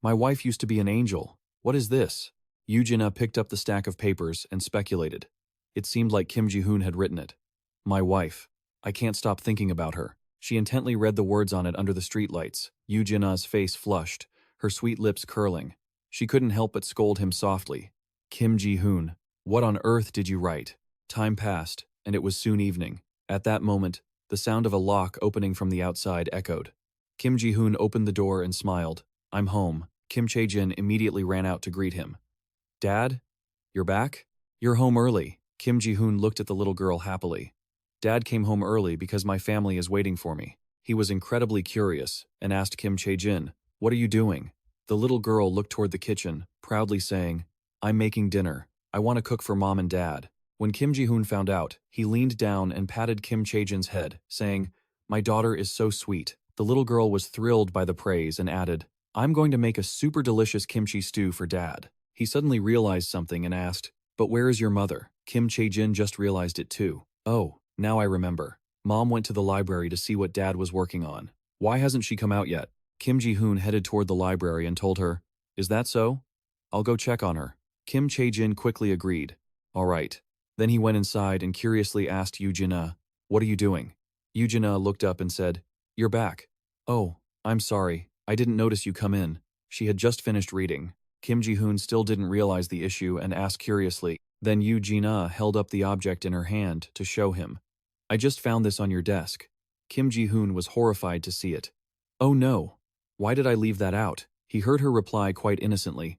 My wife used to be an angel. What is this? Yoo Jin-ae picked up the stack of papers and speculated. It seemed like Kim Ji-hoon had written it. My wife. I can't stop thinking about her. She intently read the words on it under the streetlights. Yoo Jin-ae's face flushed, her sweet lips curling. She couldn't help but scold him softly. Kim Ji-hoon, what on earth did you write? Time passed, and it was soon evening. At that moment, the sound of a lock opening from the outside echoed. Kim Ji-hoon opened the door and smiled. I'm home. Kim Chae-jin immediately ran out to greet him. Dad? You're back? You're home early. Kim Ji-hoon looked at the little girl happily. Dad came home early because my family is waiting for me. He was incredibly curious and asked Kim Chae-jin, What are you doing? The little girl looked toward the kitchen, proudly saying, I'm making dinner. I want to cook for Mom and Dad. When Kim Ji-hoon found out, he leaned down and patted Kim Chae-jin's head, saying, My daughter is so sweet. The little girl was thrilled by the praise and added, I'm going to make a super delicious kimchi stew for Dad. He suddenly realized something and asked, But where is your mother? Kim Chae-jin just realized it too. Oh, now I remember. Mom went to the library to see what Dad was working on. Why hasn't she come out yet? Kim Ji-hoon headed toward the library and told her, Is that so? I'll go check on her. Kim Chae-jin quickly agreed. All right. Then he went inside and curiously asked Yoo Jin-ae, What are you doing? Yoo Jin-ae looked up and said, You're back. Oh, I'm sorry. I didn't notice you come in. She had just finished reading. Kim Ji-hoon still didn't realize the issue and asked curiously. Then Yoo Jin-ae held up the object in her hand to show him. I just found this on your desk. Kim Ji-hoon was horrified to see it. Oh no. Why did I leave that out? He heard her reply quite innocently.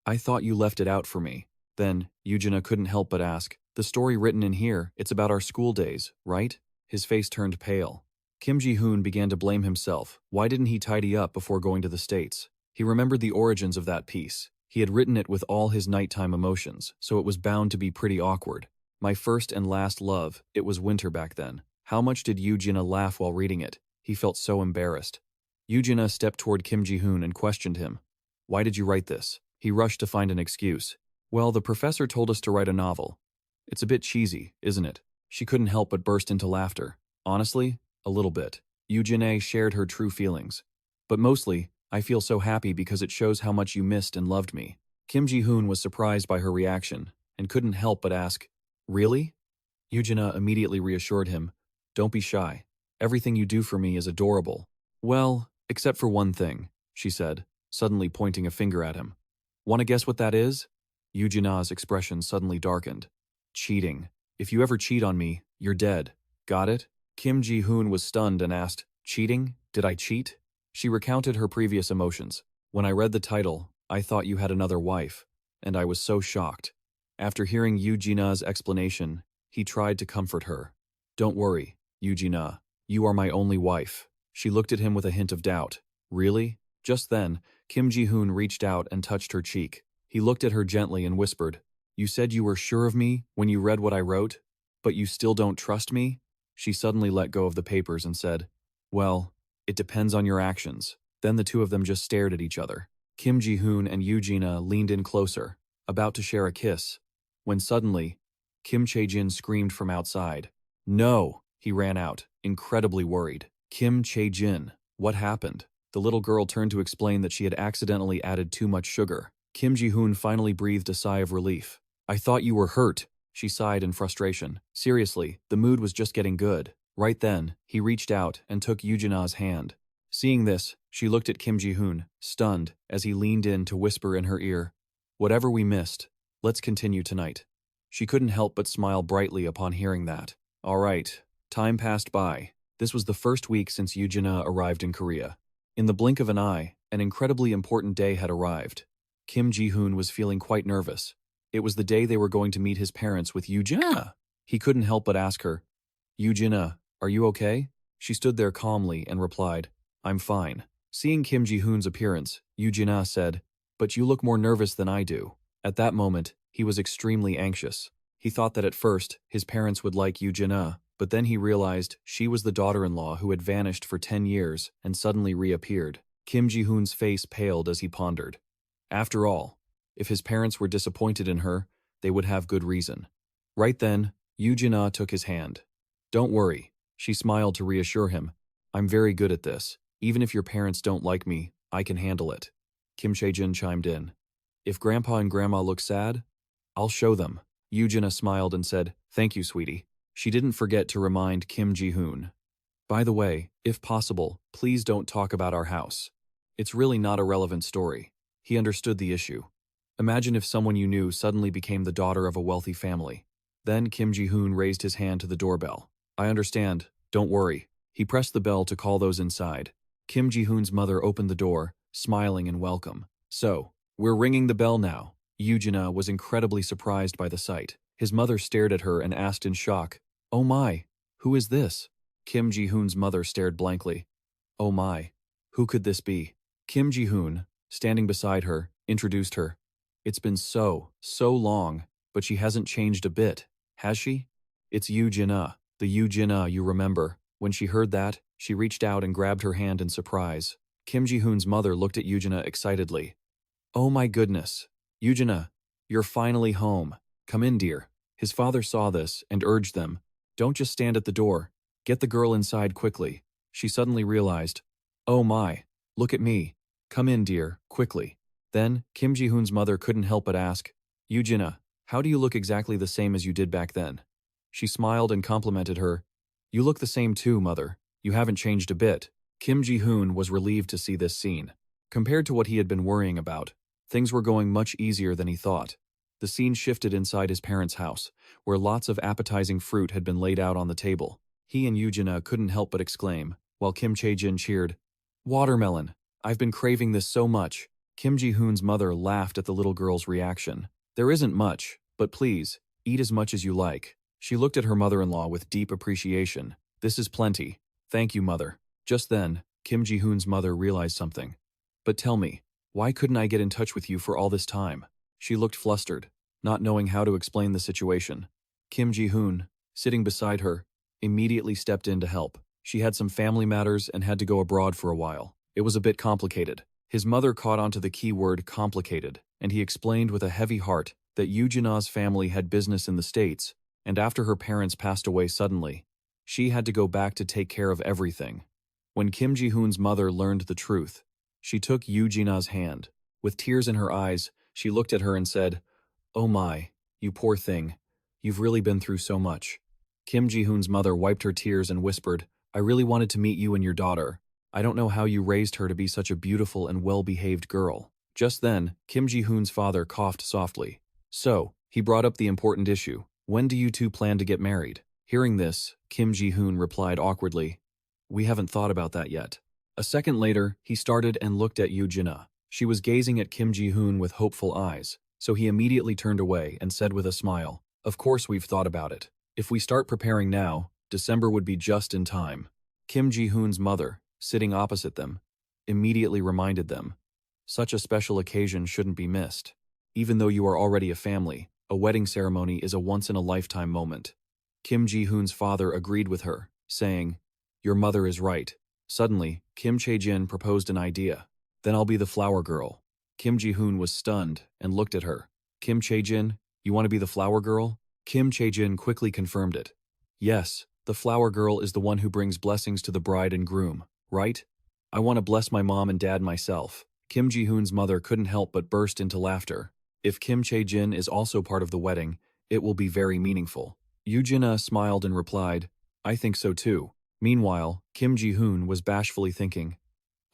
I thought you left it out for me. Then, Yoo Jin-ae couldn't help but ask, The story written in here, it's about our school days, right? His face turned pale. Kim Ji-hoon began to blame himself. Why didn't he tidy up before going to the States? He remembered the origins of that piece. He had written it with all his nighttime emotions, so it was bound to be pretty awkward. My first and last love, it was winter back then. How much did Yoo Jin-ae laugh while reading it? He felt so embarrassed. Yoo Jin-ae stepped toward Kim Ji-hoon and questioned him. Why did you write this? He rushed to find an excuse. Well, the professor told us to write a novel. It's a bit cheesy, isn't it? She couldn't help but burst into laughter. Honestly, a little bit. Yoo Jin-ae shared her true feelings. But mostly, I feel so happy because it shows how much you missed and loved me. Kim Ji-hoon was surprised by her reaction and couldn't help but ask, Really? Yoo Jin-ae immediately reassured him, Don't be shy. Everything you do for me is adorable. Well, except for one thing, she said, suddenly pointing a finger at him. Want to guess what that is? Yoo Jin-ae's expression suddenly darkened. Cheating. If you ever cheat on me, you're dead. Got it? Kim Ji-hoon was stunned and asked, Cheating? Did I cheat? She recounted her previous emotions. When I read the title, I thought you had another wife, and I was so shocked. After hearing Yoo Jin-ae's explanation, he tried to comfort her. Don't worry, Yoo Jin-ae. You are my only wife. She looked at him with a hint of doubt. Really? Just then, Kim Ji-hoon reached out and touched her cheek. He looked at her gently and whispered, You said you were sure of me when you read what I wrote, but you still don't trust me? She suddenly let go of the papers and said, Well, it depends on your actions. Then the two of them just stared at each other. Kim Ji-hoon and Yoo Jin-ae leaned in closer, about to share a kiss, when suddenly, Kim Chae-jin screamed from outside. No! He ran out, incredibly worried. Kim Chae-jin, what happened? The little girl turned to explain that she had accidentally added too much sugar. Kim Ji-hoon finally breathed a sigh of relief. I thought you were hurt, she sighed in frustration. Seriously, the mood was just getting good. Right then, he reached out and took Yoo Jin-ae's hand. Seeing this, she looked at Kim Ji-hoon, stunned, as he leaned in to whisper in her ear, Whatever we missed, let's continue tonight. She couldn't help but smile brightly upon hearing that. All right, time passed by. This was the first week since Yoo Jin-ae arrived in Korea. In the blink of an eye, an incredibly important day had arrived. Kim Ji-hoon was feeling quite nervous. It was the day they were going to meet his parents with Yoo Jin-ae. He couldn't help but ask her, Yoo Jin-ae, are you okay? She stood there calmly and replied, I'm fine. Seeing Kim Ji-hoon's appearance, Yoo Jin-ae said, But you look more nervous than I do. At that moment, He was extremely anxious. He thought that at first, his parents would like Yoo-jin, but then he realized she was the daughter-in-law who had vanished for 10 years and suddenly reappeared. Kim Ji-hoon's face paled as he pondered. After all, if his parents were disappointed in her, they would have good reason. Right then, Yoo-jin took his hand. "Don't worry," she smiled to reassure him. "I'm very good at this. Even if your parents don't like me, I can handle it." Kim Chae-jin chimed in. "If Grandpa and Grandma look sad, I'll show them." Yoo-jin smiled and said, "Thank you, sweetie." She didn't forget to remind Kim Ji-hoon. "By the way, if possible, please don't talk about our house. It's really not a relevant story." He understood the issue. Imagine if someone you knew suddenly became the daughter of a wealthy family. Then Kim Ji-hoon raised his hand to the doorbell. "I understand, don't worry." He pressed the bell to call those inside. Kim Ji-hoon's mother opened the door, smiling in welcome. "So, we're ringing the bell now." Yoo-jin was incredibly surprised by the sight. His mother stared at her and asked in shock, "Oh my, who is this?" Kim Ji-hoon's mother stared blankly. "Oh my, who could this be?" Kim Ji-hoon, standing beside her, introduced her. "It's been so long, but she hasn't changed a bit, has she? It's Yoo-jin, the Yoo-jin you remember." When she heard that, she reached out and grabbed her hand in surprise. Kim Ji-hoon's mother looked at Yoo-jin excitedly. "Oh my goodness, Yoo-jin, you're finally home. Come in, dear." His father saw this and urged them, "Don't just stand at the door. Get the girl inside quickly." She suddenly realized, "Oh my, look at me. Come in, dear, quickly." Then, Kim Ji-hoon's mother couldn't help but ask, "Yoo-jin, how do you look exactly the same as you did back then?" She smiled and complimented her. "You look the same too, mother. You haven't changed a bit." Kim Ji-hoon was relieved to see this scene. Compared to what he had been worrying about, things were going much easier than he thought. The scene shifted inside his parents' house, where lots of appetizing fruit had been laid out on the table. He and Yoo-jin couldn't help but exclaim, while Kim Chae-jin cheered, "Watermelon! I've been craving this so much." Kim Ji-hoon's mother laughed at the little girl's reaction. "There isn't much, but please, eat as much as you like." She looked at her mother-in-law with deep appreciation. "This is plenty. Thank you, mother." Just then, Kim Ji-hoon's mother realized something. "But tell me, why couldn't I get in touch with you for all this time?" She looked flustered, not knowing how to explain the situation. Kim Ji-hoon, sitting beside her, immediately stepped in to help. She had some family matters and had to go abroad for a while. It was a bit complicated. His mother caught on to the key word complicated, and he explained with a heavy heart that Yoo-jin family had business in the States, and after her parents passed away suddenly, she had to go back to take care of everything. When Kim Ji-hoon's mother learned the truth, she took Yoo-jin hand. With tears in her eyes, she looked at her and said, "Oh my, you poor thing. You've really been through so much." Kim Ji-hoon's mother wiped her tears and whispered, "I really wanted to meet you and your daughter. I don't know how you raised her to be such a beautiful and well-behaved girl." Just then, Kim Ji-hoon's father coughed softly. So, he brought up the important issue. "When do you two plan to get married?" Hearing this, Kim Ji-hoon replied awkwardly, "We haven't thought about that yet." A second later, he started and looked at Yoo-jin. She was gazing at Kim Ji-hoon with hopeful eyes, so he immediately turned away and said with a smile, "Of course we've thought about it. If we start preparing now, December would be just in time." Kim Ji-hoon's mother, sitting opposite them, immediately reminded them, "Such a special occasion shouldn't be missed. Even though you are already a family, a wedding ceremony is a once-in-a-lifetime moment." Kim Ji-hoon's father agreed with her, saying, "Your mother is right." Suddenly, Kim Chae-jin proposed an idea. "Then I'll be the flower girl." Kim Ji-hoon was stunned and looked at her. "Kim Chae-jin, you want to be the flower girl?" Kim Chae-jin quickly confirmed it. "Yes, the flower girl is the one who brings blessings to the bride and groom, right? I want to bless my mom and dad myself." Kim Ji-hoon's mother couldn't help but burst into laughter. If Kim Chae-jin is also part of the wedding, it will be very meaningful. Yoo-jin smiled and replied, "I think so too." Meanwhile, Kim Ji-hoon was bashfully thinking,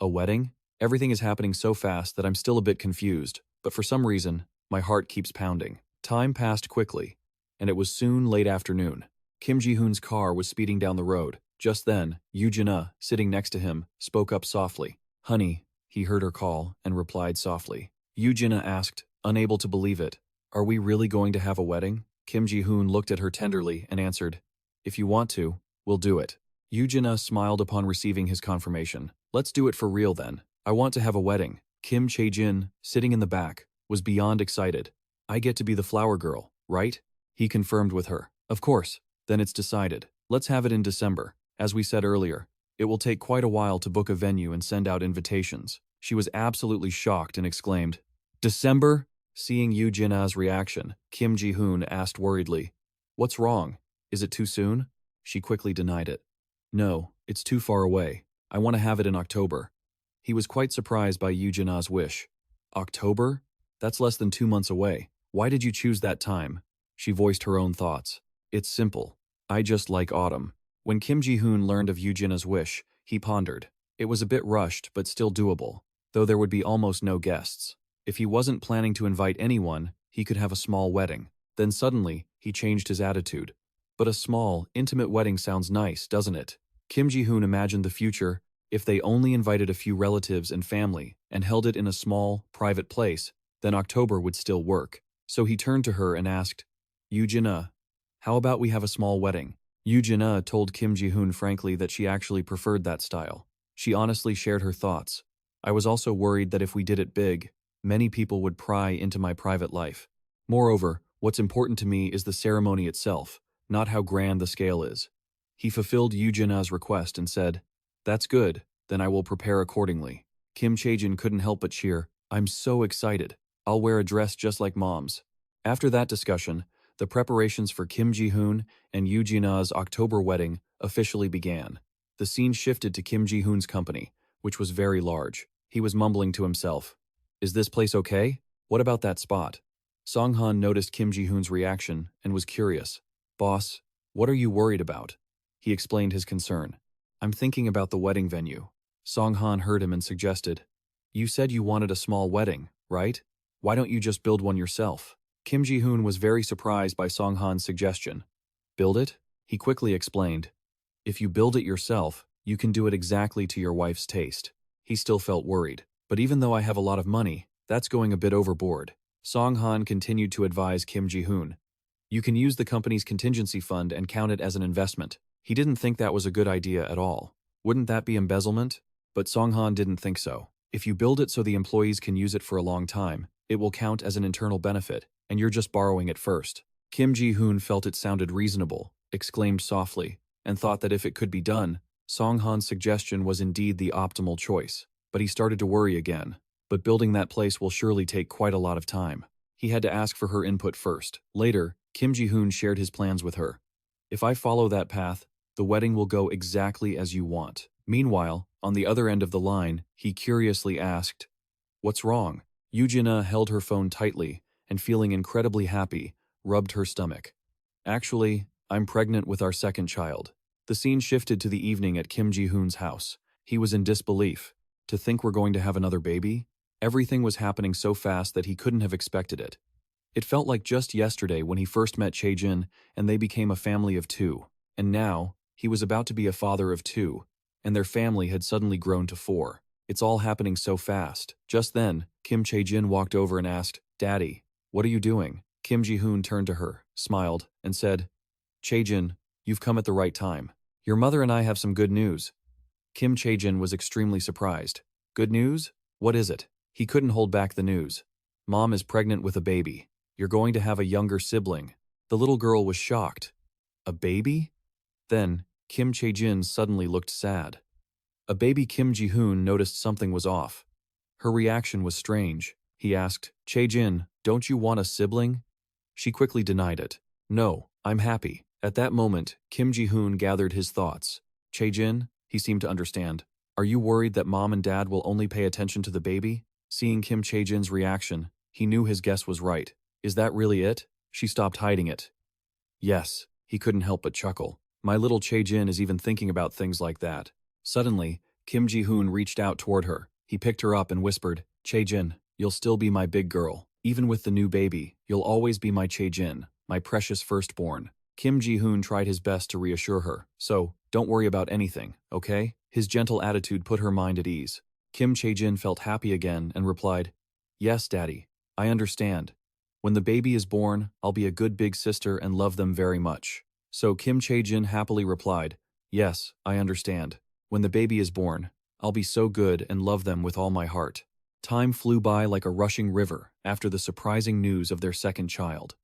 "A wedding? Everything is happening so fast that I'm still a bit confused, but for some reason, my heart keeps pounding." Time passed quickly, and it was soon late afternoon. Kim Ji-hoon's car was speeding down the road. Just then, Yoo-jin, sitting next to him, spoke up softly. "Honey," he heard her call and replied softly. Yoo-jin asked, unable to believe it, "Are we really going to have a wedding?" Kim Ji-hoon looked at her tenderly and answered, "If you want to, we'll do it." Yoo-jin smiled upon receiving his confirmation. "Let's do it for real then. I want to have a wedding." Kim Chae-jin, sitting in the back, was beyond excited. I get to be the flower girl, right? He confirmed with her. Of course. Then it's decided. Let's have it in December. As we said earlier, it will take quite a while to book a venue and send out invitations. She was absolutely shocked and exclaimed, December? Seeing Yoo Jin-a's reaction, Kim Ji-hoon asked worriedly, What's wrong? Is it too soon? She quickly denied it. No, it's too far away. I want to have it in October. He was quite surprised by Yoo Jin-a's wish. October? That's less than 2 months away. Why did you choose that time? She voiced her own thoughts. It's simple. I just like autumn. When Kim Ji-hoon learned of Yoo Jin-a's wish, he pondered. It was a bit rushed, but still doable, though there would be almost no guests. If he wasn't planning to invite anyone, he could have a small wedding. Then suddenly, he changed his attitude. But a small, intimate wedding sounds nice, doesn't it? Kim Ji-hoon imagined the future if they only invited a few relatives and family and held it in a small, private place, then October would still work. So he turned to her and asked, Yoo Jin-a, how about we have a small wedding? Yoo Jin-a told Kim Ji-hoon frankly that she actually preferred that style. She honestly shared her thoughts. I was also worried that if we did it big, many people would pry into my private life. Moreover, what's important to me is the ceremony itself, not how grand the scale is. He fulfilled Yoo Jin-a's request and said, That's good, then I will prepare accordingly. Kim Chae-jin couldn't help but cheer. I'm so excited. I'll wear a dress just like Mom's. After that discussion, the preparations for Kim Ji-hoon and Yoo Jin-a's October wedding officially began. The scene shifted to Kim Ji-hoon's company, which was very large. He was mumbling to himself, Is this place okay? What about that spot? Song-han noticed Kim Ji-hoon's reaction and was curious. Boss, what are you worried about? He explained his concern. I'm thinking about the wedding venue. Song-han heard him and suggested, You said you wanted a small wedding, right? Why don't you just build one yourself? Kim Ji-hoon was very surprised by Song-han's suggestion. Build it? He quickly explained. If you build it yourself, you can do it exactly to your wife's taste. He still felt worried. But even though I have a lot of money, that's going a bit overboard. Song-han continued to advise Kim Ji-hoon. You can use the company's contingency fund and count it as an investment. He didn't think that was a good idea at all. Wouldn't that be embezzlement? But Song-han didn't think so. If you build it so the employees can use it for a long time, it will count as an internal benefit, and you're just borrowing it first. Kim Ji-hoon felt it sounded reasonable, exclaimed softly, and thought that if it could be done, Song-han's suggestion was indeed the optimal choice. But he started to worry again. But building that place will surely take quite a lot of time. He had to ask for her input first. Later, Kim Ji-hoon shared his plans with her. If I follow that path, the wedding will go exactly as you want. Meanwhile, on the other end of the line, he curiously asked, What's wrong? Yoo Jin-a held her phone tightly and, feeling incredibly happy, rubbed her stomach. Actually, I'm pregnant with our second child. The scene shifted to the evening at Kim Ji-hoon's house. He was in disbelief. To think we're going to have another baby? Everything was happening so fast that he couldn't have expected it. It felt like just yesterday when he first met Chae-jin and they became a family of 2. And now, he was about to be a father of 2, and their family had suddenly grown to 4. It's all happening so fast. Just then, Kim Chae-jin walked over and asked, Daddy, what are you doing? Kim Ji-hoon turned to her, smiled, and said, Chae-jin, you've come at the right time. Your mother and I have some good news. Kim Chae-jin was extremely surprised. Good news? What is it? He couldn't hold back the news. Mom is pregnant with a baby. You're going to have a younger sibling. The little girl was shocked. A baby? Then, Kim Chae-jin suddenly looked sad. A baby Kim Ji-hoon noticed something was off. Her reaction was strange. He asked, Chae-jin, don't you want a sibling? She quickly denied it. No, I'm happy. At that moment, Kim Ji-hoon gathered his thoughts. Chae-jin, he seemed to understand. Are you worried that Mom and Dad will only pay attention to the baby? Seeing Kim Chae-jin's reaction, he knew his guess was right. Is that really it? She stopped hiding it. Yes, he couldn't help but chuckle. My little Chae-jin is even thinking about things like that. Suddenly, Kim Ji-hoon reached out toward her. He picked her up and whispered, Chae-jin, you'll still be my big girl. Even with the new baby, you'll always be my Chae-jin, my precious firstborn. Kim Ji-hoon tried his best to reassure her. So, don't worry about anything, okay? His gentle attitude put her mind at ease. Kim Chae-jin felt happy again and replied, Yes, Daddy, I understand. When the baby is born, I'll be a good big sister and love them very much. So Kim Chae-jin happily replied, Yes, I understand. When the baby is born, I'll be so good and love them with all my heart. Time flew by like a rushing river after the surprising news of their second child.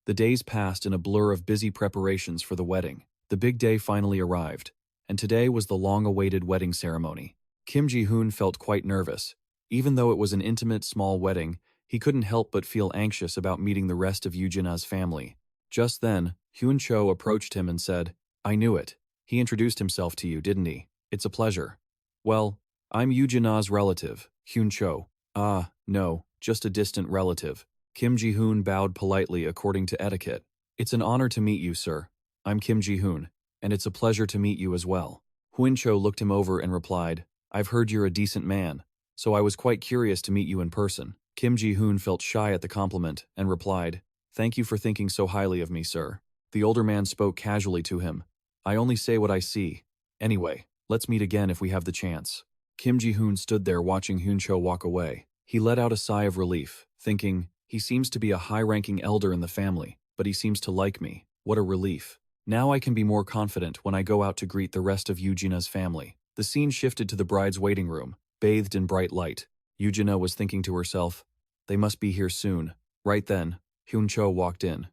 The days passed in a blur of busy preparations for the wedding. The big day finally arrived, and today was the long-awaited wedding ceremony. Kim Ji-hoon felt quite nervous. Even though it was an intimate, small wedding, he couldn't help but feel anxious about meeting the rest of Yoo-jin-ah's family. Just then, Hyun-cho approached him and said, "I knew it. He introduced himself to you, didn't he? It's a pleasure." "Well, I'm Yoo-jin-ah's relative, Hyun-cho." "Ah, no, just a distant relative." Kim Ji-hoon bowed politely according to etiquette. "It's an honor to meet you, sir. I'm Kim Ji-hoon, and it's a pleasure to meet you as well." Hyun-cho looked him over and replied, "I've heard you're a decent man, so I was quite curious to meet you in person." Kim Ji-hoon felt shy at the compliment and replied, "Thank you for thinking so highly of me, sir." The older man spoke casually to him, "I only say what I see. Anyway, let's meet again if we have the chance." Kim Ji-hoon stood there watching Hyun-cho walk away. He let out a sigh of relief, thinking, he seems to be a high-ranking elder in the family, but he seems to like me. What a relief. Now I can be more confident when I go out to greet the rest of Yoo-jin-ah's family. The scene shifted to the bride's waiting room, bathed in bright light. Yoo-jin-ah was thinking to herself, they must be here soon. Right then, Hyun-cho walked in.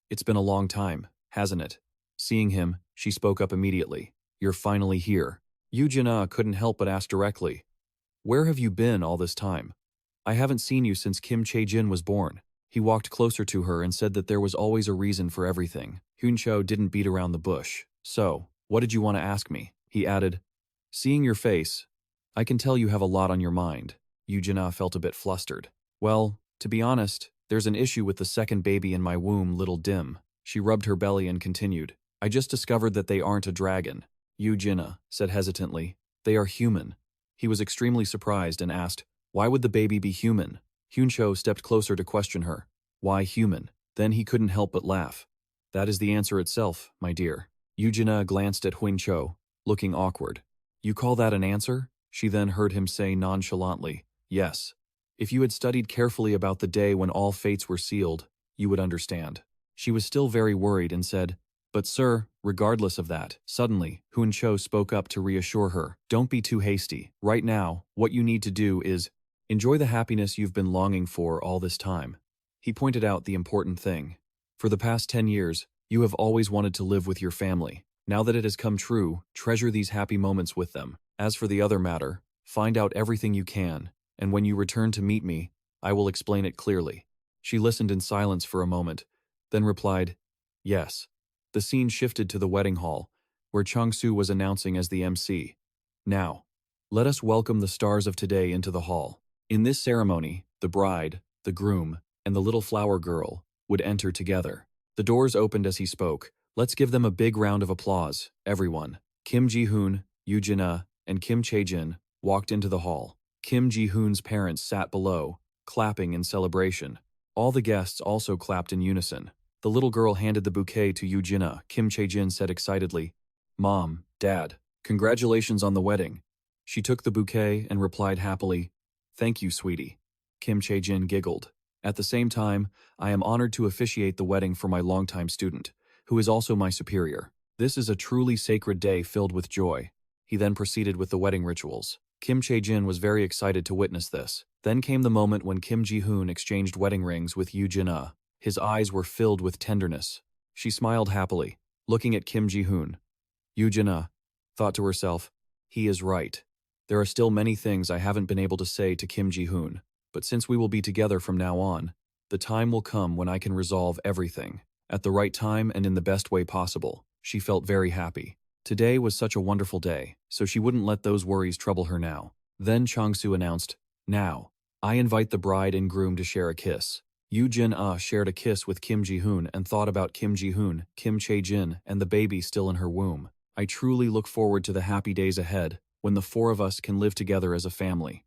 "It's been a long time, hasn't it?" Seeing him, she spoke up immediately. "You're finally here." Yoo-jin-ah couldn't help but ask directly, "Where have you been all this time? I haven't seen you since Kim Chae-jin was born." He walked closer to her and said that there was always a reason for everything. Hyun-cho didn't beat around the bush. "So, what did you want to ask me?" He added, "Seeing your face, I can tell you have a lot on your mind." Yoo-jin-ah felt a bit flustered. "Well, to be honest, there's an issue with the second baby in my womb, little Dim." She rubbed her belly and continued, "I just discovered that they aren't a dragon." Yoo-jin-ah said hesitantly, "They are human." He was extremely surprised and asked, "Why would the baby be human?" Hyun-cho stepped closer to question her. "Why human?" Then he couldn't help but laugh. "That is the answer itself, my dear." Yoo-jin-ah glanced at Hyun-cho, looking awkward. "You call that an answer?" She then heard him say nonchalantly, "Yes. If you had studied carefully about the day when all fates were sealed, you would understand." She was still very worried and said, "But sir, regardless of that." Suddenly, Hyun-cho spoke up to reassure her. "Don't be too hasty. Right now, what you need to do is enjoy the happiness you've been longing for all this time." He pointed out the important thing. "For the past 10 years, you have always wanted to live with your family. Now that it has come true, treasure these happy moments with them. As for the other matter, find out everything you can, and when you return to meet me, I will explain it clearly." She listened in silence for a moment, then replied, "Yes." The scene shifted to the wedding hall, where Chung-soo was announcing as the MC. "Now, let us welcome the stars of today into the hall." In this ceremony, the bride, the groom, and the little flower girl would enter together. The doors opened as he spoke. "Let's give them a big round of applause, everyone." Kim Ji-hoon, Yoo-jin-ah, and Kim Chae-jin walked into the hall. Kim Ji-hoon's parents sat below, clapping in celebration. All the guests also clapped in unison. The little girl handed the bouquet to Yoo-jin-ah. Kim Chae-jin said excitedly, "Mom, Dad, congratulations on the wedding." She took the bouquet and replied happily, "Thank you, sweetie." Kim Chae-jin giggled. "At the same time, I am honored to officiate the wedding for my longtime student, who is also my superior. This is a truly sacred day filled with joy." He then proceeded with the wedding rituals. Kim Chae-jin was very excited to witness this. Then came the moment when Kim Ji-hoon exchanged wedding rings with Yoo-jin-ah. His eyes were filled with tenderness. She smiled happily, looking at Kim Ji-hoon. Yoo-jin-ah thought to herself, he is right. There are still many things I haven't been able to say to Kim Ji-hoon, but since we will be together from now on, the time will come when I can resolve everything, at the right time and in the best way possible. She felt very happy. Today was such a wonderful day, so she wouldn't let those worries trouble her now. Then Chung-soo announced, "Now, I invite the bride and groom to share a kiss." Yoo-jin-ah shared a kiss with Kim Ji-hoon and thought about Kim Ji-hoon, Kim Chae-jin, and the baby still in her womb. "I truly look forward to the happy days ahead, when the four of us can live together as a family."